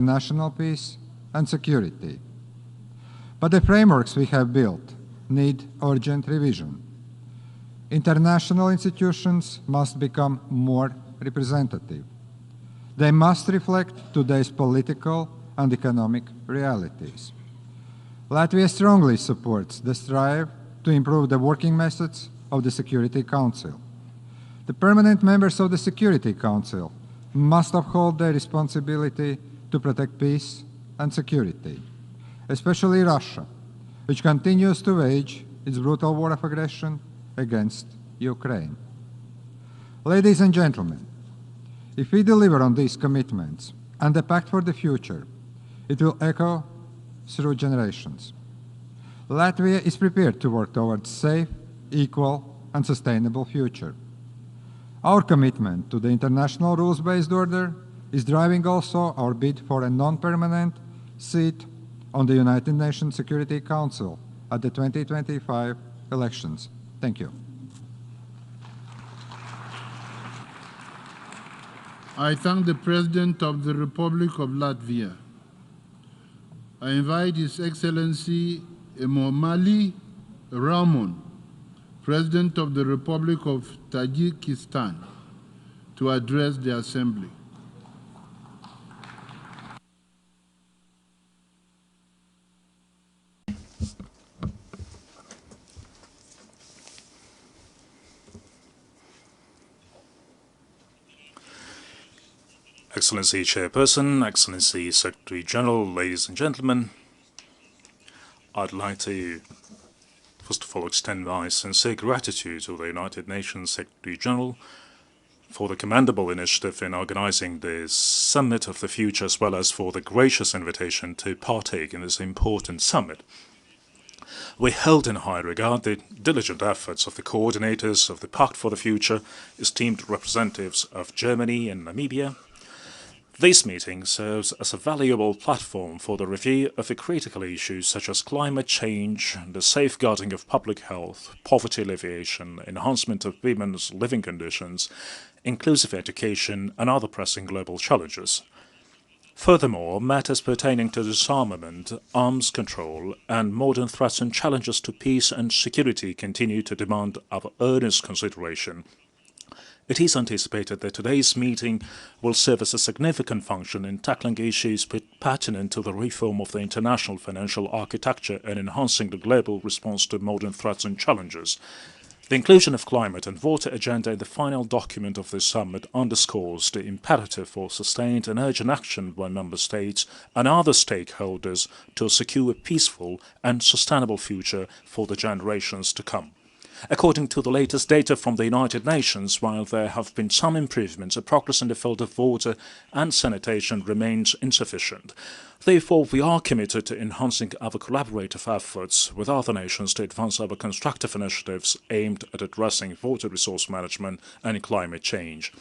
national peace and security. But the frameworks we have built need urgent revision. International institutions must become more representative. They must reflect today's political and economic realities. Latvia strongly supports the strive to improve the working methods of the Security Council. The permanent members of the Security Council must uphold their responsibility to protect peace and security, especially Russia, which continues to wage its brutal war of aggression against Ukraine. Ladies and gentlemen, if we deliver on these commitments and the Pact for the Future, it will echo through generations. Latvia is prepared to work towards a safe, equal, and sustainable future. Our commitment to the international rules-based order is driving also our bid for a non-permanent seat on the United Nations Security Council at the 2025 elections. Thank you. I thank the President of the Republic of Latvia. I invite His Excellency Emomali Rahmon, President of the Republic of Tajikistan, to address the Assembly. Excellency Chairperson, Excellency Secretary General, ladies and gentlemen, I'd like to first of all extend my sincere gratitude to the United Nations Secretary General for the commendable initiative in organizing this Summit of the Future, as well as for the gracious invitation to partake in this important summit. We held in high regard the diligent efforts of the coordinators of the Pact for the Future, esteemed representatives of Germany and Namibia. This meeting serves as a valuable platform for the review of the critical issues such as climate change, the safeguarding of public health, poverty alleviation, enhancement of women's living conditions, inclusive education, and other pressing global challenges. Furthermore, matters pertaining to disarmament, arms control, and modern threats and challenges to peace and security continue to demand our earnest consideration. It is anticipated that today's meeting will serve as a significant function in tackling issues pertinent to the reform of the international financial architecture and enhancing the global response to modern threats and challenges. The inclusion of climate and water agenda in the final document of this summit underscores the imperative for sustained and urgent action by member states and other stakeholders to secure a peaceful and sustainable future for the generations to come. According to the latest data from the United Nations, while there have been some improvements, the progress in the field of water and sanitation remains insufficient. Therefore, we are committed to enhancing our collaborative efforts with other nations to advance our constructive initiatives aimed at addressing water resource management and climate change.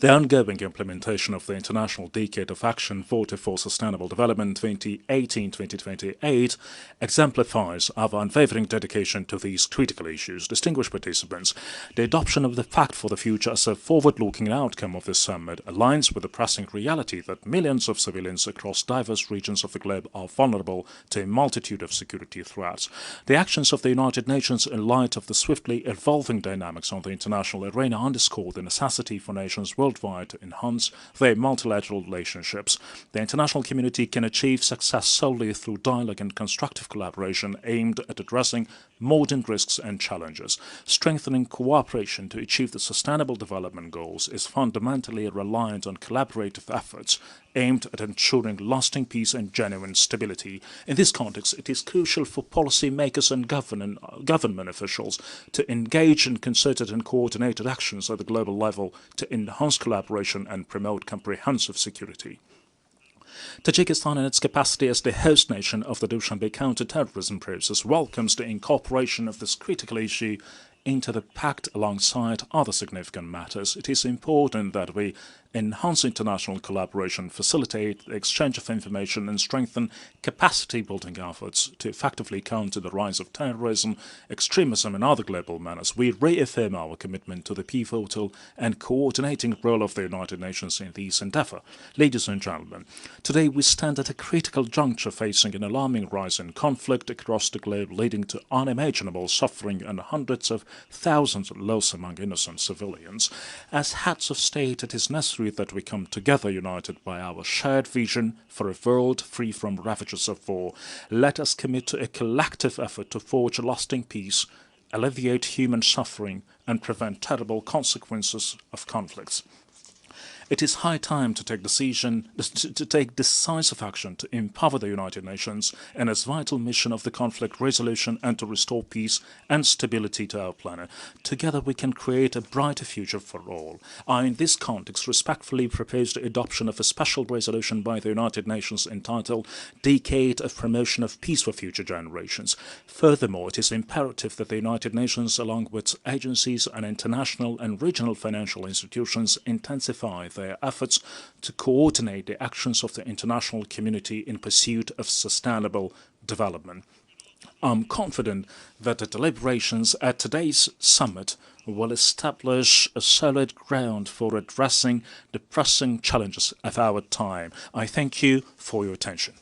The ongoing implementation of the International Decade of Action Water for Sustainable Development 2018-2028 exemplifies our unwavering dedication to these critical issues. Distinguished participants, the adoption of the Pact for the Future as a forward-looking outcome of this summit aligns with the pressing reality that millions of civilians across diverse regions of the globe are vulnerable to a multitude of security threats. The actions of the United Nations in light of the swiftly evolving dynamics on the international arena underscore the necessity for nations worldwide to enhance their multilateral relationships. The international community can achieve success solely through dialogue and constructive collaboration aimed at addressing modern risks and challenges. Strengthening cooperation to achieve the sustainable development goals is fundamentally reliant on collaborative efforts aimed at ensuring lasting peace and genuine stability. In this context, it is crucial for policymakers and government officials to engage in concerted and coordinated actions at the global level to enhance collaboration and promote comprehensive security. Tajikistan, in its capacity as the host nation of the Dushanbe counter-terrorism process, welcomes the incorporation of this critical issue into the Pact alongside other significant matters. It is important that we enhance international collaboration, facilitate the exchange of information, and strengthen capacity-building efforts to effectively counter the rise of terrorism, extremism, and other global menace. We reaffirm our commitment to the pivotal and coordinating role of the United Nations in this endeavor. Ladies and gentlemen, today we stand at a critical juncture facing an alarming rise in conflict across the globe, leading to unimaginable suffering and hundreds of thousands of loss among innocent civilians. As heads of state, it is necessary that we come together united by our shared vision for a world free from ravages of war. Let us commit to a collective effort to forge a lasting peace, alleviate human suffering, and prevent terrible consequences of conflicts. It is high time to take decisive action to empower the United Nations in its vital mission of the conflict resolution and to restore peace and stability to our planet. Together we can create a brighter future for all. I, in this context, respectfully propose the adoption of a special resolution by the United Nations entitled Decade of Promotion of Peace for Future Generations. Furthermore, it is imperative that the United Nations, along with agencies and international and regional financial institutions, intensify their efforts to coordinate the actions of the international community in pursuit of sustainable development. I'm confident that the deliberations at today's summit will establish a solid ground for addressing the pressing challenges of our time. I thank you for your attention.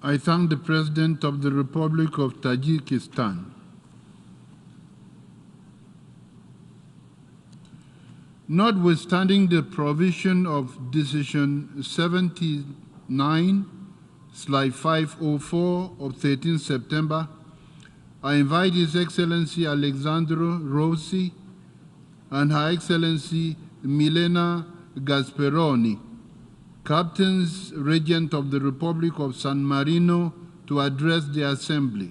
I thank the President of the Republic of Tajikistan. Notwithstanding the provision of Decision 79/504 of 13 September, I invite His Excellency Alexandro Rossi and Her Excellency Milena Gasperoni, Captains Regent of the Republic of San Marino, to address the Assembly.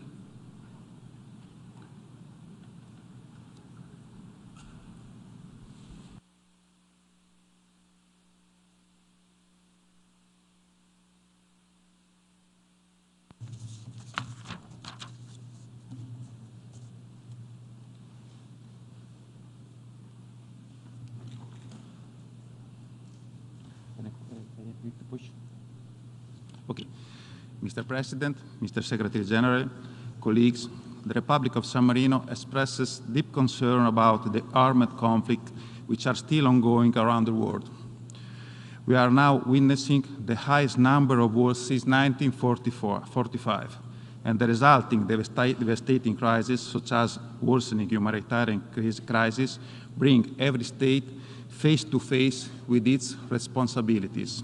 Okay. Mr. President, Mr. Secretary General, colleagues, the Republic of San Marino expresses deep concern about the armed conflict which are still ongoing around the world. We are now witnessing the highest number of wars since 1945, and the resulting devastating crises, such as worsening humanitarian crisis, bring every state face to face with its responsibilities.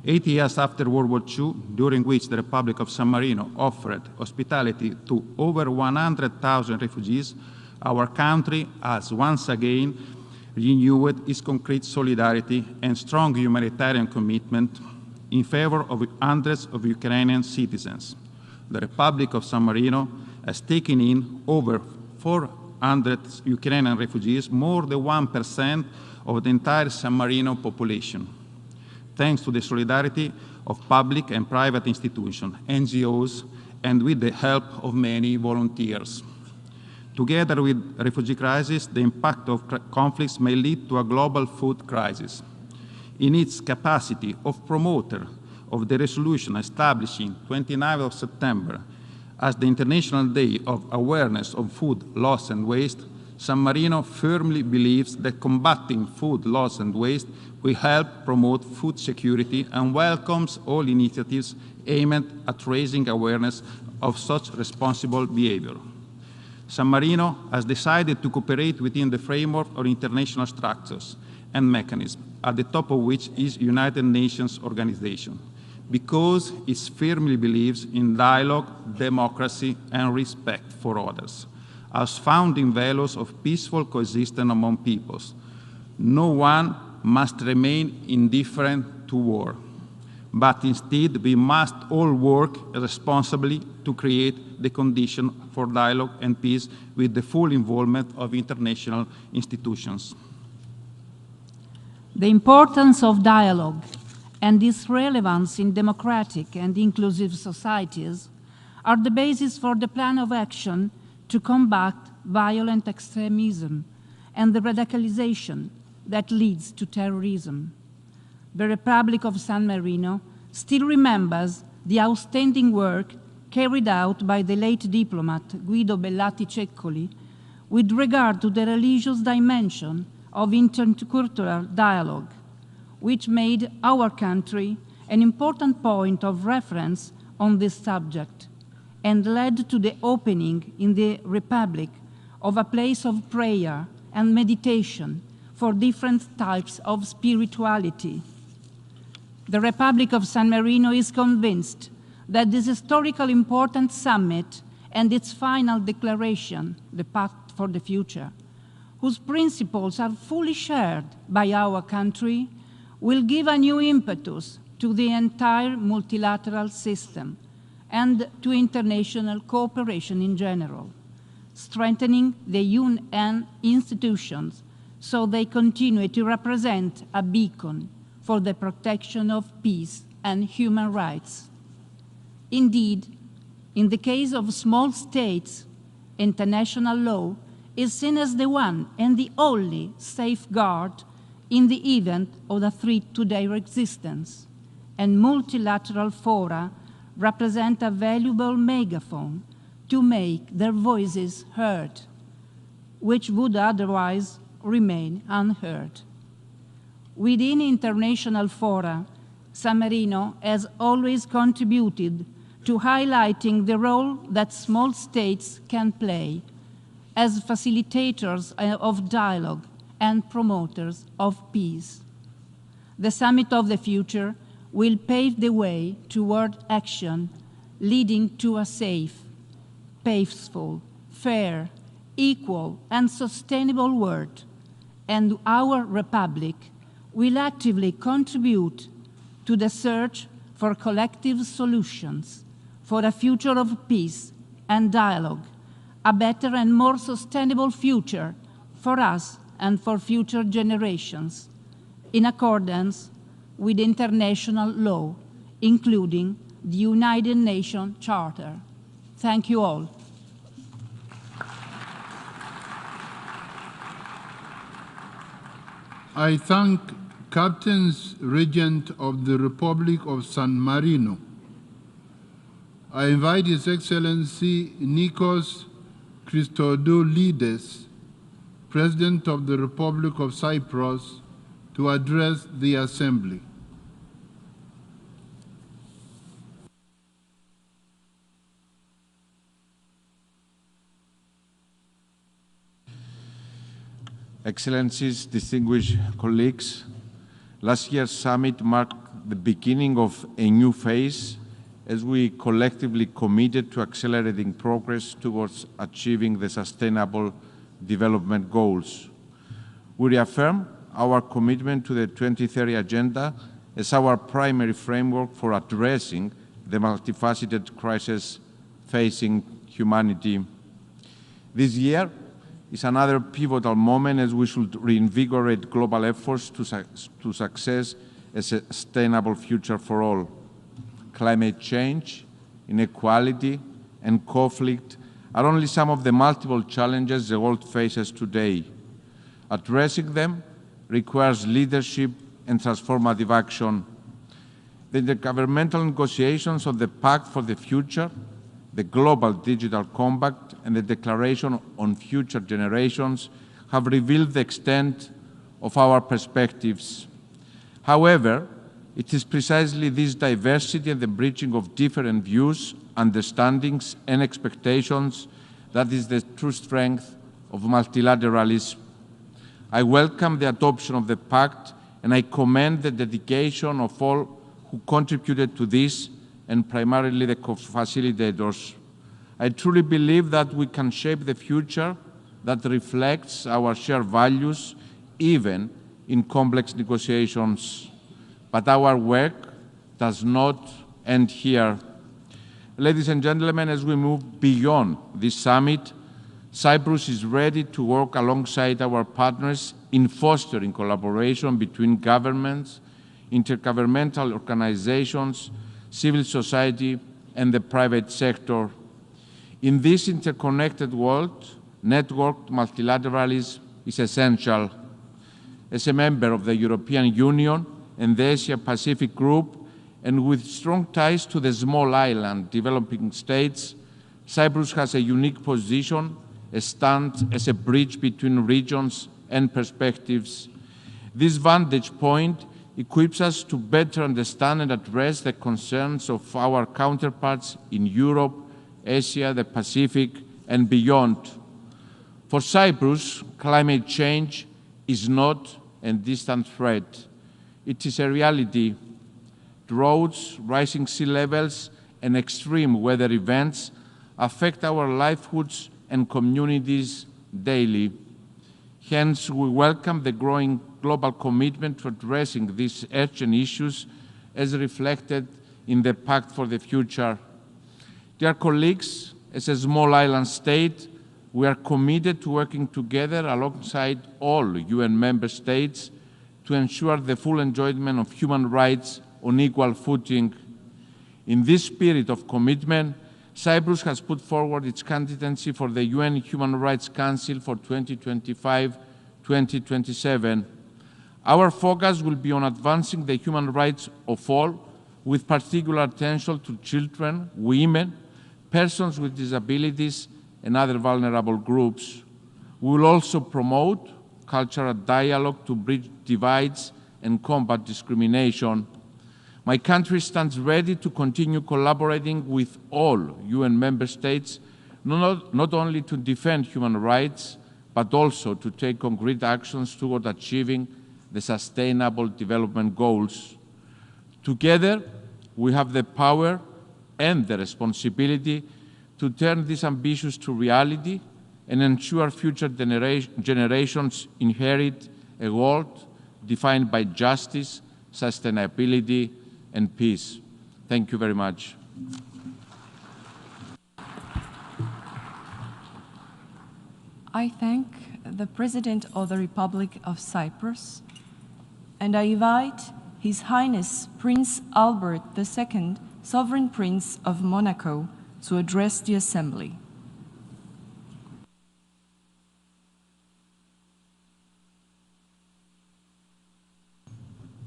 8 years after World War II, during which the Republic of San Marino offered hospitality to over 100,000 refugees, our country has once again renewed its concrete solidarity and strong humanitarian commitment in favor of hundreds of Ukrainian citizens. The Republic of San Marino has taken in over 400 Ukrainian refugees, more than 1% of the entire San Marino population, thanks to the solidarity of public and private institutions, NGOs, and with the help of many volunteers. Together with the refugee crisis, the impact of conflicts may lead to a global food crisis. In its capacity of promoter of the resolution establishing 29th of September as the International Day of Awareness of Food Loss and Waste, San Marino firmly believes that combating food loss and waste will help promote food security and welcomes all initiatives aimed at raising awareness of such responsible behavior. San Marino has decided to cooperate within the framework of international structures and mechanisms, at the top of which is United Nations Organization, because it firmly believes in dialogue, democracy, and respect for others, as founding values of peaceful coexistence among peoples. No one must remain indifferent to war, but instead we must all work responsibly to create the condition for dialogue and peace with the full involvement of international institutions. The importance of dialogue and its relevance in democratic and inclusive societies are the basis for the plan of action to combat violent extremism and the radicalization that leads to terrorism. The Republic of San Marino still remembers the outstanding work carried out by the late diplomat Guido Bellati Ceccoli with regard to the religious dimension of intercultural dialogue, which made our country an important point of reference on this subject and led to the opening in the Republic of a place of prayer and meditation for different types of spirituality. The Republic of San Marino is convinced that this historically important summit and its final declaration, the Pact for the Future, whose principles are fully shared by our country, will give a new impetus to the entire multilateral system and to international cooperation in general, strengthening the UN institutions so they continue to represent a beacon for the protection of peace and human rights. Indeed, in the case of small states, international law is seen as the one and the only safeguard in the event of a threat to their existence, and multilateral fora represent a valuable megaphone to make their voices heard, which would otherwise remain unheard. Within international fora, San Marino has always contributed to highlighting the role that small states can play as facilitators of dialogue and promoters of peace. The Summit of the Future will pave the way toward action leading to a safe, peaceful, fair, equal, and sustainable world, and our Republic will actively contribute to the search for collective solutions for a future of peace and dialogue, a better and more sustainable future for us and for future generations, in accordance with international law, including the United Nations Charter. Thank you all. I thank Captains Regent of the Republic of San Marino. I invite His Excellency Nikos Christodoulides, President of the Republic of Cyprus, to address the Assembly. Excellencies, distinguished colleagues, last year's summit marked the beginning of a new phase as we collectively committed to accelerating progress towards achieving the Sustainable Development Goals. We reaffirm our commitment to the 2030 Agenda as our primary framework for addressing the multifaceted crisis facing humanity. This year is another pivotal moment as we should reinvigorate global efforts to success a sustainable future for all. Climate change, inequality, and conflict are only some of the multiple challenges the world faces today. Addressing them requires leadership and transformative action. The intergovernmental negotiations of the Pact for the Future, the Global Digital Compact, and the Declaration on Future Generations have revealed the extent of our perspectives. However, it is precisely this diversity and the bridging of different views, understandings, and expectations that is the true strength of multilateralism. I welcome the adoption of the Pact, and I commend the dedication of all who contributed to this, and primarily the co-facilitators. I truly believe that we can shape the future that reflects our shared values, even in complex negotiations. But our work does not end here. Ladies and gentlemen, as we move beyond this summit, Cyprus is ready to work alongside our partners in fostering collaboration between governments, intergovernmental organizations, civil society, and the private sector. In this interconnected world, networked multilateralism is essential. As a member of the European Union and the Asia-Pacific Group, and with strong ties to the small island developing states, Cyprus has a unique position, stands as a bridge between regions and perspectives. This vantage point equips us to better understand and address the concerns of our counterparts in Europe, Asia, the Pacific, and beyond. For Cyprus, climate change is not a distant threat. It is a reality. Droughts, rising sea levels, and extreme weather events affect our livelihoods and communities daily. Hence, we welcome the growing global commitment to addressing these urgent issues as reflected in the Pact for the Future. Dear colleagues, as a small island state, we are committed to working together alongside all UN member states to ensure the full enjoyment of human rights on equal footing. In this spirit of commitment, Cyprus has put forward its candidacy for the UN Human Rights Council for 2025-2027. Our focus will be on advancing the human rights of all, with particular attention to children, women, persons with disabilities, and other vulnerable groups. We will also promote cultural dialogue to bridge divides and combat discrimination. My country stands ready to continue collaborating with all UN member states, not only to defend human rights, but also to take concrete actions toward achieving the Sustainable Development Goals. Together, we have the power and the responsibility to turn these ambitions to reality and ensure future generations inherit a world defined by justice, sustainability, and peace. Thank you very much. I thank the President of the Republic of Cyprus, and I invite His Highness Prince Albert II, Sovereign Prince of Monaco, to address the Assembly.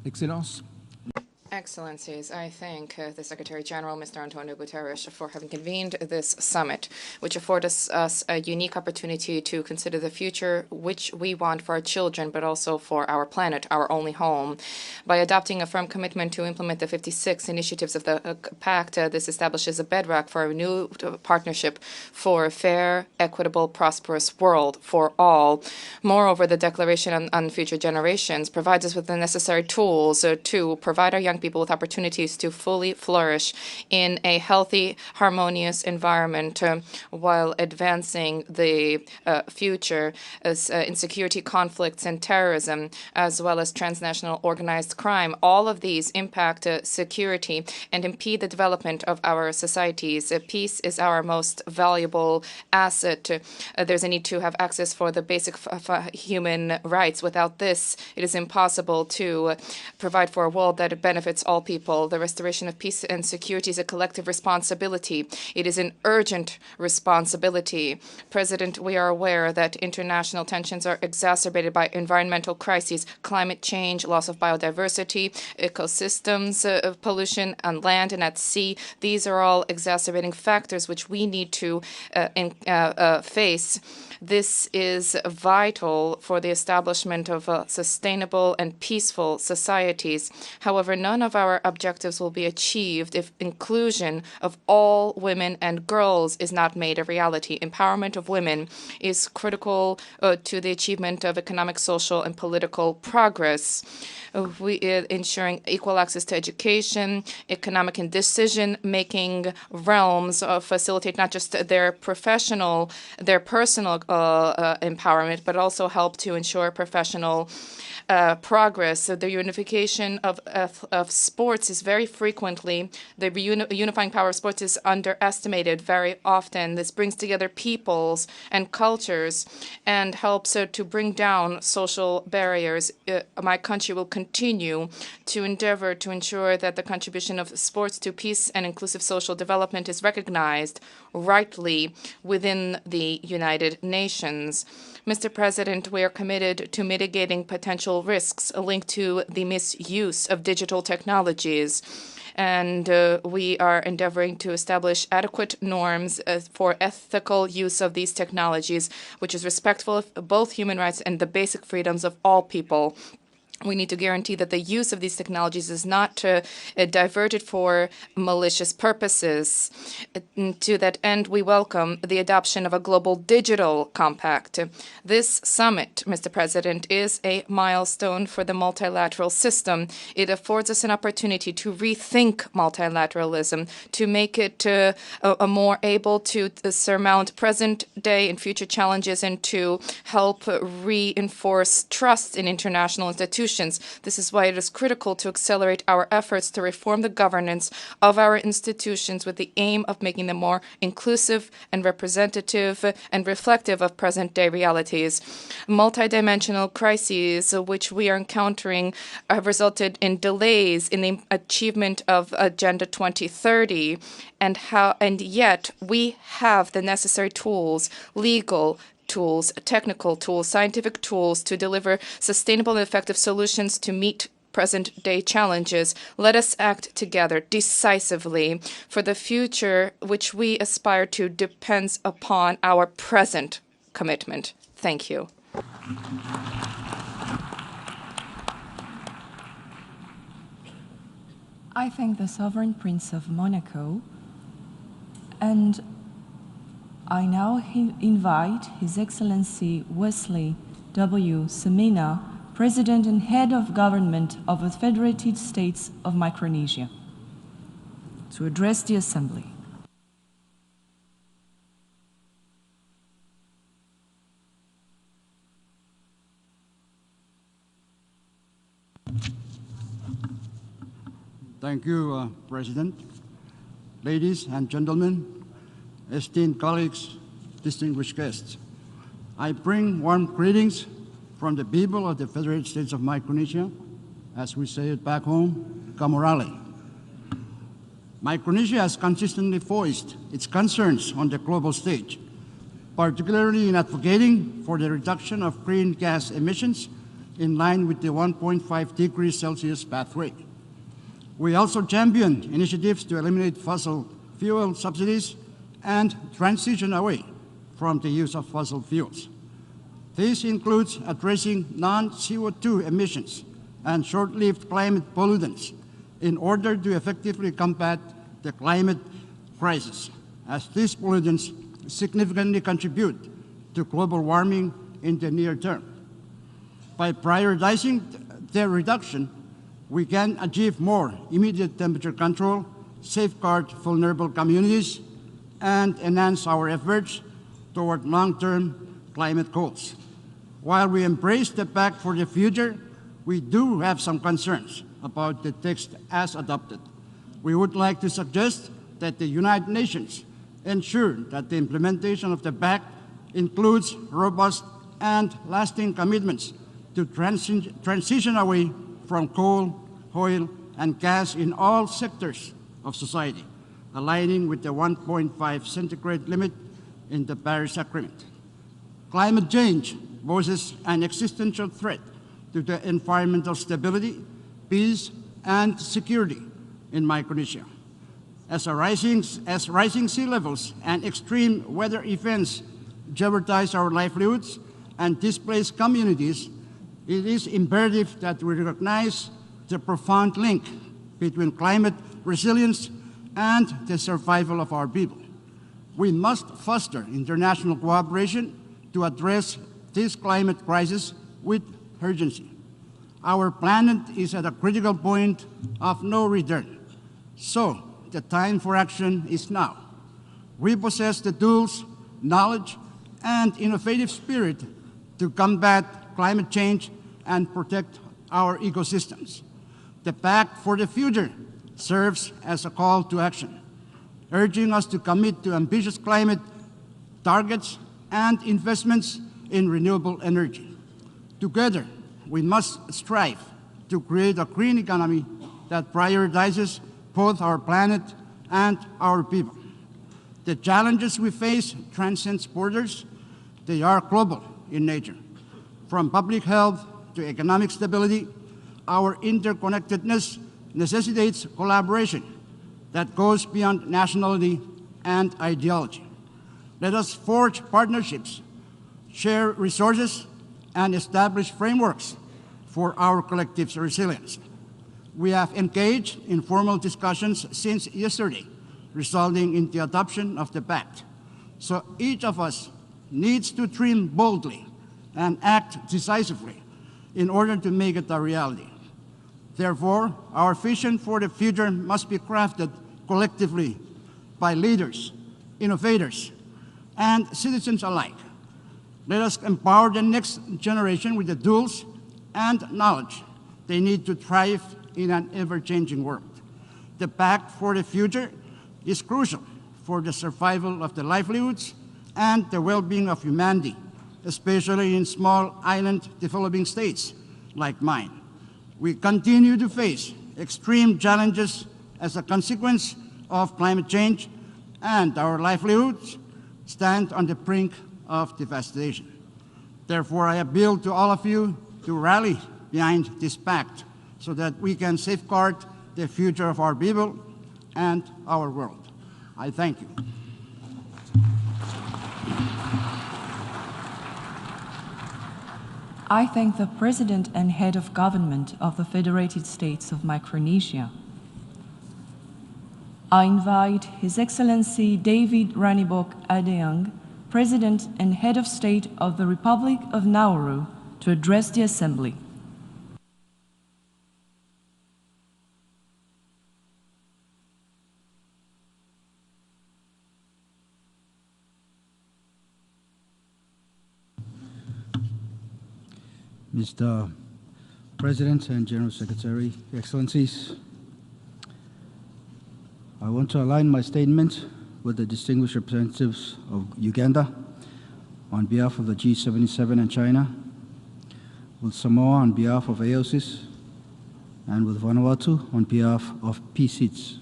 Excellences, Excellencies, I thank the Secretary-General, Mr. Antonio Guterres, for having convened this summit, which affords us a unique opportunity to consider the future which we want for our children, but also for our planet, our only home. By adopting a firm commitment to implement the 56 initiatives of the Pact, this establishes a bedrock for a new partnership for a fair, equitable, prosperous world for all. Moreover, the Declaration on Future Generations provides us with the necessary tools to provide our young people with opportunities to fully flourish in a healthy, harmonious environment while advancing the future as insecurity, conflicts, and terrorism, as well as transnational organized crime. All of these impact security and impede the development of our societies. Peace is our most valuable asset. There's a need to have access for the basic human rights. Without this, it is impossible to provide for a world that benefits all people. The restoration of peace and security is a collective responsibility. It is an urgent responsibility. President, we are aware that international tensions are exacerbated by environmental crises, climate change, loss of biodiversity, ecosystems, pollution on land and at sea. These are all exacerbating factors which we need to face. This is vital for the establishment of sustainable and peaceful societies. However, none of our objectives will be achieved if inclusion of all women and girls is not made a reality. Empowerment of women is critical to the achievement of economic, social, and political progress. Ensuring equal access to education, economic and decision-making realms facilitate not just their personal empowerment, but also help to ensure professional progress. So the unification of of sports is very frequently, the unifying power of sports is underestimated very often. This brings together peoples and cultures and helps to bring down social barriers. My country will continue to endeavor to ensure that the contribution of sports to peace and inclusive social development is recognized rightly within the United Nations. Mr. President, we are committed to mitigating potential risks linked to the misuse of digital technologies. And we are endeavoring to establish adequate norms for ethical use of these technologies, which is respectful of both human rights and the basic freedoms of all people. We need to guarantee that the use of these technologies is not diverted for malicious purposes. To that end, we welcome the adoption of a global digital compact. This summit, Mr. President, is a milestone for the multilateral system. It affords us an opportunity to rethink multilateralism, to make it more able to surmount present-day and future challenges, and to help reinforce trust in international institutions. This is why it is critical to accelerate our efforts to reform the governance of our institutions with the aim of making them more inclusive and representative and reflective of present-day realities. Multidimensional crises which we are encountering have resulted in delays in the achievement of Agenda 2030, and yet we have the necessary tools, legal tools, technical tools, scientific tools to deliver sustainable and effective solutions to meet present-day challenges. Let us act together decisively, for the future which we aspire to depends upon our present commitment. Thank you. I thank the Sovereign Prince of Monaco, and I now invite His Excellency Wesley W. Semina, President and Head of Government of the Federated States of Micronesia, to address the Assembly. Thank you, President. Ladies and gentlemen, esteemed colleagues, distinguished guests, I bring warm greetings from the people of the Federated States of Micronesia, as we say it back home, Kamorale. Micronesia has consistently voiced its concerns on the global stage, particularly in advocating for the reduction of greenhouse gas emissions in line with the 1.5 degrees Celsius pathway. We also championed initiatives to eliminate fossil fuel subsidies and transition away from the use of fossil fuels. This includes addressing non-CO2 emissions and short-lived climate pollutants in order to effectively combat the climate crisis, as these pollutants significantly contribute to global warming in the near term. By prioritizing their reduction, we can achieve more immediate temperature control, safeguard vulnerable communities, and enhance our efforts toward long-term climate goals. While we embrace the Pact for the Future, we do have some concerns about the text as adopted. We would like to suggest that the United Nations ensure that the implementation of the Pact includes robust and lasting commitments to transition away from coal, oil, and gas in all sectors of society, aligning with the 1.5 centigrade limit in the Paris Agreement. Climate change poses an existential threat to the environmental stability, peace, and security in Micronesia. As rising sea levels and extreme weather events jeopardize our livelihoods and displace communities, it is imperative that we recognize the profound link between climate resilience and the survival of our people. We must foster international cooperation to address this climate crisis with urgency. Our planet is at a critical point of no return, so the time for action is now. We possess the tools, knowledge, and innovative spirit to combat climate change and protect our ecosystems. The Pact for the Future serves as a call to action, urging us to commit to ambitious climate targets and investments in renewable energy. Together, we must strive to create a green economy that prioritizes both our planet and our people. The challenges we face transcend borders. They are global in nature. From public health to economic stability, our interconnectedness necessitates collaboration that goes beyond nationality and ideology. Let us forge partnerships, share resources, and establish frameworks for our collective resilience. We have engaged in formal discussions since yesterday, resulting in the adoption of the Pact. So each of us needs to dream boldly and act decisively in order to make it a reality. Therefore, our vision for the future must be crafted collectively by leaders, innovators, and citizens alike. Let us empower the next generation with the tools and knowledge they need to thrive in an ever-changing world. The Pact for the Future is crucial for the survival of the livelihoods and the well-being of humanity, especially in small island developing states like mine. We continue to face extreme challenges as a consequence of climate change, and our livelihoods stand on the brink of devastation. Therefore, I appeal to all of you to rally behind this pact so that we can safeguard the future of our people and our world. I thank you. I thank the President and Head of Government of the Federated States of Micronesia. I invite His Excellency David Ranibok Adeang, President and Head of State of the Republic of Nauru, to address the Assembly. Mr. President and General Secretary, Excellencies, I want to align my statement with the distinguished representatives of Uganda on behalf of the G77 and China, with Samoa on behalf of AOSIS, and with Vanuatu on behalf of PSIDS.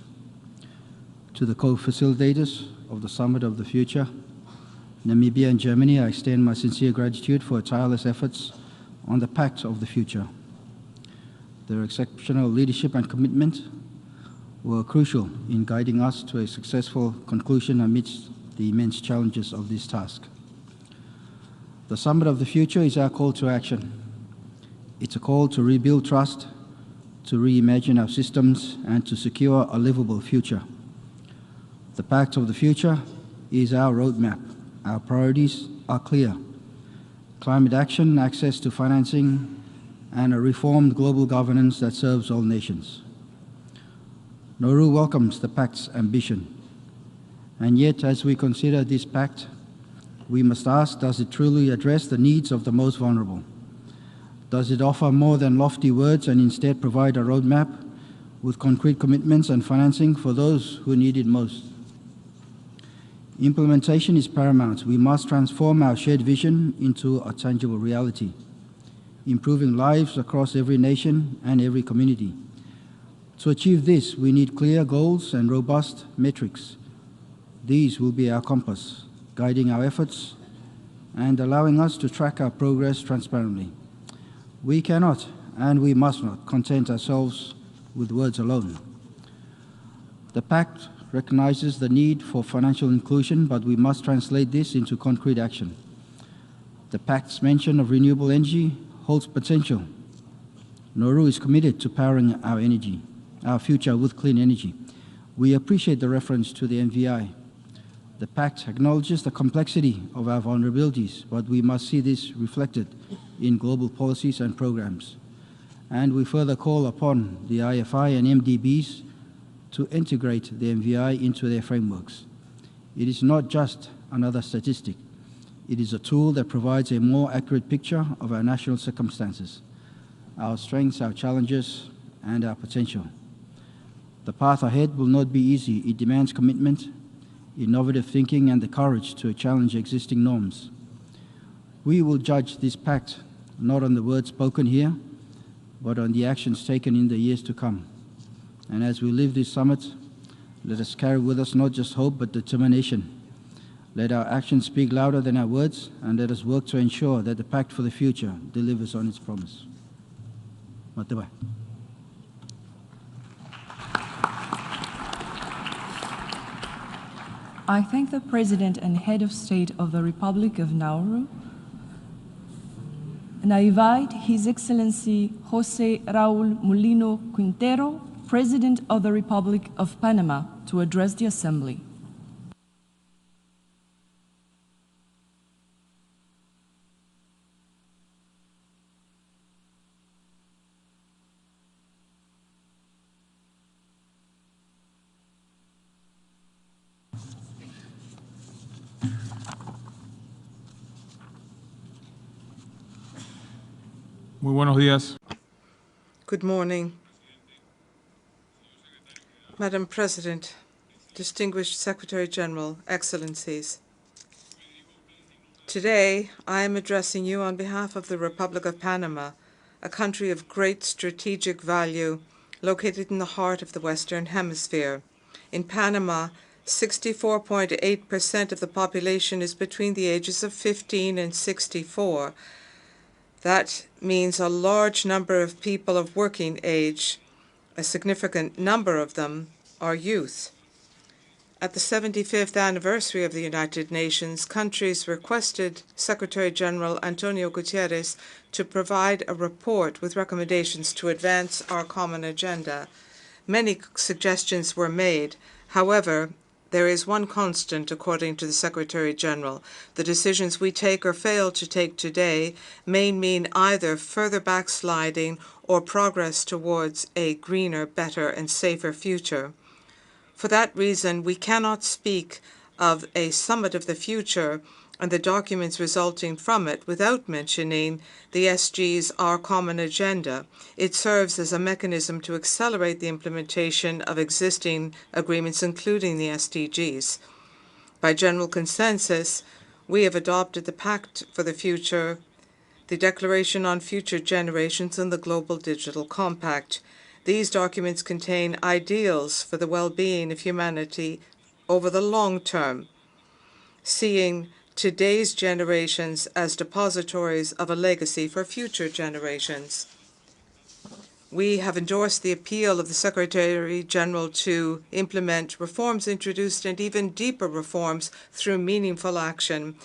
To the co-facilitators of the Summit of the Future, Namibia and Germany, I extend my sincere gratitude for tireless efforts on the Pact of the Future. Their exceptional leadership and commitment were crucial in guiding us to a successful conclusion amidst the immense challenges of this task. The Summit of the Future is our call to action. It's a call to rebuild trust, to reimagine our systems, and to secure a livable future. The Pact of the Future is our roadmap. Our priorities are clear: climate action, access to financing, and a reformed global governance that serves all nations. Nauru welcomes the Pact's ambition. And yet, as we consider this Pact, we must ask, does it truly address the needs of the most vulnerable? Does it offer more than lofty words and instead provide a roadmap with concrete commitments and financing for those who need it most? Implementation is paramount. We must transform our shared vision into a tangible reality, improving lives across every nation and every community. To achieve this, we need clear goals and robust metrics. These will be our compass, guiding our efforts and allowing us to track our progress transparently. We cannot and we must not content ourselves with words alone. The Pact recognizes the need for financial inclusion, but we must translate this into concrete action. The Pact's mention of renewable energy holds potential. Nauru is committed to powering our future with clean energy. We appreciate the reference to the MVI. The Pact acknowledges the complexity of our vulnerabilities, but we must see this reflected in global policies and programs. And we further call upon the IFI and MDBs to integrate the MVI into their frameworks. It is not just another statistic. It is a tool that provides a more accurate picture of our national circumstances, our strengths, our challenges, and our potential. The path ahead will not be easy. It demands commitment, innovative thinking, and the courage to challenge existing norms. We will judge this pact not on the words spoken here, but on the actions taken in the years to come. And as we leave this summit, let us carry with us not just hope, but determination. Let our actions speak louder than our words, and let us work to ensure that the Pact for the Future delivers on its promise. Mataba. I thank the President and Head of State of the Republic of Nauru, and I invite His Excellency José Raúl Mulino Quintero, President of the Republic of Panama, to address the Assembly. Muy buenos días. Good morning. Madam President, distinguished Secretary General, Excellencies. Today, I am addressing you on behalf of the Republic of Panama, a country of great strategic value located in the heart of the Western Hemisphere. In Panama, 64.8% of the population is between the ages of 15 and 64. That means a large number of people of working age. A significant number of them are youth. At the 75th anniversary of the United Nations, countries requested Secretary General Antonio Guterres to provide a report with recommendations to advance our common agenda. Many suggestions were made. However, there is one constant, according to the Secretary General. The decisions we take or fail to take today may mean either further backsliding or progress towards a greener, better, and safer future. For that reason, we cannot speak of a summit of the future and the documents resulting from it without mentioning the SG's Our Common Agenda. It serves as a mechanism to accelerate the implementation of existing agreements, including the SDGs. By general consensus, we have adopted the Pact for the Future, the Declaration on Future Generations, and the Global Digital Compact. These documents contain ideals for the well-being of humanity over the long term, seeing today's generations as depositories of a legacy for future generations. We have endorsed the appeal of the Secretary General to implement reforms introduced and even deeper reforms through meaningful action.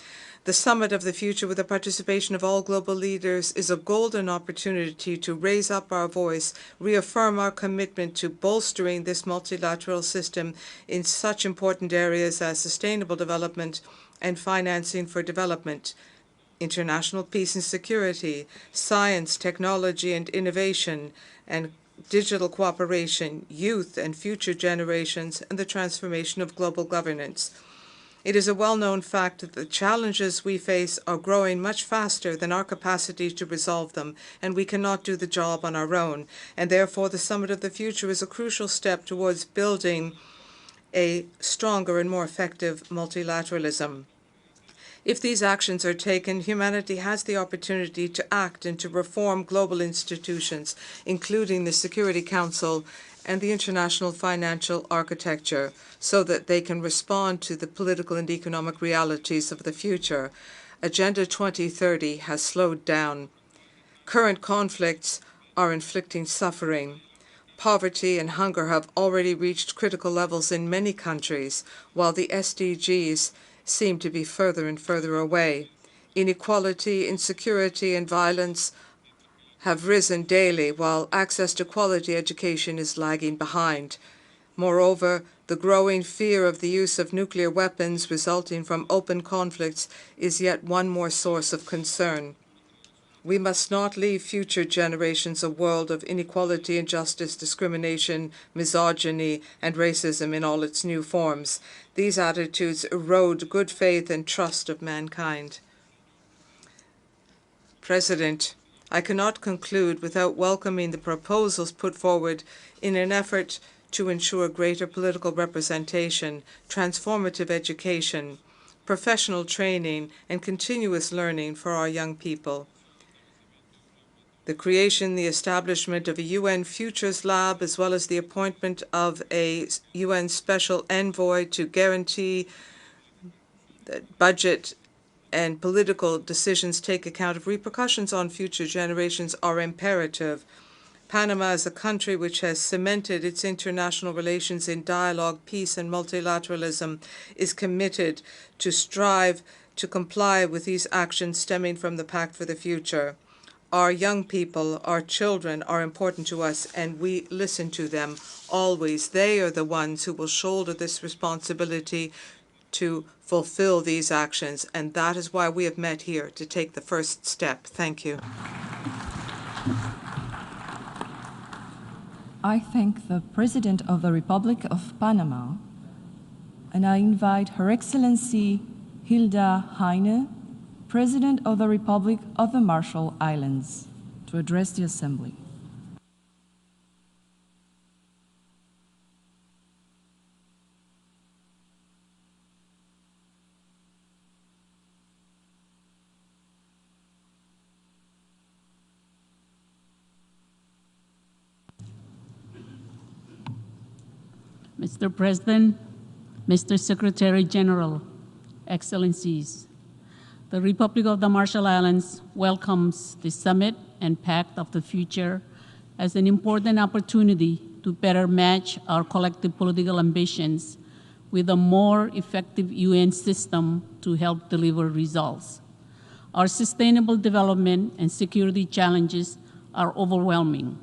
The Summit of the Future, with the participation of all global leaders, is a golden opportunity to raise up our voice, reaffirm our commitment to bolstering this multilateral system in such important areas as sustainable development and financing for development, international peace and security, science, technology, and innovation, and digital cooperation, youth and future generations, and the transformation of global governance. It is a well-known fact that the challenges we face are growing much faster than our capacity to resolve them, and we cannot do the job on our own. And therefore, the Summit of the Future is a crucial step towards building a stronger and more effective multilateralism. If these actions are taken, humanity has the opportunity to act and to reform global institutions, including the Security Council and the international financial architecture, so that they can respond to the political and economic realities of the future. Agenda 2030 has slowed down. Current conflicts are inflicting suffering. Poverty and hunger have already reached critical levels in many countries, while the SDGs seem to be further and further away. Inequality, insecurity, and violence have risen daily, while access to quality education is lagging behind. Moreover, the growing fear of the use of nuclear weapons resulting from open conflicts is yet one more source of concern. We must not leave future generations a world of inequality, injustice, discrimination, misogyny, and racism in all its new forms. These attitudes erode good faith and trust of mankind. President, I cannot conclude without welcoming the proposals put forward in an effort to ensure greater political representation, transformative education, professional training, and continuous learning for our young people. The creation, the establishment of a UN Futures Lab, as well as the appointment of a UN Special Envoy to guarantee that budget and political decisions take account of repercussions on future generations are imperative. Panama is a country which has cemented its international relations in dialogue, peace, and multilateralism, is committed to strive to comply with these actions stemming from the Pact for the Future. Our young people, our children, are important to us, and we listen to them always. They are the ones who will shoulder this responsibility to fulfill these actions, and that is why we have met here, to take the first step. Thank you. I thank the President of the Republic of Panama, and I invite Her Excellency Hilda Heine, President of the Republic of the Marshall Islands, to address the Assembly. Mr. President, Mr. Secretary General, Excellencies, the Republic of the Marshall Islands welcomes the Summit and Pact of the Future as an important opportunity to better match our collective political ambitions with a more effective UN system to help deliver results. Our sustainable development and security challenges are overwhelming.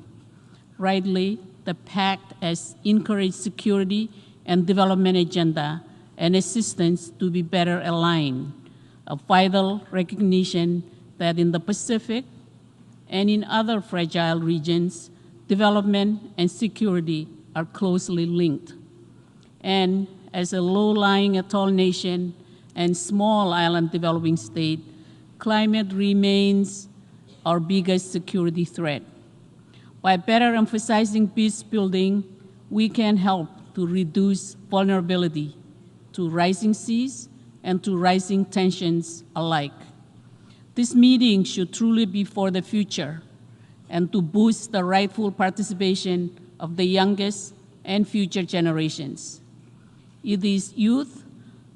Rightly, the Pact has encouraged security and development agenda and assistance to be better aligned, a vital recognition that in the Pacific and in other fragile regions, development and security are closely linked. And as a low-lying atoll nation and small island developing state, climate remains our biggest security threat. By better emphasizing peace building, we can help to reduce vulnerability to rising seas and to rising tensions alike. This meeting should truly be for the future and to boost the rightful participation of the youngest and future generations. It is youth,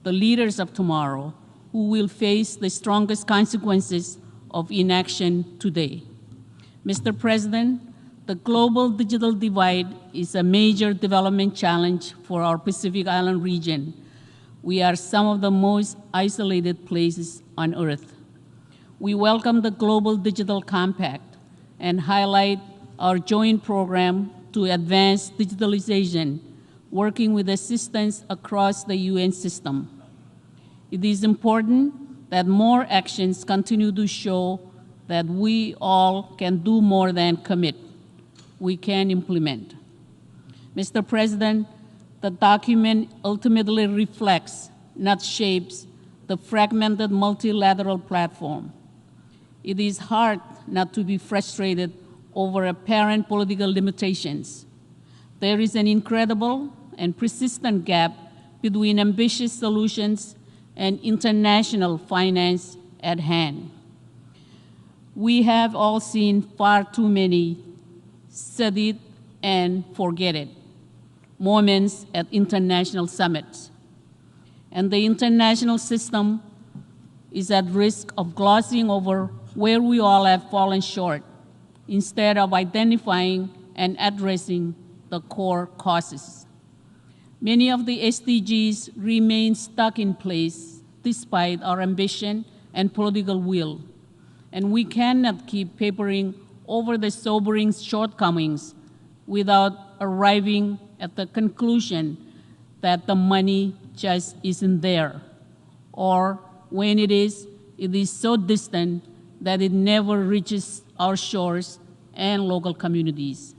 the leaders of tomorrow, who will face the strongest consequences of inaction today. Mr. President, the global digital divide is a major development challenge for our Pacific Island region. We are some of the most isolated places on Earth. We welcome the Global Digital Compact and highlight our joint program to advance digitalization, working with assistance across the UN system. It is important that more actions continue to show that we all can do more than commit. We can implement. Mr. President, the document ultimately reflects, not shapes, the fragmented multilateral platform. It is hard not to be frustrated over apparent political limitations. There is an incredible and persistent gap between ambitious solutions and international finance at hand. We have all seen far too many set it and forget it moments at international summits. And the international system is at risk of glossing over where we all have fallen short, instead of identifying and addressing the core causes. Many of the SDGs remain stuck in place despite our ambition and political will, and we cannot keep papering over the sobering shortcomings without arriving at the conclusion that the money just isn't there, or when it is so distant that it never reaches our shores and local communities.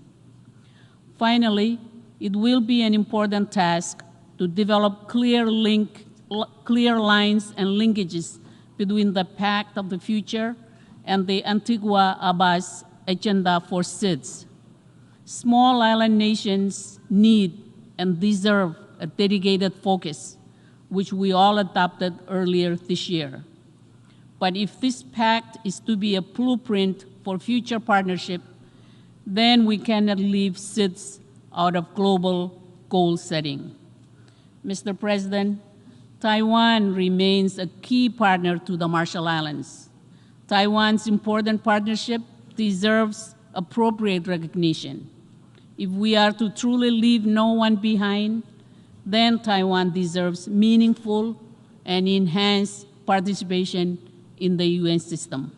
Finally, it will be an important task to develop clear lines and linkages between the Pact of the Future and the Antigua-Abbas agenda for SIDS. Small island nations need and deserve a dedicated focus, which we all adopted earlier this year. But if this pact is to be a blueprint for future partnership, then we cannot leave SIDS out of global goal setting. Mr. President, Taiwan remains a key partner to the Marshall Islands. Taiwan's important partnership deserves appropriate recognition. If we are to truly leave no one behind, then Taiwan deserves meaningful and enhanced participation in the UN system.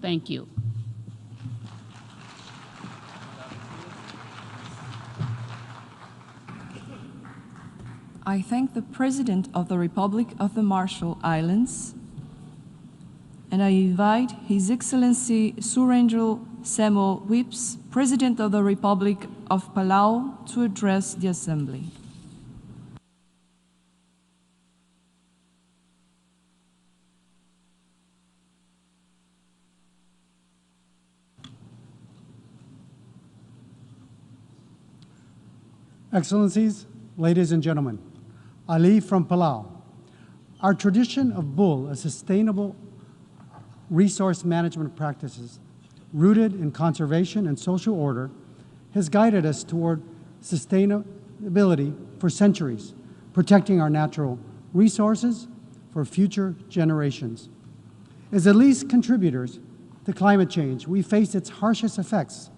Thank you. I thank the President of the Republic of the Marshall Islands, and I invite His Excellency Surangel Samuel Whips, President of the Republic of Palau, to address the Assembly. Excellencies, ladies and gentlemen, Ali from Palau. Our tradition of bull, a sustainable resource management practices rooted in conservation and social order, has guided us toward sustainability for centuries, protecting our natural resources for future generations. As the least contributors to climate change, we face its harshest effects,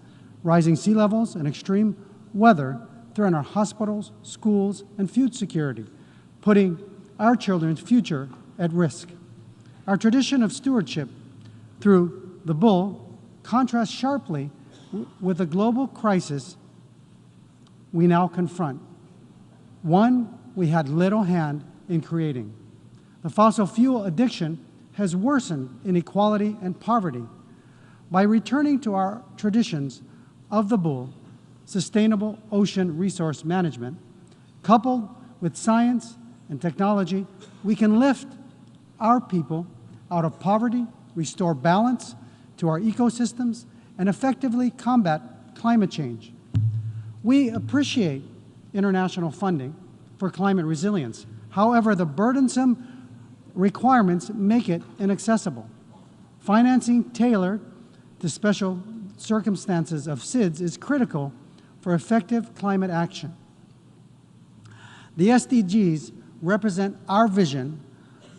rising sea levels and extreme weather threaten our hospitals, schools, and food security, putting our children's future at risk. Our tradition of stewardship through the bull contrasts sharply with the global crisis we now confront, one we had little hand in creating. The fossil fuel addiction has worsened inequality and poverty. By returning to our traditions of the bull, sustainable ocean resource management, coupled with science and technology, we can lift our people out of poverty, restore balance to our ecosystems, and effectively combat climate change. We appreciate international funding for climate resilience. However, the burdensome requirements make it inaccessible. Financing tailored to special circumstances of SIDS is critical for effective climate action. The SDGs represent our vision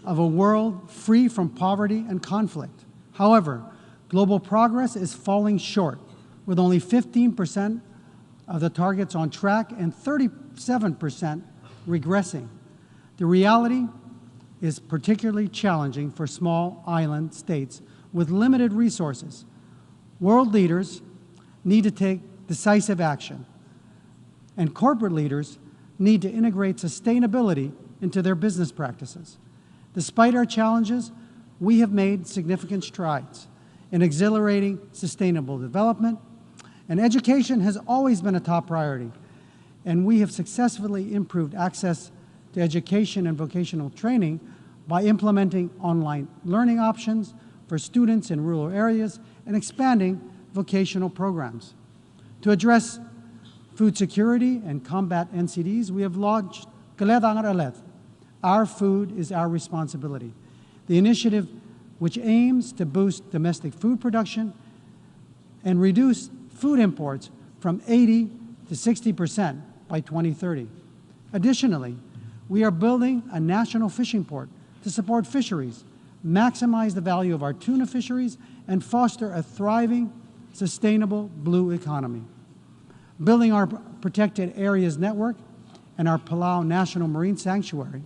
of a world free from poverty and conflict. However, global progress is falling short, with only 15% of the targets on track and 37% regressing. The reality is particularly challenging for small island states with limited resources. World leaders need to take decisive action, and corporate leaders need to integrate sustainability into their business practices. Despite our challenges, we have made significant strides in exhilarating sustainable development, and education has always been a top priority, and we have successfully improved access to education and vocational training by implementing online learning options for students in rural areas and expanding vocational programs. To address food security and combat NCDs, we have launched Kaledang Alet, Our Food is Our Responsibility, the initiative which aims to boost domestic food production and reduce food imports from 80 to 60% by 2030. Additionally, we are building a national fishing port to support fisheries, maximize the value of our tuna fisheries, and foster a thriving, sustainable blue economy. Building our protected areas network and our Palau National Marine Sanctuary,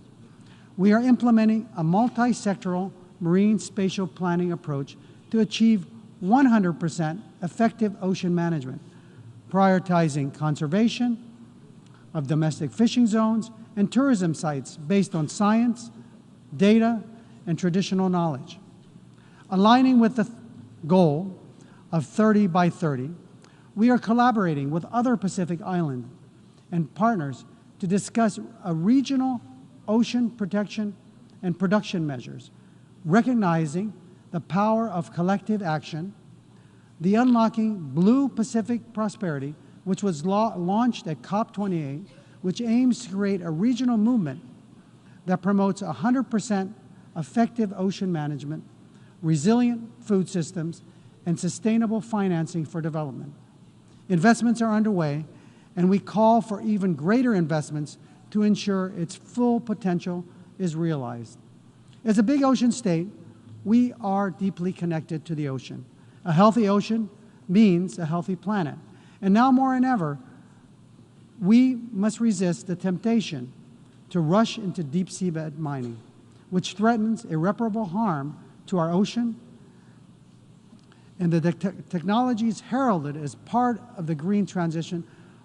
we are implementing a multi-sectoral marine spatial planning approach to achieve 100% effective ocean management, prioritizing conservation of domestic fishing zones and tourism sites based on science, data, and traditional knowledge. Aligning with the goal of 30 by 30, we are collaborating with other Pacific islands and partners to discuss a regional ocean protection and production measures, recognizing the power of collective action, the Unlocking Blue Pacific Prosperity, which was launched at COP28, which aims to create a regional movement that promotes 100% effective ocean management, resilient food systems, and sustainable financing for development. Investments are underway, and we call for even greater investments to ensure its full potential is realized. As a big ocean state, we are deeply connected to the ocean. A healthy ocean means a healthy planet. And now more than ever, we must resist the temptation to rush into deep seabed mining, which threatens irreparable harm to our ocean, and the technologies heralded as part of the green transition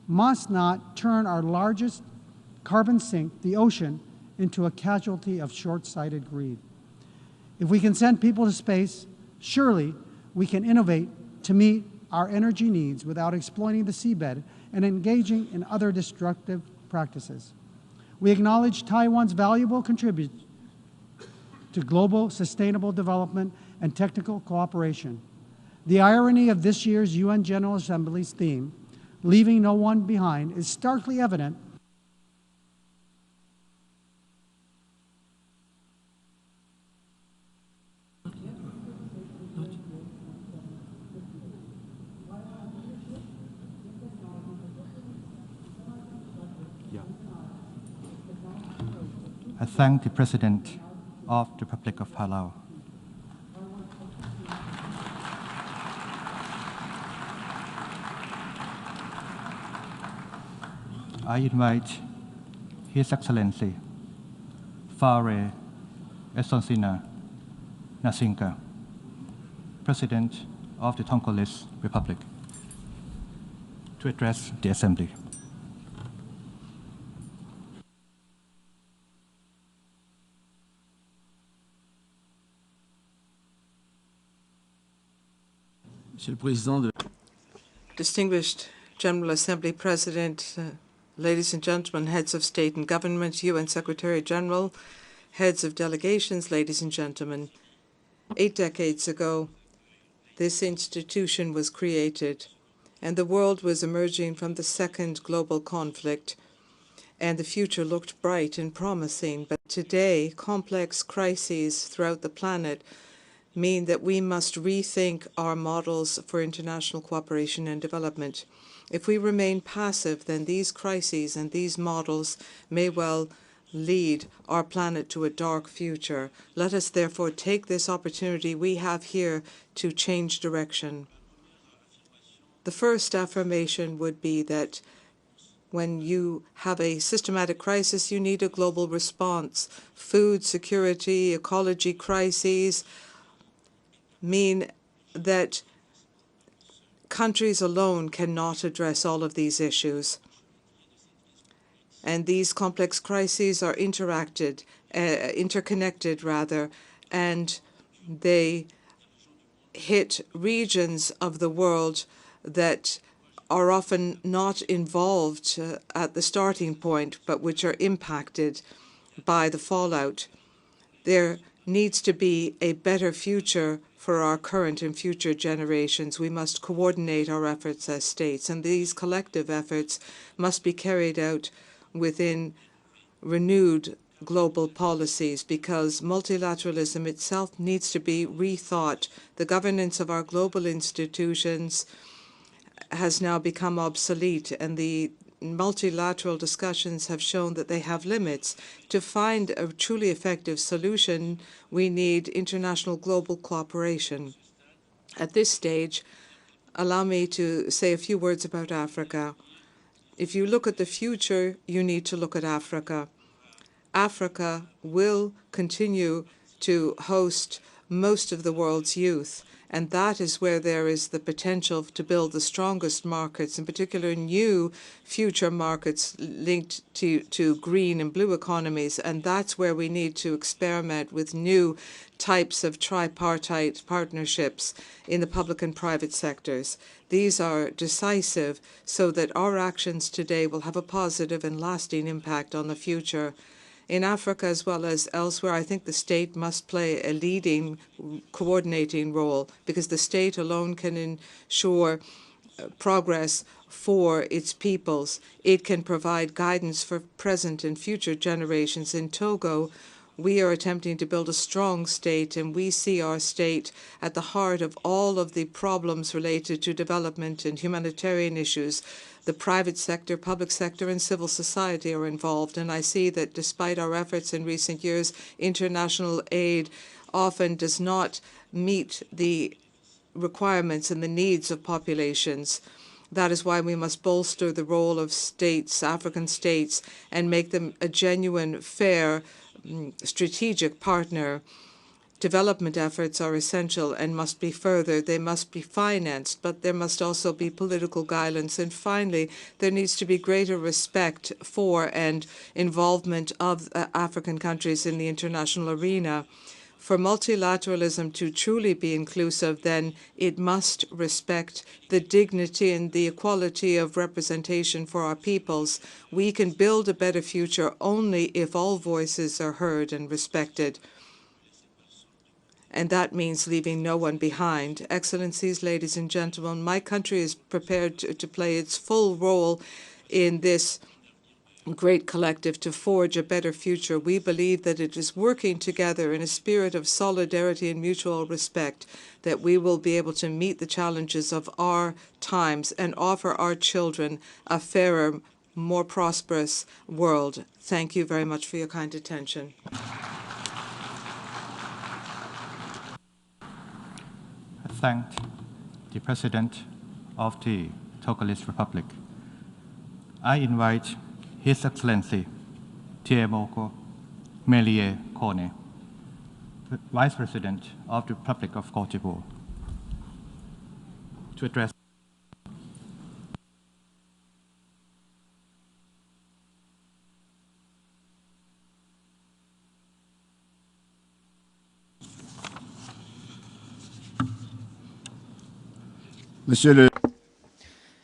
must not turn our largest carbon sink, the ocean, into a casualty of short-sighted greed. If we can send people to space, surely we can innovate to meet our energy needs without exploiting the seabed and engaging in other destructive practices. We acknowledge Taiwan's valuable contribution to global sustainable development and technical cooperation. The irony of this year's UN General Assembly's theme, leaving no one behind, is starkly evident. I thank the President of the Republic of Palau. I invite His Excellency Fare Esonsina Nasinka, President of the Tongolese Republic, to address the Assembly. Distinguished General Assembly President, ladies and gentlemen, heads of state and government, UN Secretary General, heads of delegations, ladies and gentlemen, 8 decades ago, this institution was created, and the world was emerging from the second global conflict, and the future looked bright and promising. But today, complex crises throughout the planet mean that we must rethink our models for international cooperation and development. If we remain passive, then these crises and these models may well lead our planet to a dark future. Let us therefore take this opportunity we have here to change direction. The first affirmation would be that when you have a systematic crisis, you need a global response. Food security, ecology crises mean that countries alone cannot address all of these issues. And these complex crises are interconnected, and they hit regions of the world that are often not involved at the starting point, but which are impacted by the fallout. There needs to be a better future for our current and future generations. We must coordinate our efforts as states, and these collective efforts must be carried out within renewed global policies, because multilateralism itself needs to be rethought. The governance of our global institutions has now become obsolete, and the multilateral discussions have shown that they have limits. To find a truly effective solution, we need international global cooperation. At this stage, allow me to say a few words about Africa. If you look at the future, you need to look at Africa. Africa will continue to host most of the world's youth, and that is where there is the potential to build the strongest markets, in particular new future markets linked to green and blue economies. And that's where we need to experiment with new types of tripartite partnerships in the public and private sectors. These are decisive so that our actions today will have a positive and lasting impact on the future. In Africa as well as elsewhere, I think the state must play a leading, coordinating role, because the state alone can ensure progress for its peoples. It can provide guidance for present and future generations. In Togo, we are attempting to build a strong state, and we see our state at the heart of all of the problems related to development and humanitarian issues. The private sector, public sector, and civil society are involved, and I see that despite our efforts in recent years, international aid often does not meet the requirements and the needs of populations. That is why we must bolster the role of states, African states, and make them a genuine, fair, strategic partner. Development efforts are essential and must be furthered. They must be financed, but there must also be political guidance. And finally, there needs to be greater respect for and involvement of African countries in the international arena. For multilateralism to truly be inclusive, then it must respect the dignity and the equality of representation for our peoples. We can build a better future only if all voices are heard and respected. And that means leaving no one behind. Excellencies, ladies and gentlemen, my country is prepared to play its full role in this great collective to forge a better future. We believe that it is working together in a spirit of solidarity and mutual respect that we will be able to meet the challenges of our times and offer our children a fairer, more prosperous world. Thank you very much for your kind attention. I thank the President of the Togolese Republic. I invite His Excellency Thiemoko Melie Kone, Vice President of the Republic of Cote d'Ivoire, to address.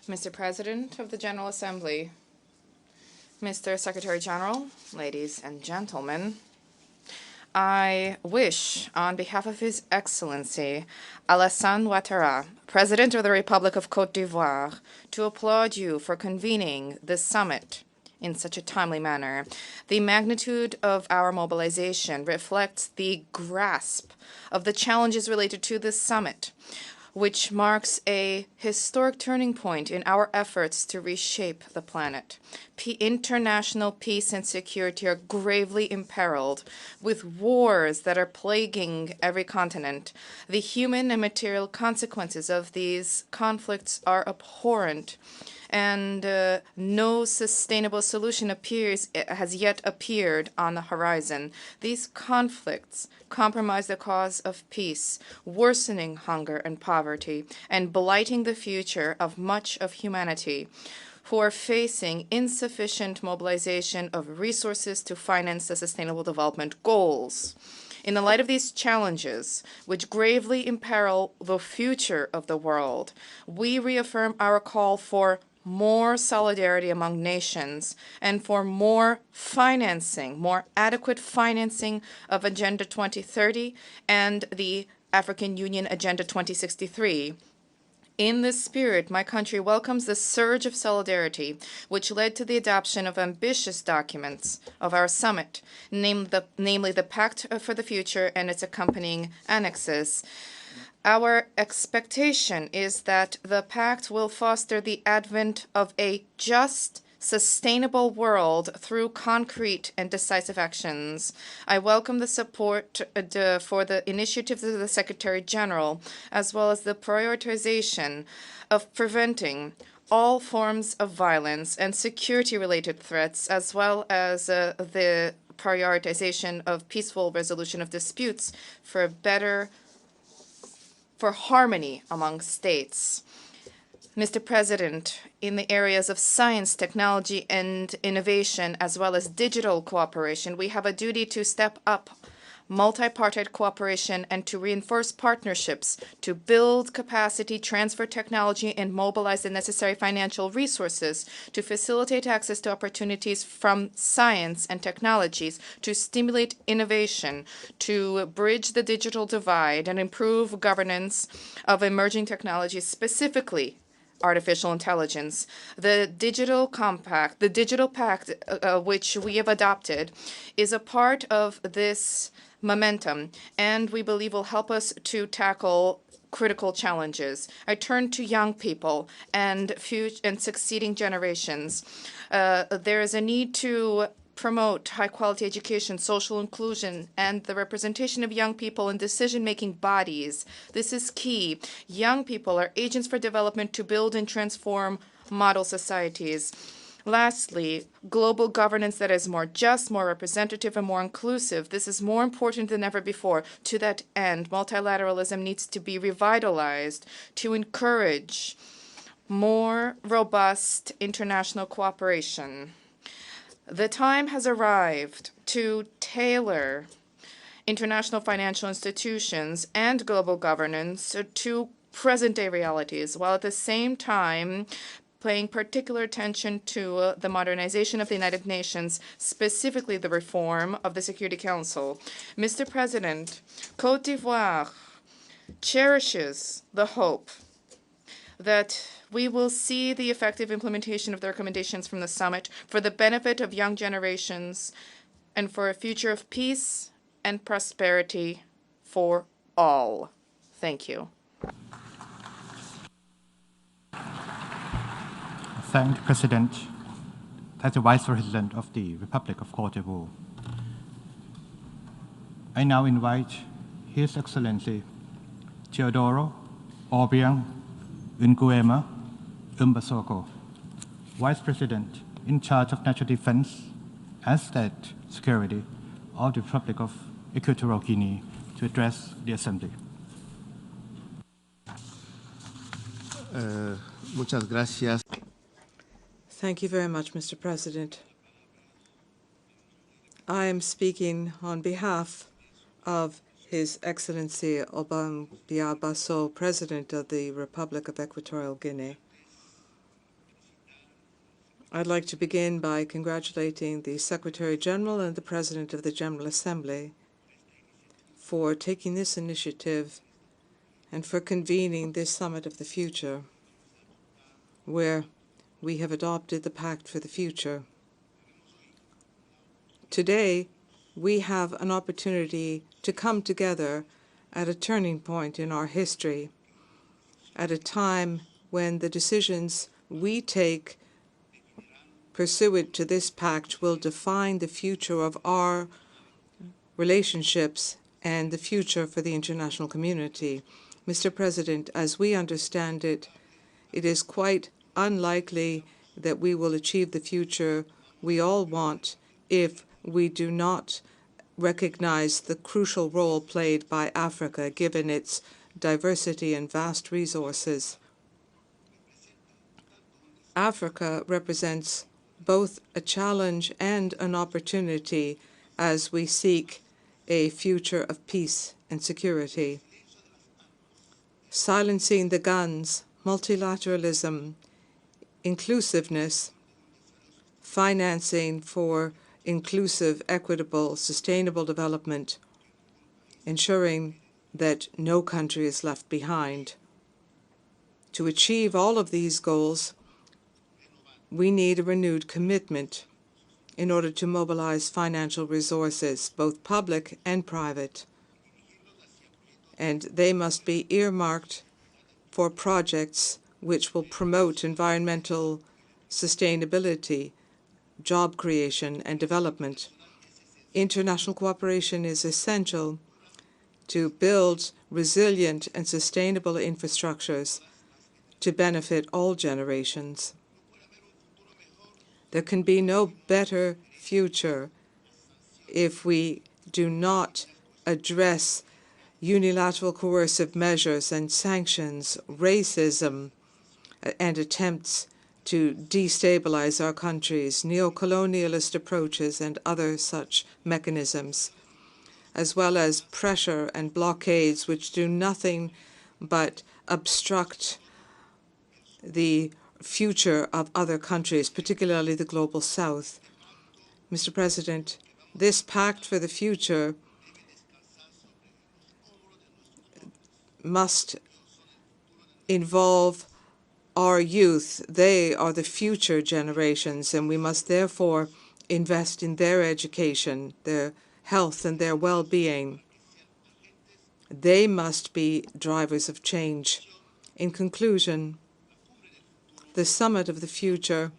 Mr. President of the General Assembly, Mr. Secretary General, ladies and gentlemen, I wish, on behalf of His Excellency Alassane Ouattara, President of the Republic of Cote d'Ivoire, to applaud you for convening this summit in such a timely manner. The magnitude of our mobilization reflects the grasp of the challenges related to this summit, which marks a historic turning point in our efforts to reshape the planet. International peace and security are gravely imperiled, with wars that are plaguing every continent. The human and material consequences of these conflicts are abhorrent, and no sustainable solution has yet appeared on the horizon. These conflicts compromise the cause of peace, worsening hunger and poverty, and blighting the future of much of humanity, who are facing insufficient mobilization of resources to finance the Sustainable Development Goals. In the light of these challenges, which gravely imperil the future of the world, we reaffirm our call for more solidarity among nations and for more financing, more adequate financing of Agenda 2030 and the African Union Agenda 2063. In this spirit, my country welcomes the surge of solidarity which led to the adoption of ambitious documents of our summit, namely the Pact for the Future and its accompanying annexes. Our expectation is that the pact will foster the advent of a just, sustainable world through concrete and decisive actions. I welcome the support for the initiatives of the Secretary General, as well as the prioritization of preventing all forms of violence and security-related threats, as well as the prioritization of peaceful resolution of disputes for harmony among states. Mr. President, in the areas of science, technology, and innovation, as well as digital cooperation, we have a duty to step up multi-party cooperation, and to reinforce partnerships to build capacity, transfer technology, and mobilize the necessary financial resources to facilitate access to opportunities from science and technologies, to stimulate innovation, to bridge the digital divide, and improve governance of emerging technologies, specifically artificial intelligence. The digital pact, which we have adopted, is a part of this momentum, and we believe will help us to tackle critical challenges. I turn to young people and succeeding generations. There is a need to promote high-quality education, social inclusion, and the representation of young people in decision-making bodies. This is key. Young people are agents for development to build and transform model societies. Lastly, global governance that is more just, more representative, and more inclusive. This is more important than ever before. To that end, multilateralism needs to be revitalized to encourage more robust international cooperation. The time has arrived to tailor international financial institutions and global governance to present-day realities, while at the same time paying particular attention to the modernization of the United Nations, specifically the reform of the Security Council. Mr. President, Côte d'Ivoire cherishes the hope that we will see the effective implementation of the recommendations from the summit for the benefit of young generations and for a future of peace and prosperity for all. Thank you. Thank the President. As the Vice President of the Republic of Côte d'Ivoire, I now invite His Excellency Teodoro Obiang Nguema Umbasoko, Vice President in charge of National Defense and State Security of the Republic of Equatorial Guinea, to address the Assembly. Muchas gracias. Thank you very much, Mr. President. I am speaking on behalf of His Excellency Obang Biabaso, President of the Republic of Equatorial Guinea. I'd like to begin by congratulating the Secretary General and the President of the General Assembly for taking this initiative and for convening this Summit of the Future, where we have adopted the Pact for the Future. Today, we have an opportunity to come together at a turning point in our history, at a time when the decisions we take pursuant to this pact will define the future of our relationships and the future for the international community. Mr. President, as we understand it, it is quite unlikely that we will achieve the future we all want if we do not recognize the crucial role played by Africa, given its diversity and vast resources. Africa represents both a challenge and an opportunity as we seek a future of peace and security. Silencing the guns, multilateralism, inclusiveness, financing for inclusive, equitable, sustainable development, ensuring that no country is left behind. To achieve all of these goals, we need a renewed commitment in order to mobilize financial resources, both public and private, and they must be earmarked for projects which will promote environmental sustainability, job creation, and development. International cooperation is essential to build resilient and sustainable infrastructures to benefit all generations. There can be no better future if we do not address unilateral coercive measures and sanctions, racism, and attempts to destabilize our countries, neocolonialist approaches, and other such mechanisms. as well as pressure and blockades which do nothing but obstruct the future of other countries, particularly the global south. Mr. President, this pact for the future must involve our youth. They are the future generations, and we must therefore invest in their education, their health, and their well-being. They must be drivers of change. In conclusion, the Summit of the Future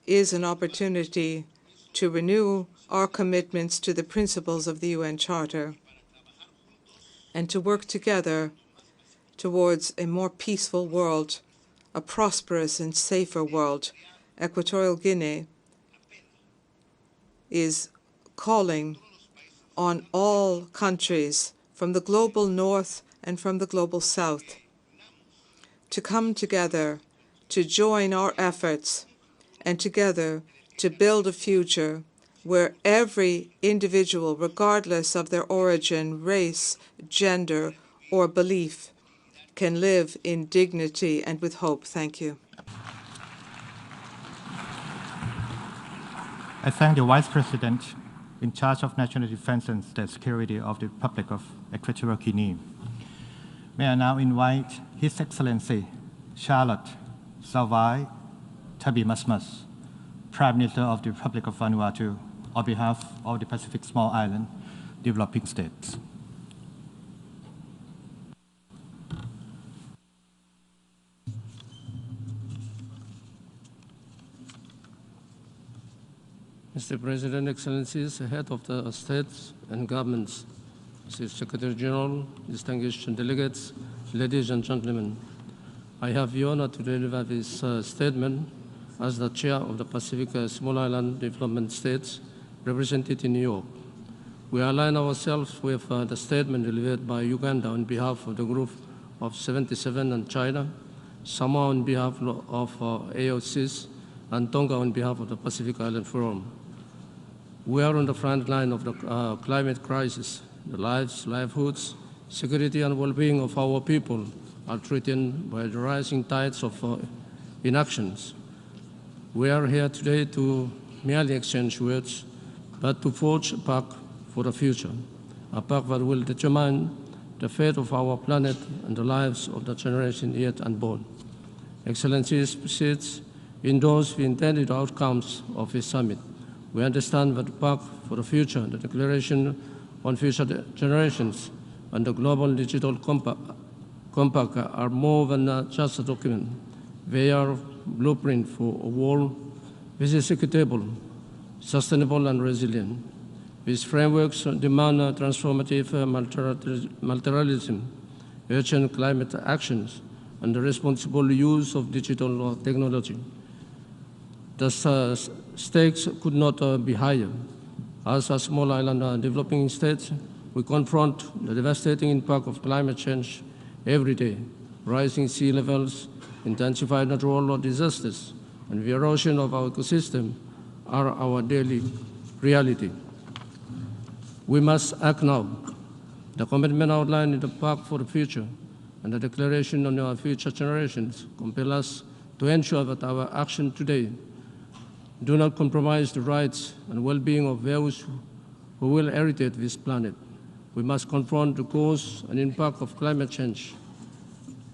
is an opportunity to renew our commitments to the principles of the UN Charter and to work together towards a more peaceful world, a prosperous and safer world. Equatorial Guinea is calling on all countries from the global north and from the global south to come together, to join our efforts, and together to build a future where every individual, regardless of their origin, race, gender, or belief, can live in dignity and with hope. Thank you. I thank the Vice President in charge of national defense and state security of the Republic of Equatorial Guinea. May I now invite His Excellency Charlotte Salvai Tabimasmas, Prime Minister of the Republic of Vanuatu, on behalf of the Pacific Small Island developing states. Mr. President, Excellencies, Head of the States and Governments, Mr. Secretary General, distinguished delegates, ladies and gentlemen, I have the honor to deliver this statement as the Chair of the Pacific Small Island Development States represented in New York. We align ourselves with the statement delivered by Uganda on behalf of the Group of 77 and China, Samoa on behalf of AOCs, and Tonga on behalf of the Pacific Island Forum. We are on the front line of the climate crisis. The lives, livelihoods, security, and well-being of our people are threatened by the rising tides of inactions. We are here today to merely exchange words, but to forge a pact for the future, a pact that will determine the fate of our planet and the lives of the generation yet unborn. Excellencies, proceeds endorse the intended outcomes of this summit. We understand that the pact for the future, the Declaration on Future Generations, and the Global Digital Compact are more than just a document. They are a blueprint for a world which is equitable, sustainable, and resilient. These frameworks demand transformative multilateralism, urgent climate actions, and the responsible use of digital technology. The stakes could not be higher. As a small island developing state, we confront the devastating impact of climate change every day. Rising sea levels, intensified natural disasters, and the erosion of our ecosystem are our daily reality. We must act now. The commitment outlined in the Pact for the Future and the Declaration on our Future Generations compel us to ensure that our action today do not compromise the rights and well-being of those who will inherit this planet. We must confront the cause and impact of climate change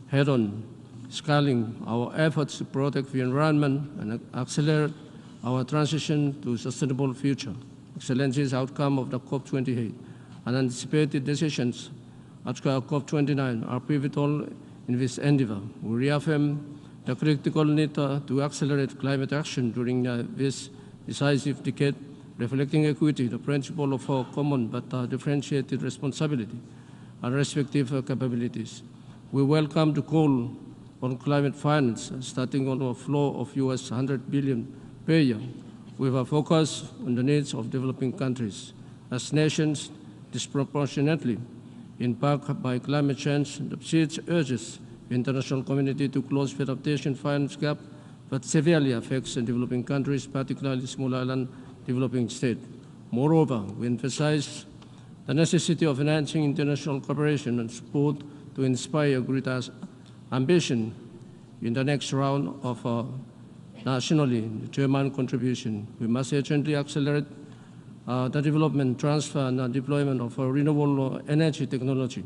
head-on, scaling our efforts to protect the environment and accelerate our transition to a sustainable future. Excellencies, outcome of the COP28 and anticipated decisions at COP29 are pivotal in this endeavor. We reaffirm the critical need to accelerate climate action during this decisive decade, reflecting equity, the principle of common but differentiated responsibility and respective capabilities. We welcome the call on climate finance, starting on a flow of US $100 billion per year, with a focus on the needs of developing countries. As nations disproportionately impacted by climate change, the PSEED urges the international community to close the adaptation finance gap that severely affects developing countries, particularly small island developing states. Moreover, we emphasize the necessity of enhancing international cooperation and support to inspire greater ambition in the next round of nationally determined contribution. We must urgently accelerate the development, transfer, and deployment of renewable energy technology.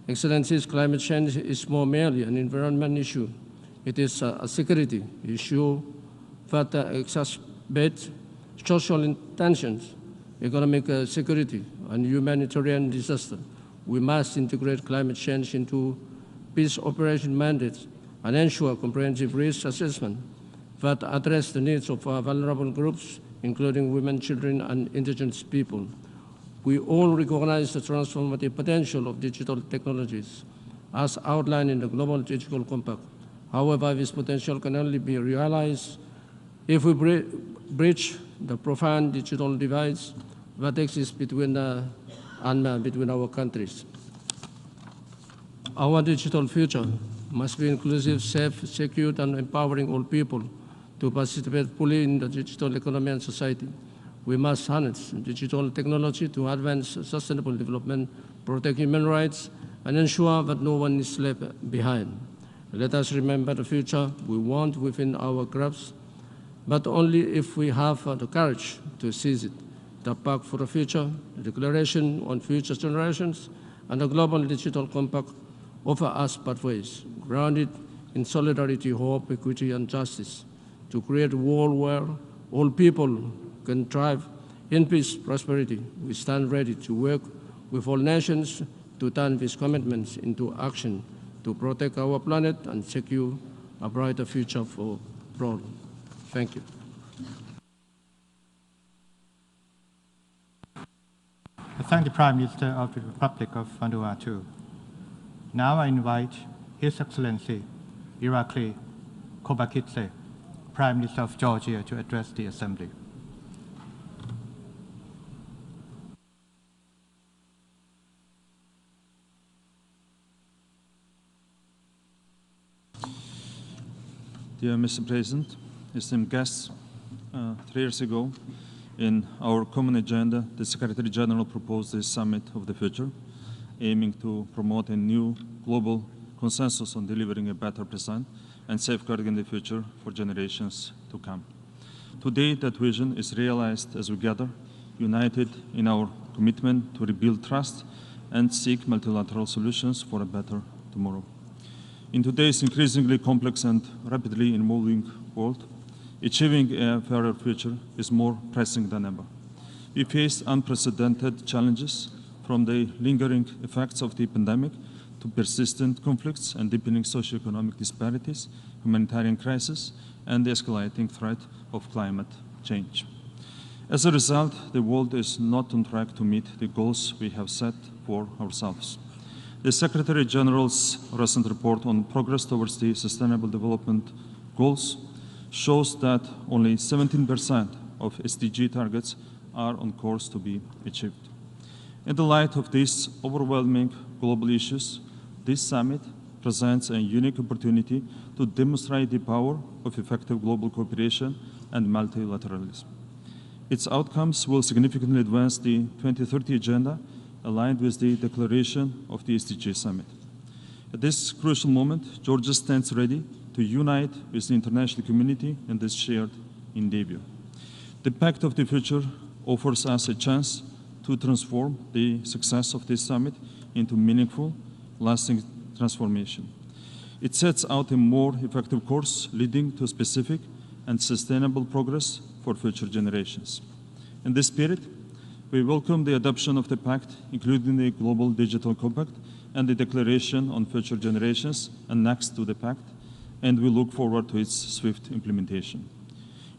Excellencies, climate change is more merely an environment issue. It is a security issue that exacerbates social tensions, economic security, and humanitarian disaster. We must integrate climate change into peace operation mandates and ensure comprehensive risk assessment that address the needs of vulnerable groups, including women, children, and indigenous people. We all recognize the transformative potential of digital technologies as outlined in the Global Digital Compact. However, this potential can only be realized if we bridge the profound digital divides that exists between our countries. Our digital future must be inclusive, safe, secure, and empowering all people to participate fully in the digital economy and society. We must harness digital technology to advance sustainable development, protect human rights, and ensure that no one is left behind. Let us remember the future we want within our grasp, but only if we have the courage to seize it. The Pact for the Future, the Declaration on Future Generations, and the Global Digital Compact offer us pathways grounded in solidarity, hope, equity, and justice to create a world where all people can thrive in peace, prosperity. We stand ready to work with all nations to turn these commitments into action to protect our planet and secure a brighter future for all. Thank you. I thank the Prime Minister of the Republic of Vanuatu. Now I invite His Excellency Irakli Kobakidze, Prime Minister of Georgia, to address the Assembly. Dear Mr. President, esteemed guests, 3 years ago, in our common agenda, the Secretary General proposed this Summit of the Future, aiming to promote a new global consensus on delivering a better present and safeguarding the future for generations to come. Today, that vision is realized as we gather, united in our commitment to rebuild trust and seek multilateral solutions for a better tomorrow. In today's increasingly complex and rapidly evolving world, achieving a fairer future is more pressing than ever. We face unprecedented challenges, from the lingering effects of the pandemic to persistent conflicts and deepening socioeconomic disparities, humanitarian crisis, and the escalating threat of climate change. As a result, the world is not on track to meet the goals we have set for ourselves. The Secretary General's recent report on progress towards the Sustainable Development Goals shows that only 17% of SDG targets are on course to be achieved. In the light of these overwhelming global issues, this summit presents a unique opportunity to demonstrate the power of effective global cooperation and multilateralism. Its outcomes will significantly advance the 2030 agenda, aligned with the declaration of the SDG Summit. At this crucial moment, Georgia stands ready to unite with the international community in this shared endeavor. The Pact of the Future offers us a chance to transform the success of this summit into meaningful, lasting transformation. It sets out a more effective course leading to specific and sustainable progress for future generations. In this spirit, we welcome the adoption of the Pact, including the Global Digital Compact and the Declaration on Future Generations annexed to the Pact, and we look forward to its swift implementation.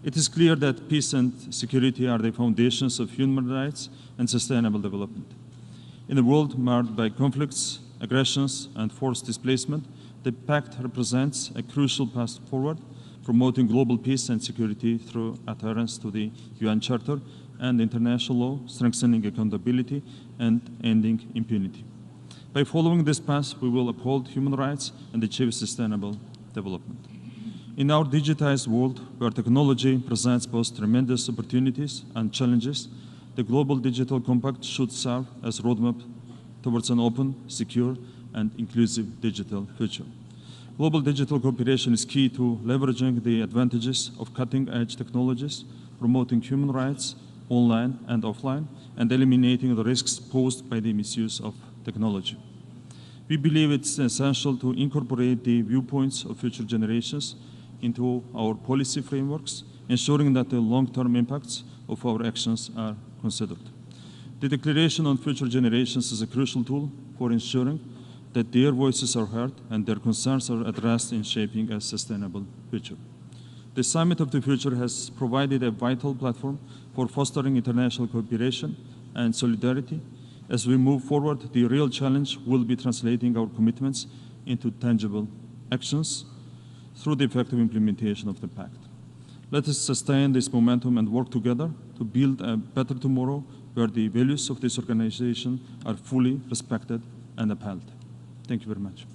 It is clear that peace and security are the foundations of human rights and sustainable development. In a world marred by conflicts, aggressions, and forced displacement, the Pact represents a crucial path forward, promoting global peace and security through adherence to the UN Charter and international law, strengthening accountability, and ending impunity. By following this path, we will uphold human rights and achieve sustainable development. In our digitized world, where technology presents both tremendous opportunities and challenges, The Global Digital Compact should serve as a roadmap towards an open, secure, and inclusive digital future. Global digital cooperation is key to leveraging the advantages of cutting-edge technologies, promoting human rights online and offline, and eliminating the risks posed by the misuse of technology. We believe it's essential to incorporate the viewpoints of future generations into our policy frameworks, ensuring that the long-term impacts of our actions are considered. The Declaration on Future Generations is a crucial tool for ensuring that their voices are heard and their concerns are addressed in shaping a sustainable future. The Summit of the Future has provided a vital platform for fostering international cooperation and solidarity. As we move forward, the real challenge will be translating our commitments into tangible actions through the effective implementation of the Pact. Let us sustain this momentum and work together to build a better tomorrow where the values of this organization are fully respected and upheld. Thank you very much.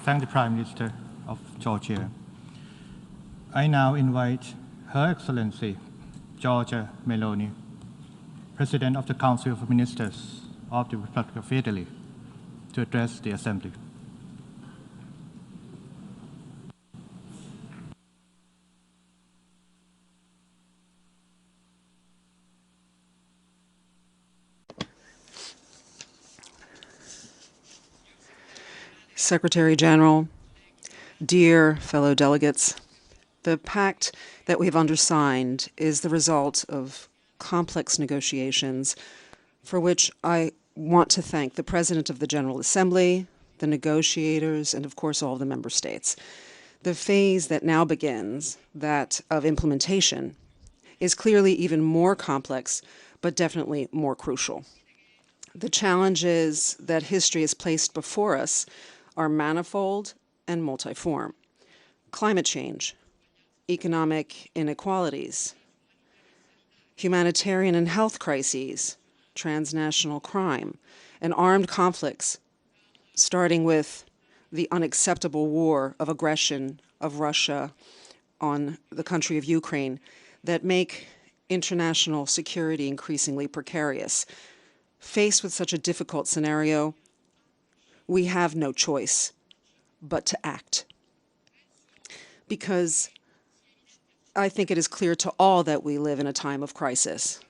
Thank the Prime Minister of Georgia. I now invite Her Excellency Giorgia Meloni, President of the Council of Ministers of the Republic of Italy, to address the Assembly. Secretary General, dear fellow delegates, the pact that we've undersigned is the result of complex negotiations for which I want to thank the President of the General Assembly, the negotiators, and of course all of the member states. The phase that now begins, that of implementation, is clearly even more complex, but definitely more crucial. The challenges that history has placed before us are manifold and multiform. Climate change, economic inequalities, humanitarian and health crises, transnational crime, and armed conflicts, starting with the unacceptable war of aggression of Russia on the country of Ukraine that make international security increasingly precarious. Faced with such a difficult scenario, we have no choice but to act. Because I think it is clear to all that we live in a time of crisis.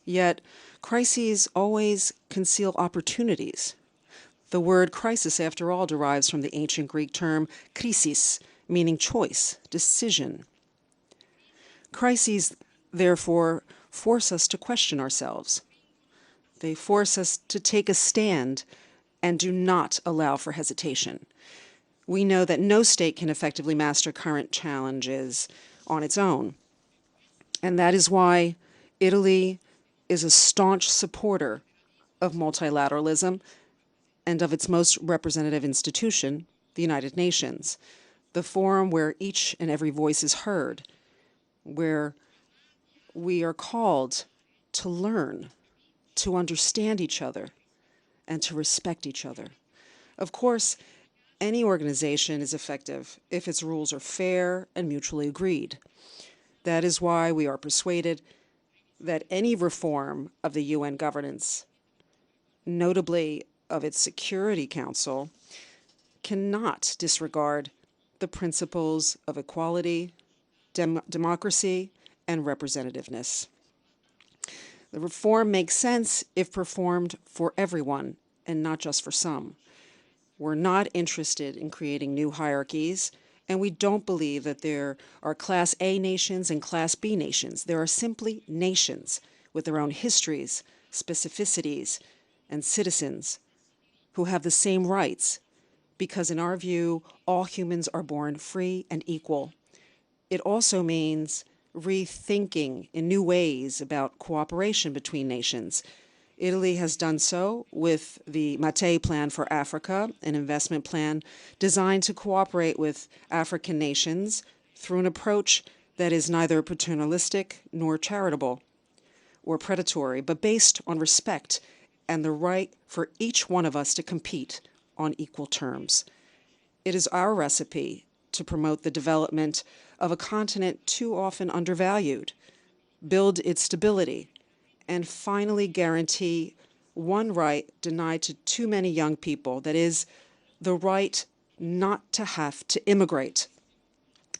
Yet, crises always conceal opportunities. The word crisis, after all, derives from the ancient Greek term krisis, meaning choice, decision. Crises, therefore, force us to question ourselves. They force us to take a stand and do not allow for hesitation. We know that no state can effectively master current challenges on its own. And that is why Italy is a staunch supporter of multilateralism and of its most representative institution, the United Nations, the forum where each and every voice is heard, where we are called to learn, to understand each other, and to respect each other. Of course, any organization is effective if its rules are fair and mutually agreed. That is why we are persuaded that any reform of the UN governance, notably of its Security Council, cannot disregard the principles of equality, democracy, and representativeness. The reform makes sense if performed for everyone and not just for some. We're not interested in creating new hierarchies, and we don't believe that there are Class A nations and Class B nations. There are simply nations with their own histories, specificities, and citizens who have the same rights, because in our view, all humans are born free and equal. It also means rethinking in new ways about cooperation between nations. Italy has done so with the Mattei Plan for Africa, an investment plan designed to cooperate with African nations through an approach that is neither paternalistic nor charitable or predatory, but based on respect and the right for each one of us to compete on equal terms. It is our recipe to promote the development of a continent too often undervalued, build its stability, and finally guarantee one right denied to too many young people, that is, the right not to have to immigrate.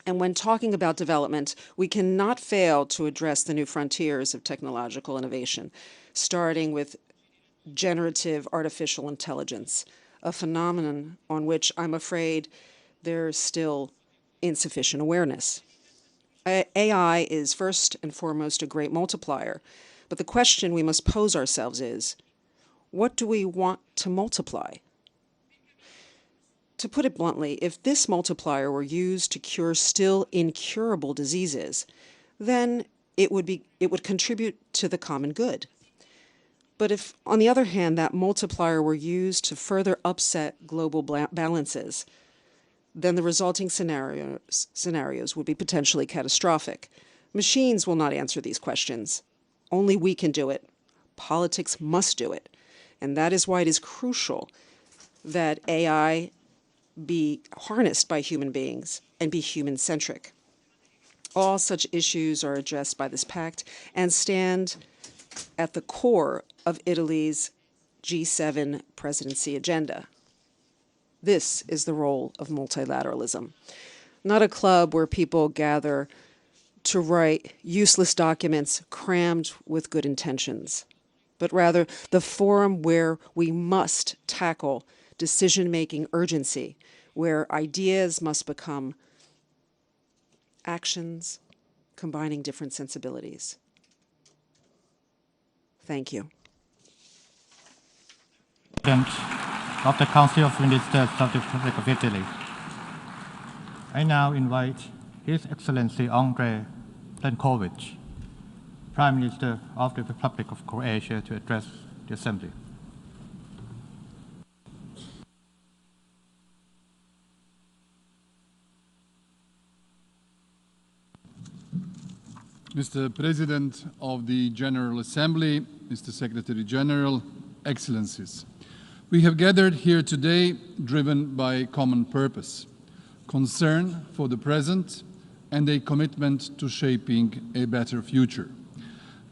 And when talking about development, we cannot fail to address the new frontiers of technological innovation, starting with generative artificial intelligence, a phenomenon on which I'm afraid there's still insufficient awareness. AI is first and foremost a great multiplier, but the question we must pose ourselves is, what do we want to multiply? To put it bluntly, if this multiplier were used to cure still incurable diseases, then it would contribute to the common good. But if, on the other hand, that multiplier were used to further upset global balances, then the resulting scenarios would be potentially catastrophic. Machines will not answer these questions. Only we can do it. Politics must do it. And that is why it is crucial that AI be harnessed by human beings and be human-centric. All such issues are addressed by this pact and stand at the core of Italy's G7 presidency agenda. This is the role of multilateralism, not a club where people gather to write useless documents crammed with good intentions, but rather the forum where we must tackle decision-making urgency, where ideas must become actions, combining different sensibilities. Thank you. Of the Council of Ministers of the Republic of Italy. I now invite His Excellency Andrej Plenković, Prime Minister of the Republic of Croatia, to address the Assembly. Mr. President of the General Assembly, Mr. Secretary General, Excellencies, we have gathered here today driven by a common purpose, concern for the present and a commitment to shaping a better future.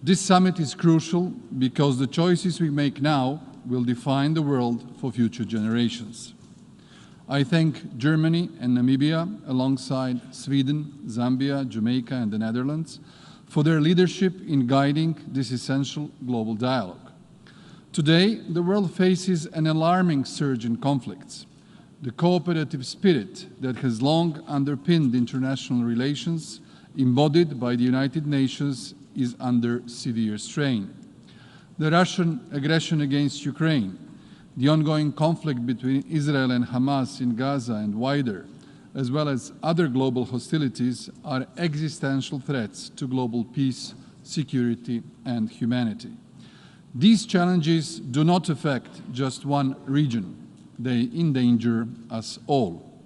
This summit is crucial because the choices we make now will define the world for future generations. I thank Germany and Namibia, alongside Sweden, Zambia, Jamaica, and the Netherlands, for their leadership in guiding this essential global dialogue. Today, the world faces an alarming surge in conflicts. The cooperative spirit that has long underpinned international relations, embodied by the United Nations, is under severe strain. The Russian aggression against Ukraine, the ongoing conflict between Israel and Hamas in Gaza and wider, as well as other global hostilities, are existential threats to global peace, security, and humanity. These challenges do not affect just one region. They endanger us all.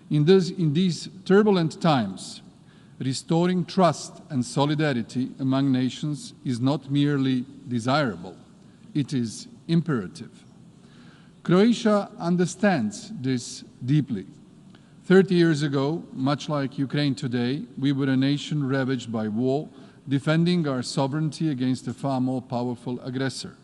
In these turbulent times, restoring trust and solidarity among nations is not merely desirable, it is imperative. Croatia understands this deeply. 30 years ago, much like Ukraine today, we were a nation ravaged by war, defending our sovereignty against a far more powerful aggressor.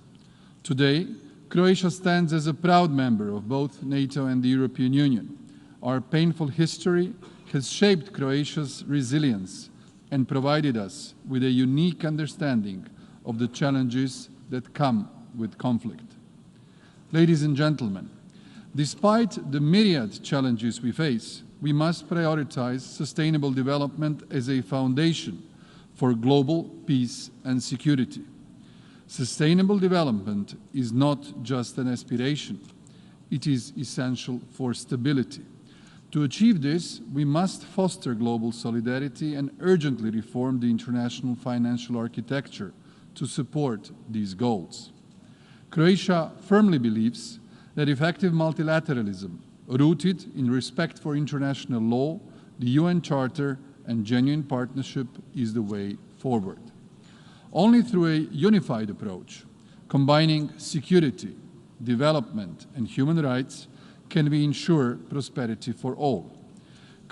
Today, Croatia stands as a proud member of both NATO and the European Union. Our painful history has shaped Croatia's resilience and provided us with a unique understanding of the challenges that come with conflict. Ladies and gentlemen, despite the myriad challenges we face, we must prioritize sustainable development as a foundation for global peace and security. Sustainable development is not just an aspiration, it is essential for stability. To achieve this, we must foster global solidarity and urgently reform the international financial architecture to support these goals. Croatia firmly believes that effective multilateralism, rooted in respect for international law, the UN Charter, and genuine partnership is the way forward. Only through a unified approach, combining security, development, and human rights, can we ensure prosperity for all.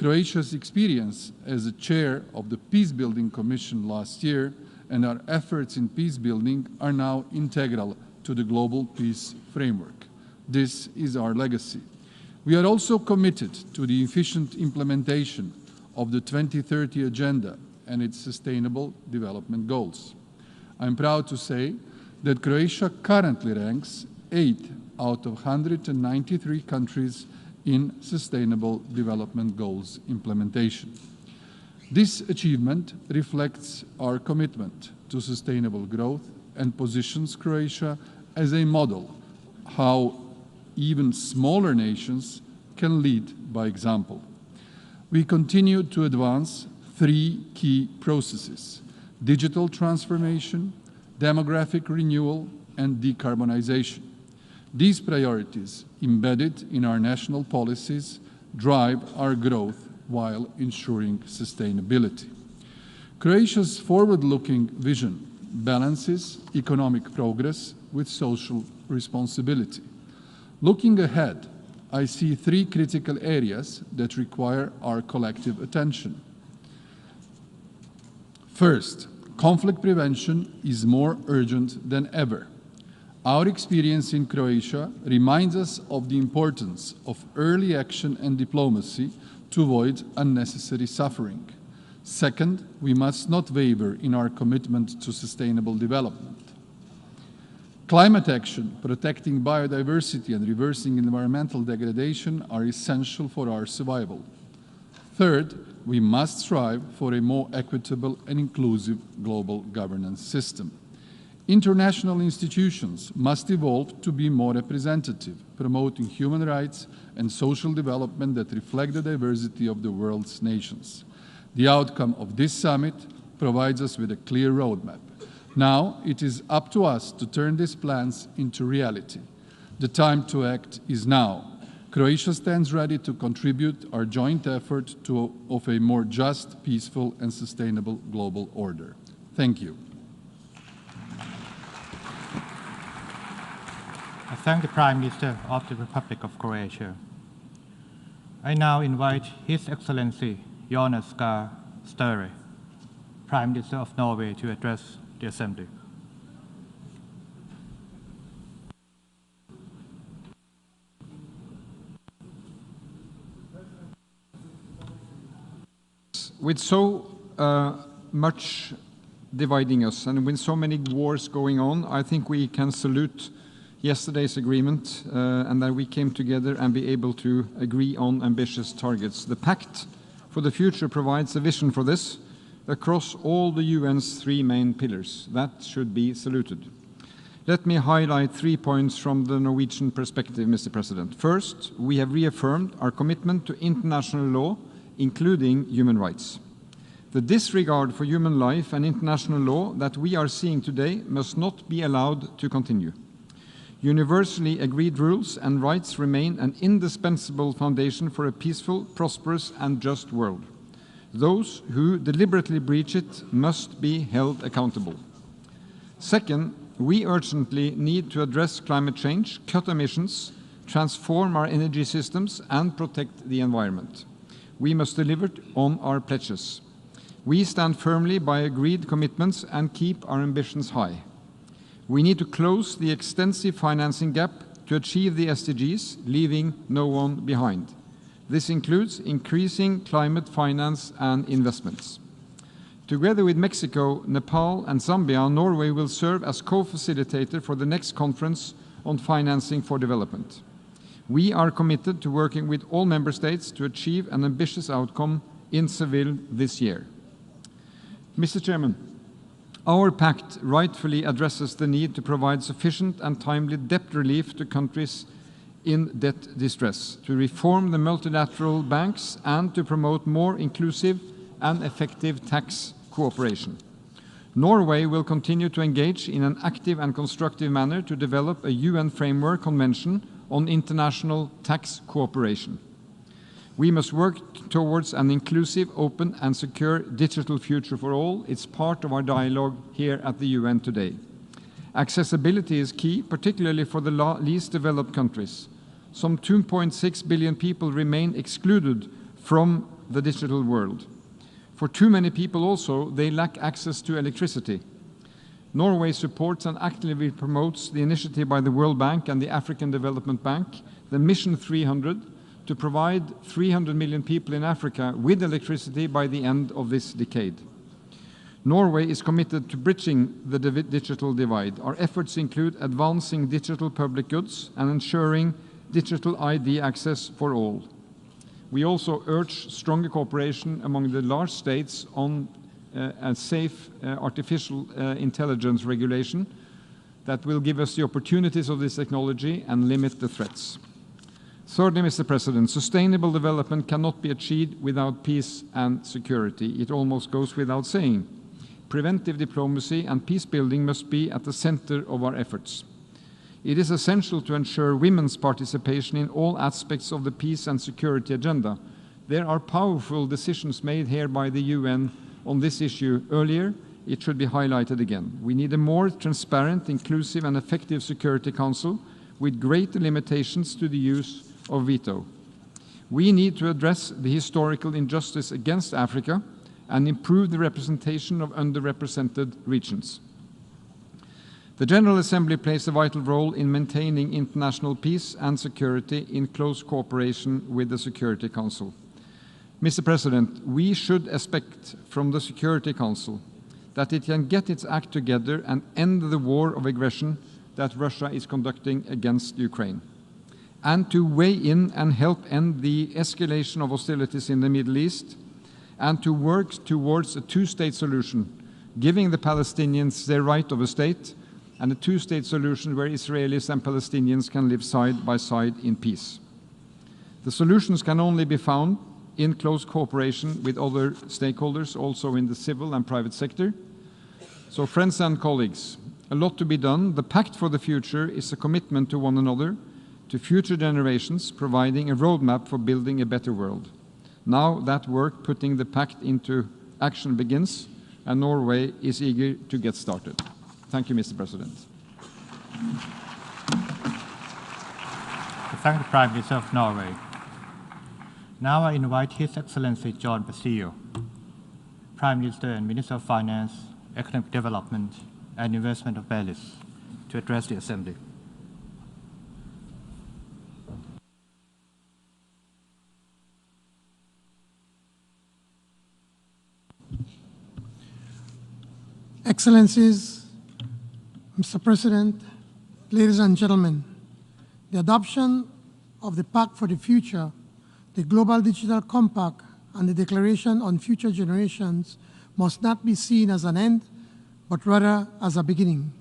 Croatia's experience as a chair of the Peacebuilding Commission last year and our efforts in peacebuilding are now integral to the global peace framework. This is our legacy. We are also committed to the efficient implementation of the 2030 Agenda and its Sustainable Development Goals. I'm proud to say that Croatia currently ranks 8th out of 193 countries in Sustainable Development Goals implementation. This achievement reflects our commitment to sustainable growth and positions Croatia as a model how even smaller nations can lead by example. We continue to advance 3 key processes: digital transformation, demographic renewal, and decarbonization. These priorities, embedded in our national policies, drive our growth while ensuring sustainability. Croatia's forward-looking vision balances economic progress with social responsibility. Looking ahead, I see 3 critical areas that require our collective attention. First, conflict prevention is more urgent than ever. Our experience in Croatia reminds us of the importance of early action and diplomacy to avoid unnecessary suffering. Second, we must not waver in our commitment to sustainable development. Climate action, protecting biodiversity and reversing environmental degradation are essential for our survival. Third, we must strive for a more equitable and inclusive global governance system. International institutions must evolve to be more representative, promoting human rights and social development that reflect the diversity of the world's nations. The outcome of this summit provides us with a clear roadmap. Now it is up to us to turn these plans into reality. The time to act is now. Croatia stands ready to contribute our joint effort of a more just, peaceful, and sustainable global order. Thank you. I thank the Prime Minister of the Republic of Croatia. I now invite His Excellency Jonas Gahr Støre, Prime Minister of Norway, to address the Assembly. With so much dividing us and with so many wars going on, I think we can salute yesterday's agreement and that we came together and be able to agree on ambitious targets. The Pact for the Future provides a vision for this across all the UN's 3 main pillars. That should be saluted. Let me highlight 3 points from the Norwegian perspective, Mr. President. First, we have reaffirmed our commitment to international law, including human rights. The disregard for human life and international law that we are seeing today must not be allowed to continue. Universally agreed rules and rights remain an indispensable foundation for a peaceful, prosperous, and just world. Those who deliberately breach it must be held accountable. Second, we urgently need to address climate change, cut emissions, transform our energy systems, and protect the environment. We must deliver on our pledges. We stand firmly by agreed commitments and keep our ambitions high. We need to close the extensive financing gap to achieve the SDGs, leaving no one behind. This includes increasing climate finance and investments. Together with Mexico, Nepal, and Zambia, Norway will serve as co-facilitator for the next conference on financing for development. We are committed to working with all member states to achieve an ambitious outcome in Seville this year. Mr. Chairman, our pact rightfully addresses the need to provide sufficient and timely debt relief to countries in debt distress, to reform the multilateral banks, and to promote more inclusive and effective tax cooperation. Norway will continue to engage in an active and constructive manner to develop a UN framework convention on international tax cooperation. We must work towards an inclusive, open, and secure digital future for all. It's part of our dialogue here at the UN today. Accessibility is key, particularly for the least developed countries. Some 2.6 billion people remain excluded from the digital world. For too many people also, they lack access to electricity. Norway supports and actively promotes the initiative by the World Bank and the African Development Bank, the Mission 300, to provide 300 million people in Africa with electricity by the end of this decade. Norway is committed to bridging the digital divide. Our efforts include advancing digital public goods and ensuring digital ID access for all. We also urge stronger cooperation among the large states on a safe artificial intelligence regulation that will give us the opportunities of this technology and limit the threats. Thirdly, Mr. President, sustainable development cannot be achieved without peace and security. It almost goes without saying. Preventive diplomacy and peace building must be at the center of our efforts. It is essential to ensure women's participation in all aspects of the peace and security agenda. There are powerful decisions made here by the UN on this issue earlier. It should be highlighted again. We need a more transparent, inclusive and effective Security Council with greater limitations to the use of veto. We need to address the historical injustice against Africa and improve the representation of underrepresented regions. The General Assembly plays a vital role in maintaining international peace and security in close cooperation with the Security Council. Mr. President, we should expect from the Security Council that it can get its act together and end the war of aggression that Russia is conducting against Ukraine, and to weigh in and help end the escalation of hostilities in the Middle East, and to work towards a two-state solution, giving the Palestinians their right of a state, and a two-state solution where Israelis and Palestinians can live side by side in peace. The solutions can only be found in close cooperation with other stakeholders, also in the civil and private sector. So, friends and colleagues, a lot to be done. The Pact for the Future is a commitment to one another, to future generations, providing a roadmap for building a better world. Now that work putting the pact into action begins, and Norway is eager to get started. Thank you, Mr. President. To thank the Prime Minister of Norway. Now I invite His Excellency John Basilio, Prime Minister and Minister of Finance, Economic Development and Investment of Belize, to address the Assembly. Excellencies, Mr. President, ladies and gentlemen, the adoption of the Pact for the Future, the Global Digital Compact, and the Declaration on Future Generations must not be seen as an end, but rather as a beginning.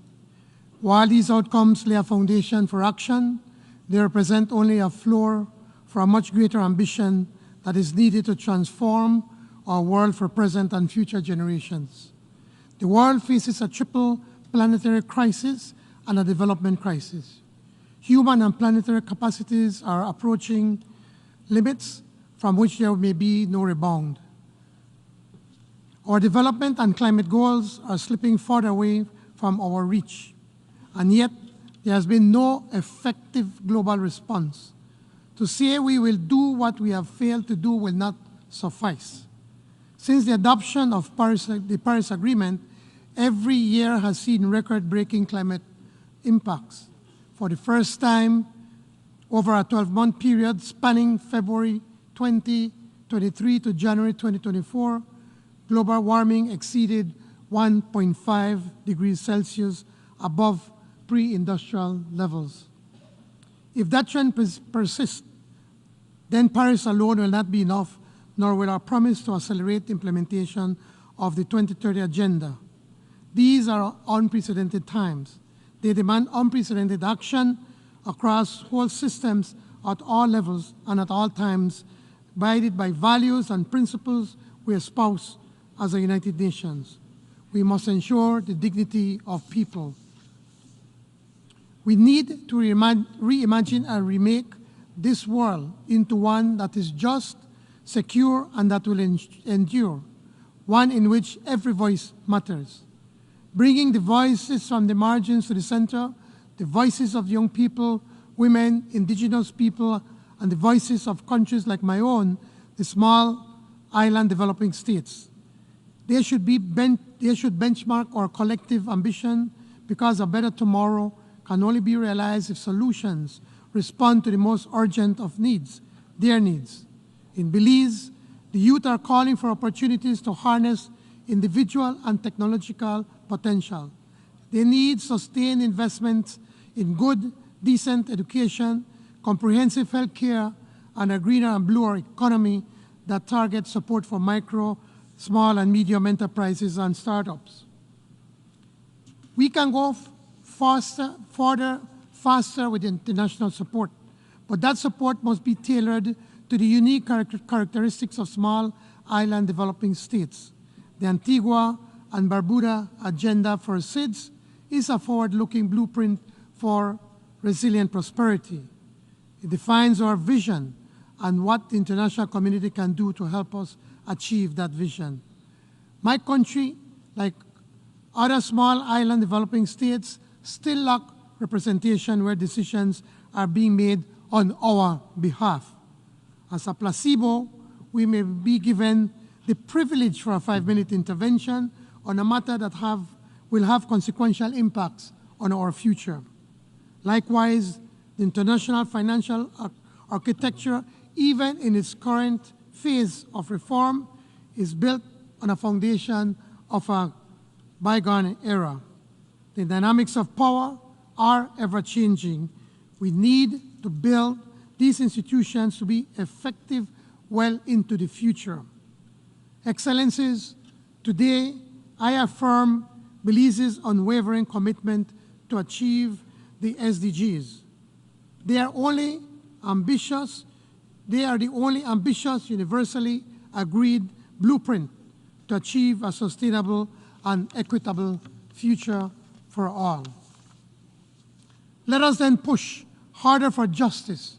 While these outcomes lay a foundation for action, they represent only a floor for a much greater ambition that is needed to transform our world for present and future generations. The world faces a triple planetary crisis and a development crisis. Human and planetary capacities are approaching limits from which there may be no rebound. Our development and climate goals are slipping further away from our reach, and yet there has been no effective global response. To say we will do what we have failed to do will not suffice. Since the adoption of the Paris Agreement, every year has seen record-breaking climate impacts. For the first time, over a 12-month period spanning February 2023 to January 2024, global warming exceeded 1.5 degrees Celsius above pre-industrial levels. If that trend persists, then Paris alone will not be enough, nor will our promise to accelerate the implementation of the 2030 Agenda. These are unprecedented times. They demand unprecedented action across whole systems at all levels and at all times, guided by values and principles we espouse as a United Nations. We must ensure the dignity of people. We need to reimagine and remake this world into one that is just, secure, and that will endure, one in which every voice matters. Bringing the voices from the margins to the center, the voices of young people, women, indigenous people, and the voices of countries like my own, the small island developing states. They should benchmark our collective ambition, because a better tomorrow can only be realized if solutions respond to the most urgent of needs, their needs. In Belize, the youth are calling for opportunities to harness individual and technological potential. They need sustained investment in good, decent education, comprehensive health care, and a greener and bluer economy that targets support for micro, small, and medium enterprises and startups. We can go faster with international support, but that support must be tailored to the unique characteristics of small island developing states. The Antigua and Barbuda Agenda for SIDS is a forward-looking blueprint for resilient prosperity. It defines our vision and what the international community can do to help us achieve that vision. My country, like other small island developing states, still lack representation where decisions are being made on our behalf. As a placebo, we may be given the privilege for a 5-minute intervention on a matter that will have consequential impacts on our future. Likewise, the international financial architecture, even in its current phase of reform, is built on a foundation of a bygone era. The dynamics of power are ever-changing. We need to build these institutions to be effective well into the future. Excellencies, today I affirm Belize's unwavering commitment to achieve the SDGs. They are the only ambitious, universally agreed blueprint to achieve a sustainable and equitable future for all. Let us then push harder for justice,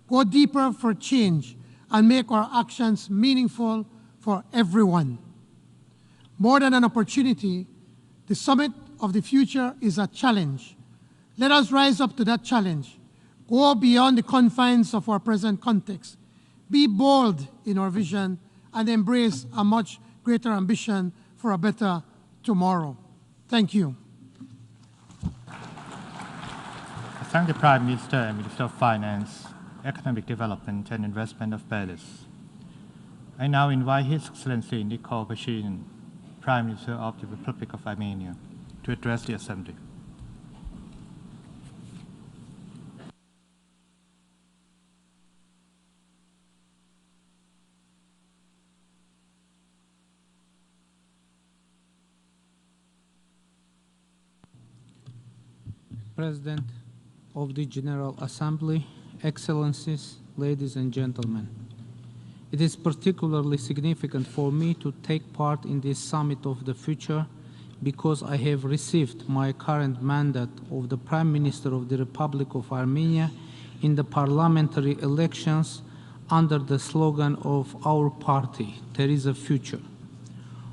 go deeper for change, and make our actions meaningful for everyone. More than an opportunity, the Summit of the Future is a challenge. Let us rise up to that challenge, go beyond the confines of our present context, be bold in our vision, and embrace a much greater ambition for a better tomorrow. Thank you. I thank the Prime Minister and Minister of Finance, Economic Development and Investment of Belize. I now invite His Excellency Nikol Pashinyan, Prime Minister of the Republic of Armenia, to address the Assembly. President of the General Assembly, Excellencies, ladies and gentlemen. It is particularly significant for me to take part in this Summit of the Future because I have received my current mandate of the Prime Minister of the Republic of Armenia in the parliamentary elections under the slogan of our party, "There is a future."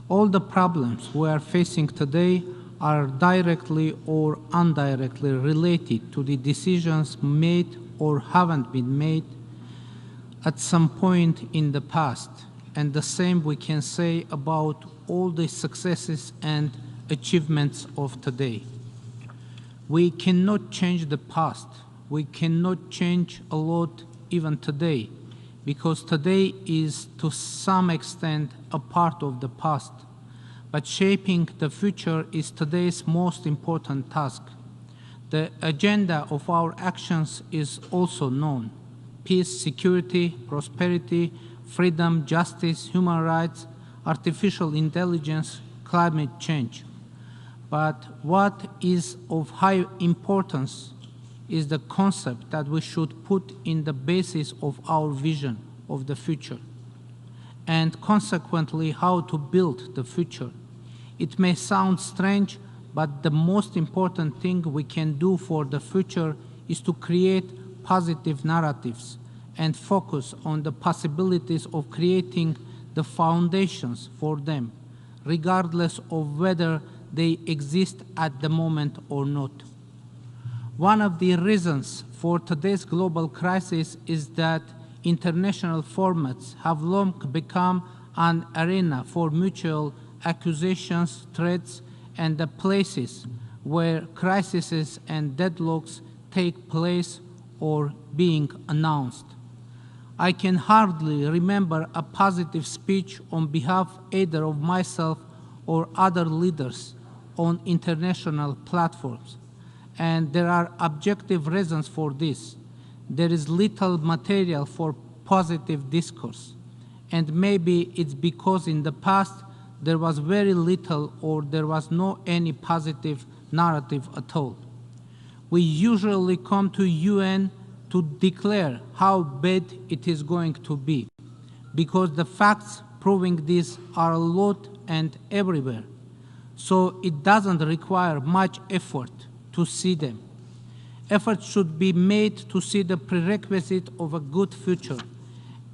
All the problems we are facing today are directly or indirectly related to the decisions made or haven't been made at some point in the past. And the same we can say about all the successes and achievements of today. We cannot change the past. We cannot change a lot even today, because today is to some extent a part of the past. But shaping the future is today's most important task. The agenda of our actions is also known: peace, security, prosperity, freedom, justice, human rights, artificial intelligence, climate change. But what is of high importance is the concept that we should put in the basis of our vision of the future, and consequently how to build the future. It may sound strange, but the most important thing we can do for the future is to create positive narratives and focus on the possibilities of creating the foundations for them, regardless of whether they exist at the moment or not. One of the reasons for today's global crisis is that international formats have long become an arena for mutual accusations, threats, and the places where crises and deadlocks take place or being announced. I can hardly remember a positive speech on behalf either of myself or other leaders on international platforms, and there are objective reasons for this. There is little material for positive discourse, and maybe it's because in the past there was very little or there was no any positive narrative at all. We usually come to UN to declare how bad it is going to be, because the facts proving this are a lot and everywhere. So it doesn't require much effort to see them. Effort should be made to see the prerequisite of a good future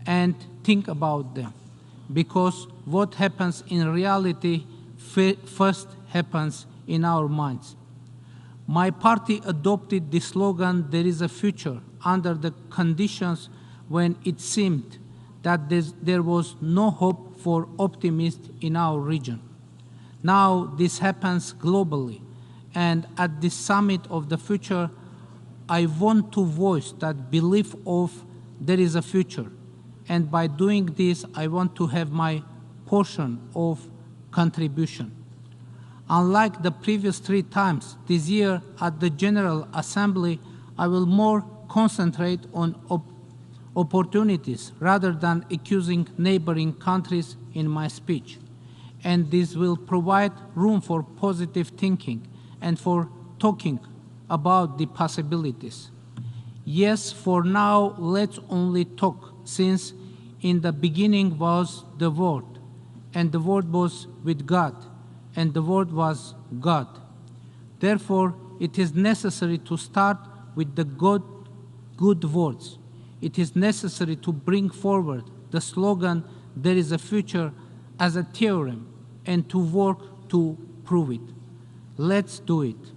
and think about them, because what happens in reality first happens in our minds. My party adopted the slogan, "There is a future," under the conditions when it seemed that there was no hope for optimism in our region. Now this happens globally, and at the summit of the future, I want to voice that belief of there is a future. And by doing this, I want to have my portion of contribution. Unlike the previous 3 times, this year at the General Assembly, I will more concentrate on opportunities rather than accusing neighboring countries in my speech. And this will provide room for positive thinking and for talking about the possibilities. Yes, for now, let's only talk, since in the beginning was the Word, and the Word was with God, and the Word was God. Therefore, it is necessary to start with the good words. It is necessary to bring forward the slogan, "There is a future," as a theorem, and to work to prove it. Let's do it.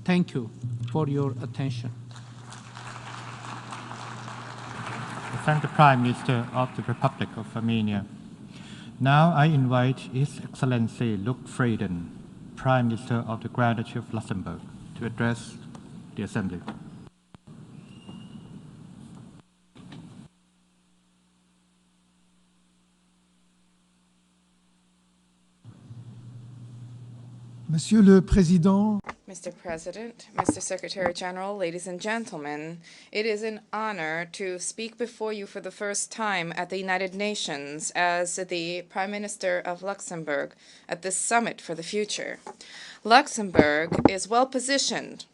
Thank you for your attention. I thank the Prime Minister of the Republic of Armenia. Now I invite His Excellency Luc Frieden, Prime Minister of the Grand Duchy of Luxembourg, to address the Assembly. Monsieur le Président, Mr. President, Mr. Secretary General, ladies and gentlemen, it is an honor to speak before you for the first time at the United Nations as the Prime Minister of Luxembourg at this Summit for the Future. Luxembourg is well positioned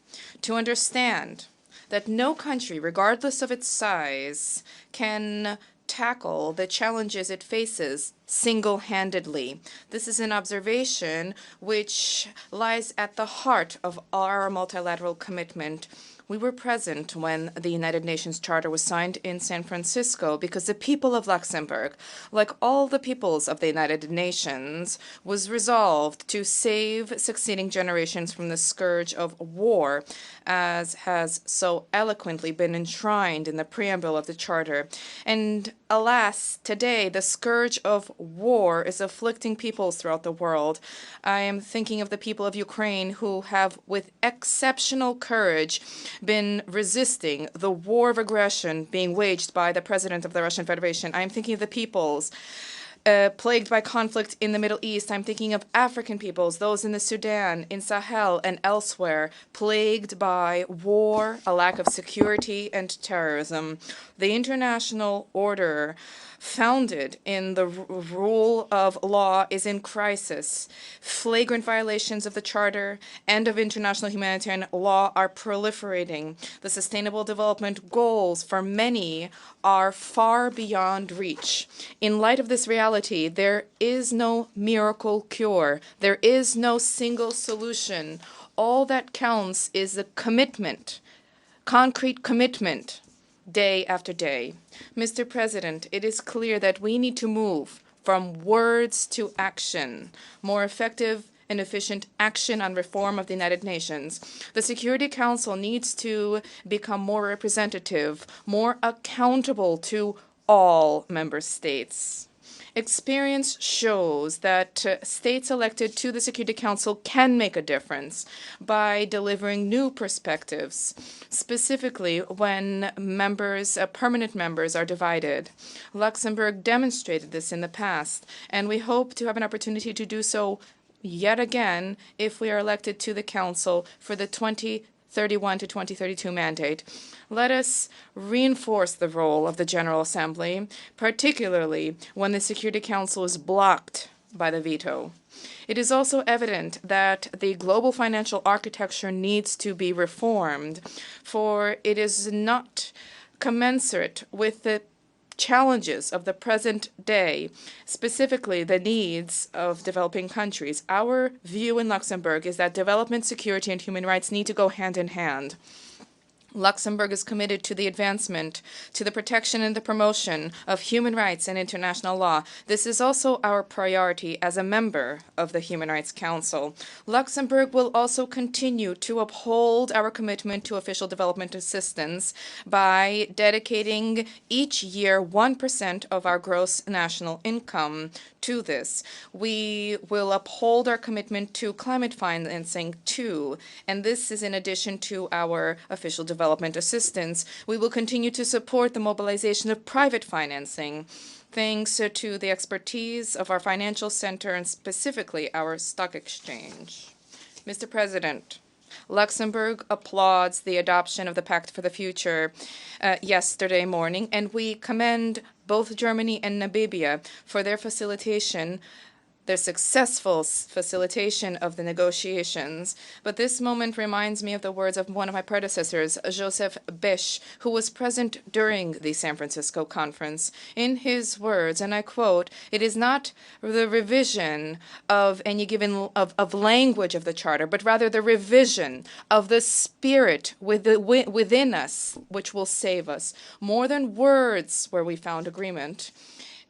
to understand that no country, regardless of its size, can tackle the challenges it faces single-handedly. This is an observation which lies at the heart of our multilateral commitment. We were present when the United Nations Charter was signed in San Francisco because the people of Luxembourg, like all the peoples of the United Nations, was resolved to save succeeding generations from the scourge of war, as has so eloquently been enshrined in the preamble of the Charter. And alas, today the scourge of war is afflicting peoples throughout the world. I am thinking of the people of Ukraine who have, with exceptional courage, been resisting the war of aggression being waged by the President of the Russian Federation. I am thinking of the peoples plagued by conflict in the Middle East. I'm thinking of African peoples, those in the Sudan, in Sahel, and elsewhere, plagued by war, a lack of security, and terrorism. The international order founded in the rule of law is in crisis. Flagrant violations of the Charter and of international humanitarian law are proliferating. The Sustainable Development Goals for many are far beyond reach. In light of this reality, there is no miracle cure. There is no single solution. All that counts is the commitment, concrete commitment, day after day. Mr. President, it is clear that we need to move from words to action, more effective and efficient action on reform of the United Nations. The Security Council needs to become more representative, more accountable to all member states. Experience shows that states elected to the Security Council can make a difference by delivering new perspectives, specifically when permanent members are divided. Luxembourg demonstrated this in the past, and we hope to have an opportunity to do so yet again if we are elected to the Council for the 2031 to 2032 mandate. Let us reinforce the role of the General Assembly, particularly when the Security Council is blocked by the veto. It is also evident that the global financial architecture needs to be reformed, for it is not commensurate with the challenges of the present day, specifically the needs of developing countries. Our view in Luxembourg is that development, security, and human rights need to go hand in hand. Luxembourg is committed to the advancement, to the protection and the promotion of human rights and international law. This is also our priority as a member of the Human Rights Council. Luxembourg will also continue to uphold our commitment to official development assistance by dedicating each year 1% of our gross national income to this. We will uphold our commitment to climate financing too, and this is in addition to our official development assistance. We will continue to support the mobilization of private financing, thanks to the expertise of our financial center and specifically our stock exchange. Mr. President, Luxembourg applauds the adoption of the Pact for the Future yesterday morning, and we commend both Germany and Namibia for their successful facilitation of the negotiations. But this moment reminds me of the words of one of my predecessors, Joseph Bech, who was present during the San Francisco conference. In his words, and I quote, "It is not the revision of any given of language of the Charter, but rather the revision of the spirit within us, which will save us. More than words where we found agreement."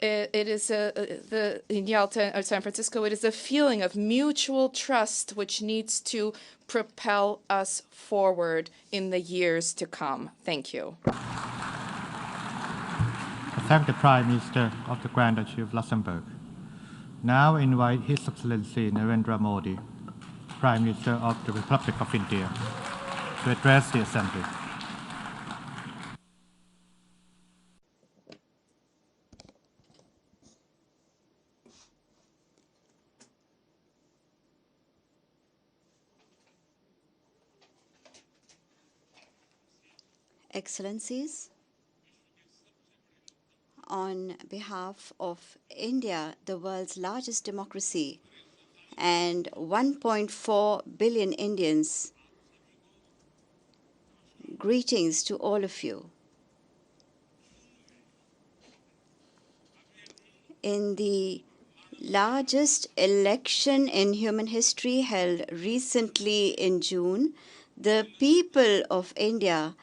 It is in Yalta or San Francisco, it is a feeling of mutual trust which needs to propel us forward in the years to come. Thank you. I thank the Prime Minister of the Grand Duchy of Luxembourg. Now invite His Excellency Narendra Modi, Prime Minister of the Republic of India, to address the Assembly. Excellencies, on behalf of India, the world's largest democracy, and 1.4 billion Indians, greetings to all of you. In the largest election in human history held recently in June, the people of India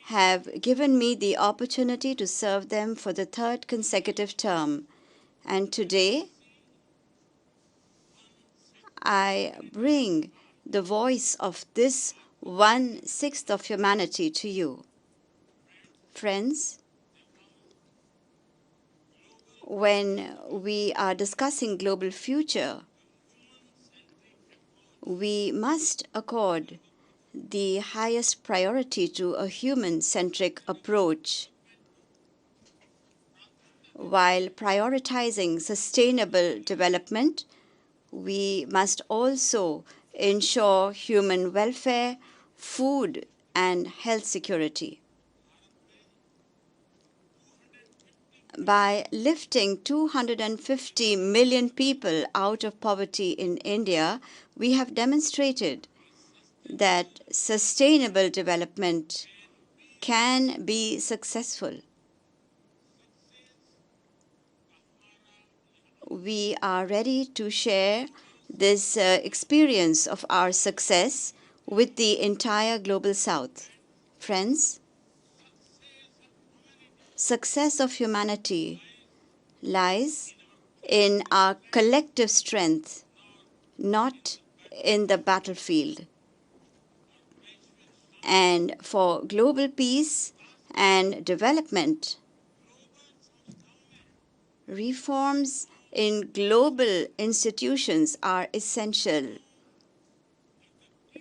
have given me the opportunity to serve them for the third consecutive term. And today, I bring the voice of this 1/6 of humanity to you. Friends, when we are discussing global future, we must accord the highest priority to a human-centric approach, while prioritizing sustainable development. We must also ensure human welfare, food, and health security. By lifting 250 million people out of poverty in India, we have demonstrated that sustainable development can be successful. We are ready to share this experience of our success with the entire Global South. Friends, success of humanity lies in our collective strength, not in the battlefield. And for global peace and development, reforms in global institutions are essential.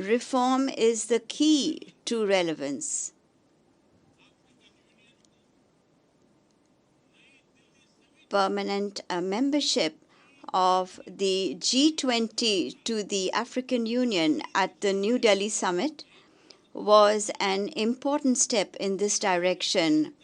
Reform is the key to relevance. Permanent membership of the G20 to the African Union at the New Delhi summit was an important step in this direction.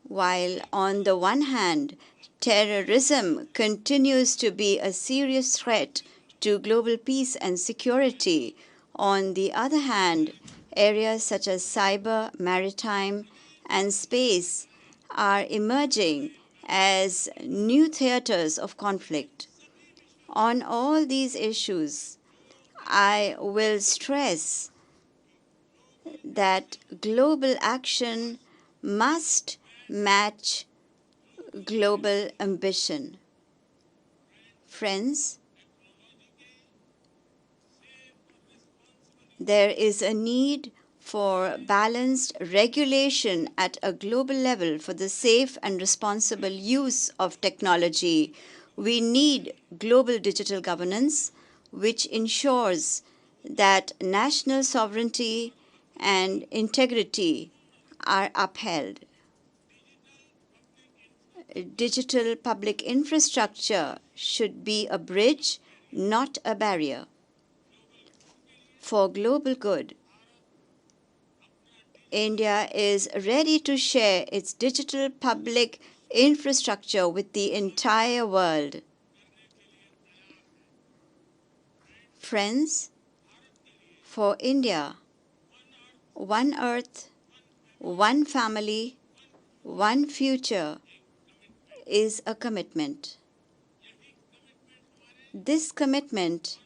While on the one hand, terrorism continues to be a serious threat to global peace and security, on the other hand, areas such as cyber, maritime, and space are emerging as new theaters of conflict. On all these issues, I will stress that global action must match global ambition. Friends, there is a need for balanced regulation at a global level for the safe and responsible use of technology. We need global digital governance, which ensures that national sovereignty and integrity are upheld. Digital public infrastructure should be a bridge, not a barrier. For global good, India is ready to share its digital public infrastructure with the entire world. Friends, for India, one earth, one family, one future is a commitment. This commitment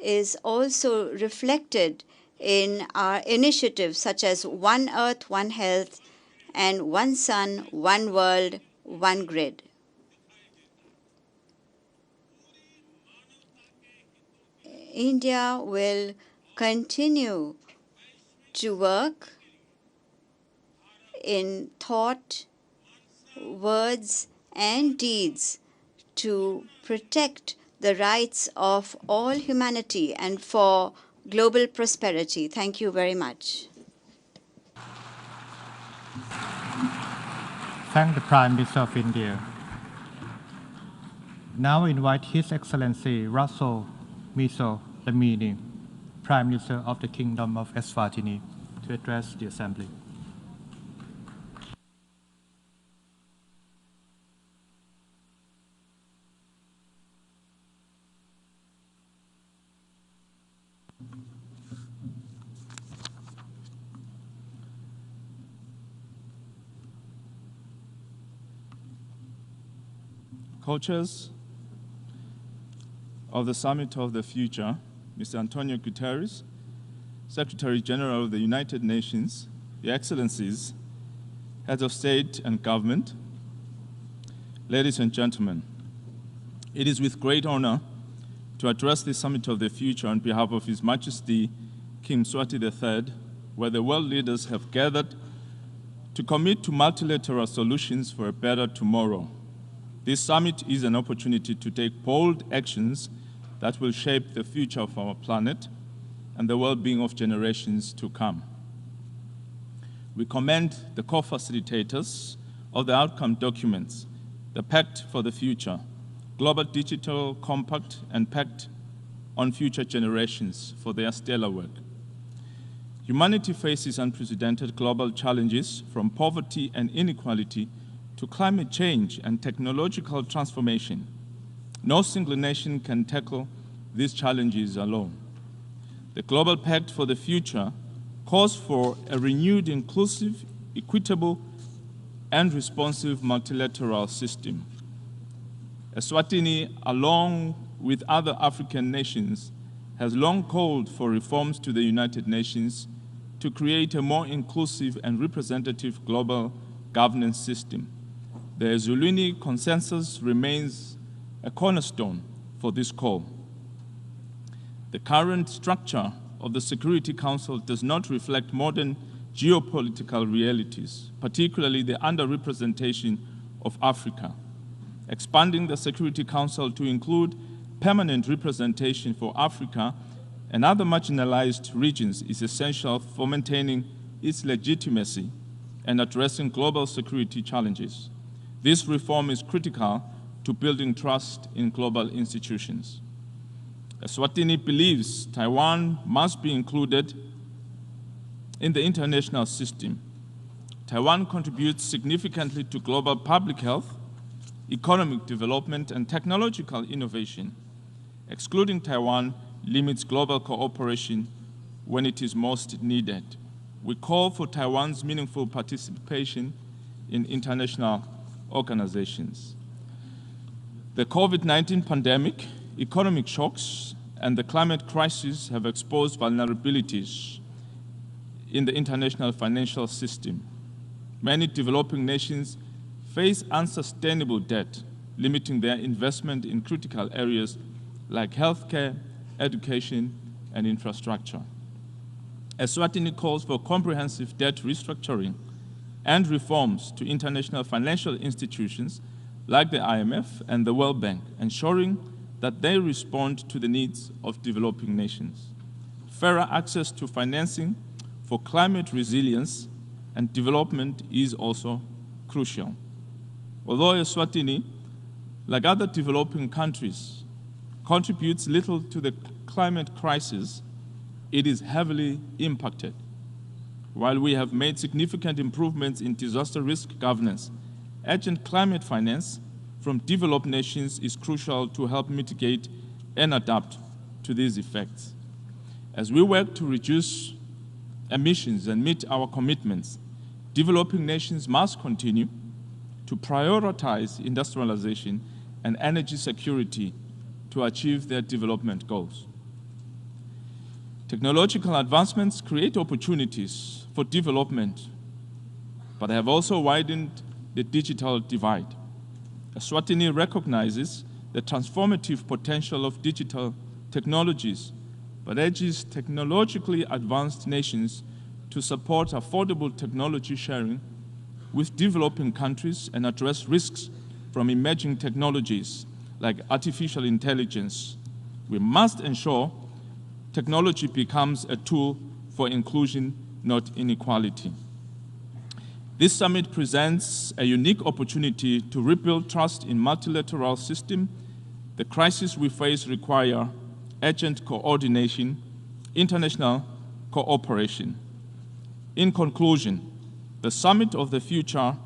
is also reflected in our initiatives such as One Earth, One Health, and One Sun, One World, One Grid. India will continue to work in thought, words, and deeds to protect the rights of all humanity and for global prosperity. Thank you very much. Thank the Prime Minister of India. Now invite His Excellency Russell Miso Lamini, Prime Minister of the Kingdom of Eswatini, to address the Assembly. Co-chairs of the Summit of the Future, Mr. Antonio Guterres, Secretary General of the United Nations, Your Excellencies, Heads of State and Government, ladies and gentlemen, it is with great honor to address the Summit of the Future on behalf of His Majesty King Mswati III, where the world leaders have gathered to commit to multilateral solutions for a better tomorrow. This summit is an opportunity to take bold actions that will shape the future of our planet and the well-being of generations to come. We commend the co-facilitators of the outcome documents, the Pact for the Future, Global Digital Compact, and Pact on Future Generations for their stellar work. Humanity faces unprecedented global challenges, from poverty and inequality to climate change and technological transformation. No single nation can tackle these challenges alone. The Global Pact for the Future calls for a renewed, inclusive, equitable, and responsive multilateral system. Eswatini, along with other African nations, has long called for reforms to the United Nations to create a more inclusive and representative global governance system. The Zuluni consensus remains a cornerstone for this call. The current structure of the Security Council does not reflect modern geopolitical realities, particularly the underrepresentation of Africa. Expanding the Security Council to include permanent representation for Africa and other marginalized regions is essential for maintaining its legitimacy and addressing global security challenges. This reform is critical to building trust in global institutions. Eswatini believes Taiwan must be included in the international system. Taiwan contributes significantly to global public health, economic development, and technological innovation. Excluding Taiwan limits global cooperation when it is most needed. We call for Taiwan's meaningful participation in international organizations. The COVID-19 pandemic, economic shocks, and the climate crisis have exposed vulnerabilities in the international financial system. Many developing nations face unsustainable debt, limiting their investment in critical areas like healthcare, education, and infrastructure. Eswatini calls for comprehensive debt restructuring and reforms to international financial institutions like the IMF and the World Bank, ensuring that they respond to the needs of developing nations. Fairer access to financing for climate resilience and development is also crucial. Although Eswatini, like other developing countries, contributes little to the climate crisis, it is heavily impacted. While we have made significant improvements in disaster risk governance, urgent climate finance from developed nations is crucial to help mitigate and adapt to these effects. As we work to reduce emissions and meet our commitments, developing nations must continue to prioritize industrialization and energy security to achieve their development goals. Technological advancements create opportunities for development, but have also widened the digital divide. Eswatini recognizes the transformative potential of digital technologies, but urges technologically advanced nations to support affordable technology sharing with developing countries and address risks from emerging technologies like artificial intelligence. We must ensure technology becomes a tool for inclusion, not inequality. This summit presents a unique opportunity to rebuild trust in multilateral system. The crises we face require urgent coordination, international cooperation. In conclusion, the Summit of the Future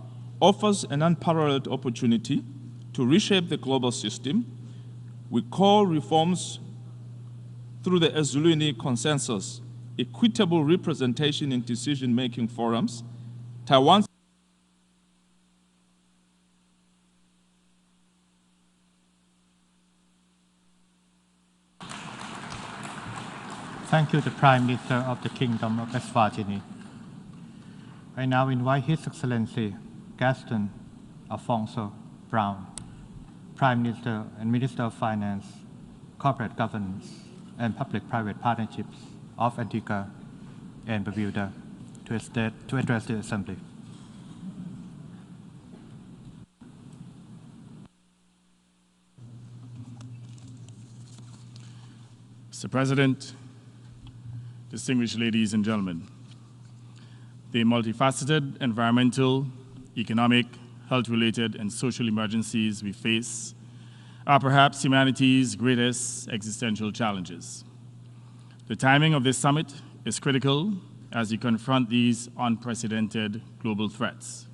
offers an unparalleled opportunity to reshape the global system. We call reforms through the Ezulwini consensus, equitable representation in decision-making forums, Taiwan's Thank you, the Prime Minister of the Kingdom of Eswatini. I now invite His Excellency Gaston Alfonso Brown, Prime Minister and Minister of Finance, Corporate Governance, and Public-Private Partnerships of Antigua and Barbuda to address the Assembly. Mr. President, distinguished ladies and gentlemen, the multifaceted environmental, economic, health-related, and social emergencies we face are perhaps humanity's greatest existential challenges. The timing of this summit is critical as we confront these unprecedented global threats.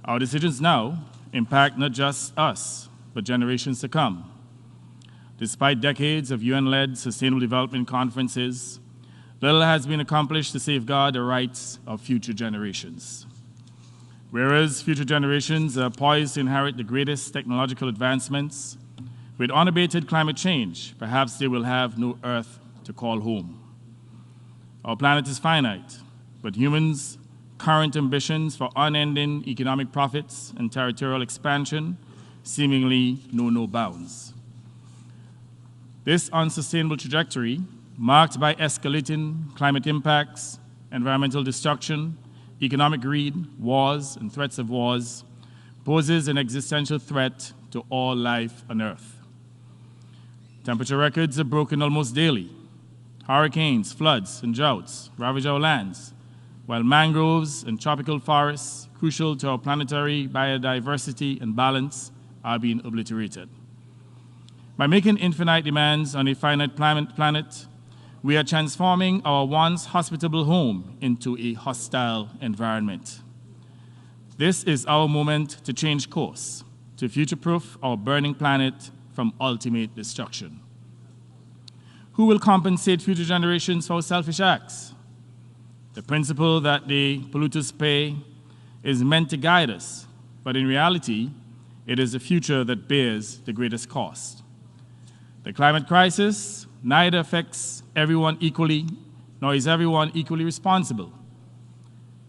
Our decisions now impact not just us, but generations to come. Despite decades of UN-led sustainable development conferences, little has been accomplished to safeguard the rights of future generations. Whereas future generations are poised to inherit the greatest technological advancements, with unabated climate change, perhaps they will have no Earth to call home. Our planet is finite, but humans' current ambitions for unending economic profits and territorial expansion seemingly know no bounds. This unsustainable trajectory, marked by escalating climate impacts, environmental destruction, economic greed, wars, and threats of wars, poses an existential threat to all life on Earth. Temperature records are broken almost daily. Hurricanes, floods, and droughts ravage our lands, while mangroves and tropical forests, crucial to our planetary biodiversity and balance, are being obliterated. By making infinite demands on a finite planet, we are transforming our once hospitable home into a hostile environment. This is our moment to change course, to future-proof our burning planet from ultimate destruction. Who will compensate future generations for selfish acts? The principle that the polluters pay is meant to guide us, but in reality, it is the future that bears the greatest cost. The climate crisis neither affects everyone equally, nor is everyone equally responsible.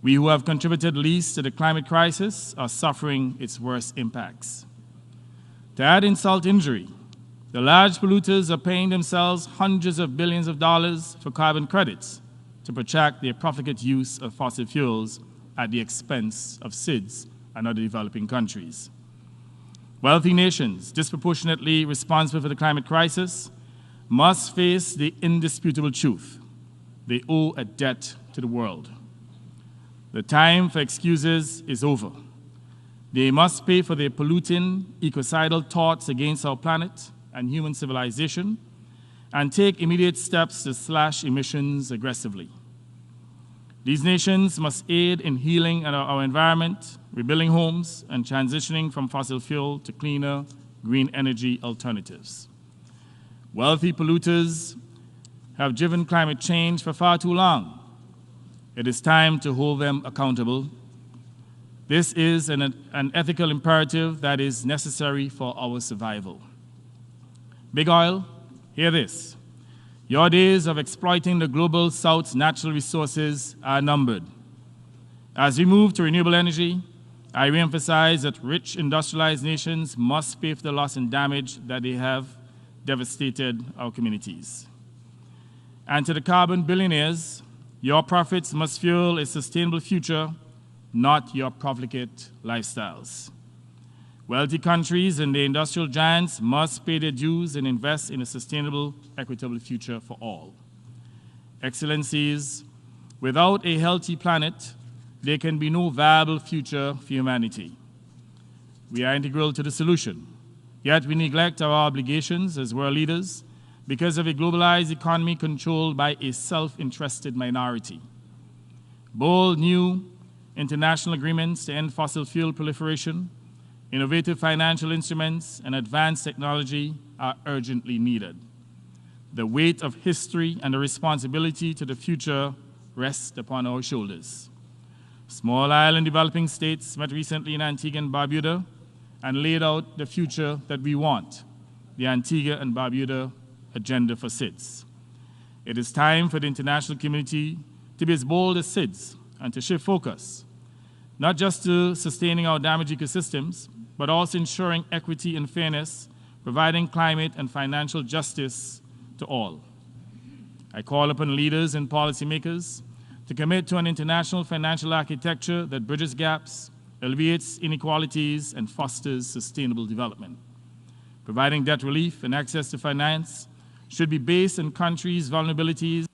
We who have contributed least to the climate crisis are suffering its worst impacts. To add insult to injury, the large polluters are paying themselves hundreds of billions of dollars for carbon credits to protract their profligate use of fossil fuels at the expense of SIDS and other developing countries. Wealthy nations, disproportionately responsible for the climate crisis, must face the indisputable truth. They owe a debt to the world. The time for excuses is over. They must pay for their polluting, ecocidal thoughts against our planet and human civilization, and take immediate steps to slash emissions aggressively. These nations must aid in healing our environment, rebuilding homes, and transitioning from fossil fuel to cleaner, green energy alternatives. Wealthy polluters have driven climate change for far too long. It is time to hold them accountable. This is an ethical imperative that is necessary for our survival. Big Oil, hear this. Your days of exploiting the global South's natural resources are numbered. As we move to renewable energy, I reemphasize that rich industrialized nations must pay for the loss and damage that they have devastated our communities. And to the carbon billionaires, your profits must fuel a sustainable future, not your profligate lifestyles. Wealthy countries and the industrial giants must pay their dues and invest in a sustainable, equitable future for all. Excellencies, without a healthy planet, there can be no viable future for humanity. We are integral to the solution, yet we neglect our obligations as world leaders because of a globalized economy controlled by a self-interested minority. Bold new international agreements to end fossil fuel proliferation, innovative financial instruments, and advanced technology are urgently needed. The weight of history and the responsibility to the future rests upon our shoulders. Small island developing states met recently in Antigua and Barbuda and laid out the future that we want, the Antigua and Barbuda agenda for SIDS. It is time for the international community to be as bold as SIDS and to shift focus, not just to sustaining our damaged ecosystems, but also ensuring equity and fairness, providing climate and financial justice to all. I call upon leaders and policymakers to commit to an international financial architecture that bridges gaps, alleviates inequalities, and fosters sustainable development. Providing debt relief and access to finance should be based on countries' vulnerabilities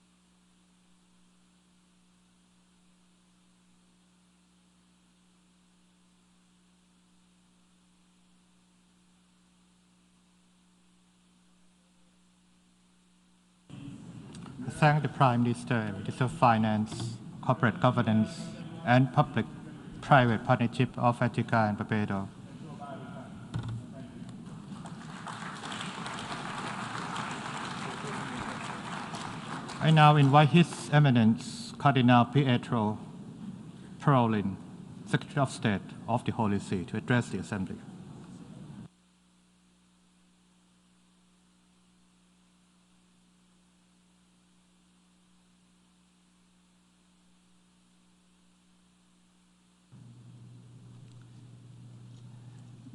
Thank the Prime Minister, Minister of Finance, Corporate Governance, and Public-Private Partnership of Antigua and Barbuda. I now invite His Eminence Cardinal Pietro Parolin, Secretary of State of the Holy See, to address the Assembly.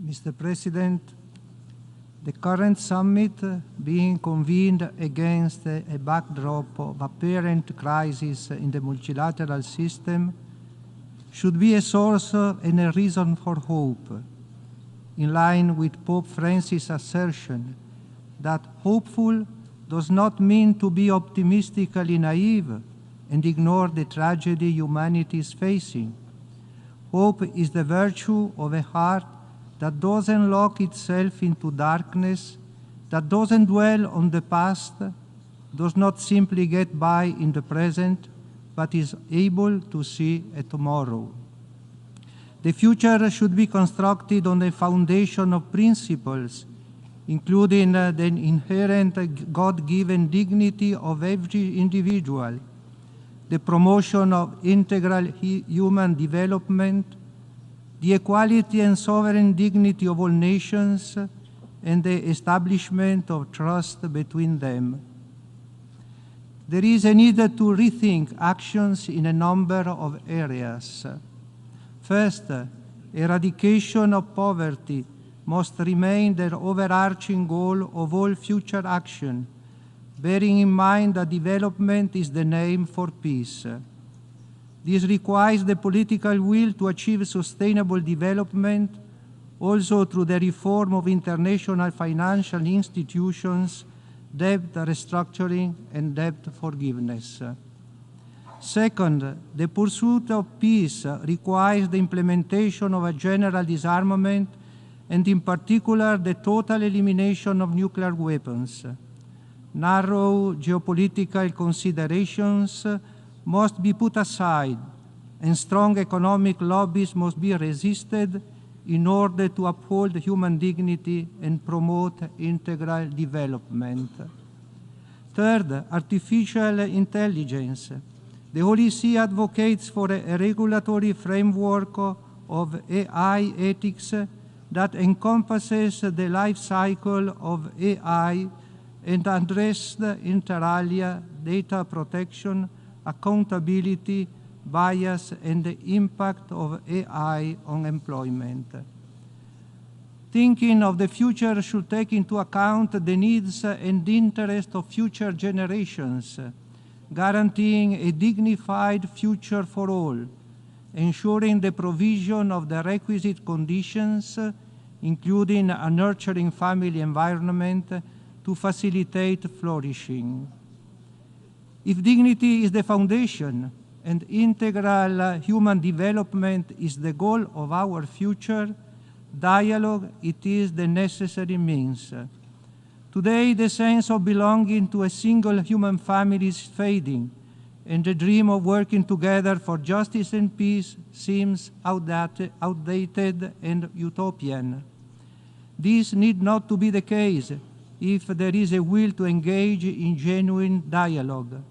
Mr. President, the current summit being convened against a backdrop of apparent crisis in the multilateral system should be a source and a reason for hope, in line with Pope Francis' assertion that hopeful does not mean to be optimistically naive and ignore the tragedy humanity is facing. Hope is the virtue of a heart that doesn't lock itself into darkness, that doesn't dwell on the past, does not simply get by in the present, but is able to see a tomorrow. The future should be constructed on a foundation of principles, including the inherent God-given dignity of every individual, the promotion of integral human development, the equality and sovereign dignity of all nations, and the establishment of trust between them. There is a need to rethink actions in a number of areas. First, eradication of poverty must remain the overarching goal of all future action, bearing in mind that development is the name for peace. This requires the political will to achieve sustainable development, also through the reform of international financial institutions, debt restructuring, and debt forgiveness. Second, the pursuit of peace requires the implementation of a general disarmament, and in particular the total elimination of nuclear weapons. Narrow geopolitical considerations must be put aside, and strong economic lobbies must be resisted in order to uphold human dignity and promote integral development. Third, artificial intelligence. The Holy See advocates for a regulatory framework of AI ethics that encompasses the life cycle of AI and addresses inter alia data protection, accountability, bias, and the impact of AI on employment. Thinking of the future should take into account the needs and interests of future generations, guaranteeing a dignified future for all, ensuring the provision of the requisite conditions, including a nurturing family environment, to facilitate flourishing. If dignity is the foundation and integral human development is the goal of our future, dialogue it is the necessary means. Today, the sense of belonging to a single human family is fading, and the dream of working together for justice and peace seems outdated and utopian. This need not to be the case if there is a will to engage in genuine dialogue.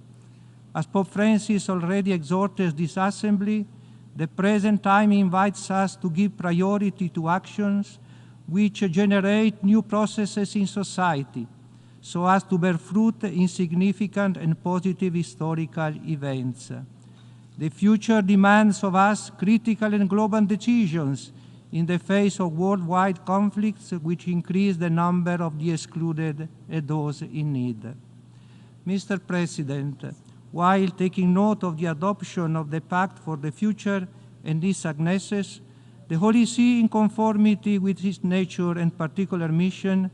As Pope Francis already exhorted this assembly, the present time invites us to give priority to actions which generate new processes in society, so as to bear fruit in significant and positive historical events. The future demands of us critical and global decisions in the face of worldwide conflicts which increase the number of the excluded and those in need. Mr. President, while taking note of the adoption of the Pact for the Future and its successes, the Holy See, in conformity with its nature and particular mission,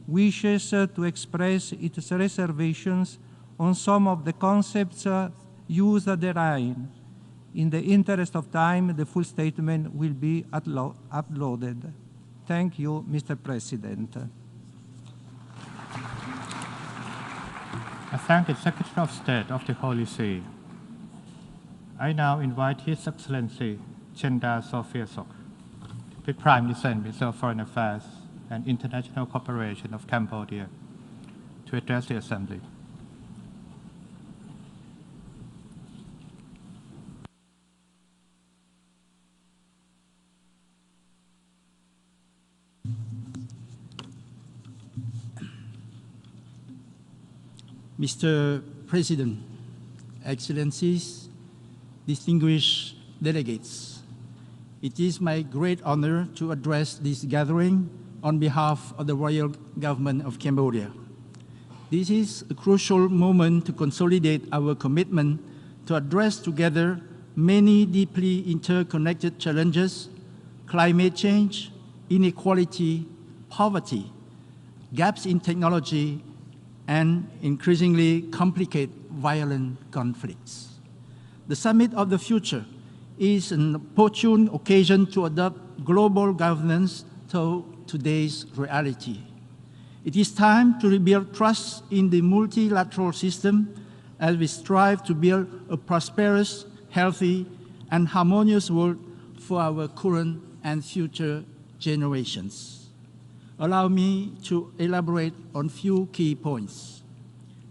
wishes to express its reservations on some of the concepts used therein. In the interest of time, the full statement will be uploaded. Thank you, Mr. President. I thank the Secretary of State of the Holy See. I now invite His Excellency Chenda Sophia Sok, the Prime Minister of Foreign Affairs and International Cooperation of Cambodia, to address the Assembly. Mr. President, Excellencies, distinguished delegates, it is my great honor to address this gathering on behalf of the Royal Government of Cambodia. This is a crucial moment to consolidate our commitment to address together many deeply interconnected challenges: climate change, inequality, poverty, gaps in technology, and increasingly complicate violent conflicts. The Summit of the Future is an opportune occasion to adopt global governance to today's reality. It is time to rebuild trust in the multilateral system as we strive to build a prosperous, healthy, and harmonious world for our current and future generations. Allow me to elaborate on a few key points.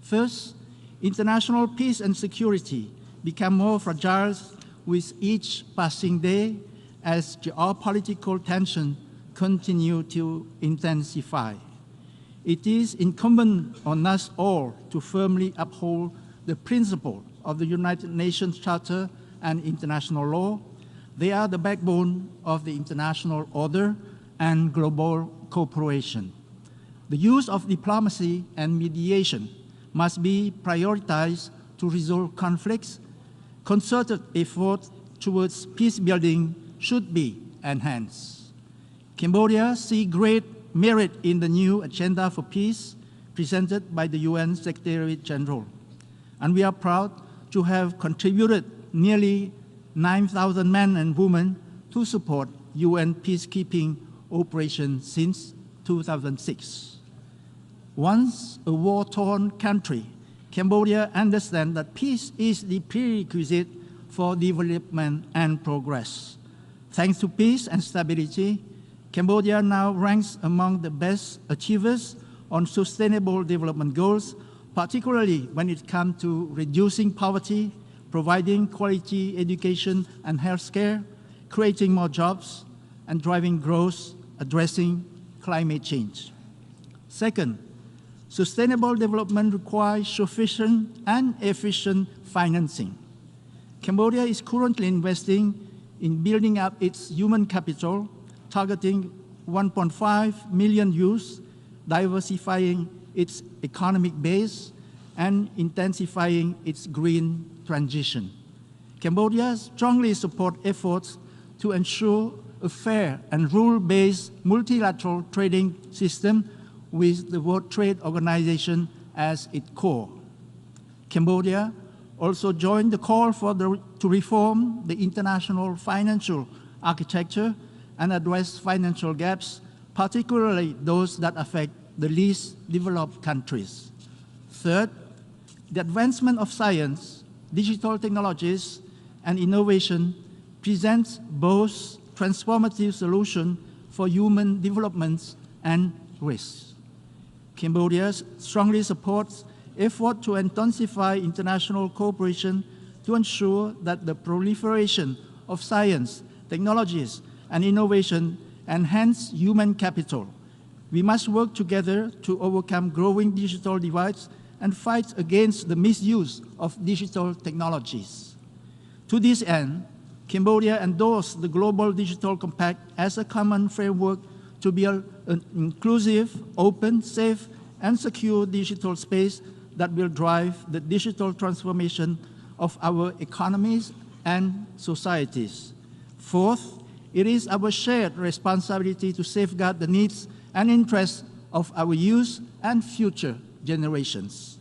First, international peace and security become more fragile with each passing day as geopolitical tensions continue to intensify. It is incumbent on us all to firmly uphold the principle of the United Nations Charter and international law. They are the backbone of the international order and global cooperation. The use of diplomacy and mediation must be prioritized to resolve conflicts. Concerted efforts towards peace building should be enhanced. Cambodia sees great merit in the new agenda for peace presented by the UN Secretary General, and we are proud to have contributed nearly 9,000 men and women to support UN peacekeeping operations since 2006. Once a war-torn country, Cambodia understands that peace is the prerequisite for development and progress. Thanks to peace and stability, Cambodia now ranks among the best achievers on sustainable development goals, particularly when it comes to reducing poverty, providing quality education and health care, creating more jobs, and driving growth, addressing climate change. Second, sustainable development requires sufficient and efficient financing. Cambodia is currently investing in building up its human capital, targeting 1.5 million youths, diversifying its economic base, and intensifying its green transition. Cambodia strongly supports efforts to ensure a fair and rule-based multilateral trading system with the World Trade Organization as its core. Cambodia also joined the call to reform the international financial architecture and address financial gaps, particularly those that affect the least developed countries. Third, the advancement of science, digital technologies, and innovation presents both transformative solutions for human development and risks. Cambodia strongly supports efforts to intensify international cooperation to ensure that the proliferation of science, technologies, and innovation enhance human capital. We must work together to overcome growing digital divides and fight against the misuse of digital technologies. To this end, Cambodia endorsed the Global Digital Compact as a common framework to build an inclusive, open, safe, and secure digital space that will drive the digital transformation of our economies and societies. Fourth, it is our shared responsibility to safeguard the needs and interests of our youth and future generations.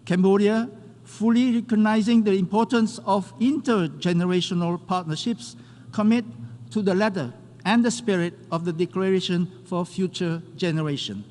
Cambodia, fully recognizing the importance of intergenerational partnerships, commit to the letter and the spirit of the Declaration for Future Generations.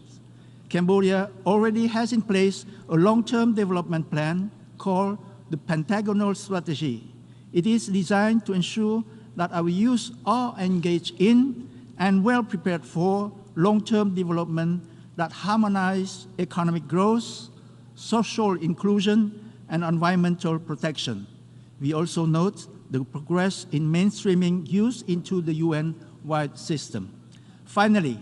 Cambodia already has in place a long-term development plan called the Pentagonal Strategy. It is designed to ensure that our youth are engaged in and well prepared for long-term development that harmonize economic growth, social inclusion, and environmental protection. We also note the progress in mainstreaming youth into the UN-wide system. Finally,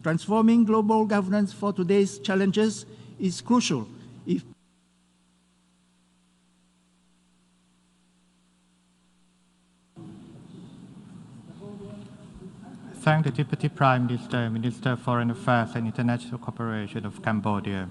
transforming global governance for today's challenges is crucial if Thank the Deputy Prime Minister, Minister of Foreign Affairs and International Cooperation of Cambodia.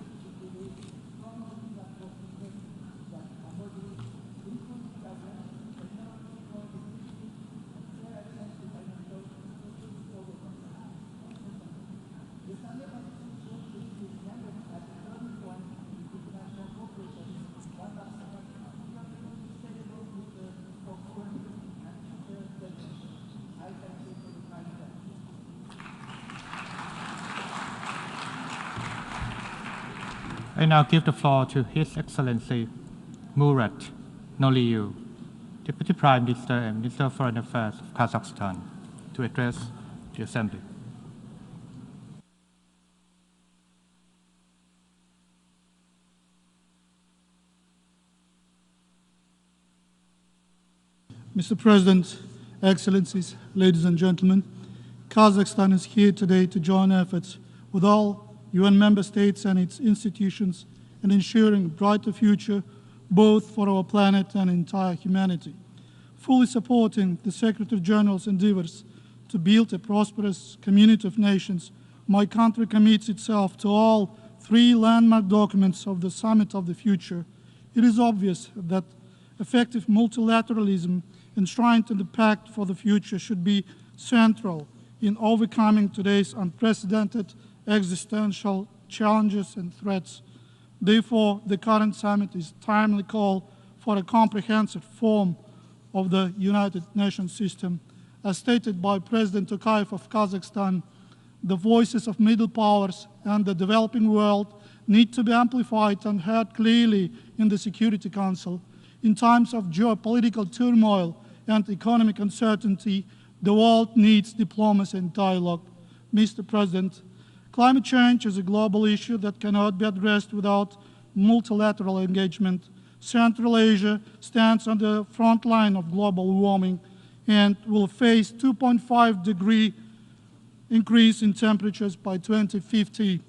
I now give the floor to His Excellency Murat Noliu, Deputy Prime Minister and Minister of Foreign Affairs of Kazakhstan, to address the Assembly. Mr. President, Excellencies, ladies and gentlemen, Kazakhstan is here today to join efforts with all UN member states and its institutions in ensuring a brighter future both for our planet and entire humanity. Fully supporting the Secretary General's endeavors to build a prosperous community of nations, my country commits itself to all three landmark documents of the Summit of the Future. It is obvious that effective multilateralism enshrined in the Pact for the Future should be central in overcoming today's unprecedented existential challenges and threats. Therefore, the current summit is a timely call for a comprehensive reform of the United Nations system. As stated by President Tokayev of Kazakhstan, the voices of middle powers and the developing world need to be amplified and heard clearly in the Security Council. In times of geopolitical turmoil and economic uncertainty, the world needs diplomacy and dialogue. Mr. President, climate change is a global issue that cannot be addressed without multilateral engagement. Central Asia stands on the front line of global warming and will face 2.5-degree increase in temperatures by 2050.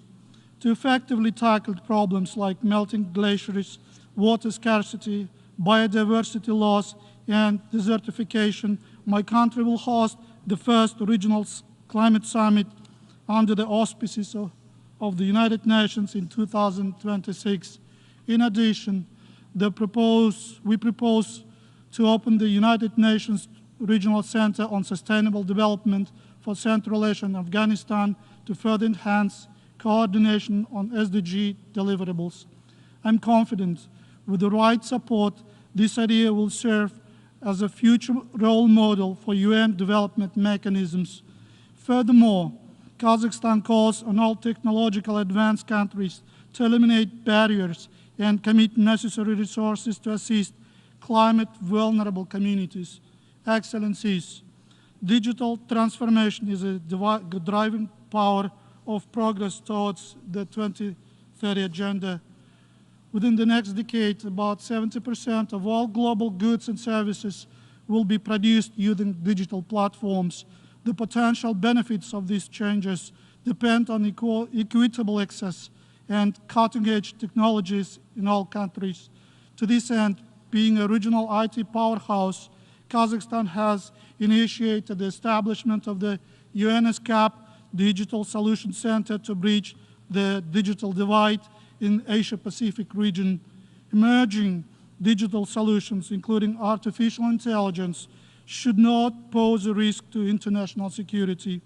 To effectively tackle problems like melting glaciers, water scarcity, biodiversity loss, and desertification, my country will host the first regional climate summit under the auspices of the United Nations in 2026. In addition, we propose to open the United Nations Regional Center on Sustainable Development for Central Asia and Afghanistan to further enhance coordination on SDG deliverables. I'm confident with the right support, this idea will serve as a future role model for UN development mechanisms. Furthermore, Kazakhstan calls on all technological advanced countries to eliminate barriers and commit necessary resources to assist climate-vulnerable communities. Excellencies, digital transformation is a driving power of progress towards the 2030 Agenda. Within the next decade, about 70% of all global goods and services will be produced using digital platforms. The potential benefits of these changes depend on equitable access and cutting-edge technologies in all countries. To this end, being a regional IT powerhouse, Kazakhstan has initiated the establishment of the UNESCAP Digital Solutions Center to bridge the digital divide in Asia-Pacific region. Emerging digital solutions, including artificial intelligence, should not pose a risk to international security.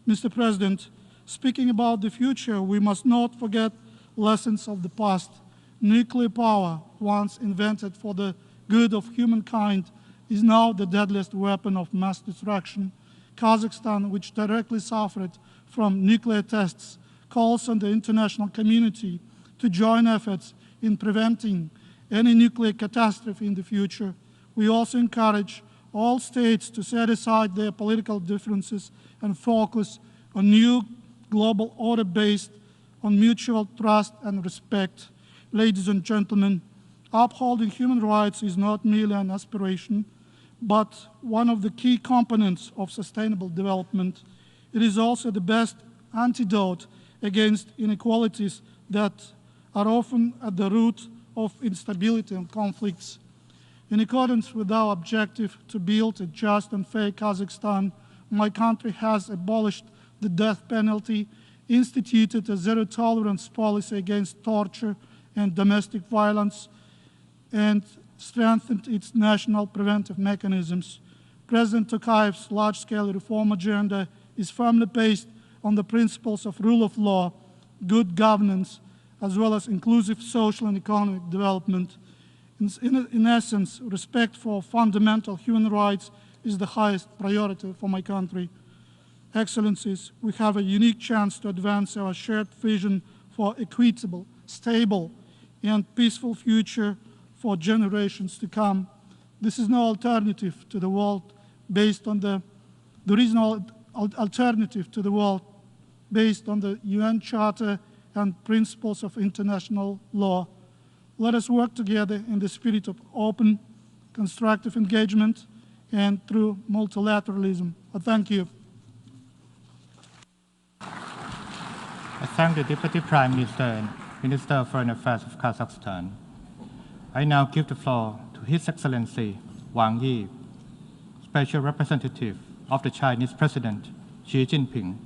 Mr. President, speaking about the future, we must not forget lessons of the past. Nuclear power, once invented for the good of humankind, is now the deadliest weapon of mass destruction. Kazakhstan, which directly suffered from nuclear tests, calls on the international community to join efforts in preventing any nuclear catastrophe in the future. We also encourage all states to set aside their political differences and focus on new global order based on mutual trust and respect. Ladies and gentlemen, upholding human rights is not merely an aspiration, but one of the key components of sustainable development. It is also the best antidote against inequalities that are often at the root of instability and conflicts. In accordance with our objective to build a just and fair Kazakhstan, my country has abolished the death penalty, instituted a zero-tolerance policy against torture and domestic violence, and strengthened its national preventive mechanisms. President Tokayev's large-scale reform agenda is firmly based on the principles of rule of law, good governance, as well as inclusive social and economic development. In essence, respect for fundamental human rights is the highest priority for my country. Excellencies, we have a unique chance to advance our shared vision for equitable, stable, and peaceful future for generations to come. This is no alternative to the world based on there is no alternative to the world based on the UN Charter and principles of international law. Let us work together in the spirit of open, constructive engagement and through multilateralism. I thank you. I thank the Deputy Prime Minister and Minister of Foreign Affairs of Kazakhstan. I now give the floor to His Excellency Wang Yi, Special Representative of the Chinese President Xi Jinping,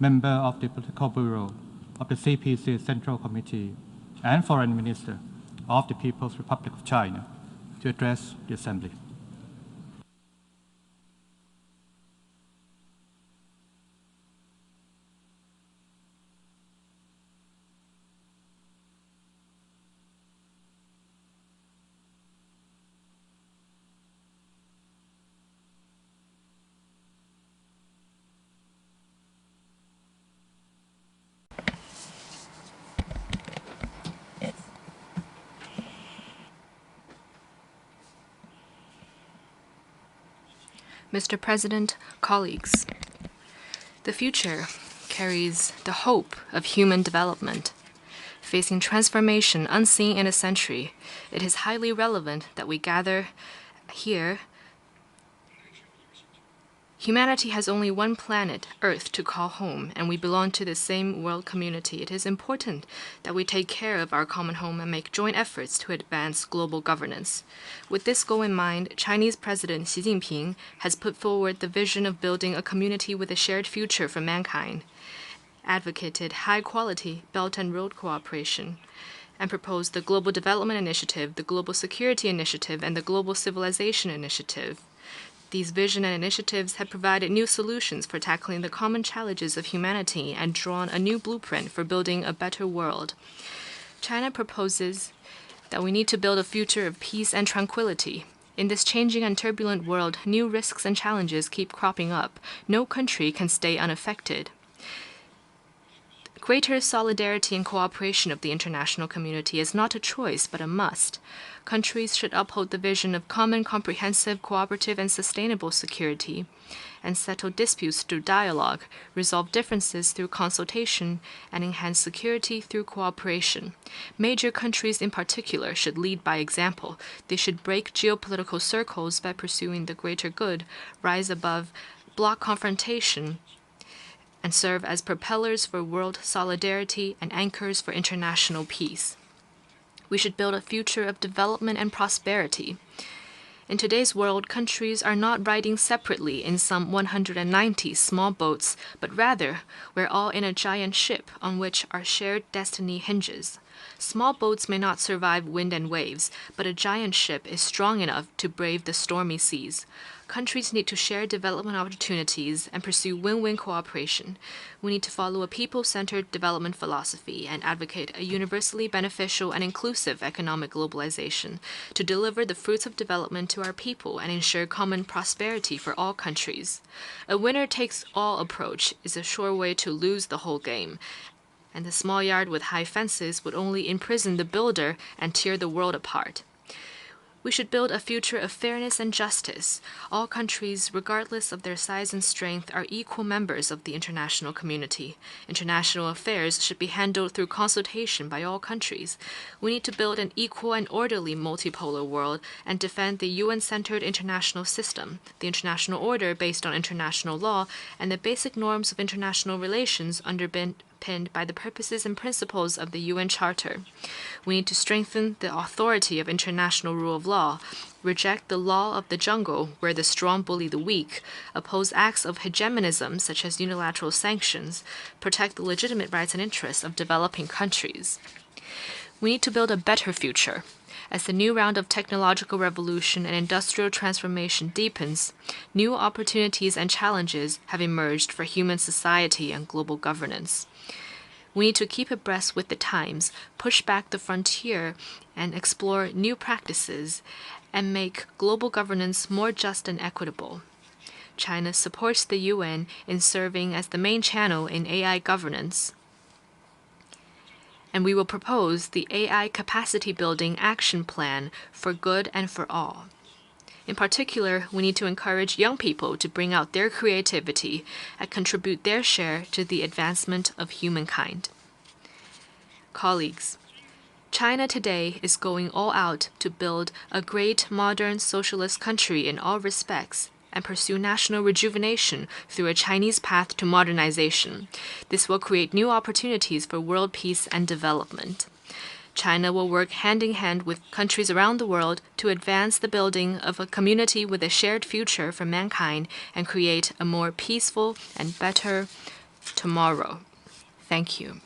member of the Political Bureau of the CPC Central Committee, and Foreign Minister of the People's Republic of China, to address the Assembly. Mr. President, colleagues, the future carries the hope of human development. Facing transformation unseen in a century, it is highly relevant that we gather here. Humanity has only one planet, Earth, to call home, and we belong to the same world community. It is important that we take care of our common home and make joint efforts to advance global governance. With this goal in mind, Chinese President Xi Jinping has put forward the vision of building a community with a shared future for mankind, advocated high-quality Belt and Road cooperation, and proposed the Global Development Initiative, the Global Security Initiative, and the Global Civilization Initiative. These vision and initiatives have provided new solutions for tackling the common challenges of humanity and drawn a new blueprint for building a better world. China proposes that we need to build a future of peace and tranquility. In this changing and turbulent world, new risks and challenges keep cropping up. No country can stay unaffected. Greater solidarity and cooperation of the international community is not a choice, but a must. Countries should uphold the vision of common, comprehensive, cooperative, and sustainable security, and settle disputes through dialogue, resolve differences through consultation, and enhance security through cooperation. Major countries in particular should lead by example. They should break geopolitical circles by pursuing the greater good, rise above bloc confrontation, and serve as propellers for world solidarity and anchors for international peace. We should build a future of development and prosperity. In today's world, countries are not riding separately in some 190 small boats, but rather we're all in a giant ship on which our shared destiny hinges. Small boats may not survive wind and waves, but a giant ship is strong enough to brave the stormy seas. Countries need to share development opportunities and pursue win-win cooperation. We need to follow a people-centered development philosophy and advocate a universally beneficial and inclusive economic globalization to deliver the fruits of development to our people and ensure common prosperity for all countries. A winner-takes-all approach is a sure way to lose the whole game, and the small yard with high fences would only imprison the builder and tear the world apart. We should build a future of fairness and justice. All countries, regardless of their size and strength, are equal members of the international community. International affairs should be handled through consultation by all countries. We need to build an equal and orderly multipolar world and defend the UN-centered international system, the international order based on international law, and the basic norms of international relations underpinned by the purposes and principles of the UN Charter. We need to strengthen the authority of international rule of law, reject the law of the jungle where the strong bully the weak, oppose acts of hegemonism such as unilateral sanctions, protect the legitimate rights and interests of developing countries. We need to build a better future. As the new round of technological revolution and industrial transformation deepens, new opportunities and challenges have emerged for human society and global governance. We need to keep abreast with the times, push back the frontier, and explore new practices, and make global governance more just and equitable. China supports the UN in serving as the main channel in AI governance and we will propose the AI Capacity Building Action Plan for Good and for All. In particular, we need to encourage young people to bring out their creativity and contribute their share to the advancement of humankind. Colleagues, China today is going all out to build a great modern socialist country in all respects and pursue national rejuvenation through a Chinese path to modernization. This will create new opportunities for world peace and development. China will work hand in hand with countries around the world to advance the building of a community with a shared future for mankind and create a more peaceful and better tomorrow. Thank you.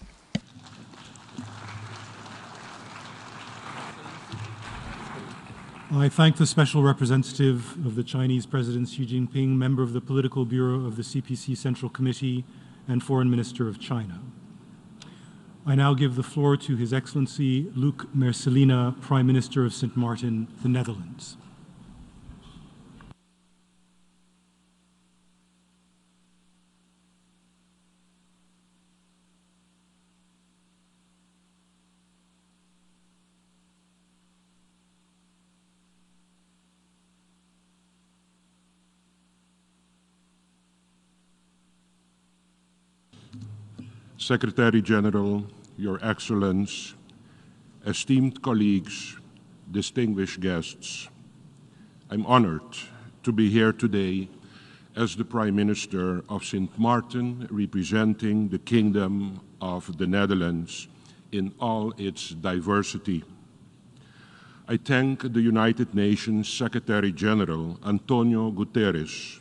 I thank the Special Representative of the Chinese President Xi Jinping, member of the Political Bureau of the CPC Central Committee, and Foreign Minister of China. I now give the floor to His Excellency Luc Mercelina, Prime Minister of Sint Maarten, the Netherlands. Secretary General, Your Excellence, esteemed colleagues, distinguished guests, I'm honored to be here today as the Prime Minister of Sint Maarten, representing the Kingdom of the Netherlands in all its diversity. I thank the United Nations Secretary General, Antonio Guterres,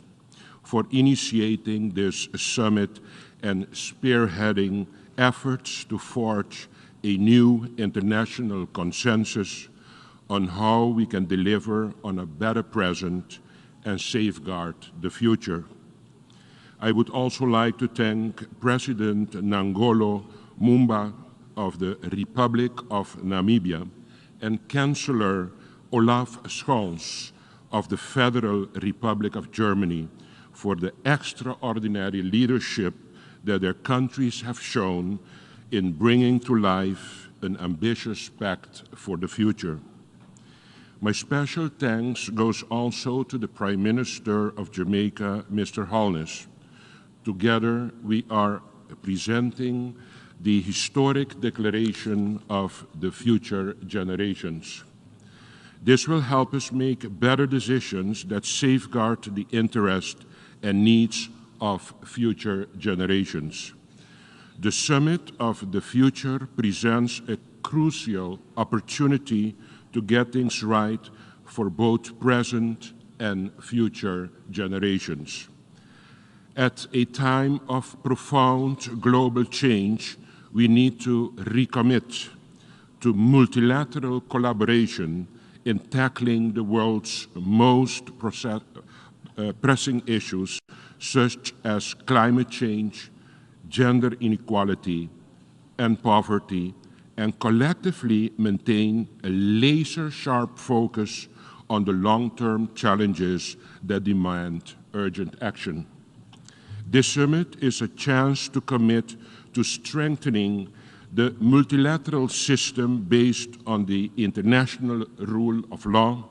for initiating this summit and spearheading efforts to forge a new international consensus on how we can deliver on a better present and safeguard the future. I would also like to thank President Nangolo Mumba of the Republic of Namibia and Chancellor Olaf Scholz of the Federal Republic of Germany for the extraordinary leadership that their countries have shown in bringing to life an ambitious pact for the future. My special thanks goes also to the Prime Minister of Jamaica, Mr. Holness. Together, we are presenting the historic Declaration of the Future Generations. This will help us make better decisions that safeguard the interest and needs of future generations. The Summit of the Future presents a crucial opportunity to get things right for both present and future generations. At a time of profound global change, we need to recommit to multilateral collaboration in tackling the world's most pressing issues, such as climate change, gender inequality, and poverty, and collectively maintain a laser-sharp focus on the long-term challenges that demand urgent action. This summit is a chance to commit to strengthening the multilateral system based on the international rule of law,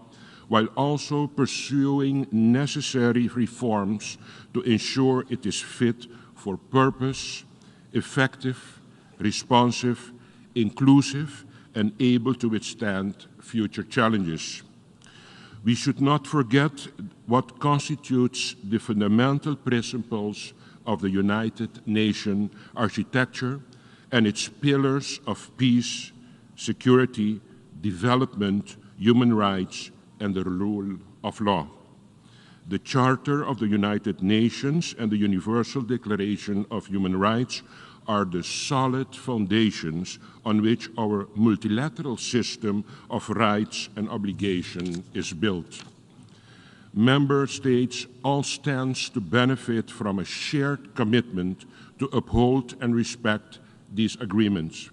while also pursuing necessary reforms to ensure it is fit for purpose, effective, responsive, inclusive, and able to withstand future challenges. We should not forget what constitutes the fundamental principles of the United Nations architecture and its pillars of peace, security, development, human rights, and the rule of law. The Charter of the United Nations and the Universal Declaration of Human Rights are the solid foundations on which our multilateral system of rights and obligation is built. Member States all stand to benefit from a shared commitment to uphold and respect these agreements.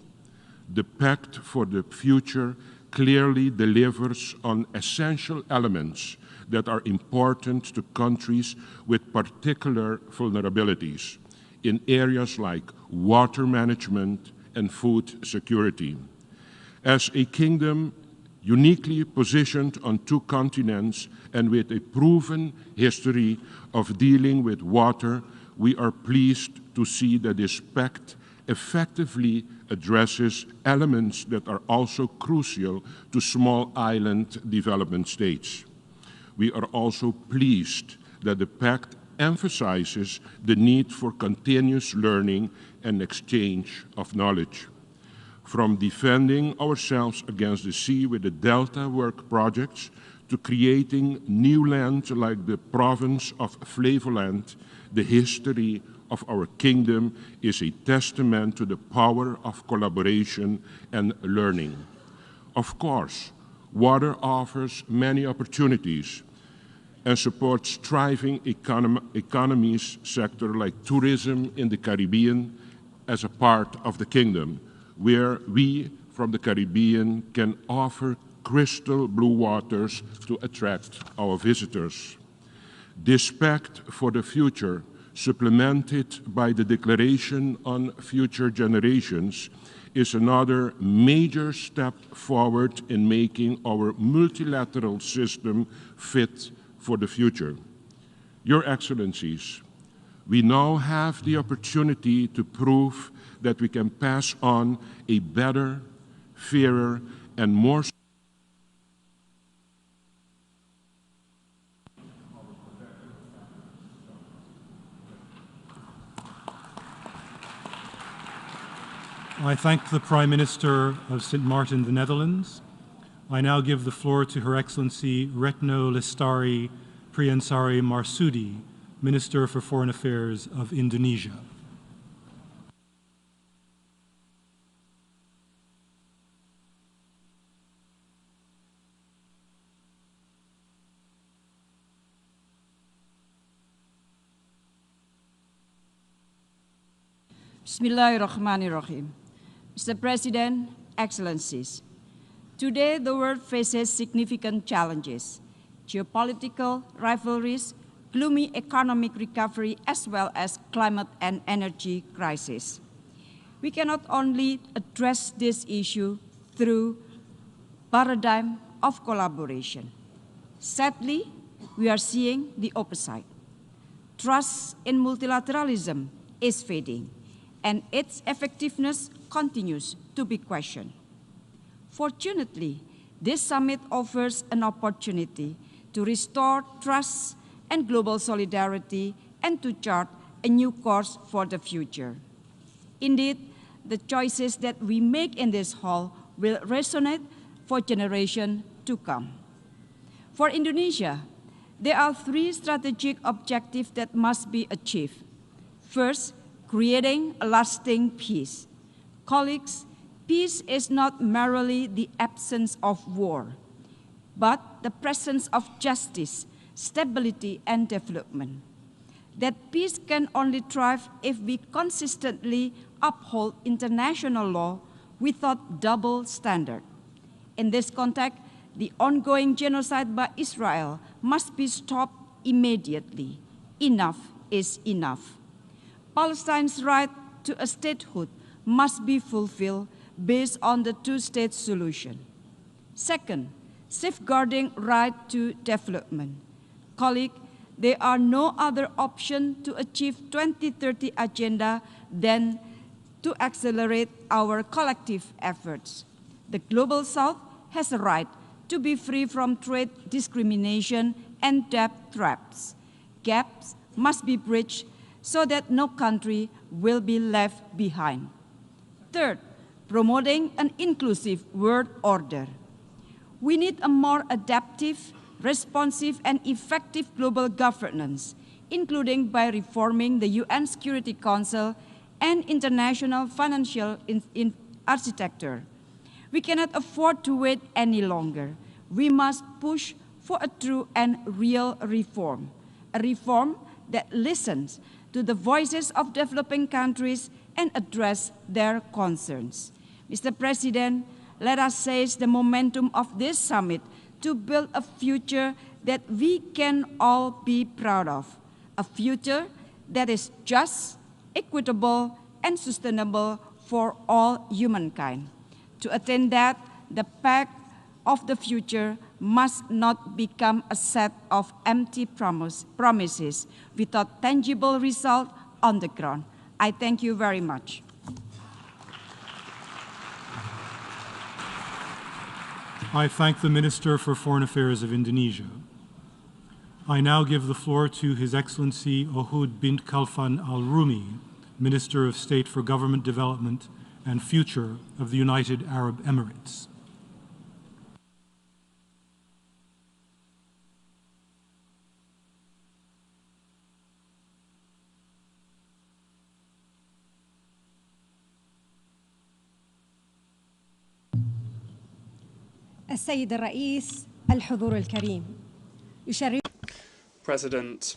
The Pact for the Future clearly delivers on essential elements that are important to countries with particular vulnerabilities in areas like water management, and food security. As a kingdom uniquely positioned on two continents and with a proven history of dealing with water, we are pleased to see that this pact effectively addresses elements that are also crucial to small island development states. We are also pleased that the pact emphasizes the need for continuous learning and exchange of knowledge. From defending ourselves against the sea with the Delta Work projects to creating new land like the province of Flevoland, the history of our kingdom is a testament to the power of collaboration and learning. Of course, water offers many opportunities and supports thriving economies sector like tourism in the Caribbean as a part of the kingdom, where we from the Caribbean can offer crystal blue waters to attract our visitors. This pact for the future, supplemented by the Declaration on Future Generations, is another major step forward in making our multilateral system fit for the future. Your Excellencies, we now have the opportunity to prove that we can pass on a better, fairer, and more I thank the Prime Minister of St. Martin, the Netherlands. I now give the floor to Her Excellency Retno Lestari Priyansari Marsudi, Minister for Foreign Affairs of Indonesia. Bismillahirrahmanirrahim. Mr. President, Excellencies, today the world faces significant challenges: geopolitical rivalries, gloomy economic recovery, as well as climate and energy crisis. We cannot only address this issue through paradigm of collaboration. Sadly, we are seeing the opposite. Trust in multilateralism is fading, and its effectiveness continues to be questioned. Fortunately, this summit offers an opportunity to restore trust and global solidarity and to chart a new course for the future. Indeed, the choices that we make in this hall will resonate for generations to come. For Indonesia, there are three strategic objectives that must be achieved. First, creating a lasting peace. Colleagues, peace is not merely the absence of war, but the presence of justice, stability, and development. That peace can only thrive if we consistently uphold international law without double standard. In this context, the ongoing genocide by Israel must be stopped immediately. Enough is enough. Palestine's right to a statehood must be fulfilled based on the two-state solution. Second, safeguarding right to development. Colleagues, there are no other option to achieve 2030 agenda than to accelerate our collective efforts. The Global South has a right to be free from trade discrimination and debt traps. Gaps must be bridged so that no country will be left behind. Third, promoting an inclusive world order. We need a more adaptive, responsive, and effective global governance, including by reforming the UN Security Council and international financial architecture. We cannot afford to wait any longer. We must push for a true and real reform, a reform that listens to the voices of developing countries and address their concerns. Mr. President, let us seize the momentum of this summit to build a future that we can all be proud of, a future that is just, equitable, and sustainable for all humankind. To attain that, the pact of the future must not become a set of empty promises without tangible result on the ground. I thank you very much. I thank the Minister for Foreign Affairs of Indonesia. I now give the floor to His Excellency Ohud bint Khalfan al-Rumi, Minister of State for Government Development and Future of the United Arab Emirates. السيد الرئيس الحضور الكريم يشرف President,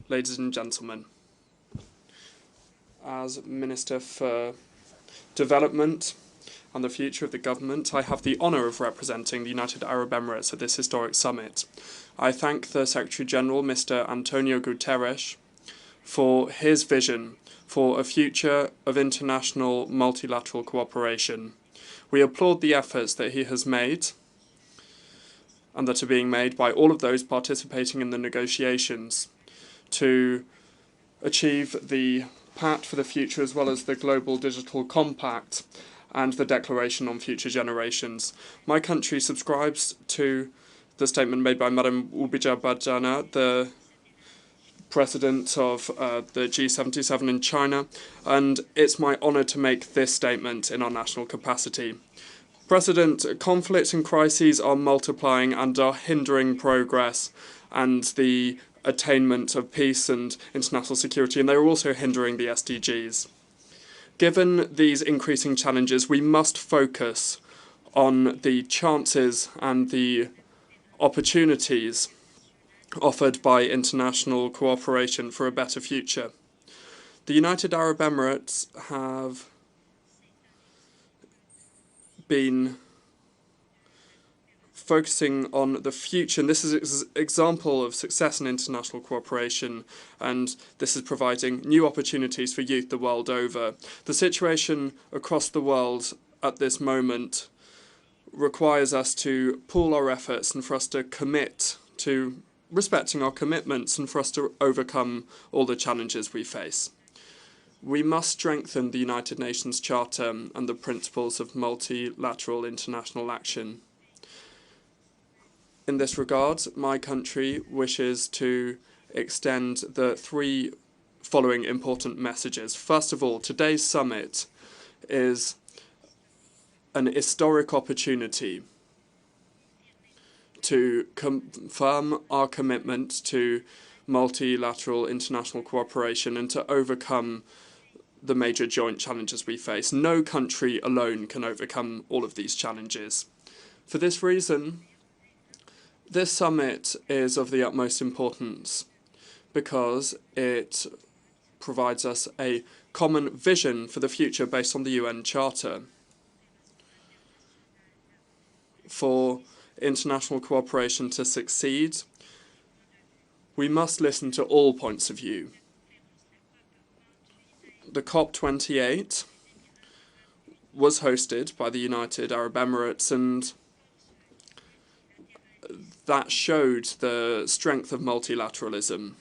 ladies and gentlemen, as Minister for Development and the Future of the Government, I have the honour of representing the United Arab Emirates at this historic summit. I thank the Secretary-General, Mr. Antonio Guterres, for his vision for a future of international multilateral cooperation. We applaud the efforts that he has made and that are being made by all of those participating in the negotiations to achieve the Pact for the Future as well as the Global Digital Compact and the Declaration on Future Generations. My country subscribes to the statement made by Madam Ubija Bajana, the President of the G77 in China, and it's my honour to make this statement in our national capacity. President, conflicts and crises are multiplying and are hindering progress and the attainment of peace and international security, and they are also hindering the SDGs. Given these increasing challenges, we must focus on the chances and the opportunities offered by international cooperation for a better future. The United Arab Emirates have been focusing on the future, and this is an example of success in international cooperation, and this is providing new opportunities for youth the world over. The situation across the world at this moment requires us to pool our efforts and for us to commit to respecting our commitments and for us to overcome all the challenges we face. We must strengthen the United Nations Charter and the principles of multilateral international action. In this regard, my country wishes to extend the three following important messages. First of all, today's summit is an historic opportunity to confirm our commitment to multilateral international cooperation and to overcome the major joint challenges we face. No country alone can overcome all of these challenges. For this reason, this summit is of the utmost importance because it provides us a common vision for the future based on the UN Charter. For international cooperation to succeed, we must listen to all points of view. The COP28 was hosted by the United Arab Emirates, and that showed the strength of multilateralism.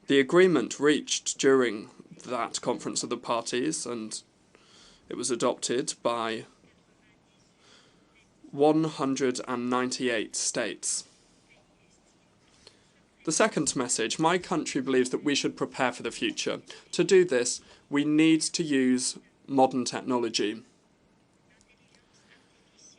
The agreement reached during that Conference of the Parties, and it was adopted by 198 states. The second message, my country believes that we should prepare for the future. To do this, we need to use modern technology.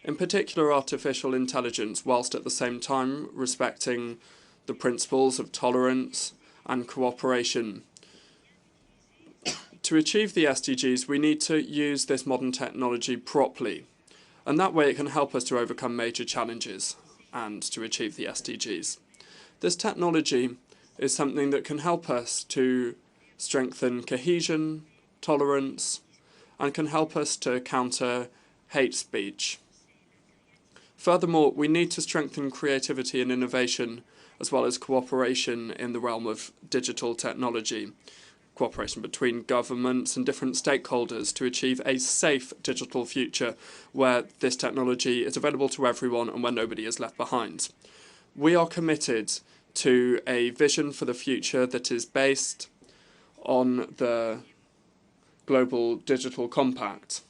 In particular, artificial intelligence, whilst at the same time respecting the principles of tolerance and cooperation. To achieve the SDGs, we need to use this modern technology properly, and that way it can help us to overcome major challenges and to achieve the SDGs. This technology is something that can help us to strengthen cohesion, tolerance, and can help us to counter hate speech. Furthermore, we need to strengthen creativity and innovation, as well as cooperation in the realm of digital technology. cooperation between governments and different stakeholders to achieve a safe digital future where this technology is available to everyone and where nobody is left behind. We are committed to a vision for the future that is based on the Global Digital Compact.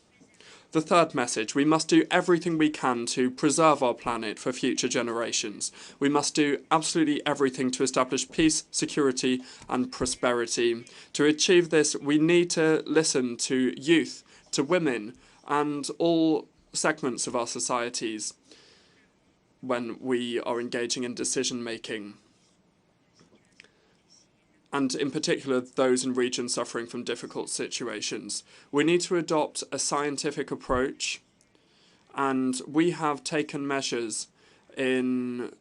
The third message, we must do everything we can to preserve our planet for future generations. We must do absolutely everything to establish peace, security and prosperity. To achieve this, we need to listen to youth, to women and all segments of our societies when we are engaging in decision-making. And in particular, those in regions suffering from difficult situations. We need to adopt a scientific approach, and we have taken measures in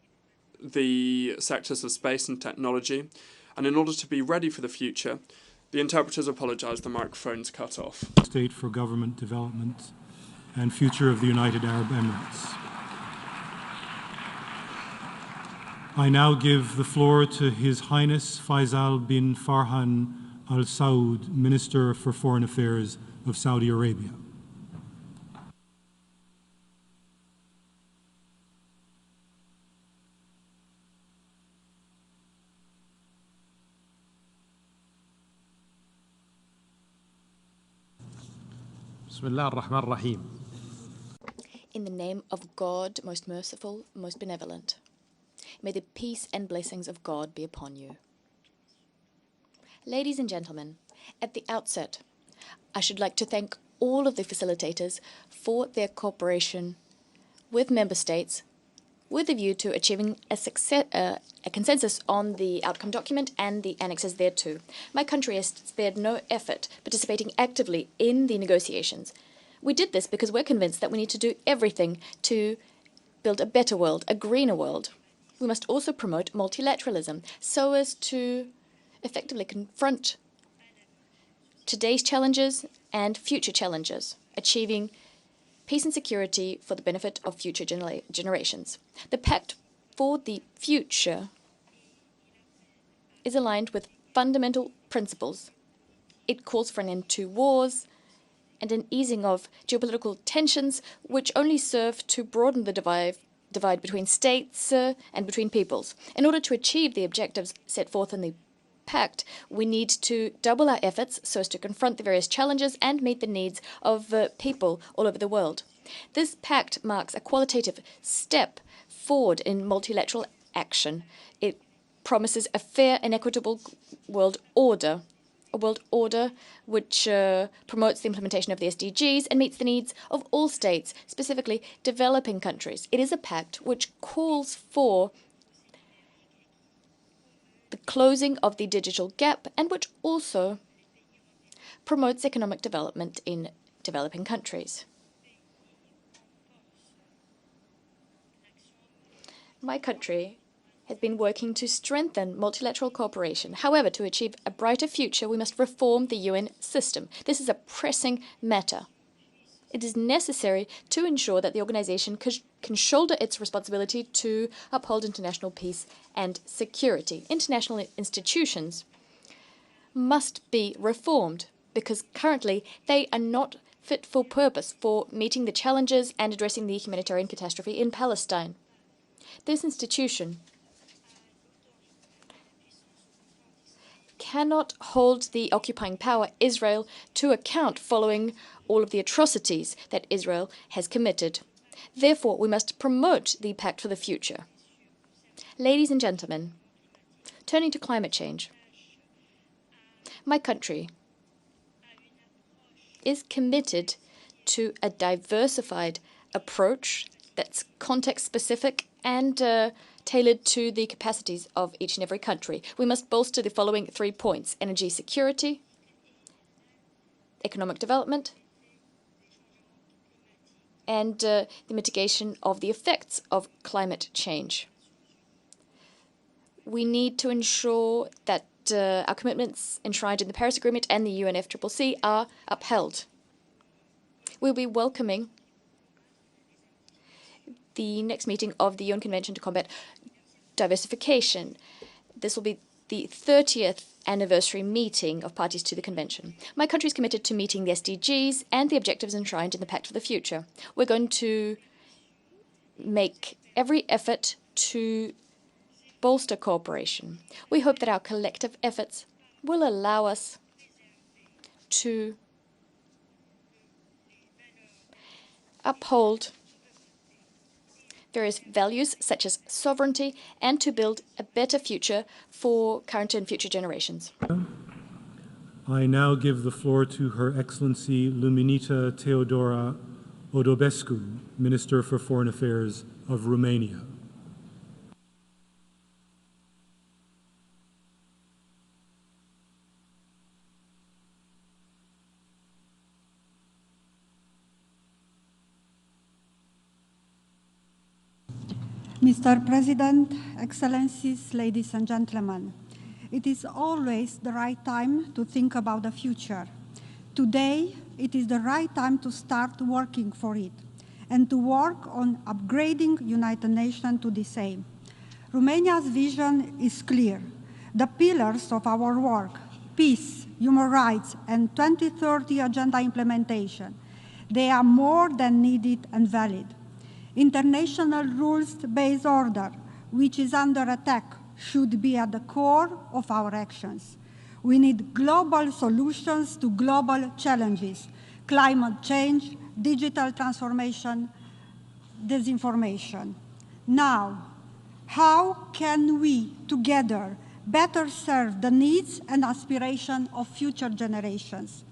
the sectors of space and technology, and in order to be ready for the future, the interpreters apologise, the microphone's cut off. State for Government Development and Future of the United Arab Emirates. I now give the floor to His Highness Faisal bin Farhan Al Saud, Minister for Foreign Affairs of Saudi Arabia. Bismillah ar-Rahman ar-Rahim. In the name of God, most merciful, most benevolent. May the peace and blessings of God be upon you. Ladies and gentlemen, at the outset, I should like to thank all of the facilitators for their cooperation with member states with a view to achieving a consensus on the outcome document and the annexes thereto. My country has spared no effort participating actively in the negotiations. We did this because we're convinced that we need to do everything to build a better world, a greener world. We must also promote multilateralism so as to effectively confront today's challenges and future challenges, achieving peace and security for the benefit of future generations. The Pact for the Future is aligned with fundamental principles. It calls for an end to wars and an easing of geopolitical tensions, which only serve to broaden the divide between states and between peoples. In order to achieve the objectives set forth in the Pact, we need to double our efforts so as to confront the various challenges and meet the needs of people all over the world. This Pact marks a qualitative step forward in multilateral action. It promises a fair and equitable world order, a world order which promotes the implementation of the SDGs and meets the needs of all states, specifically developing countries. It is a pact which calls for the closing of the digital gap and which also promotes economic development in developing countries. My country has been working to strengthen multilateral cooperation. However, to achieve a brighter future, we must reform the UN system. This is a pressing matter. It is necessary to ensure that the organization can shoulder its responsibility to uphold international peace and security. International institutions must be reformed because currently they are not fit for purpose for meeting the challenges and addressing the humanitarian catastrophe in Palestine. This institution cannot hold the occupying power, Israel, to account following all of the atrocities that Israel has committed. Therefore, we must promote the Pact for the Future. Ladies and gentlemen, turning to climate change, my country is committed to a diversified approach that's context-specific and tailored to the capacities of each and every country. We must bolster the following 3 points: energy security, economic development, and the mitigation of the effects of climate change. We need to ensure that our commitments enshrined in the Paris Agreement and the UNFCCC are upheld. We'll be welcoming the next meeting of the UN Convention to Combat Diversification. This will be the 30th anniversary meeting of parties to the Convention. My country is committed to meeting the SDGs and the objectives enshrined in the Pact for the Future. We're going to make every effort to bolster cooperation. We hope that our collective efforts will allow us to uphold various values such as sovereignty and to build a better future for current and future generations. I now give the floor to Her Excellency Luminita Teodora Odobescu, Minister for Foreign Affairs of Romania. Mr. President, Excellencies, ladies and gentlemen, it is always the right time to think about the future. Today, it is the right time to start working for it and to work on upgrading United Nations to the same. Romania's vision is clear. The pillars of our work, peace, human rights, and 2030 Agenda implementation, they are more than needed and valid. International rules-based order, which is under attack, should be at the core of our actions. We need global solutions to global challenges: climate change, digital transformation, disinformation. Now, how can we together better serve the needs and aspirations of future generations?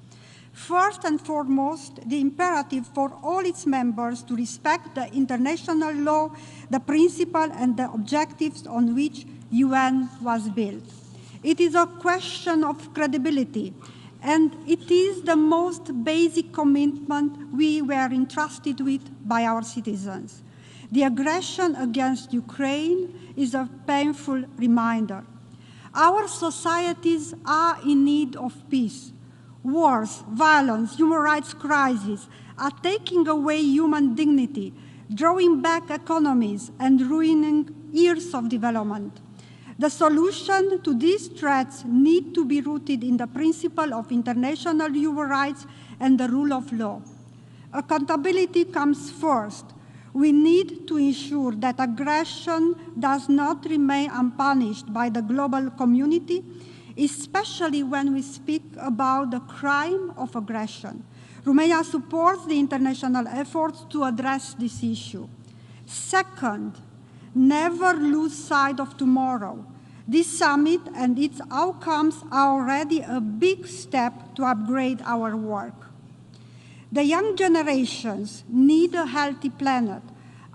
First and foremost, the imperative for all its members to respect the international law, the principle and the objectives on which UN was built. It is a question of credibility, and it is the most basic commitment we were entrusted with by our citizens. The aggression against Ukraine is a painful reminder. Our societies are in need of peace. Wars, violence, human rights crises are taking away human dignity, drawing back economies, and ruining years of development. The solution to these threats need to be rooted in the principle of international human rights and the rule of law. Accountability comes first. We need to ensure that aggression does not remain unpunished by the global community, especially when we speak about the crime of aggression. Romania supports the international efforts to address this issue. Second, never lose sight of tomorrow. This summit and its outcomes are already a big step to upgrade our work. The young generations need a healthy planet.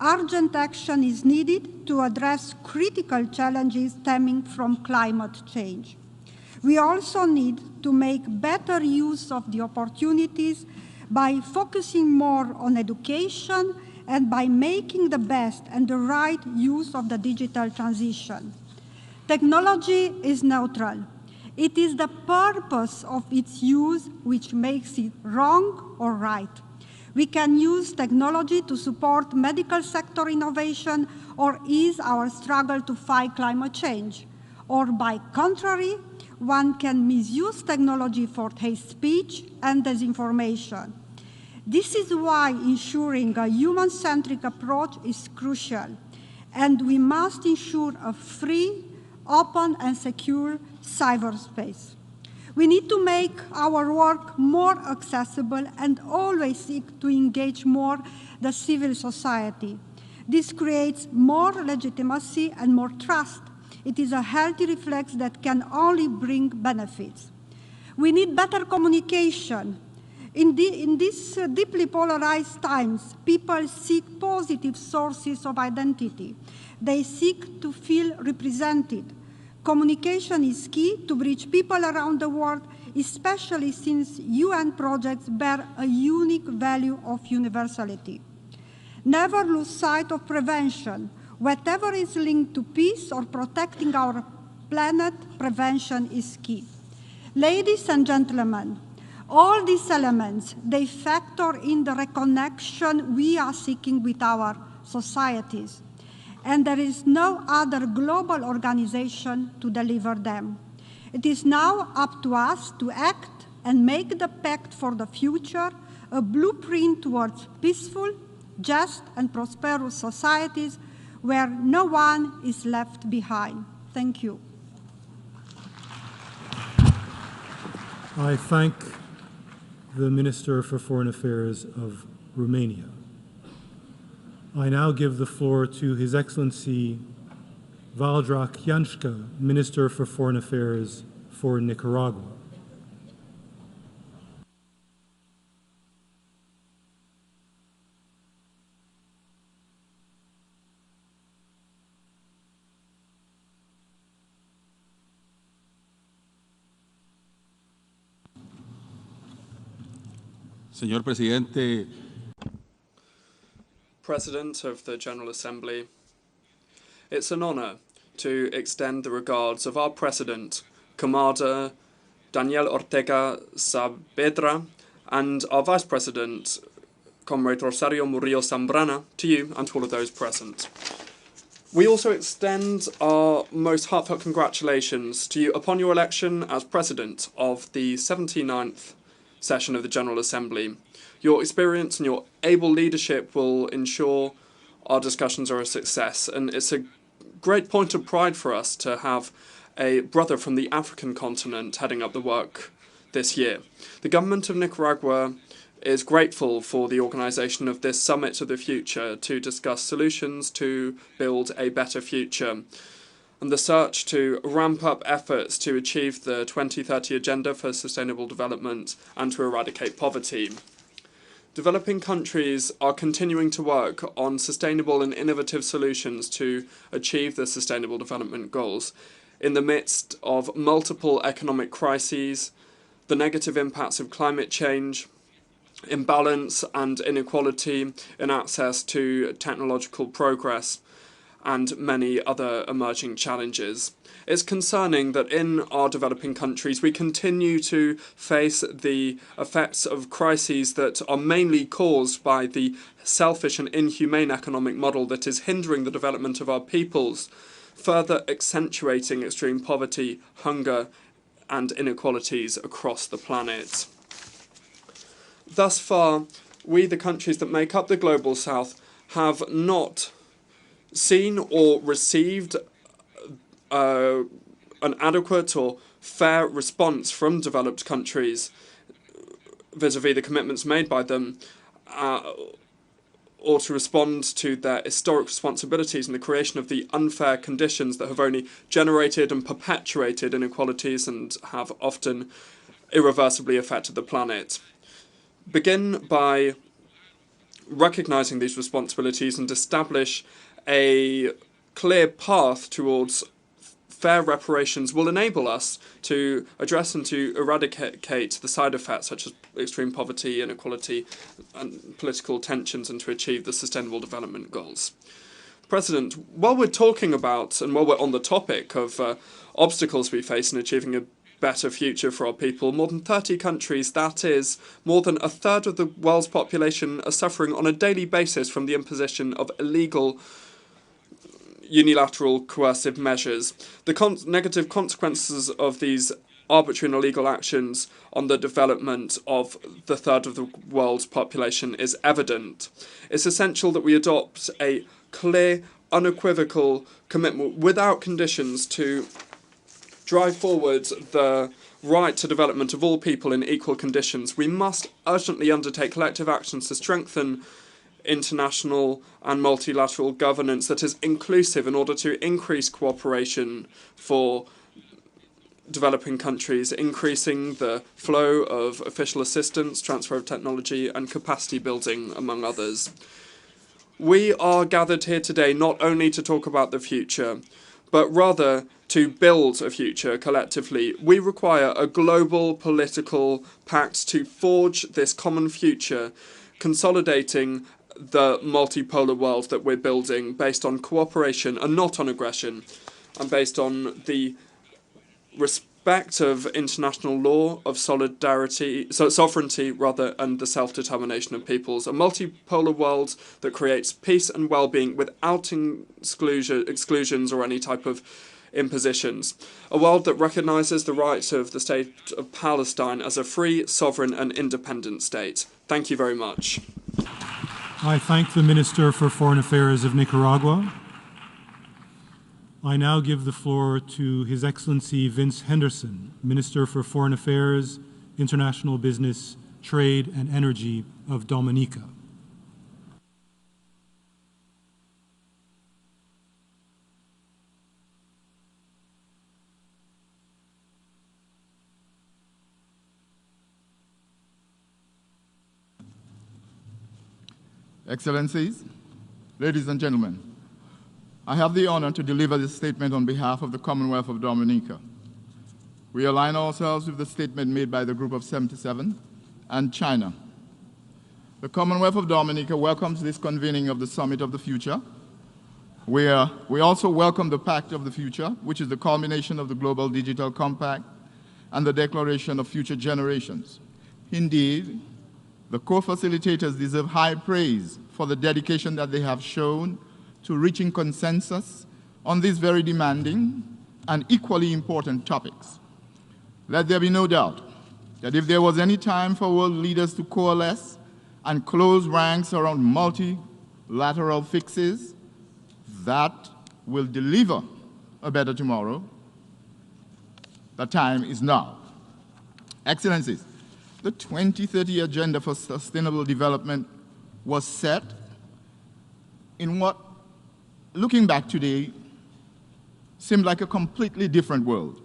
Urgent action is needed to address critical challenges stemming from climate change. We also need to make better use of the opportunities by focusing more on education and by making the best and the right use of the digital transition. Technology is neutral. It is the purpose of its use which makes it wrong or right. We can use technology to support medical sector innovation or ease our struggle to fight climate change. Or by contrary, one can misuse technology for hate speech and disinformation. This is why ensuring a human-centric approach is crucial, and we must ensure a free, open, and secure cyberspace. We need to make our work more accessible and always seek to engage more the civil society. This creates more legitimacy and more trust. It is a healthy reflex that can only bring benefits. We need better communication. In these deeply polarized times, people seek positive sources of identity. They seek to feel represented. Communication is key to reach people around the world, especially since UN projects bear a unique value of universality. Never lose sight of prevention. Whatever is linked to peace or protecting our planet, prevention is key. Ladies and gentlemen, all these elements, they factor in the reconnection we are seeking with our societies. and there is no other global organization to deliver them. It is now up to us to act and make the pact for the future a blueprint towards peaceful, just, and prosperous societies where no one is left behind. Thank you. I thank the Minister for Foreign Affairs of Romania. I now give the floor to His Excellency Valdrak Janška, Minister for Foreign Affairs for Nicaragua. Señor Presidente. President of the General Assembly, it's an honor to extend the regards of our President, Commander Daniel Ortega Saavedra, and our Vice President, Comrade Rosario Murillo Zambrana, to you and to all of those present. We also extend our most heartfelt congratulations to you upon your election as President of the 79th session of the General Assembly. Your experience and your able leadership will ensure our discussions are a success, and it's a great point of pride for us to have a brother from the African continent heading up the work this year. The government of Nicaragua is grateful for the organisation of this Summit of the Future to discuss solutions to build a better future, and the search to ramp up efforts to achieve the 2030 Agenda for Sustainable Development and to eradicate poverty. Developing countries are continuing to work on sustainable and innovative solutions to achieve the Sustainable Development Goals in the midst of multiple economic crises, the negative impacts of climate change, imbalance and inequality in access to technological progress, and many other emerging challenges. It's concerning that in our developing countries we continue to face the effects of crises that are mainly caused by the selfish and inhumane economic model that is hindering the development of our peoples, further accentuating extreme poverty, hunger, and inequalities across the planet. Thus far, we, the countries that make up the Global South, have not seen or received an adequate or fair response from developed countries vis-à-vis the commitments made by them, or to respond to their historic responsibilities in the creation of the unfair conditions that have only generated and perpetuated inequalities and have often irreversibly affected the planet. Begin by recognising these responsibilities and establish a clear path towards fair reparations will enable us to address and to eradicate the side effects such as extreme poverty, inequality and political tensions, and to achieve the Sustainable Development Goals. President, while we're talking about and while we're on the topic of obstacles we face in achieving a better future for our people, more than 30 countries, that is, more than a third of the world's population, are suffering on a daily basis from the imposition of illegal unilateral coercive measures. The negative consequences of these arbitrary and illegal actions on the development of the third of the world's population is evident. It's essential that we adopt a clear, unequivocal commitment without conditions to drive forward the right to development of all people in equal conditions. We must urgently undertake collective actions to strengthen international and multilateral governance that is inclusive in order to increase cooperation for developing countries, increasing the flow of official assistance, transfer of technology, and capacity building, among others. We are gathered here today not only to talk about the future, but rather to build a future collectively. We require a global political pact to forge this common future, consolidating the multipolar world that we're building based on cooperation and not on aggression, and based on the respect respect of international law, of sovereignty, and the self-determination of peoples. A multipolar world that creates peace and well-being without exclusions or any type of impositions. A world that recognises the right of the state of Palestine as a free, sovereign and independent state. Thank you very much. I thank the Minister for Foreign Affairs of Nicaragua. I now give the floor to His Excellency Vince Henderson, Minister for Foreign Affairs, International Business, Trade and Energy of Dominica. Excellencies, ladies and gentlemen, I have the honor to deliver this statement on behalf of the Commonwealth of Dominica. We align ourselves with the statement made by the Group of 77 and China. The Commonwealth of Dominica welcomes this convening of the Summit of the Future. We also welcome the Pact of the Future, which is the culmination of the Global Digital Compact and the Declaration of Future Generations. Indeed, the co-facilitators deserve high praise for the dedication that they have shown to reaching consensus on these very demanding and equally important topics. Let there be no doubt that if there was any time for world leaders to coalesce and close ranks around multilateral fixes that will deliver a better tomorrow, the time is now. Excellencies, the 2030 Agenda for Sustainable Development was set in what, looking back today, seemed like a completely different world.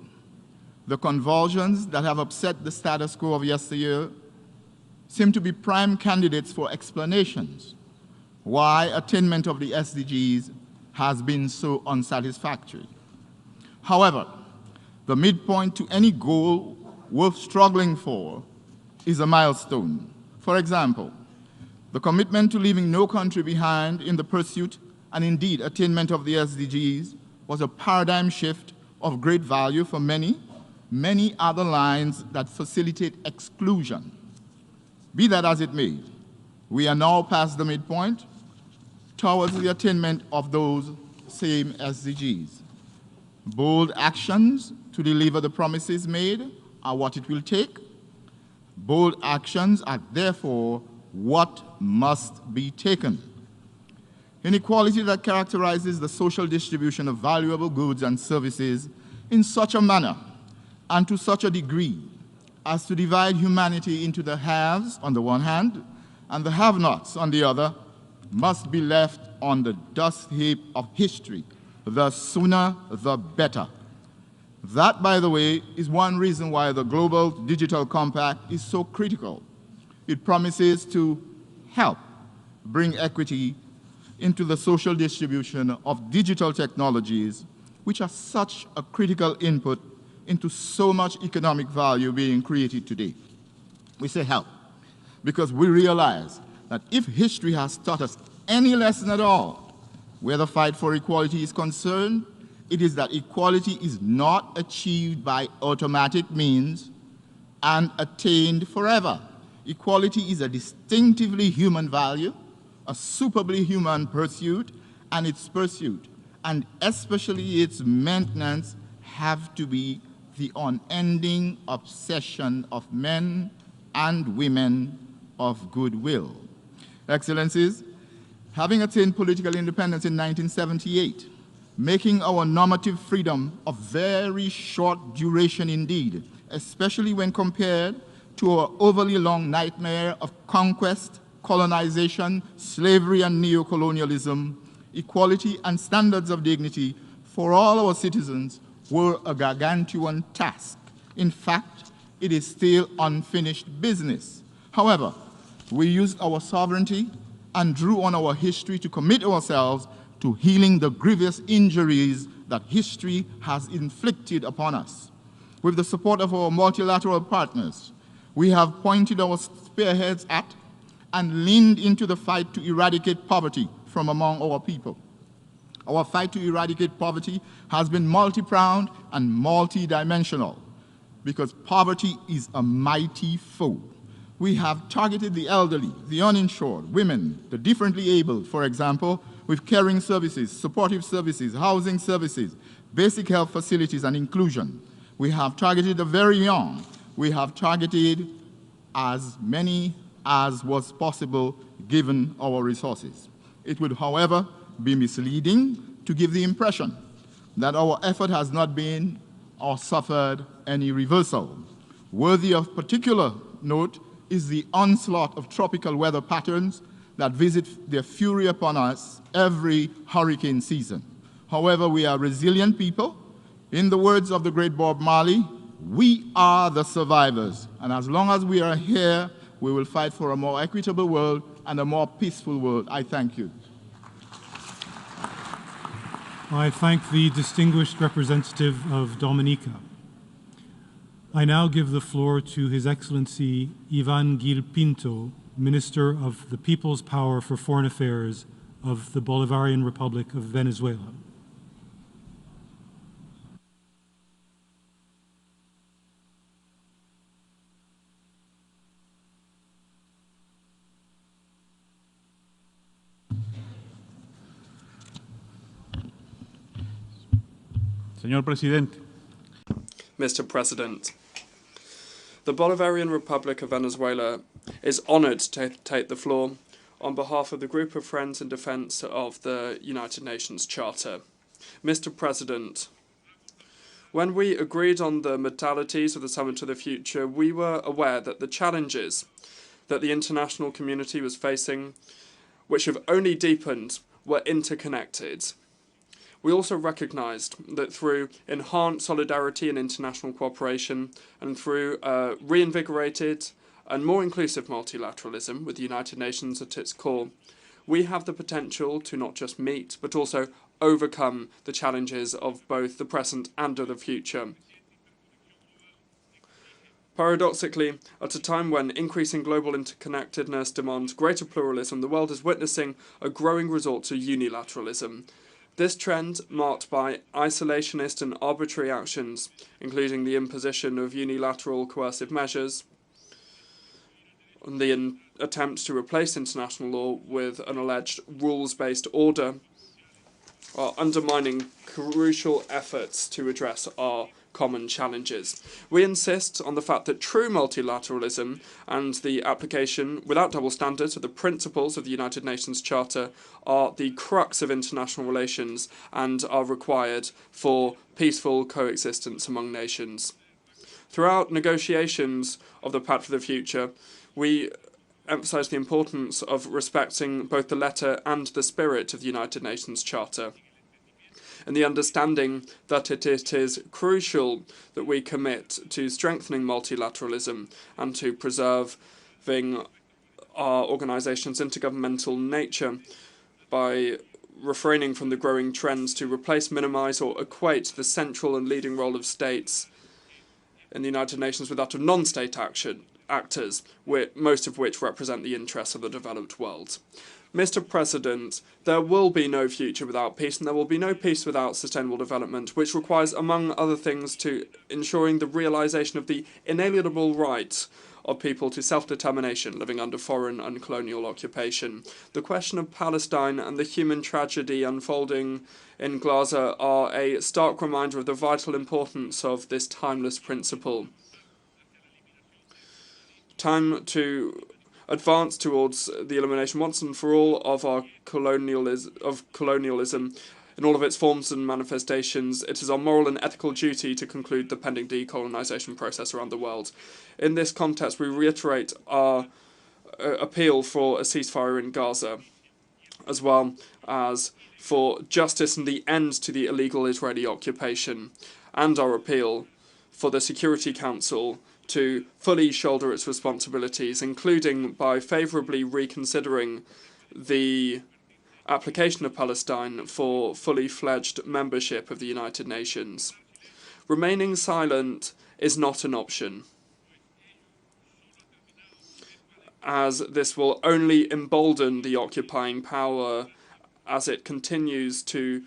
The convulsions that have upset the status quo of yesteryear seem to be prime candidates for explanations why attainment of the SDGs has been so unsatisfactory. However, the midpoint to any goal worth struggling for is a milestone. For example, the commitment to leaving no country behind in the pursuit and indeed attainment of the SDGs was a paradigm shift of great value for many other lines that facilitate exclusion. Be that as it may, we are now past the midpoint towards the attainment of those same SDGs. Bold actions to deliver the promises made are what it will take. Bold actions are therefore what must be taken. Inequality that characterizes the social distribution of valuable goods and services in such a manner and to such a degree as to divide humanity into the haves on the one hand and the have-nots on the other must be left on the dust heap of history. The sooner, the better. That, by the way, is one reason why the Global Digital Compact is so critical. It promises to help bring equity into the social distribution of digital technologies, which are such a critical input into so much economic value being created today. We say help because we realize that if history has taught us any lesson at all where the fight for equality is concerned, it is that equality is not achieved by automatic means and attained forever. Equality is a distinctively human value, a superbly human pursuit, and its pursuit, and especially its maintenance, have to be the unending obsession of men and women of goodwill. Excellencies, having attained political independence in 1978, making our normative freedom of very short duration indeed, especially when compared to our overly long nightmare of conquest, colonization, slavery and neo-colonialism, equality and standards of dignity for all our citizens were a gargantuan task. In fact, it is still unfinished business. However, we used our sovereignty and drew on our history to commit ourselves to healing the grievous injuries that history has inflicted upon us. With the support of our multilateral partners, we have pointed our spearheads at and leaned into the fight to eradicate poverty from among our people. Our fight to eradicate poverty has been multi-pronged and multi-dimensional. because poverty is a mighty foe. We have targeted the elderly, the uninsured, women, the differently abled, for example, with caring services, supportive services, housing services, basic health facilities, and inclusion. We have targeted the very young. We have targeted as many as was possible given our resources. It would, however, be misleading to give the impression that our effort has not been or suffered any reversal. Worthy of particular note is the onslaught of tropical weather patterns that visit their fury upon us every hurricane season. However, we are resilient people. In the words of the great Bob Marley, we are the survivors. And as long as we are here, we will fight for a more equitable world and a more peaceful world. I thank you. I thank the distinguished representative of Dominica. I now give the floor to His Excellency Ivan Gil Pinto, Minister of the People's Power for Foreign Affairs of the Bolivarian Republic of Venezuela. Señor Presidente. Mr. President, the Bolivarian Republic of Venezuela is honoured to take the floor on behalf of the Group of Friends in Defence of the United Nations Charter. Mr. President, when we agreed on the modalities of the Summit of the Future, we were aware that the challenges that the international community was facing, which have only deepened, were interconnected. We also recognised that through enhanced solidarity and international cooperation, and through reinvigorated and more inclusive multilateralism with the United Nations at its core, we have the potential to not just meet, but also overcome the challenges of both the present and of the future. Paradoxically, at a time when increasing global interconnectedness demands greater pluralism, the world is witnessing a growing resort to unilateralism. This trend, marked by isolationist and arbitrary actions, including the imposition of unilateral coercive measures, and the attempts to replace international law with an alleged rules-based order, are undermining crucial efforts to address our common challenges. We insist on the fact that true multilateralism and the application, without double standards, of the principles of the United Nations Charter are the crux of international relations and are required for peaceful coexistence among nations. Throughout negotiations of the Pact for the Future, we emphasise the importance of respecting both the letter and the spirit of the United Nations Charter, and the understanding that it is crucial that we commit to strengthening multilateralism and to preserving our organisation's intergovernmental nature by refraining from the growing trends to replace, minimise or equate the central and leading role of states in the United Nations with that of non-state actors, most of which represent the interests of the developed world. Mr. President, there will be no future without peace, and there will be no peace without sustainable development, which requires, among other things, to ensuring the realisation of the inalienable right of people to self-determination living under foreign and colonial occupation. The question of Palestine and the human tragedy unfolding in Gaza are a stark reminder of the vital importance of this timeless principle. Time to advance towards the elimination once and for all of our colonialism in all of its forms and manifestations. It is our moral and ethical duty to conclude the pending decolonisation process around the world. In this context, we reiterate our appeal for a ceasefire in Gaza, as well as for justice and the end to the illegal Israeli occupation, and our appeal for the Security Council to fully shoulder its responsibilities, including by favourably reconsidering the application of Palestine for fully fledged membership of the United Nations. Remaining silent is not an option, as this will only embolden the occupying power as it continues to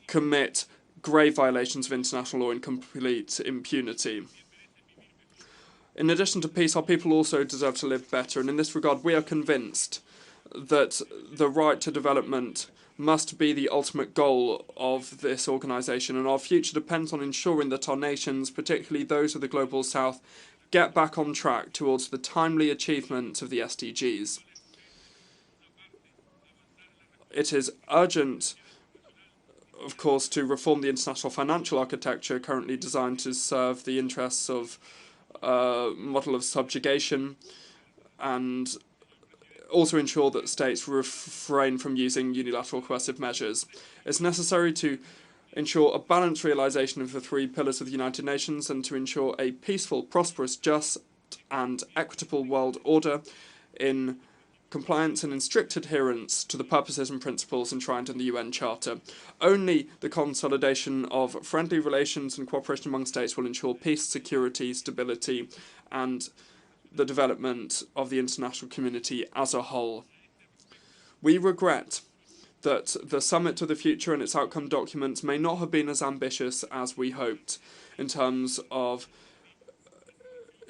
commit grave violations of international law in complete impunity. In addition to peace, our people also deserve to live better, and in this regard we are convinced that the right to development must be the ultimate goal of this organisation, and our future depends on ensuring that our nations, particularly those of the Global South, get back on track towards the timely achievement of the SDGs. It is urgent, of course, to reform the international financial architecture currently designed to serve the interests of model of subjugation, and also ensure that states refrain from using unilateral coercive measures. It's necessary to ensure a balanced realisation of the three pillars of the United Nations and to ensure a peaceful, prosperous, just and equitable world order in compliance and in strict adherence to the purposes and principles enshrined in the UN Charter. Only the consolidation of friendly relations and cooperation among states will ensure peace, security, stability, and the development of the international community as a whole. We regret that the Summit of the Future and its outcome documents may not have been as ambitious as we hoped in terms of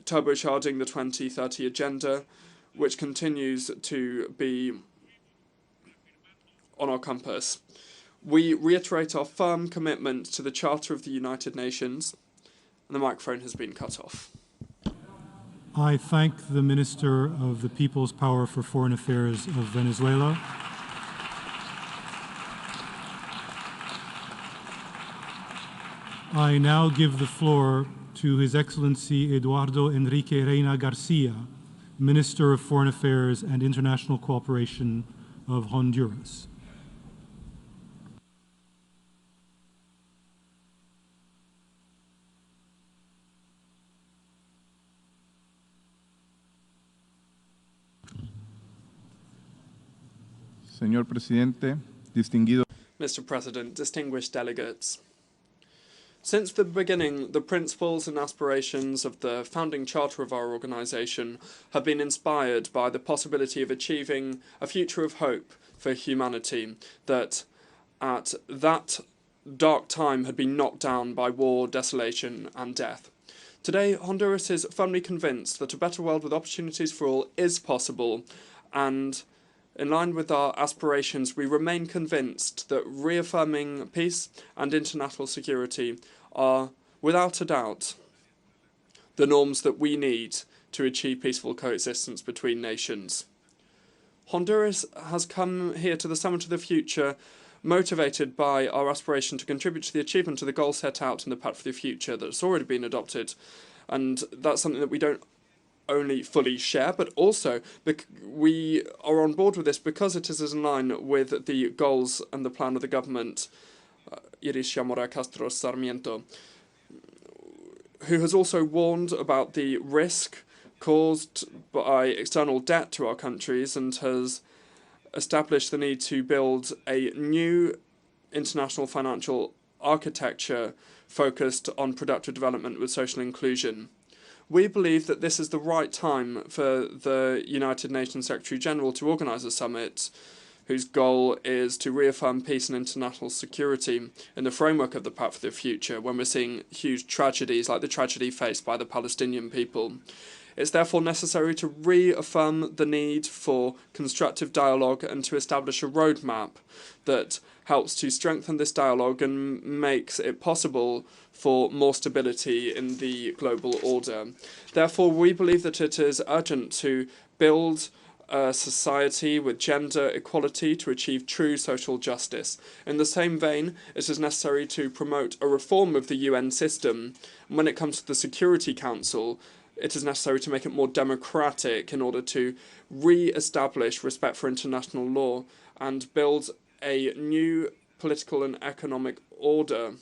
turbocharging the 2030 agenda, which continues to be on our compass. We reiterate our firm commitment to the Charter of the United Nations, and the microphone has been cut off. I thank the Minister of the People's Power for Foreign Affairs of Venezuela. I now give the floor to His Excellency Eduardo Enrique Reina Garcia, Minister of Foreign Affairs and International Cooperation of Honduras. Señor Presidente, distinguido. Mr. President, distinguished delegates, since the beginning, the principles and aspirations of the founding charter of our organisation have been inspired by the possibility of achieving a future of hope for humanity that at that dark time had been knocked down by war, desolation and death. Today, Honduras is firmly convinced that a better world with opportunities for all is possible, and in line with our aspirations, we remain convinced that reaffirming peace and international security are, without a doubt, the norms that we need to achieve peaceful coexistence between nations. Honduras has come here to the Summit of the Future motivated by our aspiration to contribute to the achievement of the goals set out in the Pact for the Future that's already been adopted, and that's something that we don't only fully share, but also we are on board with this because it is in line with the goals and the plan of the government, Iricia Mora Castro Sarmiento, who has also warned about the risk caused by external debt to our countries and has established the need to build a new international financial architecture focused on productive development with social inclusion. We believe that this is the right time for the United Nations Secretary-General to organise a summit whose goal is to reaffirm peace and international security in the framework of the Pact for the Future when we're seeing huge tragedies like the tragedy faced by the Palestinian people. It's therefore necessary to reaffirm the need for constructive dialogue and to establish a roadmap that helps to strengthen this dialogue and makes it possible for more stability in the global order. Therefore, we believe that it is urgent to build a society with gender equality to achieve true social justice. In the same vein, it is necessary to promote a reform of the UN system. When it comes to the Security Council, it is necessary to make it more democratic in order to re-establish respect for international law and build a new political and economic order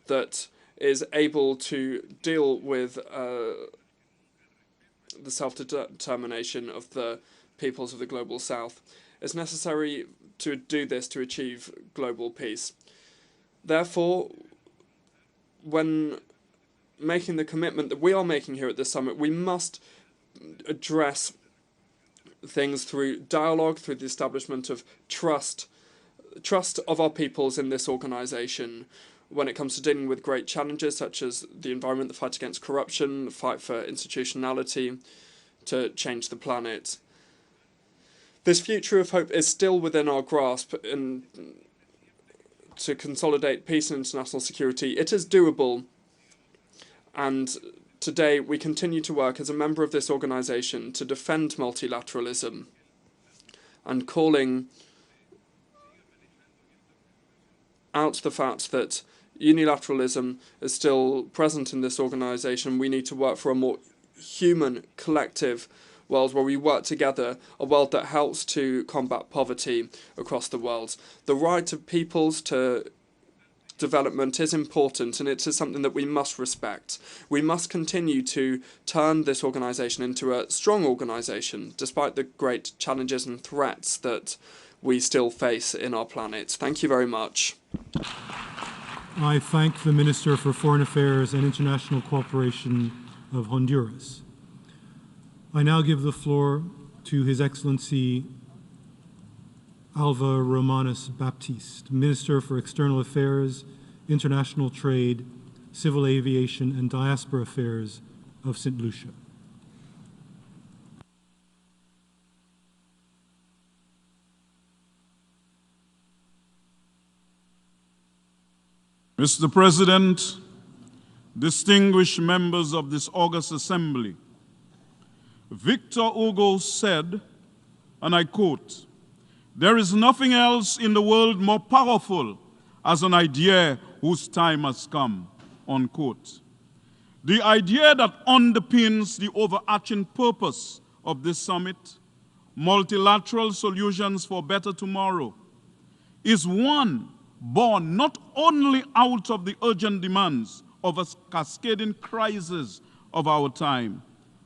that is able to deal with the self-determination of the peoples of the Global South. It's necessary to do this to achieve global peace. Therefore, when making the commitment that we are making here at this summit, we must address things through dialogue, through the establishment of trust of our peoples in this organisation. when it comes to dealing with great challenges such as the environment, the fight against corruption, the fight for institutionality, to change the planet. This future of hope is still within our grasp, and to consolidate peace and international security, it is doable. And today we continue to work as a member of this organisation to defend multilateralism and calling out the fact that unilateralism is still present in this organisation. We need to work for a more human, collective world where we work together, a world that helps to combat poverty across the world. The right of peoples to development is important, and it is something that we must respect. We must continue to turn this organisation into a strong organisation, despite the great challenges and threats that we still face in our planet. Thank you very much. I thank the Minister for Foreign Affairs and International Cooperation of Honduras. I now give the floor to His Excellency Alva Romanes Baptiste, Minister for External Affairs, International Trade, Civil Aviation, and Diaspora Affairs of St. Lucia. Mr. President, distinguished members of this august assembly, Victor Hugo said, and I quote, "There is nothing else in the world more powerful as an idea whose time has come," unquote. The idea that underpins the overarching purpose of this summit, multilateral solutions for a better tomorrow, is one born not only out of the urgent demands of a cascading crisis of our time,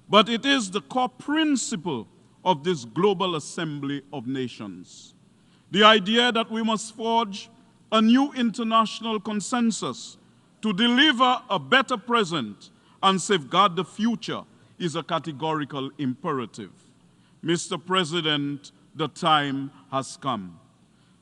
but it is the core principle of this global assembly of nations. The idea that we must forge a new international consensus to deliver a better present and safeguard the future is a categorical imperative. Mr. President, the time has come.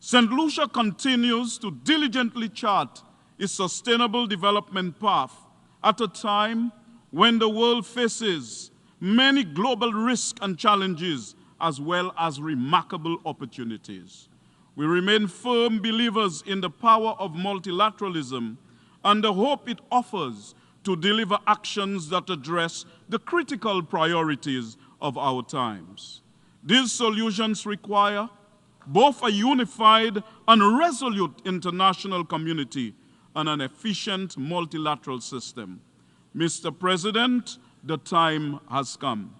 St. Lucia continues to diligently chart its sustainable development path at a time when the world faces many global risks and challenges as well as remarkable opportunities. We remain firm believers in the power of multilateralism and the hope it offers to deliver actions that address the critical priorities of our times. These solutions require both a unified and resolute international community and an efficient multilateral system. Mr. President, the time has come.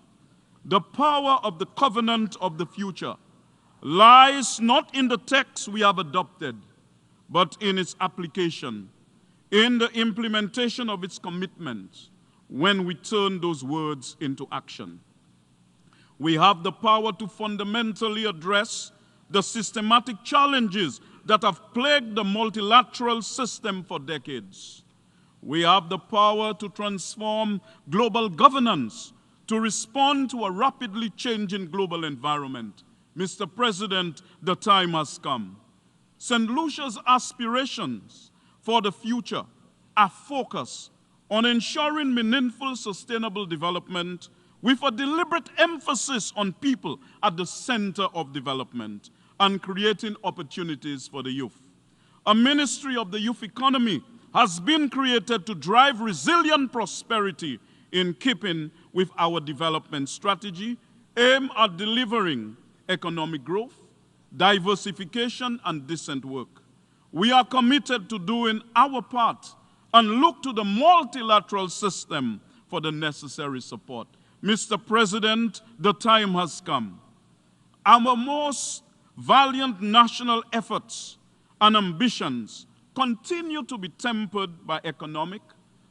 The power of the covenant of the future lies not in the text we have adopted, but in its application, in the implementation of its commitments, when we turn those words into action. We have the power to fundamentally address the systematic challenges that have plagued the multilateral system for decades. We have the power to transform global governance to respond to a rapidly changing global environment. Mr. President, the time has come. St. Lucia's aspirations for the future are focused on ensuring meaningful, sustainable development with a deliberate emphasis on people at the center of development and creating opportunities for the youth. A Ministry of the Youth Economy has been created to drive resilient prosperity in keeping with our development strategy, aimed at delivering economic growth, diversification, and decent work. We are committed to doing our part and look to the multilateral system for the necessary support. Mr. President, the time has come. Our most valiant national efforts and ambitions continue to be tempered by economic,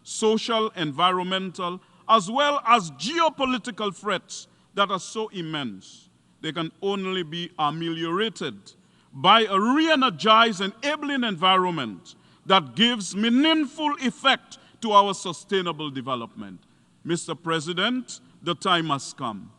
social, environmental, as well as geopolitical threats that are so immense. They can only be ameliorated by a re-energized, enabling environment that gives meaningful effect to our sustainable development. Mr. President, the time has come.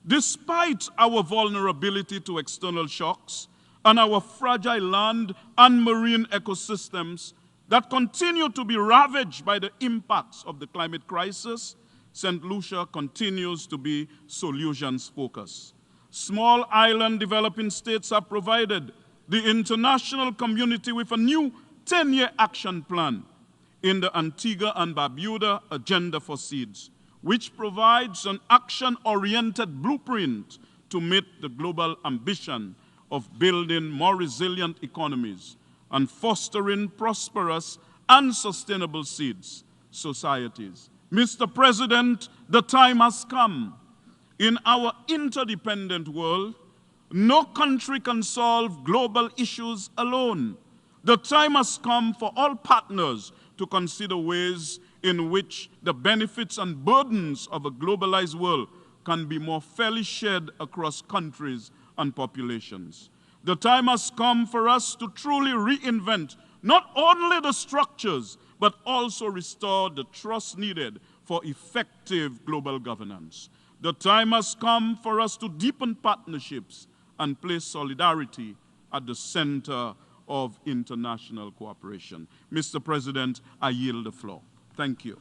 Despite our vulnerability to external shocks and our fragile land and marine ecosystems, that continue to be ravaged by the impacts of the climate crisis, St. Lucia continues to be solutions focused. Small island developing states have provided the international community with a new 10-year action plan in the Antigua and Barbuda Agenda for Seeds, which provides an action-oriented blueprint to meet the global ambition of building more resilient economies and fostering prosperous and sustainable seeds societies. Mr. President, the time has come. In our interdependent world, no country can solve global issues alone. The time has come for all partners to consider ways in which the benefits and burdens of a globalized world can be more fairly shared across countries and populations. The time has come for us to truly reinvent not only the structures, but also restore the trust needed for effective global governance. The time has come for us to deepen partnerships and place solidarity at the center of international cooperation. Mr. President, I yield the floor. Thank you.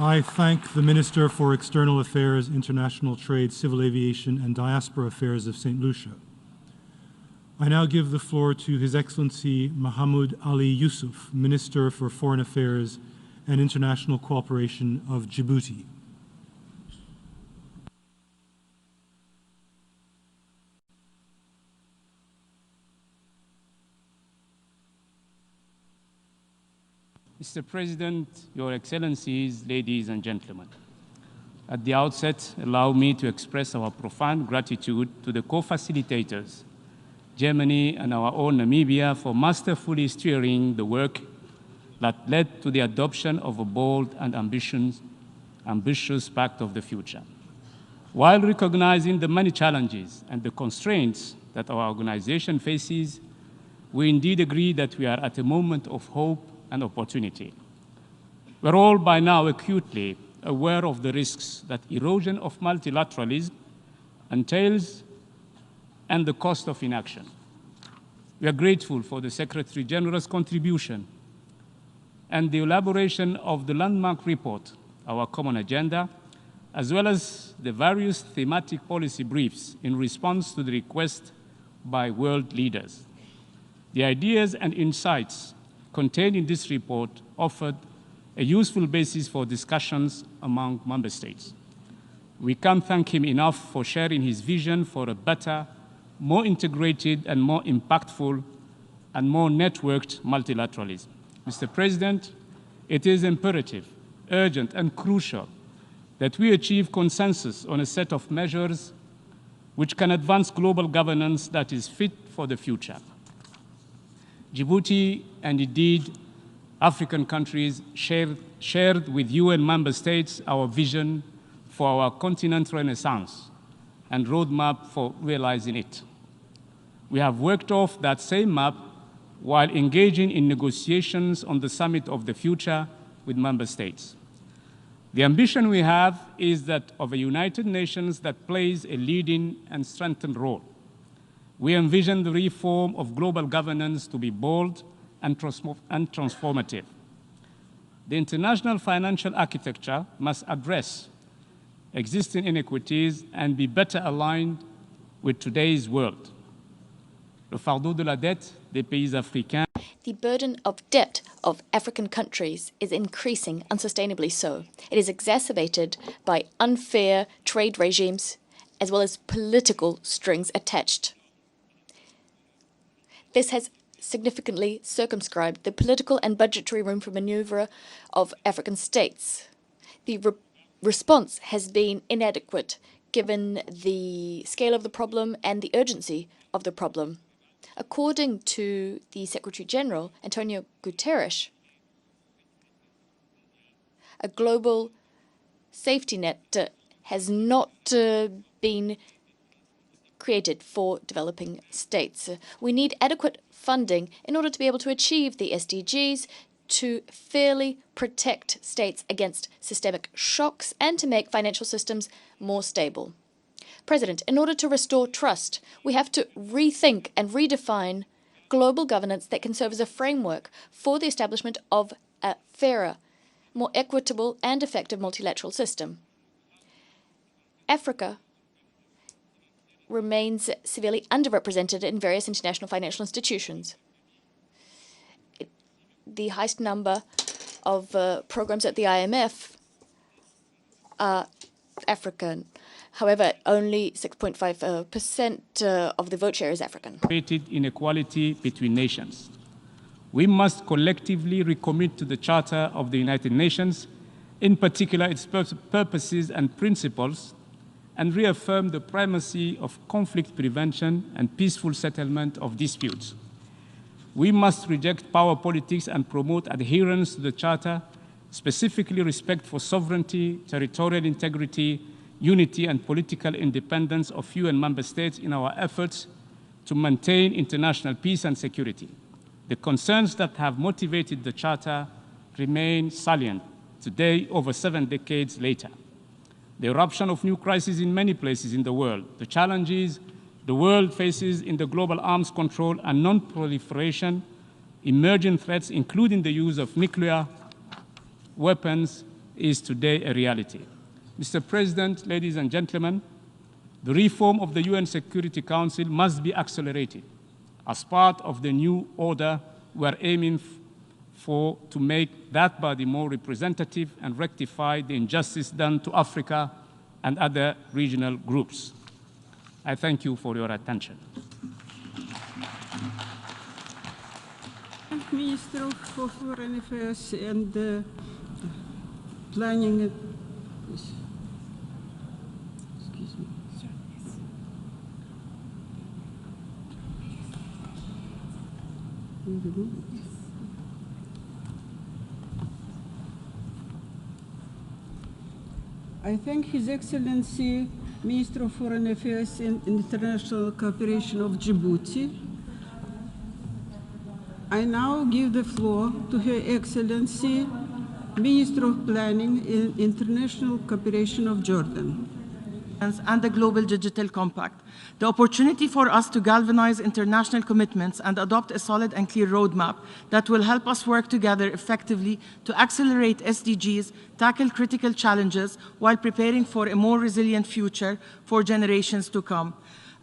I thank the Minister for External Affairs, International Trade, Civil Aviation, and Diaspora Affairs of St. Lucia. I now give the floor to His Excellency Mahmoud Ali Yusuf, Minister for Foreign Affairs and International Cooperation of Djibouti. Mr. President, Your Excellencies, ladies and gentlemen, at the outset, allow me to express our profound gratitude to the co-facilitators, Germany and our own Namibia, for masterfully steering the work that led to the adoption of a bold and ambitious Pact of the Future. While recognizing the many challenges and the constraints that our organization faces, we indeed agree that we are at a moment of hope and opportunity. We're all by now acutely aware of the risks that erosion of multilateralism entails and the cost of inaction. We are grateful for the Secretary General's contribution and the elaboration of the landmark report, Our Common Agenda, as well as the various thematic policy briefs in response to the request by world leaders. The ideas and insights contained in this report offered a useful basis for discussions among member states. We can't thank him enough for sharing his vision for a better, more integrated and more impactful and more networked multilateralism. Mr. President, it is imperative, urgent and crucial that we achieve consensus on a set of measures which can advance global governance that is fit for the future. Djibouti, and indeed African countries, shared with UN member states our vision for our continent renaissance and roadmap for realizing it. We have worked off that same map while engaging in negotiations on the Summit of the Future with member states. The ambition we have is that of a United Nations that plays a leading and strengthened role. We envision the reform of global governance to be bold and transformative. The international financial architecture must address existing inequities and be better aligned with today's world. Le fardeau de la dette des pays africains. The burden of debt of African countries is increasing unsustainably so. It is exacerbated by unfair trade regimes as well as political strings attached. This has significantly circumscribed the political and budgetary room for maneuver of African states. The response has been inadequate given the scale of the problem and the urgency of the problem. According to the Secretary General, Antonio Guterres, a global safety net has not been created for developing states. We need adequate funding in order to be able to achieve the SDGs, to fairly protect states against systemic shocks, and to make financial systems more stable. President, in order to restore trust, we have to rethink and redefine global governance that can serve as a framework for the establishment of a fairer, more equitable and effective multilateral system. Africa remains severely underrepresented in various international financial institutions. The highest number of programs at the IMF are African. However, only 6.5% of the vote share is African. Created inequality between nations. We must collectively recommit to the Charter of the United Nations, in particular its purposes and principles, and reaffirm the primacy of conflict prevention and peaceful settlement of disputes. We must reject power politics and promote adherence to the Charter, specifically respect for sovereignty, territorial integrity, unity and political independence of UN member states in our efforts to maintain international peace and security. The concerns that have motivated the Charter remain salient today, over 7 decades later. The eruption of new crises in many places in the world, the challenges the world faces in the global arms control and non-proliferation, emerging threats, including the use of nuclear weapons, is today a reality. Mr. President, ladies and gentlemen, the reform of the UN Security Council must be accelerated. As part of the new order, we are aiming to make that body more representative and rectify the injustice done to Africa and other regional groups. I thank you for your attention. Minister of Foreign Affairs and Planning. Excuse me. I thank His Excellency, Minister of Foreign Affairs and International Cooperation of Djibouti. I now give the floor to Her Excellency, Minister of Planning and International Cooperation of Jordan. And the Global Digital Compact, the opportunity for us to galvanize international commitments and adopt a solid and clear roadmap that will help us work together effectively to accelerate SDGs, tackle critical challenges, while preparing for a more resilient future for generations to come.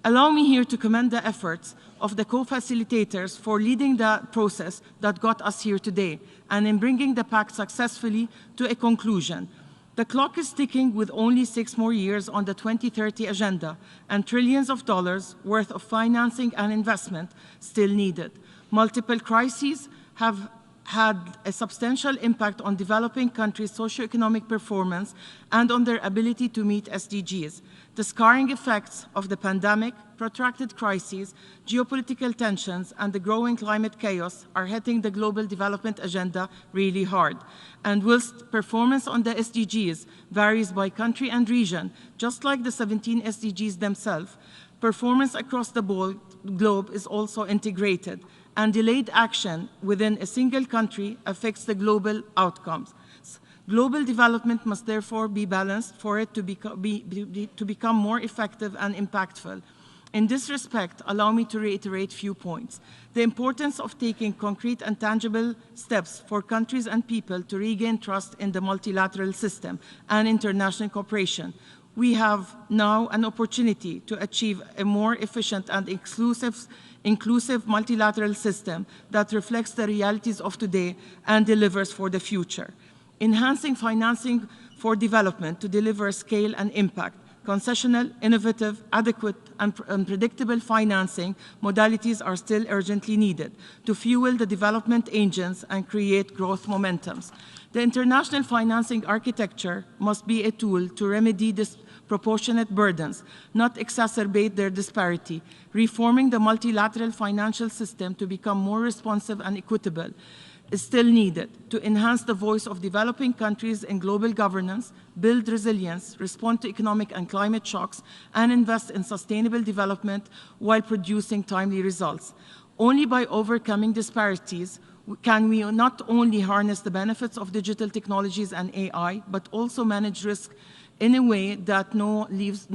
Allow me here to commend the efforts of the co-facilitators for leading the process that got us here today and in bringing the pact successfully to a conclusion. The clock is ticking with only 6 more years on the 2030 agenda and trillions of dollars worth of financing and investment still needed. Multiple crises have had a substantial impact on developing countries' socioeconomic performance and on their ability to meet SDGs. The scarring effects of the pandemic, protracted crises, geopolitical tensions, and the growing climate chaos are hitting the global development agenda really hard. And whilst performance on the SDGs varies by country and region, just like the 17 SDGs themselves, performance across the globe is also integrated, and delayed action within a single country affects the global outcomes. Global development must therefore be balanced for it to become more effective and impactful. In this respect, allow me to reiterate a few points. The importance of taking concrete and tangible steps for countries and people to regain trust in the multilateral system and international cooperation. We have now an opportunity to achieve a more efficient and inclusive multilateral system that reflects the realities of today and delivers for the future. Enhancing financing for development to deliver scale and impact. Concessional, innovative, adequate, and predictable financing modalities are still urgently needed to fuel the development engines and create growth momentums. The international financing architecture must be a tool to remedy disproportionate burdens, not exacerbate their disparity, reforming the multilateral financial system to become more responsive and equitable is still needed to enhance the voice of developing countries in global governance, build resilience, respond to economic and climate shocks, and invest in sustainable development while producing timely results. Only by overcoming disparities can we not only harness the benefits of digital technologies and AI, but also manage risk in a way that leaves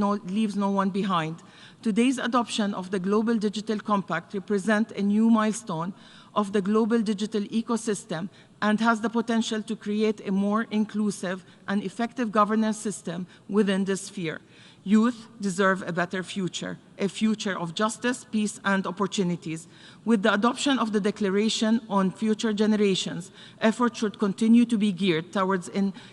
no one behind. Today's adoption of the Global Digital Compact represents a new milestone of the global digital ecosystem and has the potential to create a more inclusive and effective governance system within this sphere. Youth deserve a better future, a future of justice, peace, and opportunities. With the adoption of the Declaration on Future Generations, efforts should continue to be geared towards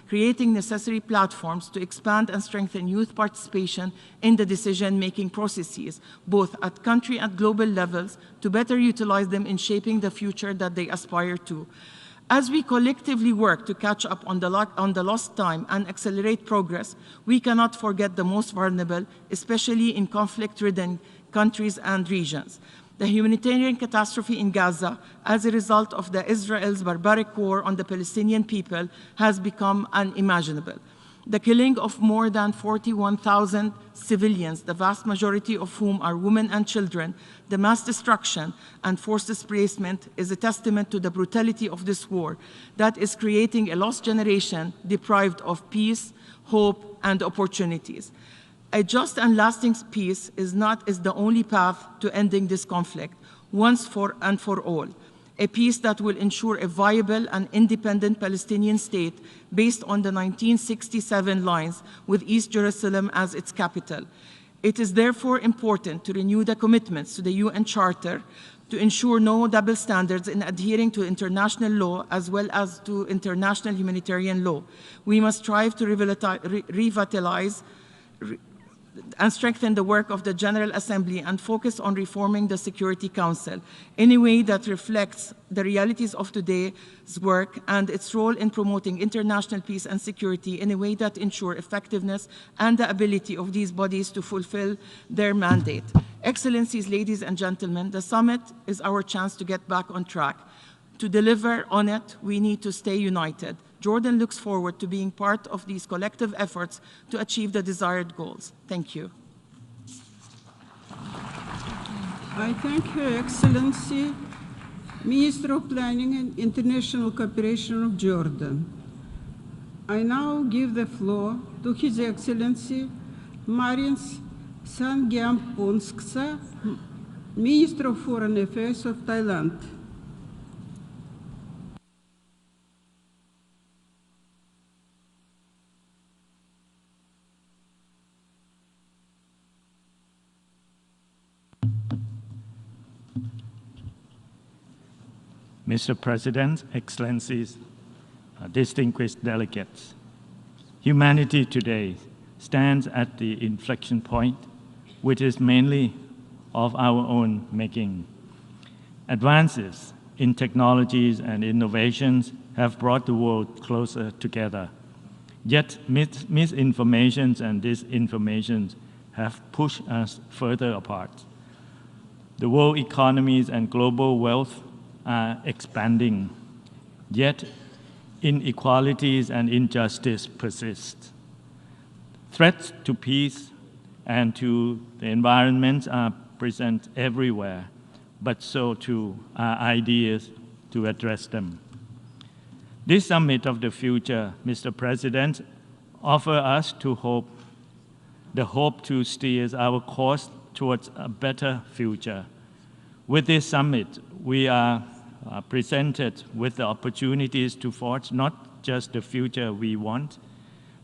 creating necessary platforms to expand and strengthen youth participation in the decision-making processes, both at country and global levels, to better utilize them in shaping the future that they aspire to. As we collectively work to catch up on the lost time and accelerate progress, we cannot forget the most vulnerable, especially in conflict-ridden countries and regions. The humanitarian catastrophe in Gaza, as a result of Israel's barbaric war on the Palestinian people, has become unimaginable. The killing of more than 41,000 civilians, the vast majority of whom are women and children, the mass destruction and forced displacement is a testament to the brutality of this war that is creating a lost generation deprived of peace, hope, and opportunities. A just and lasting peace is the only path to ending this conflict, once and for all. A peace that will ensure a viable and independent Palestinian state based on the 1967 lines, with East Jerusalem as its capital. It is therefore important to renew the commitments to the UN Charter to ensure no double standards in adhering to international law as well as to international humanitarian law. We must strive to revitalize and strengthen the work of the General Assembly and focus on reforming the Security Council in a way that reflects the realities of today's work and its role in promoting international peace and security in a way that ensure effectiveness and the ability of these bodies to fulfill their mandate. Excellencies, ladies and gentlemen, the summit is our chance to get back on track. To deliver on it, we need to stay united. Jordan looks forward to being part of these collective efforts to achieve the desired goals. Thank you. I thank Her Excellency, Minister of Planning and International Cooperation of Jordan. I now give the floor to His Excellency, Marins Sangyampongsa, Minister of Foreign Affairs of Thailand. Mr. President, Excellencies, distinguished delegates, humanity today stands at the inflection point, which is mainly of our own making. Advances in technologies and innovations have brought the world closer together. Yet misinformations and disinformations have pushed us further apart. The world economies and global wealth are expanding, yet inequalities and injustice persist. Threats to peace and to the environment are present everywhere, but so too are ideas to address them. This Summit of the Future, Mr. President, offers us the hope to steer our course towards a better future. With this summit, we are presented with the opportunities to forge not just the future we want,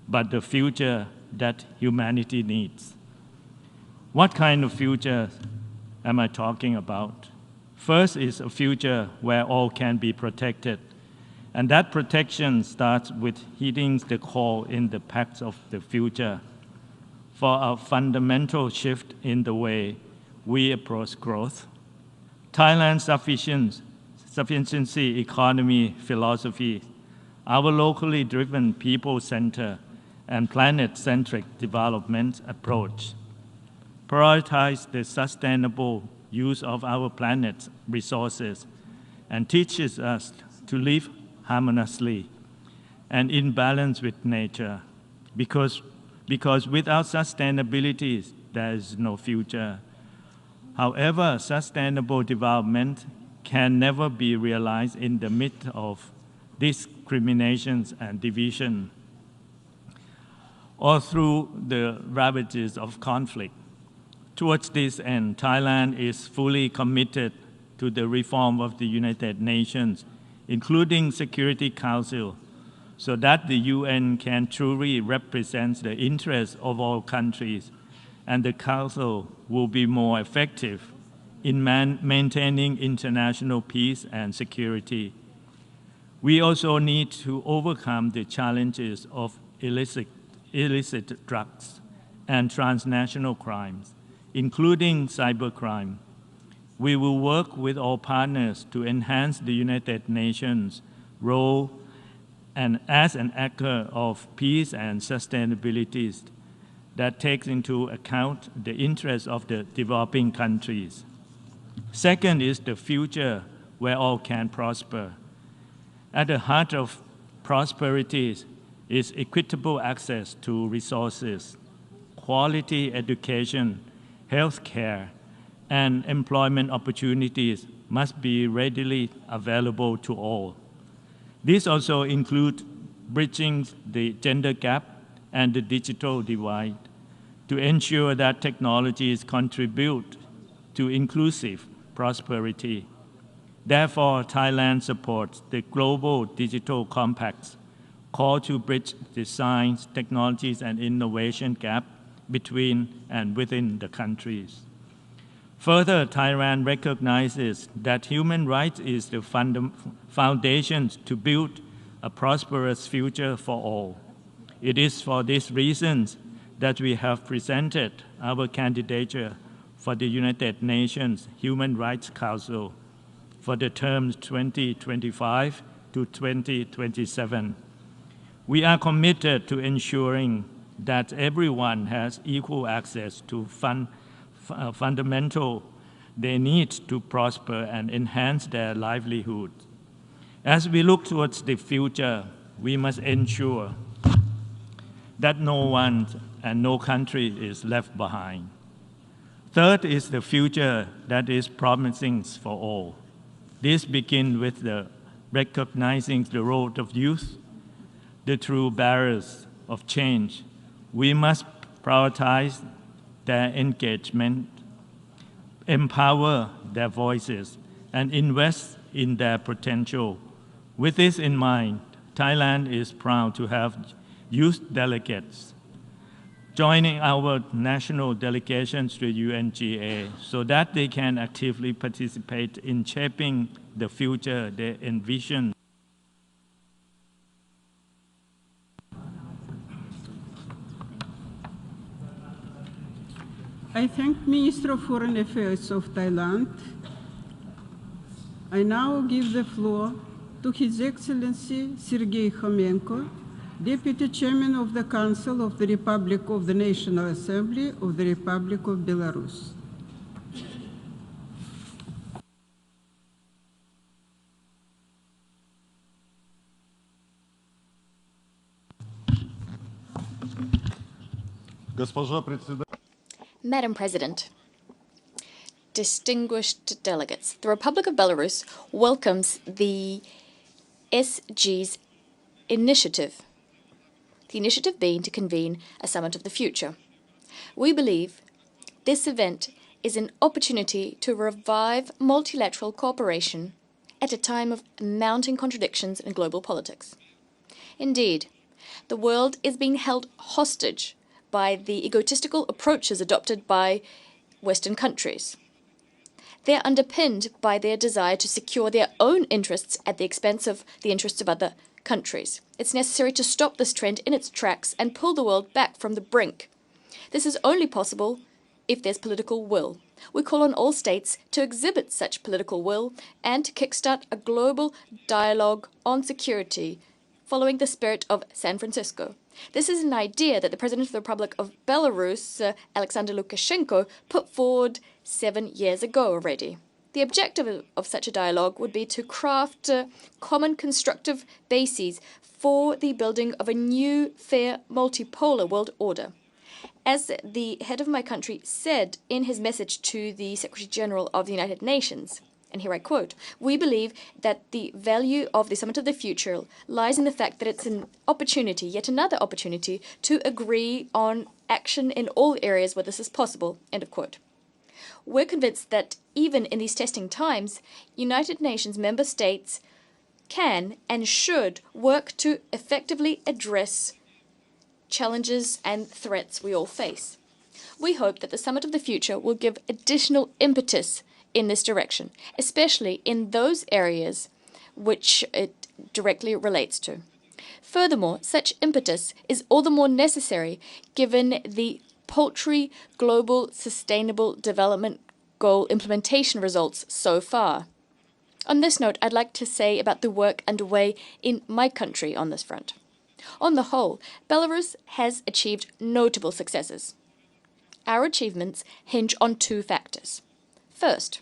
but the future that humanity needs. What kind of future am I talking about? First is a future where all can be protected, and that protection starts with heeding the call in the Pacts of the Future for a fundamental shift in the way we approach growth. Thailand's sufficiency economy philosophy, our locally driven people-centered and planet-centric development approach prioritize the sustainable use of our planet's resources and teaches us to live harmoniously and in balance with nature, because without sustainability, there is no future. However, sustainable development can never be realized in the midst of discriminations and division. or through the ravages of conflict. Towards this end, Thailand is fully committed to the reform of the United Nations, including Security Council, so that the UN can truly represent the interests of all countries, and the Council will be more effective in maintaining international peace and security. We also need to overcome the challenges of illicit drugs and transnational crimes, including cybercrime. We will work with all partners to enhance the United Nations' role and as an actor of peace and sustainability that takes into account the interests of the developing countries. Second is the future where all can prosper. At the heart of prosperity is equitable access to resources, quality education, health care, and employment opportunities must be readily available to all. This also includes bridging the gender gap and the digital divide to ensure that technologies contribute to inclusive prosperity. Therefore, Thailand supports the Global Digital Compact's call to bridge the science, technologies, and innovation gap between and within the countries. Further, Thailand recognizes that human rights is the foundation to build a prosperous future for all. It is for these reasons that we have presented our candidature for the United Nations Human Rights Council for the terms 2025 to 2027. We are committed to ensuring that everyone has equal access to fundamental they need to prosper and enhance their livelihood. As we look towards the future, we must ensure that no one and no country is left behind. Third is the future that is promising for all. This begins with the recognizing the role of youth, the true bearers of change. We must prioritize their engagement, empower their voices, and invest in their potential. With this in mind, Thailand is proud to have youth delegates joining our national delegations to UNGA so that they can actively participate in shaping the future they envision. I thank Minister of Foreign Affairs of Thailand. I now give the floor to His Excellency Sergei Khomenko, Deputy Chairman of the Council of the Republic of the National Assembly of the Republic of Belarus. Madam President, distinguished delegates, the Republic of Belarus welcomes the SG's initiative, the initiative being to convene a summit of the future. We believe this event is an opportunity to revive multilateral cooperation at a time of mounting contradictions in global politics. Indeed, the world is being held hostage by the egotistical approaches adopted by Western countries. They are underpinned by their desire to secure their own interests at the expense of the interests of other countries. It's necessary to stop this trend in its tracks and pull the world back from the brink. This is only possible if there's political will. We call on all states to exhibit such political will and to kickstart a global dialogue on security following the spirit of San Francisco. This is an idea that the President of the Republic of Belarus, Alexander Lukashenko, put forward 7 years ago already. The objective of such a dialogue would be to craft common constructive bases for the building of a new, fair, multipolar world order. As the head of my country said in his message to the Secretary General of the United Nations, And here I quote, "We believe that the value of the Summit of the Future lies in the fact that it's an opportunity, yet another opportunity, to agree on action in all areas where this is possible." End of quote. We're convinced that even in these testing times, United Nations member states can and should work to effectively address challenges and threats we all face. We hope that the Summit of the Future will give additional impetus in this direction, especially in those areas which it directly relates to. Furthermore, such impetus is all the more necessary given the paltry global sustainable development goal implementation results so far. On this note, I'd like to say about the work underway in my country on this front. On the whole, Belarus has achieved notable successes. Our achievements hinge on two factors. First,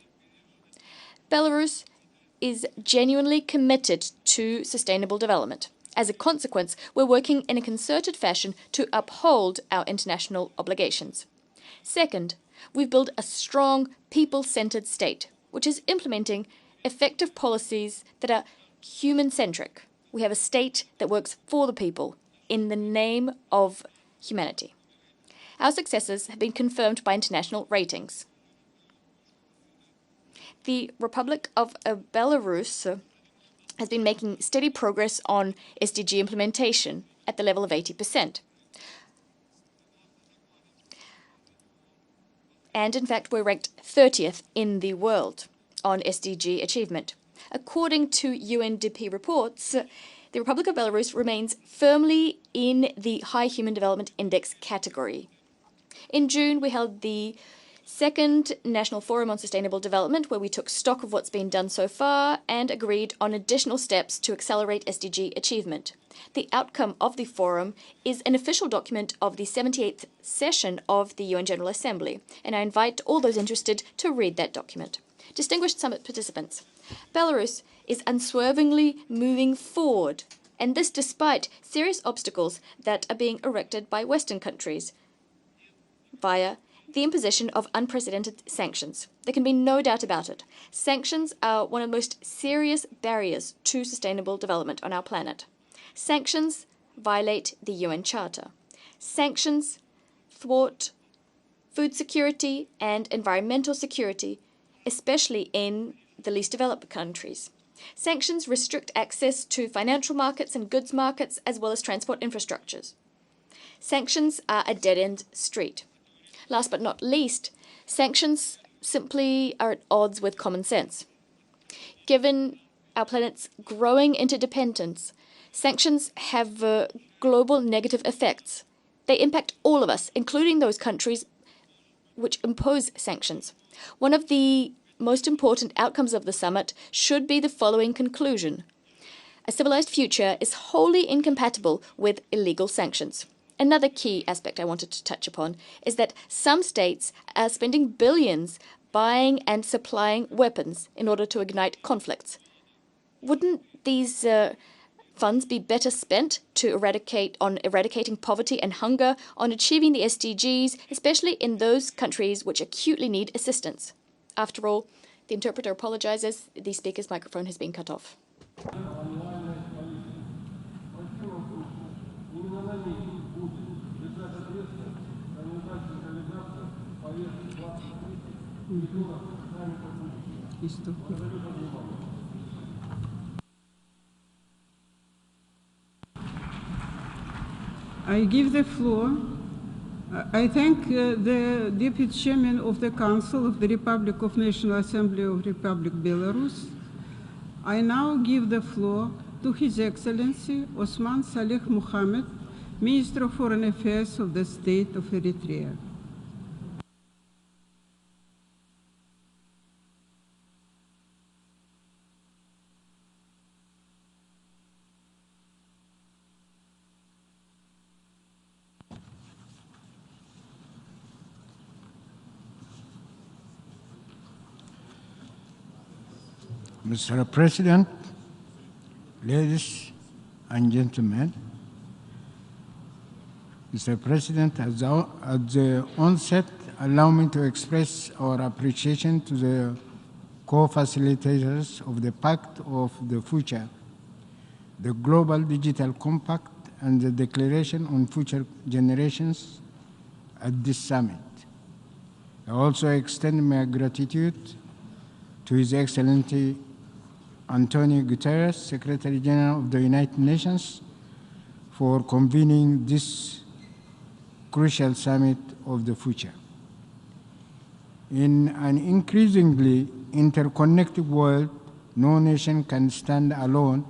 Belarus is genuinely committed to sustainable development. As a consequence, we're working in a concerted fashion to uphold our international obligations. Second, we've built a strong, people-centered state, which is implementing effective policies that are human-centric. We have a state that works for the people in the name of humanity. Our successes have been confirmed by international ratings. The Republic of Belarus has been making steady progress on SDG implementation at the level of 80%. And in fact, we're ranked 30th in the world on SDG achievement. According to UNDP reports, the Republic of Belarus remains firmly in the High Human Development Index category. In June, we held the second National Forum on Sustainable Development, where we took stock of what's been done so far and agreed on additional steps to accelerate SDG achievement. The outcome of the forum is an official document of the 78th session of the UN General Assembly, and I invite all those interested to read that document. Distinguished summit participants, Belarus is unswervingly moving forward, and this despite serious obstacles that are being erected by Western countries via the imposition of unprecedented sanctions. There can be no doubt about it. Sanctions are one of the most serious barriers to sustainable development on our planet. Sanctions violate the UN Charter. Sanctions thwart food security and environmental security, especially in the least developed countries. Sanctions restrict access to financial markets and goods markets, as well as transport infrastructures. Sanctions are a dead-end street. Last but not least, sanctions simply are at odds with common sense. Given our planet's growing interdependence, sanctions have global negative effects. They impact all of us, including those countries which impose sanctions. One of the most important outcomes of the summit should be the following conclusion. A civilized future is wholly incompatible with illegal sanctions. Another key aspect I wanted to touch upon is that some states are spending billions buying and supplying weapons in order to ignite conflicts. Wouldn't these funds be better spent to eradicating poverty and hunger, on achieving the SDGs, especially in those countries which acutely need assistance? After all, the interpreter apologizes. The speaker's microphone has been cut off. I give the floor. I thank the Deputy Chairman of the Council of the Republic of National Assembly of Republic Belarus. I now give the floor to His Excellency Osman Saleh Mohammed, Minister of Foreign Affairs of the State of Eritrea. Mr. President, ladies and gentlemen, Mr. President, at the onset, allow me to express our appreciation to the co-facilitators of the Pact of the Future, the Global Digital Compact, and the Declaration on Future Generations at this summit. I also extend my gratitude to His Excellency Antonio Guterres, Secretary General of the United Nations, for convening this crucial summit of the future. In an increasingly interconnected world, no nation can stand alone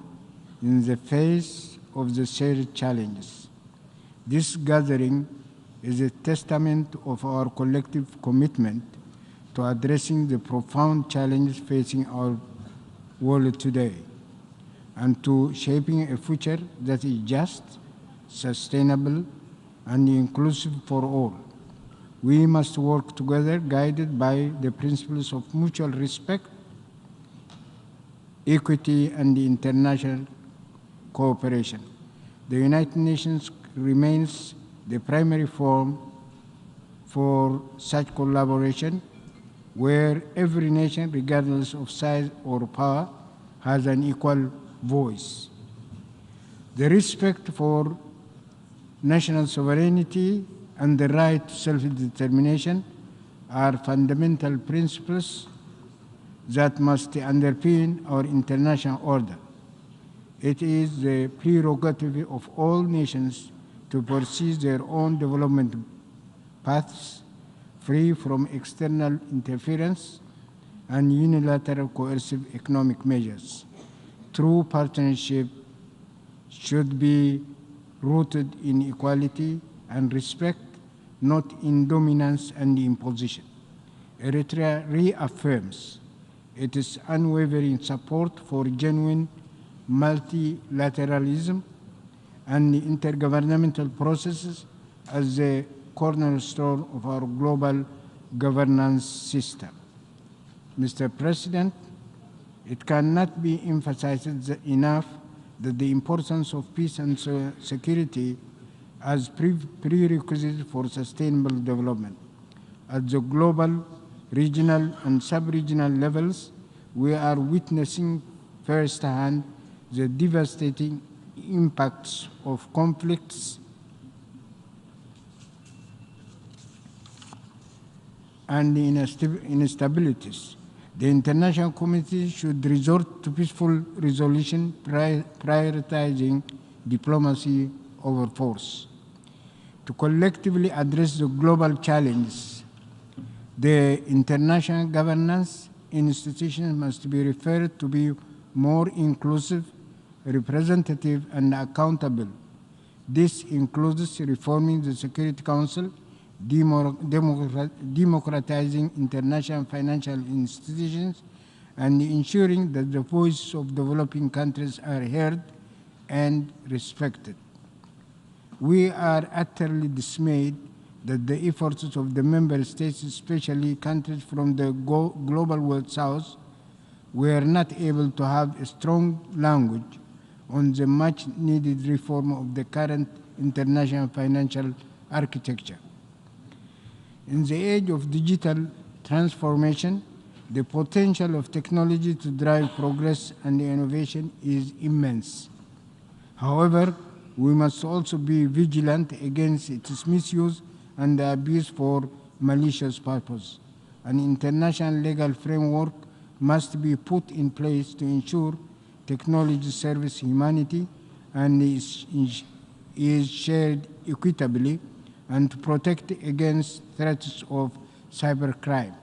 in the face of the shared challenges. This gathering is a testament of our collective commitment to addressing the profound challenges facing our world today and to shaping a future that is just, sustainable, and inclusive for all. We must work together, guided by the principles of mutual respect, equity, and international cooperation. The United Nations remains the primary forum for such collaboration, where every nation, regardless of size or power, has an equal voice. The respect for national sovereignty and the right to self-determination are fundamental principles that must underpin our international order. It is the prerogative of all nations to pursue their own development paths, free from external interference and unilateral coercive economic measures. True partnership should be rooted in equality and respect, not in dominance and imposition. Eritrea reaffirms its unwavering support for genuine multilateralism and intergovernmental processes as the cornerstone of our global governance system. Mr. President, it cannot be emphasized enough that the importance of peace and security as prerequisites for sustainable development. At the global, regional, and sub-regional levels, we are witnessing firsthand the devastating impacts of conflicts and instabilities. The international community should resort to peaceful resolution, prioritizing diplomacy over force. To collectively address the global challenges, the international governance institutions must be referred to be more inclusive, representative, and accountable. This includes reforming the Security Council, democratizing international financial institutions, and ensuring that the voices of developing countries are heard and respected. We are utterly dismayed that the efforts of the member states, especially countries from the global world south, were not able to have a strong language on the much-needed reform of the current international financial architecture. In the age of digital transformation, the potential of technology to drive progress and innovation is immense. However, we must also be vigilant against its misuse and abuse for malicious purposes. An international legal framework must be put in place to ensure technology serves humanity and is shared equitably, and to protect against threats of cybercrime.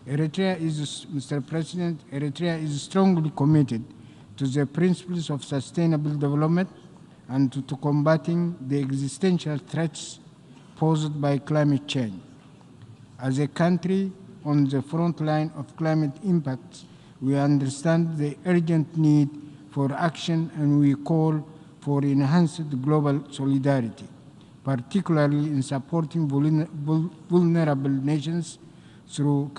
Mr. President, Eritrea is strongly committed to the principles of sustainable development and to combating the existential threats posed by climate change. As a country on the front line of climate impacts, we understand the urgent need for action, and we call for enhanced global solidarity, particularly in supporting vulnerable nations through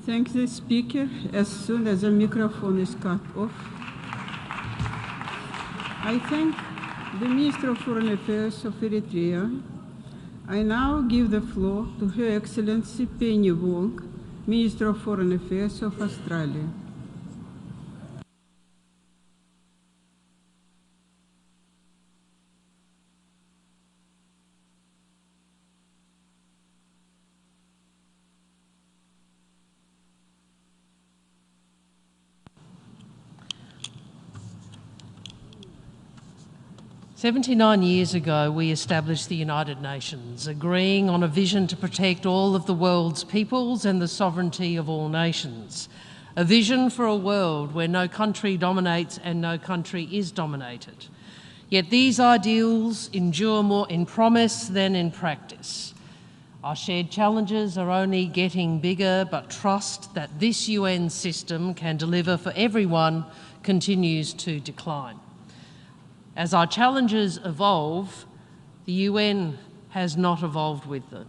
Thank the speaker. As soon as the microphone is cut off, I thank the Minister of Foreign Affairs of Eritrea I now give the floor to Her Excellency Penny Wong, Minister of Foreign Affairs of Australia. "79 years ago, we established the United Nations, agreeing on a vision to protect all of the world's peoples and the sovereignty of all nations. A vision for a world where no country dominates and no country is dominated. Yet these ideals endure more in promise than in practice. Our shared challenges are only getting bigger, but trust that this UN system can deliver for everyone continues to decline. As our challenges evolve, the UN has not evolved with them.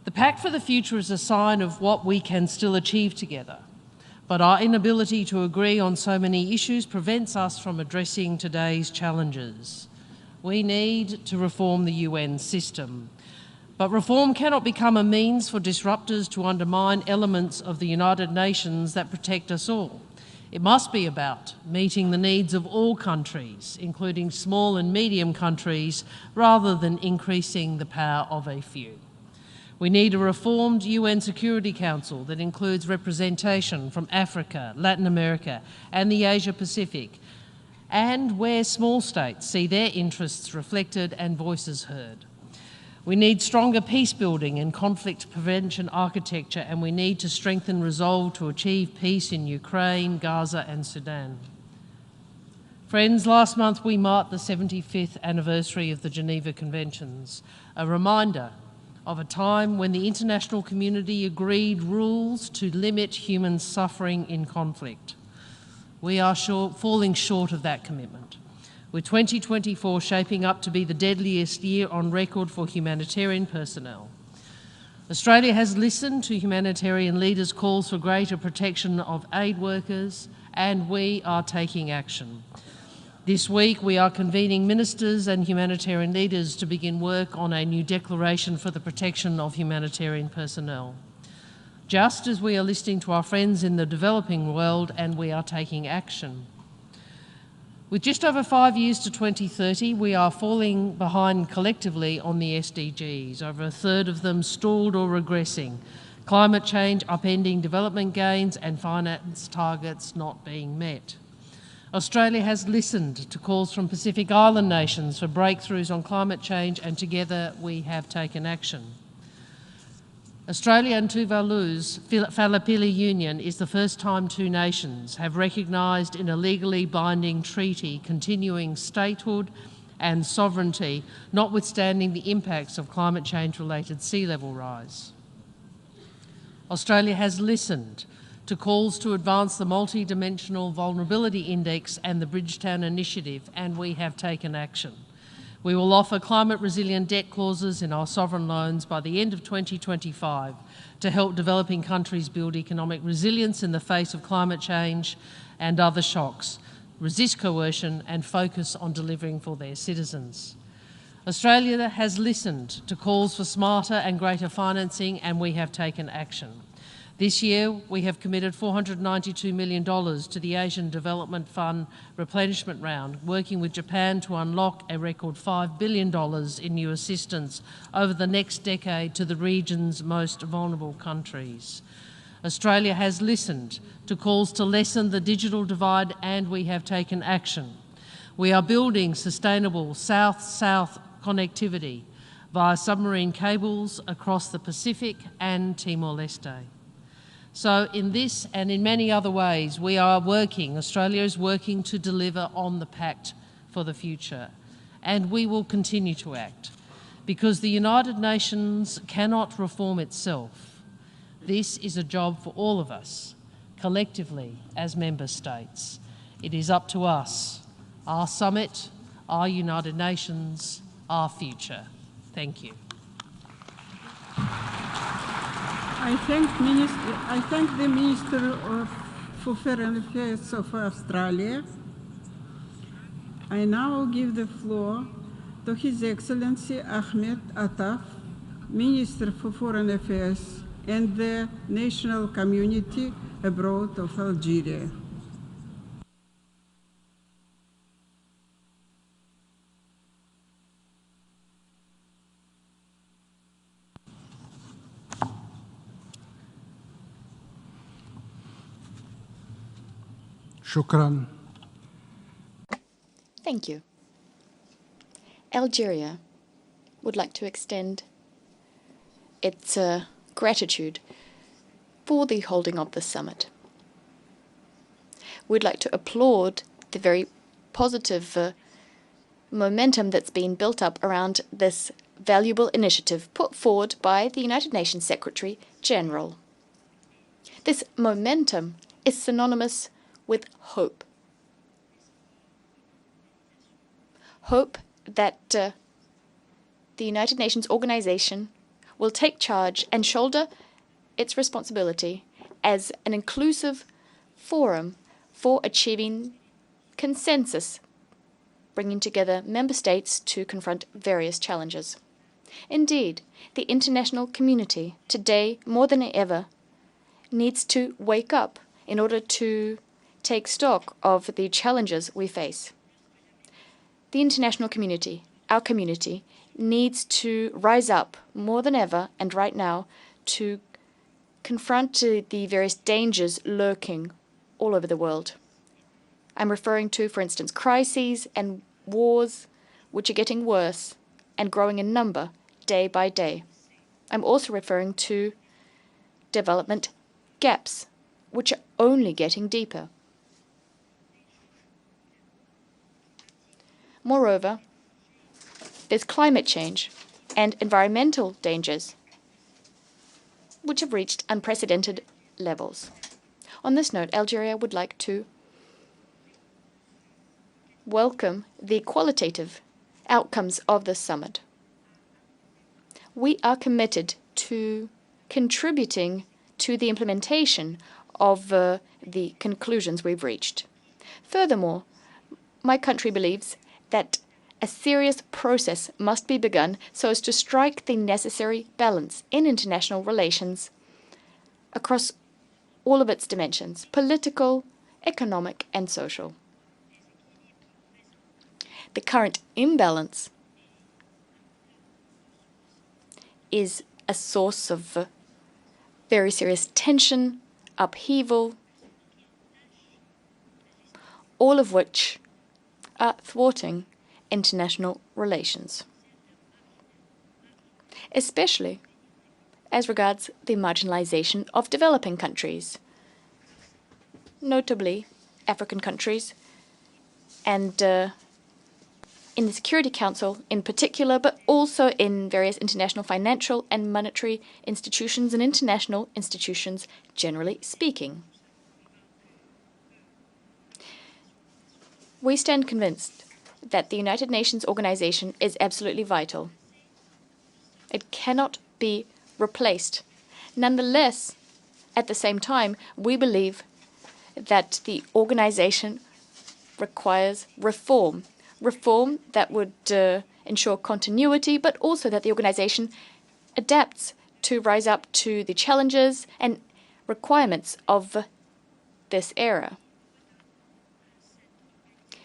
The Pact for the Future is a sign of what we can still achieve together, but our inability to agree on so many issues prevents us from addressing today's challenges. We need to reform the UN system, but reform cannot become a means for disruptors to undermine elements of the United Nations that protect us all. It must be about meeting the needs of all countries, including small and medium countries, rather than increasing the power of a few. We need a reformed UN Security Council that includes representation from Africa, Latin America, and the Asia Pacific, and where small states see their interests reflected and voices heard. We need stronger peace building and conflict prevention architecture, and we need to strengthen resolve to achieve peace in Ukraine, Gaza, and Sudan. Friends, last month we marked the 75th anniversary of the Geneva Conventions, a reminder of a time when the international community agreed rules to limit human suffering in conflict. We are falling short of that commitment, with 2024 shaping up to be the deadliest year on record for humanitarian personnel. Australia has listened to humanitarian leaders' calls for greater protection of aid workers, and we are taking action. This week we are convening ministers and humanitarian leaders to begin work on a new declaration for the protection of humanitarian personnel. Just as we are listening to our friends in the developing world, and we are taking action. With just over 5 years to 2030, we are falling behind collectively on the SDGs, over a third of them stalled or regressing, climate change upending development gains and finance targets not being met. Australia has listened to calls from Pacific Island nations for breakthroughs on climate change, and together we have taken action. Australia and Tuvalu's Falapili Union is the first time two nations have recognised in a legally binding treaty continuing statehood and sovereignty, notwithstanding the impacts of climate change-related sea level rise. Australia has listened to calls to advance the Multidimensional Vulnerability Index and the Bridgetown Initiative, and we have taken action. We will offer climate-resilient debt clauses in our sovereign loans by the end of 2025 to help developing countries build economic resilience in the face of climate change and other shocks, resist coercion and focus on delivering for their citizens. Australia has listened to calls for smarter and greater financing, and we have taken action. This year, we have committed $492 million to the Asian Development Fund replenishment round, working with Japan to unlock a record $5 billion in new assistance over the next decade to the region's most vulnerable countries. Australia has listened to calls to lessen the digital divide, and we have taken action. We are building sustainable south-south connectivity via submarine cables across the Pacific and Timor-Leste. So in this and in many other ways, Australia is working to deliver on the Pact for the Future, and we will continue to act, because the United Nations cannot reform itself. This is a job for all of us, collectively as member states. It is up to us, our summit, our United Nations, our future. Thank you. I thank the Minister for Foreign Affairs of Australia. I now give the floor to His Excellency Ahmed Attaf, Minister for Foreign Affairs and the National Community Abroad of Algeria. Shukran. Thank you. Algeria would like to extend its gratitude for the holding of the summit. We'd like to applaud the very positive momentum that's been built up around this valuable initiative put forward by the United Nations Secretary General. This momentum is synonymous with hope. Hope that the United Nations organization will take charge and shoulder its responsibility as an inclusive forum for achieving consensus, bringing together member states to confront various challenges. Indeed, the international community today, more than ever, needs to wake up in order to take stock of the challenges we face. The international community, our community, needs to rise up more than ever and right now to confront the various dangers lurking all over the world. I'm referring to, for instance, crises and wars which are getting worse and growing in number day by day. I'm also referring to development gaps which are only getting deeper. Moreover, there's climate change and environmental dangers, which have reached unprecedented levels. On this note, Algeria would like to welcome the qualitative outcomes of this summit. We are committed to contributing to the implementation of the conclusions we've reached. Furthermore, my country believes that a serious process must be begun so as to strike the necessary balance in international relations across all of its dimensions: political, economic, and social. The current imbalance is a source of very serious tension, upheaval, all of which are thwarting international relations, especially as regards the marginalization of developing countries, notably African countries, and in the Security Council in particular, but also in various international financial and monetary institutions and international institutions generally speaking. We stand convinced that the United Nations organization is absolutely vital. It cannot be replaced. Nonetheless, at the same time, we believe that the organization requires reform. Reform that would ensure continuity, but also that the organization adapts to rise up to the challenges and requirements of this era.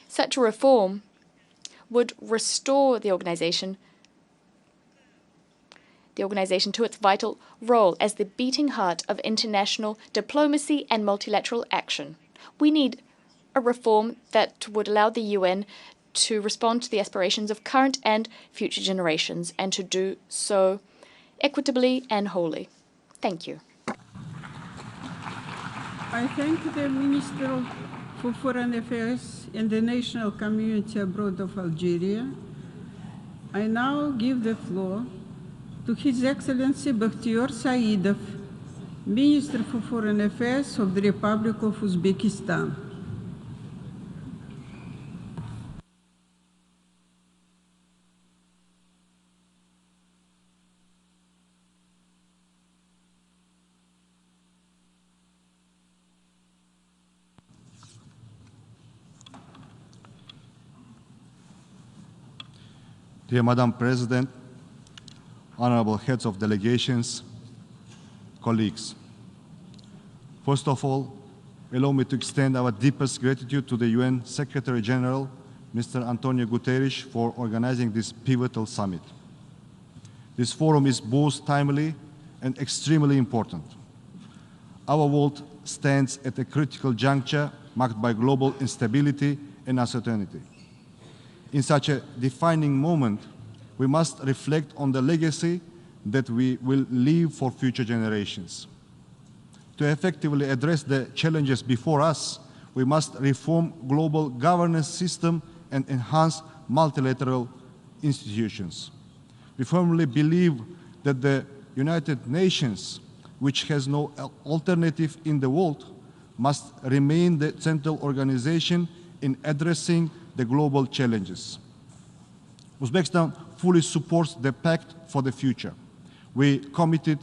Such a reform would restore the organization to its vital role as the beating heart of international diplomacy and multilateral action. We need a reform that would allow the UN to respond to the aspirations of current and future generations, and to do so equitably and wholly. Thank you. I thank the Minister for Foreign Affairs and the National Community Abroad of Algeria. I now give the floor to His Excellency Bakhtiyor Saidov, Minister for Foreign Affairs of the Republic of Uzbekistan. Dear Madam President, honorable heads of delegations, colleagues. First of all, allow me to extend our deepest gratitude to the UN Secretary General, Mr. Antonio Guterres, for organizing this pivotal summit. This forum is both timely and extremely important. Our world stands at a critical juncture marked by global instability and uncertainty. In such a defining moment, we must reflect on the legacy that we will leave for future generations. To effectively address the challenges before us, we must reform global governance system and enhance multilateral institutions. We firmly believe that the United Nations, which has no alternative in the world, must remain the central organization in addressing the global challenges. Uzbekistan fully supports the Pact for the Future. We committed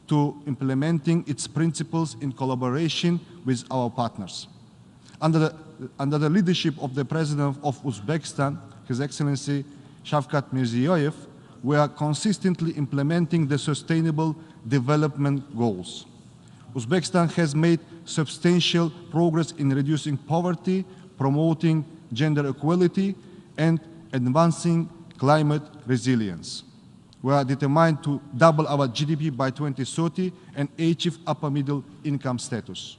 to implementing its principles in collaboration with our partners. Under the leadership of the President of Uzbekistan, His Excellency Shavkat Mirziyoyev, we are consistently implementing the Sustainable Development Goals. Uzbekistan has made substantial progress in reducing poverty, promoting gender equality, and advancing climate resilience. We are determined to double our GDP by 2030 and achieve upper middle income status.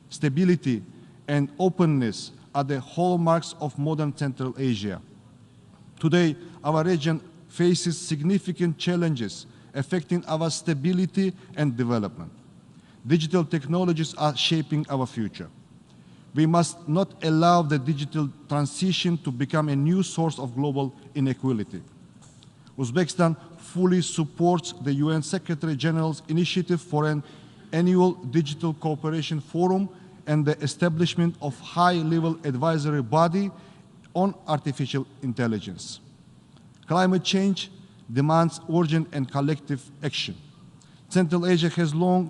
Stability and openness are the hallmarks of modern Central Asia. Today, our region faces significant challenges affecting our stability and development. Digital technologies are shaping our future. We must not allow the digital transition to become a new source of global inequality. Uzbekistan fully supports the UN Secretary General's initiative for an annual digital cooperation forum and the establishment of high-level advisory body on artificial intelligence. Climate change demands urgent and collective action. Central Asia has long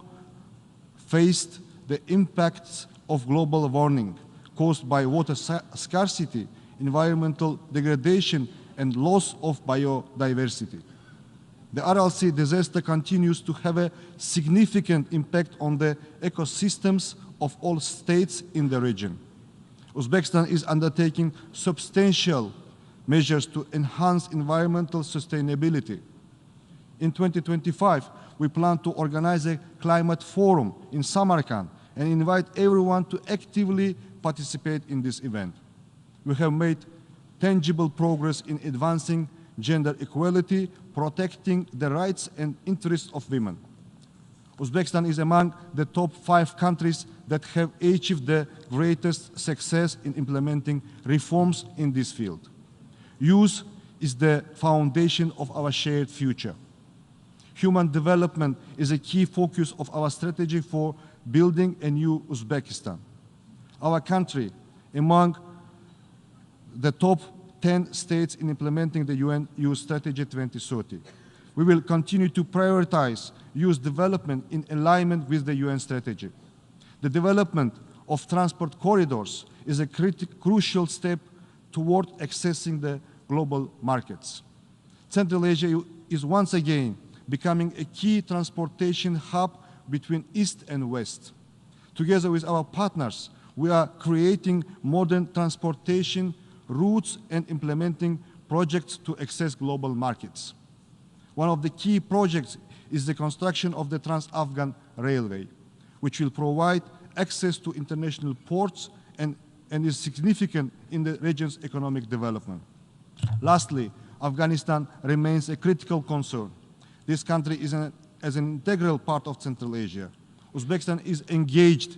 faced the impacts of global warming caused by water scarcity, environmental degradation, and loss of biodiversity. The RLC disaster continues to have a significant impact on the ecosystems of all states in the region. Uzbekistan is undertaking substantial measures to enhance environmental sustainability. In 2025, we plan to organize a climate forum in Samarkand and invite everyone to actively participate in this event. We have made tangible progress in advancing gender equality, protecting the rights and interests of women. Uzbekistan is among the top 5 countries that have achieved the greatest success in implementing reforms in this field. Youth is the foundation of our shared future. Human development is a key focus of our strategy for building a new Uzbekistan. Our country, among the top 10 states in implementing the UN Youth Strategy 2030. We will continue to prioritize youth development in alignment with the UN strategy. The development of transport corridors is a crucial step toward accessing the global markets. Central Asia is once again becoming a key transportation hub between East and West. Together with our partners, we are creating modern transportation routes and implementing projects to access global markets. One of the key projects is the construction of the Trans-Afghan Railway, which will provide access to international ports and is significant in the region's economic development. Lastly, Afghanistan remains a critical concern. This country is as an integral part of Central Asia. Uzbekistan is engaged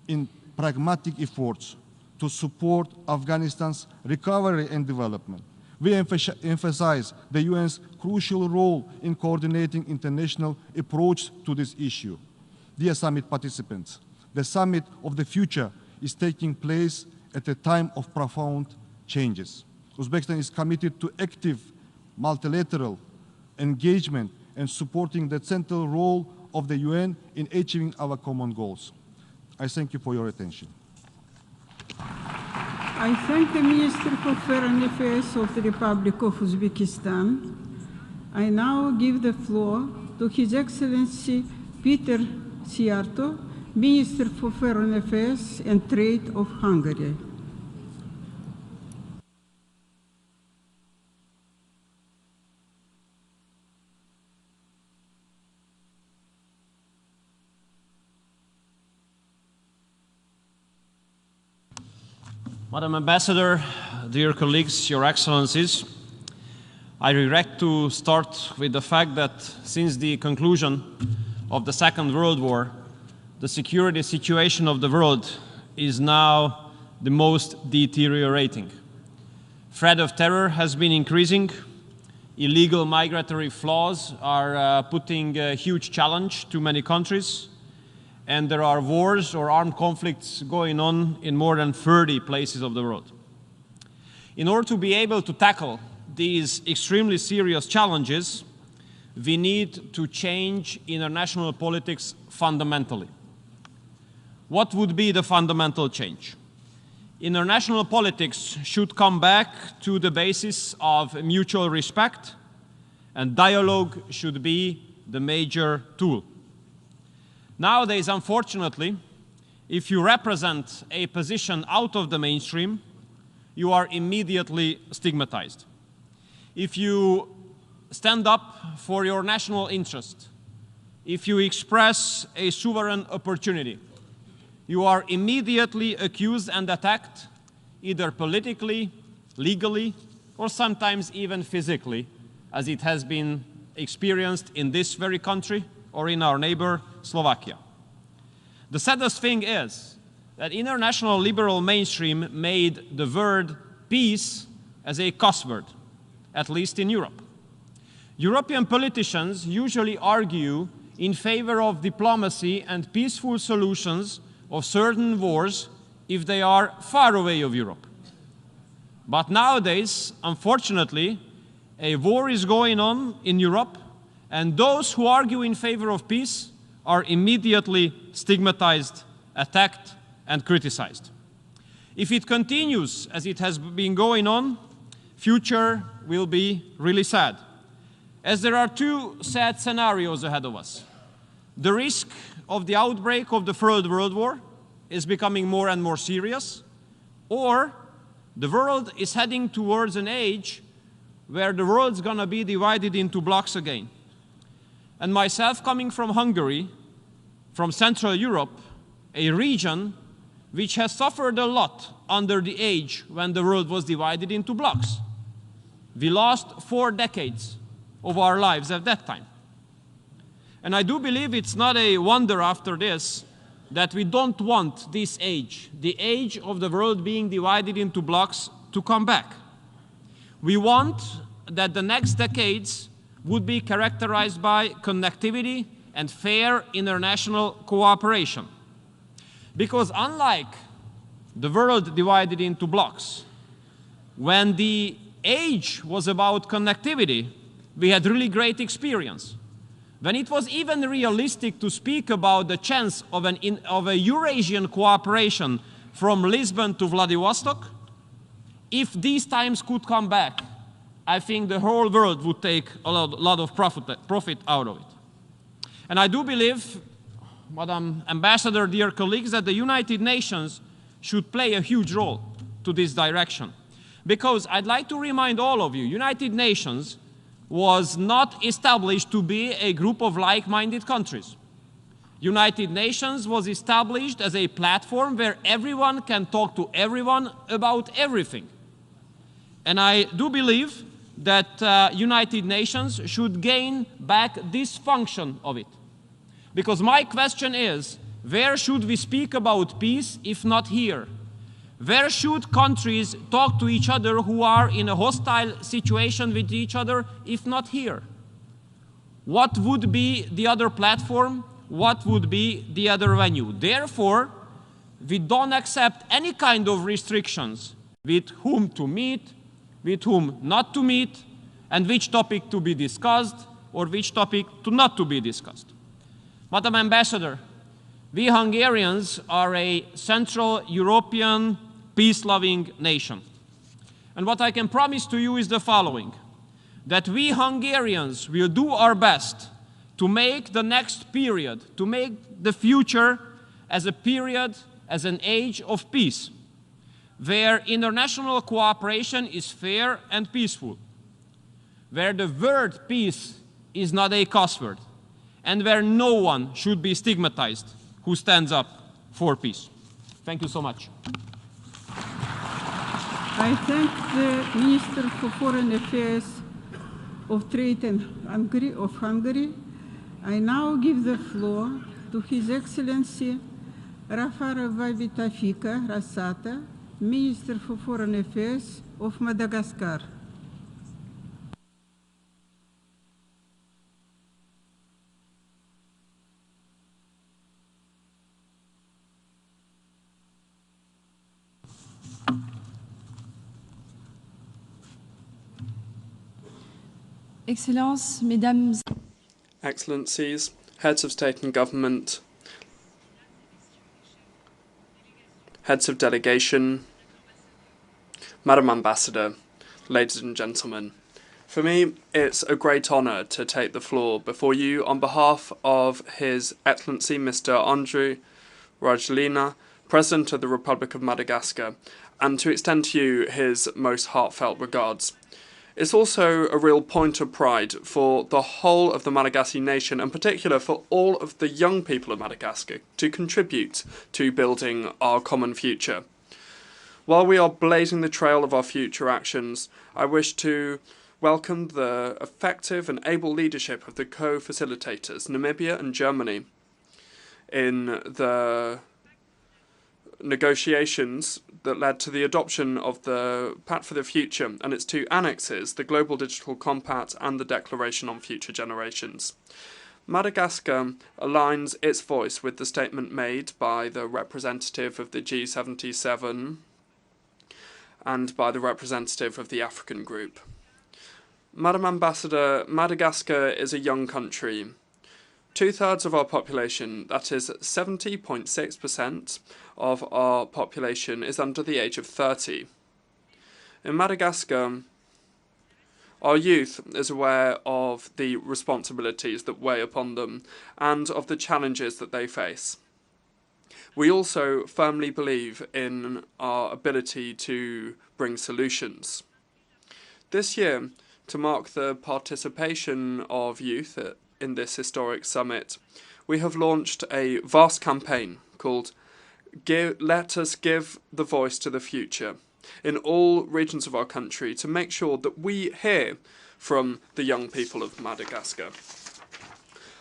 in pragmatic efforts to support Afghanistan's recovery and development. We emphasize the UN's crucial role in coordinating international approach to this issue. Dear summit participants, the Summit of the Future is taking place at a time of profound changes. Uzbekistan is committed to active multilateral engagement and supporting the central role of the UN in achieving our common goals. I thank you for your attention. I thank the Minister for Foreign Affairs of the Republic of Uzbekistan. I now give the floor to His Excellency Peter Szijjártó, Minister for Foreign Affairs and Trade of Hungary. Madam Ambassador, dear colleagues, Your Excellencies, I regret to start with the fact that since the conclusion of the Second World War, the security situation of the world is now the most deteriorating. Threat of terror has been increasing. Illegal migratory flows are putting a huge challenge to many countries. And there are wars or armed conflicts going on in more than 30 places of the world. In order to be able to tackle these extremely serious challenges, we need to change international politics fundamentally. What would be the fundamental change? International politics should come back to the basis of mutual respect, and dialogue should be the major tool. Nowadays, unfortunately, if you represent a position out of the mainstream, you are immediately stigmatized. If you stand up for your national interest, if you express a sovereign opportunity, you are immediately accused and attacked, either politically, legally, or sometimes even physically, as it has been experienced in this very country or in our neighbor, Slovakia. The saddest thing is that international liberal mainstream made the word peace as a cuss word, at least in Europe. European politicians usually argue in favor of diplomacy and peaceful solutions of certain wars if they are far away of Europe. But nowadays, unfortunately, a war is going on in Europe, and those who argue in favor of peace are immediately stigmatized, attacked, and criticized. If it continues as it has been going on, future will be really sad, as there are two sad scenarios ahead of us. The risk of the outbreak of the Third World War is becoming more and more serious, or the world is heading towards an age where the world's gonna be divided into blocks again. And myself, coming from Hungary, from Central Europe, a region which has suffered a lot under the age when the world was divided into blocks. We lost 4 decades of our lives at that time. And I do believe it's not a wonder after this that we don't want this age, the age of the world being divided into blocks, to come back. We want that the next decades would be characterized by connectivity and fair international cooperation. Because unlike the world divided into blocks, when the age was about connectivity, we had really great experience. When it was even realistic to speak about the chance of a Eurasian cooperation from Lisbon to Vladivostok, if these times could come back, I think the whole world would take a lot of profit out of it. And I do believe, Madam Ambassador, dear colleagues, that the United Nations should play a huge role to this direction. Because I'd like to remind all of you, United Nations was not established to be a group of like-minded countries. United Nations was established as a platform where everyone can talk to everyone about everything. And I do believe that United Nations should gain back this function of it. Because my question is, where should we speak about peace if not here? Where should countries talk to each other who are in a hostile situation with each other if not here? What would be the other platform? What would be the other venue? Therefore, we don't accept any kind of restrictions with whom to meet, with whom not to meet, and which topic to be discussed or which topic to not to be discussed. Madam Ambassador, we Hungarians are a Central European peace-loving nation. And what I can promise to you is the following, that we Hungarians will do our best to make the next period, to make the future as a period, as an age of peace, where international cooperation is fair and peaceful, where the word peace is not a cuss word, and where no one should be stigmatized who stands up for peace. Thank you so much. I thank the Minister for Foreign Affairs of Trade and Hungary. I now give the floor to His Excellency Rafarova Vitafika Rasata, Minister for Foreign Affairs of Madagascar. Excellences, Mesdames, Excellencies, heads of state and government, heads of delegation, Madam Ambassador, ladies and gentlemen. For me, it's a great honour to take the floor before you on behalf of His Excellency Mr. Andry Rajoelina, President of the Republic of Madagascar, and to extend to you his most heartfelt regards. It's also a real point of pride for the whole of the Malagasy nation, and particular for all of the young people of Madagascar, to contribute to building our common future. While we are blazing the trail of our future actions, I wish to welcome the effective and able leadership of the co-facilitators, Namibia and Germany, in the negotiations that led to the adoption of the Pact for the Future and its two annexes, the Global Digital Compact and the Declaration on Future Generations. Madagascar aligns its voice with the statement made by the representative of the G77 and by the representative of the African group. Madam Ambassador, Madagascar is a young country. 2/3 of our population, that is 70.6% of our population, is under the age of 30. In Madagascar, our youth is aware of the responsibilities that weigh upon them and of the challenges that they face. We also firmly believe in our ability to bring solutions. This year, to mark the participation of youth in this historic summit, we have launched a vast campaign called Let Us Give the Voice to the Future in all regions of our country to make sure that we hear from the young people of Madagascar.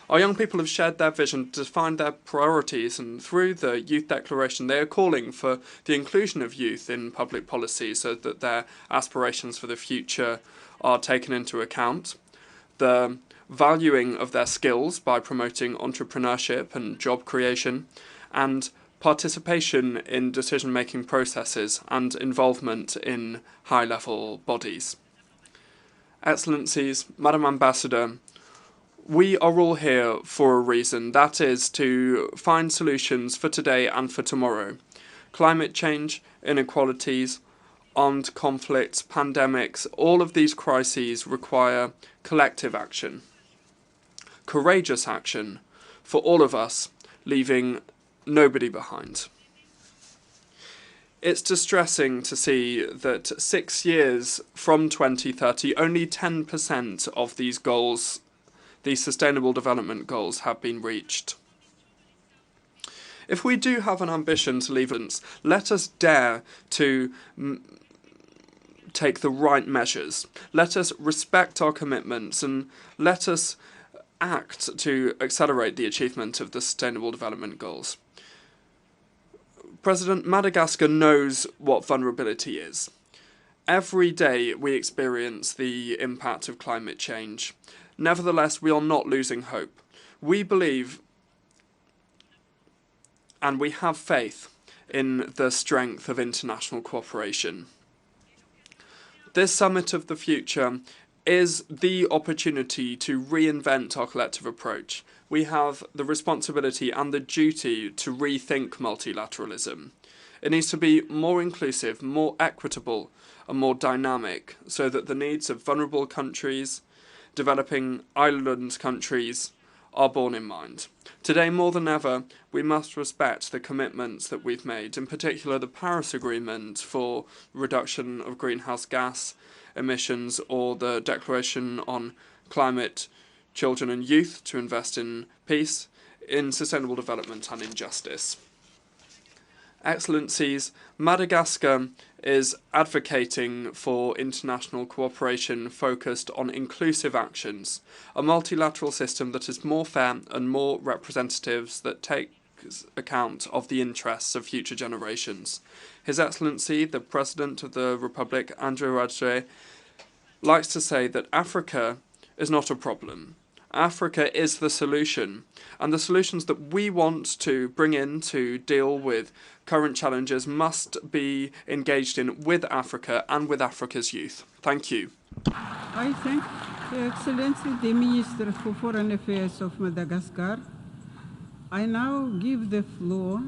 Our young people have shared their vision to define their priorities, and through the Youth Declaration they are calling for the inclusion of youth in public policy so that their aspirations for the future are taken into account, the valuing of their skills by promoting entrepreneurship and job creation, and participation in decision-making processes and involvement in high-level bodies. Excellencies, Madam Ambassador, we are all here for a reason, that is to find solutions for today and for tomorrow. Climate change, inequalities, armed conflicts, pandemics, all of these crises require collective action. Courageous action for all of us, leaving nobody behind. It's distressing to see that 6 years from 2030, only 10% of these goals, these Sustainable Development Goals, have been reached. If we do have an ambition to leave it, let us dare to take the right measures. Let us respect our commitments and let us act to accelerate the achievement of the Sustainable Development Goals. President, Madagascar knows what vulnerability is. Every day we experience the impact of climate change. Nevertheless, we are not losing hope. We believe and we have faith in the strength of international cooperation. This Summit of the Future is the opportunity to reinvent our collective approach. We have the responsibility and the duty to rethink multilateralism. It needs to be more inclusive, more equitable, and more dynamic, so that the needs of vulnerable countries, developing island countries, are borne in mind. Today, more than ever, we must respect the commitments that we've made, in particular the Paris Agreement for reduction of greenhouse gas emissions, or the Declaration on Climate, Children and Youth to invest in peace, in sustainable development and in justice. Excellencies, Madagascar is advocating for international cooperation focused on inclusive actions, a multilateral system that is more fair and more representatives that takes account of the interests of future generations. His Excellency, the President of the Republic, Andry Rajoelina, likes to say that Africa is not a problem. Africa is the solution, and the solutions that we want to bring in to deal with current challenges must be engaged in with Africa and with Africa's youth. Thank you. I thank Her Excellency the Minister for Foreign Affairs of Madagascar. I now give the floor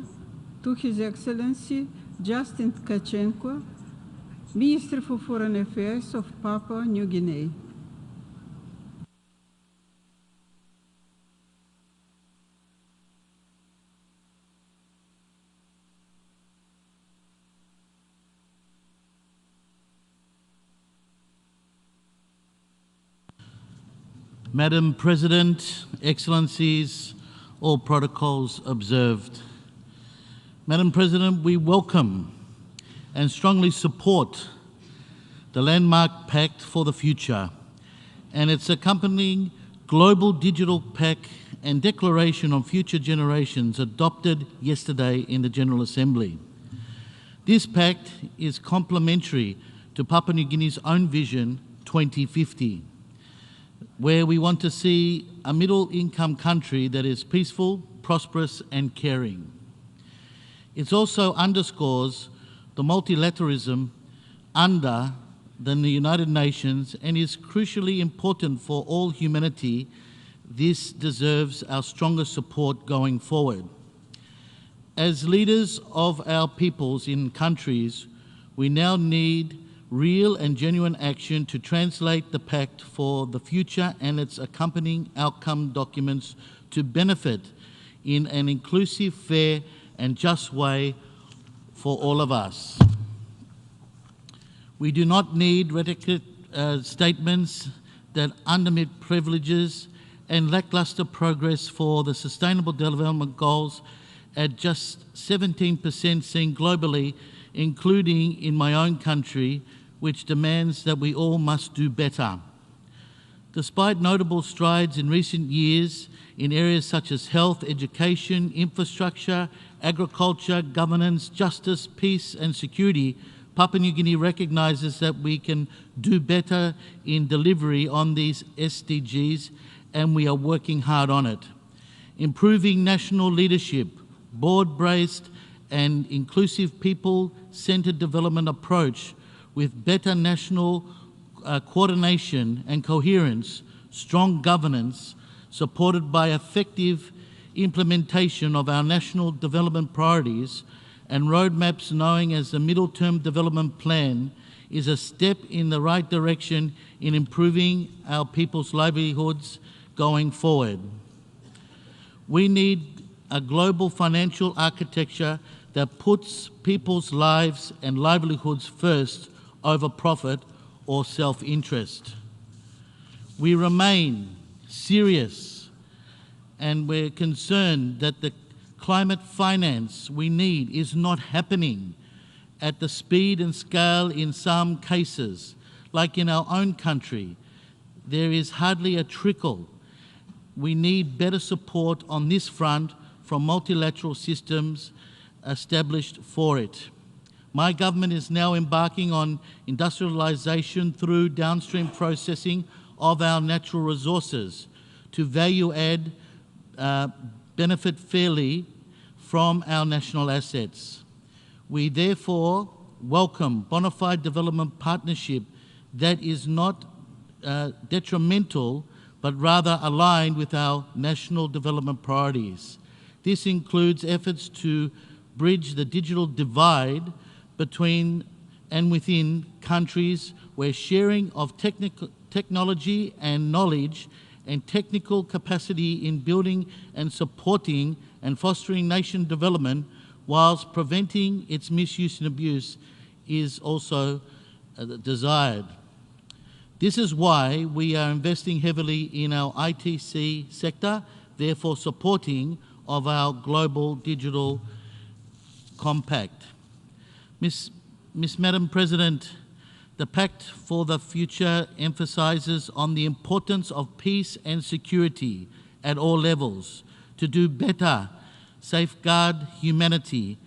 to His Excellency Justin Tkachenko, Minister for Foreign Affairs of Papua New Guinea. Madam President, Excellencies, all protocols observed. Madam President, we welcome and strongly support the landmark Pact for the Future and its accompanying Global Digital Pact and Declaration on Future Generations adopted yesterday in the General Assembly. This pact is complementary to Papua New Guinea's own Vision 2050, where we want to see a middle-income country that is peaceful, prosperous and caring. It also underscores the multilateralism under the United Nations and is crucially important for all humanity. This deserves our strongest support going forward. As leaders of our peoples in countries, we now need real and genuine action to translate the Pact for the Future and its accompanying outcome documents to benefit in an inclusive, fair and just way for all of us. We do not need rhetoric statements that undermine privileges and lackluster progress for the Sustainable Development Goals at just 17% seen globally, including in my own country, which demands that we all must do better. Despite notable strides in recent years in areas such as health, education, infrastructure, agriculture, governance, justice, peace and security, Papua New Guinea recognises that we can do better in delivery on these SDGs, and we are working hard on it. Improving national leadership, broad-based and inclusive people-centred development approach with better national coordination and coherence, strong governance, supported by effective implementation of our national development priorities and roadmaps known as the Middle-Term Development Plan, is a step in the right direction in improving our people's livelihoods going forward. We need a global financial architecture that puts people's lives and livelihoods first over profit or self-interest. We remain serious and we're concerned that the climate finance we need is not happening at the speed and scale in some cases. Like in our own country, there is hardly a trickle. We need better support on this front from multilateral systems established for it. My government is now embarking on industrialisation through downstream processing of our natural resources to value add, benefit fairly from our national assets. We therefore welcome bona fide development partnership that is not detrimental but rather aligned with our national development priorities. This includes efforts to bridge the digital divide between and within countries where sharing of technology and knowledge and technical capacity in building and supporting and fostering nation development whilst preventing its misuse and abuse is also desired. This is why we are investing heavily in our ITC sector, therefore supporting of our global digital compact. Madam President, the Pact for the Future emphasises on the importance of peace and security at all levels to do better, safeguard humanity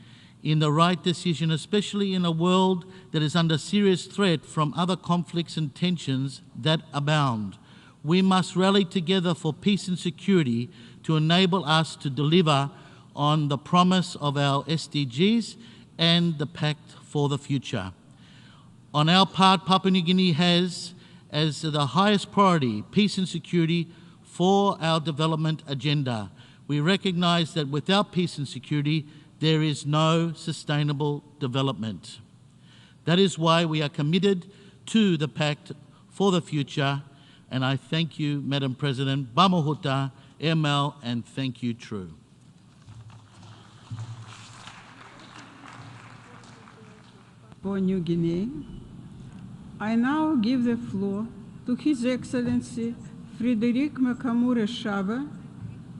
in the right decision, especially in a world that is under serious threat from other conflicts and tensions that abound. We must rally together for peace and security to enable us to deliver on the promise of our SDGs and the Pact for the Future. On our part, Papua New Guinea has as the highest priority peace and security for our development agenda. We recognise that without peace and security, there is no sustainable development. That is why we are committed to the Pact for the Future, and I thank you, Madam President, Bamahuta, ML, and thank you, True. Papua New Guinea. I now give the floor to His Excellency Frederic Makamure Shaba,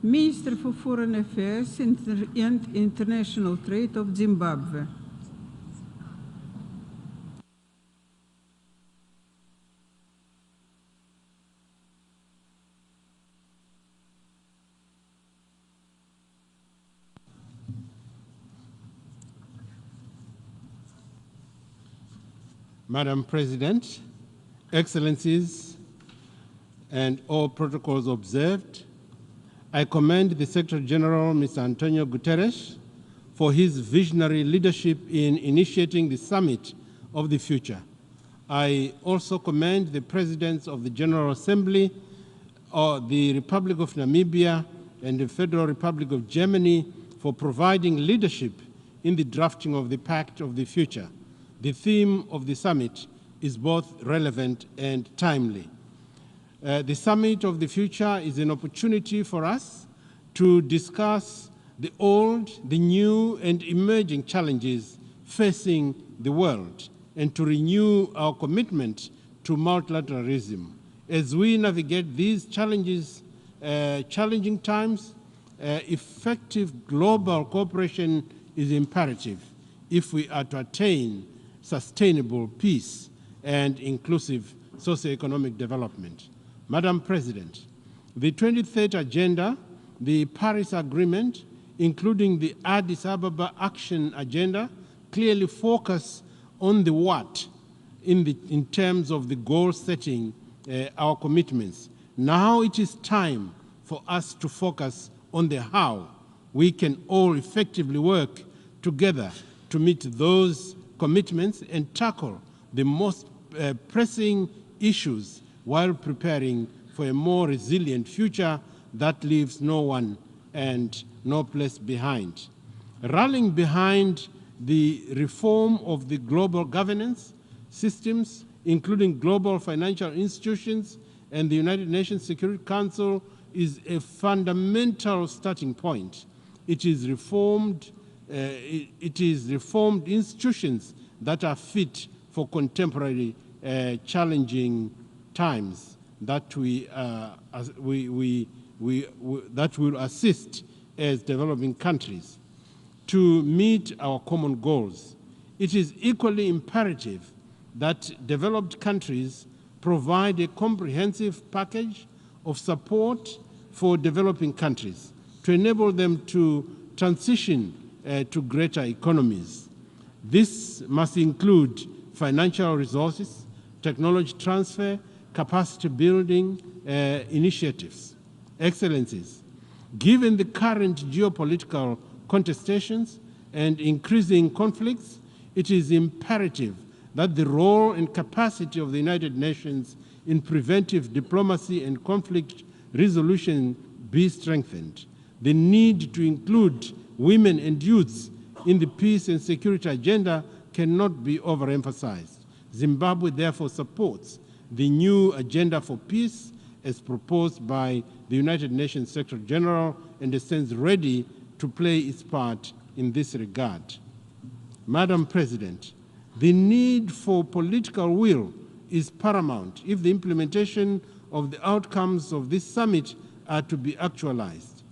Minister for Foreign Affairs and International Trade of Zimbabwe. Madam President, Excellencies, and all protocols observed, I commend the Secretary General, Mr. Antonio Guterres, for his visionary leadership in initiating the Summit of the Future. I also commend the Presidents of the General Assembly, the Republic of Namibia, and the Federal Republic of Germany for providing leadership in the drafting of the Pact of the Future. The theme of the summit is both relevant and timely. The Summit of the Future is an opportunity for us to discuss the old, the new, and emerging challenges facing the world and to renew our commitment to multilateralism. As we navigate these challenging times, effective global cooperation is imperative if we are to attain sustainable peace and inclusive socioeconomic development. Madam President, the 2030 Agenda, the Paris Agreement, including the Addis Ababa Action Agenda, clearly focus on the what in terms of the goal setting our commitments. Now it is time for us to focus on the how. We can all effectively work together to meet those commitments and tackle the most pressing issues while preparing for a more resilient future that leaves no one and no place behind. Rallying behind the reform of the global governance systems, including global financial institutions and the United Nations Security Council, is a fundamental starting point. It is reformed institutions that are fit for contemporary challenging times that that will assist as developing countries to meet our common goals. It is equally imperative that developed countries provide a comprehensive package of support for developing countries to enable them to transition to greater economies. This must include financial resources, technology transfer, capacity building initiatives. Excellencies, given the current geopolitical contestations and increasing conflicts, it is imperative that the role and capacity of the United Nations in preventive diplomacy and conflict resolution be strengthened. The need to include women and youths in the peace and security agenda cannot be overemphasized. Zimbabwe therefore supports the new agenda for peace as proposed by the United Nations Secretary General and stands ready to play its part in this regard. Madam President, the need for political will is paramount if the implementation of the outcomes of this summit are to be actualized.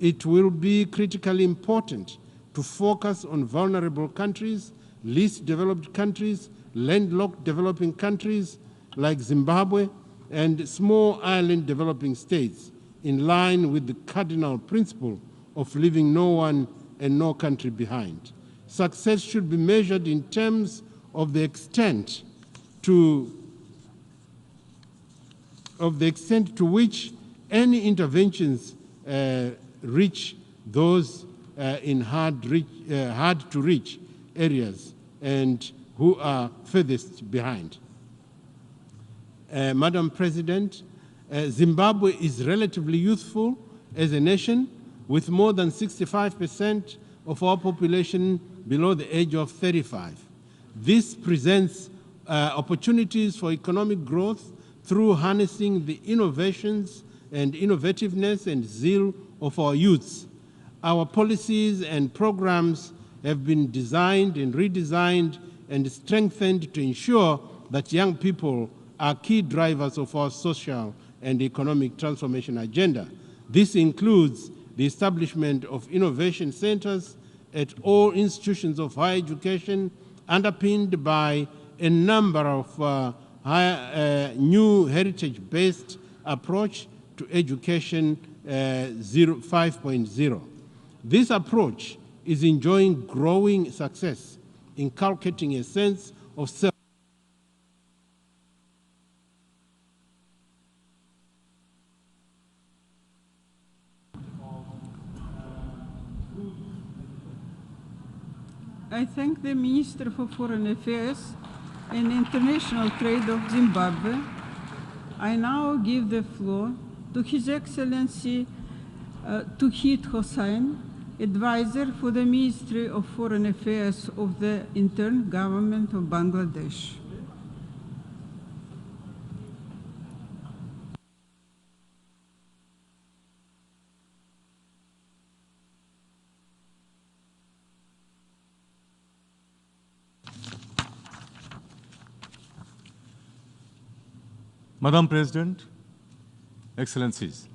It will be critically important to focus on vulnerable countries, least developed countries, landlocked developing countries like Zimbabwe, and small island developing states, in line with the cardinal principle of leaving no one and no country behind. Success should be measured in terms of the extent to which any interventions reach those in hard-to-reach areas and who are furthest behind. Madam President, Zimbabwe is relatively youthful as a nation, with more than 65% of our population below the age of 35. This presents opportunities for economic growth through harnessing the innovations and innovativeness and zeal of our youths. Our policies and programs have been designed and redesigned and strengthened to ensure that young people are key drivers of our social and economic transformation agenda. This includes the establishment of innovation centers at all institutions of higher education, underpinned by a number of new heritage-based approach to education 5.0. This approach is enjoying growing success, inculcating a sense of self. I thank the Minister for Foreign Affairs and International Trade of Zimbabwe. I now give the floor to His Excellency Tuhit Hossain, Advisor for the Ministry of Foreign Affairs of the Interim Government of Bangladesh. Madam President, Excellencies,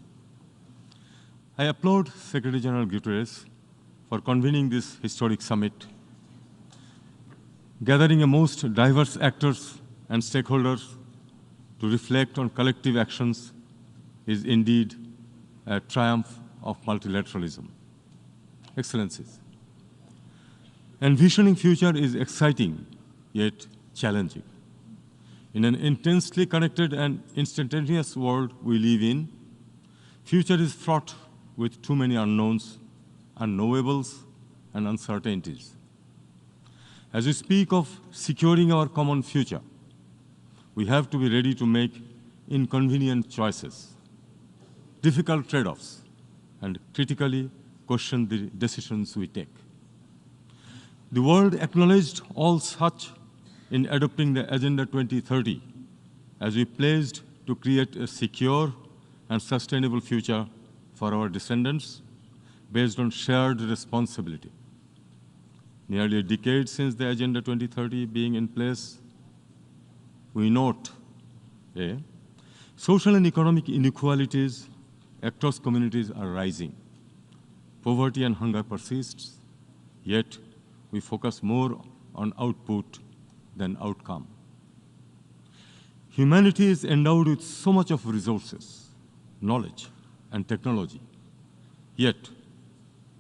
I applaud Secretary General Guterres for convening this historic summit. Gathering a most diverse actors and stakeholders to reflect on collective actions is indeed a triumph of multilateralism. Excellencies, envisioning future is exciting yet challenging. In an intensely connected and instantaneous world we live in, future is fraught with too many unknowns, unknowables, and uncertainties. As we speak of securing our common future, we have to be ready to make inconvenient choices, difficult trade-offs, and critically question the decisions we take. The world acknowledged all such in adopting the Agenda 2030 as we pledged to create a secure and sustainable future for our descendants based on shared responsibility. Nearly a decade since the Agenda 2030 being in place, we note social and economic inequalities across communities are rising. Poverty and hunger persists, yet we focus more on output than outcome. Humanity is endowed with so much of resources, knowledge, and technology, yet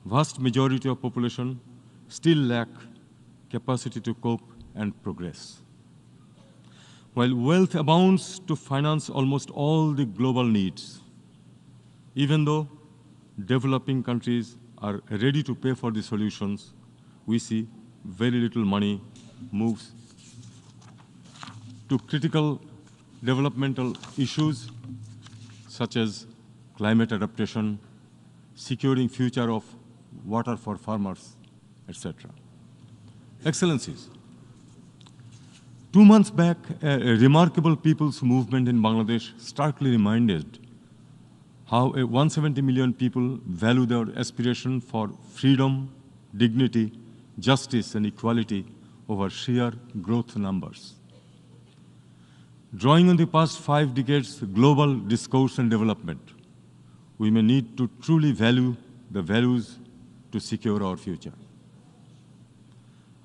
vast majority of population still lack capacity to cope and progress. While wealth abounds to finance almost all the global needs, even though developing countries are ready to pay for the solutions, we see very little money moves to critical developmental issues such as climate adaptation, securing future of water for farmers, etc. Excellencies, 2 months back, a remarkable people's movement in Bangladesh starkly reminded how 170 million people value their aspiration for freedom, dignity, justice, and equality over sheer growth numbers. Drawing on the past 5 decades' global discourse and development, we may need to truly value the values to secure our future.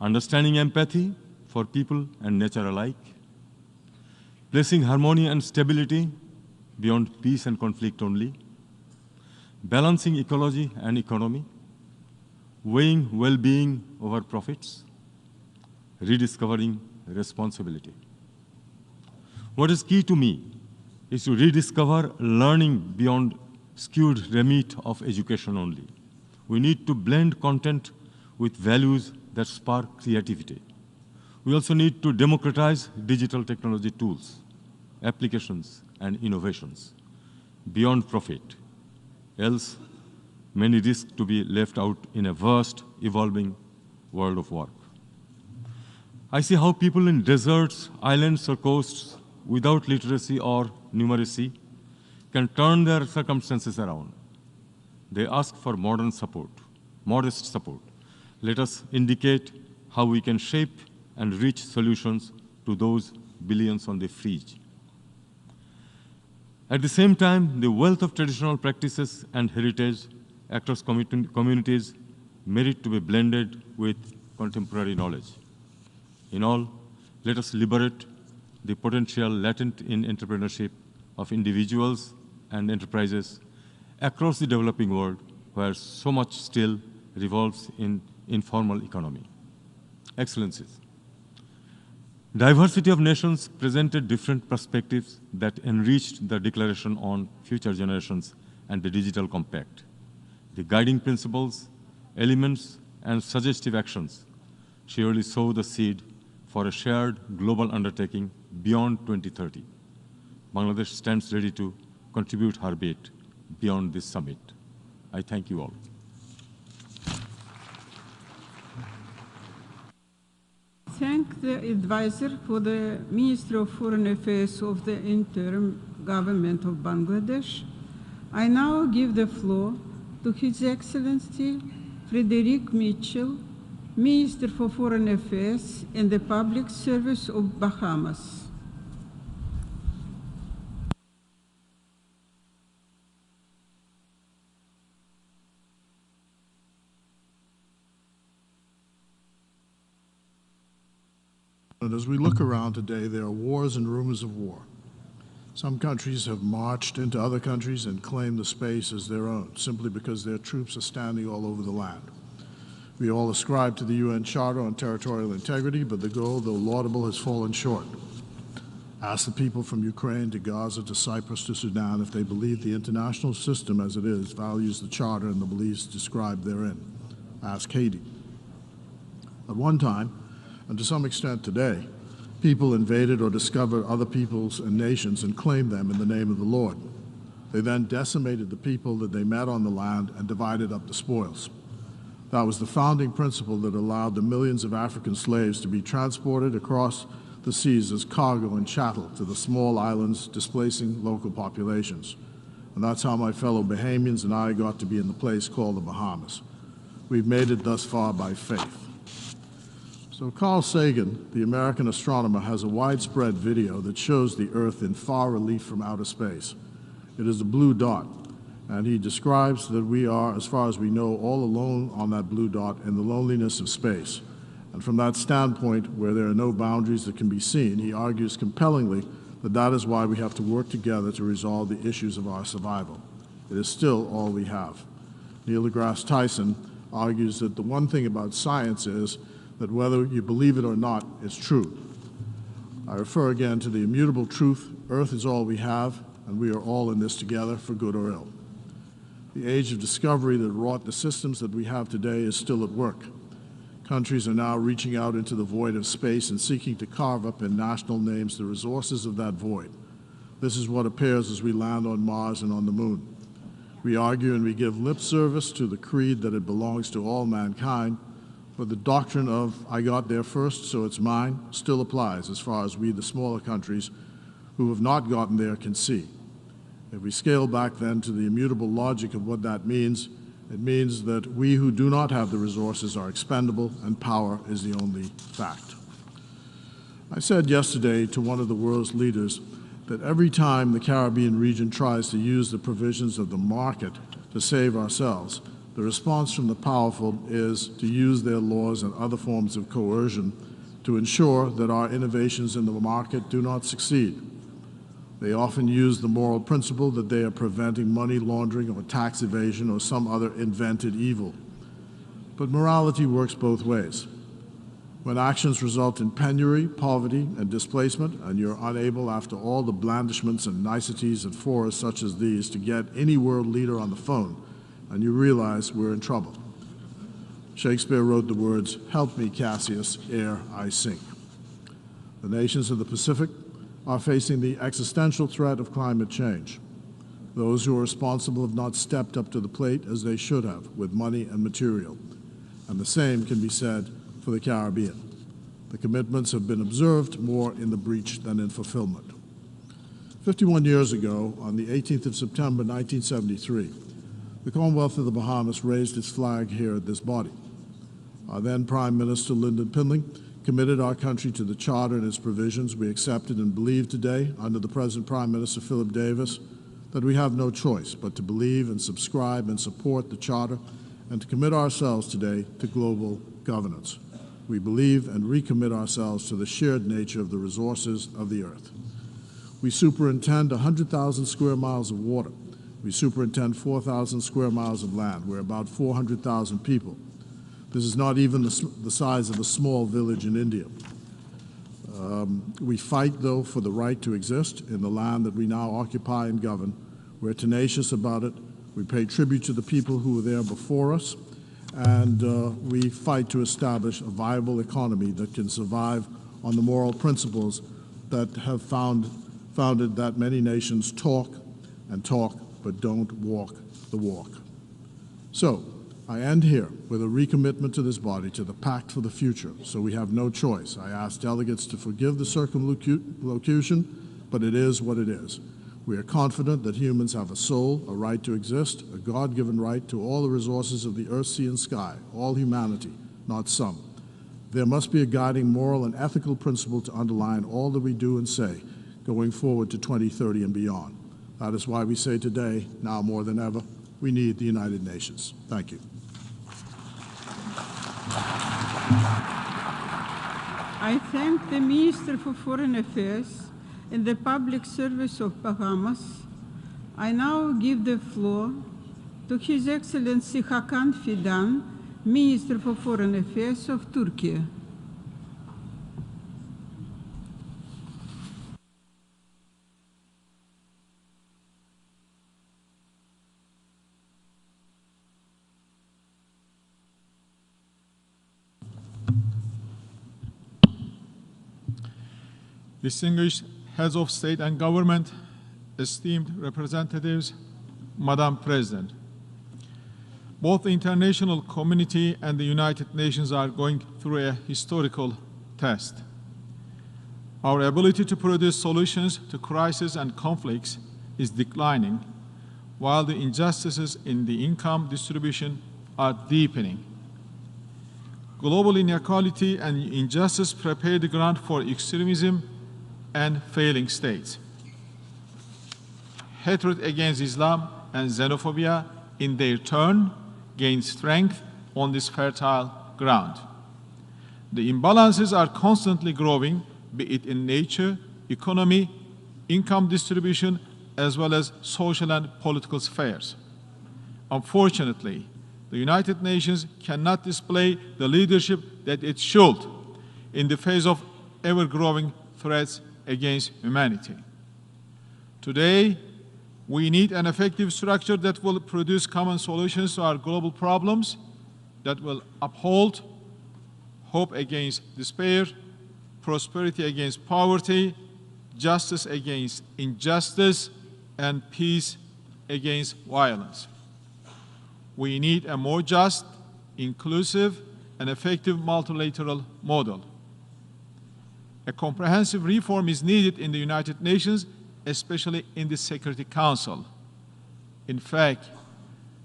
Understanding empathy for people and nature alike, placing harmony and stability beyond peace and conflict only, balancing ecology and economy, weighing well-being over profits, rediscovering responsibility. What is key to me is to rediscover learning beyond skewed remit of education only. We need to blend content with values that spark creativity. We also need to democratize digital technology tools, applications, and innovations beyond profit. Else, many risk to be left out in a vast, evolving world of work. I see how people in deserts, islands, or coasts without literacy or numeracy can turn their circumstances around. They ask for modest support. Let us indicate how we can shape and reach solutions to those billions on the fringe. At the same time, the wealth of traditional practices and heritage across communities merit to be blended with contemporary knowledge. In all, let us liberate the potential latent in entrepreneurship of individuals and enterprises across the developing world, where so much still revolves in informal economy. Excellencies, diversity of nations presented different perspectives that enriched the Declaration on Future Generations and the Digital Compact. The guiding principles, elements, and suggestive actions surely sow the seed for a shared global undertaking beyond 2030. Bangladesh stands ready to contribute her bit beyond this summit. I thank you all. Thank the advisor for the Minister of Foreign Affairs of the interim government of Bangladesh. I now give the floor to His Excellency Frederick Mitchell, Minister for Foreign Affairs and the Public Service of Bahamas. And as we look around today, there are wars and rumors of war. Some countries have marched into other countries and claimed the space as their own, simply because their troops are standing all over the land. We all ascribe to the UN Charter on Territorial Integrity, but the goal, though laudable, has fallen short. Ask the people from Ukraine to Gaza to Cyprus to Sudan if they believe the international system as it is values the Charter and the beliefs described therein. Ask Haiti. At one time, and to some extent today, people invaded or discovered other peoples and nations and claimed them in the name of the Lord. They then decimated the people that they met on the land and divided up the spoils. That was the founding principle that allowed the millions of African slaves to be transported across the seas as cargo and chattel to the small islands, displacing local populations. And that's how my fellow Bahamians and I got to be in the place called the Bahamas. We've made it thus far by faith. So Carl Sagan, the American astronomer, has a widespread video that shows the Earth in far relief from outer space. It is a blue dot, and he describes that we are, as far as we know, all alone on that blue dot in the loneliness of space. And from that standpoint, where there are no boundaries that can be seen, he argues compellingly that that is why we have to work together to resolve the issues of our survival. It is still all we have. Neil deGrasse Tyson argues that the one thing about science is that whether you believe it or not, it's true. I refer again to the immutable truth: Earth is all we have, and we are all in this together, for good or ill. The age of discovery that wrought the systems that we have today is still at work. Countries are now reaching out into the void of space and seeking to carve up in national names the resources of that void. This is what appears as we land on Mars and on the Moon. We argue and we give lip service to the creed that it belongs to all mankind, But the doctrine of I got there first, so it's mine, still applies as far as we, the smaller countries who have not gotten there, can see. If we scale back then to the immutable logic of what that means, it means that we who do not have the resources are expendable and power is the only fact. I said yesterday to one of the world's leaders that every time the Caribbean region tries to use the provisions of the market to save ourselves, the response from the powerful is to use their laws and other forms of coercion to ensure that our innovations in the market do not succeed. They often use the moral principle that they are preventing money laundering or tax evasion or some other invented evil. But morality works both ways. When actions result in penury, poverty, and displacement, and you're unable, after all the blandishments and niceties and forums such as these, to get any world leader on the phone, and you realize we're in trouble. Shakespeare wrote the words, "Help me, Cassius, ere I sink." The nations of the Pacific are facing the existential threat of climate change. Those who are responsible have not stepped up to the plate as they should have with money and material. And the same can be said for the Caribbean. The commitments have been observed more in the breach than in fulfillment. 51 years ago, on the 18th of September 1973, the Commonwealth of the Bahamas raised its flag here at this body. Our then Prime Minister Lyndon Pindling committed our country to the Charter and its provisions. We accepted and believe today, under the present Prime Minister Philip Davis, that we have no choice but to believe and subscribe and support the Charter and to commit ourselves today to global governance. We believe and recommit ourselves to the shared nature of the resources of the earth. We superintend 100,000 square miles of water. We superintend 4,000 square miles of land. We're about 400,000 people. This is not even the size of a small village in India. We fight, though, for the right to exist in the land that we now occupy and govern. We're tenacious about it. We pay tribute to the people who were there before us, and we fight to establish a viable economy that can survive on the moral principles that have founded that many nations talk and talk, but don't walk the walk. So, I end here with a recommitment to this body, to the pact for the future, so we have no choice. I ask delegates to forgive the circumlocution, but it is what it is. We are confident that humans have a soul, a right to exist, a God-given right to all the resources of the earth, sea, and sky, all humanity, not some. There must be a guiding moral and ethical principle to underline all that we do and say going forward to 2030 and beyond. That is why we say today, now more than ever, we need the United Nations. Thank you. I thank the Minister for Foreign Affairs and the Public Service of Bahamas. I now give the floor to His Excellency Hakan Fidan, Minister for Foreign Affairs of Turkey. Distinguished heads of state and government, esteemed representatives, Madam President, both the international community and the United Nations are going through a historical test. Our ability to produce solutions to crises and conflicts is declining, while the injustices in the income distribution are deepening. Global inequality and injustice prepare the ground for extremism and failing states. Hatred against Islam and xenophobia, in their turn, gain strength on this fertile ground. The imbalances are constantly growing, be it in nature, economy, income distribution, as well as social and political spheres. Unfortunately, the United Nations cannot display the leadership that it should in the face of ever-growing threats against humanity. Today, we need an effective structure that will produce common solutions to our global problems, that will uphold hope against despair, prosperity against poverty, justice against injustice, and peace against violence. We need a more just, inclusive, an effective multilateral model. A comprehensive reform is needed in the United Nations, especially in the Security Council. In fact,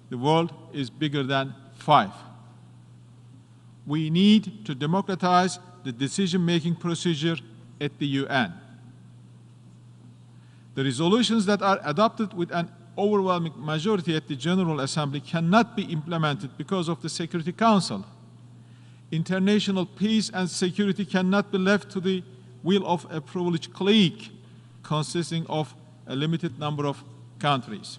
the world is bigger than 5. We need to democratize the decision-making procedure at the UN. The resolutions that are adopted with an overwhelming majority at the General Assembly cannot be implemented because of the Security Council. International peace and security cannot be left to the will of a privileged clique consisting of a limited number of countries.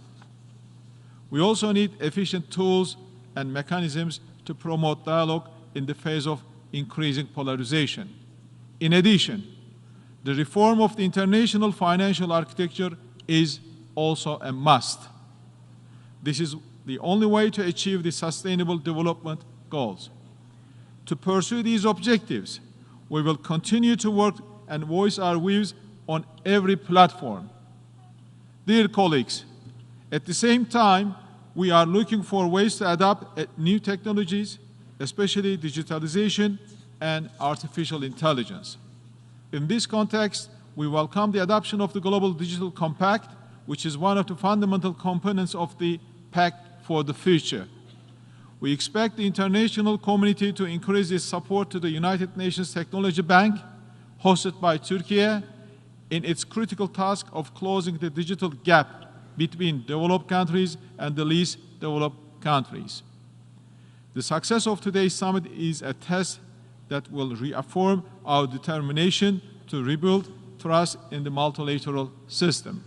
We also need efficient tools and mechanisms to promote dialogue in the face of increasing polarization. In addition, the reform of the international financial architecture is also a must. This is the only way to achieve the Sustainable Development Goals. To pursue these objectives, we will continue to work and voice our views on every platform. Dear colleagues, at the same time, we are looking for ways to adapt new technologies, especially digitalization and artificial intelligence. In this context, we welcome the adoption of the Global Digital Compact, which is one of the fundamental components of the Pact for the Future. We expect the international community to increase its support to the United Nations Technology Bank, hosted by Turkey, in its critical task of closing the digital gap between developed countries and the least developed countries. The success of today's summit is a test that will reaffirm our determination to rebuild trust in the multilateral system.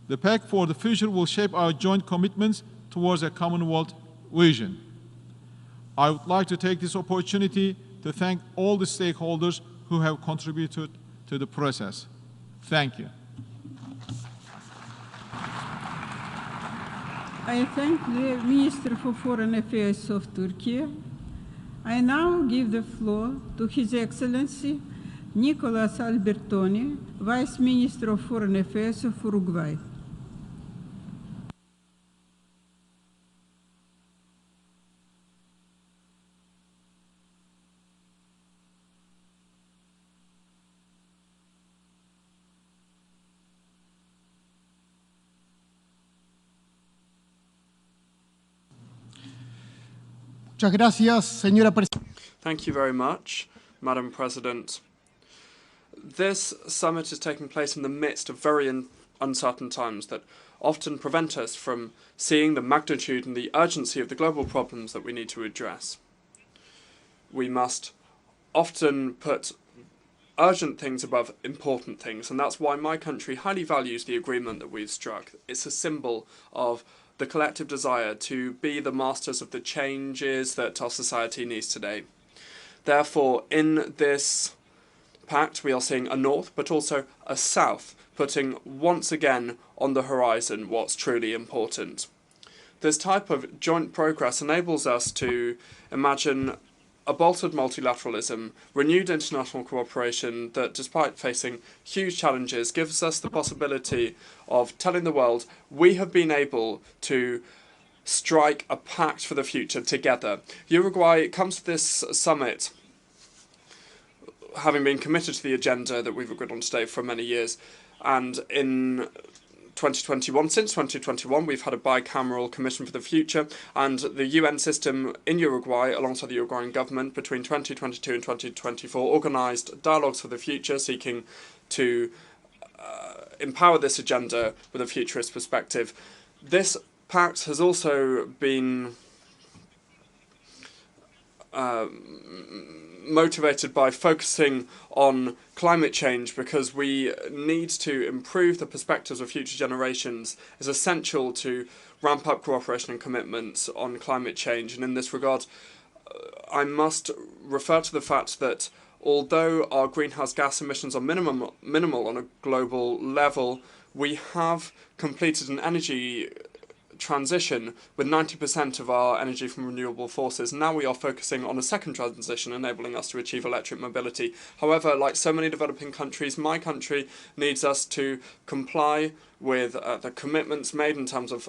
The Pact for the Future will shape our joint commitments towards a common world vision. I would like to take this opportunity to thank all the stakeholders who have contributed to the process. Thank you. I thank the Minister for Foreign Affairs of Turkey. I now give the floor to His Excellency Nicolas Albertoni, Vice Minister of Foreign Affairs of Uruguay. Muchas gracias, señora Presidenta. Thank you very much, Madam President. This summit is taking place in the midst of very uncertain times that often prevent us from seeing the magnitude and the urgency of the global problems that we need to address. We must often put urgent things above important things, and that's why my country highly values the agreement that we've struck. It's a symbol of the collective desire to be the masters of the changes that our society needs today. Therefore, in this pact, we are seeing a north, but also a south, putting once again on the horizon what's truly important. This type of joint progress enables us to imagine a bolstered multilateralism, renewed international cooperation that, despite facing huge challenges, gives us the possibility of telling the world we have been able to strike a pact for the future together. Uruguay comes to this summit having been committed to the agenda that we've agreed on today for many years, and in 2021, since 2021, we've had a bicameral Commission for the Future, and the UN system in Uruguay, alongside the Uruguayan government, between 2022 and 2024, organised dialogues for the future, seeking to empower this agenda with a futurist perspective. This pact has also been motivated by focusing on climate change, because we need to improve the perspectives of future generations. It's essential to ramp up cooperation and commitments on climate change, and in this regard I must refer to the fact that although our greenhouse gas emissions are minimal on a global level, we have completed an energy transition with 90% of our energy from renewable sources. Now we are focusing on a second transition, enabling us to achieve electric mobility. However, like so many developing countries, my country needs us to comply with the commitments made in terms of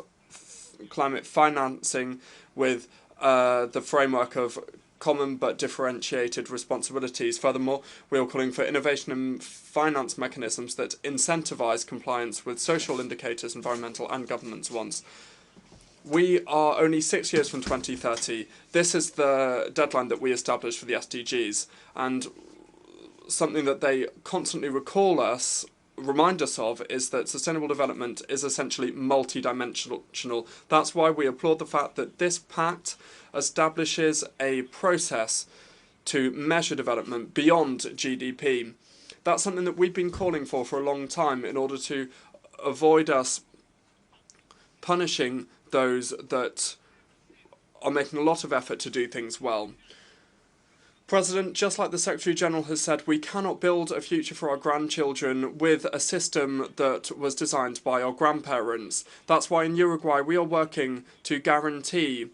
climate financing, with the framework of common but differentiated responsibilities. Furthermore, we are calling for innovation and finance mechanisms that incentivize compliance with social indicators, environmental and governance ones. We are only 6 years from 2030. This is the deadline that we established for the SDGs, and something that they constantly remind us of is that sustainable development is essentially multidimensional. That's why we applaud the fact that this pact establishes a process to measure development beyond GDP. That's something that we've been calling for a long time in order to avoid us punishing those that are making a lot of effort to do things well. President, just like the Secretary General has said, we cannot build a future for our grandchildren with a system that was designed by our grandparents. That's why in Uruguay we are working to guarantee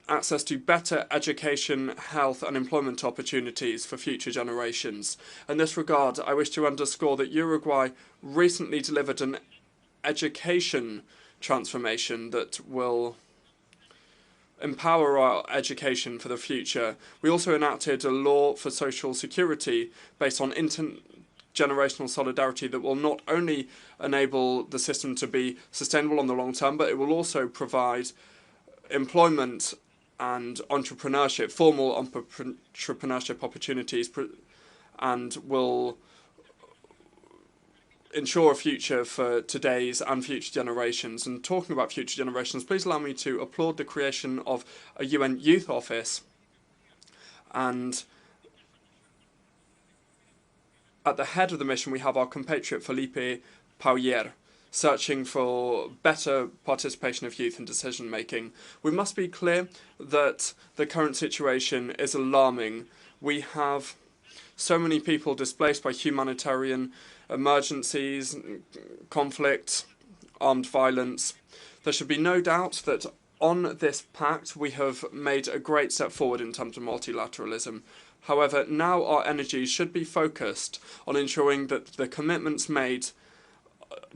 access to better education, health and employment opportunities for future generations. In this regard, I wish to underscore that Uruguay recently delivered an education transformation that will empower our education for the future. We also enacted a law for social security based on intergenerational solidarity that will not only enable the system to be sustainable on the long term, but it will also provide employment and entrepreneurship, formal entrepreneurship opportunities, and will ensure a future for today's and future generations. And talking about future generations, please allow me to applaud the creation of a UN Youth Office. And at the head of the mission, we have our compatriot Felipe Paulier, searching for better participation of youth in decision-making. We must be clear that the current situation is alarming. We have so many people displaced by humanitarian emergencies, conflict, armed violence. There should be no doubt that on this pact we have made a great step forward in terms of multilateralism. However, now our energies should be focused on ensuring that the commitments made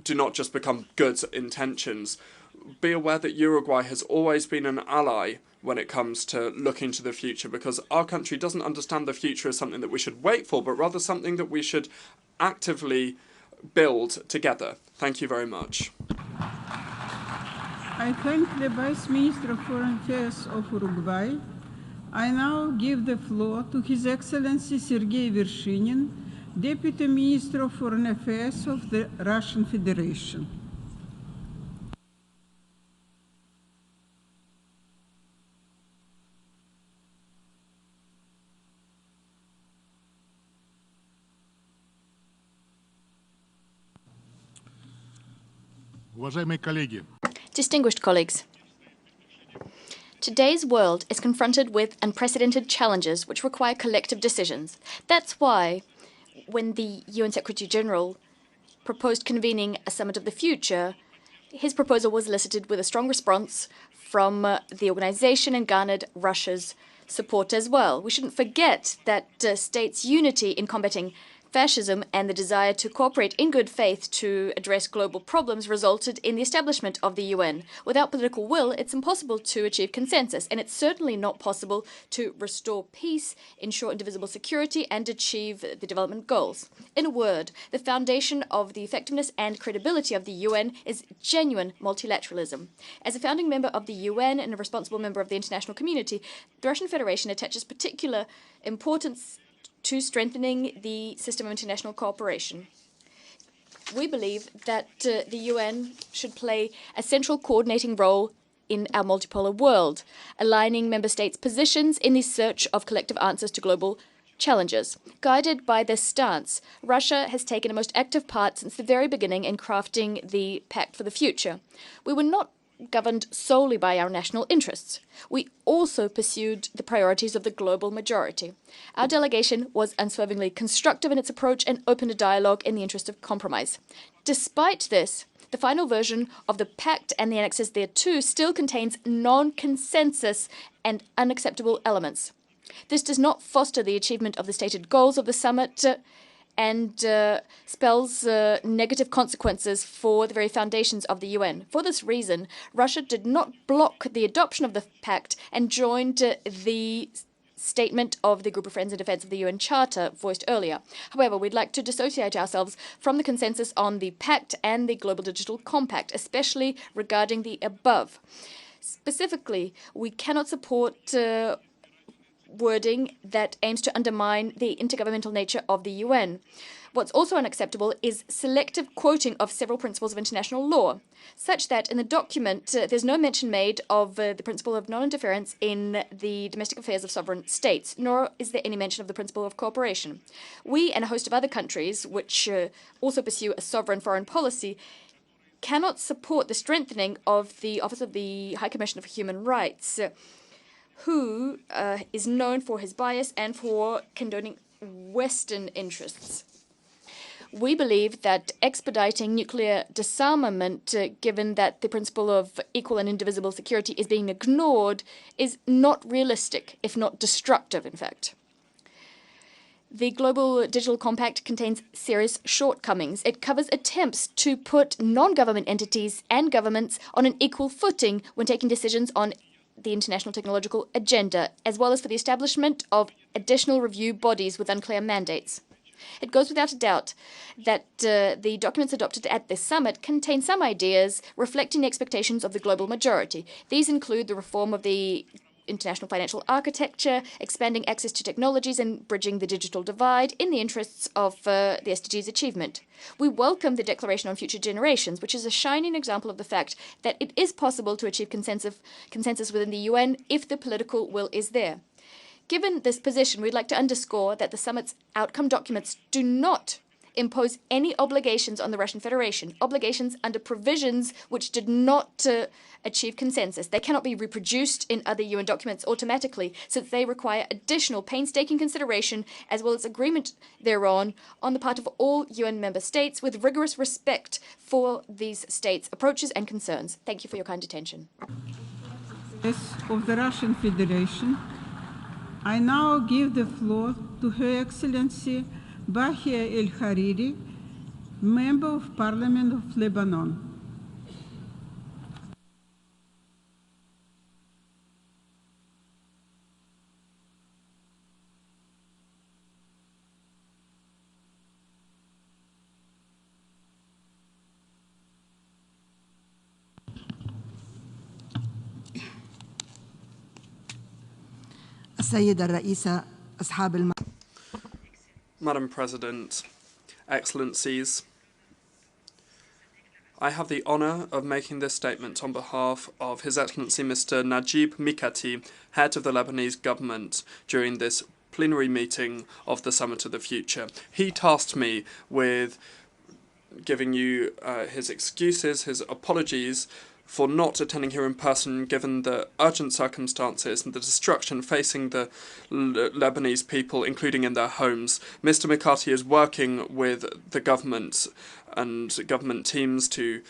do not just become good intentions. Be aware that Uruguay has always been an ally when it comes to looking to the future, because our country doesn't understand the future as something that we should wait for, but rather something that we should actively build together. Thank you very much. I thank the Vice Minister of Foreign Affairs of Uruguay. I now give the floor to His Excellency Sergei Vershinin, Deputy Minister of Foreign Affairs of the Russian Federation. Уважаемые коллеги, Distinguished colleagues, today's world is confronted with unprecedented challenges which require collective decisions. That's why, when the UN Secretary General proposed convening a summit of the future, his proposal was elicited with a strong response from the organization and garnered Russia's support as well. We shouldn't forget that states' unity in combating fascism and the desire to cooperate in good faith to address global problems resulted in the establishment of the UN. Without political will, it's impossible to achieve consensus, and it's certainly not possible to restore peace, ensure indivisible security, and achieve the development goals. In a word, the foundation of the effectiveness and credibility of the UN is genuine multilateralism. As a founding member of the UN and a responsible member of the international community, the Russian Federation attaches particular importance to strengthening the system of international cooperation. We believe that the UN should play a central coordinating role in our multipolar world, aligning member states' positions in the search of collective answers to global challenges. Guided by this stance, Russia has taken a most active part since the very beginning in crafting the Pact for the Future. We were not governed solely by our national interests. We also pursued the priorities of the global majority. Our delegation was unswervingly constructive in its approach and opened a dialogue in the interest of compromise. Despite this, the final version of the pact and the annexes thereto still contains non-consensus and unacceptable elements. This does not foster the achievement of the stated goals of the summit, and spells negative consequences for the very foundations of the UN. For this reason, Russia did not block the adoption of the pact and joined the statement of the Group of Friends in Defense of the UN Charter voiced earlier. However, we'd like to dissociate ourselves from the consensus on the pact and the Global Digital Compact, especially regarding the above. Specifically, we cannot support wording that aims to undermine the intergovernmental nature of the UN. What's also unacceptable is selective quoting of several principles of international law, such that in the document there's no mention made of the principle of non-interference in the domestic affairs of sovereign states, nor is there any mention of the principle of cooperation. We and a host of other countries, which also pursue a sovereign foreign policy, cannot support the strengthening of the Office of the High Commissioner for Human Rights, who is known for his bias and for condoning Western interests. We believe that expediting nuclear disarmament, given that the principle of equal and indivisible security is being ignored, is not realistic, if not destructive, in fact. The Global Digital Compact contains serious shortcomings. It covers attempts to put non-government entities and governments on an equal footing when taking decisions on the international technological agenda, as well as for the establishment of additional review bodies with unclear mandates. It goes without a doubt that the documents adopted at this summit contain some ideas reflecting the expectations of the global majority. These include the reform of the international financial architecture, expanding access to technologies and bridging the digital divide in the interests of the SDGs achievement. We welcome the Declaration on Future Generations, which is a shining example of the fact that it is possible to achieve consensus within the UN if the political will is there. Given this position, we'd like to underscore that the summit's outcome documents do not impose any obligations on the Russian Federation, obligations under provisions which did not achieve consensus. They cannot be reproduced in other UN documents automatically, since they require additional painstaking consideration as well as agreement thereon on the part of all UN member states with rigorous respect for these states' approaches and concerns. Thank you for your kind attention. Of the Russian Federation, I now give the floor to Her Excellency Bahia El Hariri, Member of Parliament of Lebanon. السيدة الرئيسة أصحاب Madam President, Excellencies, I have the honour of making this statement on behalf of His Excellency Mr. Najib Mikati, head of the Lebanese government, during this plenary meeting of the Summit of the Future. He tasked me with giving you his excuses, his apologies for not attending here in person, given the urgent circumstances and the destruction facing the Lebanese people, including in their homes. Mr. Mikati is working with the government and government teams to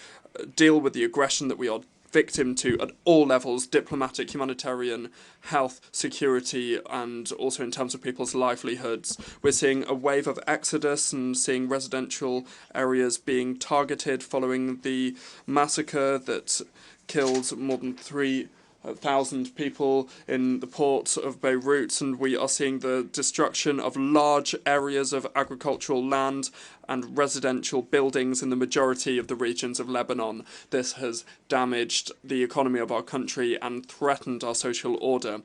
deal with the aggression that we are victim to at all levels: diplomatic, humanitarian, health, security, and also in terms of people's livelihoods. We're seeing a wave of exodus and seeing residential areas being targeted following the massacre that killed more than 3,000 people in the port of Beirut, and we are seeing the destruction of large areas of agricultural land and residential buildings in the majority of the regions of Lebanon. This has damaged the economy of our country and threatened our social order,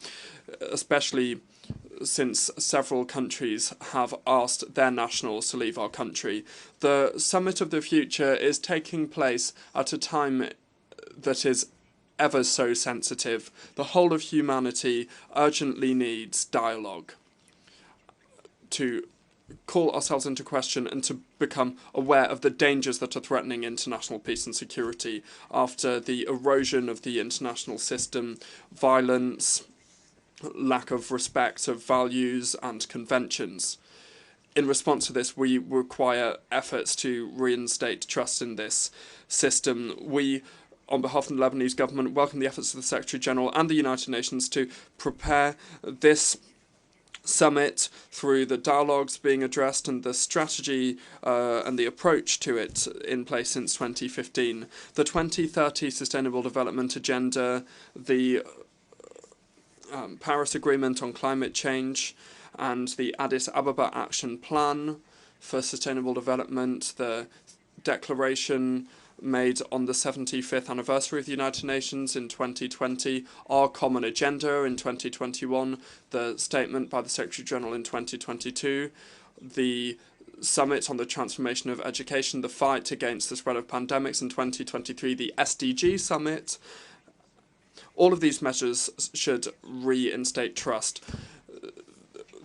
especially since several countries have asked their nationals to leave our country. The Summit of the Future is taking place at a time that is ever so sensitive. The whole of humanity urgently needs dialogue to call ourselves into question and to become aware of the dangers that are threatening international peace and security after the erosion of the international system, violence, lack of respect of values and conventions. In response to this, we require efforts to reinstate trust in this system. We, on behalf of the Lebanese government, welcome the efforts of the Secretary General and the United Nations to prepare this summit through the dialogues being addressed and the strategy and the approach to it in place since 2015. The 2030 Sustainable Development Agenda, the Paris Agreement on Climate Change, and the Addis Ababa Action Plan for Sustainable Development, the declaration made on the 75th anniversary of the United Nations in 2020, our common agenda in 2021, the statement by the Secretary-General in 2022, the summit on the transformation of education, the fight against the spread of pandemics in 2023, the SDG summit. All of these measures should reinstate trust.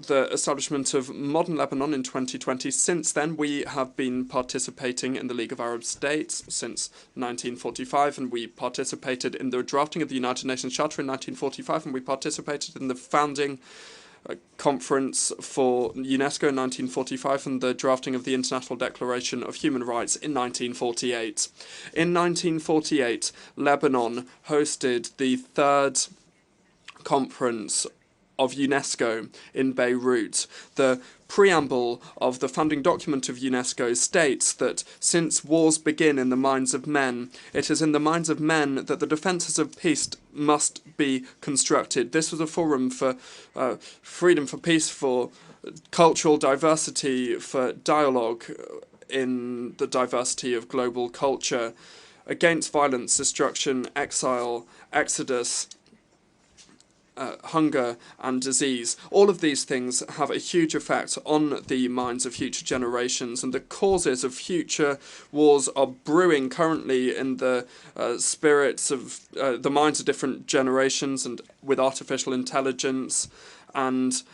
The establishment of modern Lebanon in 2020. Since then, we have been participating in the League of Arab States since 1945, and we participated in the drafting of the United Nations Charter in 1945, and we participated in the founding conference for UNESCO in 1945 and the drafting of the International Declaration of Human Rights in 1948. In 1948, Lebanon hosted the third conference of UNESCO in Beirut. The preamble of the founding document of UNESCO states that since wars begin in the minds of men, it is in the minds of men that the defences of peace must be constructed. This was a forum for freedom, for peace, for cultural diversity, for dialogue in the diversity of global culture, against violence, destruction, exile, exodus, hunger and disease. All of these things have a huge effect on the minds of future generations, and the causes of future wars are brewing currently in the spirits of the minds of different generations, and with artificial intelligence, and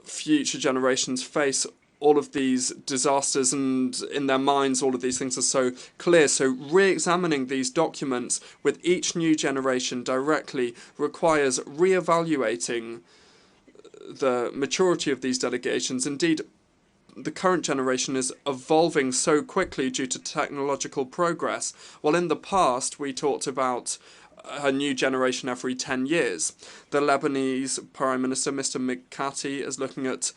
future generations face all of these disasters, and in their minds all of these things are so clear. So re-examining these documents with each new generation directly requires re-evaluating the maturity of these delegations. Indeed, the current generation is evolving so quickly due to technological progress, while in the past we talked about a new generation every 10 years. The Lebanese Prime Minister, Mr. Mikati, is looking at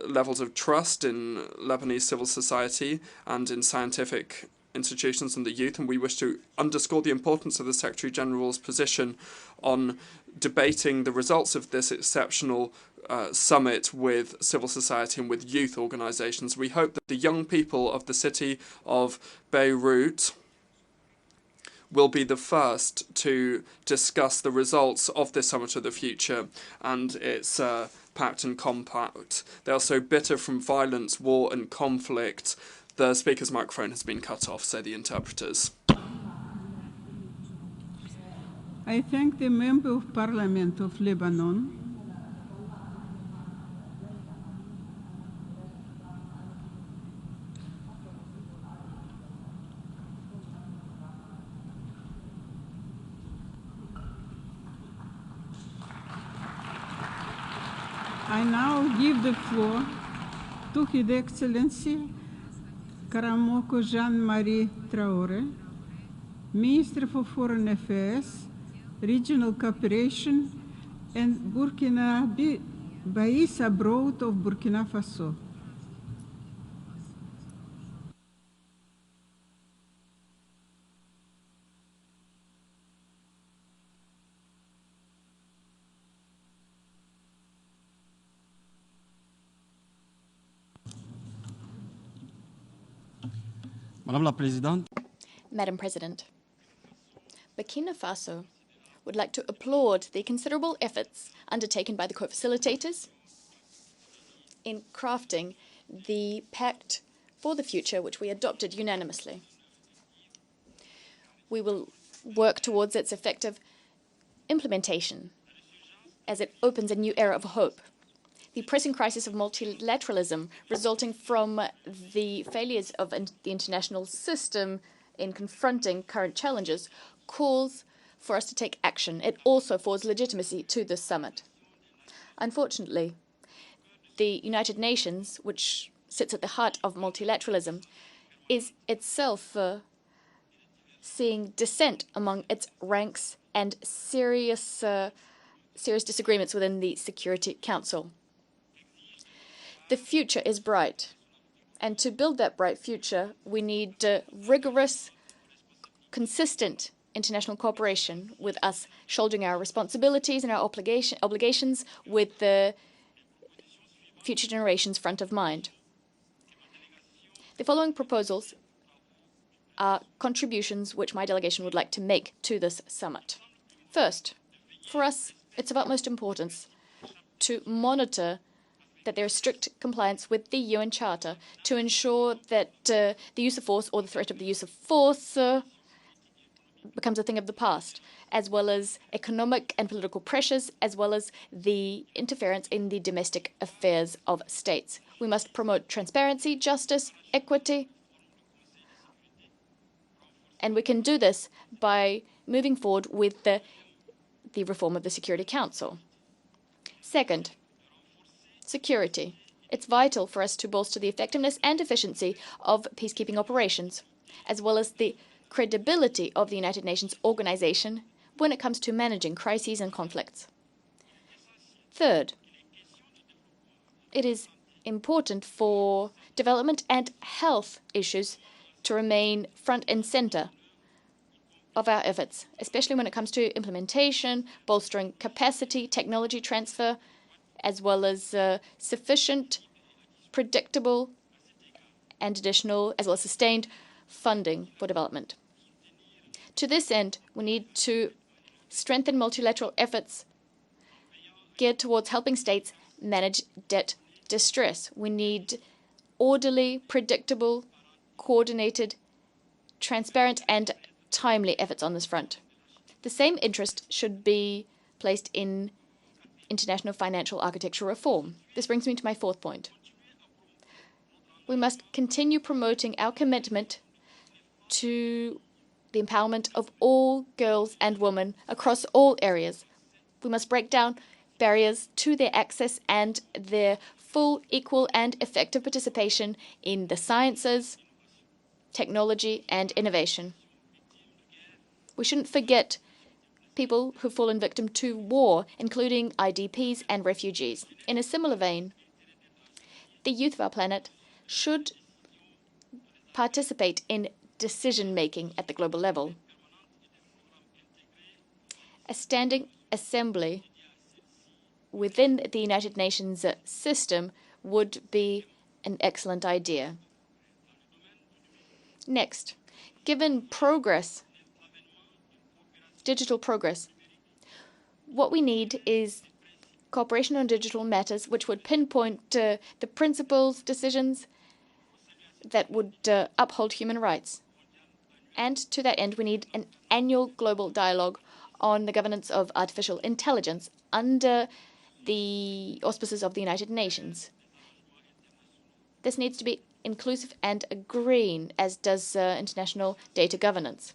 levels of trust in Lebanese civil society and in scientific institutions and the youth, and we wish to underscore the importance of the Secretary-General's position on debating the results of this exceptional summit with civil society and with youth organisations. We hope that the young people of the city of Beirut will be the first to discuss the results of this Summit of the Future and its pact and compact. They are so bitter from violence, war and conflict. The speaker's microphone has been cut off, say the interpreters. I thank the Member of Parliament of Lebanon I now give the floor to His Excellency Karamoko Jean-Marie Traoré, Minister for Foreign Affairs, Regional Cooperation, and Burkina Faso abroad of Burkina Faso. Madam President, Burkina Faso would like to applaud the considerable efforts undertaken by the co-facilitators in crafting the Pact for the Future, which we adopted unanimously. We will work towards its effective implementation as it opens a new era of hope. The pressing crisis of multilateralism resulting from the failures of the international system in confronting current challenges calls for us to take action. It also affords legitimacy to this summit. Unfortunately, the United Nations, which sits at the heart of multilateralism, is itself seeing dissent among its ranks and serious disagreements within the Security Council. The future is bright. And to build that bright future, we need rigorous, consistent international cooperation, with us shouldering our responsibilities and our obligations with the future generations front of mind. The following proposals are contributions which my delegation would like to make to this summit. First, for us, it's of utmost importance to monitor that there is strict compliance with the UN Charter to ensure that the use of force or the threat of the use of force becomes a thing of the past, as well as economic and political pressures, as well as the interference in the domestic affairs of states. We must promote transparency, justice, equity, and we can do this by moving forward with the reform of the Security Council. Second, security. It's vital for us to bolster the effectiveness and efficiency of peacekeeping operations, as well as the credibility of the United Nations organization when it comes to managing crises and conflicts. Third, it is important for development and health issues to remain front and center of our efforts, especially when it comes to implementation, bolstering capacity, technology transfer, as well as sufficient, predictable, and additional, as well as sustained funding for development. To this end, we need to strengthen multilateral efforts geared towards helping states manage debt distress. We need orderly, predictable, coordinated, transparent, and timely efforts on this front. The same interest should be placed in international financial architecture reform. This brings me to my fourth point. We must continue promoting our commitment to the empowerment of all girls and women across all areas. We must break down barriers to their access and their full, equal, and effective participation in the sciences, technology, and innovation. We shouldn't forget people who've fallen victim to war, including IDPs and refugees. In a similar vein, the youth of our planet should participate in decision-making at the global level. A standing assembly within the United Nations system would be an excellent idea. Next, given progress, digital progress, what we need is cooperation on digital matters which would pinpoint the principles, decisions that would uphold human rights. And to that end, we need an annual global dialogue on the governance of artificial intelligence under the auspices of the United Nations. This needs to be inclusive and green, as does international data governance.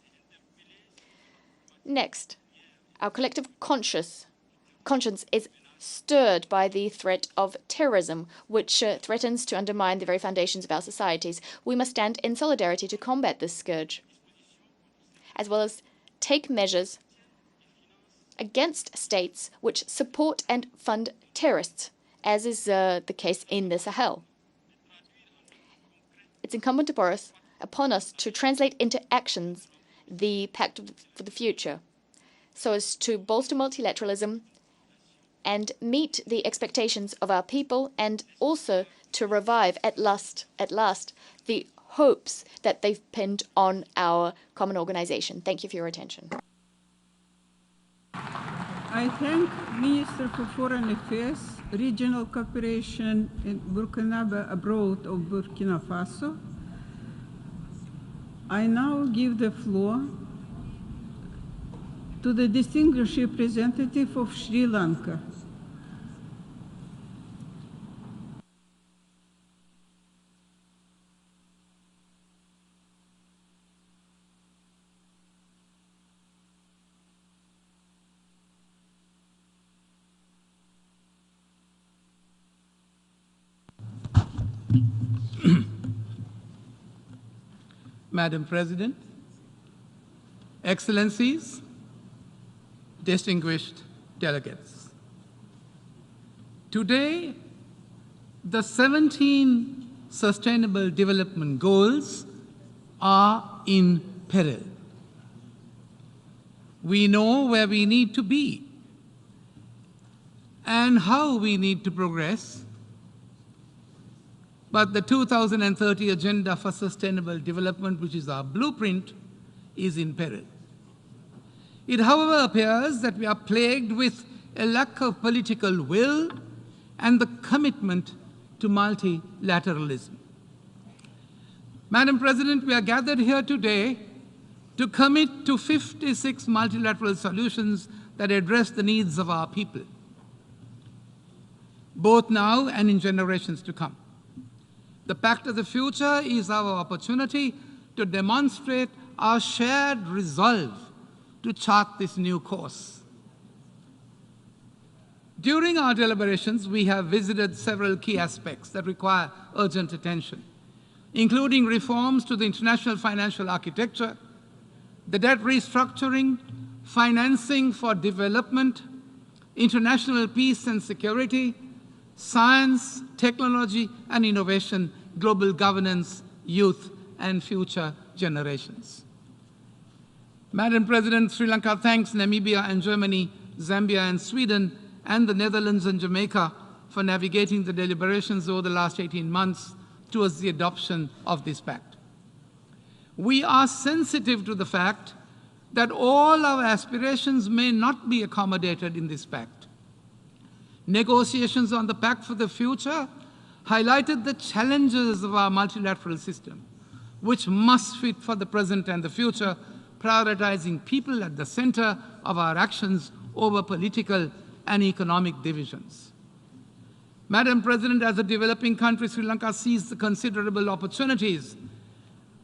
Next, our collective conscience is stirred by the threat of terrorism, which threatens to undermine the very foundations of our societies. We must stand in solidarity to combat this scourge, as well as take measures against states which support and fund terrorists, as is the case in the Sahel. It's incumbent upon us to translate into actions the Pact for the Future, so as to bolster multilateralism and meet the expectations of our people, and also to revive at last the hopes that they've pinned on our common organization. Thank you for your attention. I thank Minister for Foreign Affairs, Regional Cooperation in Burkina Abroad of Burkina Faso. I now give the floor to the distinguished representative of Sri Lanka. Madam President, Excellencies, distinguished delegates. Today, The 17 Sustainable Development Goals are in peril. We know where we need to be and how we need to progress, but the 2030 Agenda for Sustainable Development, which is our blueprint, is in peril. It, however, appears that we are plagued with a lack of political will and the commitment to multilateralism. Madam President, we are gathered here today to commit to 56 multilateral solutions that address the needs of our people, both now and in generations to come. The Pact of the Future is our opportunity to demonstrate our shared resolve to chart this new course. During our deliberations, we have visited several key aspects that require urgent attention, including reforms to the international financial architecture, the debt restructuring, financing for development, international peace and security, science, technology and innovation, global governance, youth, and future generations. Madam President, Sri Lanka thanks Namibia and Germany, Zambia and Sweden, and the Netherlands and Jamaica for navigating the deliberations over the last 18 months towards the adoption of this pact. We are sensitive to the fact that all our aspirations may not be accommodated in this pact. Negotiations on the Pact for the Future highlighted the challenges of our multilateral system, which must fit for the present and the future, prioritizing people at the center of our actions over political and economic divisions. Madam President, as a developing country, Sri Lanka sees the considerable opportunities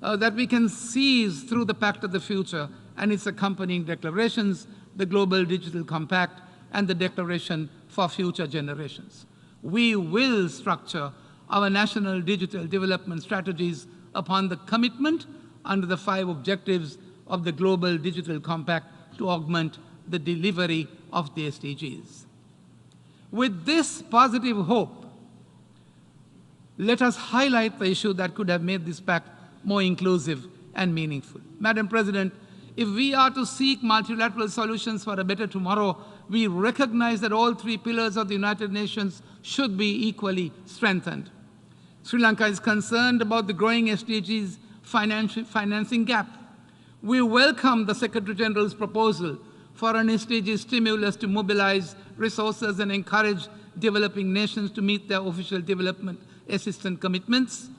that we can seize through the Pact of the Future and its accompanying declarations, the Global Digital Compact, and the Declaration for Future Generations. We will structure our national digital development strategies upon the commitment under the 5 objectives of the Global Digital Compact to augment the delivery of the SDGs. With this positive hope, let us highlight the issue that could have made this pact more inclusive and meaningful. Madam President, if we are to seek multilateral solutions for a better tomorrow, we recognize that all 3 pillars of the United Nations should be equally strengthened. Sri Lanka is concerned about the growing SDGs financing gap. We welcome the Secretary General's proposal for an SDG stimulus to mobilize resources and encourage developing nations to meet their official development assistance commitments.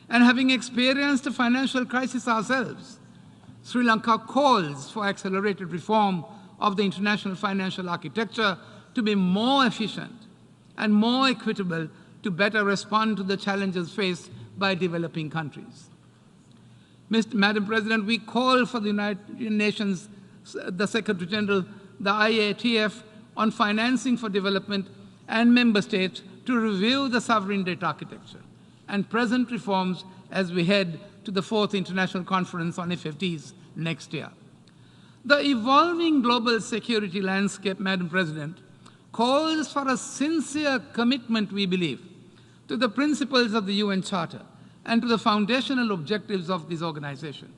And having experienced a financial crisis ourselves, Sri Lanka calls for accelerated reform of the international financial architecture to be more efficient and more equitable to better respond to the challenges faced by developing countries. Madam President, we call for the United Nations, the Secretary General, the IATF, on financing for development and member states to review the sovereign debt architecture and present reforms as we head to the 4th International Conference on FFDs next year. The evolving global security landscape, Madam President, calls for a sincere commitment, we believe, to the principles of the UN Charter and to the foundational objectives of this organization.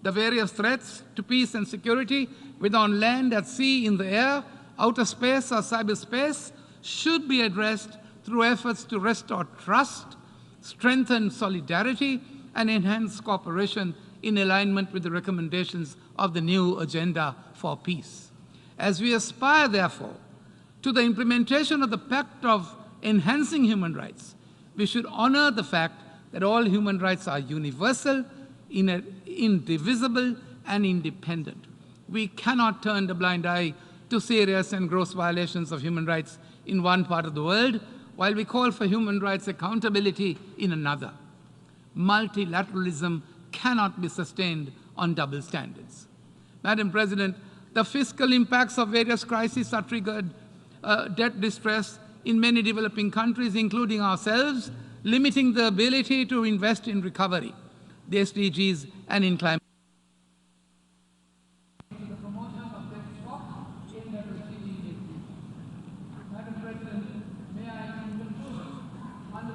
The various threats to peace and security, whether on land, at sea, in the air, outer space, or cyberspace, should be addressed through efforts to restore trust, strengthen solidarity, and enhance cooperation in alignment with the recommendations of the new Agenda for Peace. As we aspire, therefore, to the implementation of the Pact of Enhancing Human Rights, we should honor the fact that all human rights are universal, indivisible, and independent. We cannot turn a blind eye to serious and gross violations of human rights in one part of the world, while we call for human rights accountability in another. Multilateralism cannot be sustained on double standards. Madam President, the fiscal impacts of various crises are triggered debt distress in many developing countries, including ourselves, limiting the ability to invest in recovery, the SDGs, and in climate. Madam President, may I conclude on the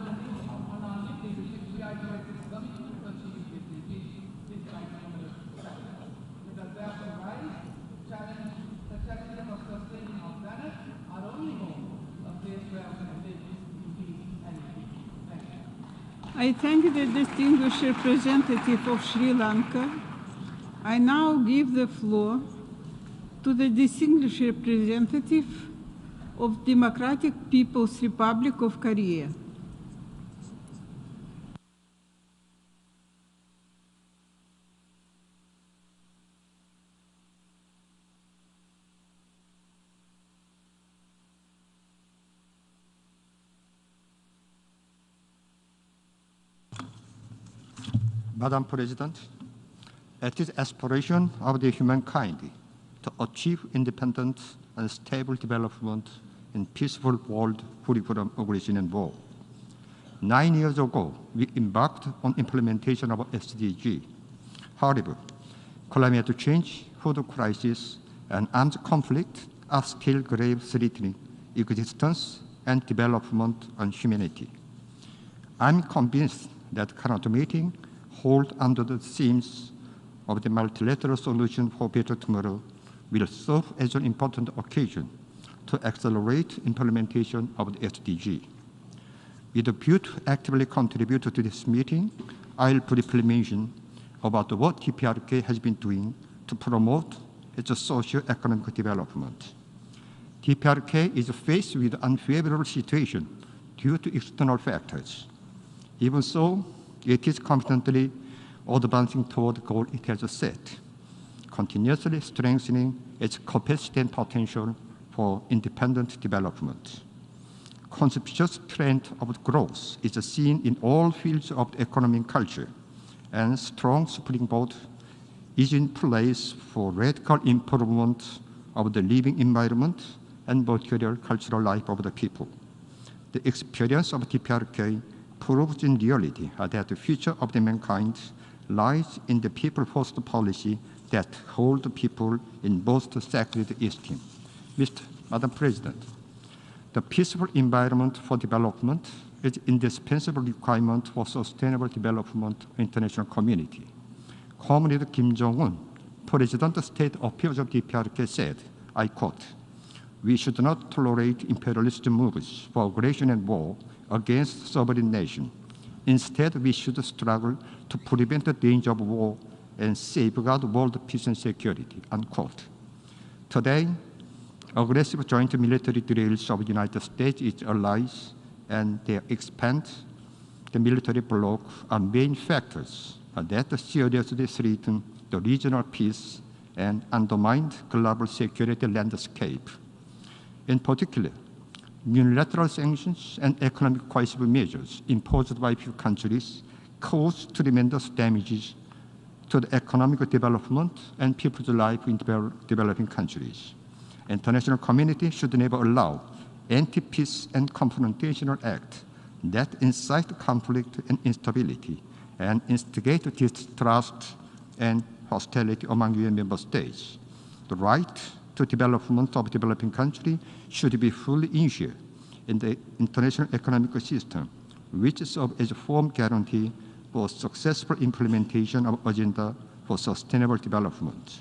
I thank the distinguished representative of Sri Lanka. I now give the floor to the distinguished representative of Democratic People's Republic of Korea. Madam President, it is aspiration of the humankind to achieve independent and stable development in peaceful world free from aggression and war. 9 years ago, we embarked on implementation of SDG. However, climate change, food crisis, and armed conflict are still grave threatening existence and development on humanity. I'm convinced that current meeting hold under the themes of the multilateral solution for better tomorrow will serve as an important occasion to accelerate implementation of the SDG. With a view to actively contribute to this meeting, I'll briefly mention about what DPRK has been doing to promote its socio-economic development. DPRK is faced with an unfavorable situation due to external factors. Even so, it is confidently advancing toward the goal it has set, continuously strengthening its capacity and potential for independent development. Conspicuous trend of growth is seen in all fields of the economy and culture, and strong springboard is in place for radical improvement of the living environment and material cultural life of the people. The experience of DPRK proves in reality that the future of the mankind lies in the people-first policy that hold the people in both sacred esteem. Madam President, the peaceful environment for development is an indispensable requirement for sustainable development of the international community. Comrade Kim Jong-un, President of State Affairs of DPRK said, I quote, "We should not tolerate imperialist moves for aggression and war against sovereign nation. Instead, we should struggle to prevent the danger of war and safeguard world peace and security," unquote. Today, aggressive joint military drills of the United States, its allies, and their expand the military bloc are main factors that seriously threaten the regional peace and undermine global security landscape. In particular, unilateral sanctions and economic coercive measures imposed by few countries cause tremendous damages to the economic development and people's life in developing countries. International community should never allow anti-peace and confrontational acts that incite conflict and instability and instigate distrust and hostility among UN member states. The right to development of developing country should be fully ensured in the international economic system, which serves as a firm guarantee for successful implementation of agenda for sustainable development.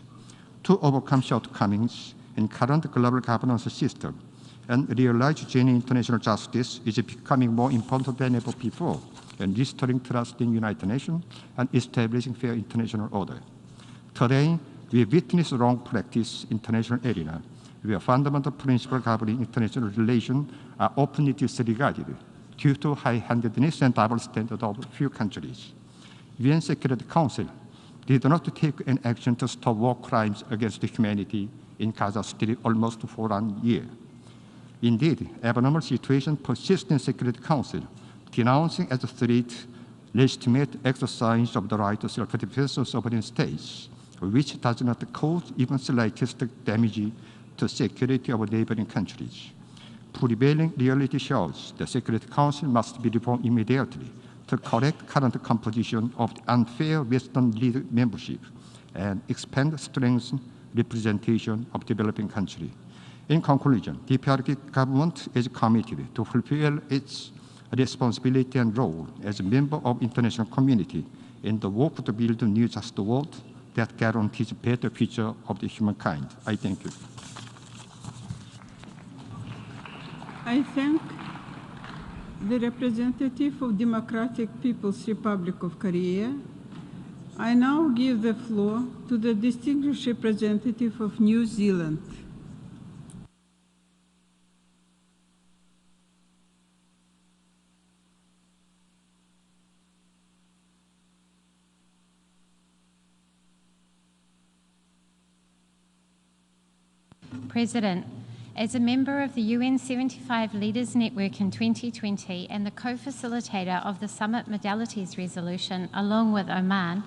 To overcome shortcomings in current global governance system and realize genuine international justice is becoming more important than ever before in restoring trust in United Nations and establishing fair international order. Today, we witness wrong practice in international arena, where fundamental principles governing international relations are openly disregarded due to high-handedness and double standards of few countries. UN Security Council did not take an action to stop war crimes against humanity in Gaza Strip almost for 1 year. Indeed, abnormal situation persists in Security Council, denouncing as a threat legitimate exercise of the right to self-defense of sovereign states, which does not cause even slightest damage to security of neighboring countries. Prevailing reality shows the Security Council must be reformed immediately to correct current composition of the unfair Western-led membership and expand strengthen representation of developing countries. In conclusion, the DPRK government is committed to fulfill its responsibility and role as a member of international community in the work to build a new just world that guarantees a better future of the humankind. I thank you. the representative of Democratic People's Republic of Korea, I now give the floor to the distinguished representative of New Zealand. President, as a member of the UN 75 Leaders Network in 2020 and the co-facilitator of the Summit Modalities Resolution along with Oman,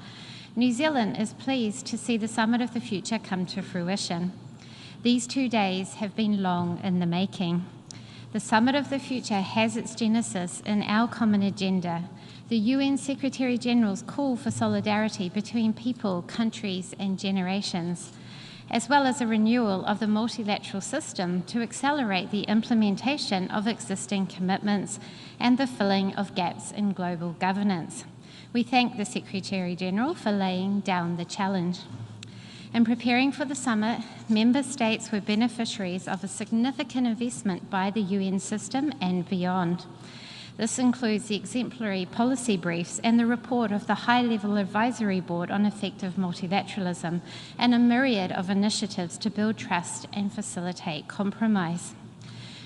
New Zealand is pleased to see the Summit of the Future come to fruition. These 2 days have been long in the making. The Summit of the Future has its genesis in our common agenda, the UN Secretary-General's call for solidarity between people, countries and generations, as well as a renewal of the multilateral system to accelerate the implementation of existing commitments and the filling of gaps in global governance. We thank the Secretary-General for laying down the challenge. In preparing for the summit, member states were beneficiaries of a significant investment by the UN system and beyond. This includes the exemplary policy briefs and the report of the High-Level Advisory Board on Effective Multilateralism and a myriad of initiatives to build trust and facilitate compromise.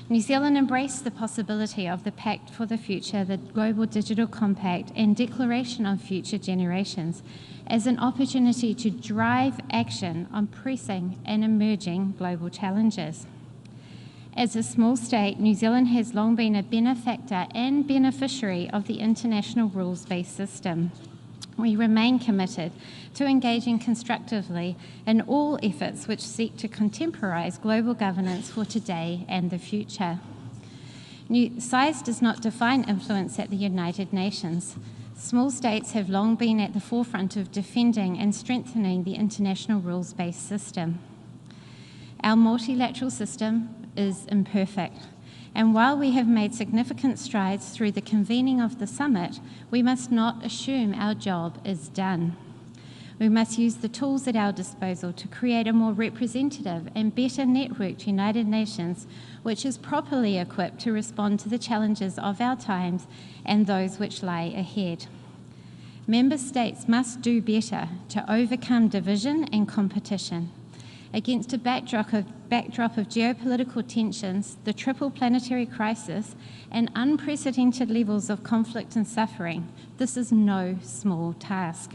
New Zealand embraced the possibility of the Pact for the Future, the Global Digital Compact and Declaration on Future Generations as an opportunity to drive action on pressing and emerging global challenges. As a small state, New Zealand has long been a benefactor and beneficiary of the international rules-based system. We remain committed to engaging constructively in all efforts which seek to contemporise global governance for today and the future. Size does not define influence at the United Nations. Small states have long been at the forefront of defending and strengthening the international rules-based system. Our multilateral system is imperfect, and while we have made significant strides through the convening of the summit, we must not assume our job is done. We must use the tools at our disposal to create a more representative and better networked United Nations, which is properly equipped to respond to the challenges of our times and those which lie ahead. Member states must do better to overcome division and competition. Against a backdrop of geopolitical tensions, the triple planetary crisis, and unprecedented levels of conflict and suffering, this is no small task.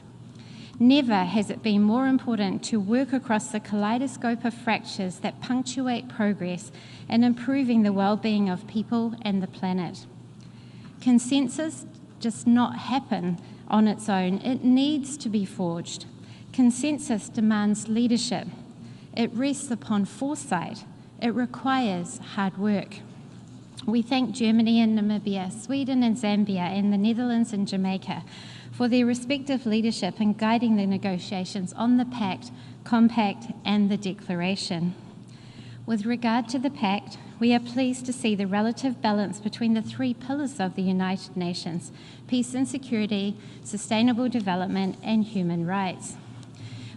Never has it been more important to work across the kaleidoscope of fractures that punctuate progress in improving the well-being of people and the planet. Consensus does not happen on its own. It needs to be forged. Consensus demands leadership. It rests upon foresight. It requires hard work. We thank Germany and Namibia, Sweden and Zambia, and the Netherlands and Jamaica for their respective leadership in guiding the negotiations on the Pact, Compact and the Declaration. With regard to the Pact, we are pleased to see the relative balance between the three pillars of the United Nations: peace and security, sustainable development and human rights.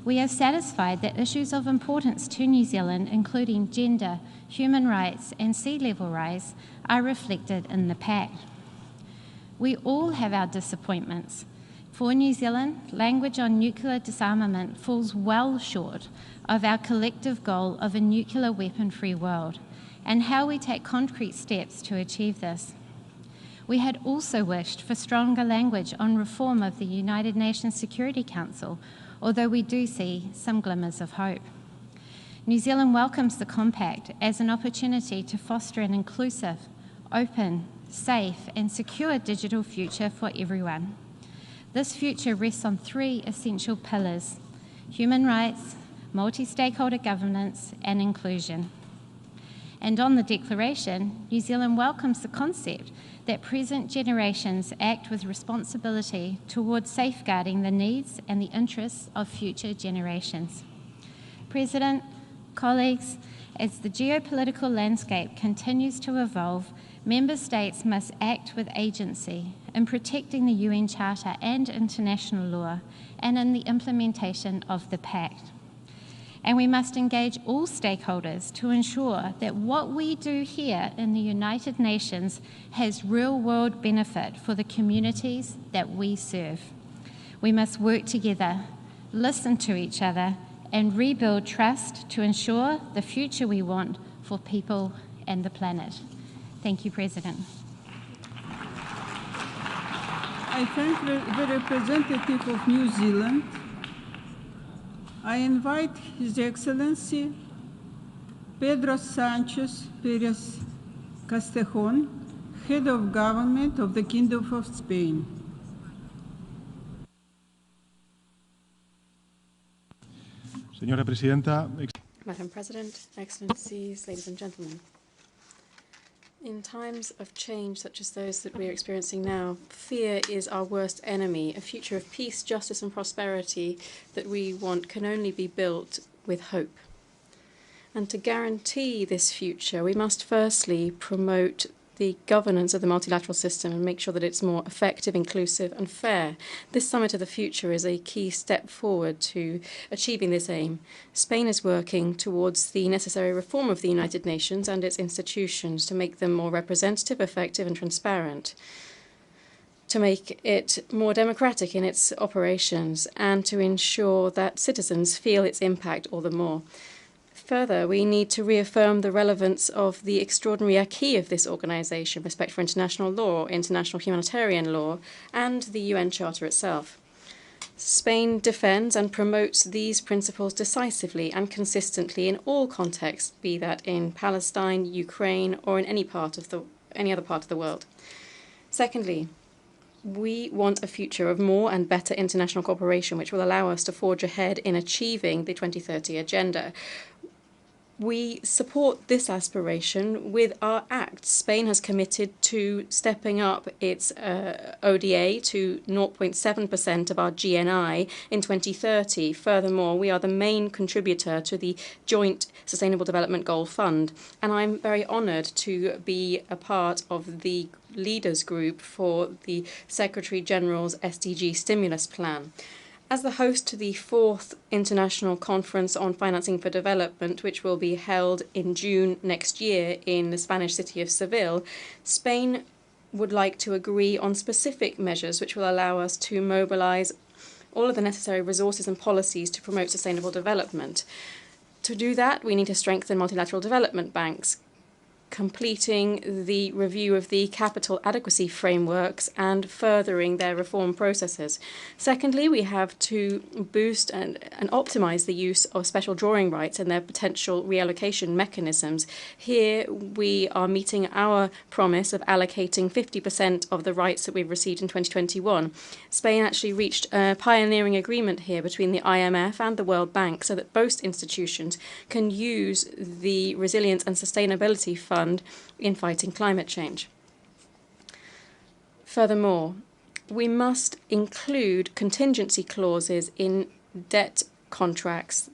We are satisfied that issues of importance to New Zealand, including gender, human rights and sea level rise, are reflected in the Pact. We all have our disappointments. For New Zealand, language on nuclear disarmament falls well short of our collective goal of a nuclear weapon-free world and how we take concrete steps to achieve this. We had also wished for stronger language on reform of the United Nations Security Council, although we do see some glimmers of hope. New Zealand welcomes the Compact as an opportunity to foster an inclusive, open, safe and secure digital future for everyone. This future rests on three essential pillars: human rights, multi-stakeholder governance and inclusion. And on the Declaration, New Zealand welcomes the concept that present generations act with responsibility towards safeguarding the needs and the interests of future generations. President, colleagues, as the geopolitical landscape continues to evolve, member states must act with agency in protecting the UN Charter and international law and in the implementation of the Pact. And we must engage all stakeholders to ensure that what we do here in the United Nations has real-world benefit for the communities that we serve. We must work together, listen to each other, and rebuild trust to ensure the future we want for people and the planet. Thank you, President. I thank the representative of New Zealand. I invite His Excellency Pedro Sanchez Perez Castejon, Head of Government of the Kingdom of Spain. Señora Presidenta. Madam President, Excellencies, ladies and gentlemen. In times of change such as those that we're experiencing now, fear is our worst enemy. A future of peace, justice and prosperity that we want can only be built with hope. And to guarantee this future, we must firstly promote the governance of the multilateral system and make sure that it's more effective, inclusive and fair. This Summit of the Future is a key step forward to achieving this aim. Spain is working towards the necessary reform of the United Nations and its institutions to make them more representative, effective and transparent, to make it more democratic in its operations and to ensure that citizens feel its impact all the more. Further, we need to reaffirm the relevance of the extraordinary acquis of this organization, respect for international law, international humanitarian law, and the UN Charter itself. Spain defends and promotes these principles decisively and consistently in all contexts, be that in Palestine, Ukraine, or in any other part of the world. Secondly, we want a future of more and better international cooperation, which will allow us to forge ahead in achieving the 2030 agenda. We support this aspiration with our acts. Spain has committed to stepping up its ODA to 0.7% of our GNI in 2030. Furthermore, we are the main contributor to the Joint Sustainable Development Goal Fund, and I'm very honoured to be a part of the leaders group for the Secretary General's SDG stimulus plan. As the host to the 4th International Conference on Financing for Development, which will be held in June next year in the Spanish city of Seville, Spain would like to agree on specific measures which will allow us to mobilize all of the necessary resources and policies to promote sustainable development. To do that, we need to strengthen multilateral development banks, completing the review of the capital adequacy frameworks and furthering their reform processes. Secondly, we have to boost and optimize the use of special drawing rights and their potential reallocation mechanisms. Here we are meeting our promise of allocating 50% of the rights that we've received in 2021. Spain actually reached a pioneering agreement here between the IMF and the World Bank so that both institutions can use the Resilience and Sustainability Fund in fighting climate change. Furthermore, we must include contingency clauses in debt contracts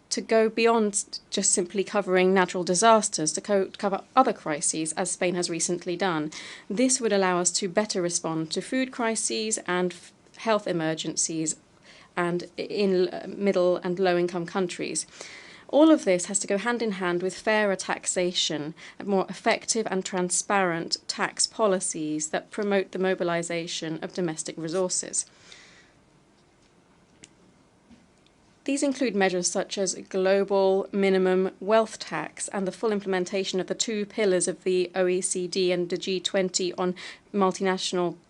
to go beyond just simply covering natural disasters, to cover other crises, as Spain has recently done. This would allow us to better respond to food crises and health emergencies and in middle and low-income countries. All of this has to go hand in hand with fairer taxation and more effective and transparent tax policies that promote the mobilization of domestic resources. These include measures such as global minimum wealth tax and the full implementation of the 2 pillars of the OECD and the G20 on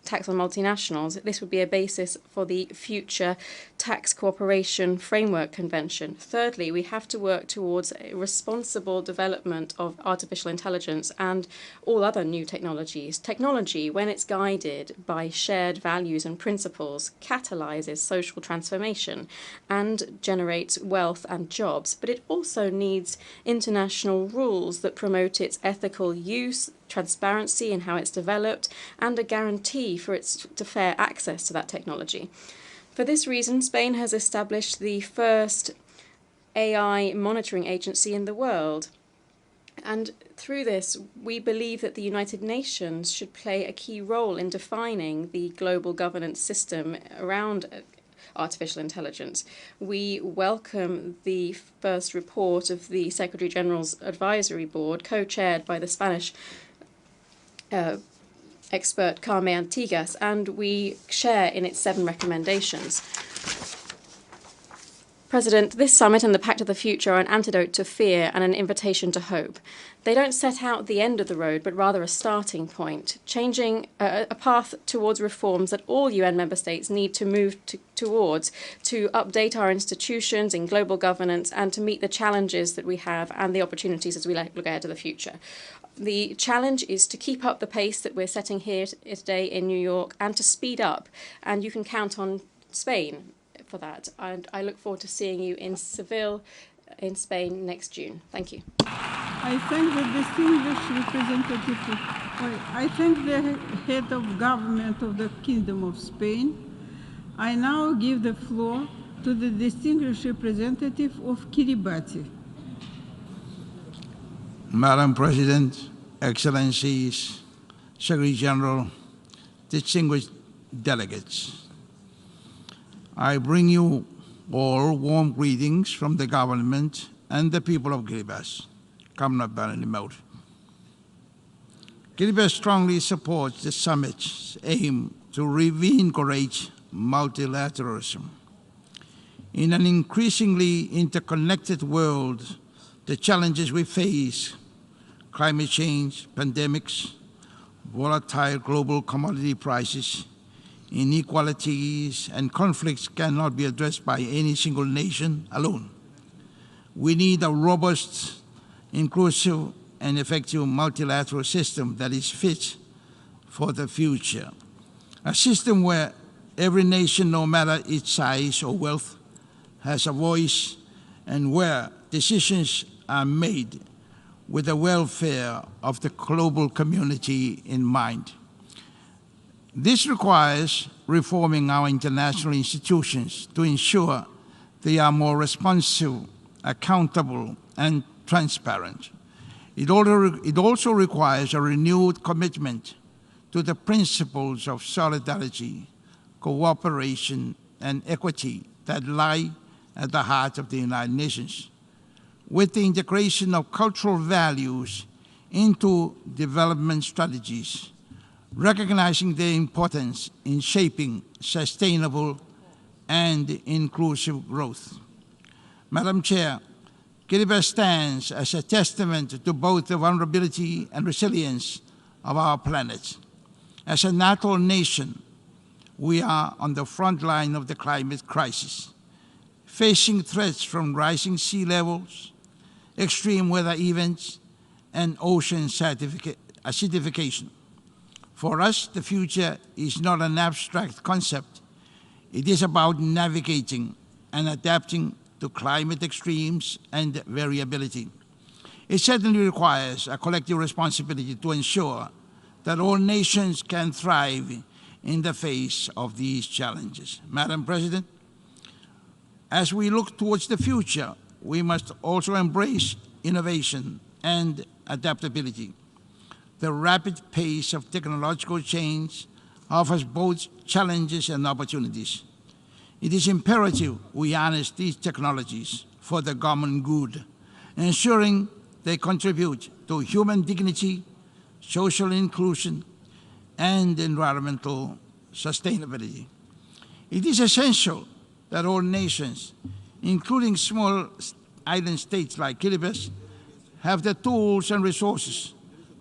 tax on multinationals. This would be a basis for the future Tax Cooperation Framework Convention. Thirdly, we have to work towards a responsible development of artificial intelligence and all other new technologies. Technology, when it's guided by shared values and principles, catalyzes social transformation and generates wealth and jobs, but it also needs international rules that promote its ethical use, transparency in how it's developed, and a guarantee for its fair access to that technology. For this reason, Spain has established the first AI monitoring agency in the world. And through this, we believe that the United Nations should play a key role in defining the global governance system around artificial intelligence. We welcome the first report of the Secretary General's Advisory Board, co-chaired by the Spanish expert Carme Antigas, and we share in its 7 recommendations. President, this summit and the Pact of the Future are an antidote to fear and an invitation to hope. They don't set out the end of the road, but rather a starting point, changing a path towards reforms that all UN member states need to move towards to update our institutions in global governance and to meet the challenges that we have and the opportunities as we look ahead to the future. The challenge is to keep up the pace that we're setting here today in New York and to speed up, and you can count on Spain for that. And I look forward to seeing you in Seville in Spain next June. Thank you. I thank the distinguished representative. I thank the head of government of the Kingdom of Spain. I now give the floor to the distinguished representative of Kiribati. Madam President, Excellencies, Secretary General, distinguished delegates, I bring you all warm greetings from the government and the people of Kiribati. Kiribati strongly supports the summit's aim to reincourage multilateralism. In an increasingly interconnected world, the challenges we face, climate change, pandemics, volatile global commodity prices, inequalities and conflicts cannot be addressed by any single nation alone. We need a robust, inclusive, and effective multilateral system that is fit for the future. A system where every nation, no matter its size or wealth, has a voice, and where decisions are made with the welfare of the global community in mind. This requires reforming our international institutions to ensure they are more responsive, accountable, and transparent. It also requires a renewed commitment to the principles of solidarity, cooperation, and equity that lie at the heart of the United Nations. With the integration of cultural values into development strategies, recognizing their importance in shaping sustainable and inclusive growth. Madam Chair, Kiribati stands as a testament to both the vulnerability and resilience of our planet. As a natural nation, we are on the front line of the climate crisis, facing threats from rising sea levels, extreme weather events, and ocean acidification. For us, the future is not an abstract concept. It is about navigating and adapting to climate extremes and variability. It certainly requires a collective responsibility to ensure that all nations can thrive in the face of these challenges. Madam President, as we look towards the future, we must also embrace innovation and adaptability. The rapid pace of technological change offers both challenges and opportunities. It is imperative we harness these technologies for the common good, ensuring they contribute to human dignity, social inclusion, and environmental sustainability. It is essential that all nations, including small island states like Kiribati, have the tools and resources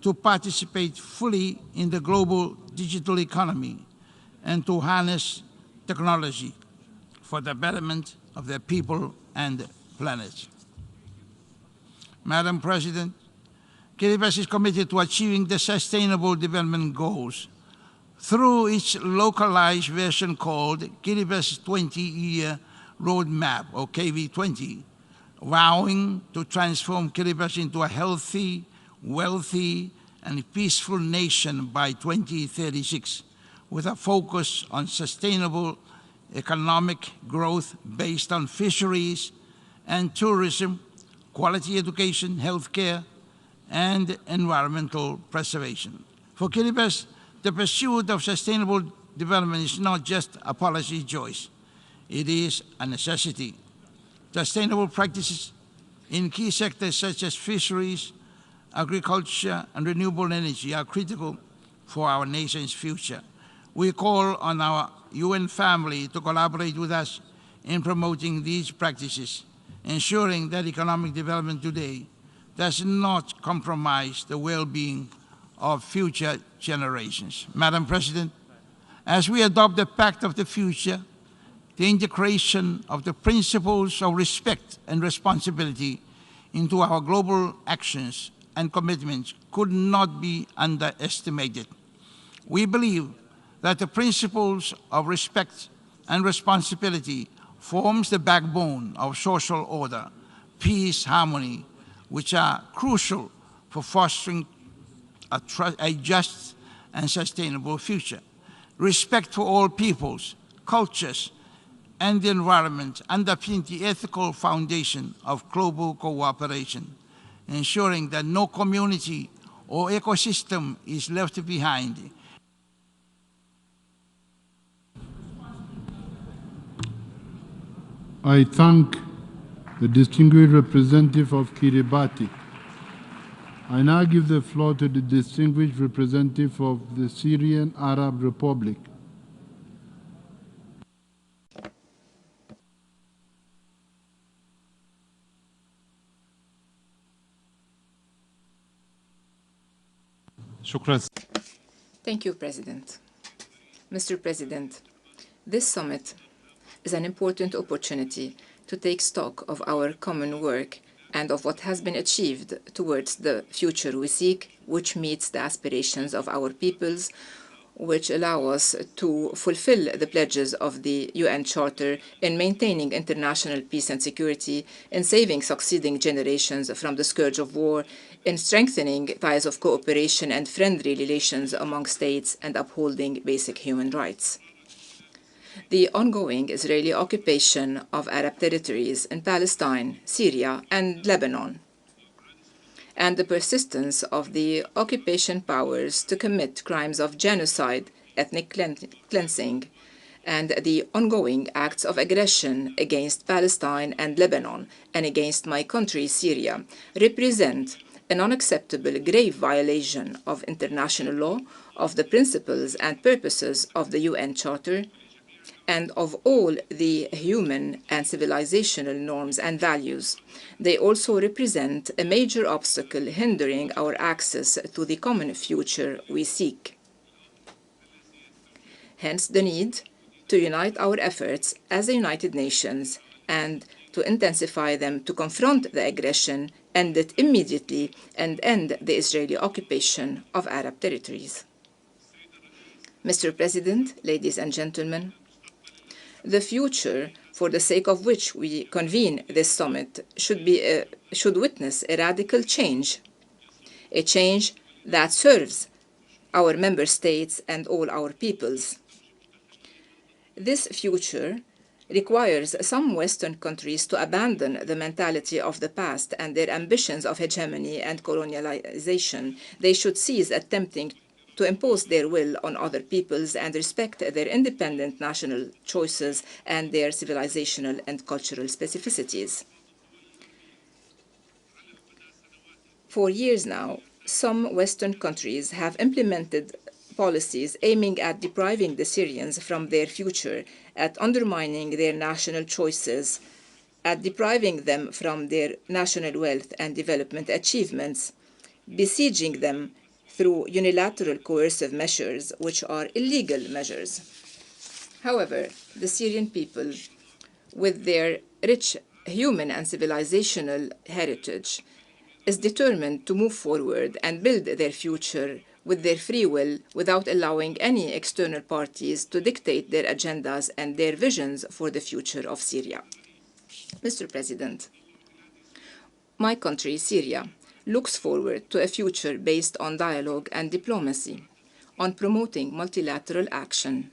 to participate fully in the global digital economy and to harness technology for the betterment of their people and planet. Madam President, Kiribati is committed to achieving the Sustainable Development Goals through its localized version called Kiribati 20-Year Roadmap, or KV20, vowing to transform Kiribati into a healthy, wealthy, and peaceful nation by 2036, with a focus on sustainable economic growth based on fisheries and tourism, quality education, healthcare, and environmental preservation. For Kiribati, the pursuit of sustainable development is not just a policy choice. It is a necessity. Sustainable practices in key sectors such as fisheries, agriculture, and renewable energy are critical for our nation's future. We call on our UN family to collaborate with us in promoting these practices, ensuring that economic development today does not compromise the well-being of future generations. Madam President, as we adopt the Pact of the Future, the integration of the principles of respect and responsibility into our global actions and commitments could not be underestimated. We believe that the principles of respect and responsibility forms the backbone of social order, peace, harmony, which are crucial for fostering a just and sustainable future. Respect for all peoples, cultures, and the environment underpin the ethical foundation of global cooperation, ensuring that no community or ecosystem is left behind. I thank the distinguished representative of Kiribati. I now give the floor to the distinguished representative of the Syrian Arab Republic. Thank you, President. Mr. President, this summit is an important opportunity to take stock of our common work and of what has been achieved towards the future we seek, which meets the aspirations of our peoples, which allow us to fulfill the pledges of the UN Charter in maintaining international peace and security, in saving succeeding generations from the scourge of war, in strengthening ties of cooperation and friendly relations among states, and upholding basic human rights. The ongoing Israeli occupation of Arab territories in Palestine, Syria, and Lebanon, and the persistence of the occupation powers to commit crimes of genocide, ethnic cleansing, and the ongoing acts of aggression against Palestine and Lebanon and against my country, Syria, represent an unacceptable, grave violation of international law, of the principles and purposes of the UN Charter, and of all the human and civilizational norms and values. They also represent a major obstacle hindering our access to the common future we seek. Hence the need to unite our efforts as a United Nations and to intensify them to confront the aggression, end it immediately, and end the Israeli occupation of Arab territories. Mr. President, ladies and gentlemen, the future for the sake of which we convene this summit should witness a radical change, a change that serves our member states and all our peoples. This future requires some Western countries to abandon the mentality of the past and their ambitions of hegemony and colonialization. They should cease attempting to impose their will on other peoples and respect their independent national choices and their civilizational and cultural specificities. For years now, some Western countries have implemented policies aiming at depriving the Syrians from their future, at undermining their national choices, at depriving them from their national wealth and development achievements, besieging them through unilateral coercive measures, which are illegal measures. However, the Syrian people, with their rich human and civilizational heritage, is determined to move forward and build their future with their free will, without allowing any external parties to dictate their agendas and their visions for the future of Syria. Mr. President, my country, Syria, looks forward to a future based on dialogue and diplomacy, on promoting multilateral action,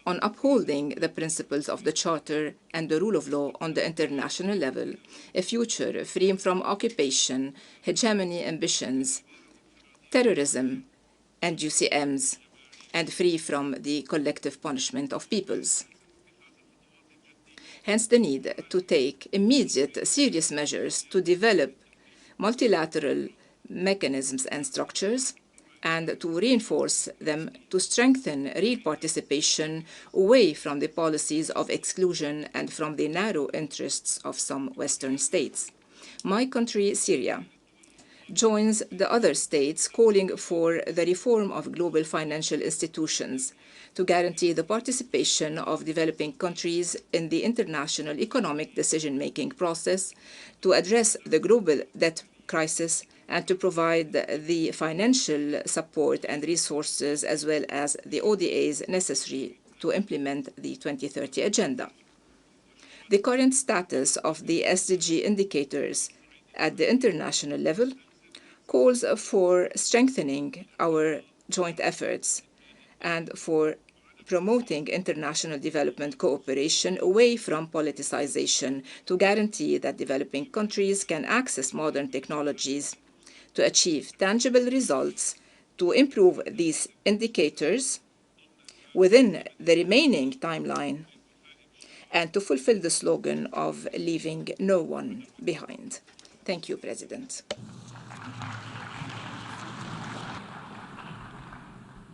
on upholding the principles of the Charter and the rule of law on the international level, a future free from occupation, hegemony ambitions, terrorism, and UCMs, and free from the collective punishment of peoples. Hence the need to take immediate, serious measures to develop multilateral mechanisms and structures and to reinforce them to strengthen real participation away from the policies of exclusion and from the narrow interests of some Western states. My country, Syria, joins the other states calling for the reform of global financial institutions to guarantee the participation of developing countries in the international economic decision-making process, to address the global debt crisis, and to provide the financial support and resources as well as the ODAs necessary to implement the 2030 Agenda. The current status of the SDG indicators at the international level calls for strengthening our joint efforts and for promoting international development cooperation away from politicization to guarantee that developing countries can access modern technologies to achieve tangible results, to improve these indicators within the remaining timeline, and to fulfill the slogan of leaving no one behind. Thank you, President.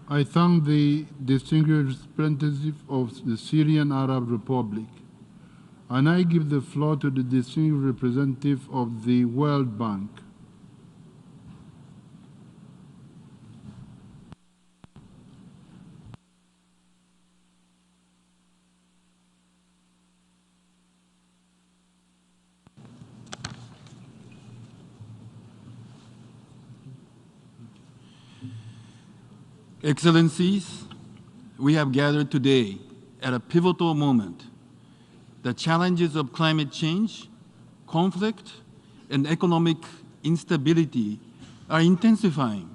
I thank the distinguished representative of the Syrian Arab Republic, and I give the floor to the distinguished representative of the World Bank. Excellencies, we have gathered today at a pivotal moment. The challenges of climate change, conflict, and economic instability are intensifying,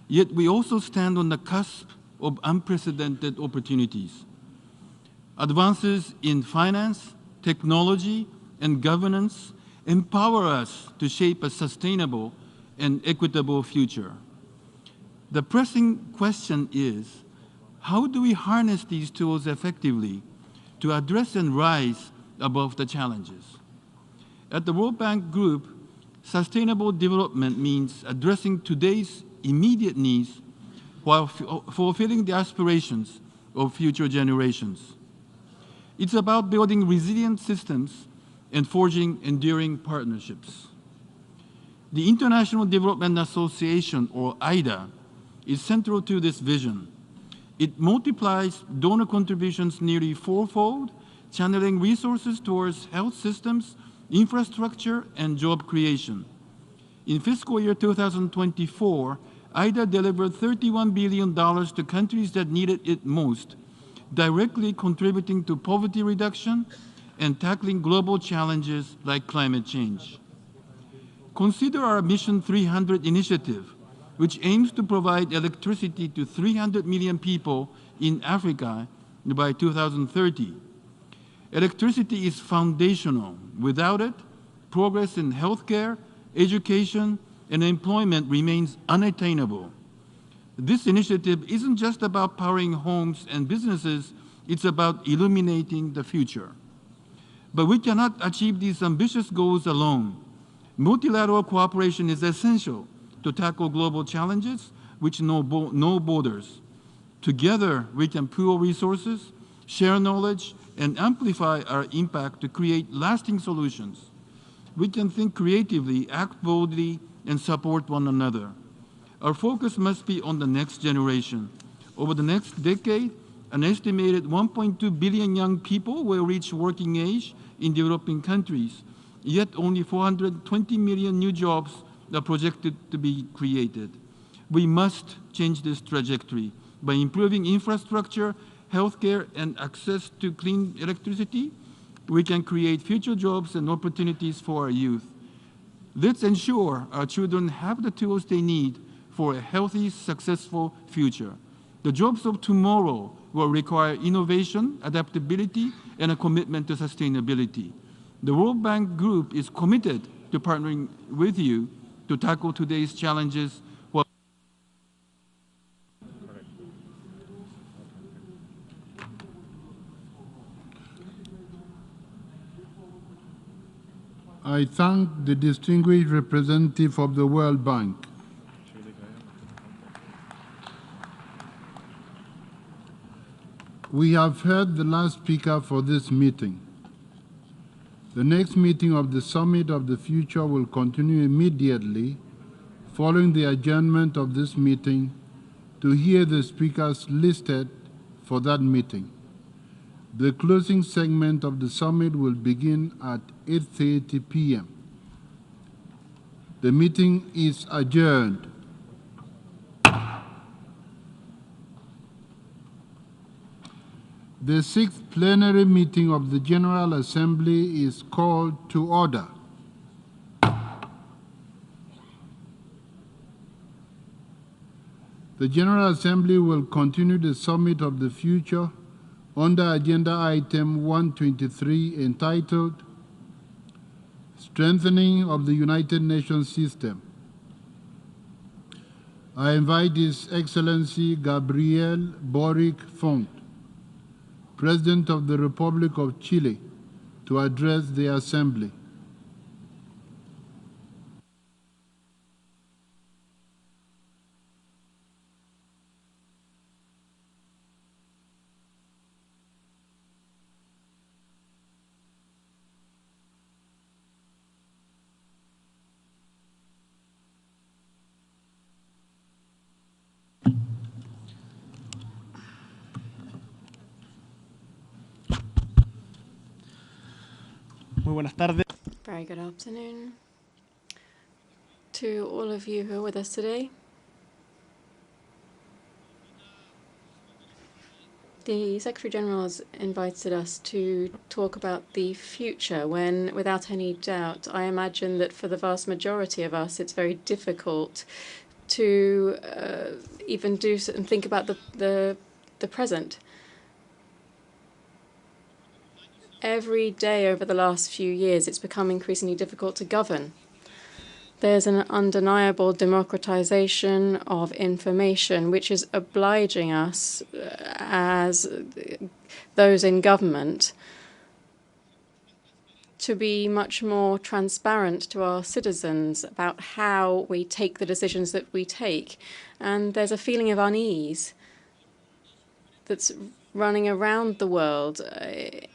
yet we also stand on the cusp of unprecedented opportunities. Advances in finance, technology, and governance empower us to shape a sustainable and equitable future. The pressing question is, how do we harness these tools effectively to address and rise above the challenges? At the World Bank Group, sustainable development means addressing today's immediate needs while fulfilling the aspirations of future generations. It's about building resilient systems and forging enduring partnerships. The International Development Association, or IDA, is central to this vision. It multiplies donor contributions nearly fourfold, channeling resources towards health systems, infrastructure, and job creation. In fiscal year 2024, IDA delivered $31 billion to countries that needed it most, directly contributing to poverty reduction and tackling global challenges like climate change. Consider our Mission 300 initiative, which aims to provide electricity to 300 million people in Africa by 2030. Electricity is foundational. Without it, progress in healthcare, education, and employment remains unattainable. This initiative isn't just about powering homes and businesses, it's about illuminating the future. But we cannot achieve these ambitious goals alone. Multilateral cooperation is essential to tackle global challenges which know no borders. Together, we can pool resources, share knowledge, and amplify our impact to create lasting solutions. We can think creatively, act boldly, and support one another. Our focus must be on the next generation. Over the next decade, an estimated 1.2 billion young people will reach working age in developing countries, yet only 420 million new jobs are projected to be created. We must change this trajectory by improving infrastructure, healthcare, and access to clean electricity. We can create future jobs and opportunities for our youth. Let's ensure our children have the tools they need for a healthy, successful future. The jobs of tomorrow will require innovation, adaptability, and a commitment to sustainability. The World Bank Group is committed to partnering with you to tackle today's challenges while I thank the distinguished representative of the World Bank. We have heard the last speaker for this meeting. The next meeting of the Summit of the Future will continue immediately following the adjournment of this meeting to hear the speakers listed for that meeting. The closing segment of the summit will begin at 8:30 p.m. The meeting is adjourned. The 6th plenary meeting of the General Assembly is called to order. The General Assembly will continue the Summit of the Future under Agenda Item 123 entitled Strengthening of the United Nations System. I invite His Excellency Gabriel Boric Font, President of the Republic of Chile, to address the Assembly. Muy buenas tardes. Very good afternoon to all of you who are with us today. The Secretary General has invited us to talk about the future when, without any doubt, I imagine that for the vast majority of us, it's very difficult to even do and think about the present. Every day over the last few years, it's become increasingly difficult to govern. There's an undeniable democratization of information, which is obliging us as those in government to be much more transparent to our citizens about how we take the decisions that we take. And there's a feeling of unease that's running around the world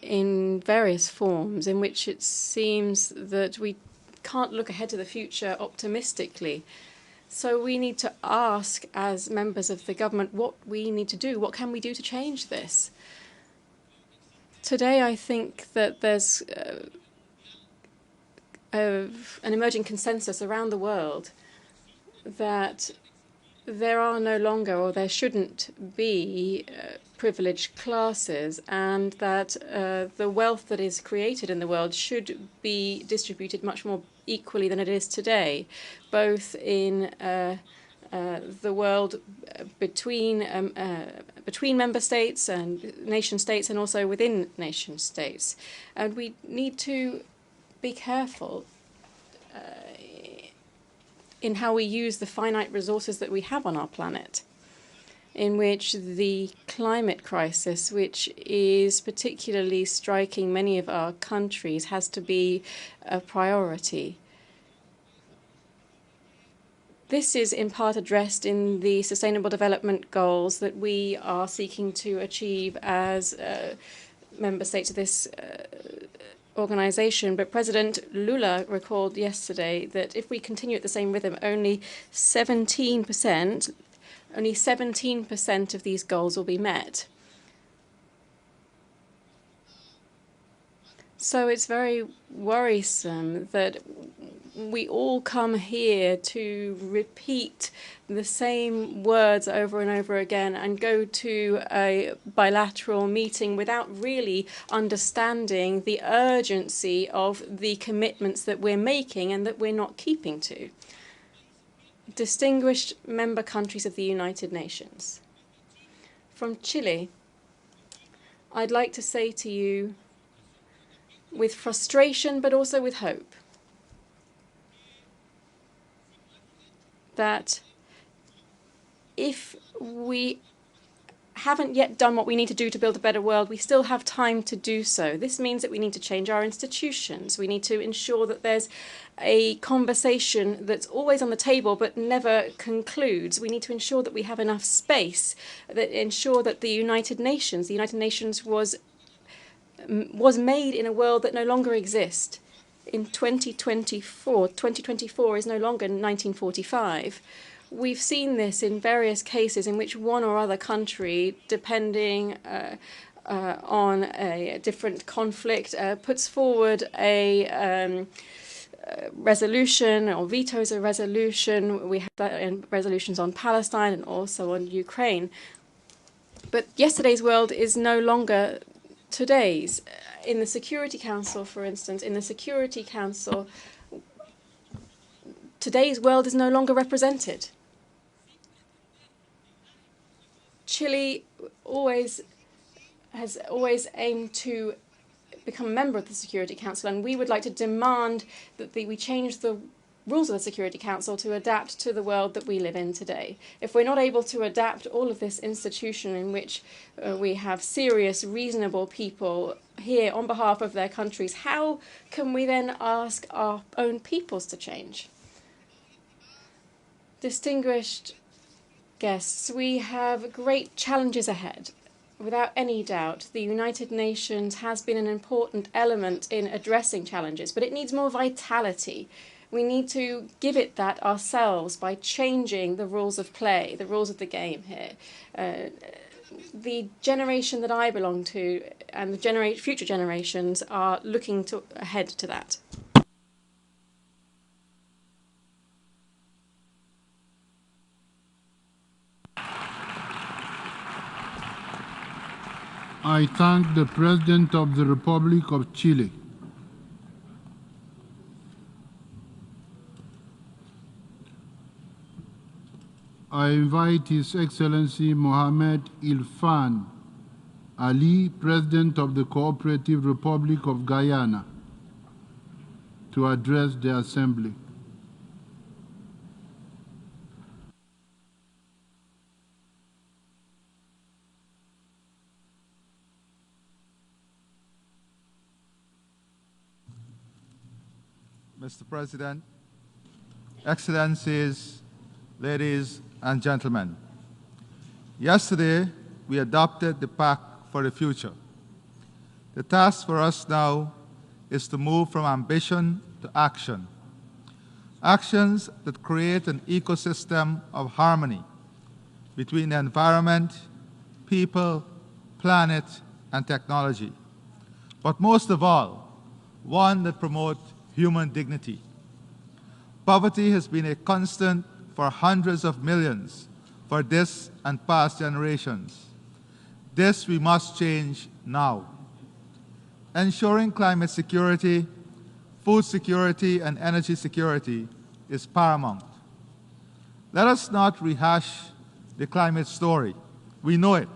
in various forms, in which it seems that we can't look ahead to the future optimistically. So we need to ask, as members of the government, what we need to do. What can we do to change this? Today, I think that there's an emerging consensus around the world that there are no longer, or there shouldn't be, privileged classes, and that the wealth that is created in the world should be distributed much more equally than it is today, both in the world between member states and nation states, and also within nation states. And we need to be careful in how we use the finite resources that we have on our planet, in which the climate crisis, which is particularly striking many of our countries, has to be a priority. This is in part addressed in the Sustainable Development Goals that we are seeking to achieve as member states of this organization. But President Lula recalled yesterday that if we continue at the same rhythm, only 17% of these goals will be met. So it's very worrisome that we all come here to repeat the same words over and over again and go to a bilateral meeting without really understanding the urgency of the commitments that we're making and that we're not keeping to. Distinguished member countries of the United Nations. From Chile, I'd like to say to you, with frustration but also with hope, that if we haven't yet done what we need to do to build a better world, we still have time to do so. This means that we need to change our institutions. We need to ensure that there's a conversation that's always on the table but never concludes. We need to ensure that we have enough space, that ensure that the United Nations was made in a world that no longer exists. In 2024 is no longer 1945. We've seen this in various cases in which one or other country, depending on a different conflict, puts forward a resolution or vetoes a resolution. We have that in resolutions on Palestine and also on Ukraine. But yesterday's world is no longer today's. In the Security Council, for instance, today's world is no longer represented. Chile has always aimed to become a member of the Security Council, and we would like to demand that we change the rules of the Security Council to adapt to the world that we live in today. If we're not able to adapt all of this institution in which we have serious, reasonable people here on behalf of their countries, how can we then ask our own peoples to change? Distinguished guests, we have great challenges ahead. Without any doubt, the United Nations has been an important element in addressing challenges, but it needs more vitality. We need to give it that ourselves by changing the rules of play, the rules of the game here. The generation that I belong to and the future generations are looking ahead to that. I thank the President of the Republic of Chile. I invite His Excellency Mohamed Ilfan Ali, President of the Cooperative Republic of Guyana, to address the Assembly. Mr. President, Excellencies, ladies and gentlemen, yesterday we adopted the Pact for the Future. The task for us now is to move from ambition to action. Actions that create an ecosystem of harmony between the environment, people, planet, and technology. But most of all, one that promotes human dignity. Poverty has been a constant for hundreds of millions for this and past generations. This we must change now. Ensuring climate security, food security, and energy security is paramount. Let us not rehash the climate story. We know it.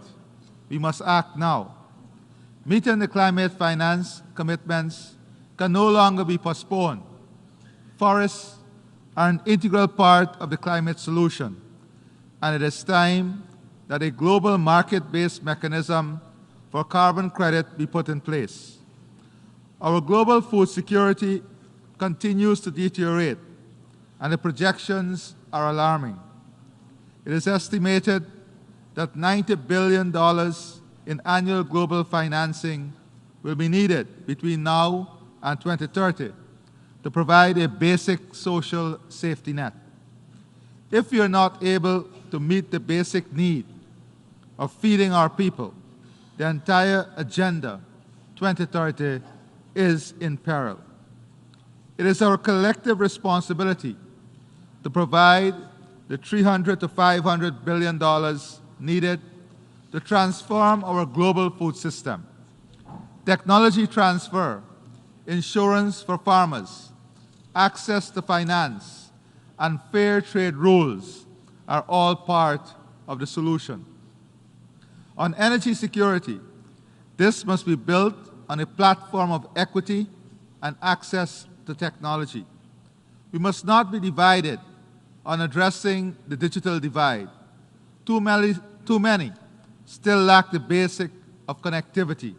We must act now. Meeting the climate finance commitments can no longer be postponed. Forests are an integral part of the climate solution, and it is time that a global market-based mechanism for carbon credit be put in place. Our global food security continues to deteriorate, and the projections are alarming. It is estimated that $90 billion in annual global financing will be needed between now and 2030 to provide a basic social safety net. If we are not able to meet the basic need of feeding our people, the entire Agenda 2030 is in peril. It is our collective responsibility to provide the $300 to $500 billion needed to transform our global food system. Technology transfer, insurance for farmers, access to finance, and fair trade rules are all part of the solution. On energy security, this must be built on a platform of equity and access to technology. We must not be divided on addressing the digital divide. Too many still lack the basic of connectivity.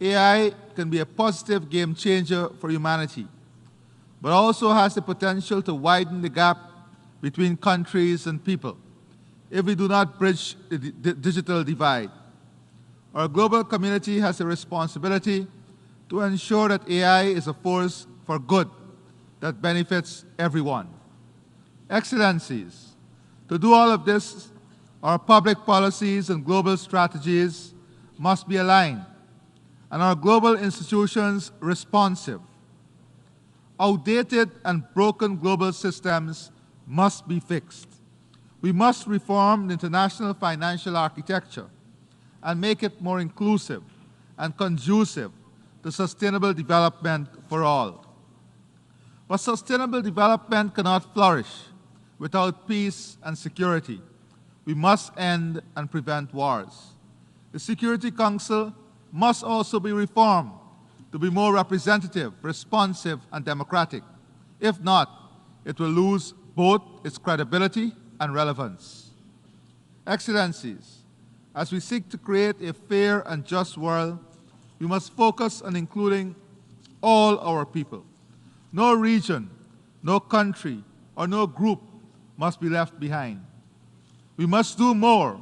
AI can be a positive game changer for humanity, but also has the potential to widen the gap between countries and people if we do not bridge the digital divide. Our global community has a responsibility to ensure that AI is a force for good that benefits everyone. Excellencies, to do all of this, our public policies and global strategies must be aligned, and our global institutions responsive. Outdated and broken global systems must be fixed. We must reform the international financial architecture and make it more inclusive and conducive to sustainable development for all. But sustainable development cannot flourish without peace and security. We must end and prevent wars. The Security Council must also be reformed to be more representative, responsive, and democratic. If not, it will lose both its credibility and relevance. Excellencies, as we seek to create a fair and just world, we must focus on including all our people. No region, no country, or no group must be left behind. We must do more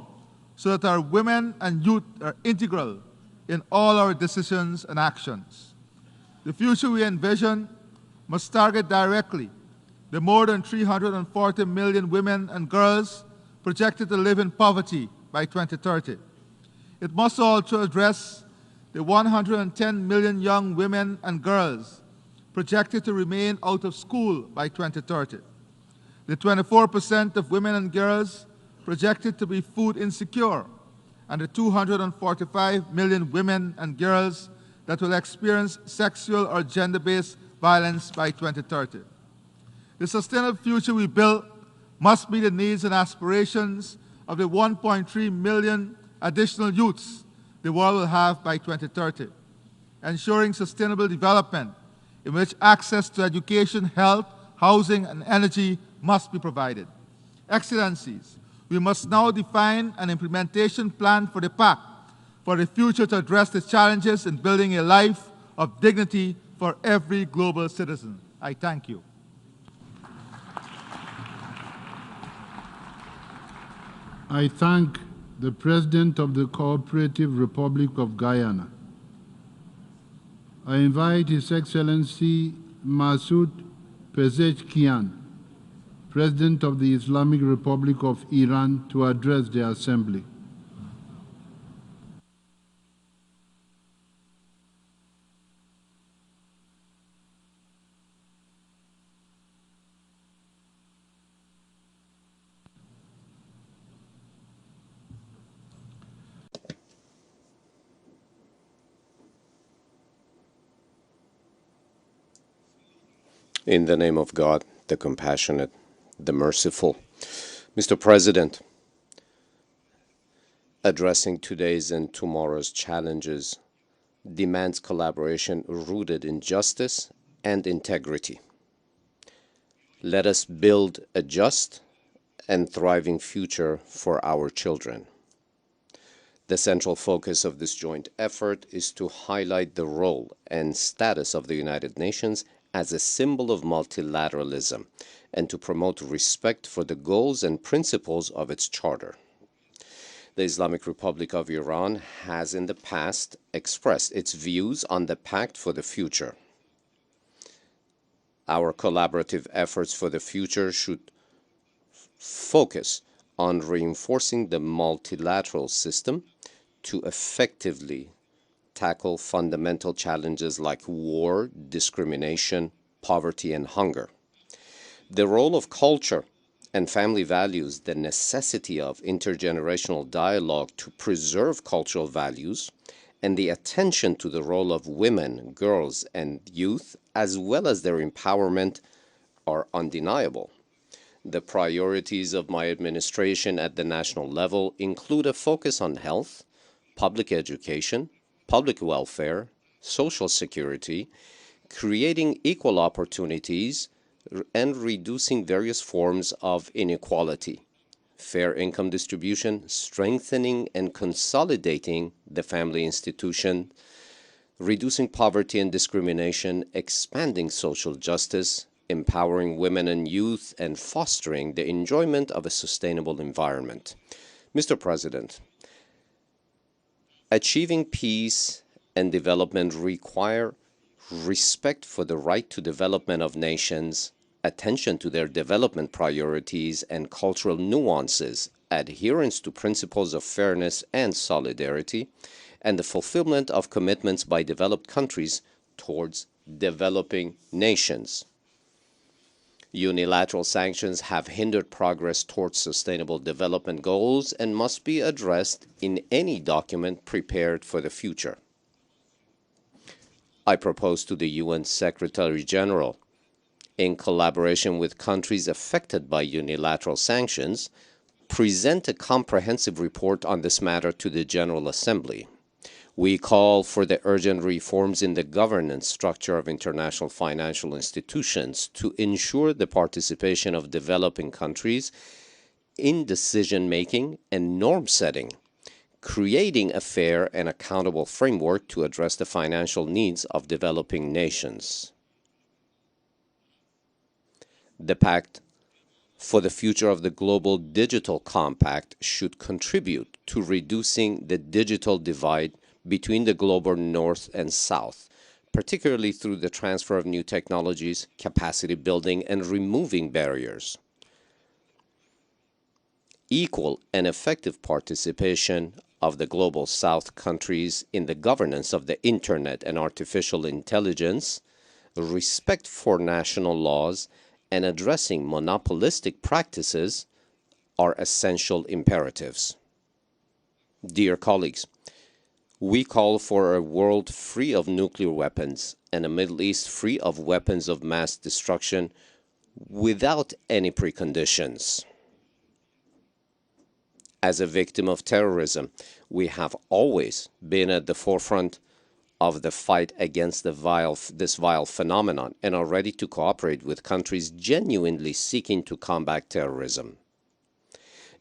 so that our women and youth are integral in all our decisions and actions. The future we envision must target directly the more than 340 million women and girls projected to live in poverty by 2030. It must also address the 110 million young women and girls projected to remain out of school by 2030. The 24% of women and girls projected to be food insecure, and the 245 million women and girls that will experience sexual or gender-based violence by 2030. The sustainable future we build must meet the needs and aspirations of the 1.3 million additional youths the world will have by 2030, ensuring sustainable development in which access to education, health, housing, and energy must be provided. Excellencies, we must now define an implementation plan for the Pact for the future to address the challenges in building a life of dignity for every global citizen. I thank you. I thank the President of the Cooperative Republic of Guyana. I invite His Excellency Masoud Pezeshkian, President of the Islamic Republic of Iran, to address the Assembly. In the name of God, the compassionate, the merciful. Mr. President, addressing today's and tomorrow's challenges demands collaboration rooted in justice and integrity. Let us build a just and thriving future for our children. The central focus of this joint effort is to highlight the role and status of the United Nations as a symbol of multilateralism and to promote respect for the goals and principles of its charter. The Islamic Republic of Iran has in the past expressed its views on the Pact for the future. Our collaborative efforts for the future should focus on reinforcing the multilateral system to effectively tackle fundamental challenges like war, discrimination, poverty, and hunger. The role of culture and family values, the necessity of intergenerational dialogue to preserve cultural values, and the attention to the role of women, girls, and youth, as well as their empowerment, are undeniable. The priorities of my administration at the national level include a focus on health, public education, public welfare, social security, creating equal opportunities, and reducing various forms of inequality. fair income distribution, strengthening and consolidating the family institution, reducing poverty and discrimination, expanding social justice, empowering women and youth, and fostering the enjoyment of a sustainable environment. Mr. President, achieving peace and development require respect for the right to development of nations, attention to their development priorities and cultural nuances, adherence to principles of fairness and solidarity, and the fulfillment of commitments by developed countries towards developing nations. Unilateral sanctions have hindered progress towards sustainable development goals and must be addressed in any document prepared for the future. I propose to the UN Secretary-General, in collaboration with countries affected by unilateral sanctions, present a comprehensive report on this matter to the General Assembly. We call for the urgent reforms in the governance structure of international financial institutions to ensure the participation of developing countries in decision-making and norm-setting, creating a fair and accountable framework to address the financial needs of developing nations. The Pact for the Future of the Global Digital Compact should contribute to reducing the digital divide between the global North and South, particularly through the transfer of new technologies, capacity building, and removing barriers. Equal and effective participation of the Global South countries in the governance of the Internet and artificial intelligence, respect for national laws, and addressing monopolistic practices are essential imperatives. Dear colleagues, we call for a world free of nuclear weapons and a Middle East free of weapons of mass destruction without any preconditions. As a victim of terrorism, we have always been at the forefront of the fight against this vile phenomenon and are ready to cooperate with countries genuinely seeking to combat terrorism.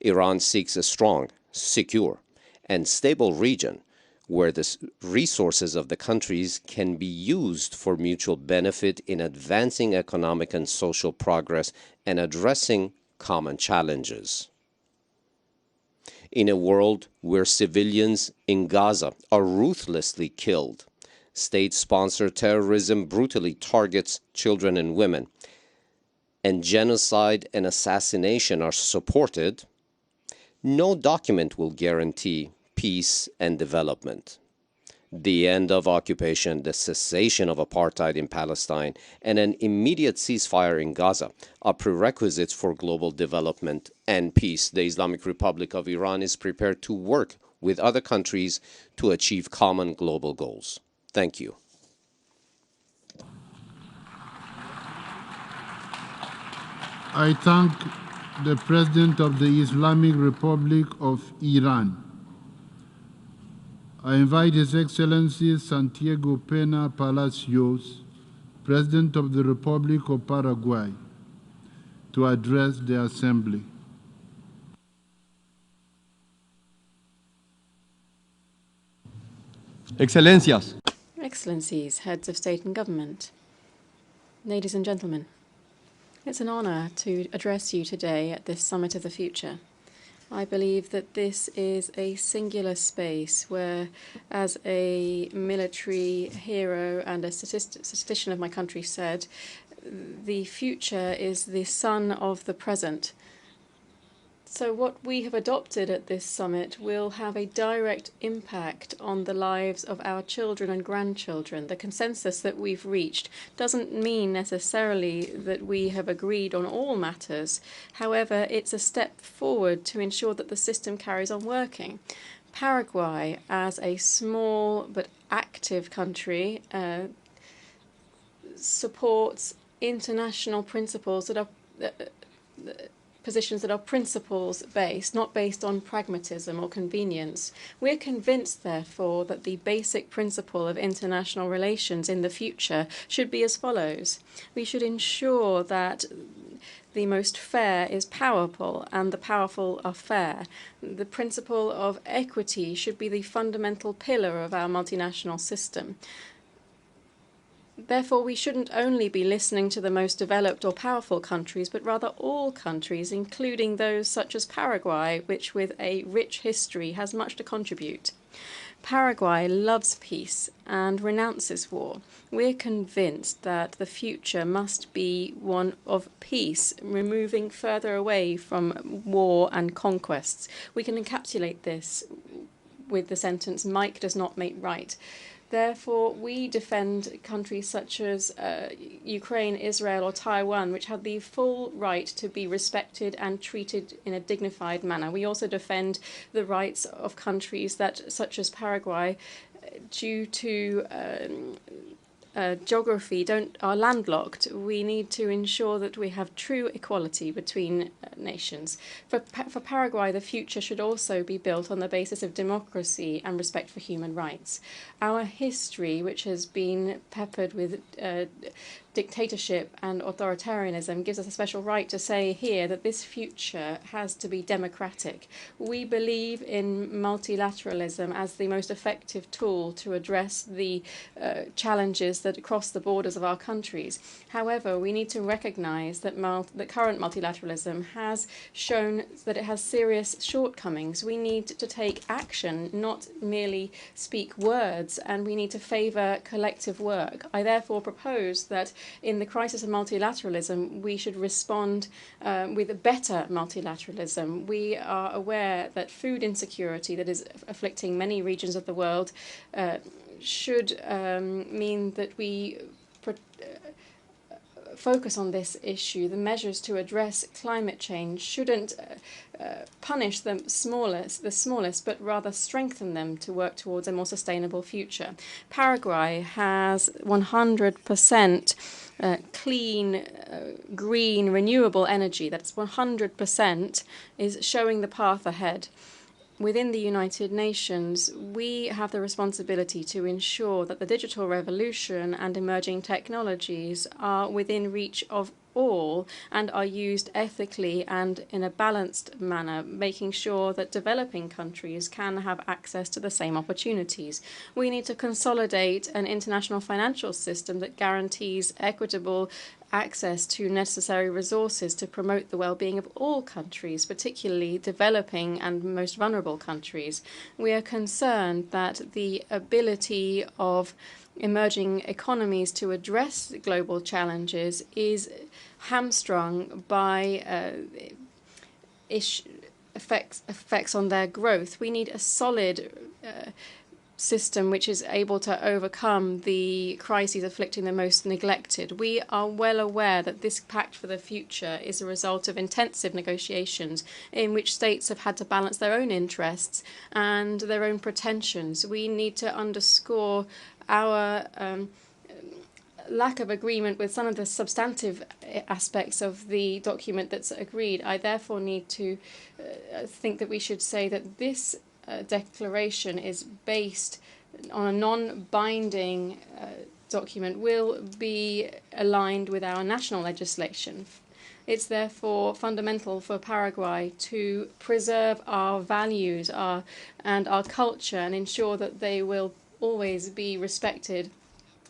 Iran seeks a strong, secure, and stable region where the resources of the countries can be used for mutual benefit in advancing economic and social progress and addressing common challenges. In a world where civilians in Gaza are ruthlessly killed, state-sponsored terrorism brutally targets children and women, and genocide and assassination are supported, no document will guarantee peace and development. The end of occupation, the cessation of apartheid in Palestine, and an immediate ceasefire in Gaza are prerequisites for global development and peace. The Islamic Republic of Iran is prepared to work with other countries to achieve common global goals. Thank you. I thank the President of the Islamic Republic of Iran. I invite His Excellency Santiago Pena Palacios, President of the Republic of Paraguay, to address the Assembly. Excellencias. Excellencies, heads of state and government, ladies and gentlemen, it's an honor to address you today at this Summit of the Future. I believe that this is a singular space where, as a military hero and a statistician of my country said, the future is the son of the present. So what we have adopted at this summit will have a direct impact on the lives of our children and grandchildren. The consensus that we've reached doesn't mean necessarily that we have agreed on all matters. However, it's a step forward to ensure that the system carries on working. Paraguay, as a small but active country, supports international principles that are positions that are principles-based, not based on pragmatism or convenience. We're convinced, therefore, that the basic principle of international relations in the future should be as follows. We should ensure that the most fair is powerful and the powerful are fair. The principle of equity should be the fundamental pillar of our multinational system. Therefore, we shouldn't only be listening to the most developed or powerful countries, but rather all countries, including those such as Paraguay, which with a rich history has much to contribute. Paraguay loves peace and renounces war. We're convinced that the future must be one of peace, removing further away from war and conquests. We can encapsulate this with the sentence, "Might does not make right." Therefore, we defend countries such as Ukraine, Israel, or Taiwan, which have the full right to be respected and treated in a dignified manner. We also defend the rights of countries such as Paraguay, due to geography, are landlocked. We need to ensure that we have true equality between nations. For Paraguay, the future should also be built on the basis of democracy and respect for human rights. Our history, which has been peppered with dictatorship and authoritarianism, gives us a special right to say here that this future has to be democratic. We believe in multilateralism as the most effective tool to address the challenges that cross the borders of our countries. However, we need to recognize that the current multilateralism has shown that it has serious shortcomings. We need to take action, not merely speak words, and we need to favor collective work. I therefore propose that in the crisis of multilateralism, we should respond with better multilateralism. We are aware that food insecurity that is afflicting many regions of the world should mean that we focus on this issue. The measures to address climate change shouldn't punish the smallest, but rather strengthen them to work towards a more sustainable future. Paraguay has 100% clean, green, renewable energy. That's 100% is showing the path ahead. Within the United Nations, we have the responsibility to ensure that the digital revolution and emerging technologies are within reach of all and are used ethically and in a balanced manner, making sure that developing countries can have access to the same opportunities. We need to consolidate an international financial system that guarantees equitable access to necessary resources to promote the well-being of all countries, particularly developing and most vulnerable countries. We are concerned that the ability of emerging economies to address global challenges is hamstrung by effects on their growth. We need a solid system which is able to overcome the crises afflicting the most neglected. We are well aware that this Pact for the Future is a result of intensive negotiations in which states have had to balance their own interests and their own pretensions. We need to underscore our lack of agreement with some of the substantive aspects of the document that's agreed. I therefore need to think that we should say that this declaration is based on a non-binding document will be aligned with our national legislation. It's therefore fundamental for Paraguay to preserve our values and our culture and ensure that they will always be respected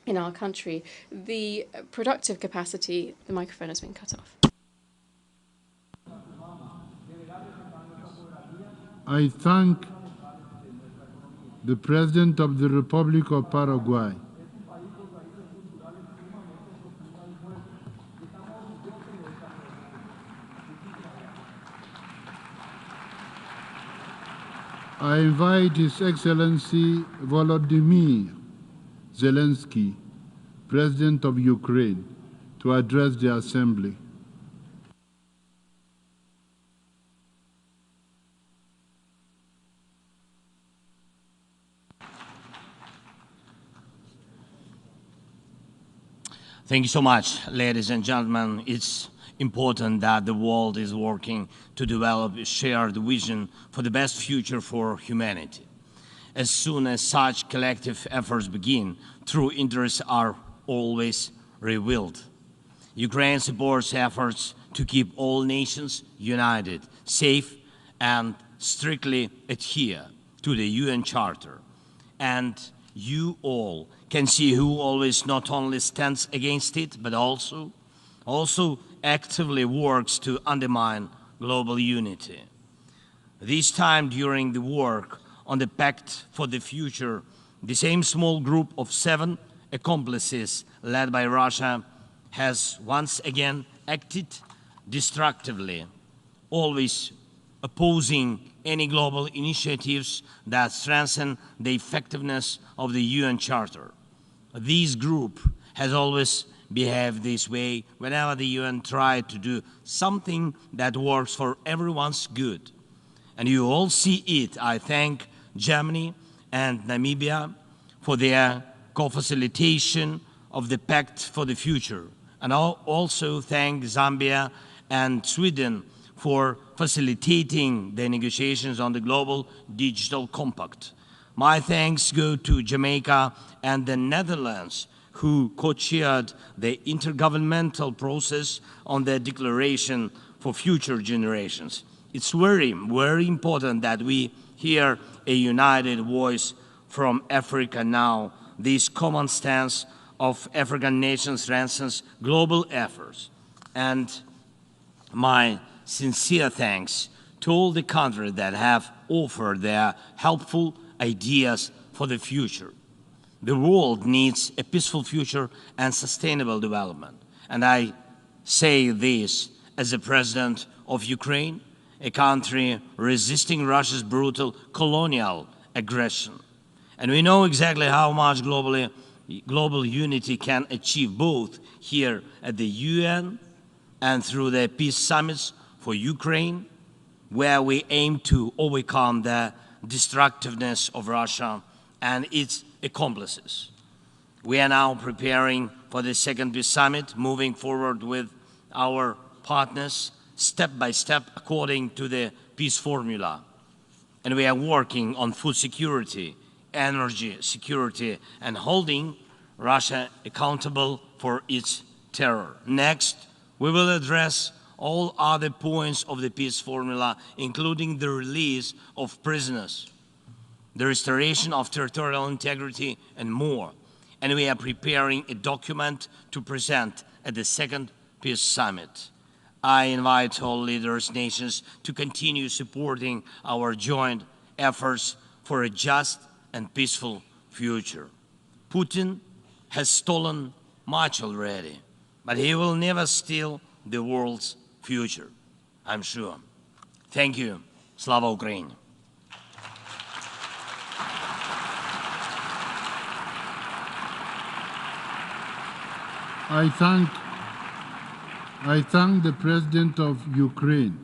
in our country. The productive capacity, the microphone has been cut off. I thank the President of the Republic of Paraguay. I invite His Excellency Volodymyr Zelensky, President of Ukraine, to address the Assembly. Thank you so much, ladies and gentlemen. It's important that the world is working to develop a shared vision for the best future for humanity. As soon as such collective efforts begin, true interests are always revealed. Ukraine supports efforts to keep all nations united, safe, and strictly adhere to the UN Charter. And you all can see who always not only stands against it, but also actively works to undermine global unity. This time during the work on the Pact for the Future, the same small group of 7 accomplices led by Russia has once again acted destructively, always opposing any global initiatives that strengthen the effectiveness of the UN Charter. This group has always behaved this way whenever the UN tried to do something that works for everyone's good. And you all see it. I thank Germany and Namibia for their co-facilitation of the Pact for the Future. And I'll also thank Zambia and Sweden for facilitating the negotiations on the Global Digital Compact. My thanks go to Jamaica and the Netherlands, who co-chaired the intergovernmental process on the Declaration for Future Generations. It's very, very important that we hear a united voice from Africa now. This common stance of African nations strengthens global efforts. And my sincere thanks to all the countries that have offered their helpful ideas for the future. The world needs a peaceful future and sustainable development. And I say this as the president of Ukraine, a country resisting Russia's brutal colonial aggression. And we know exactly how much global unity can achieve, both here at the UN and through the peace summits for Ukraine, where we aim to overcome the destructiveness of Russia and its accomplices. We are now preparing for the second peace summit, moving forward with our partners step by step according to the peace formula. And we are working on food security, energy security, and holding Russia accountable for its terror. Next, we will address all other points of the peace formula, including the release of prisoners, the restoration of territorial integrity, and more. And we are preparing a document to present at the second peace summit. I invite all leaders, nations to continue supporting our joint efforts for a just and peaceful future. Putin has stolen much already, but he will never steal the world's future, I'm sure. Thank you. Slava Ukraini. I thank the President of Ukraine.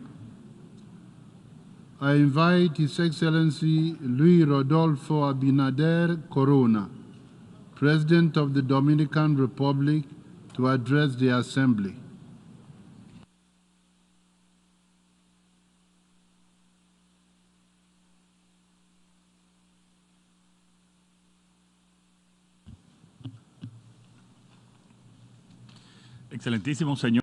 I invite His Excellency Luis Rodolfo Abinader Corona, President of the Dominican Republic, to address the Assembly. Excelentísimo señor.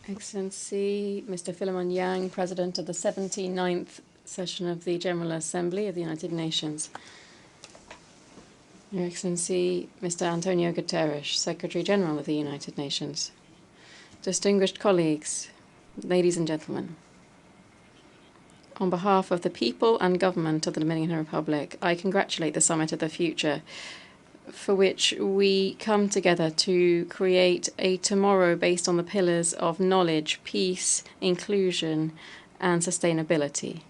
Excellency, Mr. Philemon Yang, President of the 79th session of the General Assembly of the United Nations. Your Excellency, Mr. Antonio Guterres, Secretary General of the United Nations. Distinguished colleagues, ladies and gentlemen. On behalf of the people and government of the Dominican Republic, I congratulate the Summit of the Future, for which we come together to create a tomorrow based on the pillars of knowledge, peace, inclusion, and sustainability.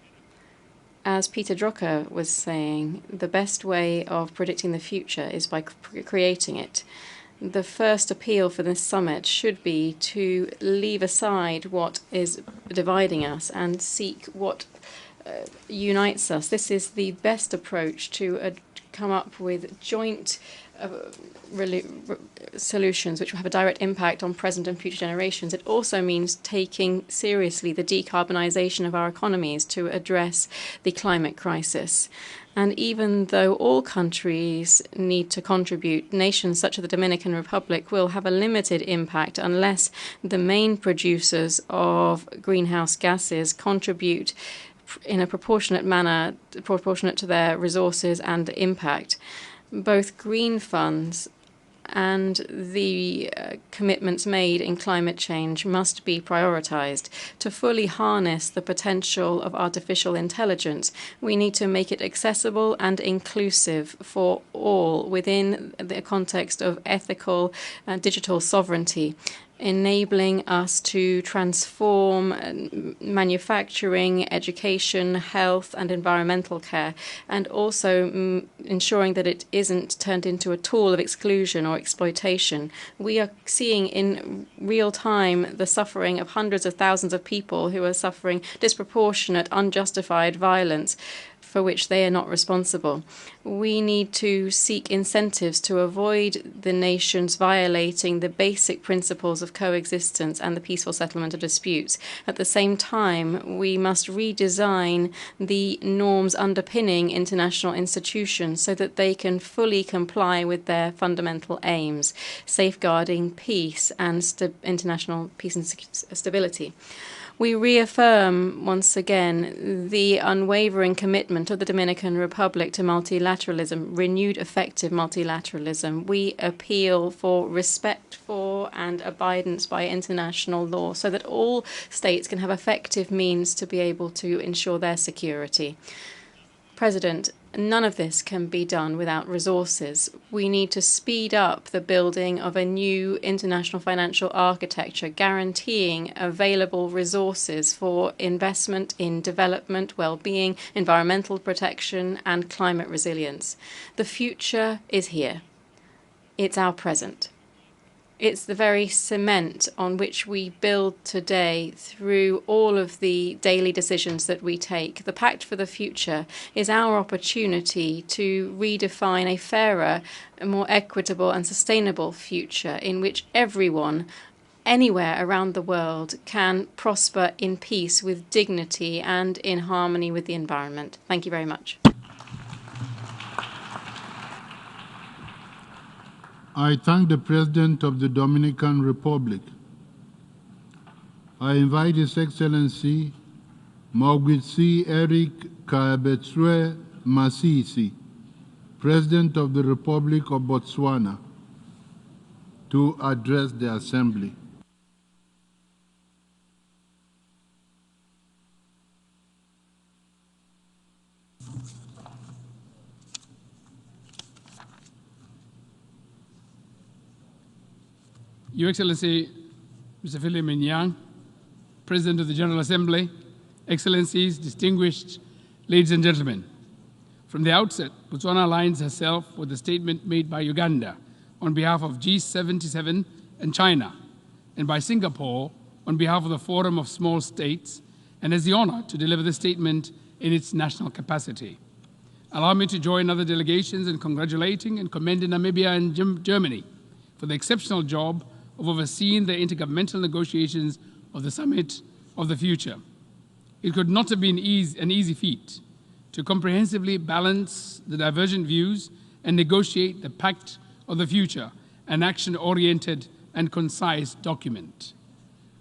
As Peter Drucker was saying, the best way of predicting the future is by creating it. The first appeal for this summit should be to leave aside what is dividing us and seek what unites us. This is the best approach to come up with joint solutions which will have a direct impact on present and future generations. It also means taking seriously the decarbonization of our economies to address the climate crisis. And even though all countries need to contribute, nations such as the Dominican Republic will have a limited impact unless the main producers of greenhouse gases contribute in a proportionate manner, proportionate to their resources and impact. Both green funds and the commitments made in climate change must be prioritized. To fully harness the potential of artificial intelligence, we need to make it accessible and inclusive for all within the context of ethical digital sovereignty, enabling us to transform manufacturing, education, health, and environmental care, and also ensuring that it isn't turned into a tool of exclusion or exploitation. We are seeing in real time the suffering of hundreds of thousands of people who are suffering disproportionate, unjustified violence for which they are not responsible. We need to seek incentives to avoid the nations violating the basic principles of coexistence and the peaceful settlement of disputes. At the same time, we must redesign the norms underpinning international institutions so that they can fully comply with their fundamental aims, safeguarding peace and international peace and stability. We reaffirm once again the unwavering commitment of the Dominican Republic to multilateralism, renewed effective multilateralism. We appeal for respect for and abidance by international law so that all states can have effective means to be able to ensure their security. President, none of this can be done without resources. We need to speed up the building of a new international financial architecture, guaranteeing available resources for investment in development, well-being, environmental protection, and climate resilience. The future is here. It's our present. It's the very cement on which we build today through all of the daily decisions that we take. The Pact for the Future is our opportunity to redefine a fairer, a more equitable and sustainable future in which everyone, anywhere around the world, can prosper in peace, with dignity and in harmony with the environment. Thank you very much. I thank the President of the Dominican Republic. I invite His Excellency Maugwitsi Eric Kaebetswe Masisi, President of the Republic of Botswana, to address the Assembly. Your Excellency, Mr. Philip Minyang, President of the General Assembly, Excellencies, distinguished ladies and gentlemen. From the outset, Botswana aligns herself with the statement made by Uganda on behalf of G77 and China, and by Singapore on behalf of the Forum of Small States, and has the honor to deliver the statement in its national capacity. Allow me to join other delegations in congratulating and commending Namibia and Germany for the exceptional job of overseeing the intergovernmental negotiations of the Summit of the Future. It could not have been an easy feat to comprehensively balance the divergent views and negotiate the Pact of the Future, an action-oriented and concise document.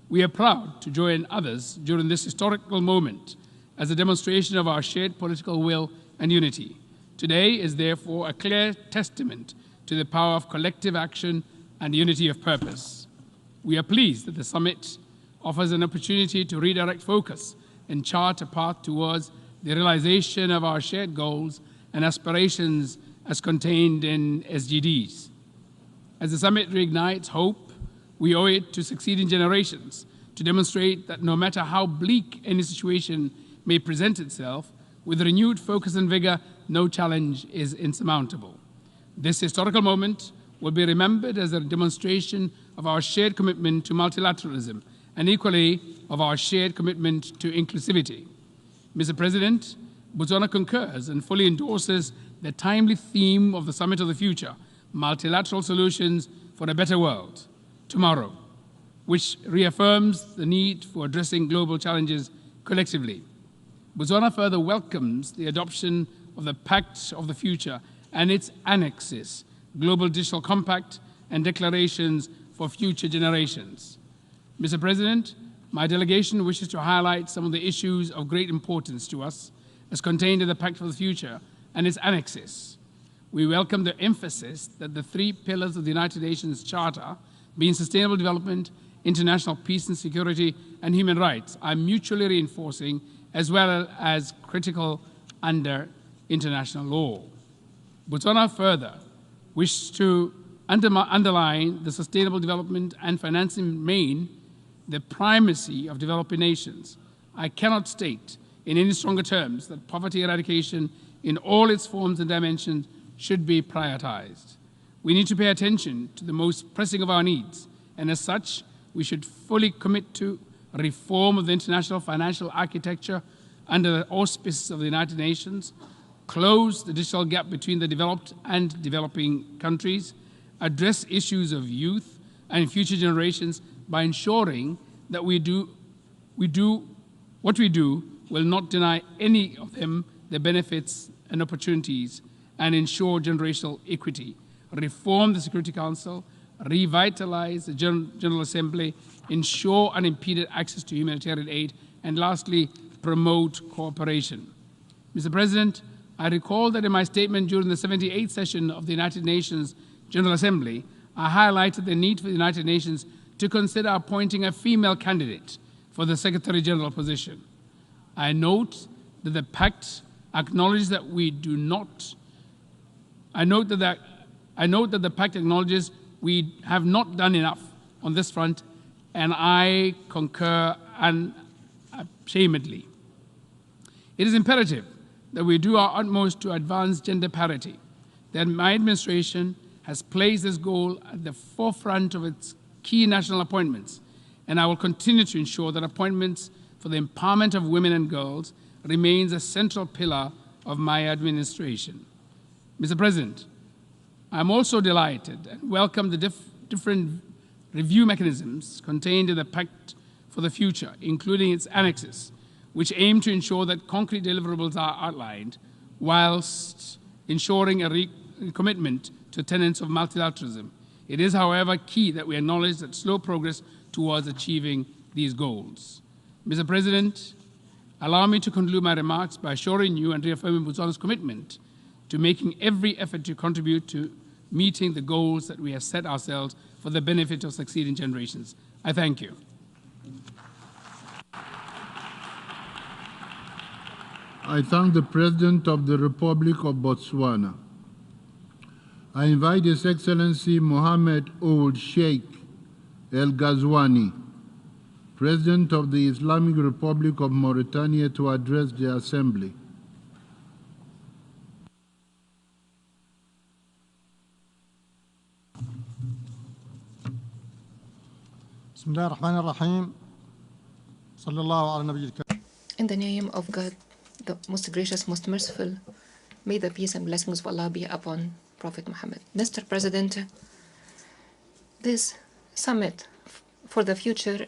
We are proud to join others during this historical moment as a demonstration of our shared political will and unity. Today is therefore a clear testament to the power of collective action and unity of purpose. We are pleased that the summit offers an opportunity to redirect focus and chart a path towards the realization of our shared goals and aspirations as contained in SDGs. As the summit reignites hope, we owe it to succeeding generations to demonstrate that no matter how bleak any situation may present itself, with renewed focus and vigor, no challenge is insurmountable. This historical moment will be remembered as a demonstration of our shared commitment to multilateralism and equally of our shared commitment to inclusivity. Mr. President, Botswana concurs and fully endorses the timely theme of the Summit of the Future, multilateral solutions for a better world, tomorrow, which reaffirms the need for addressing global challenges collectively. Botswana further welcomes the adoption of the Pact of the Future and its annexes, Global Digital Compact and declarations for future generations. Mr. President, my delegation wishes to highlight some of the issues of great importance to us as contained in the Pact for the Future and its annexes. We welcome the emphasis that the three pillars of the United Nations Charter, being sustainable development, international peace and security, and human rights, are mutually reinforcing as well as critical under international law. Botswana further wishes to underline the sustainable development and financing main the primacy of developing nations. I cannot state in any stronger terms that poverty eradication in all its forms and dimensions should be prioritized. We need to pay attention to the most pressing of our needs, and as such, we should fully commit to reform of the international financial architecture under the auspices of the United Nations, close the digital gap between the developed and developing countries, address issues of youth and future generations by ensuring that what we do will not deny any of them the benefits and opportunities, and ensure generational equity, reform the Security Council, revitalize the General Assembly, ensure unimpeded access to humanitarian aid, and lastly, promote cooperation. Mr. President, I recall that in my statement during the 78th session of the United Nations General Assembly, I highlighted the need for the United Nations to consider appointing a female candidate for the Secretary General position. I note that the Pact acknowledges that the Pact acknowledges we have not done enough on this front, and I concur unashamedly. It is imperative that we do our utmost to advance gender parity. That my administration has placed this goal at the forefront of its key national appointments, and I will continue to ensure that appointments for the empowerment of women and girls remains a central pillar of my administration. Mr. President, I'm also delighted and welcome the different review mechanisms contained in the Pact for the Future, including its annexes, which aim to ensure that concrete deliverables are outlined whilst ensuring a commitment to tenets of multilateralism. It is, however, key that we acknowledge that slow progress towards achieving these goals. Mr. President, allow me to conclude my remarks by assuring you and reaffirming Botswana's commitment to making every effort to contribute to meeting the goals that we have set ourselves for the benefit of succeeding generations. I thank you. I thank the President of the Republic of Botswana. I invite His Excellency Mohammed Ould Sheikh El Ghazouani, President of the Islamic Republic of Mauritania, to address the Assembly. In the name of God, the most gracious, most merciful, may the peace and blessings of Allah be upon Prophet Muhammad. Mr. President, this summit for the future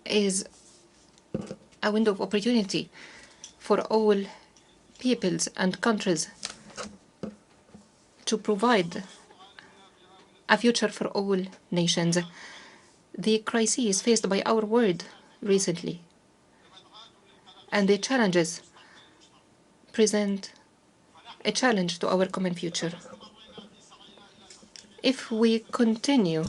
is a window of opportunity for all peoples and countries to provide a future for all nations. The crises faced by our world recently and the challenges present a challenge to our common future. If we continue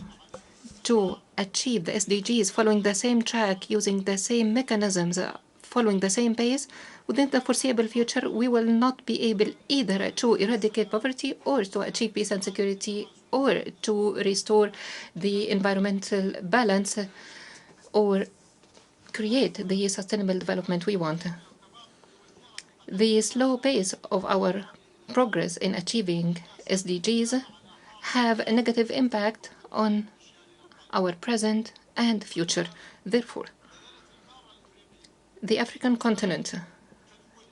to achieve the SDGs following the same track, using the same mechanisms, following the same pace, within the foreseeable future, we will not be able either to eradicate poverty or to achieve peace and security or to restore the environmental balance or create the sustainable development we want. The slow pace of our progress in achieving SDGs have a negative impact on our present and future. Therefore, the African continent,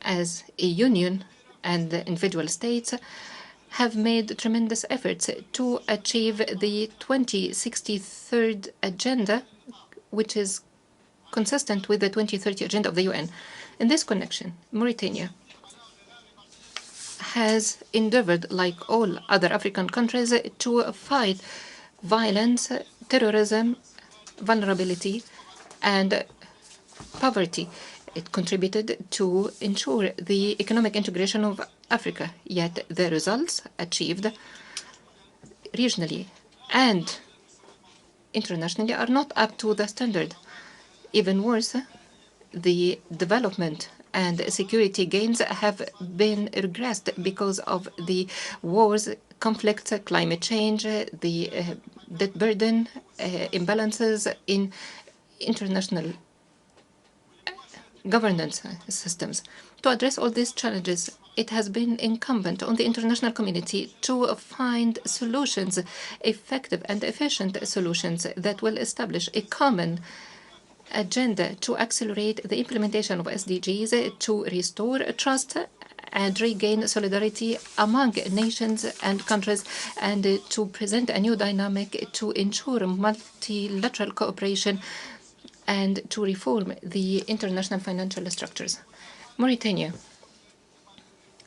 as a union and the individual states, have made tremendous efforts to achieve the 2063 agenda, which is consistent with the 2030 agenda of the UN. In this connection, Mauritania has endeavored, like all other African countries, to fight violence, terrorism, vulnerability, and poverty. It contributed to ensure the economic integration of Africa, yet the results achieved regionally and internationally are not up to the standard. Even worse, the development and security gains have been regressed because of the wars, conflicts, climate change, the debt burden, imbalances in international governance systems. To address all these challenges, it has been incumbent on the international community to find solutions, effective and efficient solutions that will establish a common agenda to accelerate the implementation of SDGs, to restore trust and regain solidarity among nations and countries, and to present a new dynamic to ensure multilateral cooperation and to reform the international financial structures. Mauritania,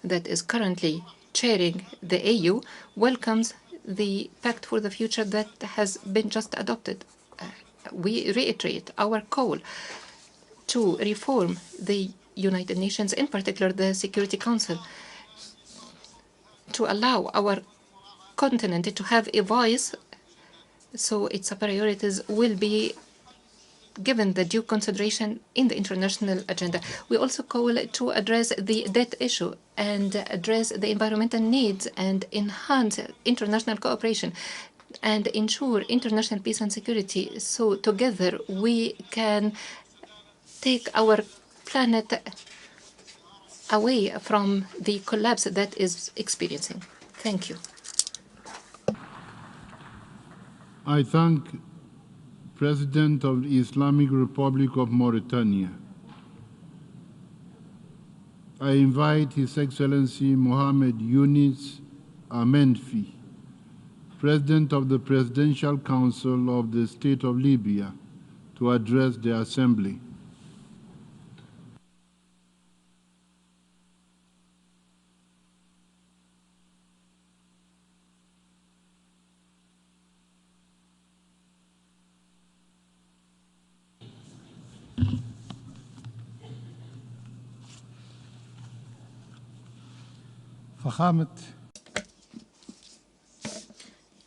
that is currently chairing the AU, welcomes the Pact for the Future that has been just adopted. We reiterate our call to reform the United Nations, in particular the Security Council, to allow our continent to have a voice so its priorities will be given the due consideration in the international agenda. We also call to address the debt issue and address the environmental needs and enhance international cooperation and ensure international peace and security, so together we can take our planet away from the collapse that is experiencing. Thank you. I thank President of the Islamic Republic of Mauritania. I invite His Excellency Mohammed Yunus Amenfi, President of the Presidential Council of the State of Libya, to address the Assembly.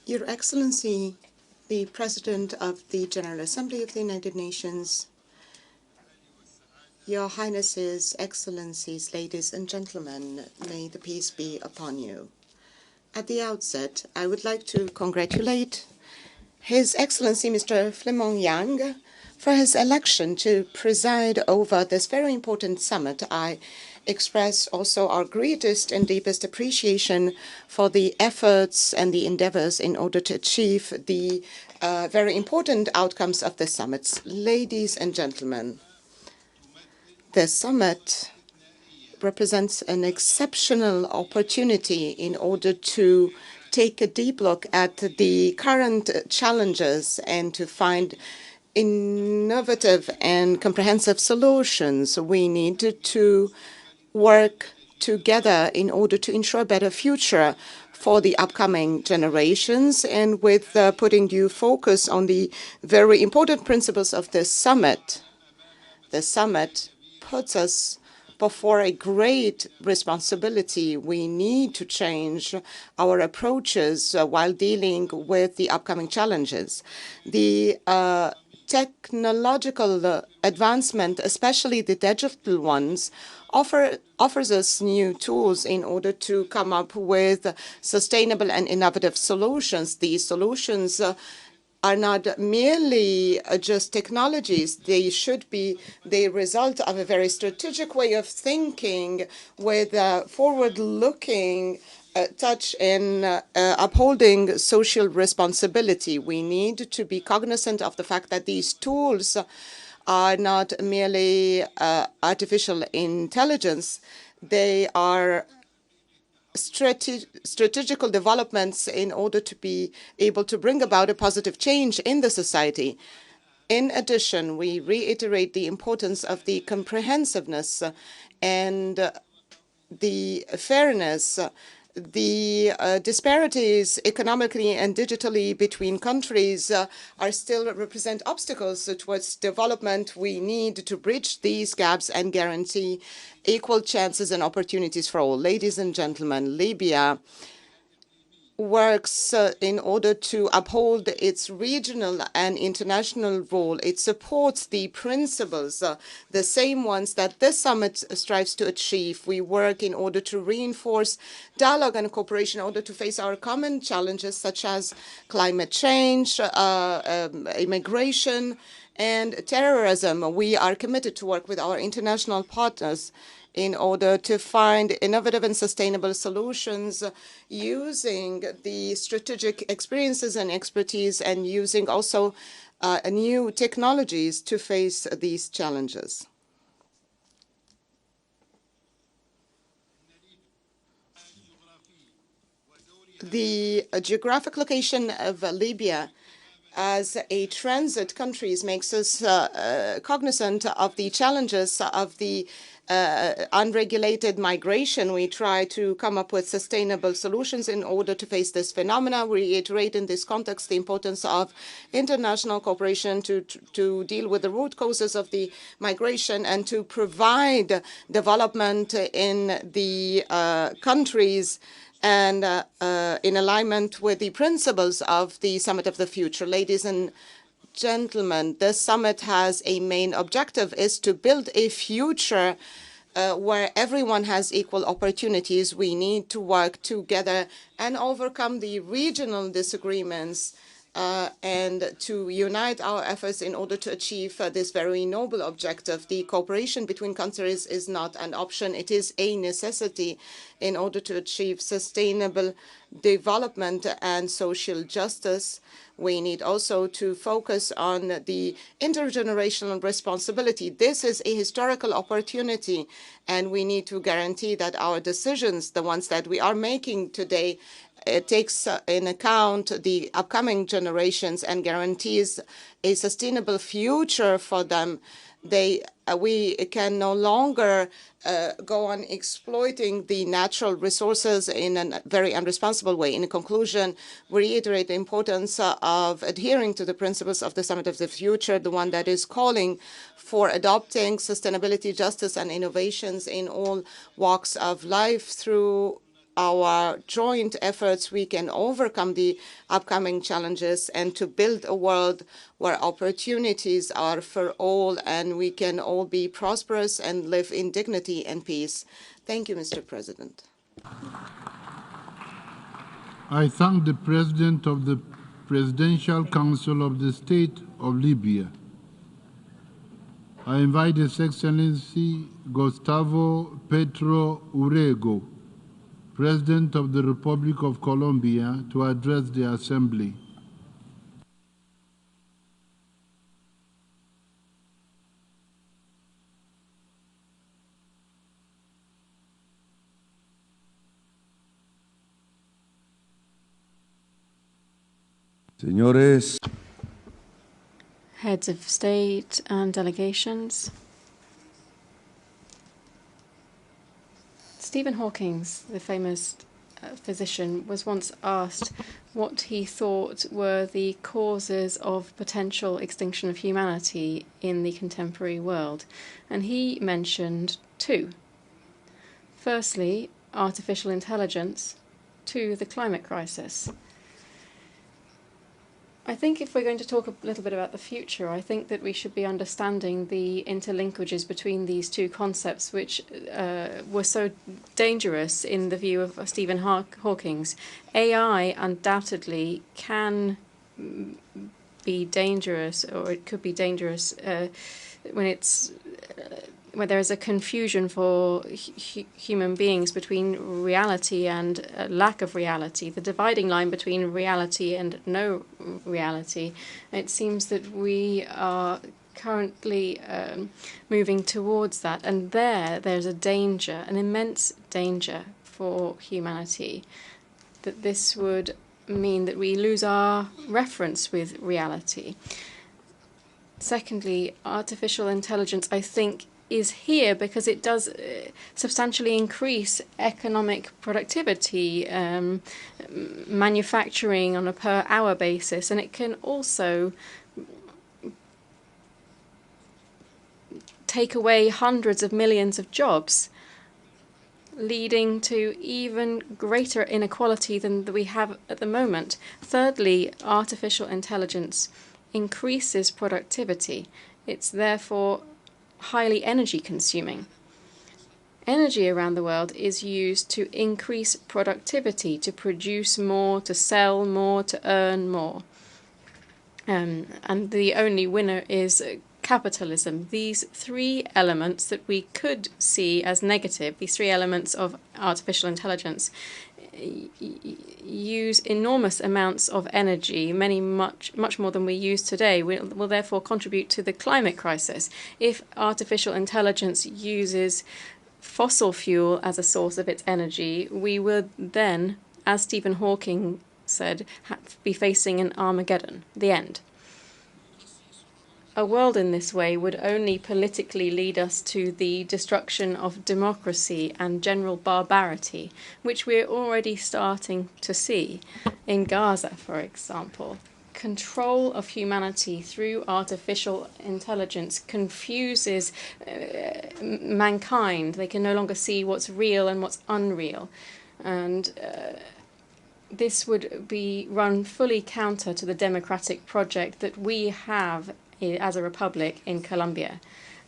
Your Excellency, the President of the General Assembly of the United Nations, Your Highnesses, Excellencies, ladies and gentlemen, may the peace be upon you. At the outset, I would like to congratulate His Excellency Mr. Fleming Yang for his election to preside over this very important summit. I express also our greatest and deepest appreciation for the efforts and the endeavors in order to achieve the very important outcomes of the summits. Ladies and gentlemen, the summit represents an exceptional opportunity in order to take a deep look at the current challenges and to find innovative and comprehensive solutions. We need to work together in order to ensure a better future for the upcoming generations, and with putting due focus on the very important principles of this summit. The summit puts us before a great responsibility. We need to change our approaches while dealing with the upcoming challenges. The technological advancement, especially the digital ones, offers us new tools in order to come up with sustainable and innovative solutions. These solutions are not merely just technologies. They should be the result of a very strategic way of thinking with a forward-looking touch in upholding social responsibility. We need to be cognizant of the fact that these tools are not merely artificial intelligence. They are strategical developments in order to be able to bring about a positive change in the society. In addition, we reiterate the importance of the comprehensiveness and the fairness, the disparities economically and digitally between countries are still represent obstacles towards development. We need to bridge these gaps and guarantee equal chances and opportunities for all. Ladies and gentlemen, Libya works in order to uphold its regional and international role. It supports the principles, the same ones that this summit strives to achieve. We work in order to reinforce dialogue and cooperation in order to face our common challenges such as climate change, immigration, and terrorism. We are committed to work with our international partners in order to find innovative and sustainable solutions using the strategic experiences and expertise and using also new technologies to face these challenges. The geographic location of Libya as a transit country makes us cognizant of the challenges of the unregulated migration. We try to come up with sustainable solutions in order to face this phenomena. We reiterate in this context the importance of international cooperation to deal with the root causes of the migration and to provide development in the countries and in alignment with the principles of the Summit of the Future. Ladies and gentlemen, this summit has a main objective is to build a future where everyone has equal opportunities. We need to work together and overcome the regional disagreements and to unite our efforts in order to achieve this very noble objective. The cooperation between countries is not an option. It is a necessity in order to achieve sustainable development and social justice. We need also to focus on the intergenerational responsibility. This is a historical opportunity, and we need to guarantee that our decisions, the ones that we are making today, it takes in account the upcoming generations and guarantees a sustainable future for them. We can no longer go on exploiting the natural resources in a very irresponsible way. In conclusion, we reiterate the importance of adhering to the principles of the Summit of the Future, the one that is calling for adopting sustainability, justice, and innovations in all walks of life. Through our joint efforts, we can overcome the upcoming challenges and to build a world where opportunities are for all and we can all be prosperous and live in dignity and peace. Thank you, Mr. President. I thank the President of the Presidential Council of the State of Libya. I invite His Excellency Gustavo Petro Urrego, President of the Republic of Colombia, to address the Assembly. Señores, heads of state and delegations, Stephen Hawking, the famous physician, was once asked what he thought were the causes of potential extinction of humanity in the contemporary world, and he mentioned two. Firstly, artificial intelligence. Two, the climate crisis. I think if we're going to talk a little bit about the future, I think that we should be understanding the interlinkages between these two concepts, which were so dangerous in the view of Stephen Hawking. AI undoubtedly can be dangerous, or it could be dangerous when there is a confusion for human beings between reality and lack of reality, the dividing line between reality and no reality. It seems that we are currently moving towards that, and there's a danger, an immense danger for humanity, that this would mean that we lose our reference with reality. Secondly, artificial intelligence, I think, is here because it does substantially increase economic productivity, manufacturing on a per-hour basis, and it can also take away hundreds of millions of jobs, leading to even greater inequality than we have at the moment. Thirdly, artificial intelligence increases productivity. It's therefore highly energy consuming. Energy around the world is used to increase productivity, to produce more, to sell more, to earn more. And the only winner is capitalism. These three elements that we could see as negative, these three elements of artificial intelligence, use enormous amounts of energy, much more than we use today, will therefore contribute to the climate crisis. If artificial intelligence uses fossil fuel as a source of its energy, we would then, as Stephen Hawking said, be facing an Armageddon, the end. A world in this way would only politically lead us to the destruction of democracy and general barbarity, which we're already starting to see in Gaza, for example. Control of humanity through artificial intelligence confuses mankind. They can no longer see what's real and what's unreal. And this would be run fully counter to the democratic project that we have as a republic in Colombia.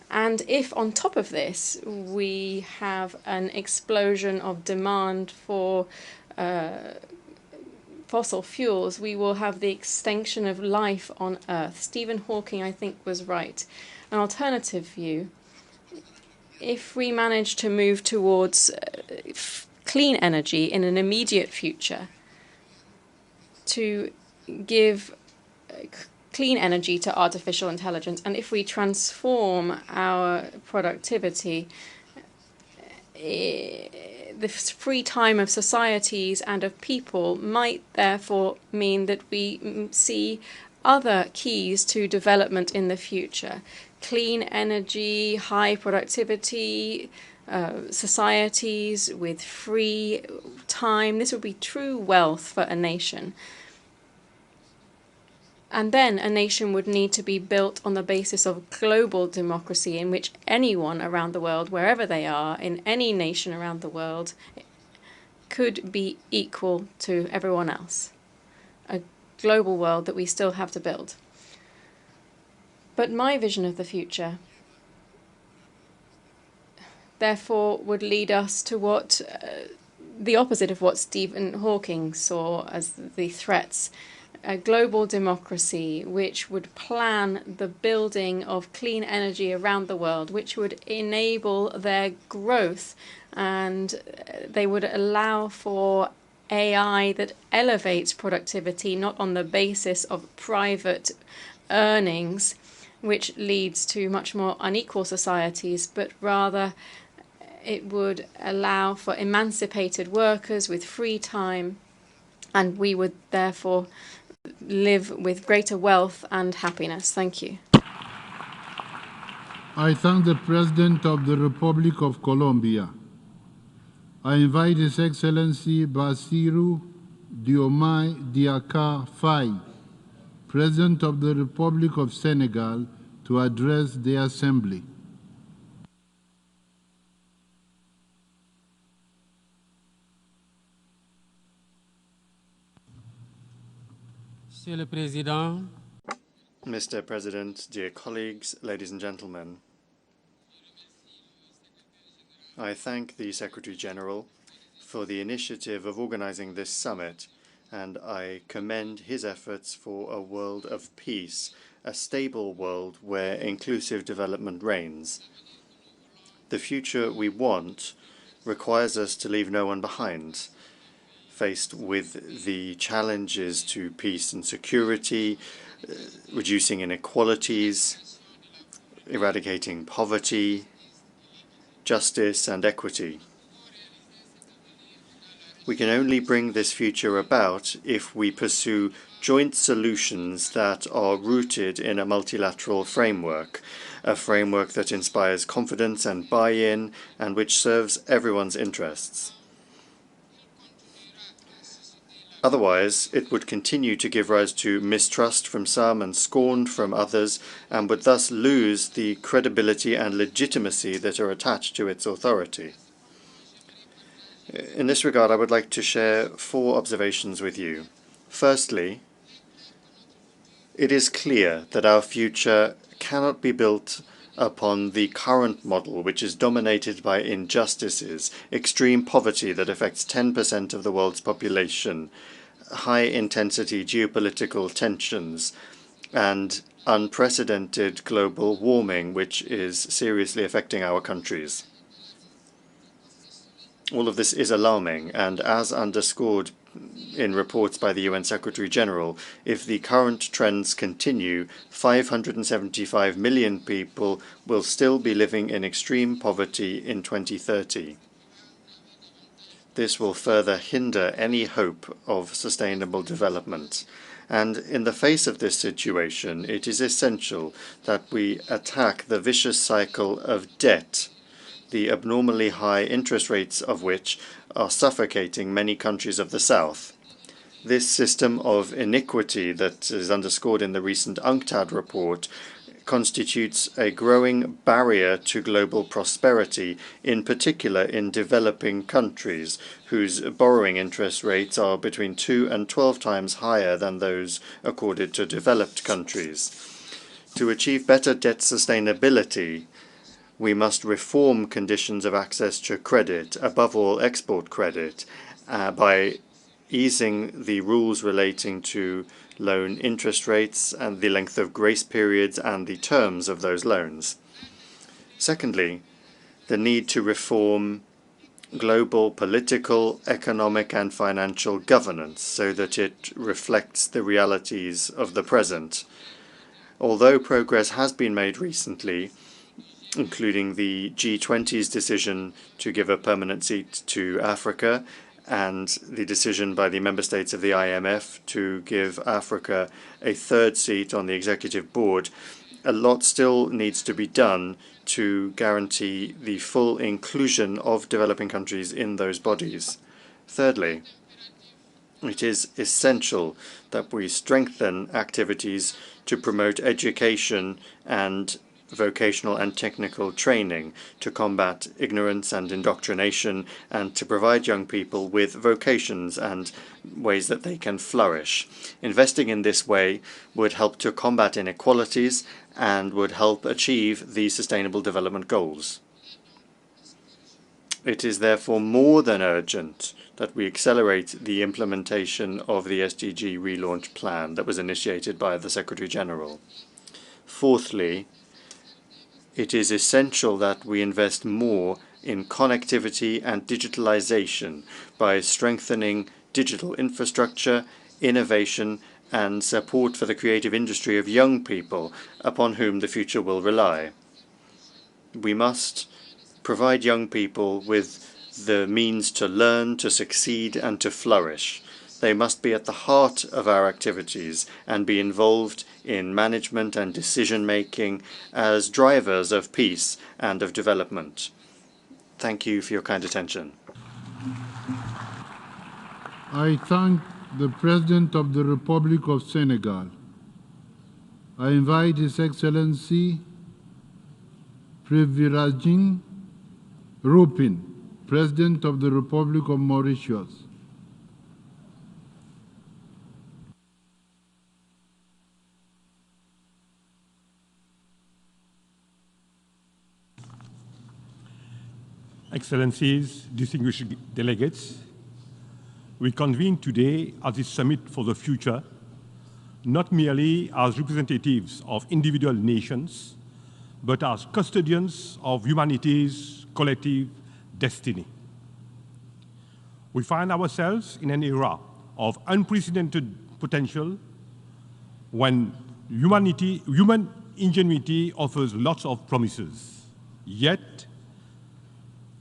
And if on top of this we have an explosion of demand for fossil fuels, we will have the extinction of life on Earth. Stephen Hawking, I think, was right. An alternative view, if we manage to move towards clean energy in an immediate future, to give clean energy to artificial intelligence, and if we transform our productivity, the free time of societies and of people might therefore mean that we see other keys to development in the future. Clean energy, high productivity, societies with free time. This would be true wealth for a nation. And then a nation would need to be built on the basis of global democracy, in which anyone around the world, wherever they are, in any nation around the world, could be equal to everyone else. A global world that we still have to build. But my vision of the future, therefore, would lead us to what the opposite of what Stephen Hawking saw as the threats. A global democracy which would plan the building of clean energy around the world, which would enable their growth, and they would allow for AI that elevates productivity, not on the basis of private earnings, which leads to much more unequal societies, but rather it would allow for emancipated workers with free time, and we would therefore live with greater wealth and happiness. Thank you. I thank the President of the Republic of Colombia. I invite His Excellency Bassirou Diomaye Diakhar Faye, President of the Republic of Senegal, to address the Assembly. Monsieur le Président, Mr. President, dear colleagues, ladies and gentlemen, I thank the Secretary General for the initiative of organizing this summit, and I commend his efforts for a world of peace, a stable world where inclusive development reigns. The future we want requires us to leave no one behind. Faced with the challenges to peace and security, reducing inequalities, eradicating poverty, justice and equity. We can only bring this future about if we pursue joint solutions that are rooted in a multilateral framework, a framework that inspires confidence and buy-in and which serves everyone's interests. Otherwise, it would continue to give rise to mistrust from some and scorn from others, and would thus lose the credibility and legitimacy that are attached to its authority. In this regard, I would like to share 4 observations with you. Firstly, it is clear that our future cannot be built upon the current model, which is dominated by injustices, extreme poverty that affects 10% of the world's population, high-intensity geopolitical tensions, and unprecedented global warming, which is seriously affecting our countries. All of this is alarming, and as underscored in reports by the UN Secretary-General, if the current trends continue, 575 million people will still be living in extreme poverty in 2030. This will further hinder any hope of sustainable development. And in the face of this situation, it is essential that we attack the vicious cycle of debt, the abnormally high interest rates of which are suffocating many countries of the South. This system of iniquity that is underscored in the recent UNCTAD report constitutes a growing barrier to global prosperity, in particular in developing countries, whose borrowing interest rates are between 2 and 12 times higher than those accorded to developed countries. To achieve better debt sustainability, we must reform conditions of access to credit, above all export credit, by easing the rules relating to loan interest rates and the length of grace periods and the terms of those loans. Secondly, the need to reform global political, economic and financial governance so that it reflects the realities of the present. Although progress has been made recently, including the G20's decision to give a permanent seat to Africa and the decision by the member states of the IMF to give Africa a 3rd seat on the executive board, a lot still needs to be done to guarantee the full inclusion of developing countries in those bodies. Thirdly, it is essential that we strengthen activities to promote education and vocational and technical training, to combat ignorance and indoctrination, and to provide young people with vocations and ways that they can flourish. Investing in this way would help to combat inequalities and would help achieve the Sustainable Development Goals. It is therefore more than urgent that we accelerate the implementation of the SDG relaunch plan that was initiated by the Secretary-General. Fourthly, it is essential that we invest more in connectivity and digitalization by strengthening digital infrastructure, innovation, and support for the creative industry of young people upon whom the future will rely. We must provide young people with the means to learn, to succeed, and to flourish. They must be at the heart of our activities and be involved in management and decision-making as drivers of peace and of development. Thank you for your kind attention. I thank the President of the Republic of Senegal. I invite His Excellency Privilège Rupin, President of the Republic of Mauritius. Excellencies, distinguished delegates, we convene today at this Summit for the Future, not merely as representatives of individual nations, but as custodians of humanity's collective destiny. We find ourselves in an era of unprecedented potential when human ingenuity offers lots of promises. Yet,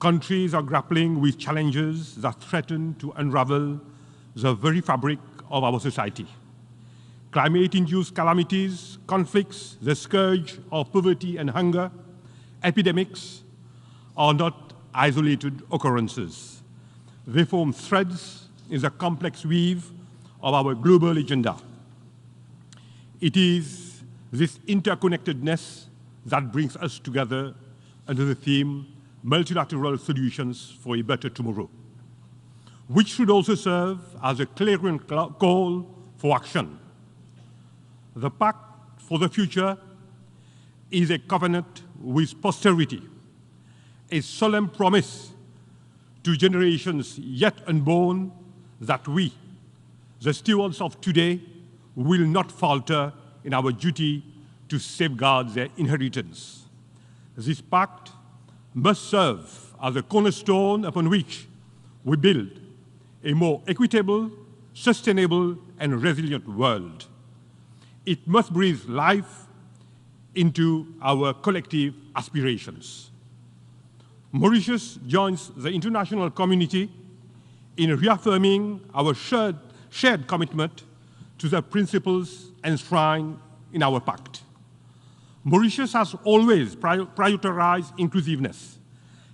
countries are grappling with challenges that threaten to unravel the very fabric of our society. climate-induced calamities, conflicts, the scourge of poverty and hunger, epidemics are not isolated occurrences. They form threads in the complex weave of our global agenda. It is this interconnectedness that brings us together under the theme Multilateral Solutions for a Better Tomorrow, which should also serve as a clarion call for action. The Pact for the Future is a covenant with posterity, a solemn promise to generations yet unborn that we, the stewards of today, will not falter in our duty to safeguard their inheritance. This pact must serve as a cornerstone upon which we build a more equitable, sustainable, and resilient world. It must breathe life into our collective aspirations. Mauritius joins the international community in reaffirming our shared commitment to the principles enshrined in our pact. Mauritius has always prioritized inclusiveness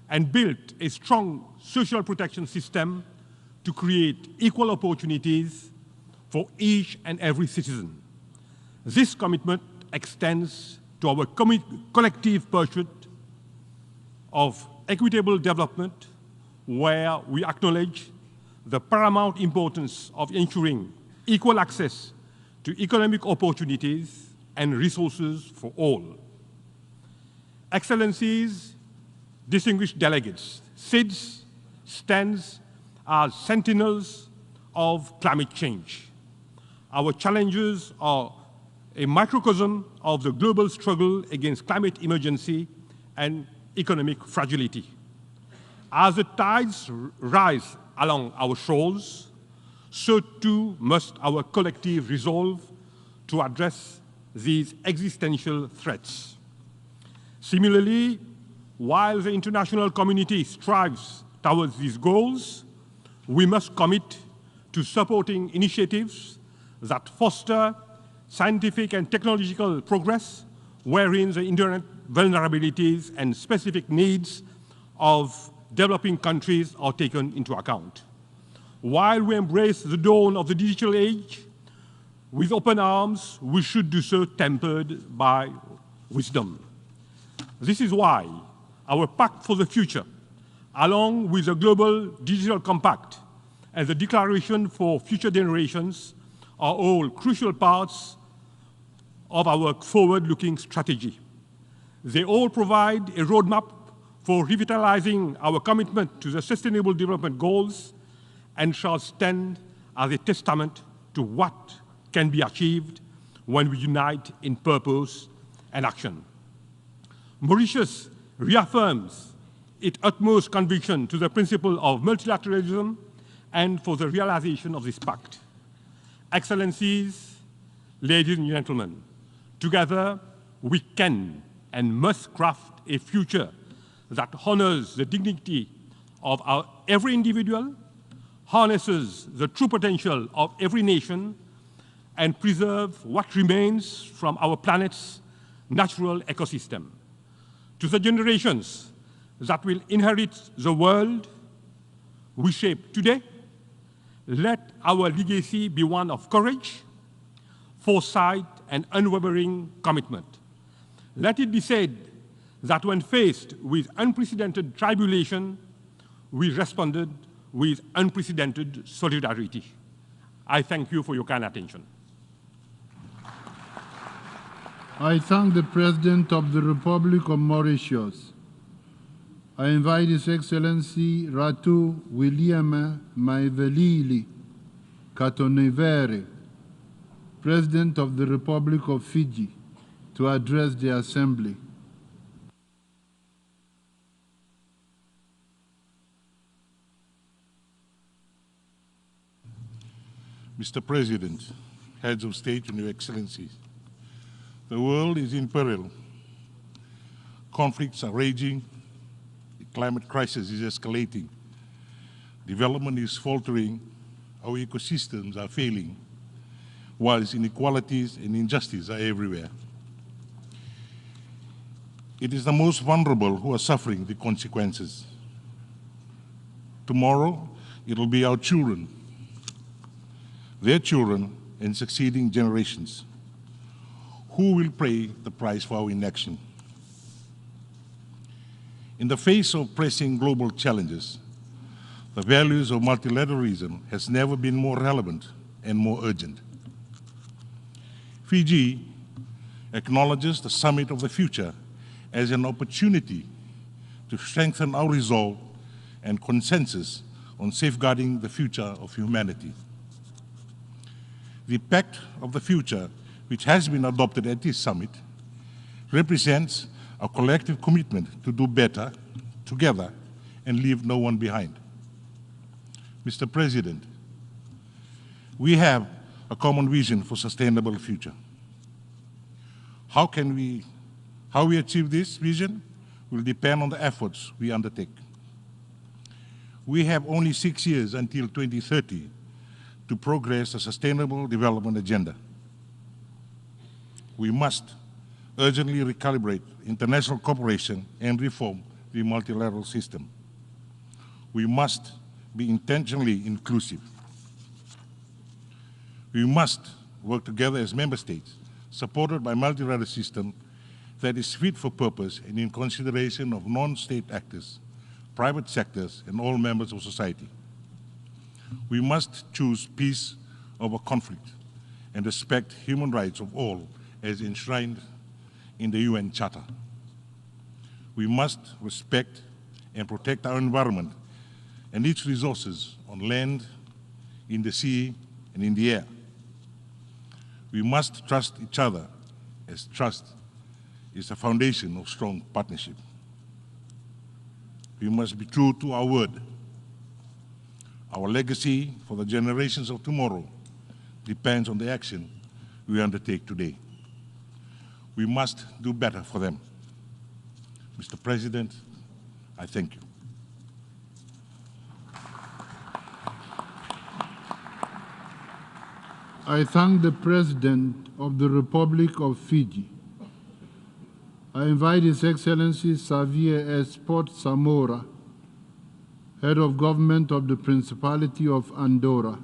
and built a strong social protection system to create equal opportunities for each and every citizen. This commitment extends to our collective pursuit of equitable development, where we acknowledge the paramount importance of ensuring equal access to economic opportunities and resources for all. Excellencies, distinguished delegates, SIDS stands as sentinels of climate change. Our challenges are a microcosm of the global struggle against climate emergency and economic fragility. As the tides rise along our shores, so too must our collective resolve to address these existential threats. Similarly, while the international community strives towards these goals, we must commit to supporting initiatives that foster scientific and technological progress, wherein the inherent vulnerabilities and specific needs of developing countries are taken into account. While we embrace the dawn of the digital age with open arms, we should do so tempered by wisdom. This is why our Pact for the Future, along with the Global Digital Compact and the Declaration for Future Generations, are all crucial parts of our forward-looking strategy. They all provide a roadmap for revitalizing our commitment to the Sustainable Development Goals and shall stand as a testament to what can be achieved when we unite in purpose and action. Mauritius reaffirms its utmost conviction to the principle of multilateralism and for the realization of this pact. Excellencies, ladies and gentlemen, together we can and must craft a future that honors the dignity of every individual, harnesses the true potential of every nation, and preserve what remains from our planet's natural ecosystem. To the generations that will inherit the world we shape today, let our legacy be one of courage, foresight, and unwavering commitment. Let it be said that when faced with unprecedented tribulation, we responded with unprecedented solidarity. I thank you for your kind attention. I thank the President of the Republic of Mauritius. I invite His Excellency Ratu William Maivelili Katonevere, President of the Republic of Fiji, to address the Assembly. Mr. President, heads of state and your excellencies, the world is in peril. Conflicts are raging, the climate crisis is escalating, development is faltering, our ecosystems are failing. whilst inequalities and injustice are everywhere. It is the most vulnerable who are suffering the consequences. Tomorrow, it will be our children, their children, and succeeding generations who will pay the price for our inaction. In the face of pressing global challenges, the values of multilateralism has never been more relevant and more urgent. Fiji acknowledges the Summit of the Future as an opportunity to strengthen our resolve and consensus on safeguarding the future of humanity. The Pact of the Future, which has been adopted at this summit, represents a collective commitment to do better together and leave no one behind. Mr. President, we have a common vision for sustainable future. How we achieve this vision will depend on the efforts we undertake. We have only 6 years until 2030 to progress a sustainable development agenda. We must urgently recalibrate international cooperation and reform the multilateral system. We must be intentionally inclusive. We must work together as member states, supported by a multilateral system that is fit for purpose and in consideration of non-state actors, private sectors, and all members of society. We must choose peace over conflict and respect human rights of all as enshrined in the UN Charter. We must respect and protect our environment and its resources on land, in the sea, and in the air. We must trust each other, as trust is the foundation of strong partnership. We must be true to our word. Our legacy for the generations of tomorrow depends on the action we undertake today. We must do better for them. Mr. President, I thank you. I thank the President of the Republic of Fiji. I invite His Excellency Xavier S. Port Samora, Head of Government of the Principality of Andorra,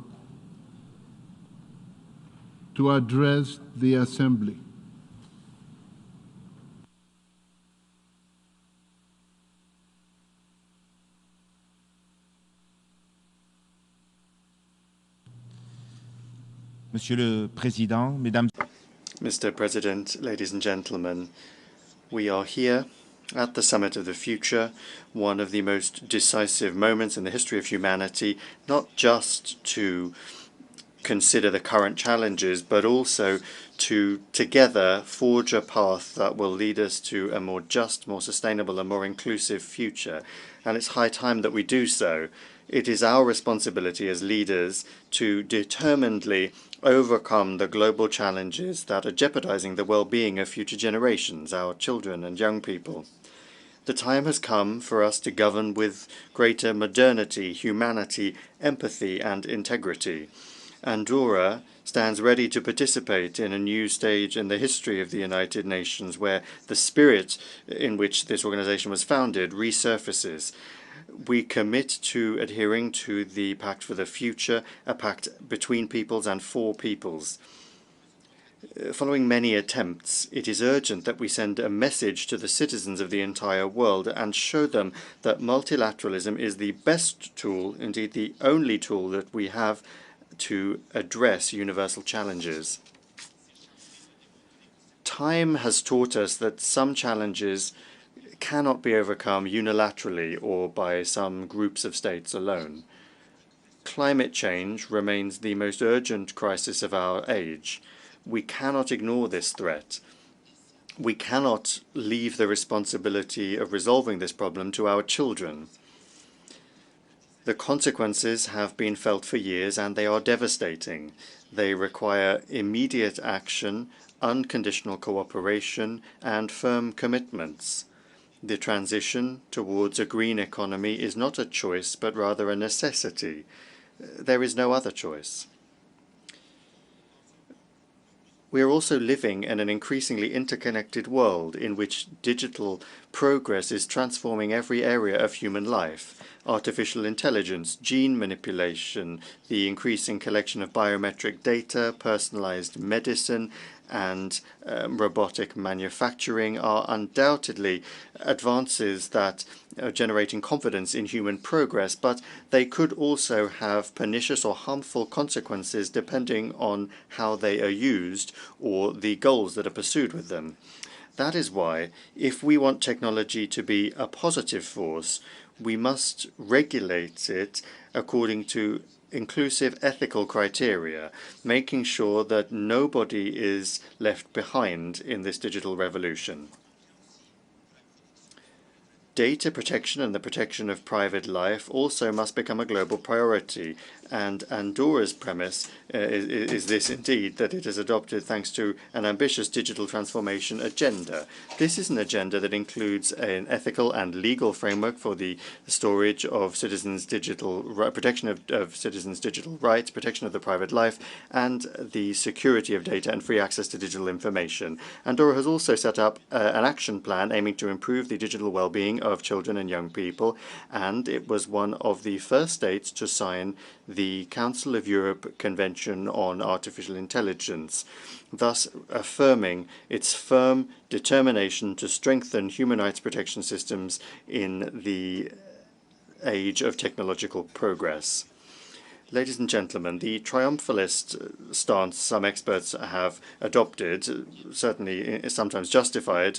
to address the Assembly. Monsieur le Président, Mesdames. Mr. President, ladies and gentlemen, we are here at the Summit of the Future, one of the most decisive moments in the history of humanity, not just to consider the current challenges, but also to together forge a path that will lead us to a more just, more sustainable, and more inclusive future. And it's high time that we do so. It is our responsibility as leaders to determinedly overcome the global challenges that are jeopardizing the well-being of future generations, our children and young people. The time has come for us to govern with greater modernity, humanity, empathy, and integrity. Andorra stands ready to participate in a new stage in the history of the United Nations, where the spirit in which this organization was founded resurfaces. We commit to adhering to the Pact for the Future, a pact between peoples and for peoples. Following many attempts, it is urgent that we send a message to the citizens of the entire world and show them that multilateralism is the best tool, indeed the only tool that we have to address universal challenges. Time has taught us that some challenges cannot be overcome unilaterally or by some groups of states alone. Climate change remains the most urgent crisis of our age. We cannot ignore this threat. We cannot leave the responsibility of resolving this problem to our children. The consequences have been felt for years and they are devastating. They require immediate action, unconditional cooperation, and firm commitments. The transition towards a green economy is not a choice, but rather a necessity. There is no other choice. We are also living in an increasingly interconnected world in which digital progress is transforming every area of human life. Artificial intelligence, gene manipulation, the increasing collection of biometric data, personalized medicine, and robotic manufacturing are undoubtedly advances that are generating confidence in human progress, but they could also have pernicious or harmful consequences depending on how they are used or the goals that are pursued with them. That is why, if we want technology to be a positive force, we must regulate it according to inclusive ethical criteria, making sure that nobody is left behind in this digital revolution. Data protection and the protection of private life also must become a global priority, and Andorra's premise is this indeed, that it is adopted thanks to an ambitious digital transformation agenda. This is an agenda that includes an ethical and legal framework for the storage of citizens' digital protection of citizens' digital rights, protection of the private life, and the security of data and free access to digital information. Andorra has also set up an action plan aiming to improve the digital well-being of children and young people, and it was one of the first states to sign the Council of Europe Convention on Artificial Intelligence, thus affirming its firm determination to strengthen human rights protection systems in the age of technological progress. Ladies and gentlemen, the triumphalist stance some experts have adopted, certainly sometimes justified,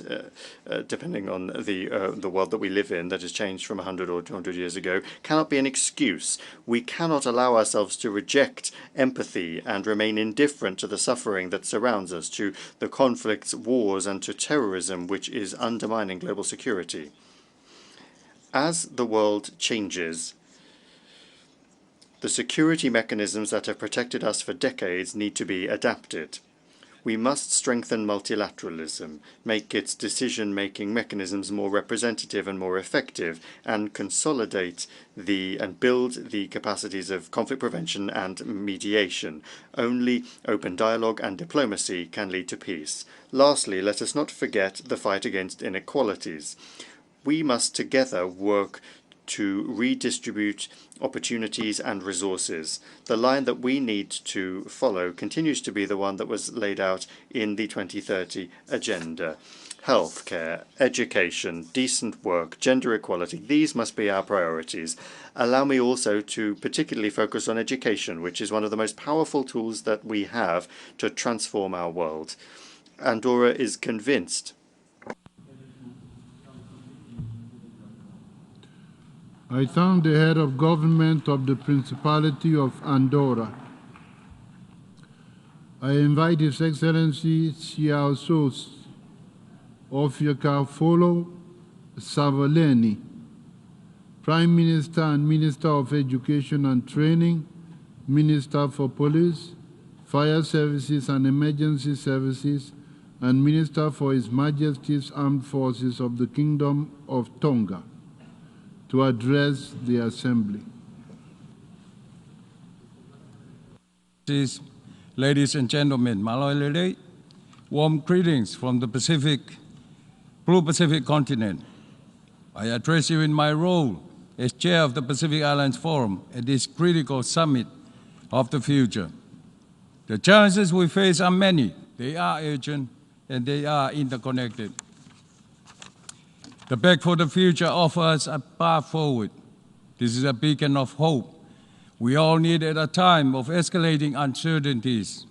depending on the world that we live in that has changed from 100 or 200 years ago, cannot be an excuse. We cannot allow ourselves to reject empathy and remain indifferent to the suffering that surrounds us, to the conflicts, wars, and to terrorism which is undermining global security. As the world changes, the security mechanisms that have protected us for decades need to be adapted. We must strengthen multilateralism, make its decision-making mechanisms more representative and more effective, and consolidate and build the capacities of conflict prevention and mediation. Only open dialogue and diplomacy can lead to peace. Lastly, let us not forget the fight against inequalities. We must together work to redistribute opportunities and resources. The line that we need to follow continues to be the one that was laid out in the 2030 Agenda. Healthcare, education, decent work, gender equality, these must be our priorities. Allow me also to particularly focus on education, which is one of the most powerful tools that we have to transform our world. Andorra is convinced I thank the head of government of the Principality of Andorra. I invite His Excellency Siaosos Ofiakafolo Savaleni, Prime Minister and Minister of Education and Training, Minister for Police, Fire Services and Emergency Services, and Minister for His Majesty's Armed Forces of the Kingdom of Tonga, to address the Assembly. Ladies and gentlemen, warm greetings from the Blue Pacific continent. I address you in my role as Chair of the Pacific Islands Forum at this critical summit of the future. The challenges we face are many. They are urgent and they are interconnected. The Pact for the Future offers a path forward. This is a beacon of hope we all need at a time of escalating uncertainties.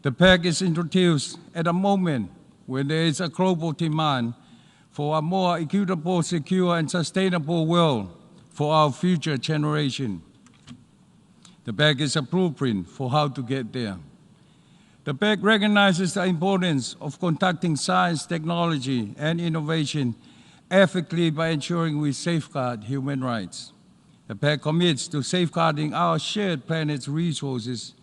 The Pact is introduced at a moment when there is a global demand for a more equitable, secure, and sustainable world for our future generation. The Pact is a blueprint for how to get there. The Pact recognizes the importance of conducting science, technology, and innovation ethically by ensuring we safeguard human rights. The Pact commits to safeguarding our shared planet's resources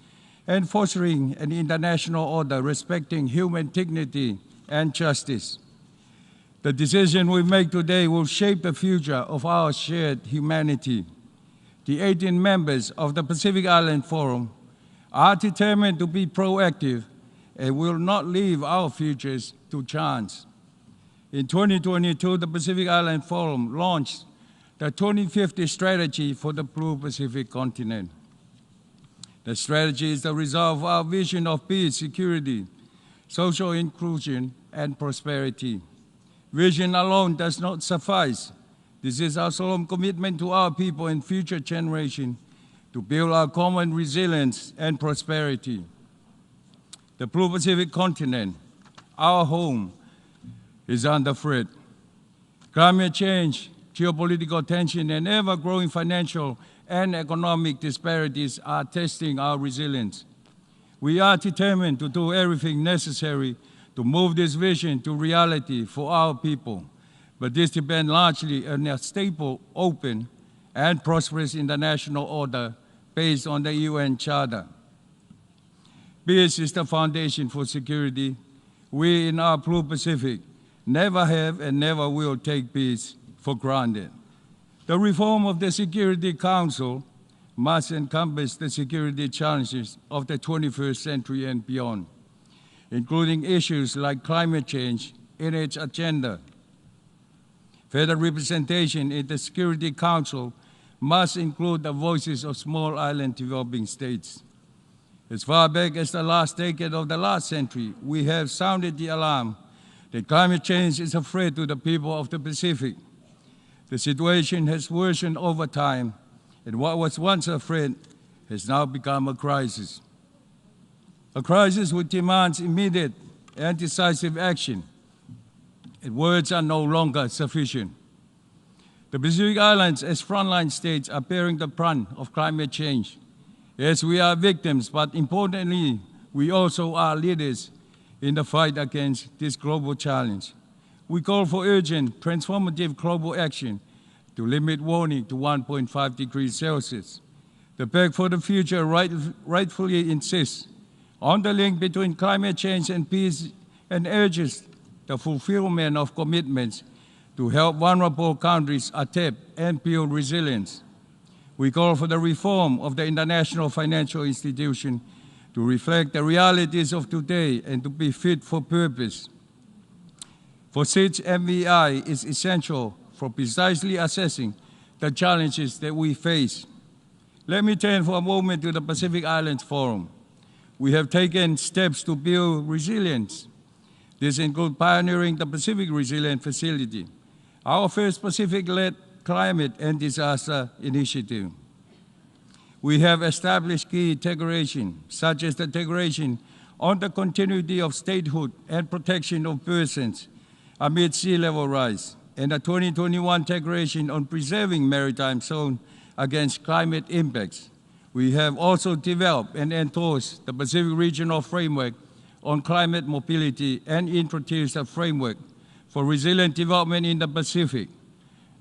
and fostering an international order respecting human dignity and justice. The decision we make today will shape the future of our shared humanity. The 18 members of the Pacific Island Forum are determined to be proactive and will not leave our futures to chance. In 2022, the Pacific Island Forum launched the 2050 strategy for the Blue Pacific continent. The strategy is the result of our vision of peace, security, social inclusion, and prosperity. Vision alone does not suffice. This is our solemn commitment to our people and future generations to build our common resilience and prosperity. The Blue Pacific continent, our home, is under threat. Climate change, geopolitical tension, and ever-growing financial and economic disparities are testing our resilience. We are determined to do everything necessary to move this vision to reality for our people, but this depends largely on a stable, open, and prosperous international order based on the UN Charter. Peace is the foundation for security. We in our Blue Pacific never have and never will take peace for granted. The reform of the Security Council must encompass the security challenges of the 21st century and beyond, including issues like climate change in its agenda. Further representation in the Security Council must include the voices of small island developing states. As far back as the last decade of the last century, we have sounded the alarm that climate change is a threat to the people of the Pacific. The situation has worsened over time, and what was once a threat has now become a crisis. A crisis which demands immediate and decisive action, and words are no longer sufficient. The Pacific Islands as frontline states are bearing the brunt of climate change. Yes, we are victims, but importantly, we also are leaders in the fight against this global challenge. We call for urgent, transformative global action to limit warming to 1.5 degrees Celsius. The Pact for the Future rightfully insists on the link between climate change and peace and urges the fulfillment of commitments to help vulnerable countries adapt and build resilience. We call for the reform of the international financial institution to reflect the realities of today and to be fit for purpose. For such MVI is essential for precisely assessing the challenges that we face. Let me turn for a moment to the Pacific Islands Forum. We have taken steps to build resilience. This includes pioneering the Pacific Resilience Facility, our first Pacific-led climate and disaster initiative. We have established key declarations, such as the Declaration on the Continuity of Statehood and Protection of Persons amid sea level rise, and the 2021 Declaration on Preserving Maritime Zone against Climate Impacts. We have also developed and endorsed the Pacific Regional Framework on Climate Mobility and introduced a framework for resilient development in the Pacific.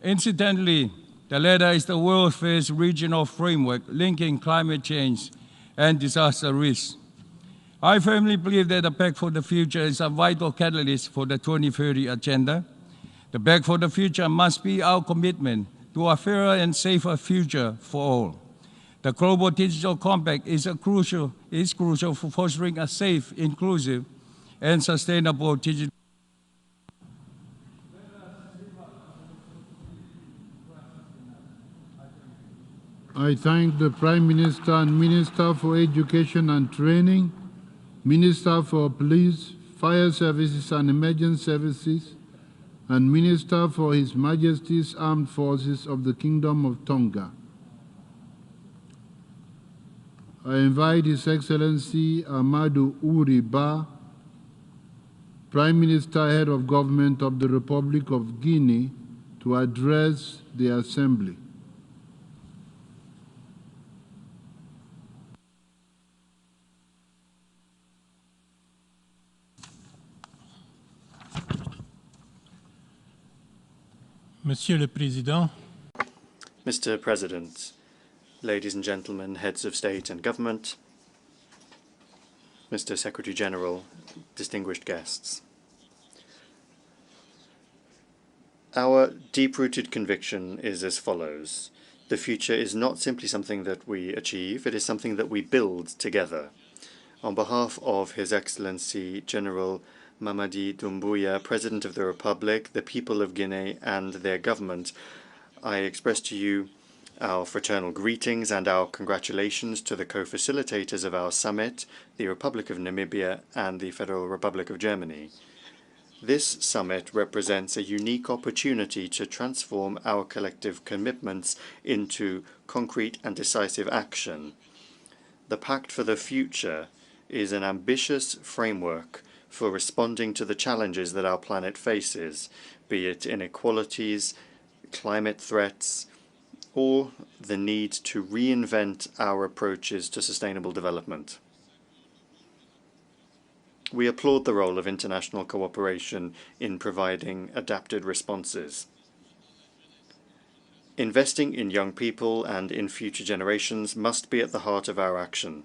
Incidentally, the latter is the world's first regional framework linking climate change and disaster risk. I firmly believe that the Pact for the Future is a vital catalyst for the 2030 agenda. The Pact for the Future must be our commitment to a fairer and safer future for all. The Global Digital Compact is crucial for fostering a safe, inclusive, and sustainable digital. I thank the Prime Minister and Minister for Education and Training, Minister for Police, Fire Services and Emergency Services, and Minister for His Majesty's Armed Forces of the Kingdom of Tonga. I invite His Excellency Amadou Ouri Ba, Prime Minister, Head of Government of the Republic of Guinea, to address the Assembly. Monsieur le Président, Mr. President, ladies and gentlemen, heads of state and government, Mr. Secretary General, distinguished guests. Our deep-rooted conviction is as follows. The future is not simply something that we achieve, it is something that we build together. On behalf of His Excellency General Mamadi Doumbouya, President of the Republic, the people of Guinea, and their government, I express to you our fraternal greetings and our congratulations to the co-facilitators of our summit, the Republic of Namibia and the Federal Republic of Germany. This summit represents a unique opportunity to transform our collective commitments into concrete and decisive action. The Pact for the Future is an ambitious framework for responding to the challenges that our planet faces, be it inequalities, climate threats, or the need to reinvent our approaches to sustainable development. We applaud the role of international cooperation in providing adapted responses. Investing in young people and in future generations must be at the heart of our action.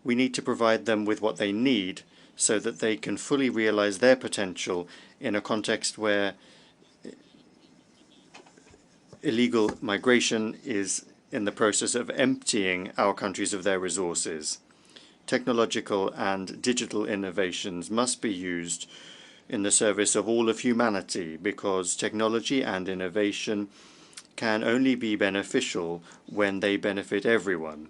We need to provide them with what they need so that they can fully realize their potential in a context where illegal migration is in the process of emptying our countries of their resources. Technological and digital innovations must be used in the service of all of humanity, because technology and innovation can only be beneficial when they benefit everyone.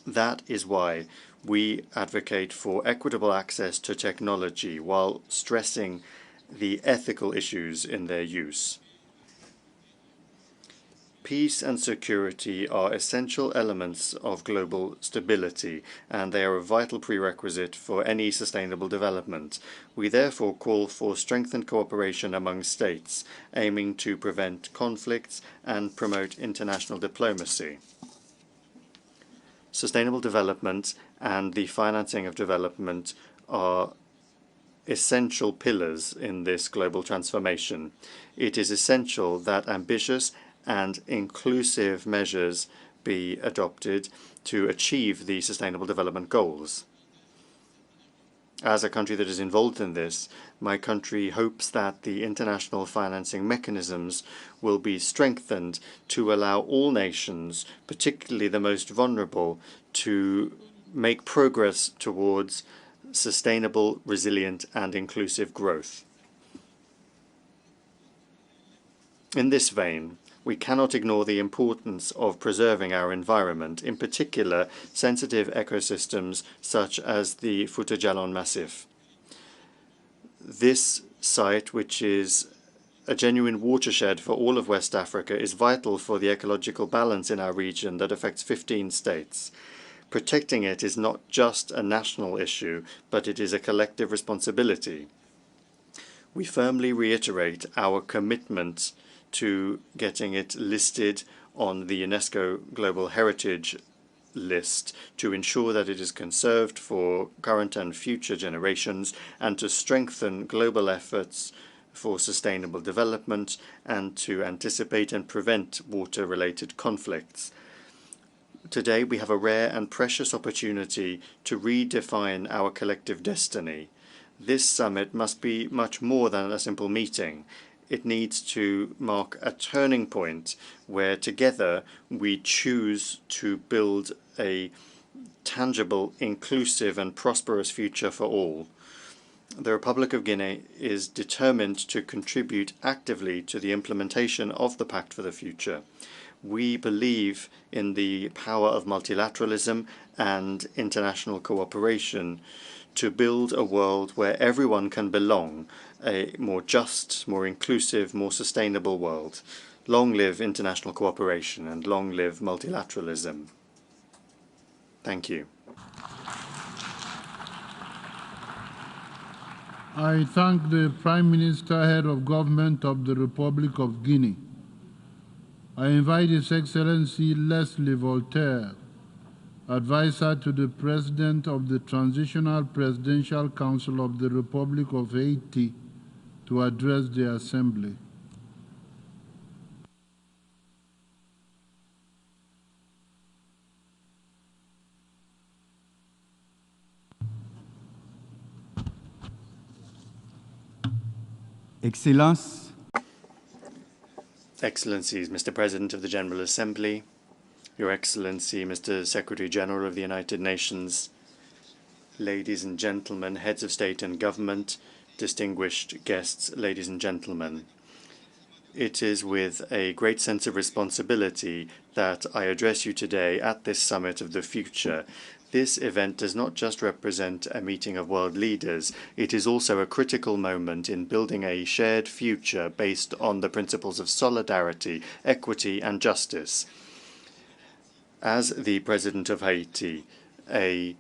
That is why we advocate for equitable access to technology while stressing the ethical issues in their use. Peace and security are essential elements of global stability, and they are a vital prerequisite for any sustainable development. We therefore call for strengthened cooperation among states, aiming to prevent conflicts and promote international diplomacy. Sustainable development and the financing of development are essential pillars in this global transformation. It is essential that ambitious and inclusive measures be adopted to achieve the Sustainable Development Goals. As a country that is involved in this, my country hopes that the international financing mechanisms will be strengthened to allow all nations, particularly the most vulnerable, to make progress towards sustainable, resilient, and inclusive growth. In this vein, we cannot ignore the importance of preserving our environment, in particular sensitive ecosystems such as the Fouta Djallon Massif. This site, which is a genuine watershed for all of West Africa, is vital for the ecological balance in our region that affects 15 states. Protecting it is not just a national issue, but it is a collective responsibility. We firmly reiterate our commitment to getting it listed on the UNESCO Global Heritage List to ensure that it is conserved for current and future generations, and to strengthen global efforts for sustainable development and to anticipate and prevent water-related conflicts. Today we have a rare and precious opportunity to redefine our collective destiny. This summit must be much more than a simple meeting. It needs to mark a turning point where together we choose to build a tangible, inclusive and prosperous future for all. The Republic of Guinea is determined to contribute actively to the implementation of the Pact for the Future. We believe in the power of multilateralism and international cooperation to build a world where everyone can belong, a more just, more inclusive, more sustainable world. Long live international cooperation and long live multilateralism. Thank you. I thank the Prime Minister, Head of Government of the Republic of Guinea. I invite His Excellency Leslie Voltaire, Advisor to the President of the Transitional Presidential Council of the Republic of Haiti, to address the Assembly. Excellencies, Mr. President of the General Assembly, Your Excellency, Mr. Secretary General of the United Nations, ladies and gentlemen, heads of state and government, distinguished guests, ladies and gentlemen. It is with a great sense of responsibility that I address you today at this Summit of the Future. This event does not just represent a meeting of world leaders, it is also a critical moment in building a shared future based on the principles of solidarity, equity, and justice. As the President of Haiti, a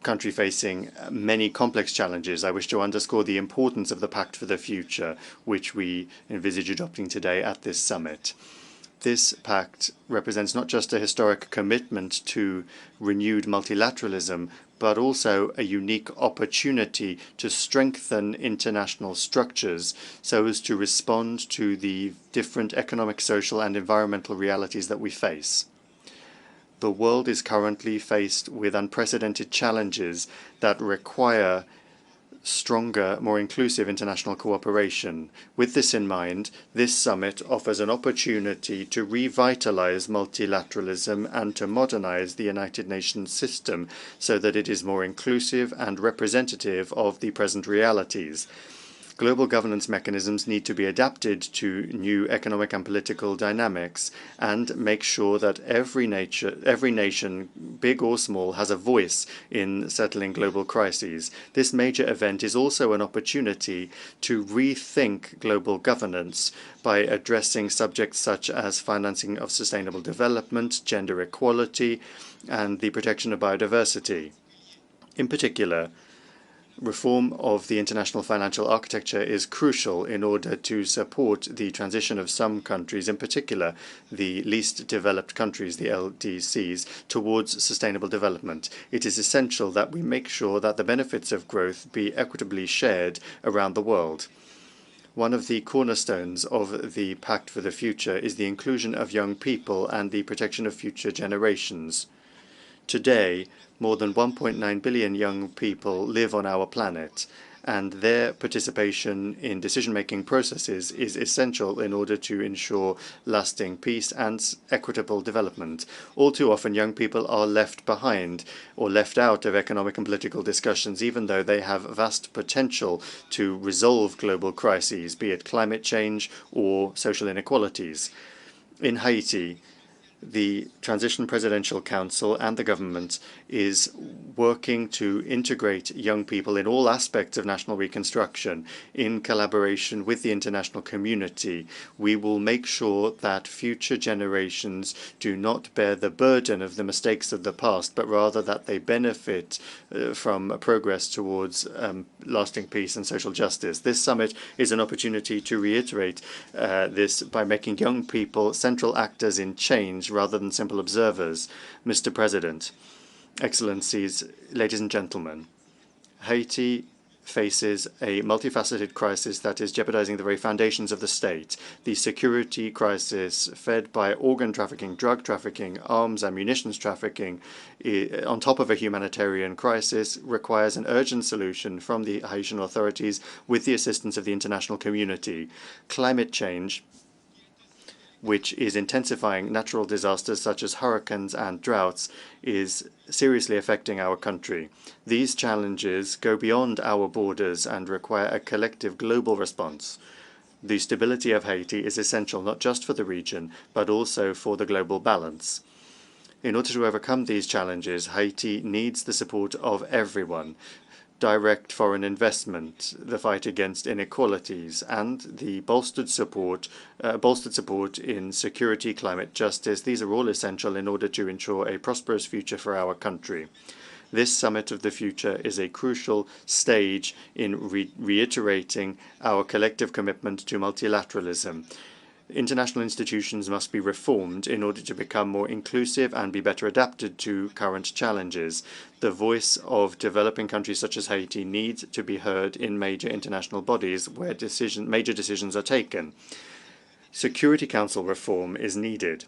country facing many complex challenges, I wish to underscore the importance of the Pact for the Future, which we envisage adopting today at this summit. This pact represents not just a historic commitment to renewed multilateralism, but also a unique opportunity to strengthen international structures so as to respond to the different economic, social, and environmental realities that we face. The world is currently faced with unprecedented challenges that require stronger, more inclusive international cooperation. With this in mind, this summit offers an opportunity to revitalize multilateralism and to modernize the United Nations system so that it is more inclusive and representative of the present realities. Global governance mechanisms need to be adapted to new economic and political dynamics and make sure that every nation, big or small, has a voice in settling global crises. This major event is also an opportunity to rethink global governance by addressing subjects such as financing of sustainable development, gender equality, and the protection of biodiversity. In particular, reform of the international financial architecture is crucial in order to support the transition of some countries, in particular the least developed countries, the LDCs, towards sustainable development. It is essential that we make sure that the benefits of growth be equitably shared around the world. One of the cornerstones of the Pact for the Future is the inclusion of young people and the protection of future generations. Today, more than 1.9 billion young people live on our planet, and their participation in decision-making processes is essential in order to ensure lasting peace and equitable development. All too often, young people are left behind or left out of economic and political discussions, even though they have vast potential to resolve global crises, be it climate change or social inequalities. In Haiti, the Transition Presidential Council and the government is working to integrate young people in all aspects of national reconstruction in collaboration with the international community. We will make sure that future generations do not bear the burden of the mistakes of the past, but rather that they benefit from progress towards lasting peace and social justice. This summit is an opportunity to reiterate this by making young people central actors in change rather than simple observers. Mr. President, Excellencies, ladies and gentlemen, Haiti faces a multifaceted crisis that is jeopardizing the very foundations of the state. The security crisis fed by organ trafficking, drug trafficking, arms and munitions trafficking, on top of a humanitarian crisis, requires an urgent solution from the Haitian authorities with the assistance of the international community. Climate change, which is intensifying natural disasters such as hurricanes and droughts, is seriously affecting our country. These challenges go beyond our borders and require a collective global response. The stability of Haiti is essential not just for the region, but also for the global balance. In order to overcome these challenges, Haiti needs the support of everyone. Direct foreign investment, the fight against inequalities, and the bolstered support in security, climate justice. These are all essential in order to ensure a prosperous future for our country. This Summit of the Future is a crucial stage in reiterating our collective commitment to multilateralism. International institutions must be reformed in order to become more inclusive and be better adapted to current challenges. The voice of developing countries such as Haiti needs to be heard in major international bodies where major decisions are taken. Security Council reform is needed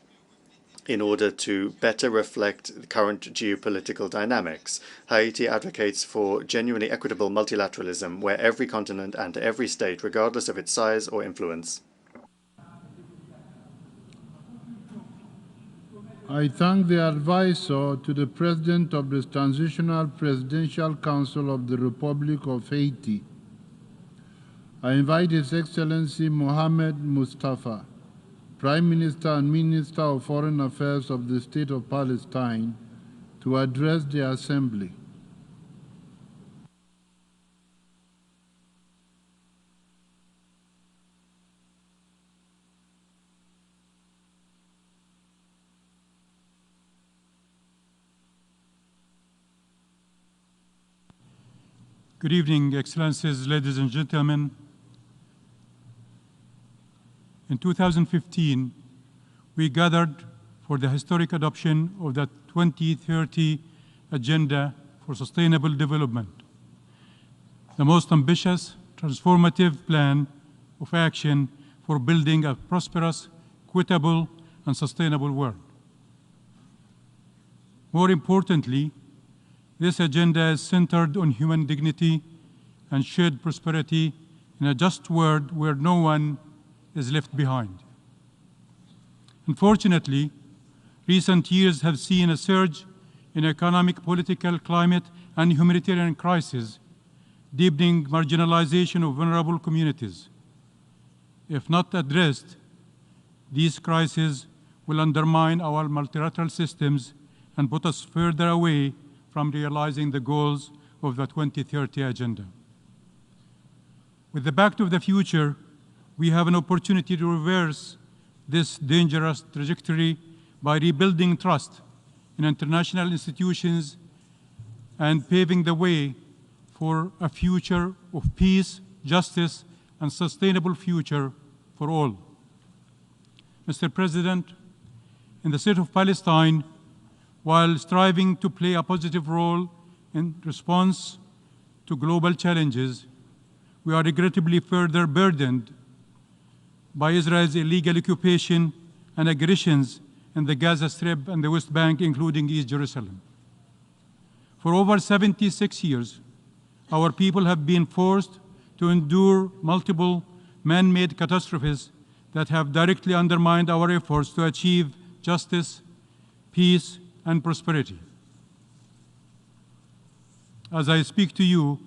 in order to better reflect the current geopolitical dynamics. Haiti advocates for genuinely equitable multilateralism where every continent and every state, regardless of its size or influence, I thank the advisor to the President of the Transitional Presidential Council of the Republic of Haiti. I invite His Excellency Mohamed Mustafa, Prime Minister and Minister of Foreign Affairs of the State of Palestine, to address the Assembly. Good evening, Excellencies, ladies and gentlemen. In 2015, we gathered for the historic adoption of the 2030 Agenda for Sustainable Development, the most ambitious, transformative plan of action for building a prosperous, equitable, and sustainable world. More importantly, this agenda is centered on human dignity and shared prosperity in a just world where no one is left behind. Unfortunately, recent years have seen a surge in economic, political, climate, and humanitarian crises, deepening marginalization of vulnerable communities. If not addressed, these crises will undermine our multilateral systems and put us further away from realizing the goals of the 2030 Agenda. With the Back to the Future, we have an opportunity to reverse this dangerous trajectory by rebuilding trust in international institutions and paving the way for a future of peace, justice, and sustainable future for all. Mr. President, in the state of Palestine, while striving to play a positive role in response to global challenges, we are regrettably further burdened by Israel's illegal occupation and aggressions in the Gaza Strip and the West Bank, including East Jerusalem. For over 76 years, our people have been forced to endure multiple man-made catastrophes that have directly undermined our efforts to achieve justice, peace, and prosperity. As I speak to you,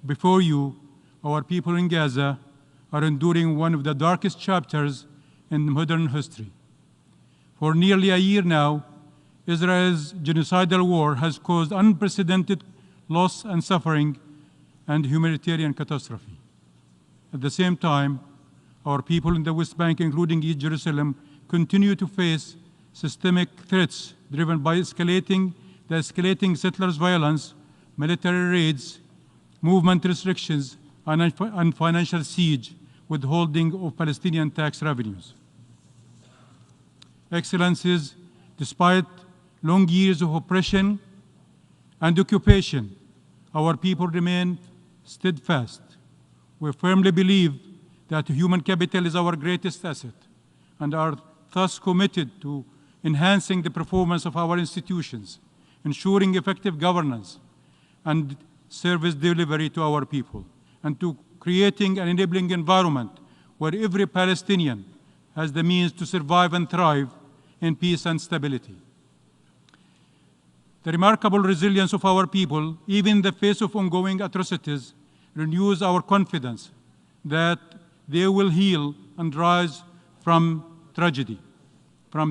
before you, our people in Gaza are enduring one of the darkest chapters in modern history. For nearly a year now, Israel's genocidal war has caused unprecedented loss and suffering and humanitarian catastrophe. At the same time, our people in the West Bank, including East Jerusalem, continue to face systemic threats driven by the escalating settlers' violence, military raids, movement restrictions, and financial siege, withholding of Palestinian tax revenues. Excellencies, despite long years of oppression and occupation, our people remain steadfast. We firmly believe that human capital is our greatest asset and are thus committed to enhancing the performance of our institutions, ensuring effective governance and service delivery to our people, and to creating an enabling environment where every Palestinian has the means to survive and thrive in peace and stability. The remarkable resilience of our people, even in the face of ongoing atrocities, renews our confidence that they will heal and rise from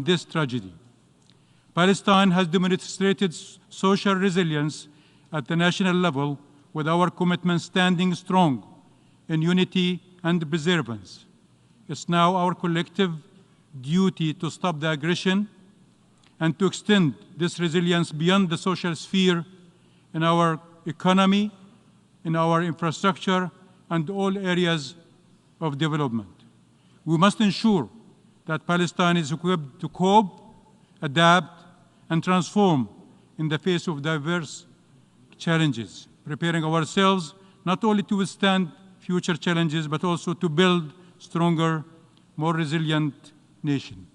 this tragedy. Palestine has demonstrated social resilience at the national level, with our commitment standing strong in unity and perseverance. It's now our collective duty to stop the aggression and to extend this resilience beyond the social sphere in our economy, in our infrastructure, and all areas of development. We must ensure that Palestine is equipped to cope, adapt, and transform in the face of diverse challenges, preparing ourselves not only to withstand future challenges, but also to build stronger, more resilient nation.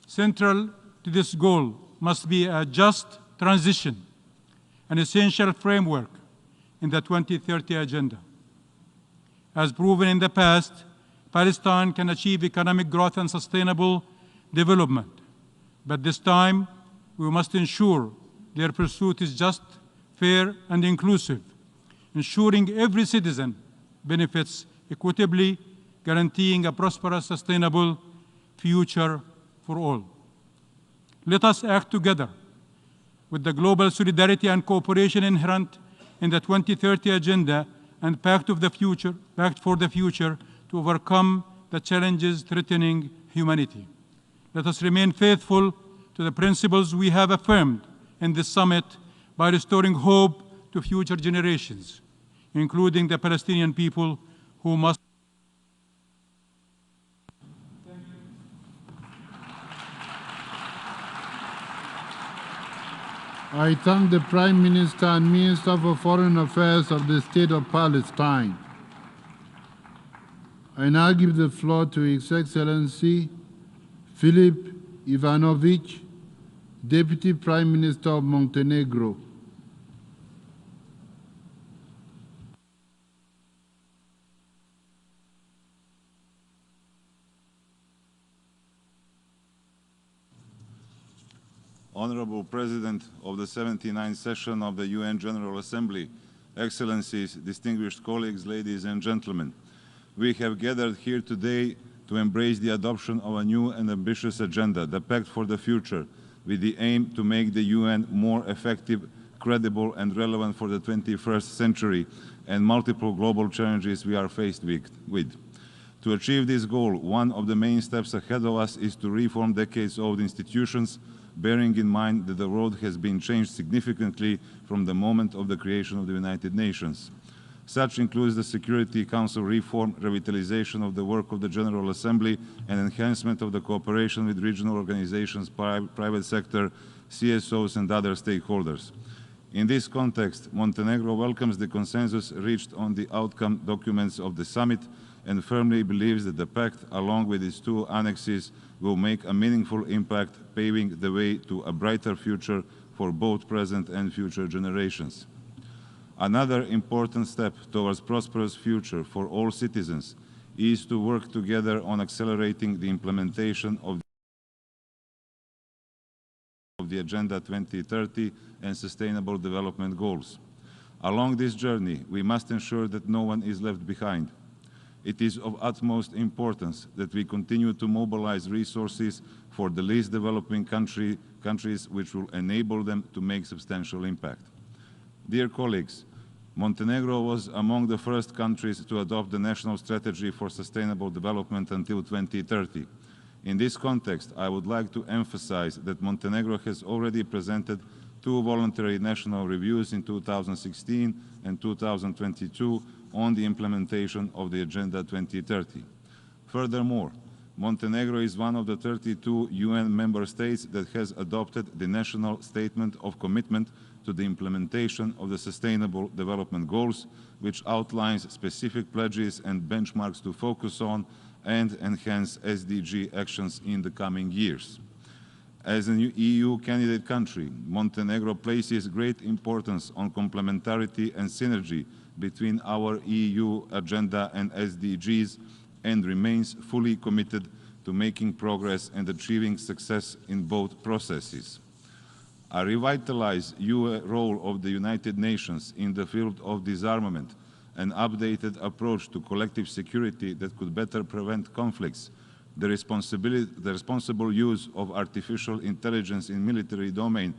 Central to this goal must be a just transition, an essential framework in the 2030 Agenda. As proven in the past, Palestine can achieve economic growth and sustainable development But this time, we must ensure their pursuit is just, fair, and inclusive, ensuring every citizen benefits equitably, guaranteeing a prosperous, sustainable future for all. Let us act together with the global solidarity and cooperation inherent in the 2030 Agenda and Pact for the Future to overcome the challenges threatening humanity. Let us remain faithful to the principles we have affirmed in this summit by restoring hope to future generations, including the Palestinian people who must. I thank the Prime Minister and Minister for Foreign Affairs of the State of Palestine. I now give the floor to His Excellency Filip Ivanovich, Deputy Prime Minister of Montenegro. Honorable President of the 79th session of the UN General Assembly, Excellencies, distinguished colleagues, ladies and gentlemen, we have gathered here today to embrace the adoption of a new and ambitious agenda, the Pact for the Future, with the aim to make the UN more effective, credible and relevant for the 21st century and multiple global challenges we are faced with. To achieve this goal, one of the main steps ahead of us is to reform decades-old institutions, bearing in mind that the world has been changed significantly from the moment of the creation of the United Nations. Such includes the Security Council reform, revitalization of the work of the General Assembly, and enhancement of the cooperation with regional organizations, private sector, CSOs and other stakeholders. In this context, Montenegro welcomes the consensus reached on the outcome documents of the summit and firmly believes that the pact, along with its two annexes, will make a meaningful impact, paving the way to a brighter future for both present and future generations. Another important step towards a prosperous future for all citizens is to work together on accelerating the implementation of the Agenda 2030 and Sustainable Development Goals. Along this journey, we must ensure that no one is left behind. It is of utmost importance that we continue to mobilize resources for the least developing countries which will enable them to make substantial impact. Dear colleagues, Montenegro was among the first countries to adopt the National Strategy for Sustainable Development until 2030. In this context, I would like to emphasize that Montenegro has already presented two voluntary national reviews in 2016 and 2022 on the implementation of the Agenda 2030. Furthermore, Montenegro is one of the 32 UN member states that has adopted the National Statement of Commitment to the implementation of the Sustainable Development Goals, which outlines specific pledges and benchmarks to focus on and enhance SDG actions in the coming years. As an EU candidate country, Montenegro places great importance on complementarity and synergy between our EU agenda and SDGs and remains fully committed to making progress and achieving success in both processes. A revitalized role of the United Nations in the field of disarmament, an updated approach to collective security that could better prevent conflicts, the responsible use of artificial intelligence in military domain,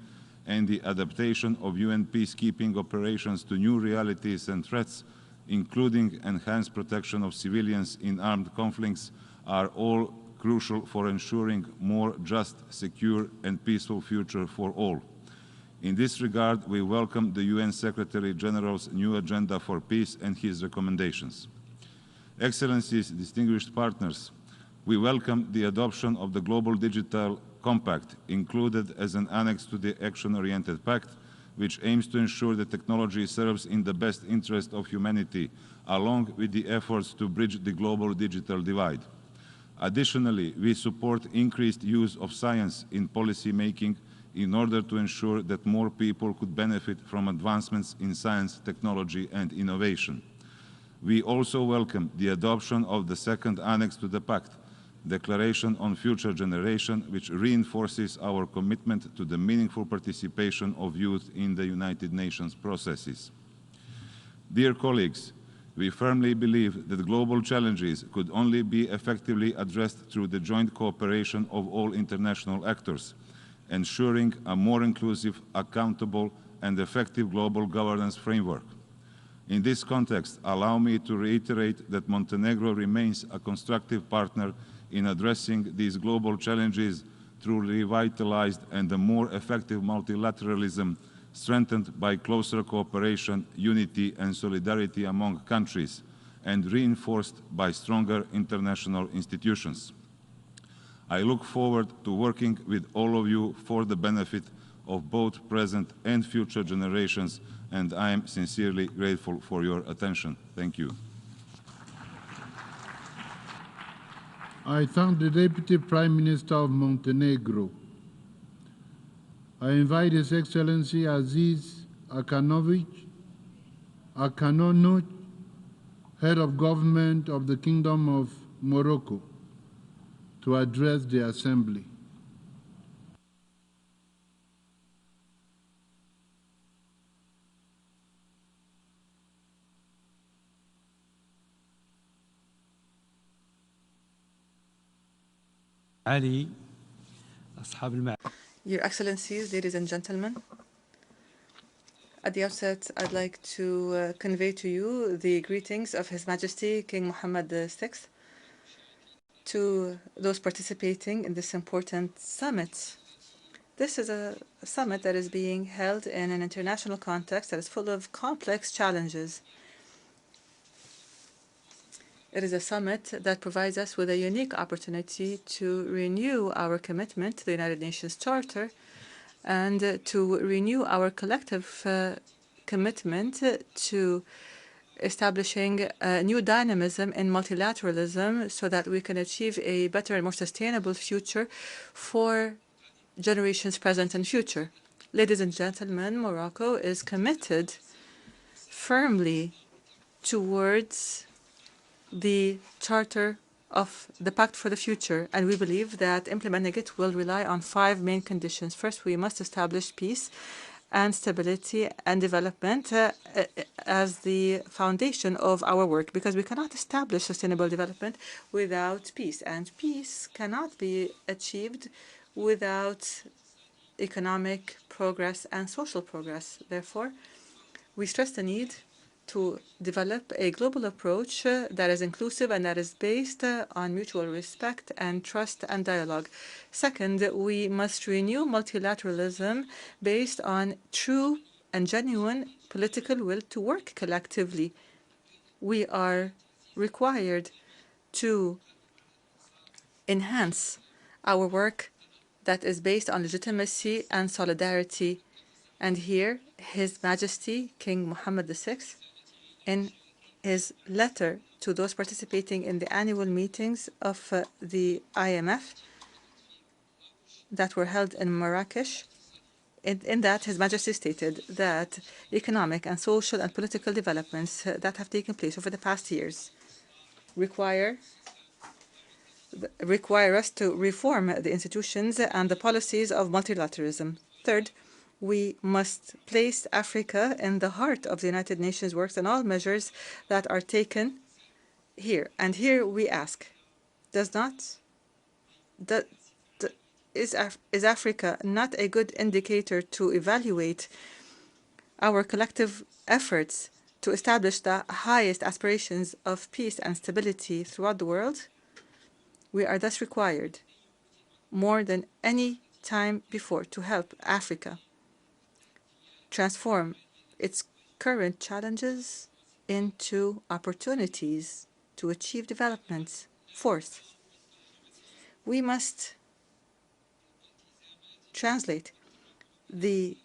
and the adaptation of UN peacekeeping operations to new realities and threats, including enhanced protection of civilians in armed conflicts, are all crucial for ensuring more just, secure, and peaceful future for all. In this regard, we welcome the UN Secretary-General's new agenda for peace and his recommendations. Excellencies, distinguished partners, we welcome the adoption of the Global Digital Compact, included as an annex to the Action-Oriented Pact, which aims to ensure that technology serves in the best interest of humanity, along with the efforts to bridge the global digital divide. Additionally, we support increased use of science in policy making in order to ensure that more people could benefit from advancements in science, technology, and innovation. We also welcome the adoption of the second annex to the Pact, Declaration on Future Generation, which reinforces our commitment to the meaningful participation of youth in the United Nations processes. Dear colleagues, we firmly believe that global challenges could only be effectively addressed through the joint cooperation of all international actors, ensuring a more inclusive, accountable, and effective global governance framework. In this context, allow me to reiterate that Montenegro remains a constructive partner in addressing these global challenges through revitalized and a more effective multilateralism strengthened by closer cooperation, unity, and solidarity among countries, and reinforced by stronger international institutions. I look forward to working with all of you for the benefit of both present and future generations, and I am sincerely grateful for your attention. Thank you. I thank the Deputy Prime Minister of Montenegro. I invite His Excellency Aziz Akanovic, Head of Government of the Kingdom of Morocco, to address the Assembly. علي أصحاب المعالي. Your Excellencies, ladies and gentlemen, at the outset, I'd like to convey to you the greetings of His Majesty King Mohammed VI to those participating in this important summit. This is a summit that is being held in an international context that is full of complex challenges. It is a summit that provides us with a unique opportunity to renew our commitment to the United Nations Charter and to renew our collective commitment to establishing a new dynamism in multilateralism so that we can achieve a better and more sustainable future for generations present and future. Ladies and gentlemen, Morocco is committed firmly towards the Charter of the Pact for the Future, and we believe that implementing it will rely on 5 main conditions. First, we must establish peace and stability and development as the foundation of our work, because we cannot establish sustainable development without peace, and peace cannot be achieved without economic progress and social progress. Therefore, we stress the need to develop a global approach that is inclusive and that is based on mutual respect and trust and dialogue. Second, we must renew multilateralism based on true and genuine political will to work collectively. We are required to enhance our work that is based on legitimacy and solidarity. And here, His Majesty King Mohammed VI, in his letter to those participating in the annual meetings of the IMF that were held in Marrakesh, in that His Majesty stated that economic and social and political developments that have taken place over the past years require us to reform the institutions and the policies of multilateralism. Third, we must place Africa in the heart of the United Nations works and all measures that are taken here. And here we ask, is Africa not a good indicator to evaluate our collective efforts to establish the highest aspirations of peace and stability throughout the world? We are thus required, more than any time before, to help Africa transform its current challenges into opportunities to achieve development. Fourth, we must translate these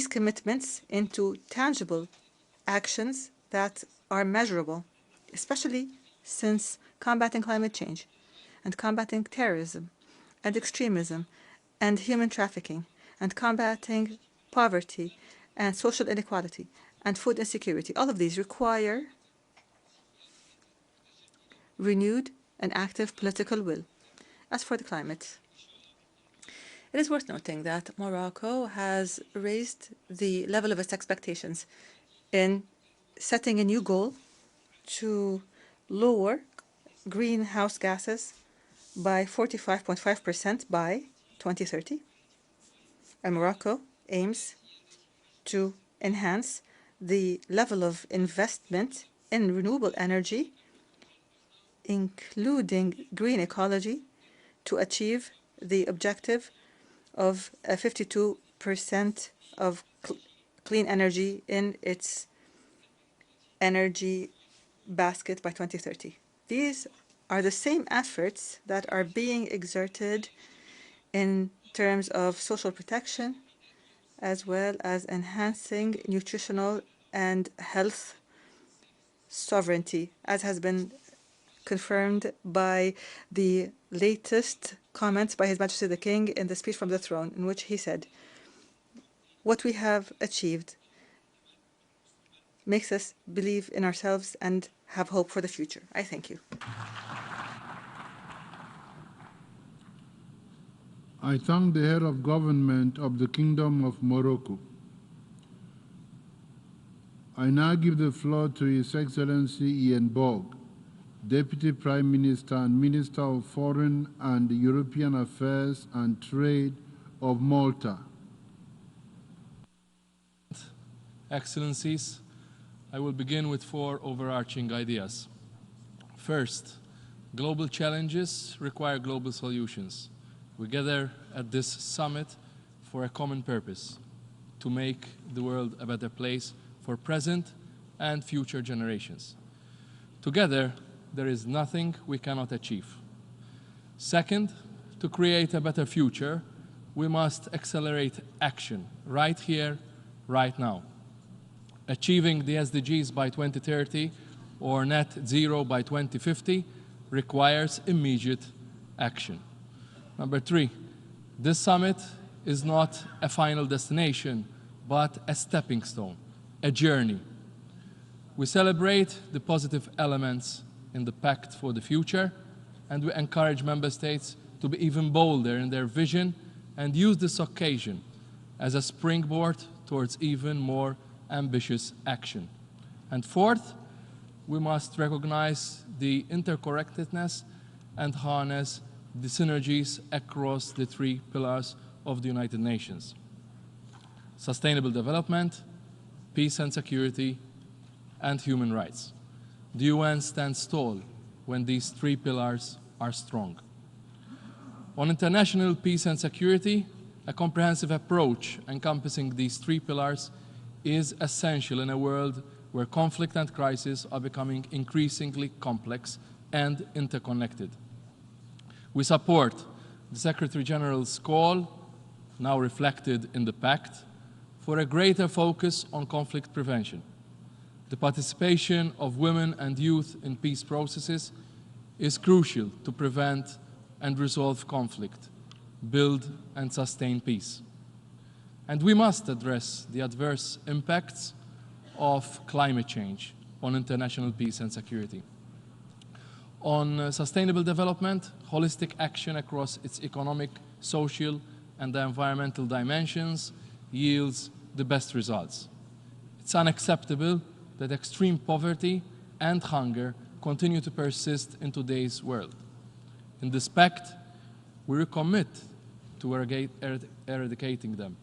commitments into tangible actions that are measurable, especially since combating climate change and combating terrorism and extremism and human trafficking and combating poverty and social inequality and food insecurity. All of these require renewed an active political will. As for the climate, it is worth noting that Morocco has raised the level of its expectations in setting a new goal to lower greenhouse gases by 45.5% by 2030. And Morocco aims to enhance the level of investment in renewable energy, including green ecology, to achieve the objective of 52% of clean energy in its energy basket by 2030. These are the same efforts that are being exerted in terms of social protection, as well as enhancing nutritional and health sovereignty, as has been confirmed by the latest comments by His Majesty the King in the speech from the throne, in which he said, "What we have achieved makes us believe in ourselves and have hope for the future." I thank you. I thank the head of government of the Kingdom of Morocco. I now give the floor to His Excellency Ian Borg, Deputy Prime Minister and Minister of Foreign and European Affairs and Trade of Malta. Excellencies, I will begin with 4 overarching ideas. First, global challenges require global solutions. We gather at this summit for a common purpose, to make the world a better place for present and future generations. Together, there is nothing we cannot achieve. Second, to create a better future, we must accelerate action right here, right now. Achieving the SDGs by 2030 or net zero by 2050 requires immediate action. Number 3, this summit is not a final destination, but a stepping stone, a journey. We celebrate the positive elements in the Pact for the Future, and we encourage member states to be even bolder in their vision and use this occasion as a springboard towards even more ambitious action. And fourth, we must recognize the interconnectedness and harness the synergies across the 3 pillars of the United Nations: sustainable development, peace and security, and human rights. The UN stands tall when these 3 pillars are strong. On international peace and security, a comprehensive approach encompassing these 3 pillars is essential in a world where conflict and crisis are becoming increasingly complex and interconnected. We support the Secretary General's call, now reflected in the Pact, for a greater focus on conflict prevention. The participation of women and youth in peace processes is crucial to prevent and resolve conflict, build and sustain peace. And we must address the adverse impacts of climate change on international peace and security. On sustainable development, holistic action across its economic, social, and environmental dimensions yields the best results. It's unacceptable that extreme poverty and hunger continue to persist in today's world. In this pact, we recommit to eradicating them.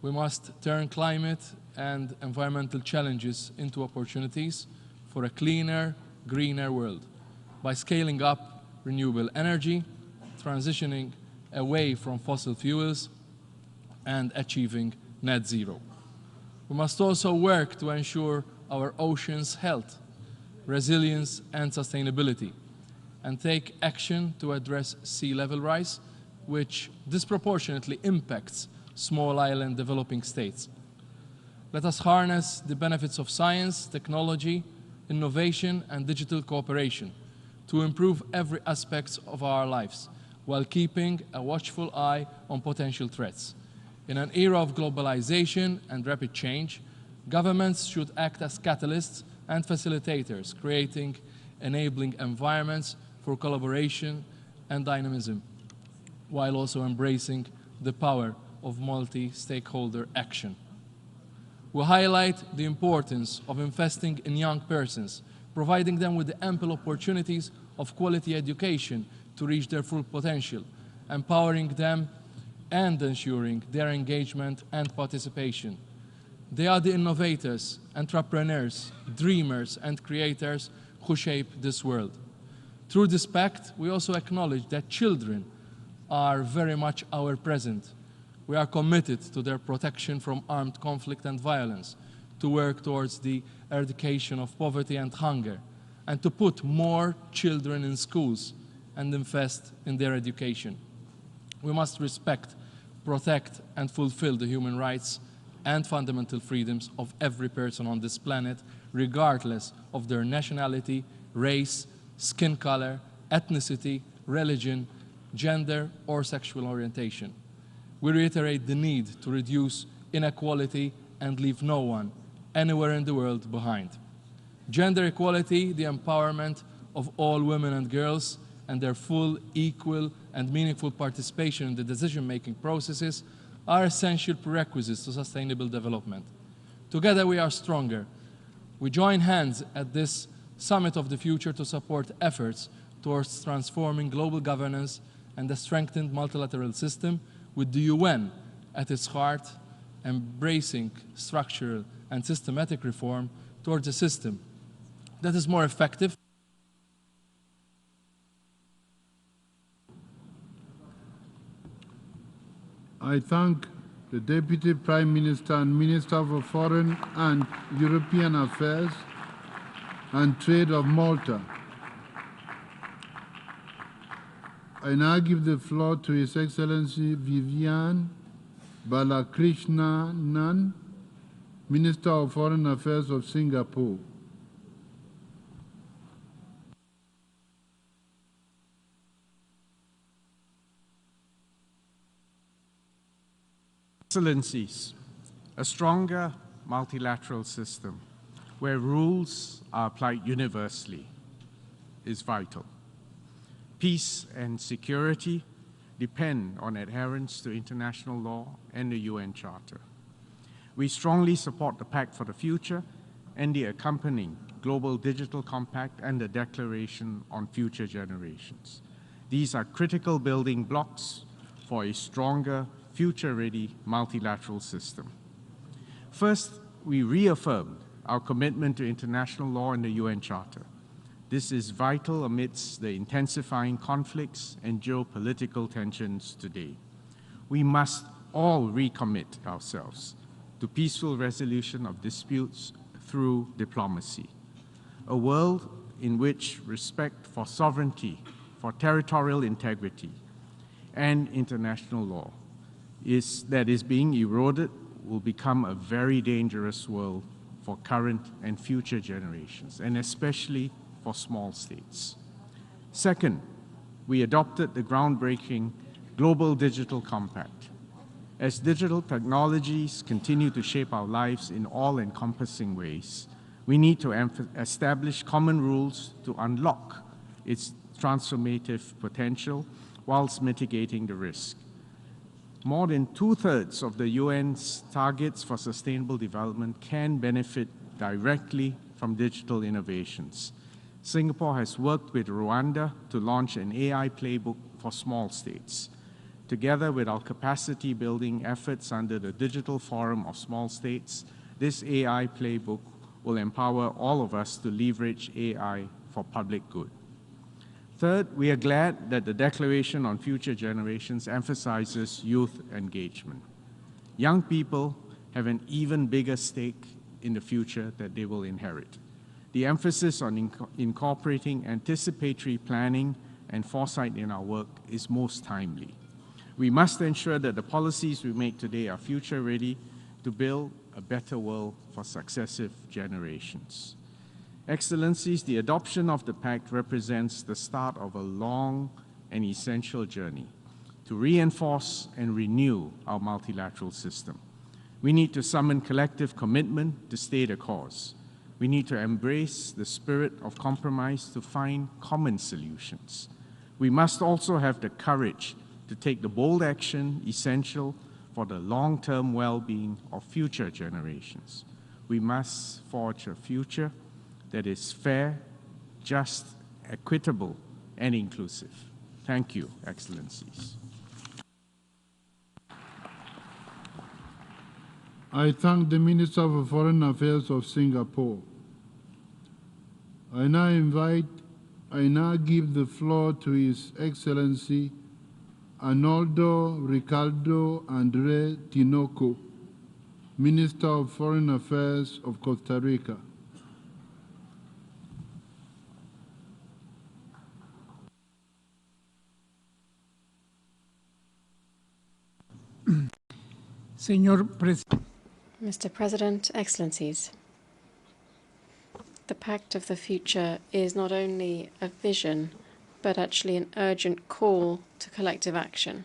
We must turn climate and environmental challenges into opportunities for a cleaner, greener world by scaling up renewable energy, transitioning away from fossil fuels, and achieving net zero. We must also work to ensure our oceans' health, resilience, and sustainability, and take action to address sea level rise, which disproportionately impacts small island developing states. Let us harness the benefits of science, technology, innovation, and digital cooperation to improve every aspect of our lives, while keeping a watchful eye on potential threats. In an era of globalization and rapid change, governments should act as catalysts and facilitators, creating enabling environments for collaboration and dynamism, while also embracing the power of multi-stakeholder action. We highlight the importance of investing in young persons, providing them with the ample opportunities of quality education to reach their full potential, empowering them and ensuring their engagement and participation. They are the innovators, entrepreneurs, dreamers, and creators who shape this world. Through this pact, we also acknowledge that children are very much our present. We are committed to their protection from armed conflict and violence, to work towards the eradication of poverty and hunger, and to put more children in schools and invest in their education. We must respect, protect, and fulfill the human rights and fundamental freedoms of every person on this planet, regardless of their nationality, race, skin color, ethnicity, religion, gender, or sexual orientation. We reiterate the need to reduce inequality and leave no one, anywhere in the world, behind. Gender equality, the empowerment of all women and girls, and their full, equal, and meaningful participation in the decision-making processes are essential prerequisites to sustainable development. Together we are stronger. We join hands at this Summit of the Future to support efforts towards transforming global governance and a strengthened multilateral system, with the UN at its heart, embracing structural and systematic reform towards a system that is more effective. I thank the Deputy Prime Minister and Minister for Foreign and European Affairs and Trade of Malta. I now give the floor to His Excellency Vivian Balakrishnanan, Minister of Foreign Affairs of Singapore. Excellencies, a stronger multilateral system where rules are applied universally is vital. Peace and security depend on adherence to international law and the UN Charter. We strongly support the Pact for the Future and the accompanying Global Digital Compact and the Declaration on Future Generations. These are critical building blocks for a stronger, future-ready multilateral system. First, we reaffirmed our commitment to international law and the UN Charter. This is vital amidst the intensifying conflicts and geopolitical tensions today. We must all recommit ourselves to peaceful resolution of disputes through diplomacy. A world in which respect for sovereignty, for territorial integrity, and international law that is being eroded will become a very dangerous world for current and future generations, and especially for small states. Second, we adopted the groundbreaking Global Digital Compact. As digital technologies continue to shape our lives in all-encompassing ways, we need to establish common rules to unlock its transformative potential whilst mitigating the risk. More than 2/3 of the UN's targets for sustainable development can benefit directly from digital innovations. Singapore has worked with Rwanda to launch an AI playbook for small states. Together with our capacity building efforts under the Digital Forum of Small States, this AI playbook will empower all of us to leverage AI for public good. Third, we are glad that the Declaration on Future Generations emphasizes youth engagement. Young people have an even bigger stake in the future that they will inherit. The emphasis on incorporating anticipatory planning and foresight in our work is most timely. We must ensure that the policies we make today are future-ready to build a better world for successive generations. Excellencies, the adoption of the Pact represents the start of a long and essential journey to reinforce and renew our multilateral system. We need to summon collective commitment to stay the course. We need to embrace the spirit of compromise to find common solutions. We must also have the courage to take the bold action essential for the long-term well-being of future generations. We must forge a future that is fair, just, equitable, and inclusive. Thank you, Excellencies. I thank the Minister for Foreign Affairs of Singapore. I now give the floor to His Excellency Arnoldo Ricardo Andre Tinoco, Minister of Foreign Affairs of Costa Rica. Mr. President, Excellencies, the Pact of the Future is not only a vision, but actually an urgent call to collective action.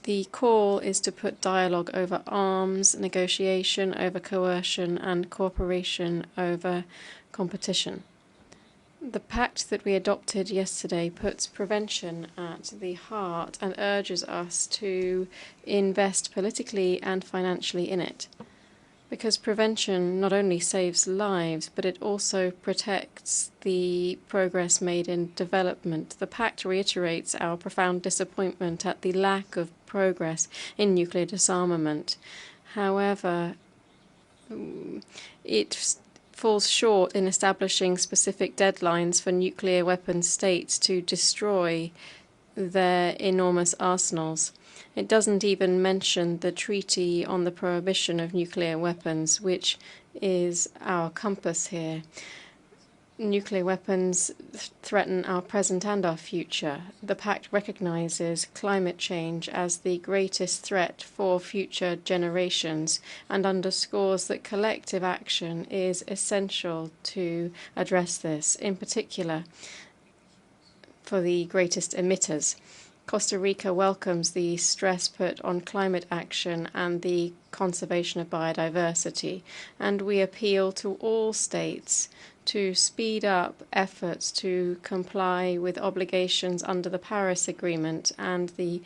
The call is to put dialogue over arms, negotiation over coercion, and cooperation over competition. The pact that we adopted yesterday puts prevention at the heart and urges us to invest politically and financially in it. Because prevention not only saves lives, but it also protects the progress made in development. The pact reiterates our profound disappointment at the lack of progress in nuclear disarmament. However, it falls short in establishing specific deadlines for nuclear weapon states to destroy their enormous arsenals. It doesn't even mention the Treaty on the Prohibition of Nuclear Weapons, which is our compass here. Nuclear weapons threaten our present and our future. The pact recognizes climate change as the greatest threat for future generations and underscores that collective action is essential to address this, in particular for the greatest emitters. Costa Rica welcomes the stress put on climate action and the conservation of biodiversity, and we appeal to all states to speed up efforts to comply with obligations under the Paris Agreement and the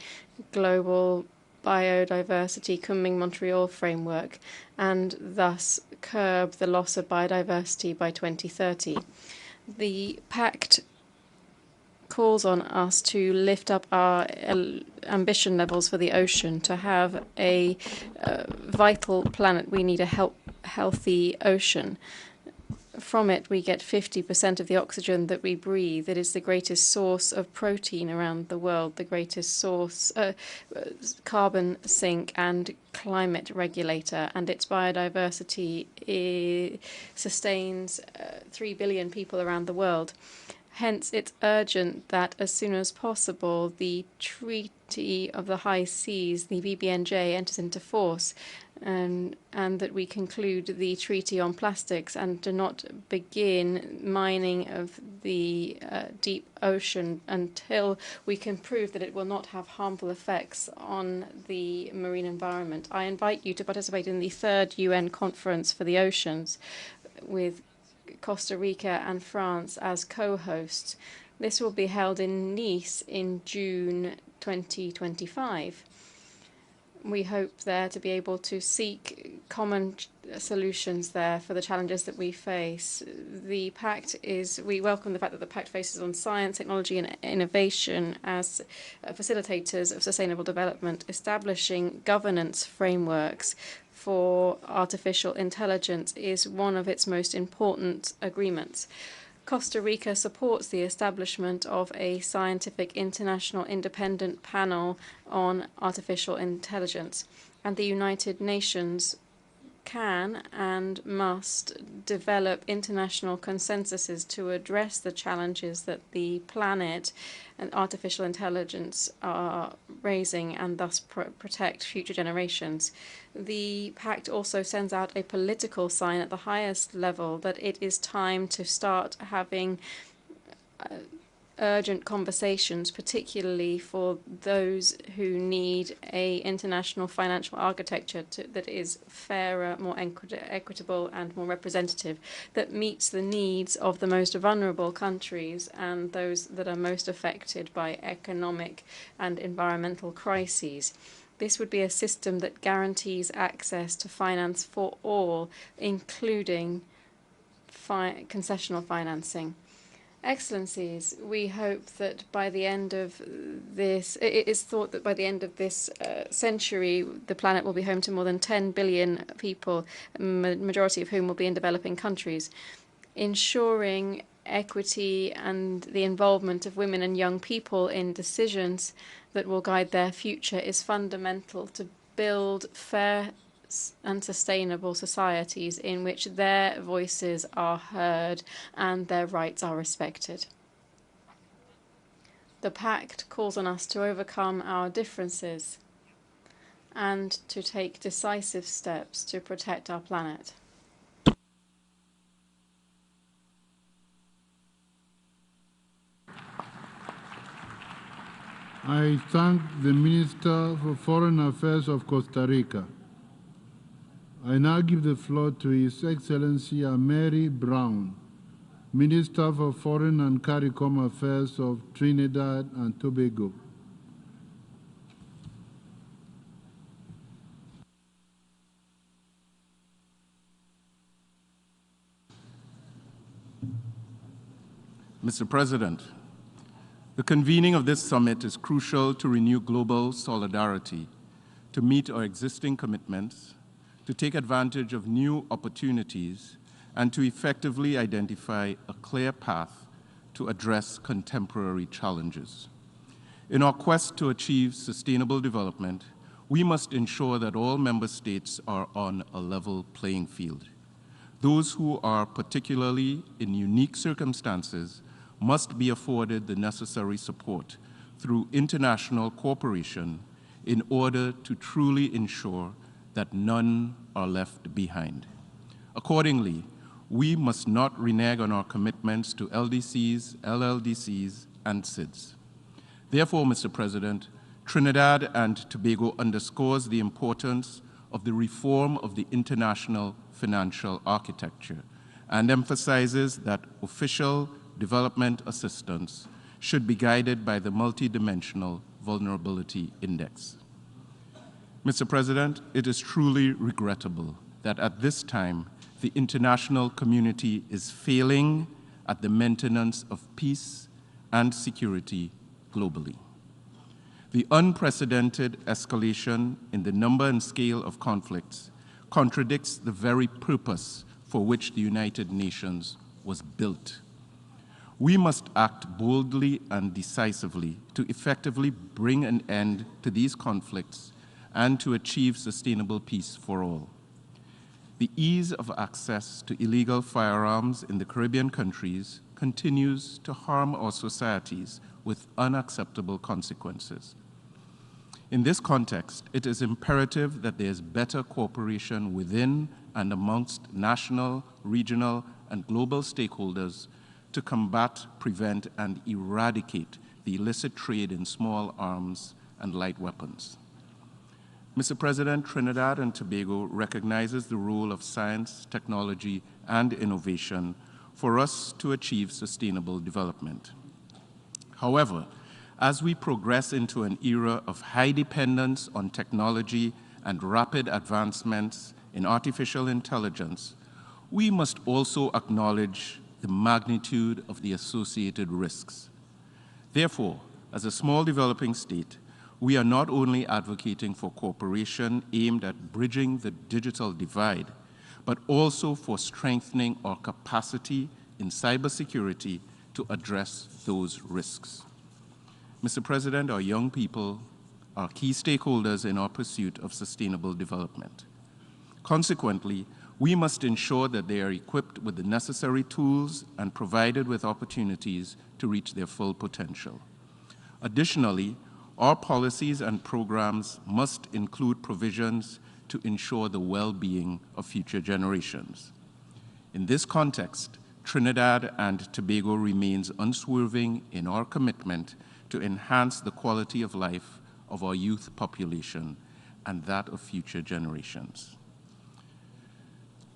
Global Biodiversity Kunming-Montreal Framework, and thus curb the loss of biodiversity by 2030. The pact calls on us to lift up our ambition levels for the ocean. To have a vital planet, we need a healthy ocean. From it, we get 50% of the oxygen that we breathe. It is the greatest source of protein around the world, the greatest source, carbon sink and climate regulator, and its biodiversity sustains 3 billion people around the world. Hence, it's urgent that as soon as possible the Treaty of the High Seas, the VBNJ, enters into force, and that we conclude the Treaty on Plastics and do not begin mining of the deep ocean until we can prove that it will not have harmful effects on the marine environment. I invite you to participate in the 3rd UN Conference for the Oceans with Costa Rica and France as co-hosts. This will be held in Nice in June 2025. We hope there to be able to seek common solutions there for the challenges that we face. We welcome the fact that the pact focuses on science, technology and innovation as facilitators of sustainable development, establishing governance frameworks for artificial intelligence is one of its most important agreements. Costa Rica supports the establishment of a scientific international independent panel on artificial intelligence, and the United Nations can and must develop international consensuses to address the challenges that the planet and artificial intelligence are raising and thus protect future generations. The pact also sends out a political sign at the highest level that it is time to start having urgent conversations, particularly for those who need an international financial architecture that is fairer, more equitable and more representative, that meets the needs of the most vulnerable countries and those that are most affected by economic and environmental crises. This would be a system that guarantees access to finance for all, including concessional financing. Excellencies, we hope that by the end of this, it is thought that by the end of this century, the planet will be home to more than 10 billion people, majority of whom will be in developing countries. Ensuring equity and the involvement of women and young people in decisions that will guide their future is fundamental to build fair and sustainable societies in which their voices are heard and their rights are respected. The Pact calls on us to overcome our differences and to take decisive steps to protect our planet. I thank the Minister for Foreign Affairs of Costa Rica. I now give the floor to His Excellency Mary Brown, Minister for Foreign and CARICOM Affairs of Trinidad and Tobago. Mr. President, the convening of this summit is crucial to renew global solidarity, to meet our existing commitments, to take advantage of new opportunities, and to effectively identify a clear path to address contemporary challenges. In our quest to achieve sustainable development, we must ensure that all member states are on a level playing field. Those who are particularly in unique circumstances must be afforded the necessary support through international cooperation in order to truly ensure that none are left behind. Accordingly, we must not renege on our commitments to LDCs, LLDCs, and SIDS. Therefore, Mr. President, Trinidad and Tobago underscores the importance of the reform of the international financial architecture and emphasizes that official development assistance should be guided by the Multidimensional Vulnerability Index. Mr. President, it is truly regrettable that at this time, the international community is failing at the maintenance of peace and security globally. The unprecedented escalation in the number and scale of conflicts contradicts the very purpose for which the United Nations was built. We must act boldly and decisively to effectively bring an end to these conflicts and to achieve sustainable peace for all. The ease of access to illegal firearms in the Caribbean countries continues to harm our societies with unacceptable consequences. In this context, it is imperative that there is better cooperation within and amongst national, regional, and global stakeholders to combat, prevent, and eradicate the illicit trade in small arms and light weapons. Mr. President, Trinidad and Tobago recognizes the role of science, technology, and innovation for us to achieve sustainable development. However, as we progress into an era of high dependence on technology and rapid advancements in artificial intelligence, we must also acknowledge the magnitude of the associated risks. Therefore, as a small developing state, we are not only advocating for cooperation aimed at bridging the digital divide, but also for strengthening our capacity in cybersecurity to address those risks. Mr. President, our young people are key stakeholders in our pursuit of sustainable development. Consequently, we must ensure that they are equipped with the necessary tools and provided with opportunities to reach their full potential. Additionally, our policies and programs must include provisions to ensure the well-being of future generations. In this context, Trinidad and Tobago remains unswerving in our commitment to enhance the quality of life of our youth population and that of future generations.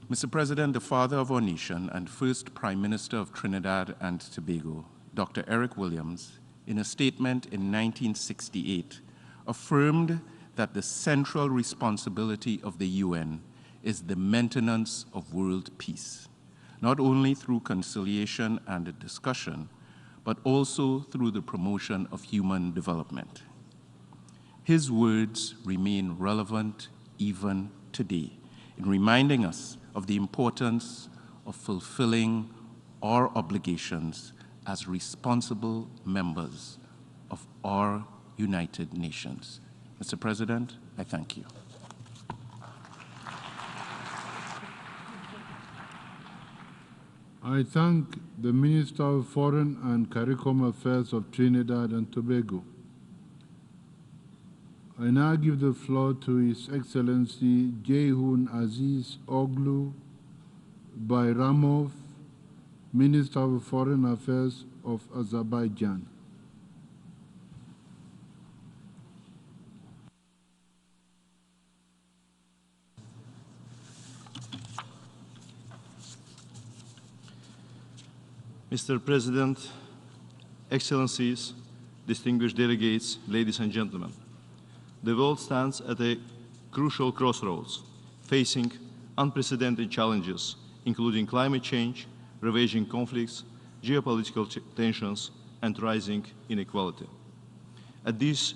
Mr. President, the father of our nation and first Prime Minister of Trinidad and Tobago, Dr. Eric Williams, in a statement in 1968, affirmed that the central responsibility of the UN is the maintenance of world peace, not only through conciliation and discussion, but also through the promotion of human development. His words remain relevant even today in reminding us of the importance of fulfilling our obligations as responsible members of our United Nations. Mr. President, I thank you. I thank the Minister of Foreign and CARICOM Affairs of Trinidad and Tobago. I now give the floor to His Excellency Ceyhun Aziz Oglu Bayramov, Minister of Foreign Affairs of Azerbaijan. Mr. President, Excellencies, distinguished delegates, ladies and gentlemen, the world stands at a crucial crossroads, facing unprecedented challenges, including climate change, ravaging conflicts, geopolitical tensions, and rising inequality. At this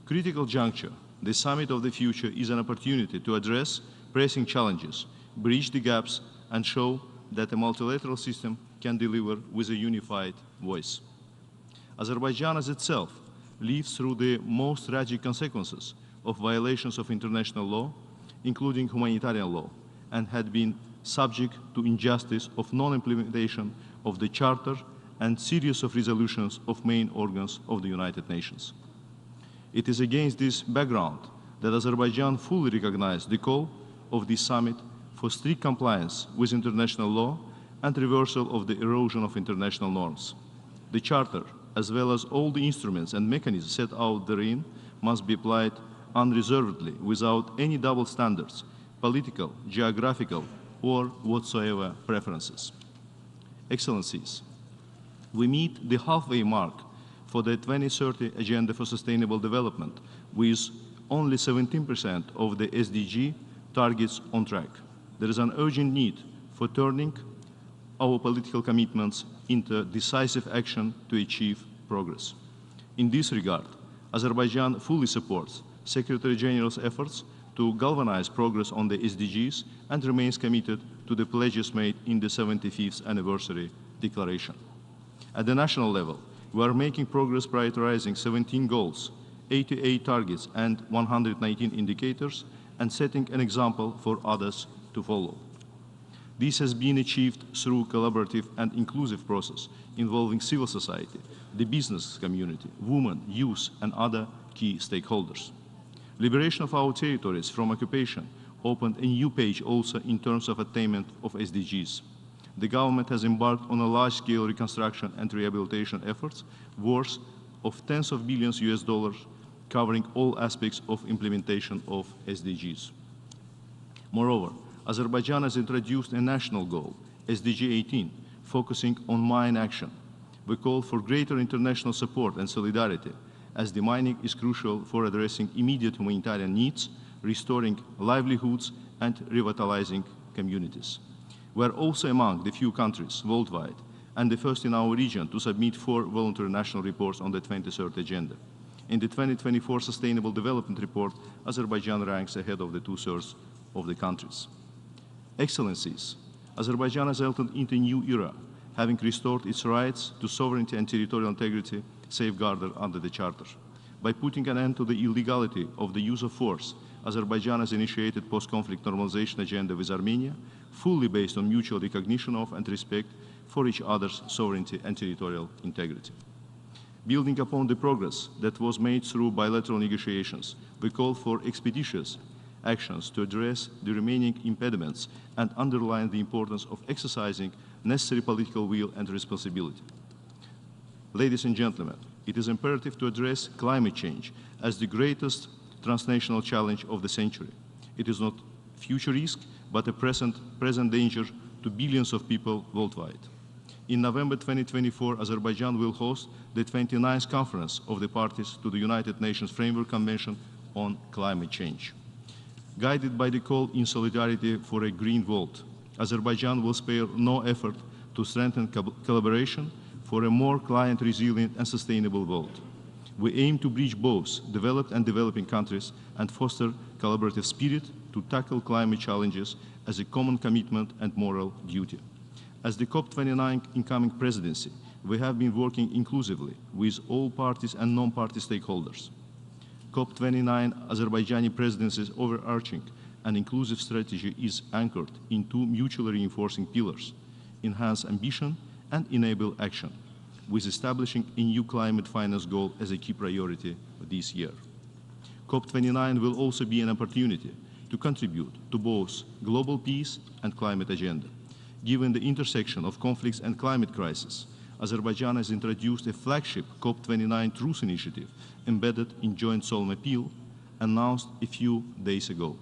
critical juncture, the Summit of the Future is an opportunity to address pressing challenges, bridge the gaps, and show that a multilateral system can deliver with a unified voice. Azerbaijan as itself lives through the most tragic consequences of violations of international law, including humanitarian law, and had been subject to injustice of non-implementation of the Charter and series of resolutions of main organs of the United Nations. It is against this background that Azerbaijan fully recognized the call of this summit for strict compliance with international law and reversal of the erosion of international norms. The Charter, as well as all the instruments and mechanisms set out therein, must be applied unreservedly, without any double standards, political, geographical, or whatsoever preferences. Excellencies, we meet the halfway mark for the 2030 Agenda for Sustainable Development, with only 17% of the SDG targets on track. There is an urgent need for turning our political commitments into decisive action to achieve progress. In this regard, Azerbaijan fully supports Secretary General's efforts to galvanize progress on the SDGs and remains committed to the pledges made in the 75th anniversary declaration. At the national level, we are making progress prioritizing 17 goals, 88 targets, and 119 indicators, and setting an example for others to follow. This has been achieved through collaborative and inclusive process involving civil society, the business community, women, youth, and other key stakeholders. Liberation of our territories from occupation opened a new page also in terms of attainment of SDGs. The government has embarked on a large-scale reconstruction and rehabilitation efforts worth of tens of billions US dollars, covering all aspects of implementation of SDGs. Moreover, Azerbaijan has introduced a national goal, SDG 18, focusing on mine action. We call for greater international support and solidarity, as demining is crucial for addressing immediate humanitarian needs, restoring livelihoods, and revitalizing communities. We are also among the few countries worldwide and the first in our region to submit 4 voluntary national reports on the 23rd Agenda. In the 2024 Sustainable Development Report, Azerbaijan ranks ahead of the 2/3 of the countries. Excellencies, Azerbaijan has entered into a new era, having restored its rights to sovereignty and territorial integrity safeguarded under the Charter. By putting an end to the illegality of the use of force, Azerbaijan has initiated post-conflict normalization agenda with Armenia, fully based on mutual recognition of and respect for each other's sovereignty and territorial integrity. Building upon the progress that was made through bilateral negotiations, we call for expeditious actions to address the remaining impediments and underline the importance of exercising necessary political will and responsibility. Ladies and gentlemen, it is imperative to address climate change as the greatest transnational challenge of the century. It is not a future risk, but a present danger to billions of people worldwide. In November 2024, Azerbaijan will host the 29th Conference of the Parties to the United Nations Framework Convention on Climate Change. Guided by the call in solidarity for a green world, Azerbaijan will spare no effort to strengthen collaboration for a more climate-resilient and sustainable world. We aim to bridge both developed and developing countries and foster collaborative spirit to tackle climate challenges as a common commitment and moral duty. As the COP29 incoming presidency, we have been working inclusively with all parties and non-party stakeholders. COP29 Azerbaijani presidency's overarching and inclusive strategy is anchored in two mutually reinforcing pillars: enhance ambition and enable action, with establishing a new climate finance goal as a key priority this year. COP29 will also be an opportunity to contribute to both global peace and climate agenda. Given the intersection of conflicts and climate crisis, Azerbaijan has introduced a flagship COP29 Truth Initiative embedded in Joint Solemn Appeal, announced a few days ago.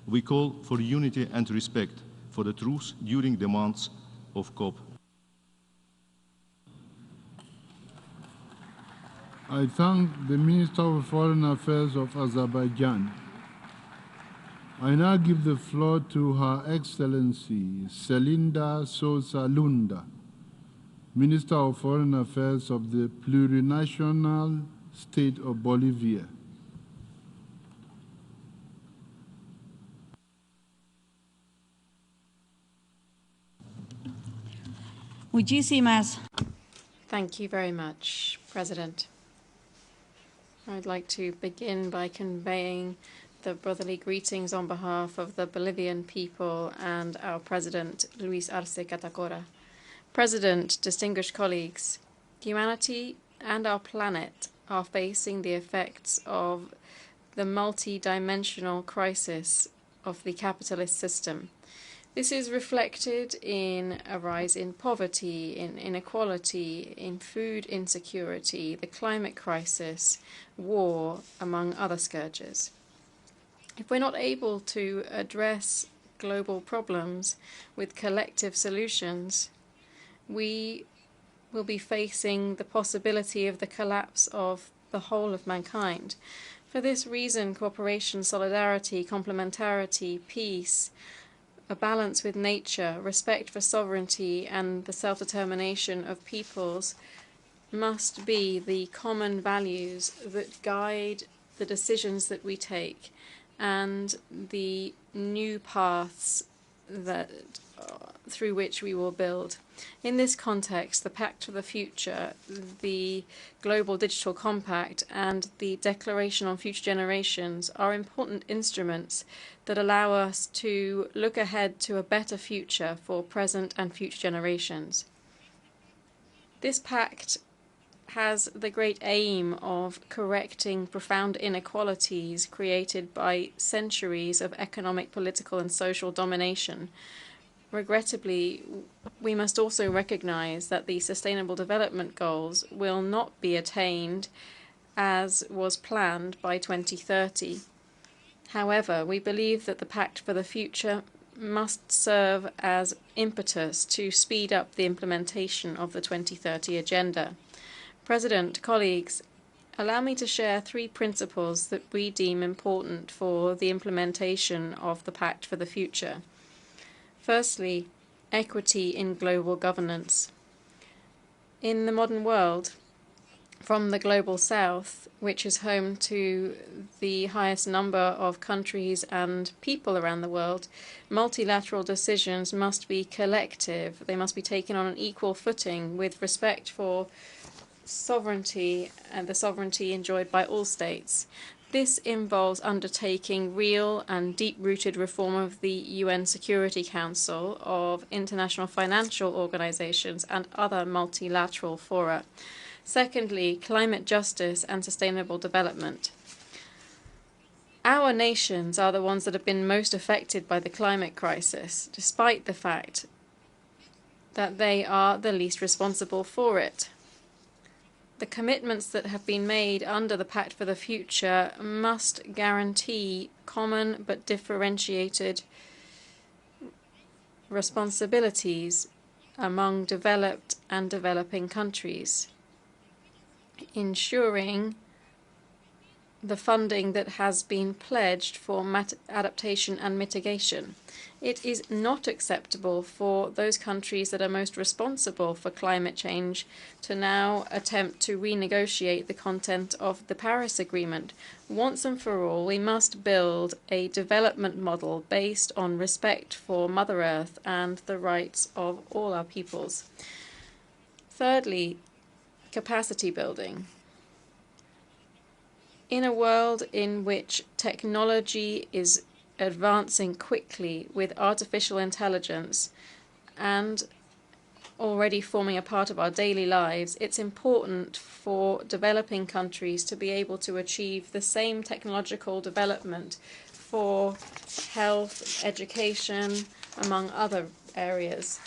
We call for unity and respect for the truth during the months of COP. I thank the Minister of Foreign Affairs of Azerbaijan. I now give the floor to Her Excellency Selinda Sosa Lunda, Minister of Foreign Affairs of the plurinational state of Bolivia. Thank you very much, President. I'd like to begin by conveying the brotherly greetings on behalf of the Bolivian people and our President, Luis Arce Catacora. President, distinguished colleagues, humanity and our planet are facing the effects of the multi-dimensional crisis of the capitalist system. This is reflected in a rise in poverty, in inequality, in food insecurity, the climate crisis, war, among other scourges. If we're not able to address global problems with collective solutions, we will be facing the possibility of the collapse of the whole of mankind. For this reason, cooperation, solidarity, complementarity, peace, a balance with nature, respect for sovereignty, and the self-determination of peoples must be the common values that guide the decisions that we take and the new paths that through which we will build. In this context, the Pact for the Future, the Global Digital Compact, and the Declaration on Future Generations are important instruments that allow us to look ahead to a better future for present and future generations. This pact has the great aim of correcting profound inequalities created by centuries of economic, political, and social domination. Regrettably, we must also recognize that the Sustainable Development Goals will not be attained as was planned by 2030. However, we believe that the Pact for the Future must serve as impetus to speed up the implementation of the 2030 Agenda. President, colleagues, allow me to share 3 principles that we deem important for the implementation of the Pact for the Future. Firstly, equity in global governance. In the modern world, from the global south, which is home to the highest number of countries and people around the world, multilateral decisions must be collective. They must be taken on an equal footing with respect for sovereignty and the sovereignty enjoyed by all states. This involves undertaking real and deep-rooted reform of the UN Security Council, of international financial organizations, and other multilateral fora. Secondly, climate justice and sustainable development. Our nations are the ones that have been most affected by the climate crisis, despite the fact that they are the least responsible for it. The commitments that have been made under the Pact for the Future must guarantee common but differentiated responsibilities among developed and developing countries, ensuring the funding that has been pledged for adaptation and mitigation. It is not acceptable for those countries that are most responsible for climate change to now attempt to renegotiate the content of the Paris Agreement. Once and for all, we must build a development model based on respect for Mother Earth and the rights of all our peoples. Thirdly, capacity building. In a world in which technology is advancing quickly with artificial intelligence and already forming a part of our daily lives, it's important for developing countries to be able to achieve the same technological development for health, education, among other areas,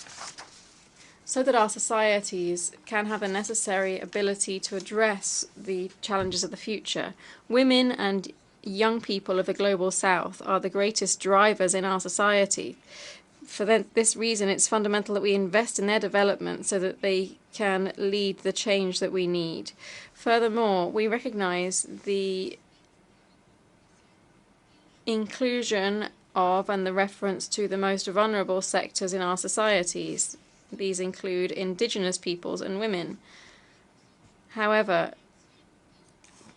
so that our societies can have a necessary ability to address the challenges of the future. Women and young people of the Global South are the greatest drivers in our society. For this reason, it's fundamental that we invest in their development so that they can lead the change that we need. Furthermore, we recognize the inclusion of and the reference to the most vulnerable sectors in our societies. These include indigenous peoples and women. However,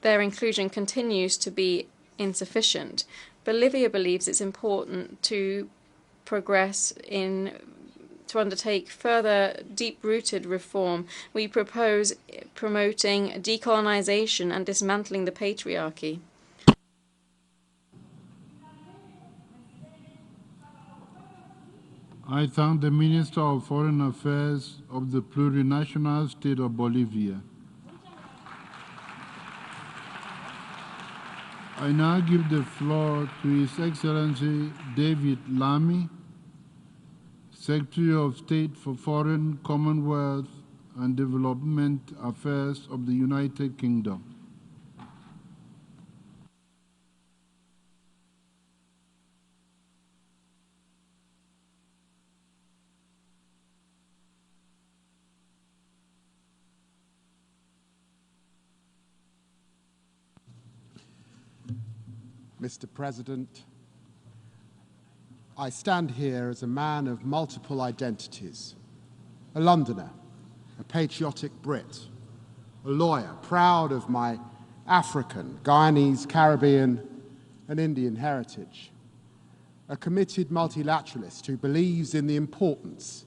their inclusion continues to be insufficient. Bolivia believes it's important to progress to undertake further deep-rooted reform. We propose promoting decolonization and dismantling the patriarchy. I thank the Minister of Foreign Affairs of the plurinational state of Bolivia. I now give the floor to His Excellency David Lammy, Secretary of State for Foreign, Commonwealth and Development Affairs of the United Kingdom. Mr. President, I stand here as a man of multiple identities, a Londoner, a patriotic Brit, a lawyer, proud of my African, Guyanese, Caribbean, and Indian heritage, a committed multilateralist who believes in the importance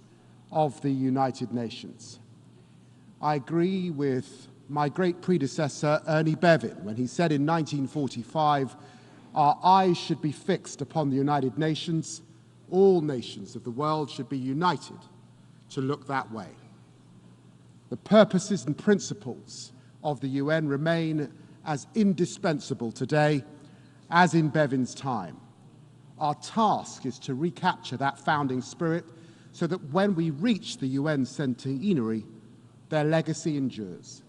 of the United Nations. I agree with my great predecessor, Ernie Bevin, when he said in 1945, our eyes should be fixed upon the United Nations. All nations of the world should be united to look that way. The purposes and principles of the UN remain as indispensable today as in Bevin's time. Our task is to recapture that founding spirit so that when we reach the UN centenary, their legacy endures.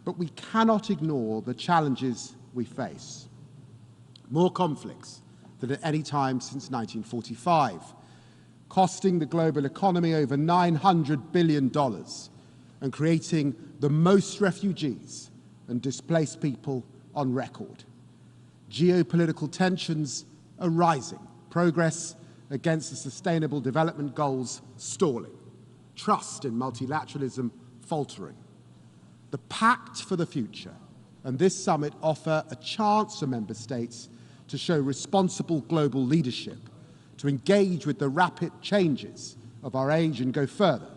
But we cannot ignore the challenges we face. More conflicts than at any time since 1945, costing the global economy over $900 billion and creating the most refugees and displaced people on record. Geopolitical tensions are rising, progress against the Sustainable Development Goals stalling, trust in multilateralism faltering. The Pact for the Future and this summit offer a chance for member states to show responsible global leadership, to engage with the rapid changes of our age and go further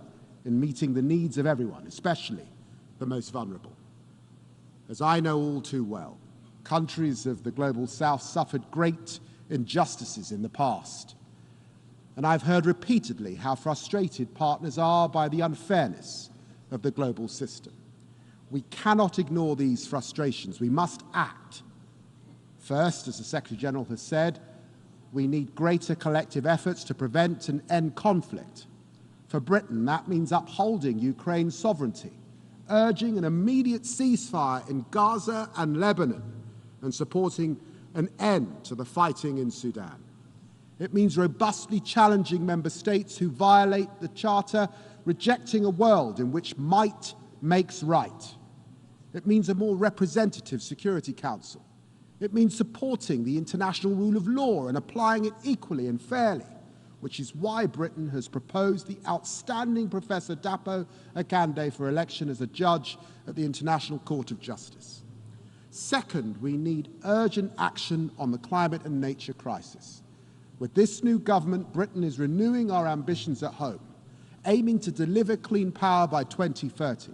in meeting the needs of everyone, especially the most vulnerable. As I know all too well, countries of the Global South suffered great injustices in the past, and I've heard repeatedly how frustrated partners are by the unfairness of the global system. We cannot ignore these frustrations. We must act. First, as the Secretary-General has said, we need greater collective efforts to prevent and end conflict, For Britain, that means upholding Ukraine's sovereignty, urging an immediate ceasefire in Gaza and Lebanon, and supporting an end to the fighting in Sudan. It means robustly challenging member states who violate the Charter, rejecting a world in which might makes right. It means a more representative Security Council. It means supporting the international rule of law and applying it equally and fairly, which is why Britain has proposed the outstanding Professor Dapo Akande for election as a judge at the International Court of Justice. Second, we need urgent action on the climate and nature crisis. With this new government, Britain is renewing our ambitions at home, aiming to deliver clean power by 2030.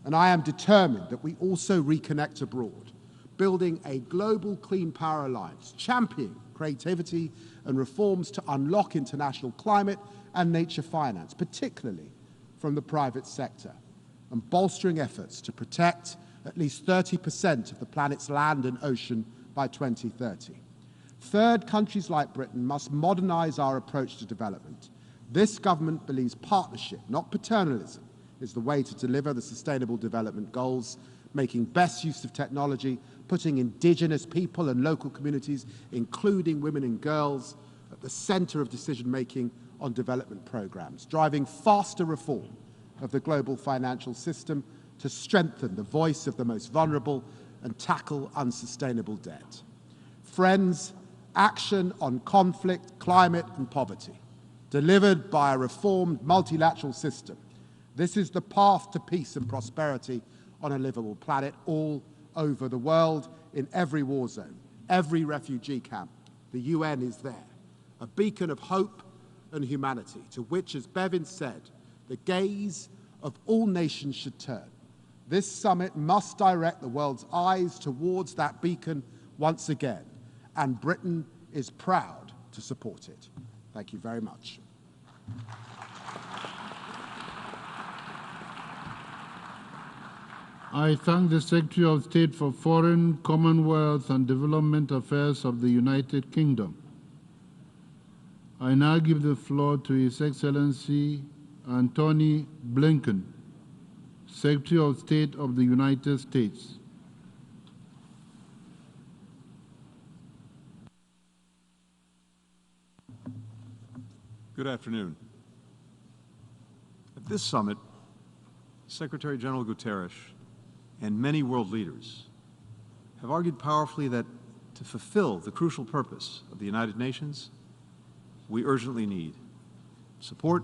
And I am determined that we also reconnect abroad, building a global clean power alliance, championing creativity and reforms to unlock international climate and nature finance, particularly from the private sector, and bolstering efforts to protect at least 30% of the planet's land and ocean by 2030. Third, countries like Britain must modernize our approach to development. This government believes partnership, not paternalism, is the way to deliver the Sustainable Development Goals, making best use of technology, putting indigenous people and local communities, including women and girls, at the center of decision-making on development programs, driving faster reform of the global financial system to strengthen the voice of the most vulnerable and tackle unsustainable debt. Friends, action on conflict, climate and poverty, delivered by a reformed multilateral system. This is the path to peace and prosperity on a livable planet all over the world, in every war zone, every refugee camp. The UN is there, a beacon of hope and humanity, to which, as Bevin said, the gaze of all nations should turn. This summit must direct the world's eyes towards that beacon once again, and Britain is proud to support it. Thank you very much. I thank the Secretary of State for Foreign, Commonwealth and Development Affairs of the United Kingdom. I now give the floor to His Excellency Antony Blinken, Secretary of State of the United States. Good afternoon. At this summit, Secretary General Guterres and many world leaders have argued powerfully that to fulfill the crucial purpose of the United Nations, we urgently need support,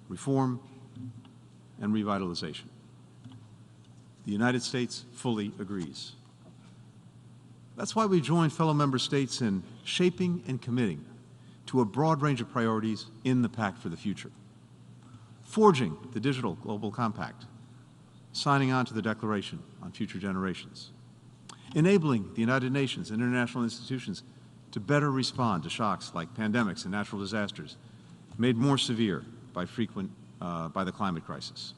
reform, and revitalization. The United States fully agrees. That's why we joined fellow member states in shaping and committing to a broad range of priorities in the Pact for the Future. Forging the Digital Global Compact, signing on to the Declaration on Future Generations, enabling the United Nations and international institutions to better respond to shocks like pandemics and natural disasters made more severe by the climate crisis,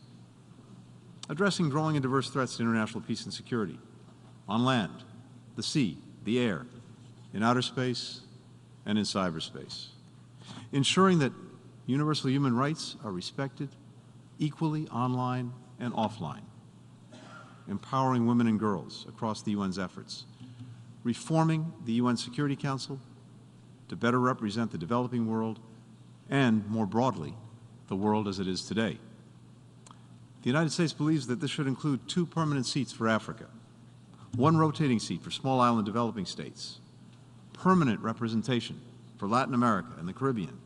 addressing growing and diverse threats to international peace and security on land, the sea, the air, in outer space, and in cyberspace, ensuring that universal human rights are respected equally online and offline, empowering women and girls across the UN's efforts, reforming the UN Security Council to better represent the developing world and, more broadly, the world as it is today. The United States believes that this should include 2 permanent seats for Africa, 1 rotating seat for small island developing states, permanent representation for Latin America and the Caribbean,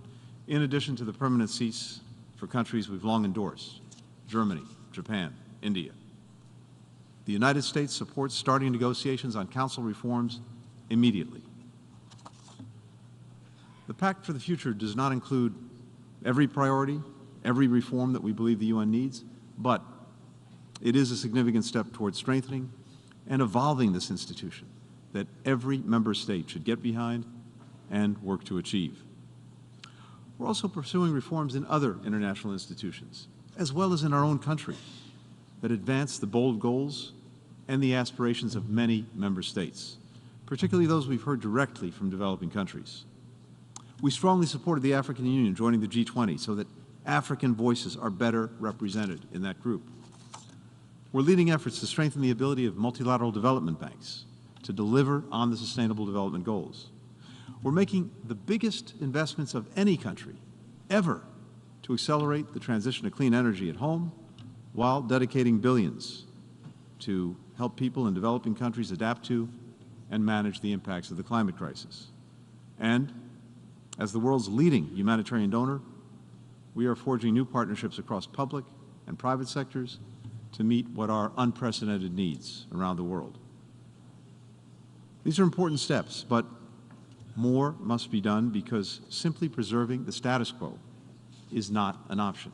in addition to the permanent seats for countries we've long endorsed, Germany, Japan, India. The United States supports starting negotiations on Council reforms immediately. The Pact for the Future does not include every priority, every reform that we believe the UN needs, but it is a significant step towards strengthening and evolving this institution that every member state should get behind and work to achieve. We're also pursuing reforms in other international institutions, as well as in our own country, that advance the bold goals and the aspirations of many member states, particularly those we've heard directly from developing countries. We strongly supported the African Union joining the G20 so that African voices are better represented in that group. We're leading efforts to strengthen the ability of multilateral development banks to deliver on the Sustainable Development Goals. We're making the biggest investments of any country ever to accelerate the transition to clean energy at home while dedicating billions to help people in developing countries adapt to and manage the impacts of the climate crisis. And as the world's leading humanitarian donor, we are forging new partnerships across public and private sectors to meet what are unprecedented needs around the world. These are important steps, but more must be done because simply preserving the status quo is not an option.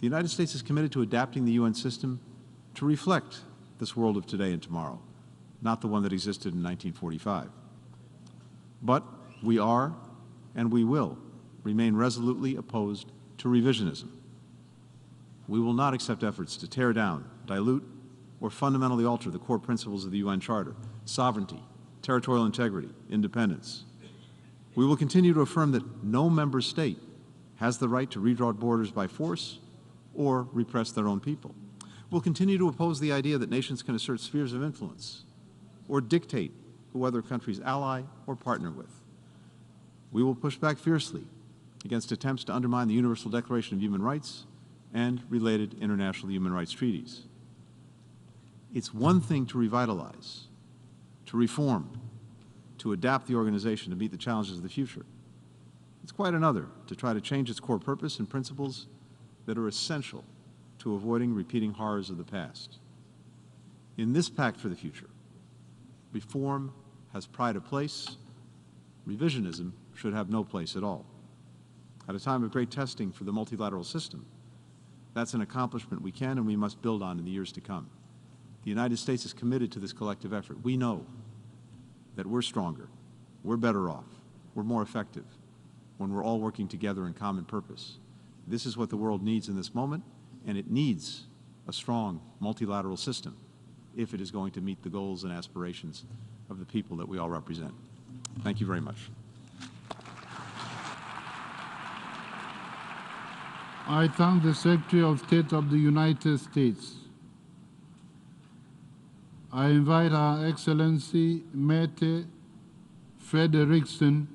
The United States is committed to adapting the UN system to reflect this world of today and tomorrow, not the one that existed in 1945. But we are, and we will, remain resolutely opposed to revisionism. We will not accept efforts to tear down, dilute, or fundamentally alter the core principles of the UN Charter: sovereignty, territorial integrity, independence. We will continue to affirm that no member state has the right to redraw borders by force or repress their own people. We'll continue to oppose the idea that nations can assert spheres of influence or dictate who other countries ally or partner with. We will push back fiercely against attempts to undermine the Universal Declaration of Human Rights and related international human rights treaties. It's one thing to revitalize, to reform, to adapt the organization to meet the challenges of the future. It's quite another to try to change its core purpose and principles that are essential to avoiding repeating horrors of the past. In this pact for the future, reform has pride of place, revisionism should have no place at all. At a time of great testing for the multilateral system, that's an accomplishment we can and we must build on in the years to come. The United States is committed to this collective effort. We know that we're stronger, we're better off, we're more effective when we're all working together in common purpose. This is what the world needs in this moment, and it needs a strong multilateral system if it is going to meet the goals and aspirations of the people that we all represent. Thank you very much. I thank the Secretary of State of the United States. I invite Her Excellency Mette Frederiksen,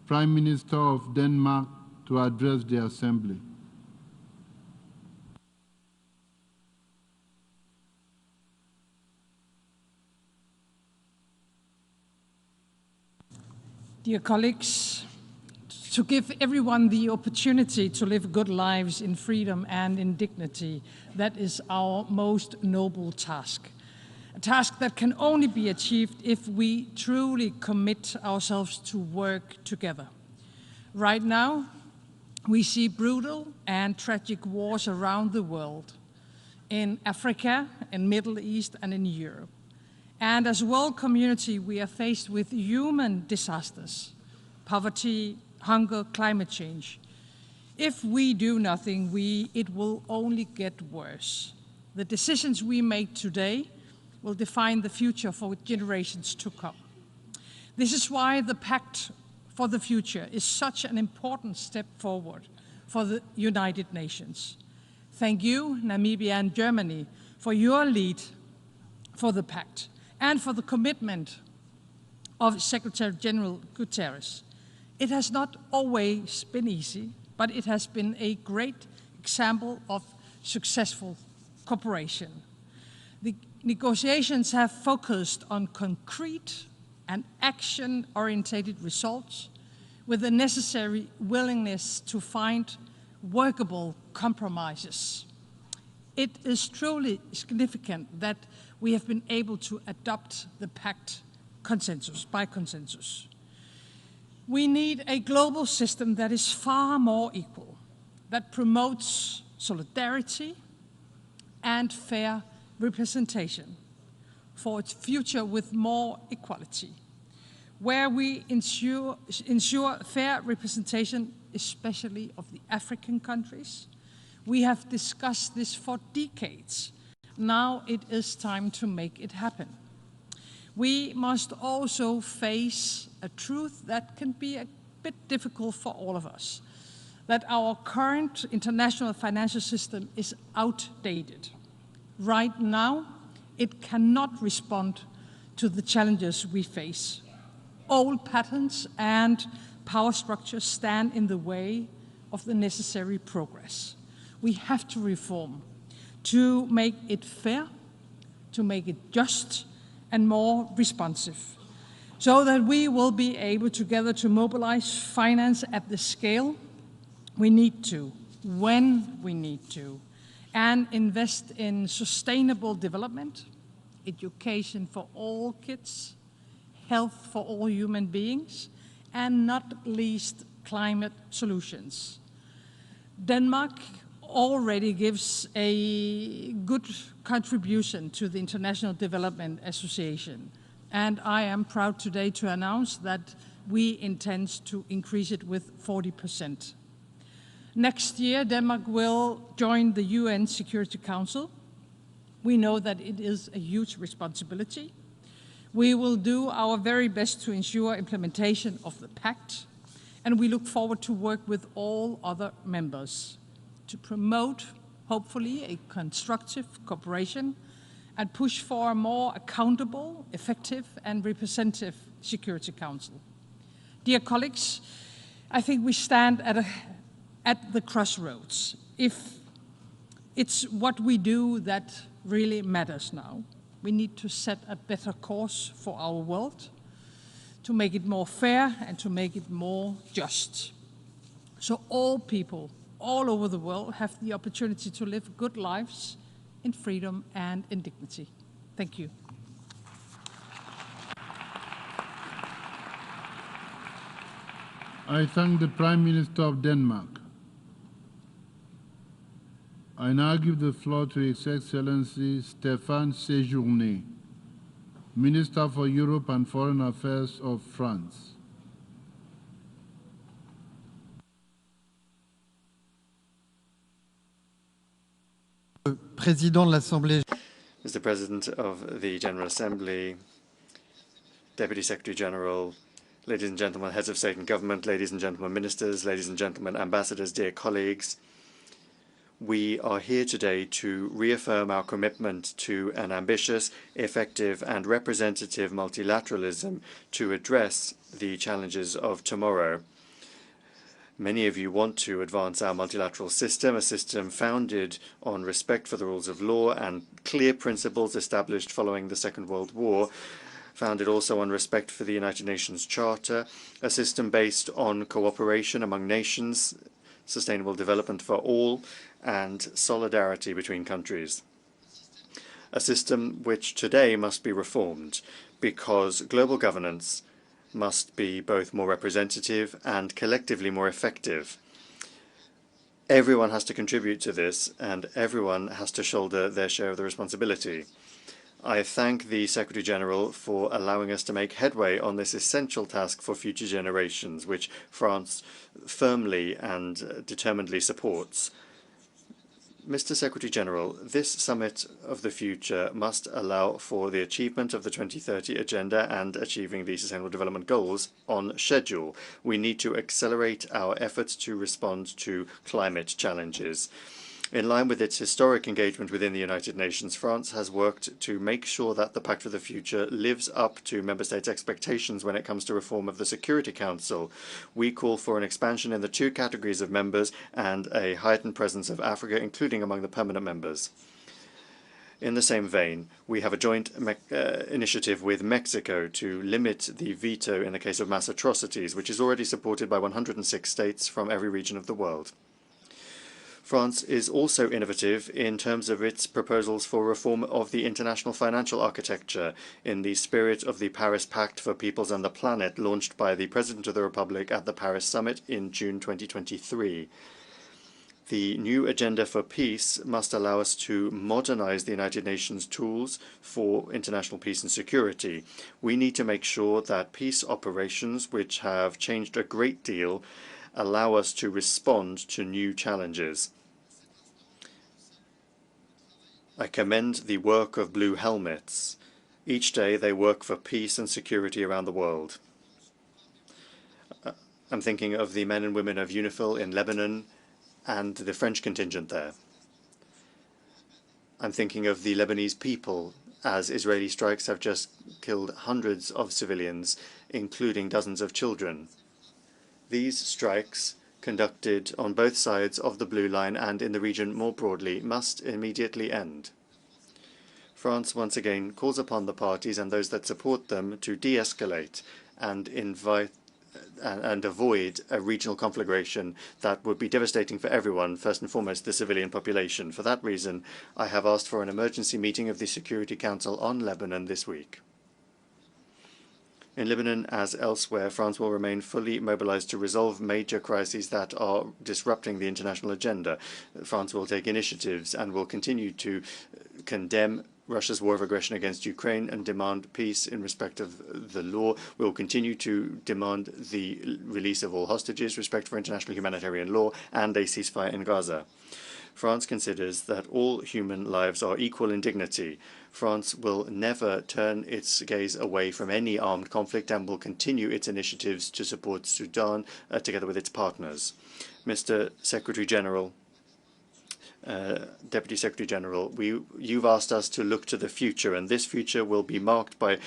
Prime Minister of Denmark, to address the Assembly. Dear colleagues, to give everyone the opportunity to live good lives in freedom and in dignity, that is our most noble task. A task that can only be achieved if we truly commit ourselves to work together. Right now, we see brutal and tragic wars around the world, in Africa, in Middle East, and in Europe. And as a world community, we are faced with human disasters, poverty, hunger, climate change. If we do nothing, it will only get worse. The decisions we make today will define the future for generations to come. This is why the Pact for the Future is such an important step forward for the United Nations. Thank you, Namibia and Germany, for your lead for the Pact and for the commitment of Secretary General Guterres. It has not always been easy, but it has been a great example of successful cooperation. The negotiations have focused on concrete and action-oriented results with the necessary willingness to find workable compromises. It is truly significant that we have been able to adopt the Pact by consensus. We need a global system that is far more equal, that promotes solidarity and fair representation for its future with more equality, where we ensure fair representation, especially of the African countries. We have discussed this for decades. Now it is time to make it happen. We must also face a truth that can be a bit difficult for all of us, that our current international financial system is outdated. Right now, it cannot respond to the challenges we face. Old patterns and power structures stand in the way of the necessary progress. We have to reform to make it fair, to make it just and more responsive, so that we will be able together to mobilize finance at the scale we need to, when we need to, and invest in sustainable development, education for all kids, health for all human beings, and not least climate solutions. Denmark already gives a good contribution to the International Development Association, and I am proud today to announce that we intend to increase it with 40%. Next year, Denmark will join the UN Security Council. We know that it is a huge responsibility. We will do our very best to ensure implementation of the pact, and we look forward to work with all other members to promote, hopefully, a constructive cooperation and push for a more accountable, effective, and representative Security Council. Dear colleagues, I think we stand at the crossroads. If it's what we do that really matters now, we need to set a better course for our world, to make it more fair and to make it more just. So all people all over the world have the opportunity to live good lives in freedom and in dignity. Thank you. I thank the Prime Minister of Denmark. I now give the floor to His Excellency Stéphane Séjourné, Minister for Europe and Foreign Affairs of France. Président de l'Assemblée. Mr. President of the General Assembly, Deputy Secretary General, ladies and gentlemen, heads of state and government, ladies and gentlemen ministers, ladies and gentlemen ambassadors, dear colleagues, we are here today to reaffirm our commitment to an ambitious, effective, and representative multilateralism to address the challenges of tomorrow. Many of you want to advance our multilateral system, a system founded on respect for the rules of law and clear principles established following the Second World War, founded also on respect for the United Nations Charter, a system based on cooperation among nations, sustainable development for all, and solidarity between countries. A system which today must be reformed because global governance must be both more representative and collectively more effective. Everyone has to contribute to this, and everyone has to shoulder their share of the responsibility. I thank the Secretary General for allowing us to make headway on this essential task for future generations, which France firmly and determinedly supports. Mr. Secretary General, this Summit of the Future must allow for the achievement of the 2030 Agenda and achieving the Sustainable Development Goals on schedule. We need to accelerate our efforts to respond to climate challenges. In line with its historic engagement within the United Nations, France has worked to make sure that the Pact for the Future lives up to Member States' expectations when it comes to reform of the Security Council. We call for an expansion in the two categories of members and a heightened presence of Africa, including among the permanent members. In the same vein, we have a joint initiative with Mexico to limit the veto in the case of mass atrocities, which is already supported by 106 states from every region of the world. France is also innovative in terms of its proposals for reform of the international financial architecture in the spirit of the Paris Pact for Peoples and the Planet launched by the President of the Republic at the Paris Summit in June 2023. The new agenda for peace must allow us to modernize the United Nations tools for international peace and security. We need to make sure that peace operations, which have changed a great deal, allow us to respond to new challenges. I commend the work of Blue Helmets. Each day they work for peace and security around the world. I'm thinking of the men and women of UNIFIL in Lebanon and the French contingent there. I'm thinking of the Lebanese people, as Israeli strikes have just killed hundreds of civilians, including dozens of children. These strikes, conducted on both sides of the Blue Line and in the region more broadly, must immediately end. France once again calls upon the parties and those that support them to de-escalate and avoid a regional conflagration that would be devastating for everyone, first and foremost the civilian population. For that reason, I have asked for an emergency meeting of the Security Council on Lebanon this week. In Lebanon, as elsewhere, France will remain fully mobilized to resolve major crises that are disrupting the international agenda. France will take initiatives and will continue to condemn Russia's war of aggression against Ukraine and demand peace in respect of the law. We will continue to demand the release of all hostages, respect for international humanitarian law, and a ceasefire in Gaza. France considers that all human lives are equal in dignity. France will never turn its gaze away from any armed conflict and will continue its initiatives to support Sudan together with its partners. Mr. Secretary General, Deputy Secretary General, you've asked us to look to the future, and this future will be marked by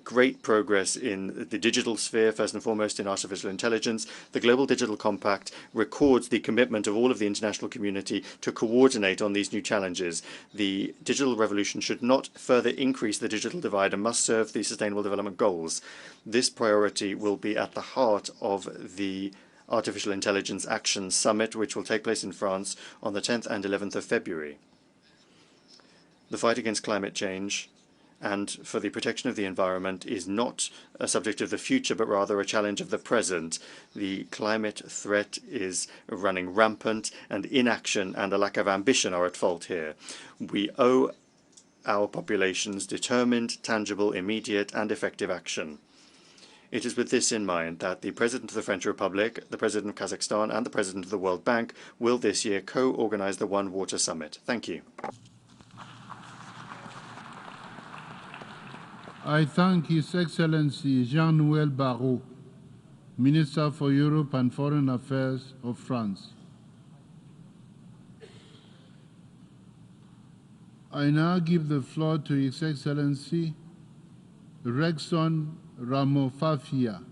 great progress in the digital sphere, first and foremost in artificial intelligence. The Global Digital Compact records the commitment of all of the international community to coordinate on these new challenges. The digital revolution should not further increase the digital divide and must serve the Sustainable Development Goals. This priority will be at the heart of the Artificial Intelligence Action Summit, which will take place in France on the 10th and 11th of February. The fight against climate change and for the protection of the environment is not a subject of the future, but rather a challenge of the present. The climate threat is running rampant, and inaction and a lack of ambition are at fault here. We owe our populations determined, tangible, immediate, and effective action. It is with this in mind that the President of the French Republic, the President of Kazakhstan, and the President of the World Bank will this year co-organize the One Water Summit. Thank you. I thank His Excellency Jean-Noël Barrot, Minister for Europe and Foreign Affairs of France. I now give the floor to His Excellency Rexon Ramofafia,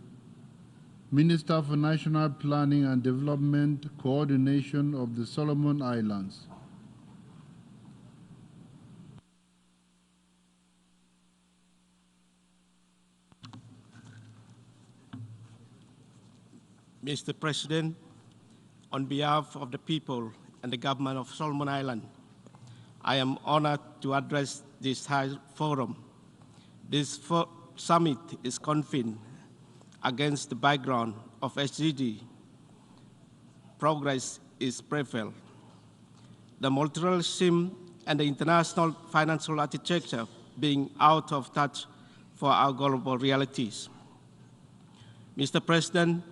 Minister for National Planning and Development Coordination of the Solomon Islands. Mr. President, on behalf of the people and the government of Solomon Islands, I am honored to address this high forum. This summit is convened against the background of SDG. Progress is prevalent. The multilateralism and the international financial architecture being out of touch for our global realities. Mr. President,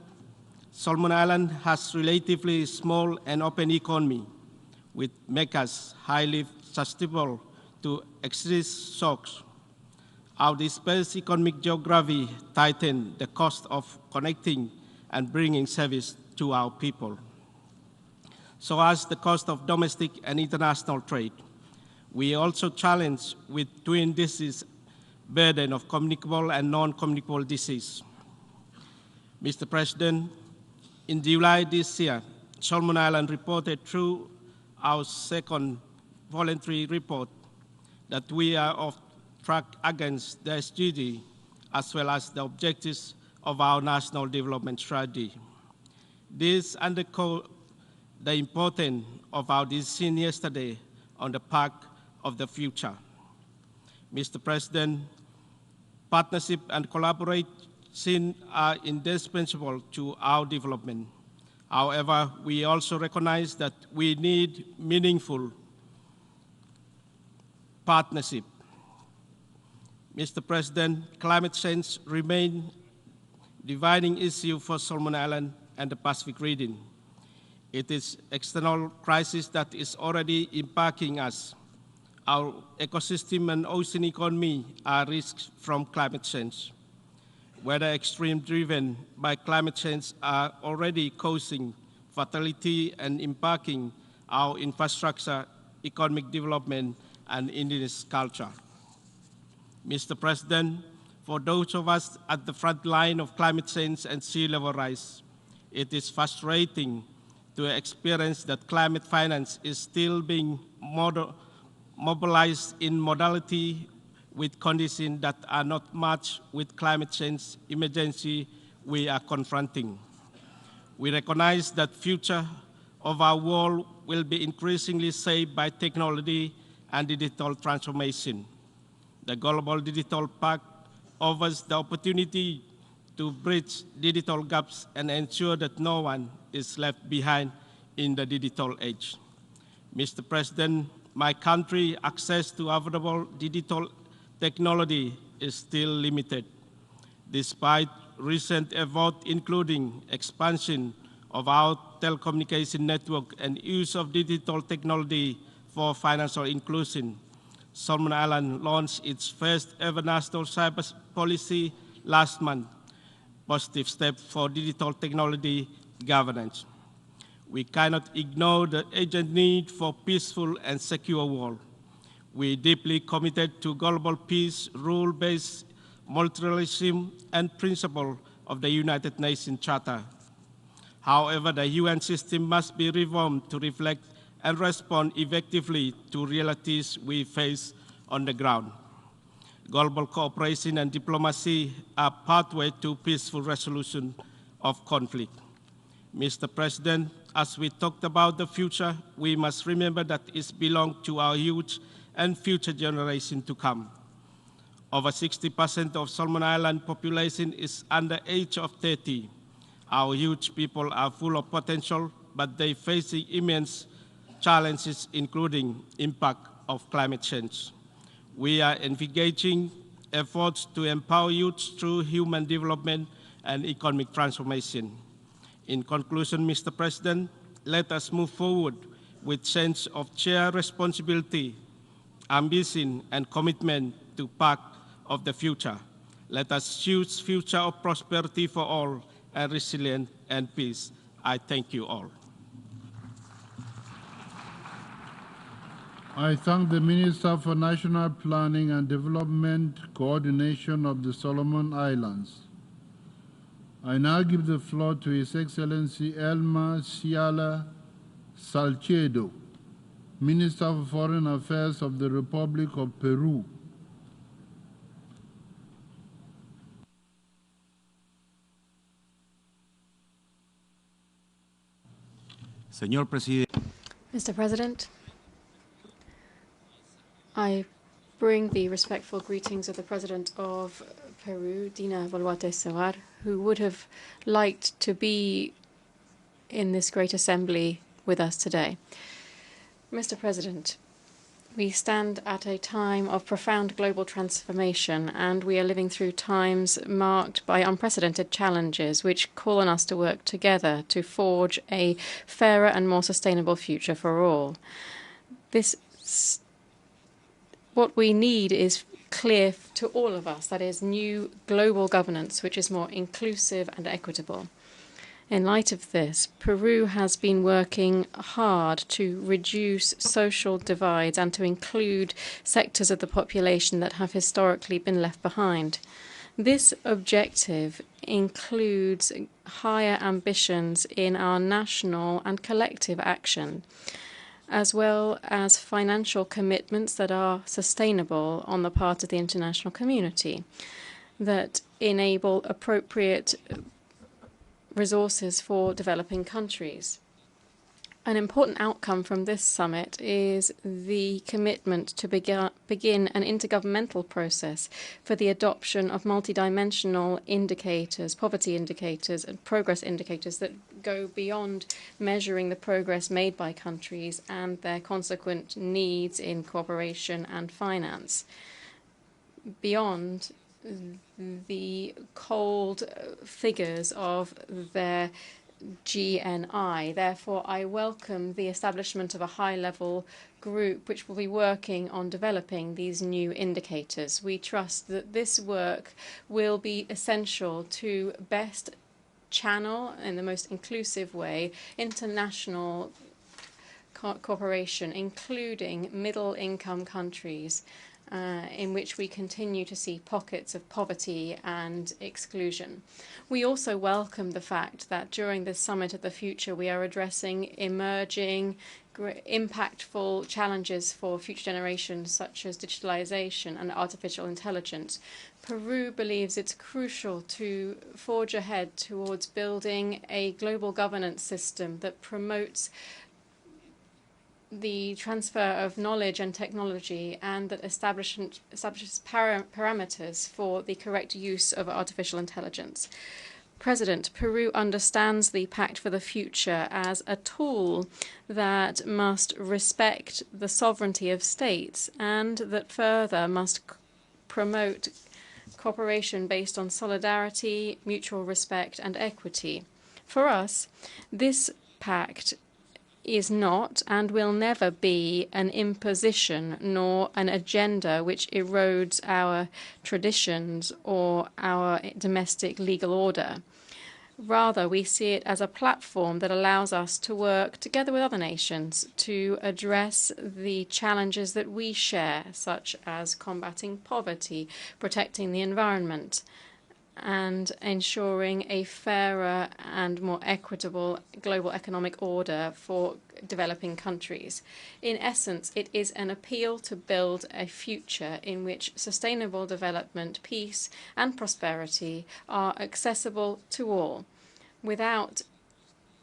Solomon Islands has relatively small and open economy, which makes us highly susceptible to extreme shocks. Our dispersed economic geography tightens the cost of connecting and bringing service to our people. So as the cost of domestic and international trade, we also challenge with twin disease burden of communicable and non-communicable disease. Mr. President, in July this year, Solomon Islands reported through our second voluntary report that we are off track against the SDG as well as the objectives of our national development strategy. This underscores the importance of our decision yesterday on the path of the future. Mr. President, partnership and collaboration are indispensable to our development. However, we also recognize that we need meaningful partnership. Mr. President, climate change remains a dividing issue for Solomon Islands and the Pacific region. It is an external crisis that is already impacting us. Our ecosystem and ocean economy are risks from climate change. whether extreme driven by climate change, are already causing fatality and impacting our infrastructure, economic development, and indigenous culture. Mr. President, for those of us at the front line of climate change and sea level rise, it is frustrating to experience that climate finance is still being mobilized in modality with conditions that are not matched with climate change emergency we are confronting. We recognize that future of our world will be increasingly shaped by technology and digital transformation. The Global Digital Pact offers the opportunity to bridge digital gaps and ensure that no one is left behind in the digital age. Mr. President, my country's access to affordable digital technology is still limited, despite recent efforts including expansion of our telecommunication network and use of digital technology for financial inclusion. Solomon Islands launched its first ever national cyber policy last month, positive step for digital technology governance. We cannot ignore the urgent need for peaceful and secure world. We are deeply committed to global peace, rule-based multilateralism, and principle of the United Nations Charter. However, the UN system must be reformed to reflect and respond effectively to realities we face on the ground. Global cooperation and diplomacy are pathway to peaceful resolution of conflict. Mr. President, as we talked about the future, we must remember that it belongs to our youth and future generations to come. Over 60% of Solomon Island population is under the age of 30. Our youth people are full of potential, but they face immense challenges, including impact of climate change. We are engaging efforts to empower youth through human development and economic transformation. In conclusion, Mr. President, let us move forward with sense of shared responsibility, ambition, and commitment to path of the future. Let us choose future of prosperity for all and resilience and peace. I thank you all. I thank the Minister for National Planning and Development Coordination of the Solomon Islands. I now give the floor to His Excellency Elma Ciala Salcedo, Minister for Foreign Affairs of the Republic of Peru. Señor Presidente. Mr. President, I bring the respectful greetings of the President of Peru, Dina Boluarte Serrar, who would have liked to be in this great assembly with us today. Mr. President, we stand at a time of profound global transformation, and we are living through times marked by unprecedented challenges which call on us to work together to forge a fairer and more sustainable future for all. What we need is clear to all of us, that is, new global governance which is more inclusive and equitable. In light of this, Peru has been working hard to reduce social divides and to include sectors of the population that have historically been left behind. This objective includes higher ambitions in our national and collective action, as well as financial commitments that are sustainable on the part of the international community, that enable appropriate resources for developing countries. An important outcome from this summit is the commitment to begin an intergovernmental process for the adoption of multidimensional indicators, poverty indicators, and progress indicators that go beyond measuring the progress made by countries and their consequent needs in cooperation and finance, beyond the cold figures of their GNI. Therefore, I welcome the establishment of a high-level group which will be working on developing these new indicators. We trust that this work will be essential to best channel in the most inclusive way international cooperation, including middle-income countries, in which we continue to see pockets of poverty and exclusion. We also welcome the fact that during this Summit of the Future we are addressing emerging impactful challenges for future generations such as digitalization and artificial intelligence. Peru believes it's crucial to forge ahead towards building a global governance system that promotes the transfer of knowledge and technology and that establishes parameters for the correct use of artificial intelligence. President, Peru understands the Pact for the Future as a tool that must respect the sovereignty of states and that further must promote cooperation based on solidarity, mutual respect and equity. For us, this pact is not and will never be an imposition nor an agenda which erodes our traditions or our domestic legal order. Rather, we see it as a platform that allows us to work together with other nations to address the challenges that we share, such as combating poverty, protecting the environment, and ensuring a fairer and more equitable global economic order for developing countries. In essence, it is an appeal to build a future in which sustainable development, peace, and prosperity are accessible to all, without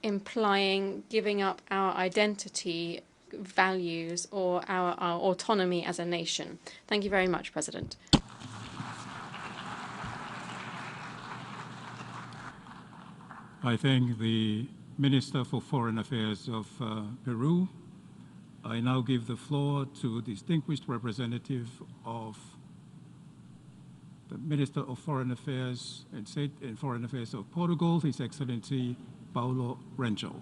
implying giving up our identity, values, or our autonomy as a nation. Thank you very much, President. I thank the Minister for Foreign Affairs of Peru. I now give the floor to distinguished representative of the Minister of Foreign Affairs and State and Foreign Affairs of Portugal, His Excellency Paulo Rangel.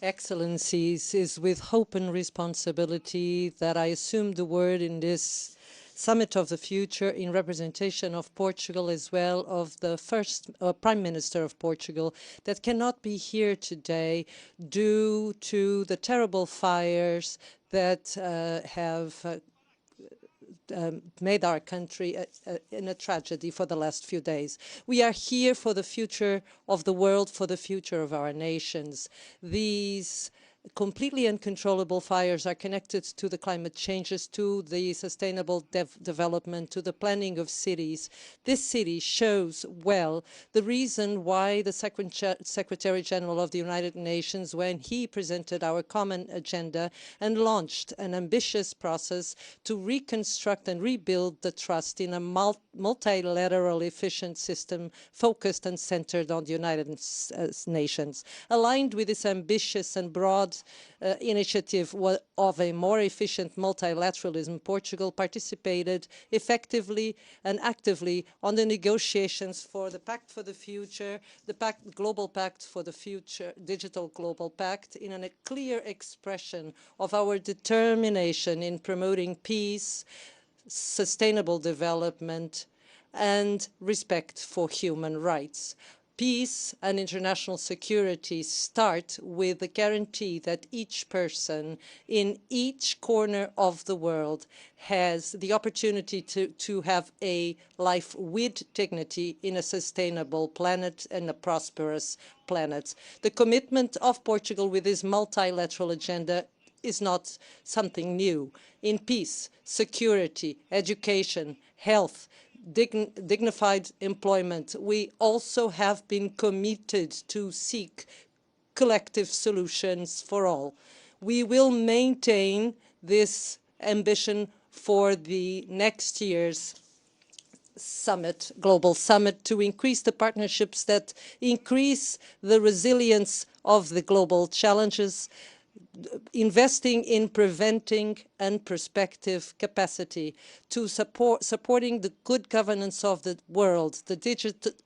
Excellencies, is with hope and responsibility that I assume the word in this Summit of the Future in representation of Portugal as well of the first Prime Minister of Portugal that cannot be here today due to the terrible fires that have made our country in a tragedy for the last few days. We are here for the future of the world, for the future of our nations. These completely uncontrollable fires are connected to the climate changes, to the sustainable development, to the planning of cities. This city shows well the reason why the Secretary General of the United Nations, when he presented our common agenda and launched an ambitious process to reconstruct and rebuild the trust in a multilateral, efficient system focused and centered on the United Nations. Aligned with this ambitious and broad initiative of a more efficient multilateralism, Portugal participated effectively and actively on the negotiations for the Pact for the Future, the Global Pact for the Future, Digital Global Pact, in a clear expression of our determination in promoting peace, sustainable development, and respect for human rights. Peace and international security start with the guarantee that each person in each corner of the world has the opportunity to have a life with dignity in a sustainable planet and a prosperous planet. The commitment of Portugal with this multilateral agenda is not something new. In peace, security, education, health, dignified employment, we also have been committed to seek collective solutions for all. We will maintain this ambition for the next years summit, global summit, to increase the partnerships that increase the resilience of the global challenges, investing in preventing and prospective capacity, to supporting the good governance of the world, the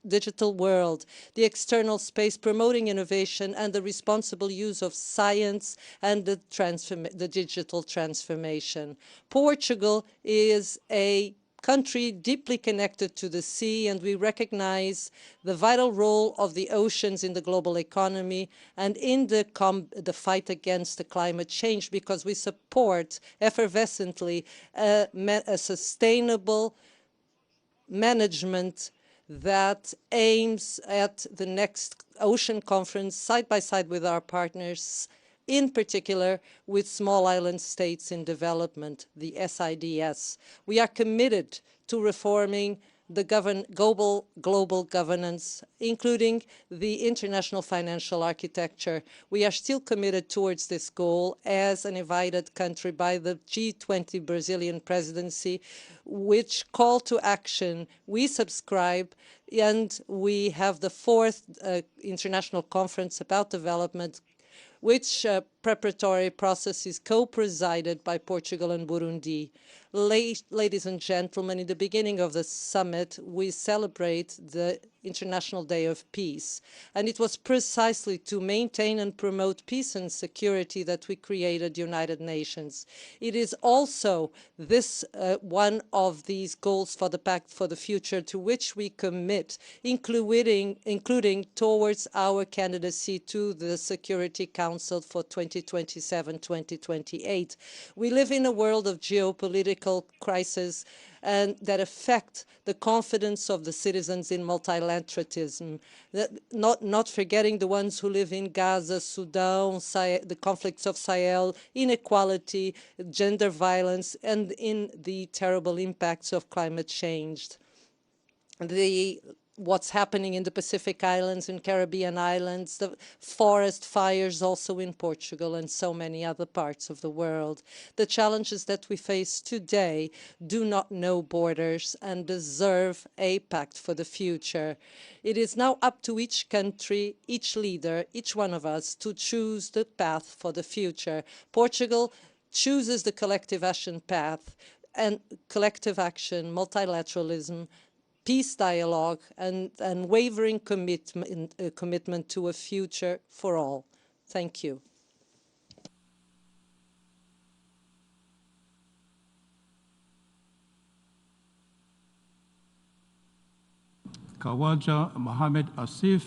digital world, the external space, promoting innovation and the responsible use of science and the digital transformation. Portugal is a country deeply connected to the sea, and we recognize the vital role of the oceans in the global economy and in the fight against the climate change, because we support effervescently a sustainable management that aims at the next ocean conference side by side with our partners, in particular with small island states in development, the SIDS. We are committed to reforming the global governance, including the international financial architecture. We are still committed towards this goal as an invited country by the G20 Brazilian presidency, which call to action we subscribe, and we have the 4th International Conference about Development, which preparatory process is co-presided by Portugal and Burundi. Ladies and gentlemen, in the beginning of the summit, we celebrate the International Day of Peace. And it was precisely to maintain and promote peace and security that we created the United Nations. It is also this one of these goals for the Pact for the Future to which we commit, including towards our candidacy to the Security Council for 2027-2028. We live in a world of geopolitical crisis and that affect the confidence of the citizens in multilateralism, not forgetting the ones who live in Gaza, Sudan, the conflicts of Sahel, inequality, gender violence, and in the terrible impacts of climate change. What's happening in the Pacific Islands and Caribbean islands, the forest fires also in Portugal and so many other parts of the world. The challenges that we face today do not know borders and deserve a pact for the future. It is now up to each country, each leader, each one of us to choose the path for the future. Portugal chooses the collective action path, and collective action, multilateralism, peace dialogue, and unwavering commitment to a future for all. Thank you. Khawaja Mohammed Asif,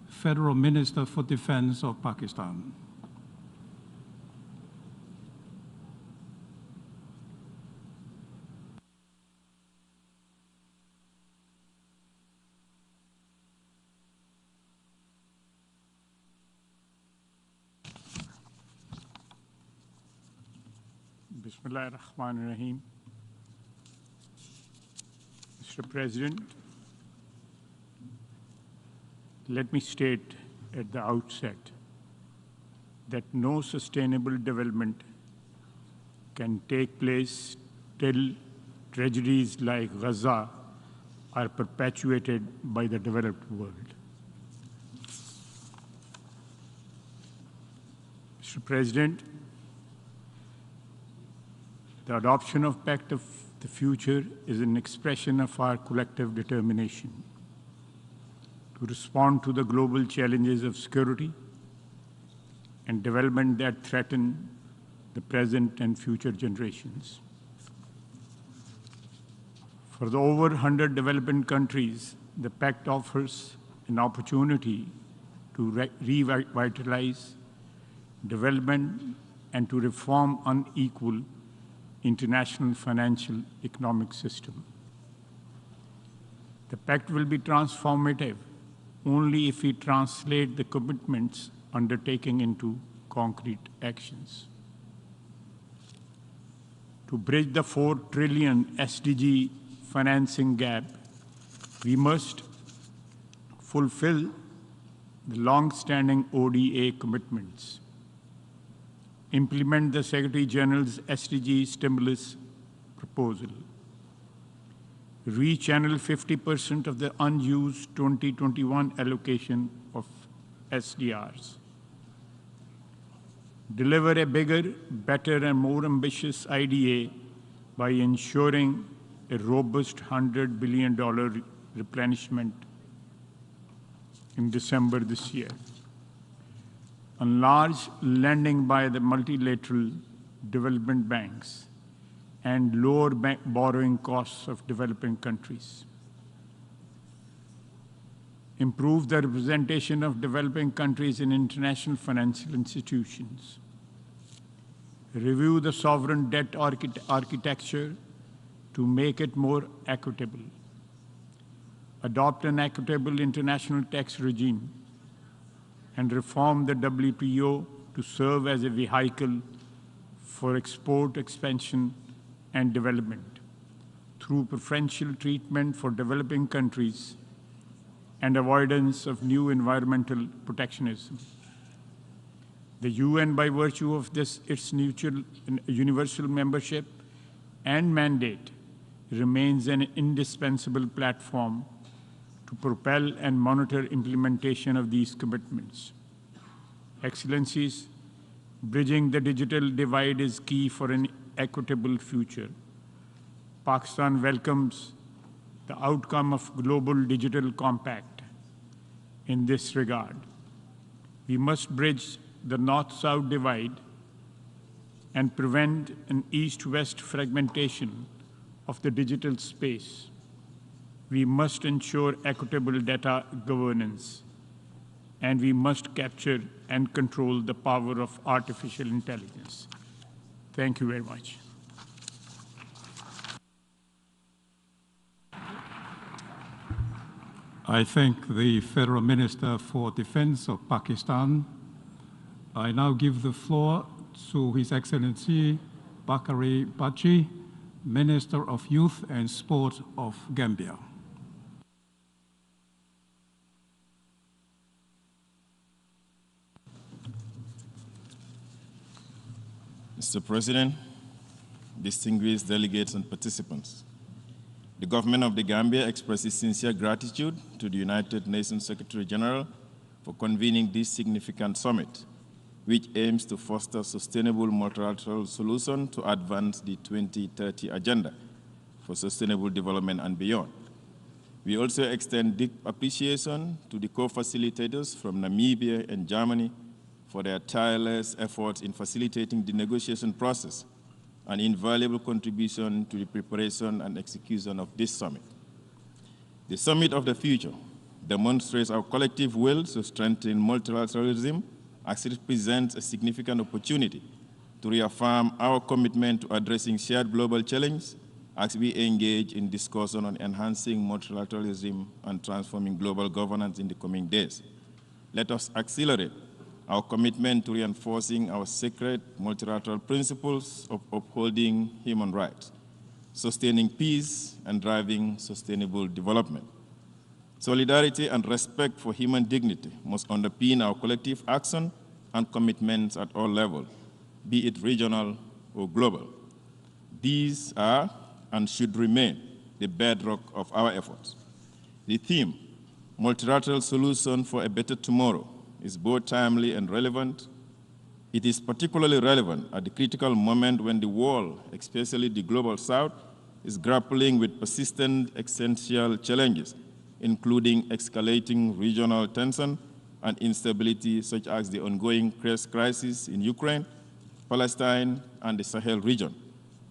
Federal Minister for Defense of Pakistan. Bismillahir-Rahmanir-Rahim. Mr. President, let me state at the outset that no sustainable development can take place till tragedies like Gaza are perpetuated by the developed world. Mr. President, the adoption of Pact of the Future is an expression of our collective determination to respond to the global challenges of security and development that threaten the present and future generations. For the over 100 developing countries, the Pact offers an opportunity to revitalize development and to reform unequal international financial economic system. The Pact will be transformative only if we translate the commitments undertaken into concrete actions. To bridge the 4 trillion SDG financing gap, we must fulfill the long-standing ODA commitments, implement the Secretary General's SDG stimulus proposal, rechannel 50% of the unused 2021 allocation of SDRs, deliver a bigger, better, and more ambitious IDA by ensuring a robust $100 billion replenishment in December this year, enlarge lending by the multilateral development banks, and lower borrowing costs of developing countries. Improve the representation of developing countries in international financial institutions. Review the sovereign debt architecture to make it more equitable. Adopt an equitable international tax regime and reform the WTO to serve as a vehicle for export expansion and development through preferential treatment for developing countries and avoidance of new environmental protectionism. The UN, by virtue of its universal membership and mandate, remains an indispensable platform to propel and monitor implementation of these commitments. Excellencies, bridging the digital divide is key for an equitable future. Pakistan welcomes the outcome of Global Digital Compact in this regard. We must bridge the North-South divide and prevent an East-West fragmentation of the digital space. We must ensure equitable data governance, and we must capture and control the power of artificial intelligence. Thank you very much. I thank the Federal Minister for Defense of Pakistan. I now give the floor to His Excellency Bakari Bachi, Minister of Youth and Sport of Gambia. Mr. President, distinguished delegates and participants, the government of the Gambia expresses sincere gratitude to the United Nations Secretary General for convening this significant summit, which aims to foster sustainable multilateral solutions to advance the 2030 Agenda for Sustainable Development and beyond. We also extend deep appreciation to the co-facilitators from Namibia and Germany for their tireless efforts in facilitating the negotiation process, an invaluable contribution to the preparation and execution of this summit. The Summit of the Future demonstrates our collective will to strengthen multilateralism as it presents a significant opportunity to reaffirm our commitment to addressing shared global challenges as we engage in discussion on enhancing multilateralism and transforming global governance in the coming days. Let us accelerate our commitment to reinforcing our sacred multilateral principles of upholding human rights, sustaining peace, and driving sustainable development. Solidarity and respect for human dignity must underpin our collective action and commitments at all levels, be it regional or global. These are and should remain the bedrock of our efforts. The theme, Multilateral Solution for a Better Tomorrow, is both timely and relevant. It is particularly relevant at the critical moment when the world, especially the Global South, is grappling with persistent existential challenges, including escalating regional tension and instability such as the ongoing crisis in Ukraine, Palestine, and the Sahel region,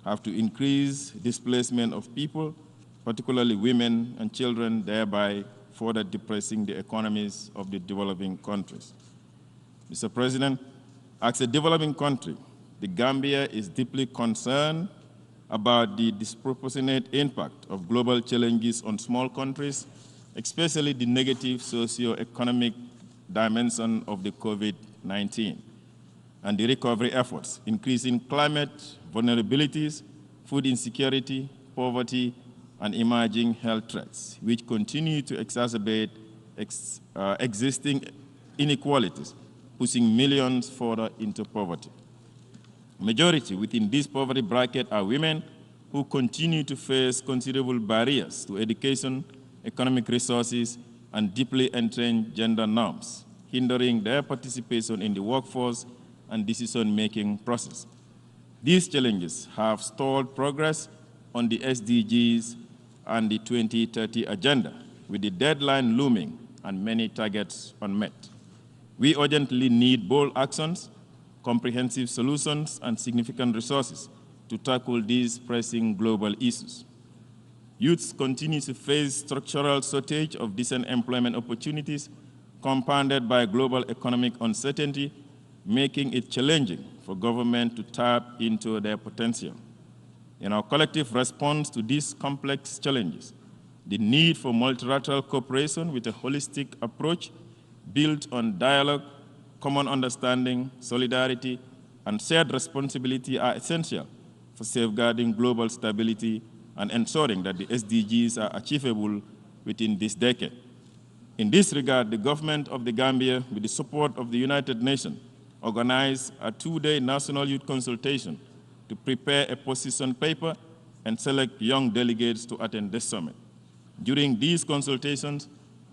have to increase displacement of people, particularly women and children, thereby further depressing the economies of the developing countries. Mr. President, as a developing country, the Gambia is deeply concerned about the disproportionate impact of global challenges on small countries, especially the negative socio-economic dimension of the COVID-19 and the recovery efforts, increasing climate vulnerabilities, food insecurity, poverty, and emerging health threats, which continue to exacerbate existing inequalities, pushing millions further into poverty. Majority within this poverty bracket are women, who continue to face considerable barriers to education, economic resources, and deeply entrenched gender norms, hindering their participation in the workforce and decision-making process. These challenges have stalled progress on the SDGs and the 2030 agenda, with the deadline looming and many targets unmet. We urgently need bold actions, comprehensive solutions, and significant resources to tackle these pressing global issues. Youths continue to face structural shortage of decent employment opportunities, compounded by global economic uncertainty, making it challenging for government to tap into their potential. In our collective response to these complex challenges, the need for multilateral cooperation with a holistic approach built on dialogue, common understanding, solidarity, and shared responsibility are essential for safeguarding global stability and ensuring that the SDGs are achievable within this decade. In this regard, the government of the Gambia, with the support of the United Nations, organized a two-day national youth consultation to prepare a position paper and select young delegates to attend this summit. During these consultations,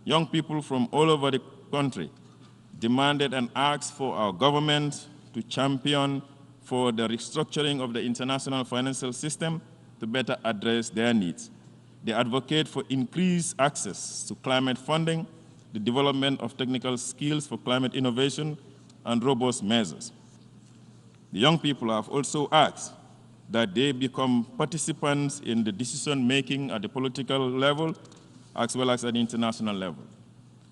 young people from all over the country demanded and asked for our government to champion for the restructuring of the international financial system to better address their needs. They advocate for increased access to climate funding, the development of technical skills for climate innovation, and robust measures. The young people have also asked that they become participants in the decision-making at the political level as well as at the international level.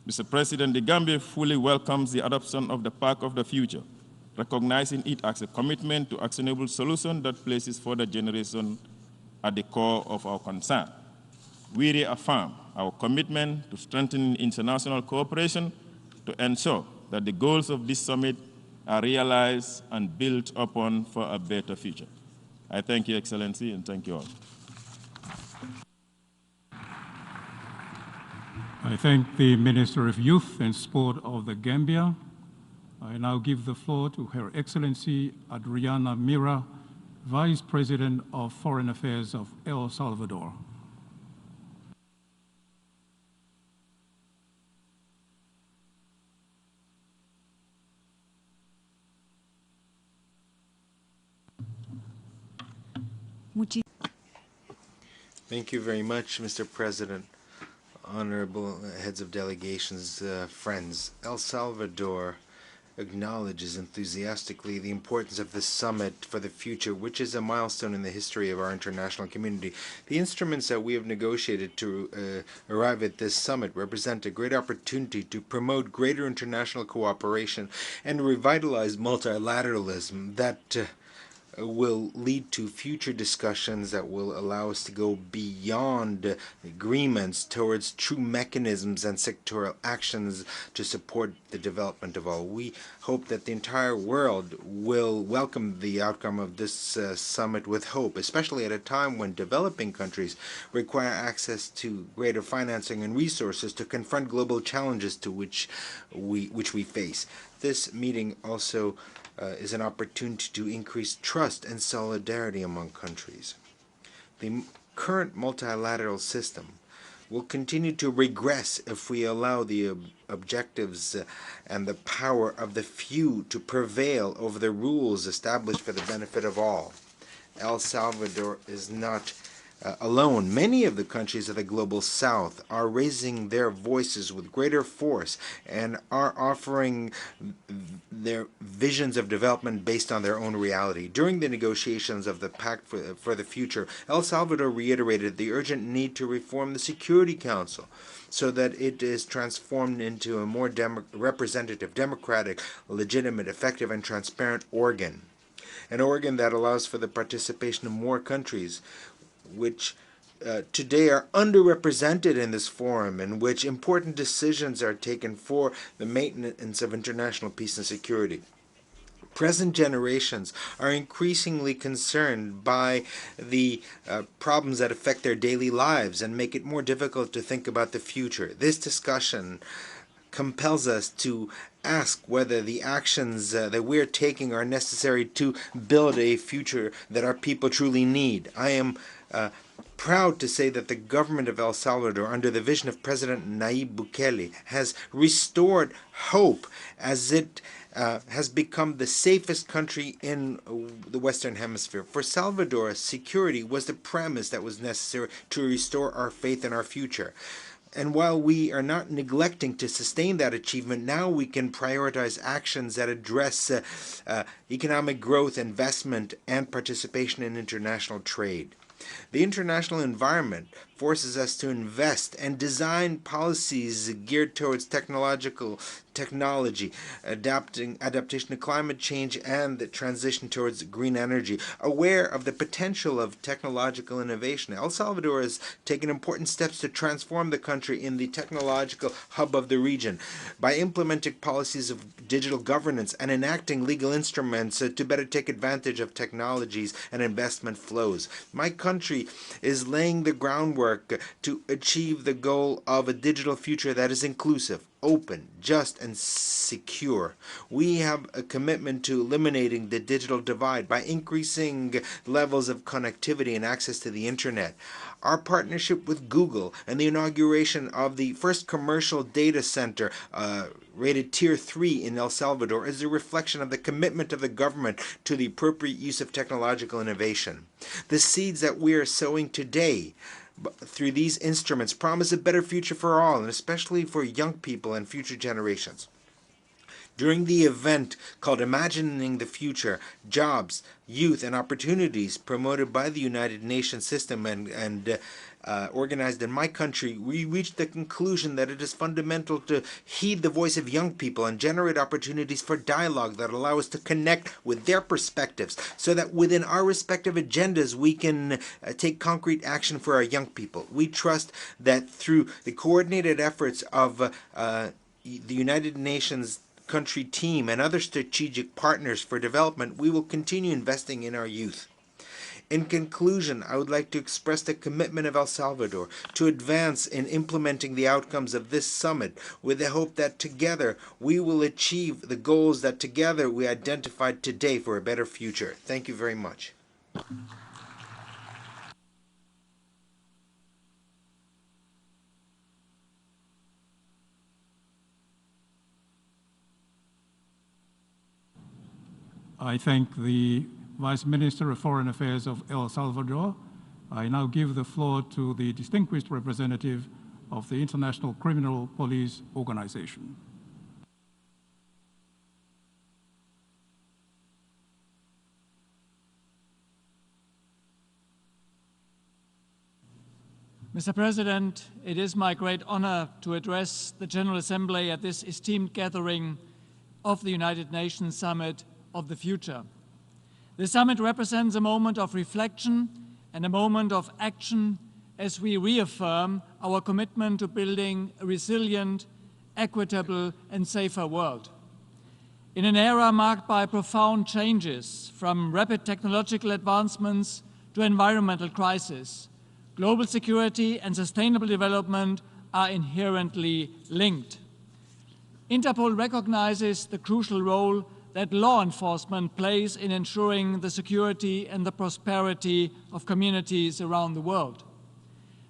Mr. President, the Gambia fully welcomes the adoption of the Pact of the Future, recognizing it as a commitment to actionable solution that places further generation at the core of our concern. We reaffirm our commitment to strengthening international cooperation to ensure that the goals of this summit are realized and built upon for a better future. I thank you, Excellency, and thank you all. I thank the Minister of Youth and Sport of the Gambia. I now give the floor to Her Excellency Adriana Mira, Vice President of Foreign Affairs of El Salvador. Thank you very much, Mr. President, honorable heads of delegations, friends. El Salvador acknowledges enthusiastically the importance of this summit for the future, which is a milestone in the history of our international community. The instruments that we have negotiated to arrive at this summit represent a great opportunity to promote greater international cooperation and revitalize multilateralism that will lead to future discussions that will allow us to go beyond agreements towards true mechanisms and sectoral actions to support the development of all. We hope that the entire world will welcome the outcome of this summit with hope, especially at a time when developing countries require access to greater financing and resources to confront global challenges to which we face. This meeting also is an opportunity to increase trust and solidarity among countries. The current multilateral system will continue to regress if we allow the objectives and the power of the few to prevail over the rules established for the benefit of all. El Salvador is not alone. Many of the countries of the global south are raising their voices with greater force and are offering their visions of development based on their own reality. During the negotiations of the Pact for the Future, El Salvador reiterated the urgent need to reform the Security Council so that it is transformed into a more representative, democratic, legitimate, effective, and transparent organ. An organ that allows for the participation of more countries which today are underrepresented in this forum, in which important decisions are taken for the maintenance of international peace and security. Present generations are increasingly concerned by the problems that affect their daily lives and make it more difficult to think about the future. This discussion compels us to ask whether the actions that we're taking are necessary to build a future that our people truly need. I am proud to say that the government of El Salvador, under the vision of President Nayib Bukele, has restored hope as it has become the safest country in the Western Hemisphere. For Salvador, security was the premise that was necessary to restore our faith in our future. And while we are not neglecting to sustain that achievement, now we can prioritize actions that address economic growth, investment, and participation in international trade. The international environment forces us to invest and design policies geared towards technology, adaptation to climate change, and the transition towards green energy. Aware of the potential of technological innovation, El Salvador has taken important steps to transform the country in the technological hub of the region by implementing policies of digital governance and enacting legal instruments to better take advantage of technologies and investment flows. My country is laying the groundwork to achieve the goal of a digital future that is inclusive, open, just, and secure. We have a commitment to eliminating the digital divide by increasing levels of connectivity and access to the internet. Our partnership with Google and the inauguration of the first commercial data center rated Tier 3 in El Salvador is a reflection of the commitment of the government to the appropriate use of technological innovation. The seeds that we are sowing today through these instruments promise a better future for all, and especially for young people and future generations. During the event called Imagining the Future, Jobs, Youth, and Opportunities, promoted by the United Nations system and organized in my country, we reached the conclusion that it is fundamental to heed the voice of young people and generate opportunities for dialogue that allow us to connect with their perspectives, so that within our respective agendas we can take concrete action for our young people. We trust that through the coordinated efforts of the United Nations country team and other strategic partners for development, we will continue investing in our youth. In conclusion, I would like to express the commitment of El Salvador to advance in implementing the outcomes of this summit, with the hope that together we will achieve the goals that together we identified today for a better future. Thank you very much. I thank the Vice Minister of Foreign Affairs of El Salvador. I now give the floor to the distinguished representative of the International Criminal Police Organization. Mr. President, it is my great honor to address the General Assembly at this esteemed gathering of the United Nations Summit of the Future. The summit represents a moment of reflection and a moment of action as we reaffirm our commitment to building a resilient, equitable, and safer world. In an era marked by profound changes, from rapid technological advancements to environmental crisis, global security and sustainable development are inherently linked. Interpol recognizes the crucial role that law enforcement plays in ensuring the security and the prosperity of communities around the world.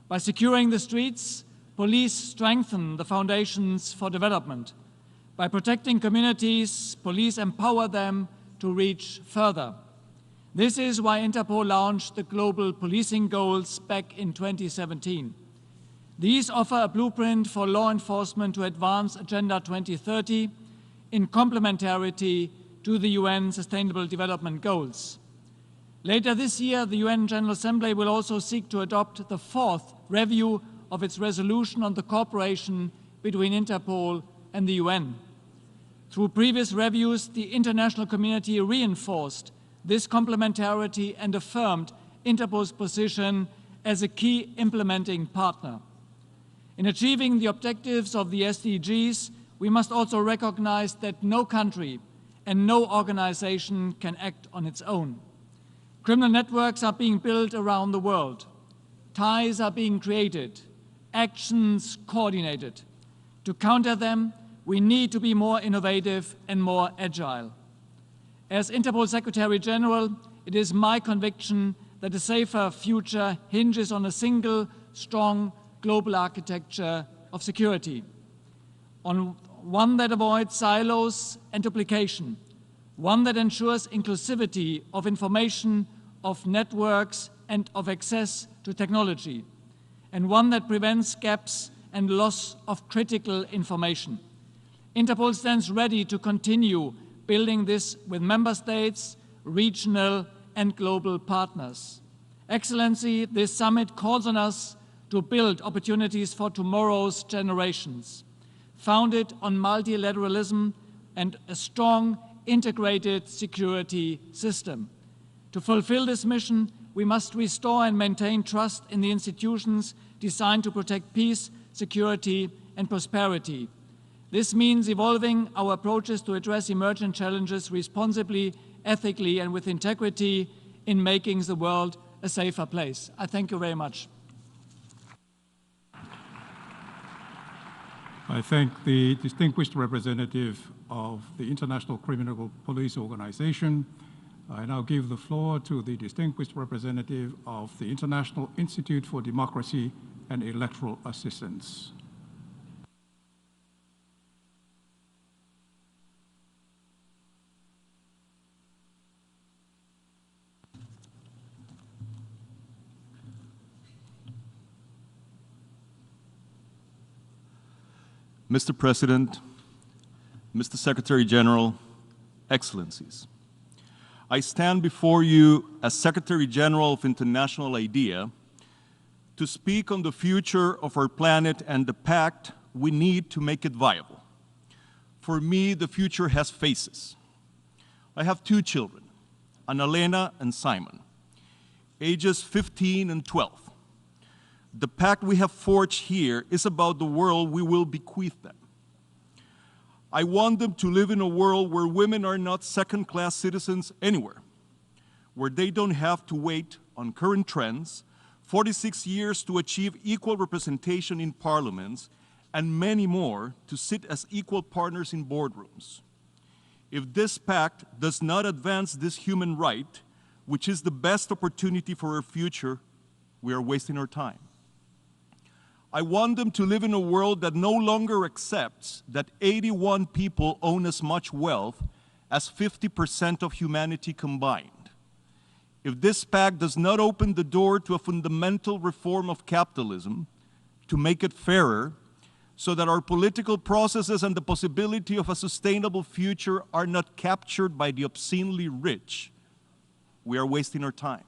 By securing the streets, police strengthen the foundations for development. By protecting communities, police empower them to reach further. This is why Interpol launched the Global Policing Goals back in 2017. These offer a blueprint for law enforcement to advance Agenda 2030 in complementarity to the UN Sustainable Development Goals. Later this year, the UN General Assembly will also seek to adopt the fourth review of its resolution on the cooperation between Interpol and the UN. Through previous reviews, the international community reinforced this complementarity and affirmed Interpol's position as a key implementing partner. In achieving the objectives of the SDGs, we must also recognize that no country and no organization can act on its own. Criminal networks are being built around the world. Ties are being created, actions coordinated. To counter them, we need to be more innovative and more agile. As Interpol Secretary General, it is my conviction that a safer future hinges on a single, strong global architecture of security, on one that avoids silos and duplication, one that ensures inclusivity of information, of networks, and of access to technology, and one that prevents gaps and loss of critical information. Interpol stands ready to continue building this with member states, regional, and global partners. Excellency, this summit calls on us to build opportunities for tomorrow's generations, founded on multilateralism and a strong, integrated security system. To fulfill this mission, we must restore and maintain trust in the institutions designed to protect peace, security, and prosperity. This means evolving our approaches to address emergent challenges responsibly, ethically, and with integrity in making the world a safer place. I thank you very much. I thank the distinguished representative of the International Criminal Police Organization. I now give the floor to the distinguished representative of the International Institute for Democracy and Electoral Assistance. Mr. President, Mr. Secretary General, Excellencies, I stand before you as Secretary General of International IDEA to speak on the future of our planet and the pact we need to make it viable. For me, the future has faces. I have two children, Annalena and Simon, ages 15 and 12. The pact we have forged here is about the world we will bequeath them. I want them to live in a world where women are not second-class citizens anywhere, where they don't have to wait on current trends, 46 years to achieve equal representation in parliaments, and many more to sit as equal partners in boardrooms. If this pact does not advance this human right, which is the best opportunity for our future, we are wasting our time. I want them to live in a world that no longer accepts that 81 people own as much wealth as 50% of humanity combined. If this pact does not open the door to a fundamental reform of capitalism, to make it fairer, so that our political processes and the possibility of a sustainable future are not captured by the obscenely rich, we are wasting our time.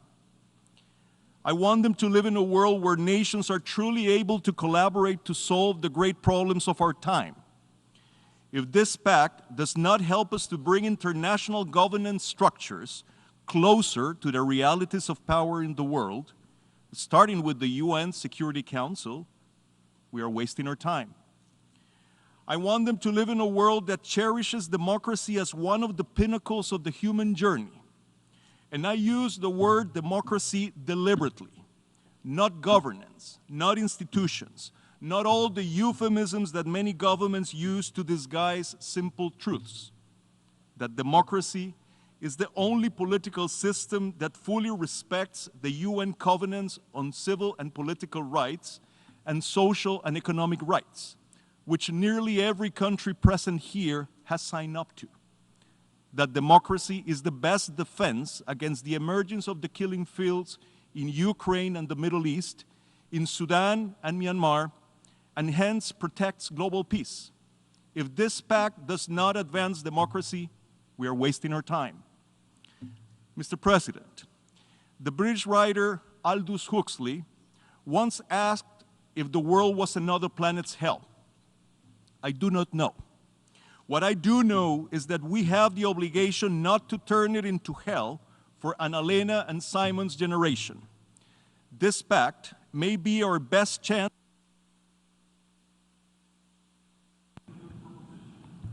I want them to live in a world where nations are truly able to collaborate to solve the great problems of our time. If this pact does not help us to bring international governance structures closer to the realities of power in the world, starting with the UN Security Council, we are wasting our time. I want them to live in a world that cherishes democracy as one of the pinnacles of the human journey. And I use the word democracy deliberately, not governance, not institutions, not all the euphemisms that many governments use to disguise simple truths. That democracy is the only political system that fully respects the UN covenants on civil and political rights and social and economic rights, which nearly every country present here has signed up to. That democracy is the best defense against the emergence of the killing fields in Ukraine and the Middle East, in Sudan and Myanmar, and hence protects global peace. If this pact does not advance democracy, we are wasting our time. Mr. President, the British writer Aldous Huxley once asked if the world was another planet's hell. I do not know. What I do know is that we have the obligation not to turn it into hell for Annalena and Simon's generation. This pact may be our best chance.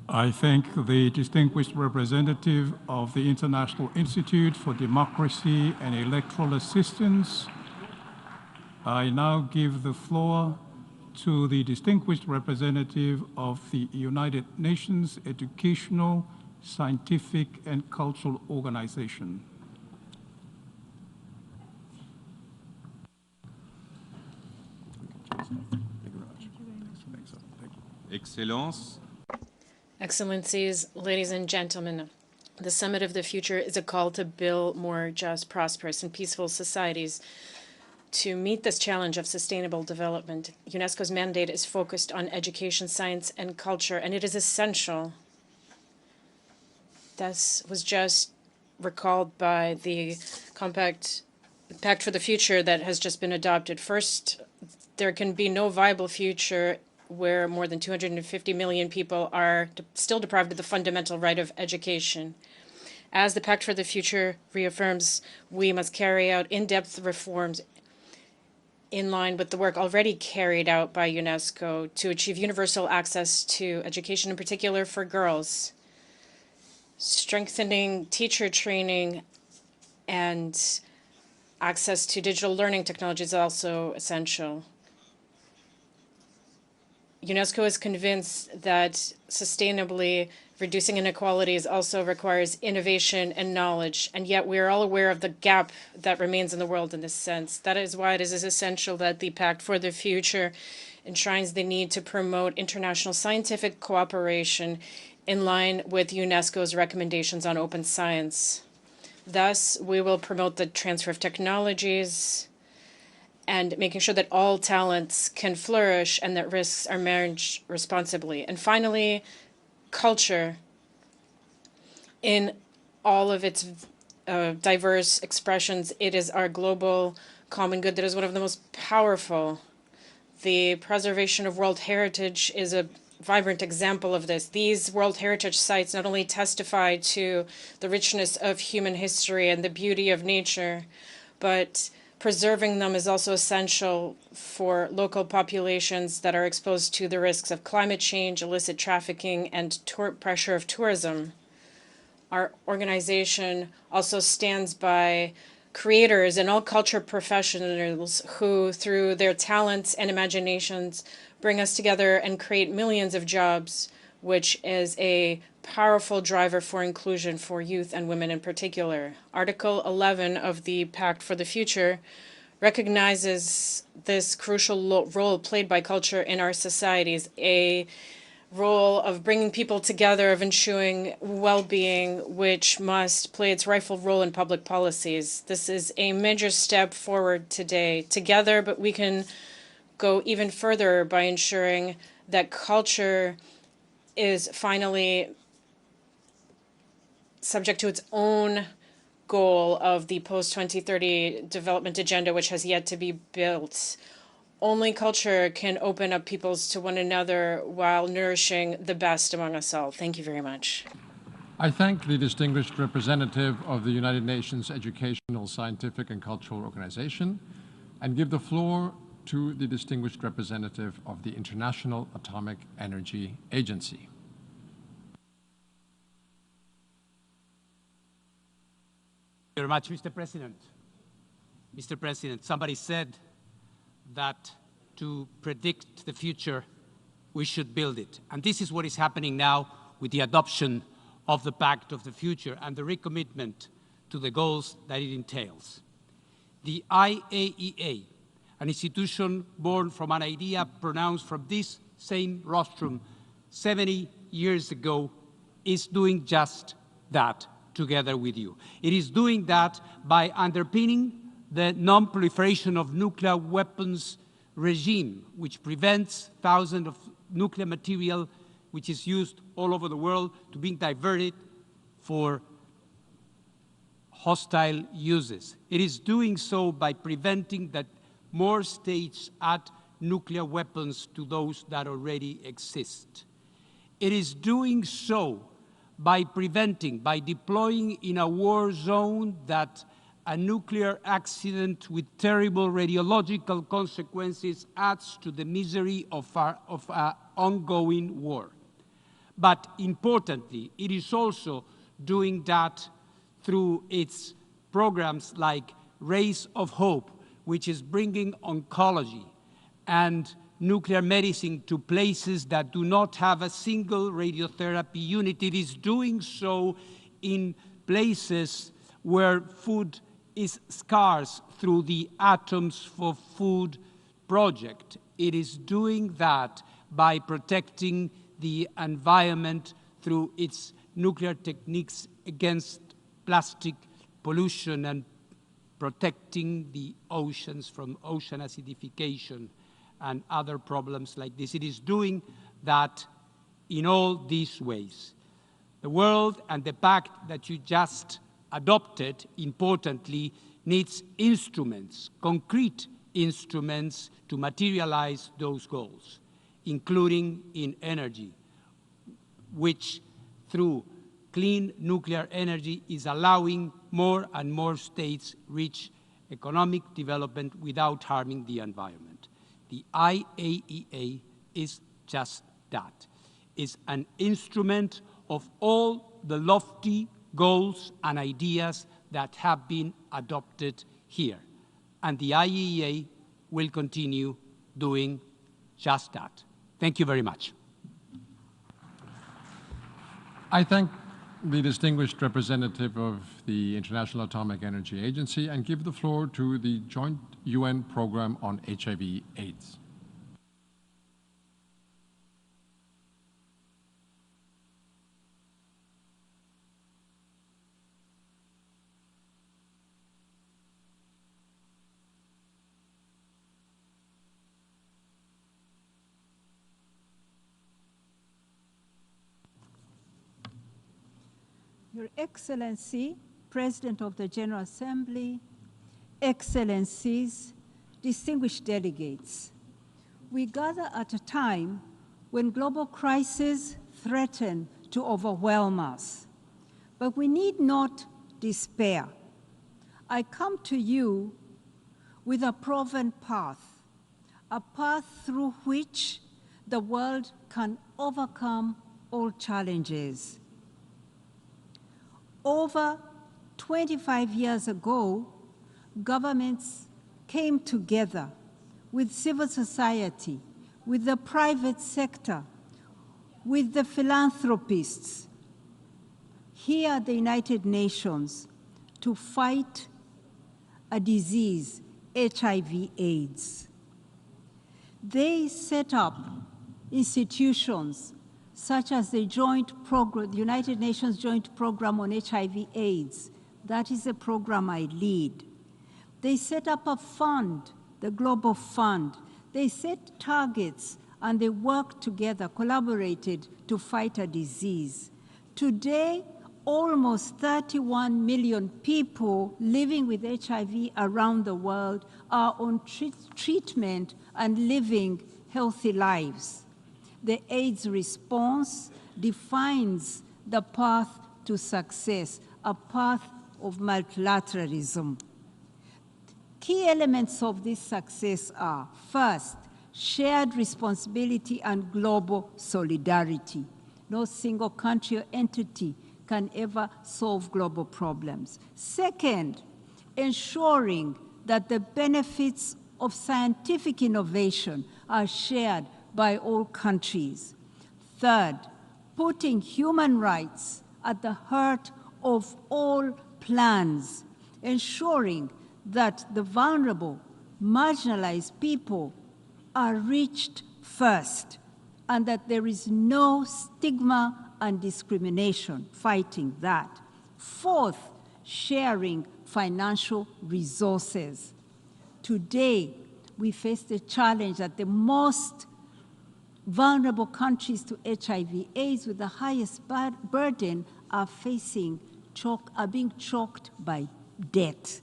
I thank the distinguished representative of the International Institute for Democracy and Electoral Assistance. I now give the floor to the distinguished representative of the United Nations Educational, Scientific, and Cultural Organization. Excellences, Excellencies, ladies and gentlemen, the Summit of the Future is a call to build more just, prosperous, and peaceful societies. To meet this challenge of sustainable development, UNESCO's mandate is focused on education, science, and culture, and it is essential. This was just recalled by the Pact for the Future that has just been adopted. First, there can be no viable future where more than 250 million people are still deprived of the fundamental right of education. As the Pact for the Future reaffirms, we must carry out in-depth reforms in line with the work already carried out by UNESCO to achieve universal access to education, in particular for girls. Strengthening teacher training and access to digital learning technology is also essential. UNESCO is convinced that sustainably reducing inequalities also requires innovation and knowledge, and yet we are all aware of the gap that remains in the world in this sense. That is why it is essential that the Pact for the Future enshrines the need to promote international scientific cooperation in line with UNESCO's recommendations on open science. Thus, we will promote the transfer of technologies and making sure that all talents can flourish and that risks are managed responsibly. And finally, culture in all of its diverse expressions. It is our global common good that is one of the most powerful. The preservation of world heritage is a vibrant example of this. These World Heritage Sites not only testify to the richness of human history and the beauty of nature, but preserving them is also essential for local populations that are exposed to the risks of climate change, illicit trafficking, and pressure of tourism. Our organization also stands by creators and all culture professionals who, through their talents and imaginations, bring us together and create millions of jobs, which is a powerful driver for inclusion for youth and women in particular. Article 11 of the Pact for the Future recognizes this crucial role played by culture in our societies, a role of bringing people together, of ensuring well-being, which must play its rightful role in public policies. This is a major step forward today, together, but we can go even further by ensuring that culture is finally subject to its own goal of the post-2030 development agenda, which has yet to be built. Only culture can open up peoples to one another while nourishing the best among us all. Thank you very much. I thank the distinguished representative of the United Nations Educational, Scientific, and Cultural Organization and give the floor to the distinguished representative of the International Atomic Energy Agency. Thank you very much, Mr. President. Mr. President, somebody said that to predict the future, we should build it. And this is what is happening now with the adoption of the Pact of the Future and the recommitment to the goals that it entails. The IAEA, an institution born from an idea pronounced from this same rostrum 70 years ago, is doing just that together with you. It is doing that by underpinning the non-proliferation of nuclear weapons regime, which prevents thousands of nuclear material which is used all over the world to being diverted for hostile uses. It is doing so by preventing that more states add nuclear weapons to those that already exist. It is doing so by preventing, by deploying in a war zone that a nuclear accident with terrible radiological consequences adds to the misery of our ongoing war. But importantly, it is also doing that through its programs like Rays of Hope, which is bringing oncology and nuclear medicine to places that do not have a single radiotherapy unit. It is doing so in places where food is scarce through the Atoms for Food project. It is doing that by protecting the environment through its nuclear techniques against plastic pollution and protecting the oceans from ocean acidification and other problems like this. It is doing that in all these ways. The world and the pact that you just adopted, importantly, needs instruments, concrete instruments to materialize those goals, including in energy, which through clean nuclear energy is allowing more and more states reach economic development without harming the environment. The IAEA is just that. It's an instrument of all the lofty goals and ideas that have been adopted here. And the IAEA will continue doing just that. Thank you very much. I thank the distinguished representative of the International Atomic Energy Agency and give the floor to the Joint UN Program on HIV/AIDS. Your Excellency, President of the General Assembly, Excellencies, distinguished delegates, we gather at a time when global crises threaten to overwhelm us, but we need not despair. I come to you with a proven path, a path through which the world can overcome all challenges. Over 25 years ago, governments came together with civil society, with the private sector, with the philanthropists here at the United Nations to fight a disease, HIV/AIDS. They set up institutions such as the United Nations Joint Program on HIV/AIDS. That is a program I lead. They set up a fund, the Global Fund. They set targets and they worked together, collaborated to fight a disease. Today, almost 31 million people living with HIV around the world are on treatment and living healthy lives. The AIDS response defines the path to success, a path of multilateralism. Key elements of this success are, first, shared responsibility and global solidarity. No single country or entity can ever solve global problems. Second, ensuring that the benefits of scientific innovation are shared by all countries. Third, putting human rights at the heart of all plans, ensuring that the vulnerable, marginalized people are reached first, and that there is no stigma and discrimination, fighting that. Fourth, sharing financial resources. Today, we face the challenge that the most vulnerable countries to HIV/AIDS with the highest burden are being choked by debt.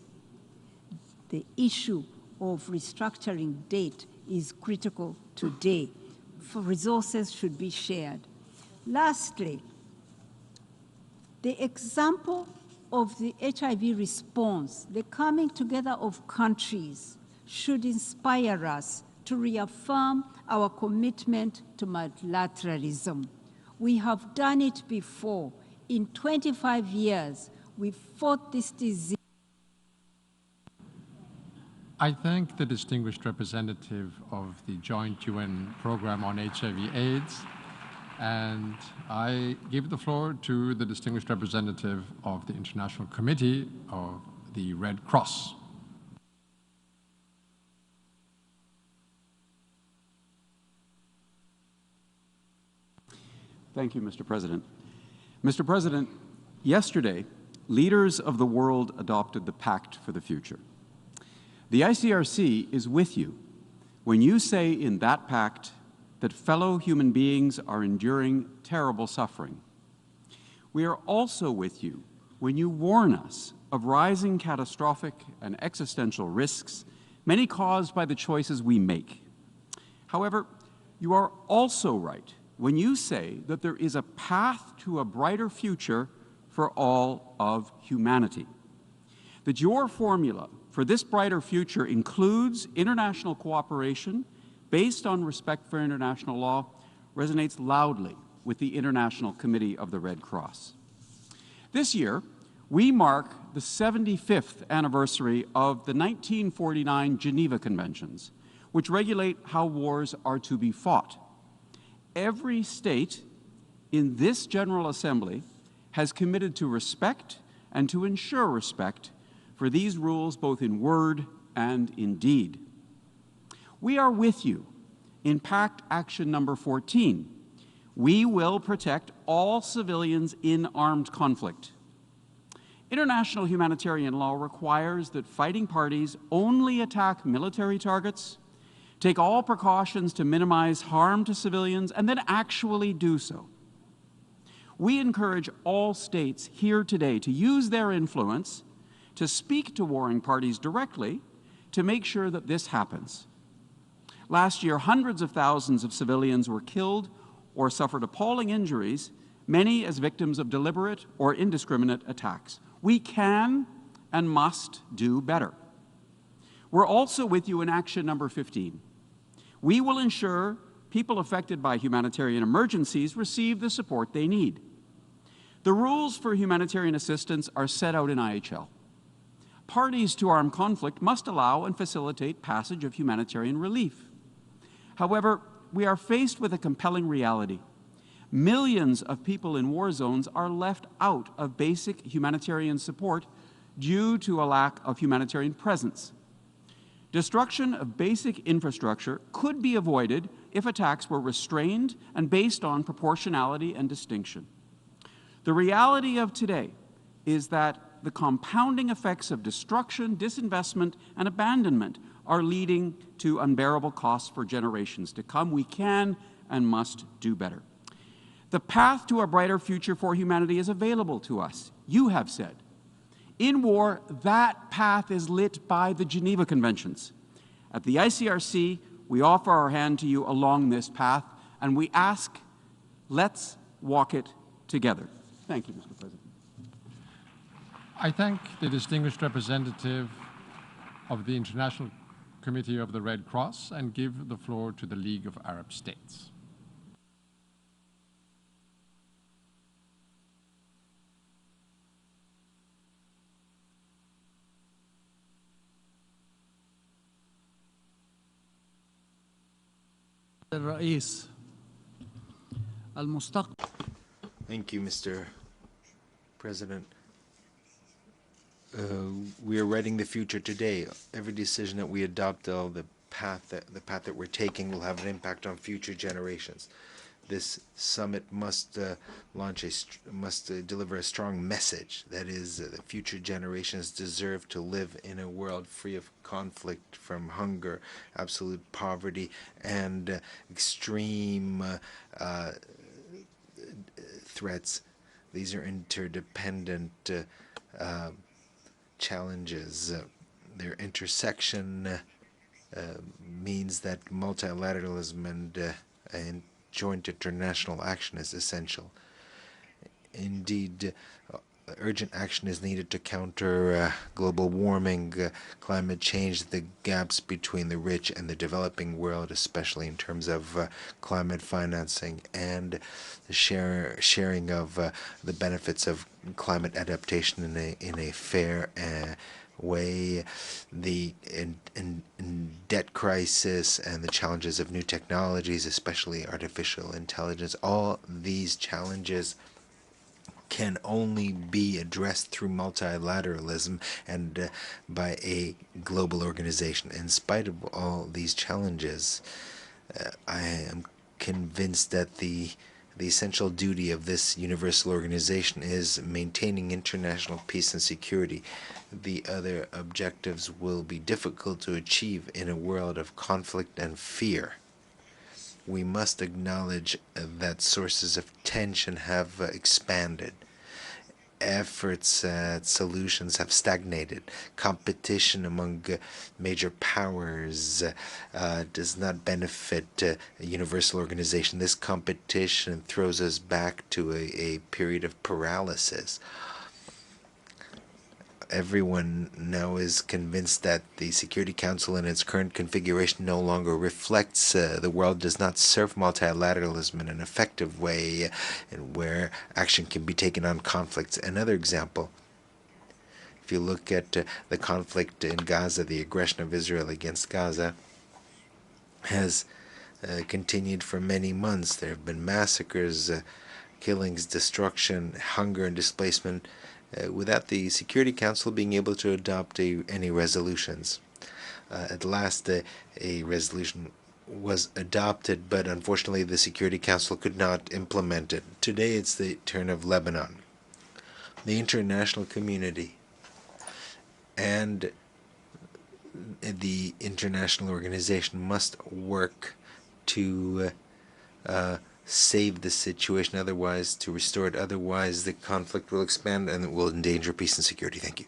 The issue of restructuring debt is critical today. For resources should be shared. Lastly, the example of the HIV response, the coming together of countries, should inspire us to reaffirm our commitment to multilateralism. We have done it before. In 25 years, we fought this disease. I thank the distinguished representative of the Joint UN Program on HIV/AIDS, and I give the floor to the distinguished representative of the International Committee of the Red Cross. Thank you, Mr. President. Mr. President, yesterday, leaders of the world adopted the Pact for the Future. The ICRC is with you when you say in that pact that fellow human beings are enduring terrible suffering. We are also with you when you warn us of rising catastrophic and existential risks, many caused by the choices we make. However, you are also right when you say that there is a path to a brighter future for all of humanity. That your formula for this brighter future includes international cooperation based on respect for international law resonates loudly with the International Committee of the Red Cross. This year, we mark the 75th anniversary of the 1949 Geneva Conventions, which regulate how wars are to be fought. Every state in this General Assembly has committed to respect and to ensure respect for these rules both in word and in deed. We are with you in Pact Action number 14. We will protect all civilians in armed conflict. International humanitarian law requires that fighting parties only attack military targets, take all precautions to minimize harm to civilians, and then actually do so. We encourage all states here today to use their influence to speak to warring parties directly to make sure that this happens. Last year, hundreds of thousands of civilians were killed or suffered appalling injuries, many as victims of deliberate or indiscriminate attacks. We can and must do better. We're also with you in Action number 15. We will ensure people affected by humanitarian emergencies receive the support they need. The rules for humanitarian assistance are set out in IHL. Parties to armed conflict must allow and facilitate passage of humanitarian relief. However, we are faced with a compelling reality. Millions of people in war zones are left out of basic humanitarian support due to a lack of humanitarian presence. Destruction of basic infrastructure could be avoided if attacks were restrained and based on proportionality and distinction. The reality of today is that the compounding effects of destruction, disinvestment, and abandonment are leading to unbearable costs for generations to come. We can and must do better. The path to a brighter future for humanity is available to us. You have said. In war, that path is lit by the Geneva Conventions. At the ICRC, we offer our hand to you along this path, and we ask, let's walk it together. Thank you, Mr. President. I thank the distinguished representative of the International Committee of the Red Cross and give the floor to the League of Arab States. Thank you, Mr. President. We are writing the future today. Every decision that we adopt, the path that we're taking will have an impact on future generations. This summit must deliver a strong message. That is, the future generations deserve to live in a world free of conflict, from hunger, absolute poverty, and extreme threats. These are interdependent challenges. Their intersection means that multilateralism and joint international action is essential. Indeed, urgent action is needed to counter global warming, climate change, the gaps between the rich and the developing world, especially in terms of climate financing and the sharing of the benefits of climate adaptation in a fair way, the debt crisis and the challenges of new technologies, especially artificial intelligence. All these challenges can only be addressed through multilateralism and by a global organization. In spite of all these challenges, I am convinced that the The essential duty of this universal organization is maintaining international peace and security. The other objectives will be difficult to achieve in a world of conflict and fear. We must acknowledge that sources of tension have expanded. Efforts at solutions have stagnated. Competition among major powers does not benefit a universal organization. This competition throws us back to a period of paralysis. Everyone now is convinced that the Security Council in its current configuration no longer reflects the world, does not serve multilateralism in an effective way, and where action can be taken on conflicts. Another example, if you look at the conflict in Gaza, the aggression of Israel against Gaza has continued for many months. There have been massacres, killings, destruction, hunger, and displacement, without the Security Council being able to adopt any resolutions. At last, a resolution was adopted, but unfortunately the Security Council could not implement it. Today it's the turn of Lebanon. The international community and the international organization must work to save the situation, otherwise to restore it. Otherwise the conflict will expand and it will endanger peace and security. Thank you.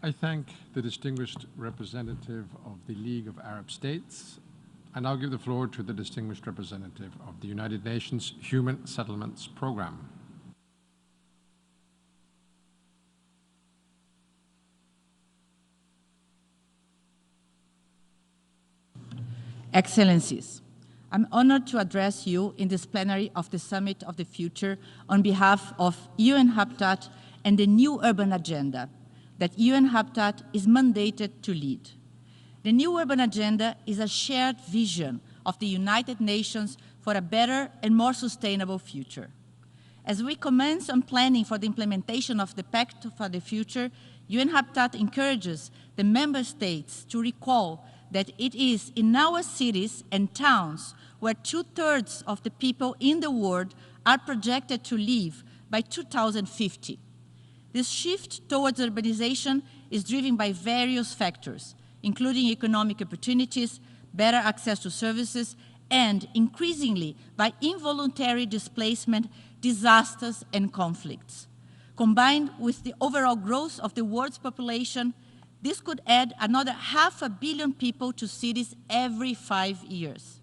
I thank the distinguished representative of the League of Arab States. I now give the floor to the distinguished representative of the United Nations Human Settlements Program. Excellencies, I'm honored to address you in this plenary of the Summit of the Future on behalf of UN Habitat and the new urban agenda that UN Habitat is mandated to lead. The new urban agenda is a shared vision of the United Nations for a better and more sustainable future. As we commence on planning for the implementation of the Pact for the Future, UN Habitat encourages the member states to recall that it is in our cities and towns where 2/3 of the people in the world are projected to live by 2050. This shift towards urbanization is driven by various factors, including economic opportunities, better access to services, and increasingly by involuntary displacement, disasters, and conflicts. Combined with the overall growth of the world's population, this could add another 500 million people to cities every 5 years.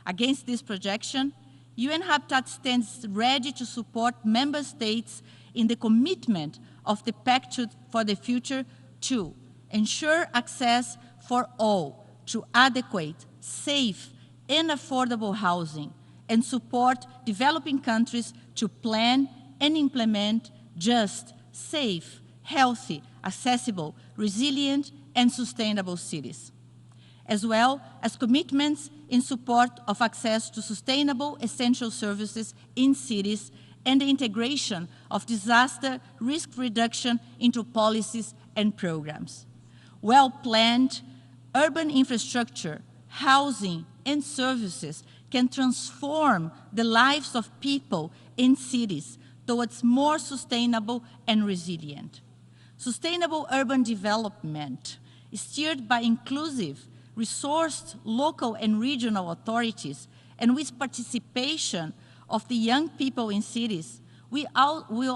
Against this projection, UN Habitat stands ready to support member states in the commitment of the Pact for the Future to ensure access for all to adequate, safe, and affordable housing, and support developing countries to plan and implement just, safe, healthy, accessible, resilient, and sustainable cities, as well as commitments in support of access to sustainable essential services in cities and the integration of disaster risk reduction into policies and programs. Well-planned urban infrastructure, housing, and services can transform the lives of people in cities towards more sustainable and resilient. Sustainable urban development is steered by inclusive, resourced local and regional authorities, and with participation of the young people in cities, will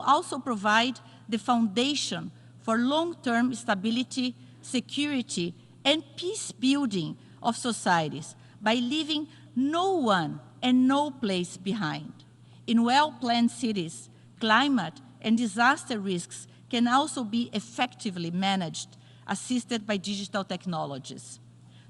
also provide the foundation for long-term stability, security, and peace building of societies by leaving no one and no place behind. In well-planned cities, climate and disaster risks can also be effectively managed, assisted by digital technologies.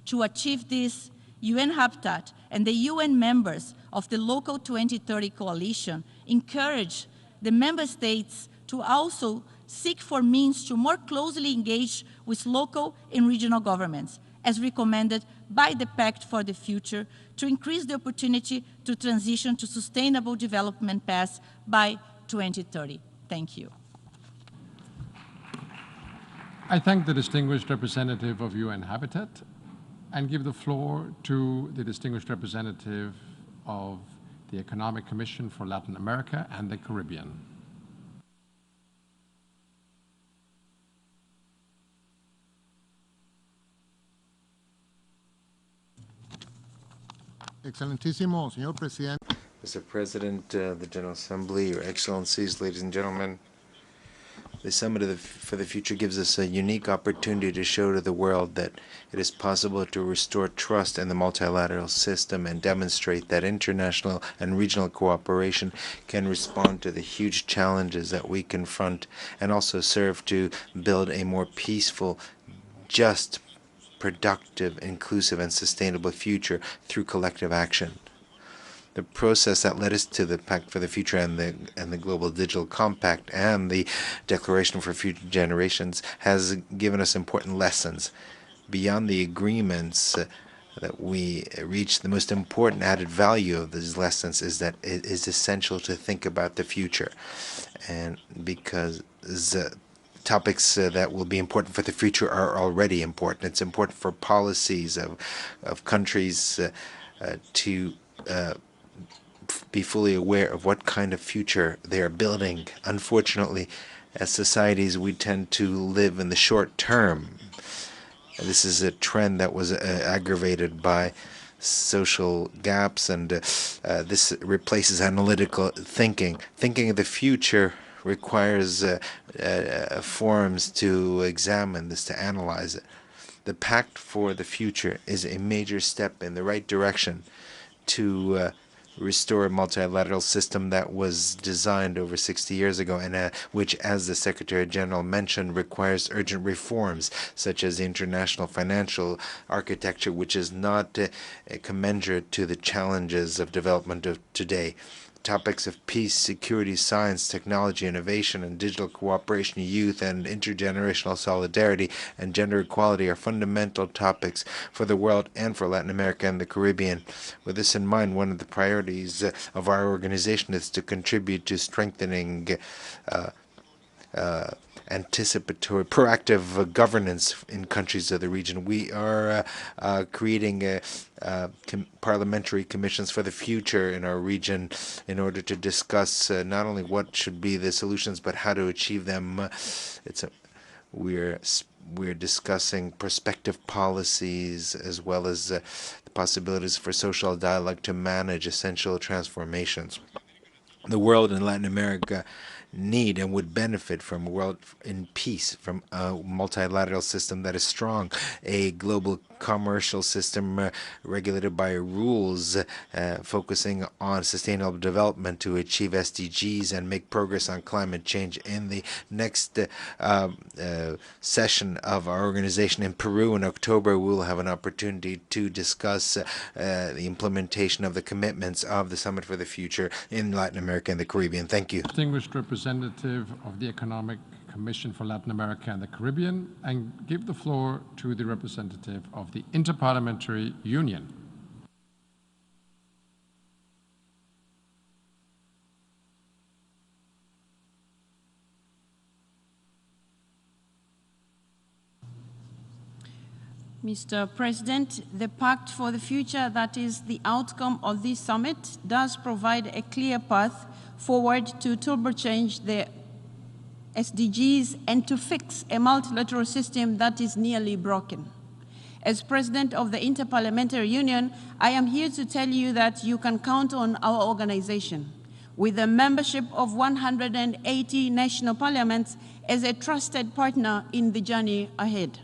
To achieve this, UN Habitat and the UN members of the Local 2030 Coalition encourage the member states to also seek for means to more closely engage with local and regional governments, as recommended by the Pact for the Future, to increase the opportunity to transition to sustainable development paths by 2030. Thank you. I thank the distinguished representative of UN Habitat and give the floor to the distinguished representative of the Economic Commission for Latin America and the Caribbean. Excelentísimo señor presidente. Mr. President, the General Assembly, Your Excellencies, ladies and gentlemen, the Summit for the Future gives us a unique opportunity to show to the world that it is possible to restore trust in the multilateral system and demonstrate that international and regional cooperation can respond to the huge challenges that we confront and also serve to build a more peaceful, just, productive, inclusive, and sustainable future through collective action. The process that led us to the Pact for the Future and the Global Digital Compact and the Declaration for Future Generations has given us important lessons. Beyond the agreements that we reach, the most important added value of these lessons is that it is essential to think about the future. And because topics that will be important for the future are already important. It's important for policies of countries to be fully aware of what kind of future they are building. Unfortunately, as societies, we tend to live in the short term. This is a trend that was aggravated by social gaps, and this replaces analytical thinking. Thinking of the future requires forums to examine this, to analyze it. The Pact for the Future is a major step in the right direction to restore a multilateral system that was designed over 60 years ago and which, as the Secretary General mentioned, requires urgent reforms, such as the international financial architecture, which is not commensurate to the challenges of development of today. Topics of peace, security, science, technology, innovation, and digital cooperation, youth and intergenerational solidarity, and gender equality are fundamental topics for the world and for Latin America and the Caribbean. With this in mind, one of the priorities of our organization is to contribute to strengthening anticipatory, proactive governance in countries of the region. We are creating parliamentary commissions for the future in our region in order to discuss not only what should be the solutions, but how to achieve them. We're discussing prospective policies as well as the possibilities for social dialogue to manage essential transformations. The world and Latin America need and would benefit from a world in peace, from a multilateral system that is strong, a global commercial system regulated by rules, focusing on sustainable development to achieve SDGs and make progress on climate change. In the next session of our organization in Peru in October, we will have an opportunity to discuss the implementation of the commitments of the Summit for the Future in Latin America and the Caribbean. Thank you. Distinguished representative of the Economic Commission for Latin America and the Caribbean, and give the floor to the representative of the Interparliamentary Union. Mr. President, the Pact for the Future, that is the outcome of this summit, does provide a clear path forward to turbocharge the SDGs and to fix a multilateral system that is nearly broken. As President of the Interparliamentary Union, I am here to tell you that you can count on our organization, with a membership of 180 national parliaments, as a trusted partner in the journey ahead.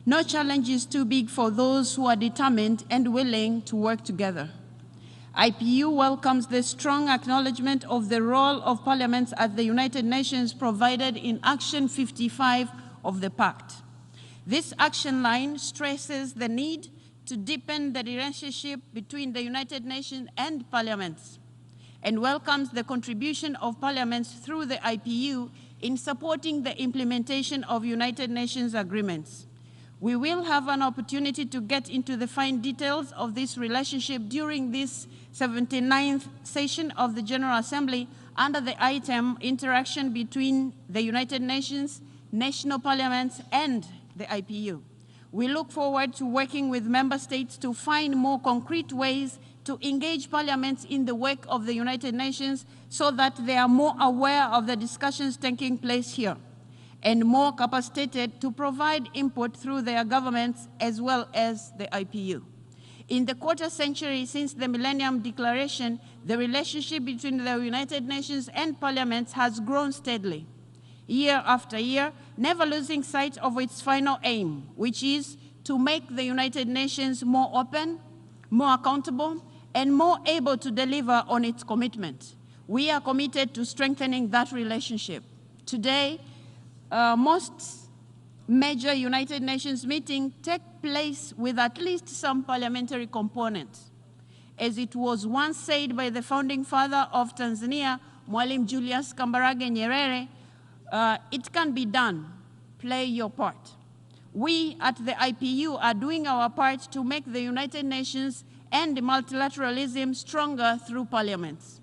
No challenge is too big for those who are determined and willing to work together. IPU welcomes the strong acknowledgement of the role of parliaments at the United Nations provided in Action 55 of the Pact. This action line stresses the need to deepen the relationship between the United Nations and parliaments, and welcomes the contribution of parliaments through the IPU in supporting the implementation of United Nations agreements. We will have an opportunity to get into the fine details of this relationship during this 79th session of the General Assembly under the item Interaction between the United Nations, national parliaments, and the IPU. We look forward to working with member states to find more concrete ways to engage parliaments in the work of the United Nations so that they are more aware of the discussions taking place here and more capacitated to provide input through their governments as well as the IPU. In the quarter century since the Millennium Declaration, the relationship between the United Nations and parliaments has grown steadily, year after year, never losing sight of its final aim, which is to make the United Nations more open, more accountable, and more able to deliver on its commitment. We are committed to strengthening that relationship. Today, most major United Nations meetings take place with at least some parliamentary components. As it was once said by the founding father of Tanzania, Mwalimu Julius Kambarage Nyerere, it can be done. Play your part. We at the IPU are doing our part to make the United Nations and multilateralism stronger through parliaments.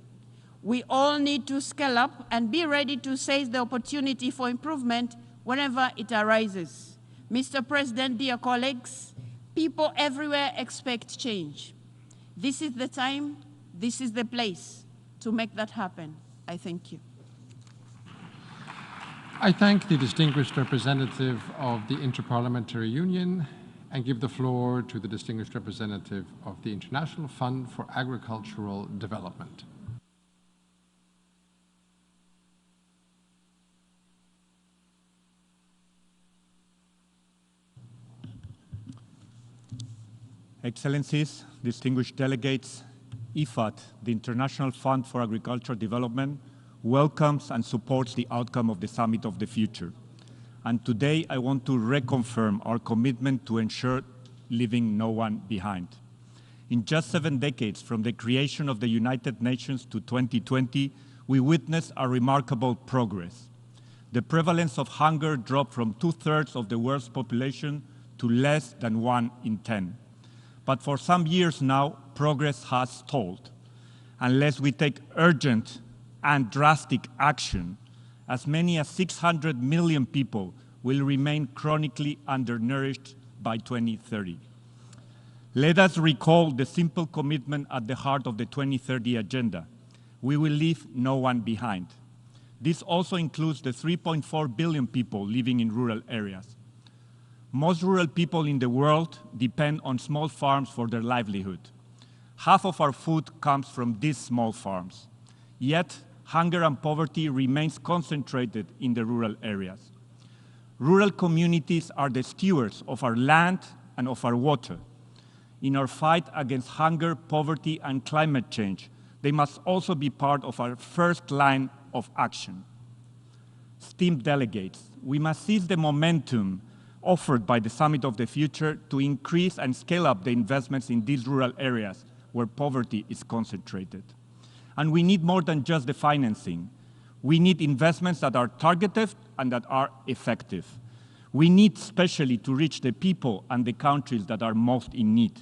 We all need to scale up and be ready to seize the opportunity for improvement whenever it arises. Mr. President, dear colleagues, people everywhere expect change. This is the time, this is the place to make that happen. I thank you. I thank the distinguished representative of the Interparliamentary Union and give the floor to the distinguished representative of the International Fund for Agricultural Development. Excellencies, distinguished delegates, IFAD, the International Fund for Agricultural Development, welcomes and supports the outcome of the Summit of the Future. And today I want to reconfirm our commitment to ensure leaving no one behind. In just 7 decades from the creation of the United Nations to 2020, we witnessed a remarkable progress. The prevalence of hunger dropped from 2/3 of the world's population to less than 1 in 10. But for some years now, progress has stalled. Unless we take urgent and drastic action, as many as 600 million people will remain chronically undernourished by 2030. Let us recall the simple commitment at the heart of the 2030 agenda. We will leave no one behind. This also includes the 3.4 billion people living in rural areas. Most rural people in the world depend on small farms for their livelihood. Half of our food comes from these small farms. Yet, hunger and poverty remains concentrated in the rural areas. Rural communities are the stewards of our land and of our water. In our fight against hunger, poverty, and climate change, they must also be part of our first line of action. Esteemed delegates, we must seize the momentum offered by the Summit of the Future to increase and scale up the investments in these rural areas where poverty is concentrated. And we need more than just the financing. We need investments that are targeted and that are effective. We need especially to reach the people and the countries that are most in need.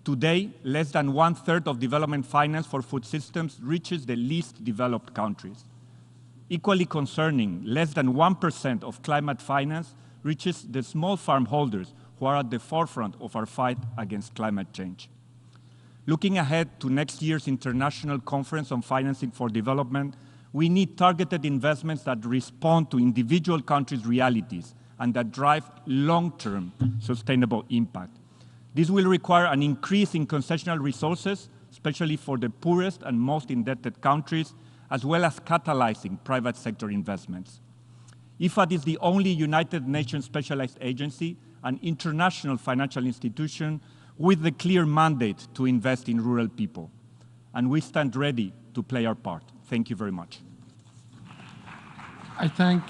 Today, less than 1/3 of development finance for food systems reaches the least developed countries. Equally concerning, less than 1% of climate finance reaches the small farm holders who are at the forefront of our fight against climate change. Looking ahead to next year's International Conference on Financing for Development, we need targeted investments that respond to individual countries' realities and that drive long-term sustainable impact. This will require an increase in concessional resources, especially for the poorest and most indebted countries, as well as catalyzing private sector investments. IFAD is the only United Nations specialized agency, an international financial institution with the clear mandate to invest in rural people. And we stand ready to play our part. Thank you very much. I thank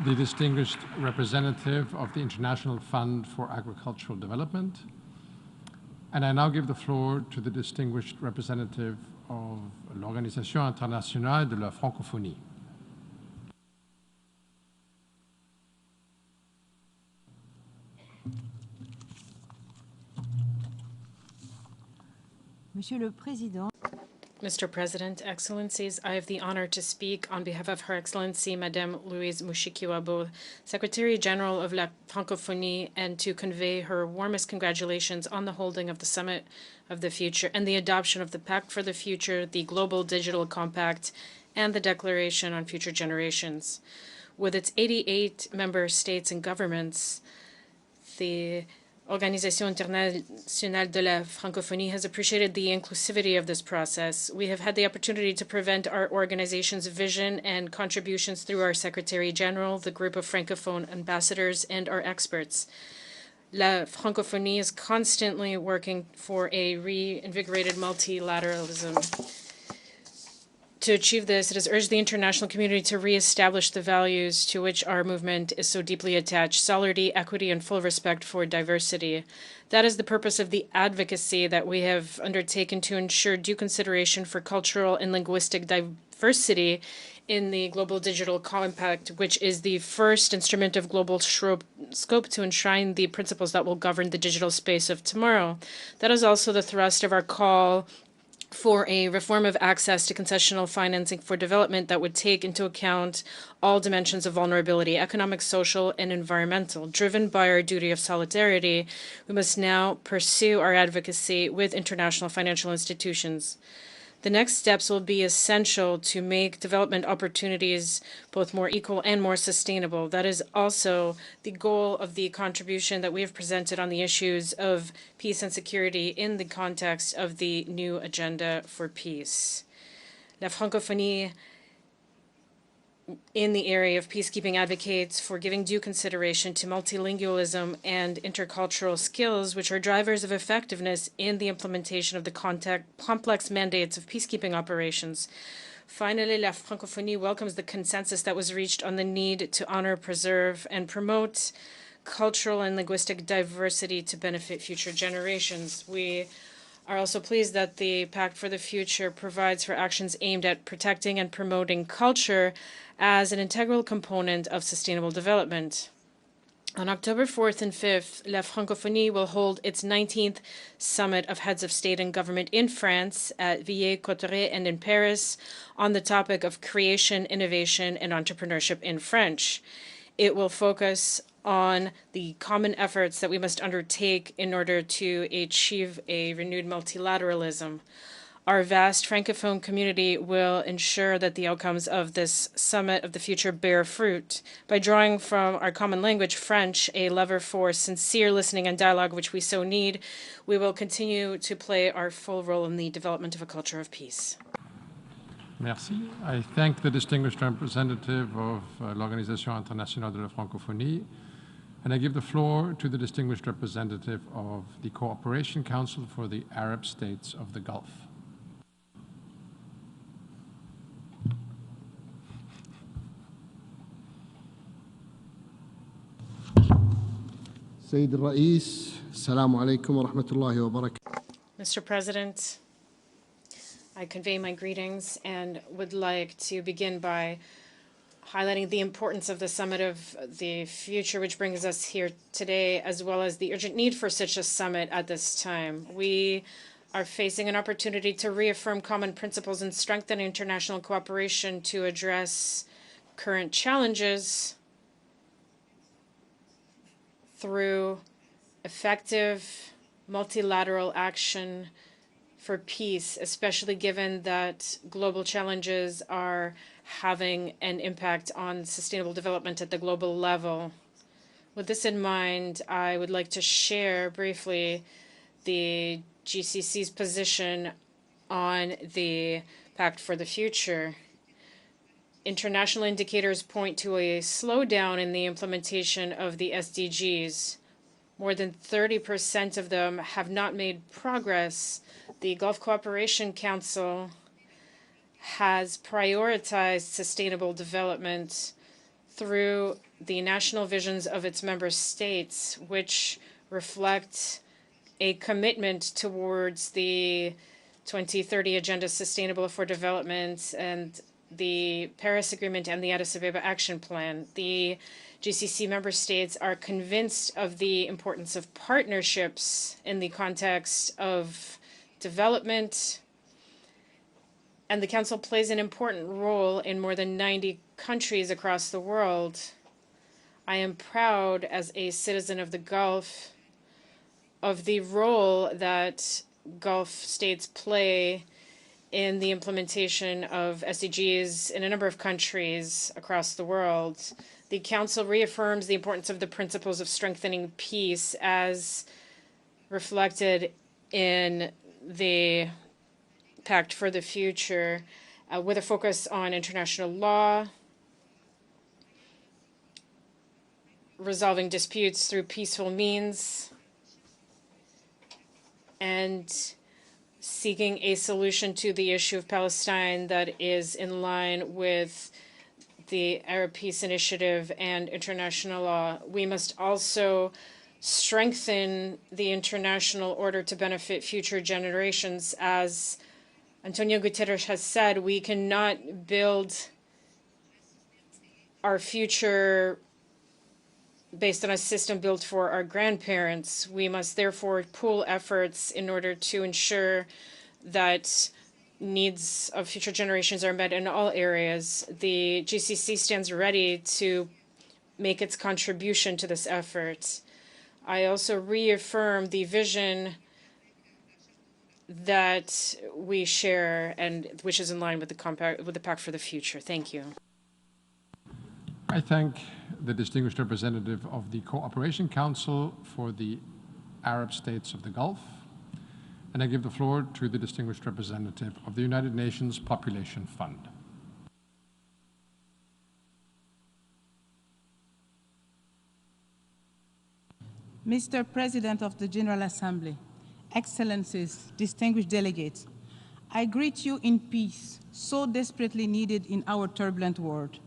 the distinguished representative of the International Fund for Agricultural Development. And I now give the floor to the distinguished representative of l'Organisation Internationale de la Francophonie. Monsieur le Président. Mr. President, Excellencies, I have the honor to speak on behalf of Her Excellency Madame Louise Mushikiwabo, Secretary General of La Francophonie, and to convey her warmest congratulations on the holding of the Summit of the Future and the adoption of the Pact for the Future, the Global Digital Compact, and the Declaration on Future Generations. With its 88 member states and governments, the Organisation Internationale de la Francophonie has appreciated the inclusivity of this process. We have had the opportunity to present our organization's vision and contributions through our Secretary General, the group of Francophone ambassadors, and our experts. La Francophonie is constantly working for a reinvigorated multilateralism. To achieve this, it has urged the international community to reestablish the values to which our movement is so deeply attached: solidarity, equity, and full respect for diversity. That is the purpose of the advocacy that we have undertaken to ensure due consideration for cultural and linguistic diversity in the Global Digital Compact, which is the first instrument of global scope to enshrine the principles that will govern the digital space of tomorrow. That is also the thrust of our call for a reform of access to concessional financing for development that would take into account all dimensions of vulnerability, economic, social, and environmental. Driven by our duty of solidarity, we must now pursue our advocacy with international financial institutions. The next steps will be essential to make development opportunities both more equal and more sustainable. That is also the goal of the contribution that we have presented on the issues of peace and security in the context of the new agenda for peace. La Francophonie in the area of peacekeeping advocates for giving due consideration to multilingualism and intercultural skills, which are drivers of effectiveness in the implementation of the complex mandates of peacekeeping operations. Finally, La Francophonie welcomes the consensus that was reached on the need to honor, preserve, and promote cultural and linguistic diversity to benefit future generations. We are also pleased that the Pact for the Future provides for actions aimed at protecting and promoting culture as an integral component of sustainable development. On October 4th and 5th, La Francophonie will hold its 19th Summit of Heads of State and Government in France, at Villers-Cotterêts, and in Paris, on the topic of creation, innovation, and entrepreneurship in French. It will focus on the common efforts that we must undertake in order to achieve a renewed multilateralism. Our vast Francophone community will ensure that the outcomes of this Summit of the Future bear fruit. By drawing from our common language, French, a lever for sincere listening and dialogue which we so need, we will continue to play our full role in the development of a culture of peace. Merci. I thank the distinguished representative of l'Organisation Internationale de la Francophonie, and I give the floor to the distinguished representative of the Cooperation Council for the Arab States of the Gulf. سيد الرئيس السلام عليكم ورحمة الله وبركاته. Mr. President, I convey my greetings and would like to begin by highlighting the importance of the Summit of the Future, which brings us here today, as well as the urgent need for such a summit at this time. We are facing an opportunity to reaffirm common principles and strengthen international cooperation to address current challenges through effective multilateral action for peace, especially given that global challenges are having an impact on sustainable development at the global level. With this in mind, I would like to share briefly the GCC's position on the Pact for the Future. International indicators point to a slowdown in the implementation of the SDGs. More than 30% of them have not made progress. The Gulf Cooperation Council has prioritized sustainable development through the national visions of its member states, which reflect a commitment towards the 2030 Agenda Sustainable for Development and the Paris Agreement and the Addis Ababa Action Plan. The GCC member states are convinced of the importance of partnerships in the context of development and the Council plays an important role in more than 90 countries across the world. I am proud as a citizen of the Gulf of the role that Gulf states play in the implementation of SDGs in a number of countries across the world. The Council reaffirms the importance of the principles of strengthening peace as reflected in the Pact for the Future, with a focus on international law, resolving disputes through peaceful means, and seeking a solution to the issue of Palestine that is in line with the Arab Peace Initiative and international law. We must also strengthen the international order to benefit future generations. As Antonio Guterres has said, we cannot build our future based on a system built for our grandparents. We must therefore pool efforts in order to ensure that needs of future generations are met in all areas. The GCC stands ready to make its contribution to this effort. I also reaffirm the vision that we share and which is in line with the Pact for the Future. Thank you. I thank the distinguished representative of the Cooperation Council for the Arab States of the Gulf, and I give the floor to the distinguished representative of the United Nations Population Fund. Mr. President of the General Assembly, Excellencies, distinguished delegates, I greet you in peace, so desperately needed in our turbulent world.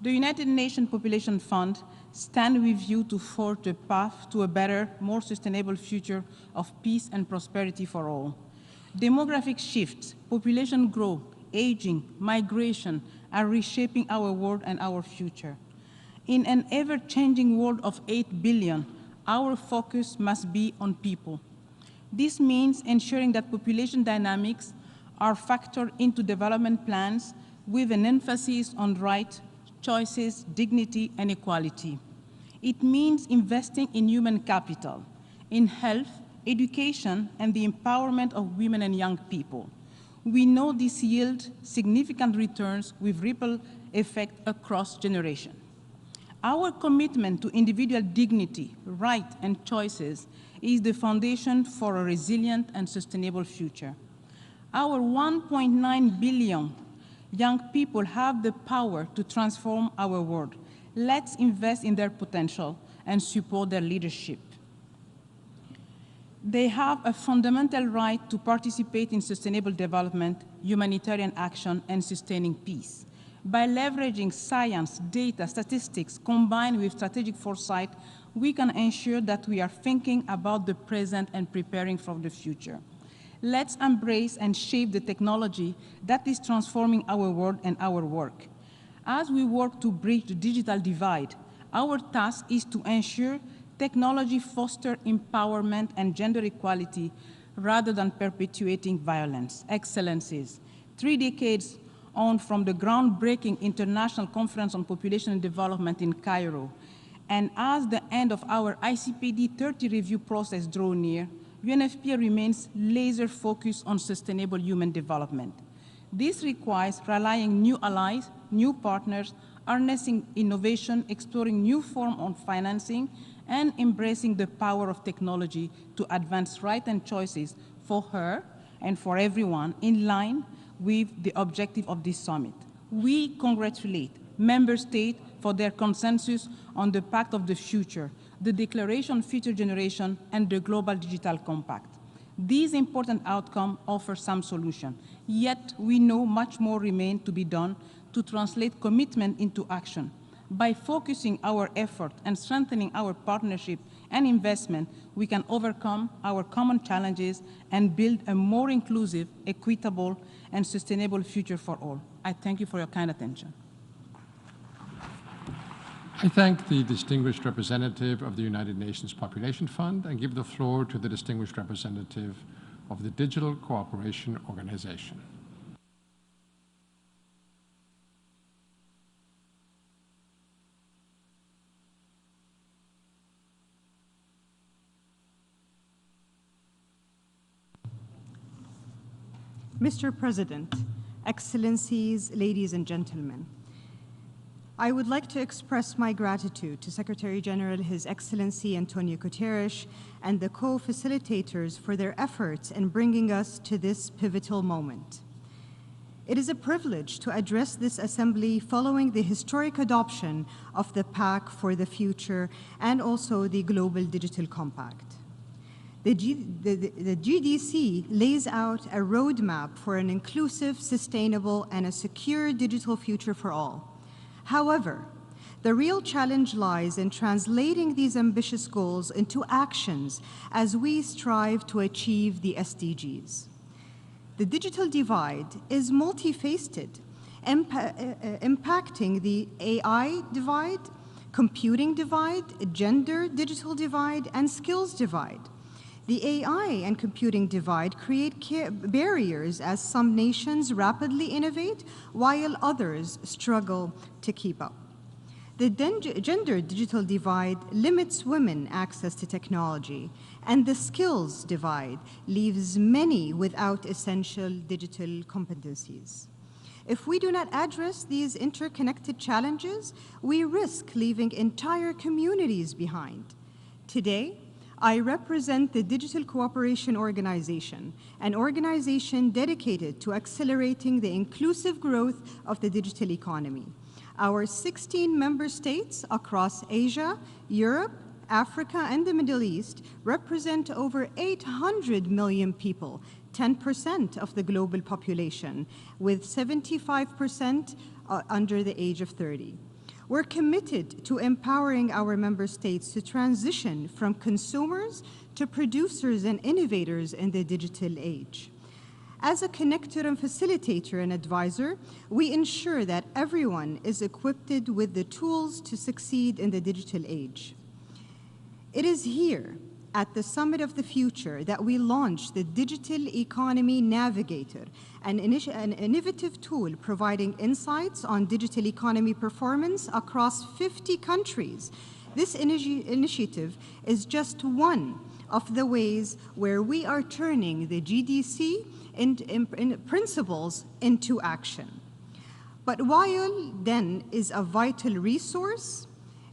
The United Nations Population Fund stands with you to forge a path to a better, more sustainable future of peace and prosperity for all. Demographic shifts, population growth, aging, migration are reshaping our world and our future. In an ever-changing world of 8 billion, our focus must be on people. This means ensuring that population dynamics are factored into development plans with an emphasis on rights, choices, dignity, and equality. It means investing in human capital, in health, education, and the empowerment of women and young people. We know this yields significant returns with ripple effect across generations. Our commitment to individual dignity, rights, and choices is the foundation for a resilient and sustainable future. Our 1.9 billion young people have the power to transform our world. Let's invest in their potential and support their leadership. They have a fundamental right to participate in sustainable development, humanitarian action, and sustaining peace. By leveraging science, data, statistics, combined with strategic foresight, we can ensure that we are thinking about the present and preparing for the future. Let's embrace and shape the technology that is transforming our world and our work. As we work to bridge the digital divide, our task is to ensure technology fosters empowerment and gender equality rather than perpetuating violence. Excellencies, 3 decades on from the groundbreaking International Conference on Population and Development in Cairo, and as the end of our ICPD 30 review process draws near, UNFPA remains laser-focused on sustainable human development. This requires rallying new allies, new partners, harnessing innovation, exploring new forms of financing, and embracing the power of technology to advance rights and choices for her and for everyone in line with the objective of this summit. We congratulate member states for their consensus on the Pact of the Future, the Declaration on Future Generation, and the Global Digital Compact. These important outcomes offer some solution, yet we know much more remains to be done to translate commitment into action. By focusing our effort and strengthening our partnership and investment, we can overcome our common challenges and build a more inclusive, equitable, and sustainable future for all. I thank you for your kind attention. I thank the distinguished representative of the United Nations Population Fund and give the floor to the distinguished representative of the Digital Cooperation Organization. Mr. President, Excellencies, ladies and gentlemen, I would like to express my gratitude to Secretary General His Excellency Antonio Guterres and the co-facilitators for their efforts in bringing us to this pivotal moment. It is a privilege to address this assembly following the historic adoption of the Pact for the Future and also the Global Digital Compact. The GDC lays out a roadmap for an inclusive, sustainable, and a secure digital future for all. However, the real challenge lies in translating these ambitious goals into actions as we strive to achieve the SDGs. The digital divide is multifaceted, impacting the AI divide, computing divide, gender digital divide, and skills divide. The AI and computing divide create barriers as some nations rapidly innovate while others struggle to keep up. The gender digital divide limits women access to technology, and the skills divide leaves many without essential digital competencies. If we do not address these interconnected challenges, we risk leaving entire communities behind. Today, I represent the Digital Cooperation Organization, an organization dedicated to accelerating the inclusive growth of the digital economy. Our 16 member states across Asia, Europe, Africa, and the Middle East represent over 800 million people, 10% of the global population, with 75% under the age of 30. We're committed to empowering our member states to transition from consumers to producers and innovators in the digital age. As a connector and facilitator and advisor, we ensure that everyone is equipped with the tools to succeed in the digital age. It is here at the Summit of the Future that we launched the Digital Economy Navigator, an innovative tool providing insights on digital economy performance across 50 countries. This initiative is just one of the ways where we are turning the GDC in principles into action. But while DEN is a vital resource,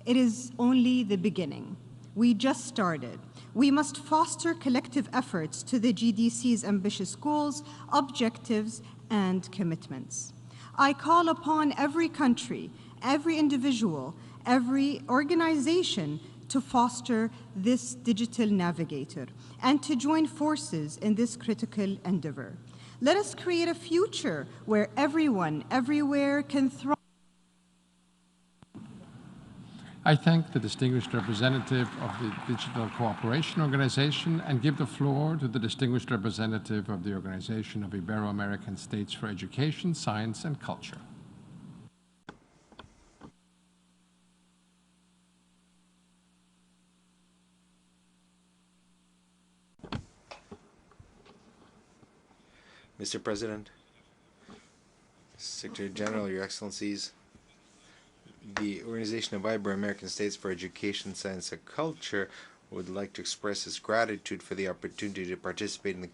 it is only the beginning. We just started. We must foster collective efforts to the GDC's ambitious goals, objectives, and commitments. I call upon every country, every individual, every organization to foster this digital navigator and to join forces in this critical endeavor. Let us create a future where everyone, everywhere can thrive. I thank the distinguished representative of the Digital Cooperation Organization and give the floor to the distinguished representative of the Organization of Ibero-American States for Education, Science, and Culture. Mr. President, Secretary General, Your Excellencies, the Organization of Ibero-American States for Education, Science, and Culture would like to express its gratitude for the opportunity to participate in the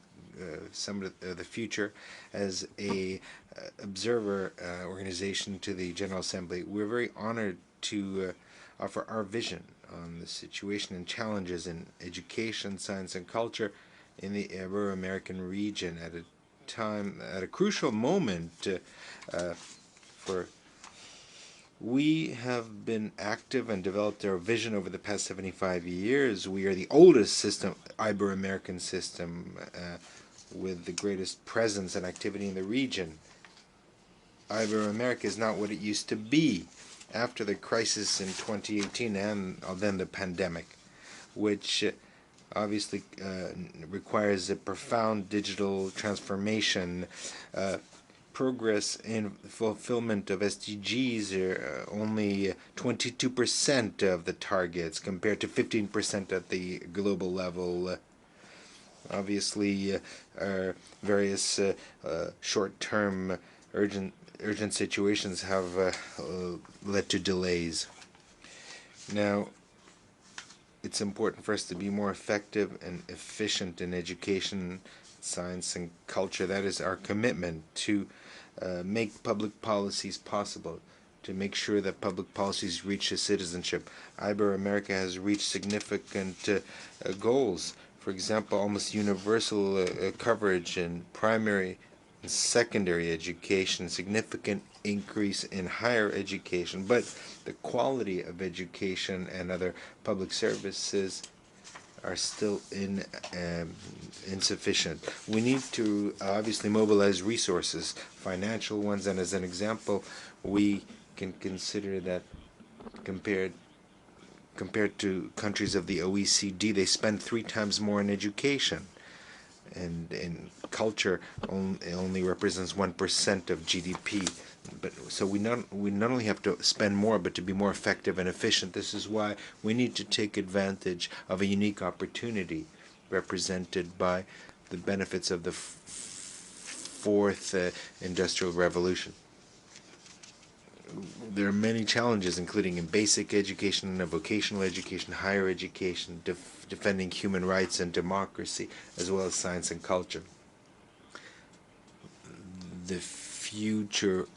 Summit of the Future as a observer organization to the General Assembly. We're very honored to offer our vision on the situation and challenges in education, science, and culture in the Ibero-American region at a crucial moment we have been active and developed our vision over the past 75 years. We are the oldest Ibero-American system with the greatest presence and activity in the region. Ibero-America is not what it used to be after the crisis in 2018 and then the pandemic, which obviously requires a profound digital transformation. Progress in fulfillment of SDGs are only 22% of the targets compared to 15% at the global level. Obviously, various short-term urgent situations have led to delays. Now, it's important for us to be more effective and efficient in education, science, and culture. That is our commitment to make public policies possible, to make sure that public policies reach the citizenship. Iberoamerica has reached significant goals. For example, almost universal coverage in primary and secondary education, significant increase in higher education, but the quality of education and other public services are still insufficient. We need to obviously mobilize resources, financial ones, and as an example, we can consider that compared to countries of the OECD, they spend 3 times more in education. And in culture, only represents 1% of GDP. But so we not only have to spend more, but to be more effective and efficient. This is why we need to take advantage of a unique opportunity represented by the benefits of the fourth industrial revolution. There are many challenges, including in basic education and vocational education, higher education, defending human rights and democracy, as well as science and culture. The future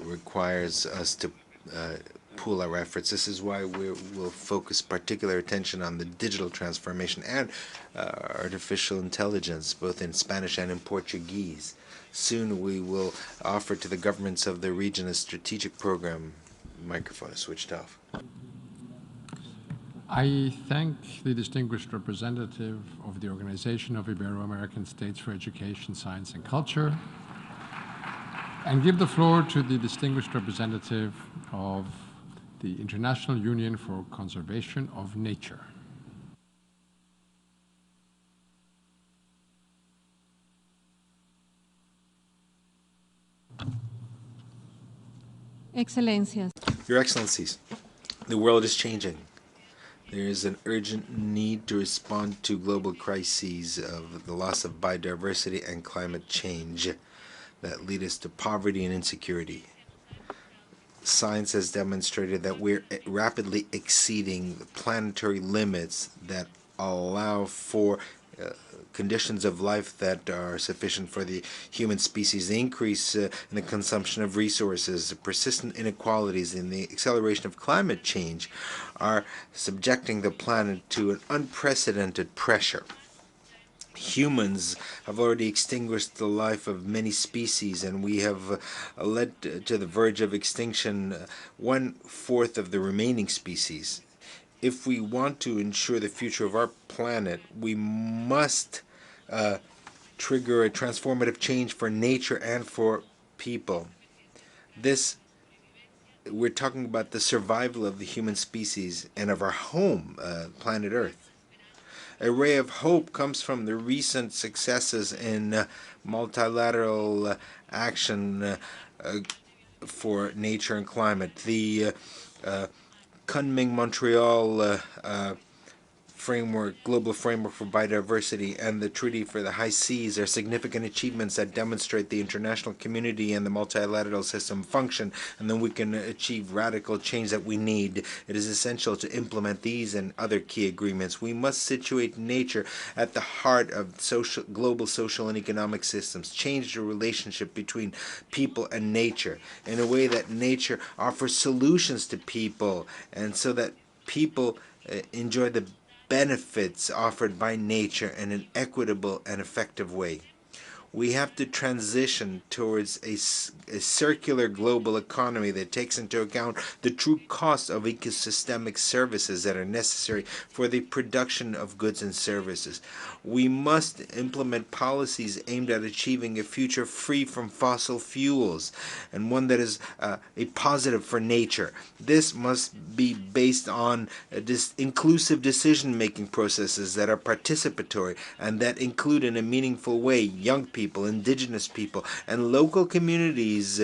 requires us to pool our efforts. This is why we'll focus particular attention on the digital transformation and artificial intelligence, both in Spanish and in Portuguese. Soon we will offer to the governments of the region a strategic program. Microphone is switched off. I thank the distinguished representative of the Organization of Ibero-American States for Education, Science and Culture, and give the floor to the distinguished representative of the International Union for Conservation of Nature. Excellencias. Your Excellencies, the world is changing. There is an urgent need to respond to global crises of the loss of biodiversity and climate change that lead us to poverty and insecurity. Science has demonstrated that we're rapidly exceeding the planetary limits that allow for conditions of life that are sufficient for the human species. The increase in the consumption of resources, persistent inequalities, and the acceleration of climate change are subjecting the planet to an unprecedented pressure. Humans have already extinguished the life of many species, and we have led to the verge of extinction 1/4 of the remaining species. If we want to ensure the future of our planet, we must trigger a transformative change for nature and for people. We're talking about the survival of the human species and of our home, planet Earth. A ray of hope comes from the recent successes in multilateral action for nature and climate. The Kunming-Montreal global framework for biodiversity, and the Treaty for the High Seas are significant achievements that demonstrate the international community and the multilateral system function, and then we can achieve radical change that we need. It is essential to implement these and other key agreements. We must situate nature at the heart of global social and economic systems, change the relationship between people and nature in a way that nature offers solutions to people, and so that people enjoy the benefits offered by nature in an equitable and effective way. We have to transition towards a circular global economy that takes into account the true cost of ecosystemic services that are necessary for the production of goods and services. We must implement policies aimed at achieving a future free from fossil fuels, and one that is a positive for nature. This must be based on inclusive decision-making processes that are participatory and that include in a meaningful way young people, indigenous people, and local communities,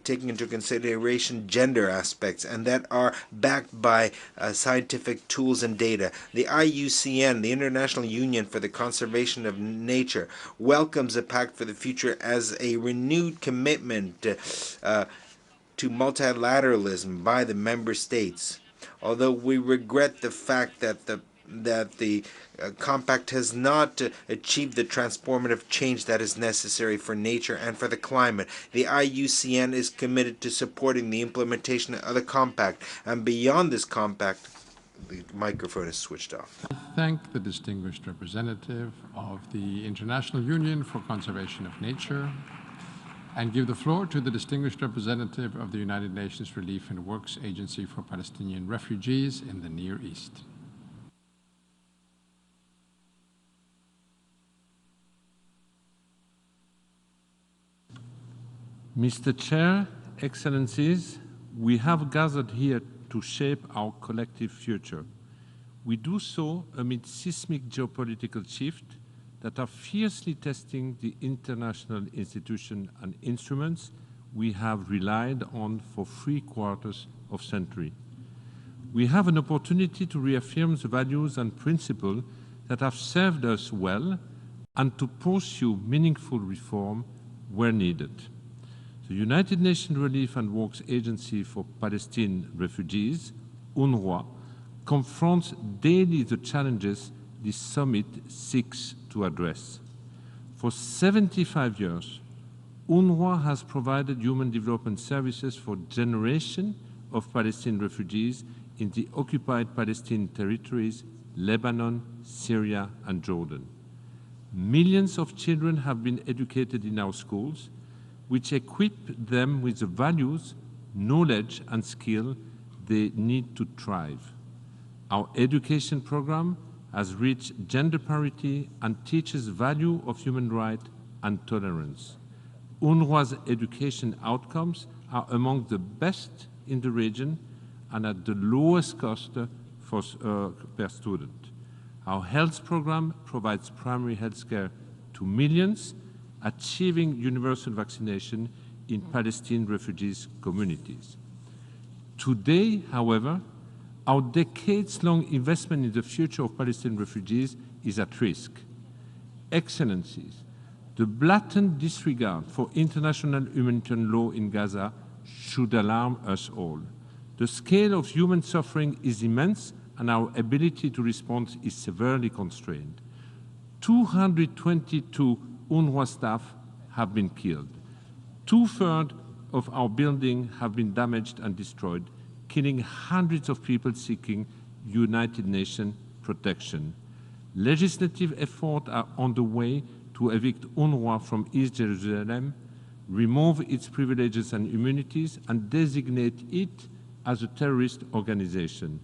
taking into consideration gender aspects, and that are backed by scientific tools and data. The IUCN, the International Union for the Conservation of Nature, welcomes a Pact for the Future as a renewed commitment to multilateralism by the member states. Although we regret the fact that the that the compact has not achieved the transformative change that is necessary for nature and for the climate. The IUCN is committed to supporting the implementation of the compact, and beyond this compact, the microphone is switched off. I thank the distinguished representative of the International Union for Conservation of Nature and give the floor to the distinguished representative of the United Nations Relief and Works Agency for Palestinian Refugees in the Near East. Mr. Chair, Excellencies, we have gathered here to shape our collective future. We do so amid seismic geopolitical shifts that are fiercely testing the international institutions and instruments we have relied on for 3/4 of a century. We have an opportunity to reaffirm the values and principles that have served us well and to pursue meaningful reform where needed. The United Nations Relief and Works Agency for Palestinian Refugees, UNRWA, confronts daily the challenges this summit seeks to address. For 75 years, UNRWA has provided human development services for generations of Palestinian refugees in the occupied Palestinian territories, Lebanon, Syria, and Jordan. Millions of children have been educated in our schools, which equip them with the values, knowledge, and skill they need to thrive. Our education program has reached gender parity and teaches the value of human rights and tolerance. UNRWA's education outcomes are among the best in the region and at the lowest cost per student. Our health program provides primary health care to millions, achieving universal vaccination in Palestinian refugees communities. Today, however, our decades-long investment in the future of Palestinian refugees is at risk. Excellencies, the blatant disregard for international humanitarian law in Gaza should alarm us all. The scale of human suffering is immense and our ability to respond is severely constrained. 222 UNRWA staff have been killed. 2/3 of our buildings have been damaged and destroyed, killing hundreds of people seeking United Nations protection. Legislative efforts are on the way to evict UNRWA from East Jerusalem, remove its privileges and immunities, and designate it as a terrorist organization.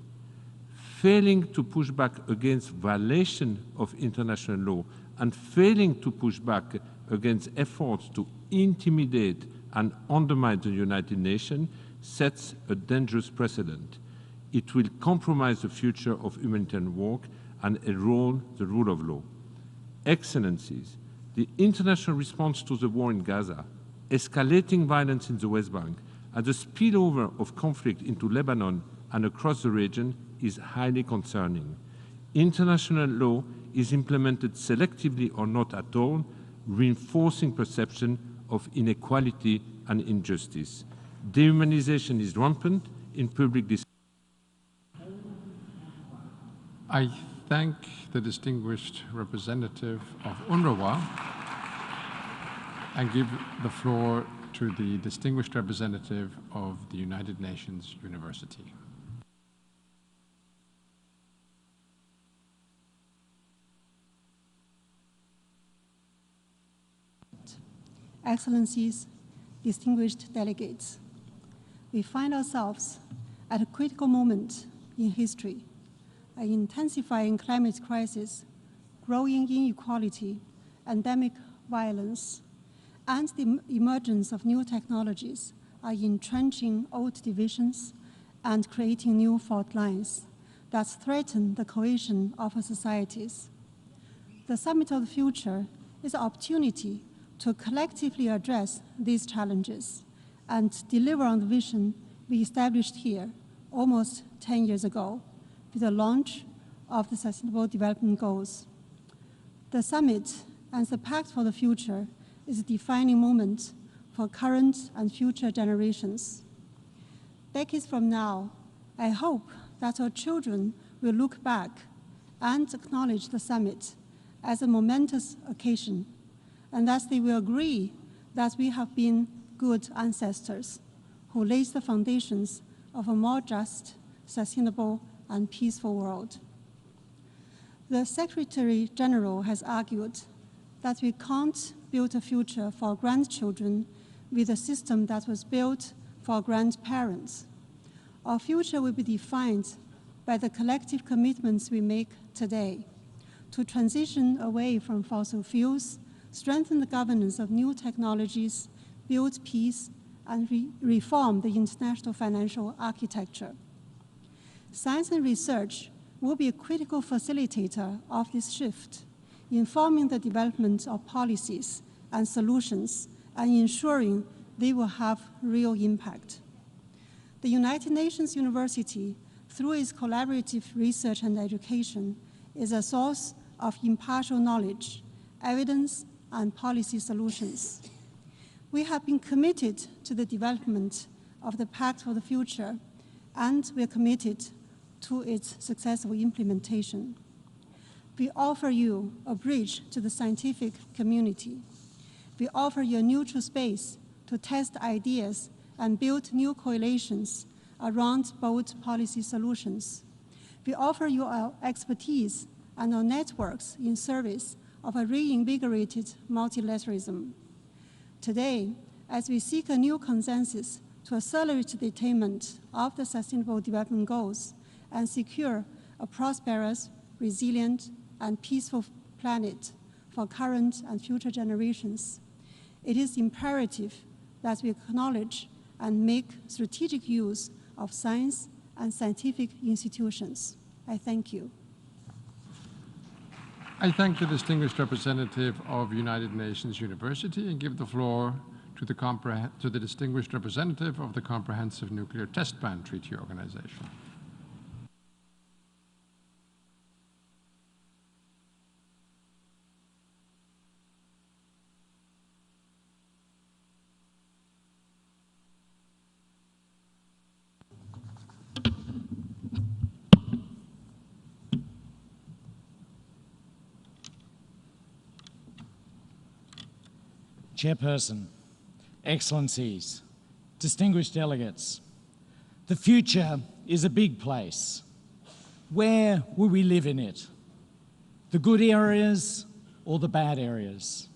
Failing to push back against violation of international law and failing to push back against efforts to intimidate and undermine the United Nations sets a dangerous precedent. It will compromise the future of humanitarian work and erode the rule of law. Excellencies, the international response to the war in Gaza, escalating violence in the West Bank, and the spillover of conflict into Lebanon and across the region is highly concerning. International law is implemented selectively or not at all, reinforcing perception of inequality and injustice. Dehumanization is rampant in public discourse. I thank the distinguished representative of UNRWA and give the floor to the distinguished representative of the United Nations University. Excellencies, distinguished delegates, we find ourselves at a critical moment in history, an intensifying climate crisis, growing inequality, endemic violence, and the emergence of new technologies are entrenching old divisions and creating new fault lines that threaten the cohesion of our societies. The Summit of the Future is an opportunity to collectively address these challenges and deliver on the vision we established here almost 10 years ago with the launch of the Sustainable Development Goals. The summit and the Pact for the Future is a defining moment for current and future generations. Decades from now, I hope that our children will look back and acknowledge the summit as a momentous occasion, and thus they will agree that we have been good ancestors who laid the foundations of a more just, sustainable, and peaceful world. The Secretary General has argued that we can't build a future for grandchildren with a system that was built for grandparents. Our future will be defined by the collective commitments we make today to transition away from fossil fuels, strengthen the governance of new technologies, build peace, and reform the international financial architecture. Science and research will be a critical facilitator of this shift, informing the development of policies and solutions and ensuring they will have real impact. The United Nations University, through its collaborative research and education, is a source of impartial knowledge, evidence, and policy solutions. We have been committed to the development of the Pact for the Future, and we are committed to its successful implementation. We offer you a bridge to the scientific community. We offer you a neutral space to test ideas and build new coalitions around bold policy solutions. We offer you our expertise and our networks in service of a reinvigorated multilateralism. Today, as we seek a new consensus to accelerate the attainment of the Sustainable Development Goals and secure a prosperous, resilient, and peaceful planet for current and future generations, it is imperative that we acknowledge and make strategic use of science and scientific institutions. I thank you. I thank the distinguished representative of United Nations University and give the floor to the distinguished representative of the Comprehensive Nuclear Test Ban Treaty Organization. Chairperson, Excellencies, distinguished delegates, the future is a big place. Where will we live in it? The good areas or the bad areas?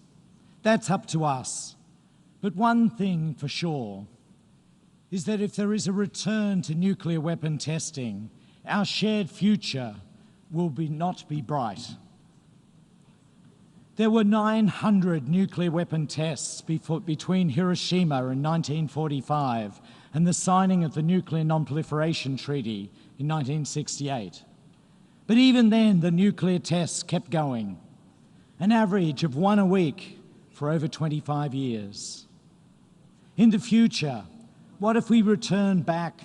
That's up to us. But one thing for sure is that if there is a return to nuclear weapon testing, our shared future will not be bright. There were 900 nuclear weapon tests between Hiroshima in 1945 and the signing of the Nuclear Non-Proliferation Treaty in 1968. But even then, the nuclear tests kept going, an average of one a week for over 25 years. In the future, what if we return back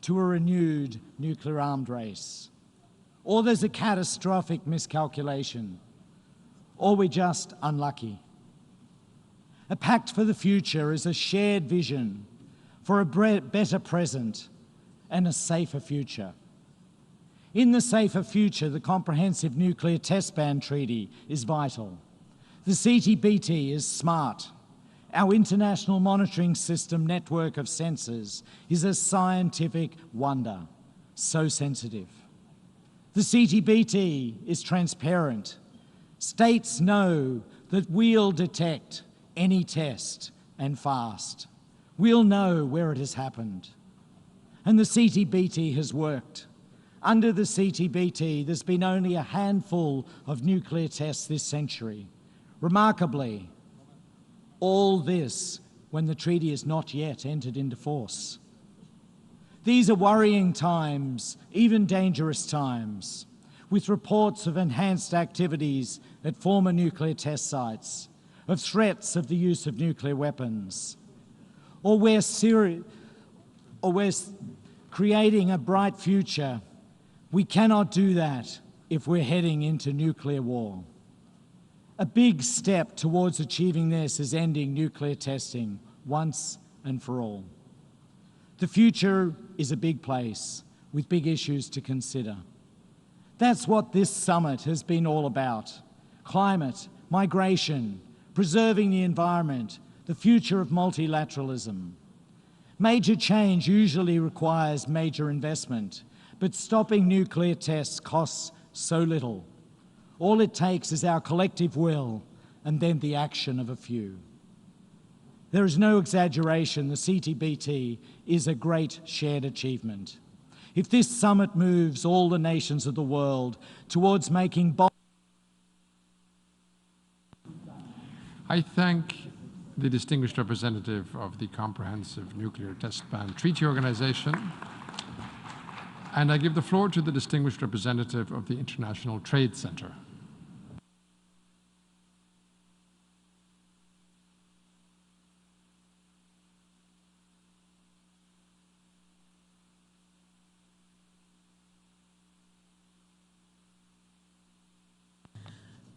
to a renewed nuclear armed race? Or there's a catastrophic miscalculation? Or we're just unlucky? A pact for the future is a shared vision for a better present and a safer future. In the safer future, the Comprehensive Nuclear Test Ban Treaty is vital. The CTBT is smart. Our international monitoring system network of sensors is a scientific wonder, so sensitive. The CTBT is transparent. States know that we'll detect any test and fast. We'll know where it has happened. And the CTBT has worked. Under the CTBT, there's been only a handful of nuclear tests this century. Remarkably, all this when the treaty has not yet entered into force. These are worrying times, even dangerous times, with reports of enhanced activities at former nuclear test sites, of threats of the use of nuclear weapons, or we're creating a bright future. We cannot do that if we're heading into nuclear war. A big step towards achieving this is ending nuclear testing once and for all. The future is a big place with big issues to consider. That's what this summit has been all about. Climate, migration, preserving the environment, the future of multilateralism. Major change usually requires major investment, but stopping nuclear tests costs so little. All it takes is our collective will and then the action of a few. There is no exaggeration, the CTBT is a great shared achievement. If this summit moves all the nations of the world towards making bold... I thank the distinguished representative of the Comprehensive Nuclear Test Ban Treaty Organization, and I give the floor to the distinguished representative of the International Trade Center.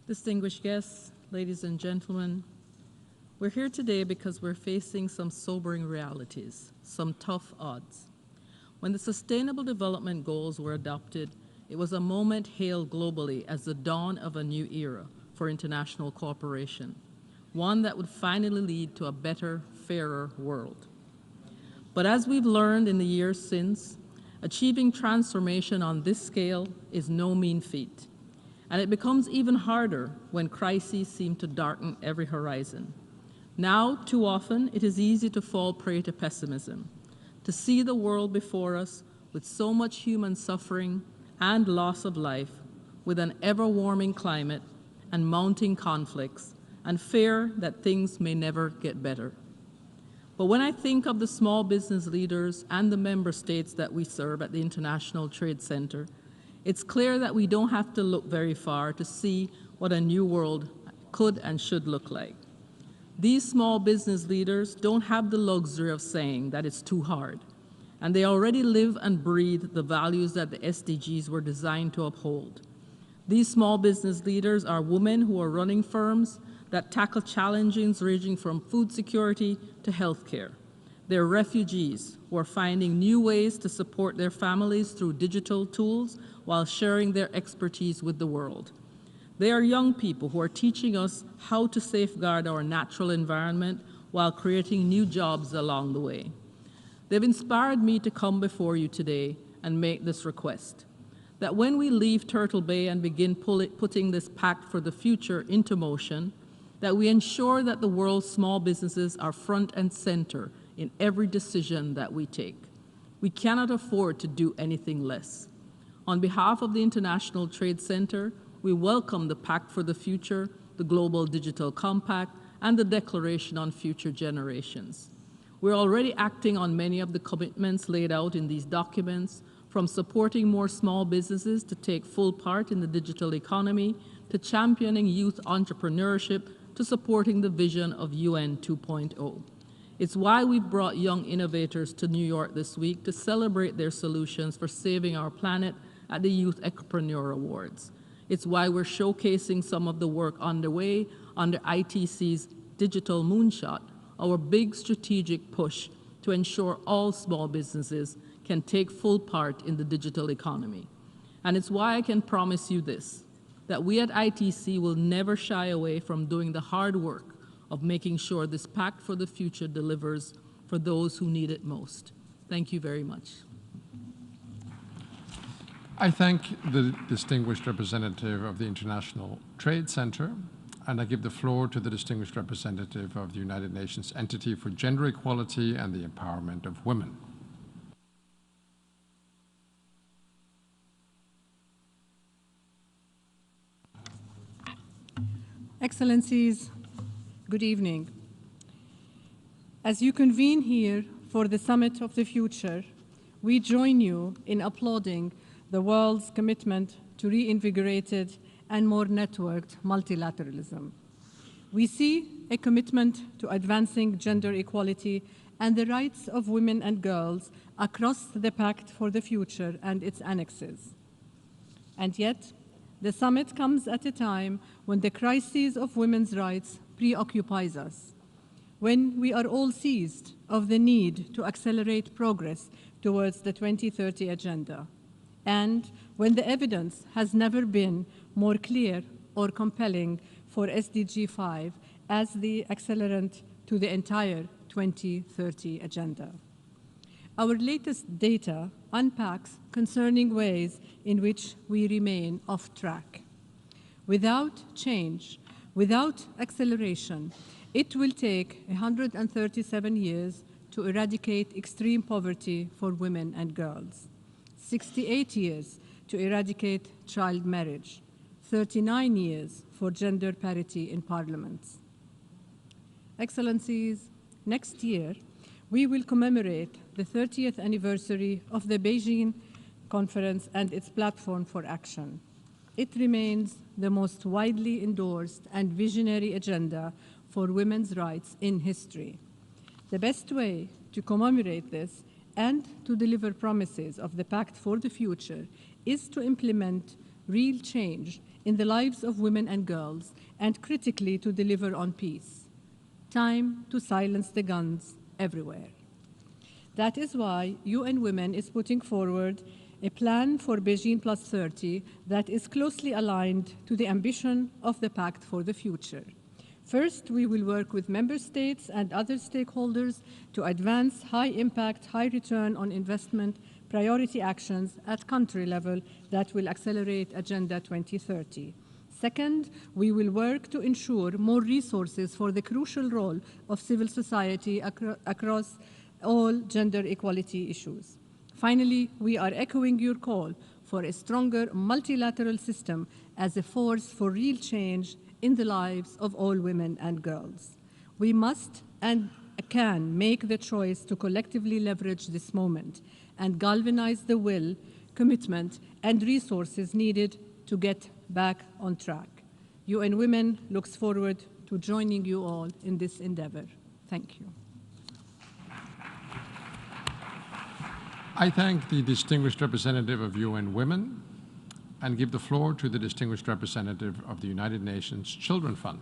Distinguished guests, ladies and gentlemen, we're here today because we're facing some sobering realities, some tough odds. When the Sustainable Development Goals were adopted, it was a moment hailed globally as the dawn of a new era for international cooperation, one that would finally lead to a better, fairer world. But as we've learned in the years since, achieving transformation on this scale is no mean feat. And it becomes even harder when crises seem to darken every horizon. Now, too often, it is easy to fall prey to pessimism, to see the world before us with so much human suffering and loss of life, with an ever-warming climate and mounting conflicts, and fear that things may never get better. But when I think of the small business leaders and the member states that we serve at the International Trade Center, it's clear that we don't have to look very far to see what a new world could and should look like. These small business leaders don't have the luxury of saying that it's too hard, and they already live and breathe the values that the SDGs were designed to uphold. These small business leaders are women who are running firms that tackle challenges ranging from food security to healthcare. They're refugees who are finding new ways to support their families through digital tools while sharing their expertise with the world. They are young people who are teaching us how to safeguard our natural environment while creating new jobs along the way. They've inspired me to come before you today and make this request, that when we leave Turtle Bay and begin putting this pact for the future into motion, that we ensure that the world's small businesses are front and center in every decision that we take. We cannot afford to do anything less. On behalf of the International Trade Center, we welcome the Pact for the Future, the Global Digital Compact, and the Declaration on Future Generations. We're already acting on many of the commitments laid out in these documents, from supporting more small businesses to take full part in the digital economy, to championing youth entrepreneurship, to supporting the vision of UN 2.0. It's why we've brought young innovators to New York this week to celebrate their solutions for saving our planet at the Youth Ecopreneur Awards. It's why we're showcasing some of the work underway under ITC's Digital Moonshot, our big strategic push to ensure all small businesses can take full part in the digital economy. And it's why I can promise you this, that we at ITC will never shy away from doing the hard work of making sure this Pact for the Future delivers for those who need it most. Thank you very much. I thank the distinguished representative of the International Trade Center, and I give the floor to the distinguished representative of the United Nations Entity for Gender Equality and the Empowerment of Women. Excellencies, good evening. As you convene here for the Summit of the Future, we join you in applauding the world's commitment to reinvigorated and more networked multilateralism. We see a commitment to advancing gender equality and the rights of women and girls across the Pact for the Future and its annexes. And yet, the summit comes at a time when the crisis of women's rights preoccupies us, when we are all seized of the need to accelerate progress towards the 2030 agenda, and when the evidence has never been more clear or compelling for SDG 5 as the accelerant to the entire 2030 agenda. Our latest data unpacks concerning ways in which we remain off track. Without change, without acceleration, it will take 137 years to eradicate extreme poverty for women and girls, 68 years to eradicate child marriage, 39 years for gender parity in parliaments. Excellencies, next year, we will commemorate the 30th anniversary of the Beijing Conference and its platform for action. It remains the most widely endorsed and visionary agenda for women's rights in history. The best way to commemorate this and to deliver promises of the Pact for the Future is to implement real change in the lives of women and girls and critically to deliver on peace. Time to silence the guns everywhere. That is why UN Women is putting forward a plan for Beijing Plus 30 that is closely aligned to the ambition of the Pact for the Future. First, we will work with member states and other stakeholders to advance high-impact, high-return on investment priority actions at country level that will accelerate Agenda 2030. Second, we will work to ensure more resources for the crucial role of civil society across all gender equality issues. Finally, we are echoing your call for a stronger multilateral system as a force for real change in the lives of all women and girls. We must and can make the choice to collectively leverage this moment and galvanize the will, commitment, and resources needed to get back on track. UN Women looks forward to joining you all in this endeavor. Thank you. I thank the distinguished representative of UN Women and give the floor to the distinguished representative of the United Nations Children Fund.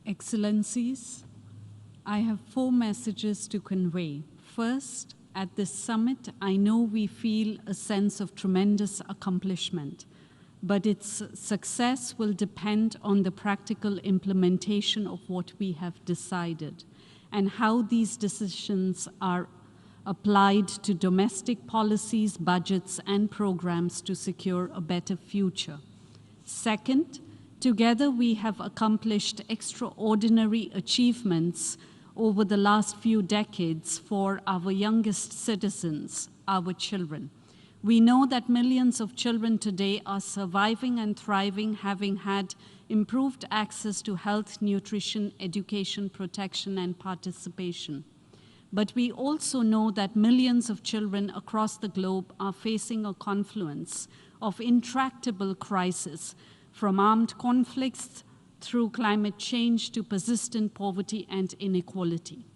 Excellencies, I have 4 messages to convey. First, at this summit, I know we feel a sense of tremendous accomplishment, but its success will depend on the practical implementation of what we have decided and how these decisions are applied to domestic policies, budgets, and programs to secure a better future. Second, together we have accomplished extraordinary achievements over the last few decades for our youngest citizens, our children. We know that millions of children today are surviving and thriving, having had improved access to health, nutrition, education, protection, and participation. But we also know that millions of children across the globe are facing a confluence of intractable crises, from armed conflicts through climate change to persistent poverty and inequality.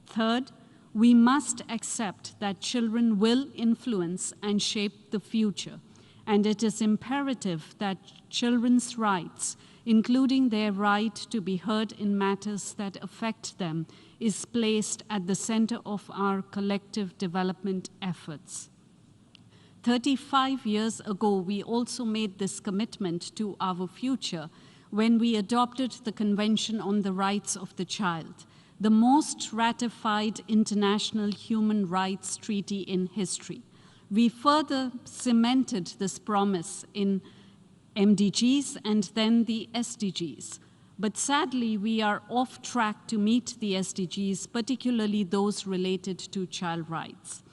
Third, we must accept that children will influence and shape the future, and it is imperative that children's rights, including their right to be heard in matters that affect them, is placed at the center of our collective development efforts. 35 years ago, we also made this commitment to our future when we adopted the Convention on the Rights of the Child, the most ratified international human rights treaty in history. We further cemented this promise in MDGs and then the SDGs. But sadly, we are off track to meet the SDGs, particularly those related to child rights.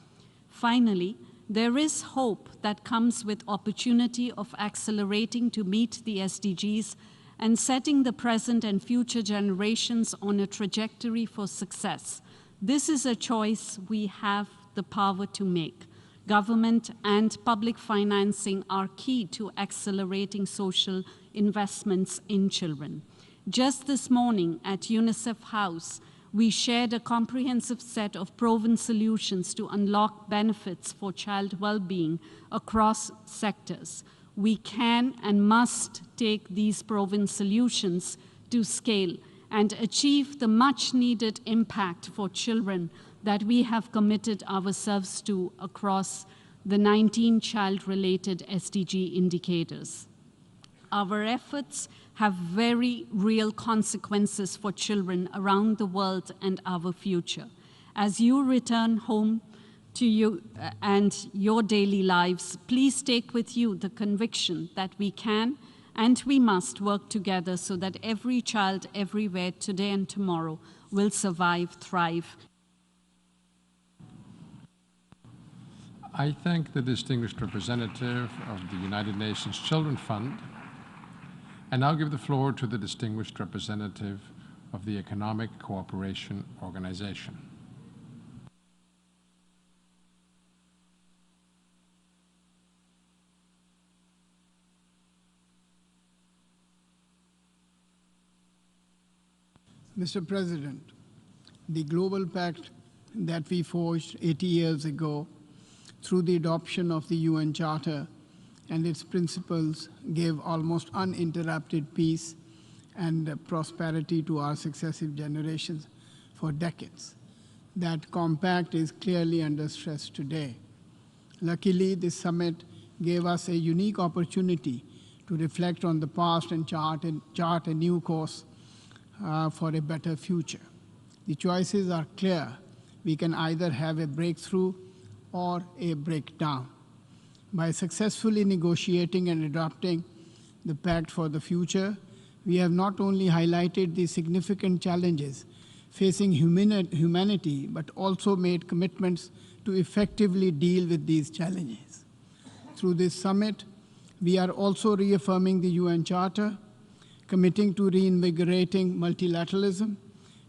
Finally, there is hope that comes with opportunity of accelerating to meet the SDGs and setting the present and future generations on a trajectory for success. This is a choice we have the power to make. Government and public financing are key to accelerating social investments in children. Just this morning at UNICEF House, We shared a comprehensive set of proven solutions to unlock benefits for child well-being across sectors. We can and must take these proven solutions to scale and achieve the much-needed impact for children that we have committed ourselves to across the 19 child-related SDG indicators. Our efforts have very real consequences for children around the world and our future. As you return home to you and your daily lives, please take with you the conviction that we can and we must work together so that every child everywhere today and tomorrow will survive, thrive. I thank the distinguished representative of the United Nations Children Fund, and now give the floor to the distinguished representative of the Economic Cooperation Organization. Mr. President, the Global Pact that we forged 80 years ago through the adoption of the UN Charter and its principles gave almost uninterrupted peace and prosperity to our successive generations for decades. That compact is clearly under stress today. Luckily, this summit gave us a unique opportunity to reflect on the past and chart a new course for a better future. The choices are clear. We can either have a breakthrough or a breakdown. By successfully negotiating and adopting the Pact for the Future, we have not only highlighted the significant challenges facing humanity, but also made commitments to effectively deal with these challenges. Through this summit, we are also reaffirming the UN Charter, committing to reinvigorating multilateralism,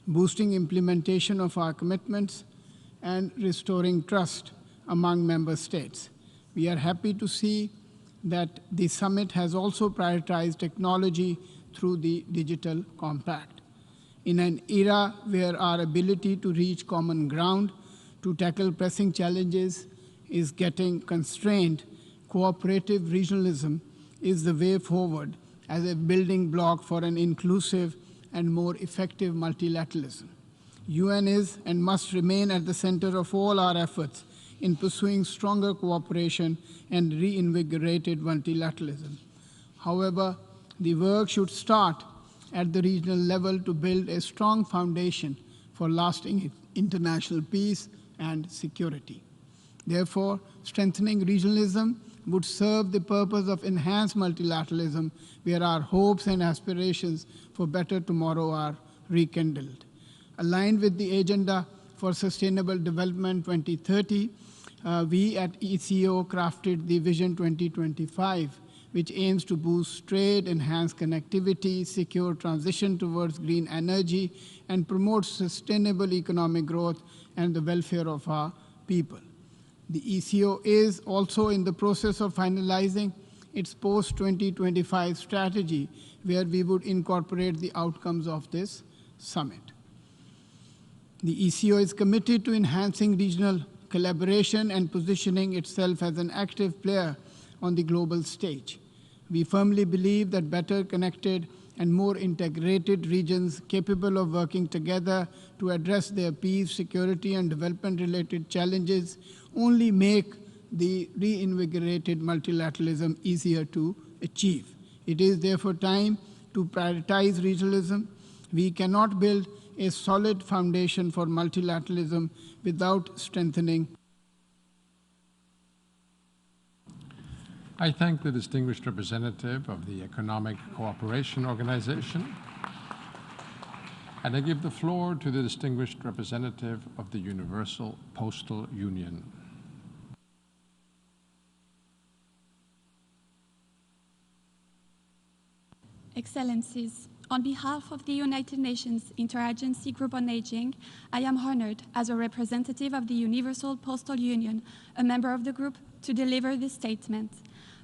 boosting implementation of our commitments, and restoring trust among member states. We are happy to see that the summit has also prioritized technology through the Digital Compact. In an era where our ability to reach common ground to tackle pressing challenges is getting constrained, cooperative regionalism is the way forward as a building block for an inclusive and more effective multilateralism. UN is and must remain at the center of all our efforts in pursuing stronger cooperation and reinvigorated multilateralism. However, the work should start at the regional level to build a strong foundation for lasting international peace and security. Therefore, strengthening regionalism would serve the purpose of enhanced multilateralism, where our hopes and aspirations for better tomorrow are rekindled. Aligned with the Agenda for Sustainable Development 2030, we at ECO crafted the Vision 2025, which aims to boost trade, enhance connectivity, secure transition towards green energy, and promote sustainable economic growth and the welfare of our people. The ECO is also in the process of finalizing its post-2025 strategy, where we would incorporate the outcomes of this summit. The ECO is committed to enhancing regional collaboration and positioning itself as an active player on the global stage. We firmly believe that better connected and more integrated regions capable of working together to address their peace, security, and development-related challenges only make the reinvigorated multilateralism easier to achieve. It is therefore time to prioritize regionalism. We cannot build a solid foundation for multilateralism without strengthening. I thank the distinguished representative of the Economic Cooperation Organization, and I give the floor to the distinguished representative of the Universal Postal Union. Excellencies, on behalf of the United Nations Interagency Group on Aging, I am honored as a representative of the Universal Postal Union, a member of the group, to deliver this statement.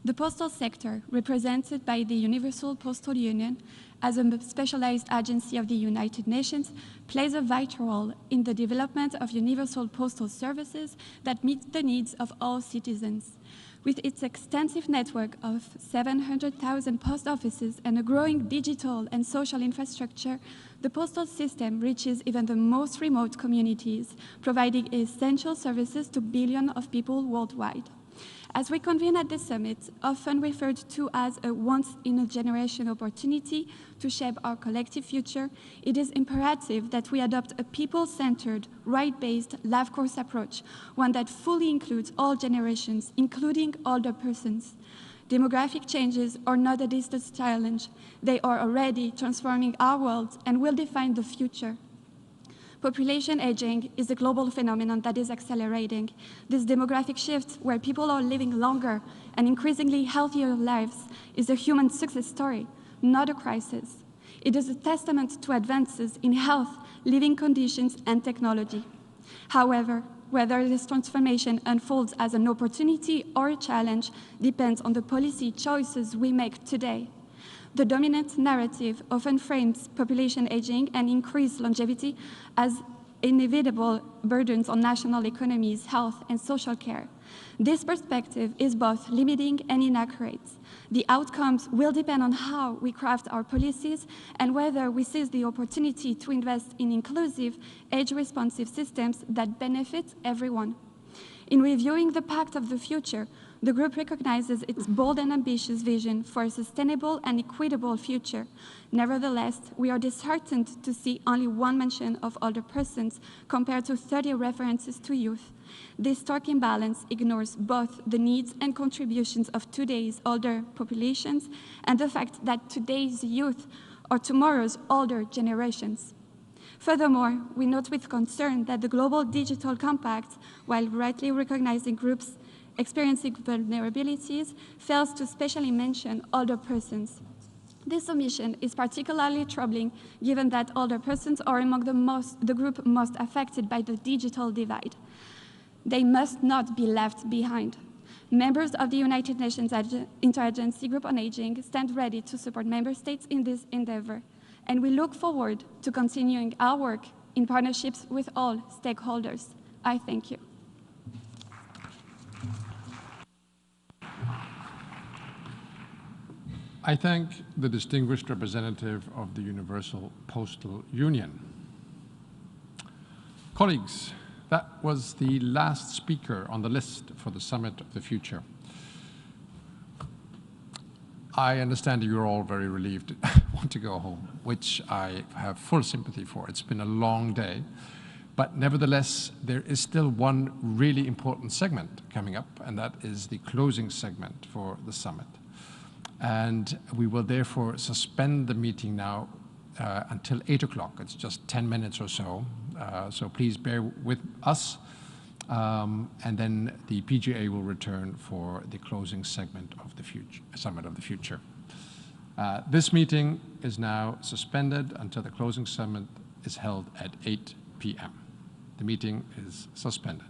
The postal sector, represented by the Universal Postal Union as a specialized agency of the United Nations, plays a vital role in the development of universal postal services that meet the needs of all citizens. With its extensive network of 700,000 post offices and a growing digital and social infrastructure, the postal system reaches even the most remote communities, providing essential services to billions of people worldwide. As we convene at this summit, often referred to as a once-in-a-generation opportunity to shape our collective future, it is imperative that we adopt a people-centered, right-based, life course approach, one that fully includes all generations, including older persons. Demographic changes are not a distant challenge. They are already transforming our world and will define the future. Population aging is a global phenomenon that is accelerating. This demographic shift, where people are living longer and increasingly healthier lives, is a human success story, not a crisis. It is a testament to advances in health, living conditions, and technology. However, whether this transformation unfolds as an opportunity or a challenge depends on the policy choices we make today. The dominant narrative often frames population aging and increased longevity as inevitable burdens on national economies, health, and social care. This perspective is both limiting and inaccurate. The outcomes will depend on how we craft our policies and whether we seize the opportunity to invest in inclusive, age-responsive systems that benefit everyone. In reviewing the Pact of the Future, the group recognizes its bold and ambitious vision for a sustainable and equitable future. Nevertheless, we are disheartened to see only one mention of older persons compared to 30 references to youth. This stark imbalance ignores both the needs and contributions of today's older populations and the fact that today's youth are tomorrow's older generations. Furthermore, we note with concern that the Global Digital Compact, while rightly recognizing groups experiencing vulnerabilities, fails to specially mention older persons. This omission is particularly troubling given that older persons are among the group most affected by the digital divide. They must not be left behind. Members of the United Nations Interagency Group on Aging stand ready to support member states in this endeavor, and we look forward to continuing our work in partnerships with all stakeholders. I thank you. I thank the distinguished representative of the Universal Postal Union. Colleagues, that was the last speaker on the list for the Summit of the Future. I understand that you're all very relieved, want to go home, which I have full sympathy for. It's been a long day. But nevertheless, there is still one really important segment coming up, and that is the closing segment for the summit. And we will therefore suspend the meeting now until 8 o'clock. It's just 10 minutes or so. So please bear with us. And then the PGA will return for the closing segment of the Summit of the Future. This meeting is now suspended until the closing summit is held at 8 p.m. The meeting is suspended.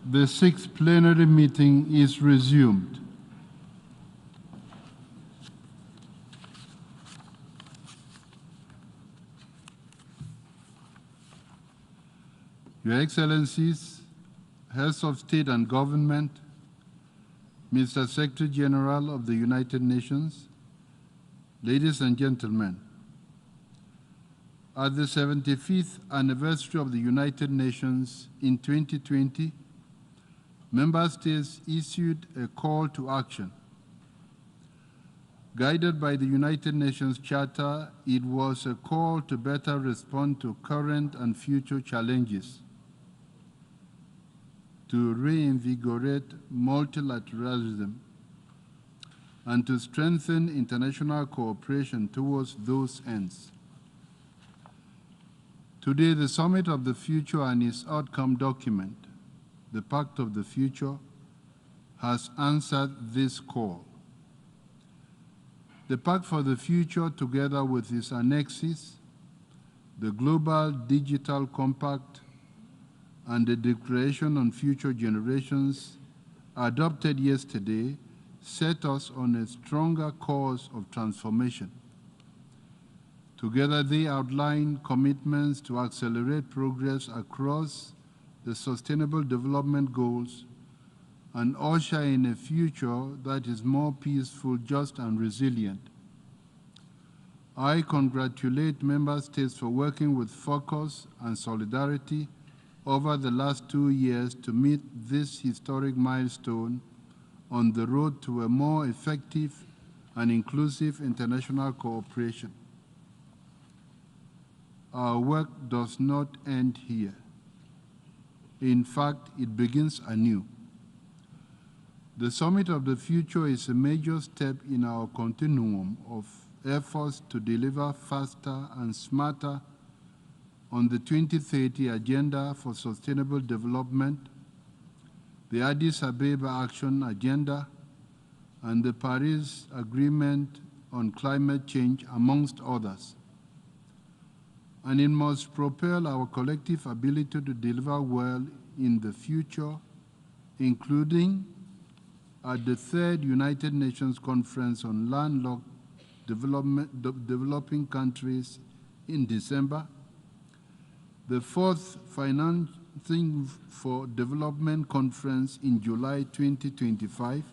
The sixth plenary meeting is resumed. Your Excellencies, Heads of State and Government, Mr. Secretary General of the United Nations, ladies and gentlemen, at the 75th anniversary of the United Nations in 2020, Member States issued a call to action. Guided by the United Nations Charter, it was a call to better respond to current and future challenges, to reinvigorate multilateralism, and to strengthen international cooperation towards those ends. Today, the Summit of the Future and its outcome document, the Pact of the Future, has answered this call. The Pact for the Future, together with its annexes, the Global Digital Compact, and the Declaration on Future Generations, adopted yesterday, set us on a stronger course of transformation. Together, they outline commitments to accelerate progress across the Sustainable Development Goals and usher in a future that is more peaceful, just, and resilient. I congratulate Member States for working with focus and solidarity over the last 2 years to meet this historic milestone on the road to a more effective and inclusive international cooperation. Our work does not end here. In fact, it begins anew. The Summit of the Future is a major step in our continuum of efforts to deliver faster and smarter on the 2030 Agenda for Sustainable Development, the Addis Ababa Action Agenda, and the Paris Agreement on Climate Change, amongst others. And it must propel our collective ability to deliver well in the future, including at the third United Nations Conference on Landlocked Developing Countries in December, the fourth Financing for Development Conference in July 2025,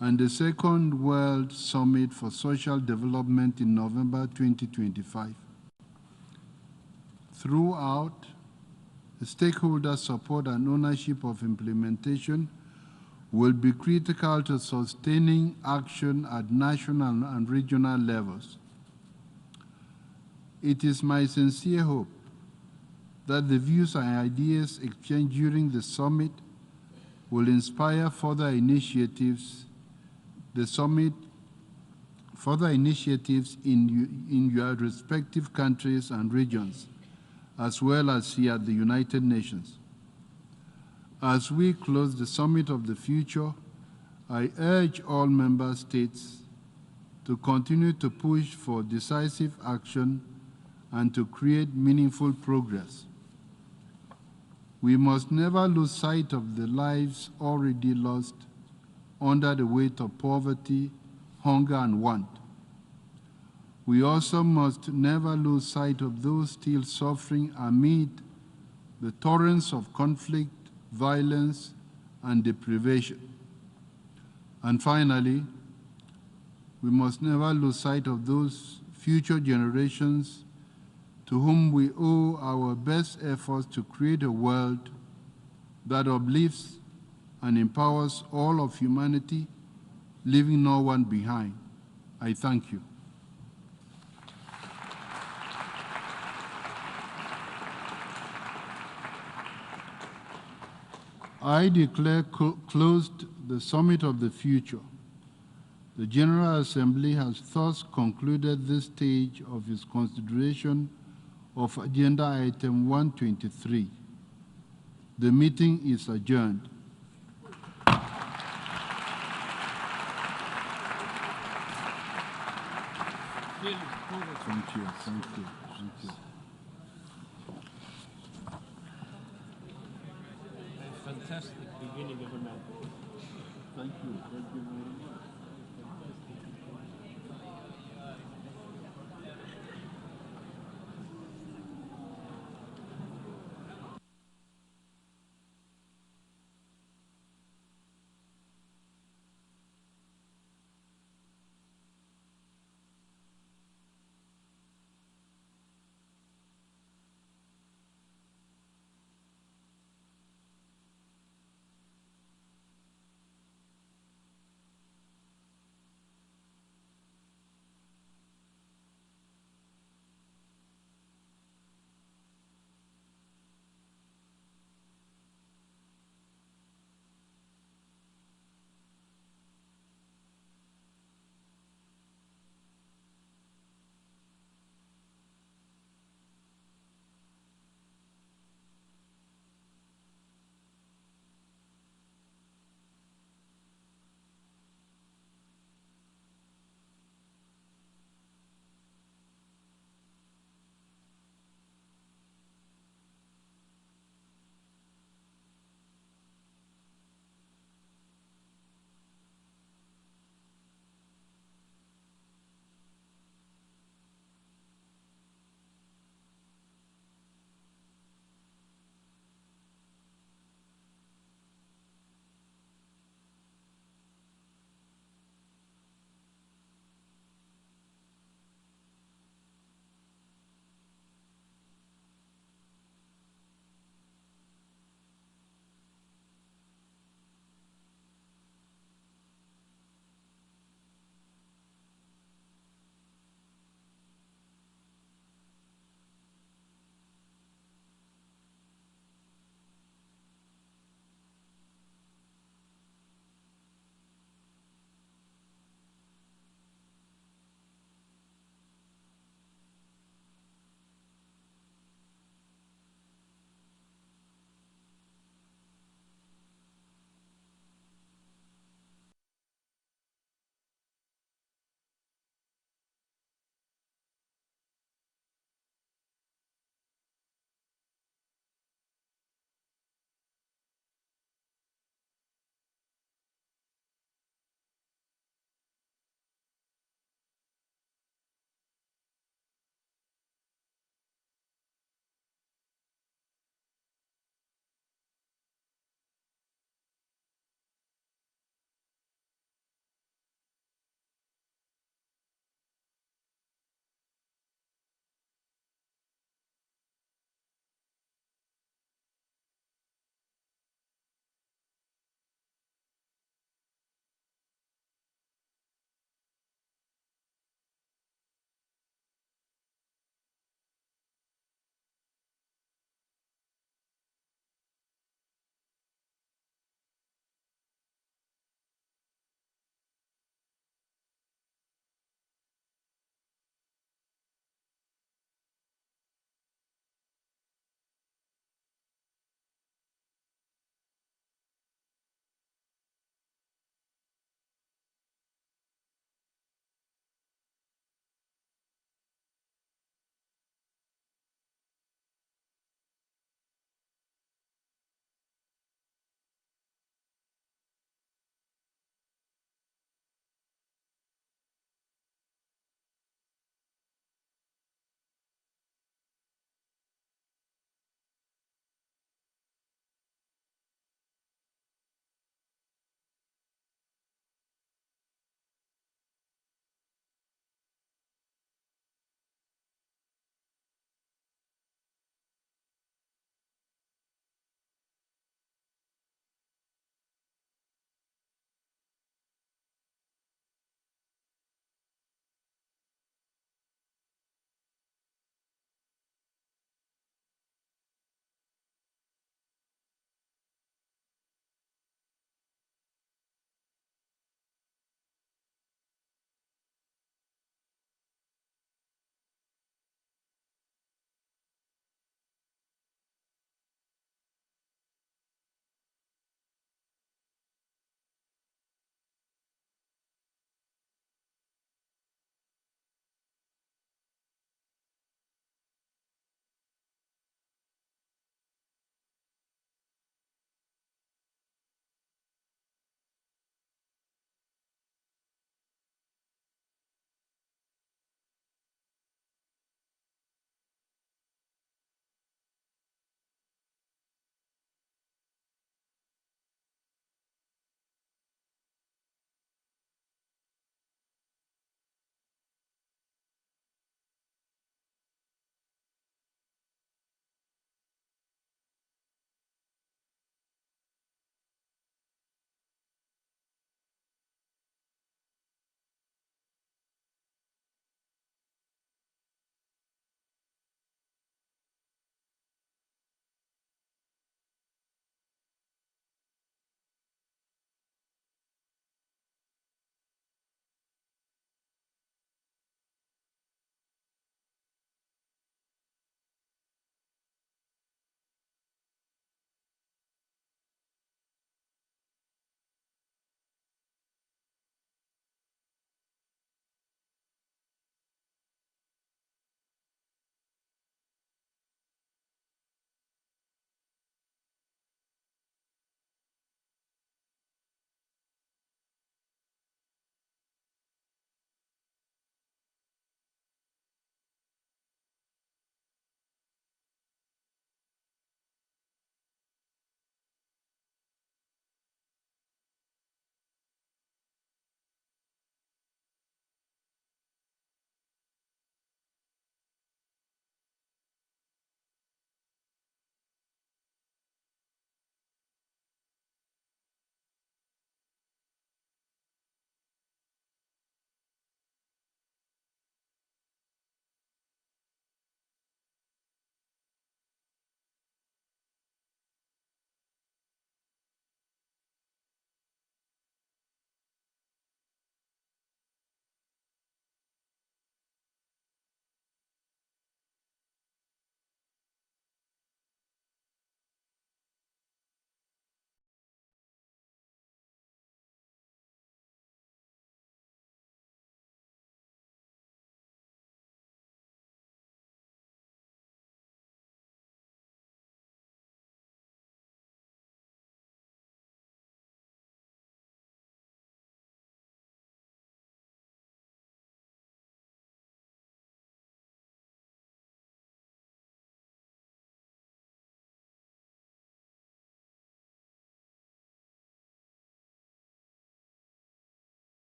and the second World Summit for Social Development in November 2025. Throughout, stakeholder support and ownership of implementation will be critical to sustaining action at national and regional levels. It is my sincere hope that the views and ideas exchanged during the summit will inspire further initiatives in your respective countries and regions, as well as here at the United Nations. As we close the Summit of the Future, I urge all member states to continue to push for decisive action and to create meaningful progress. We must never lose sight of the lives already lost under the weight of poverty, hunger, and want. We also must never lose sight of those still suffering amid the torrents of conflict, violence, and deprivation. And finally, we must never lose sight of those future generations to whom we owe our best efforts to create a world that uplifts and empowers all of humanity, leaving no one behind. I thank you. I declare closed the Summit of the Future. The General Assembly has thus concluded this stage of its consideration of Agenda Item 123. The meeting is adjourned. Thank you, thank you, thank you. fantastic beginning of a man. Thank you very much.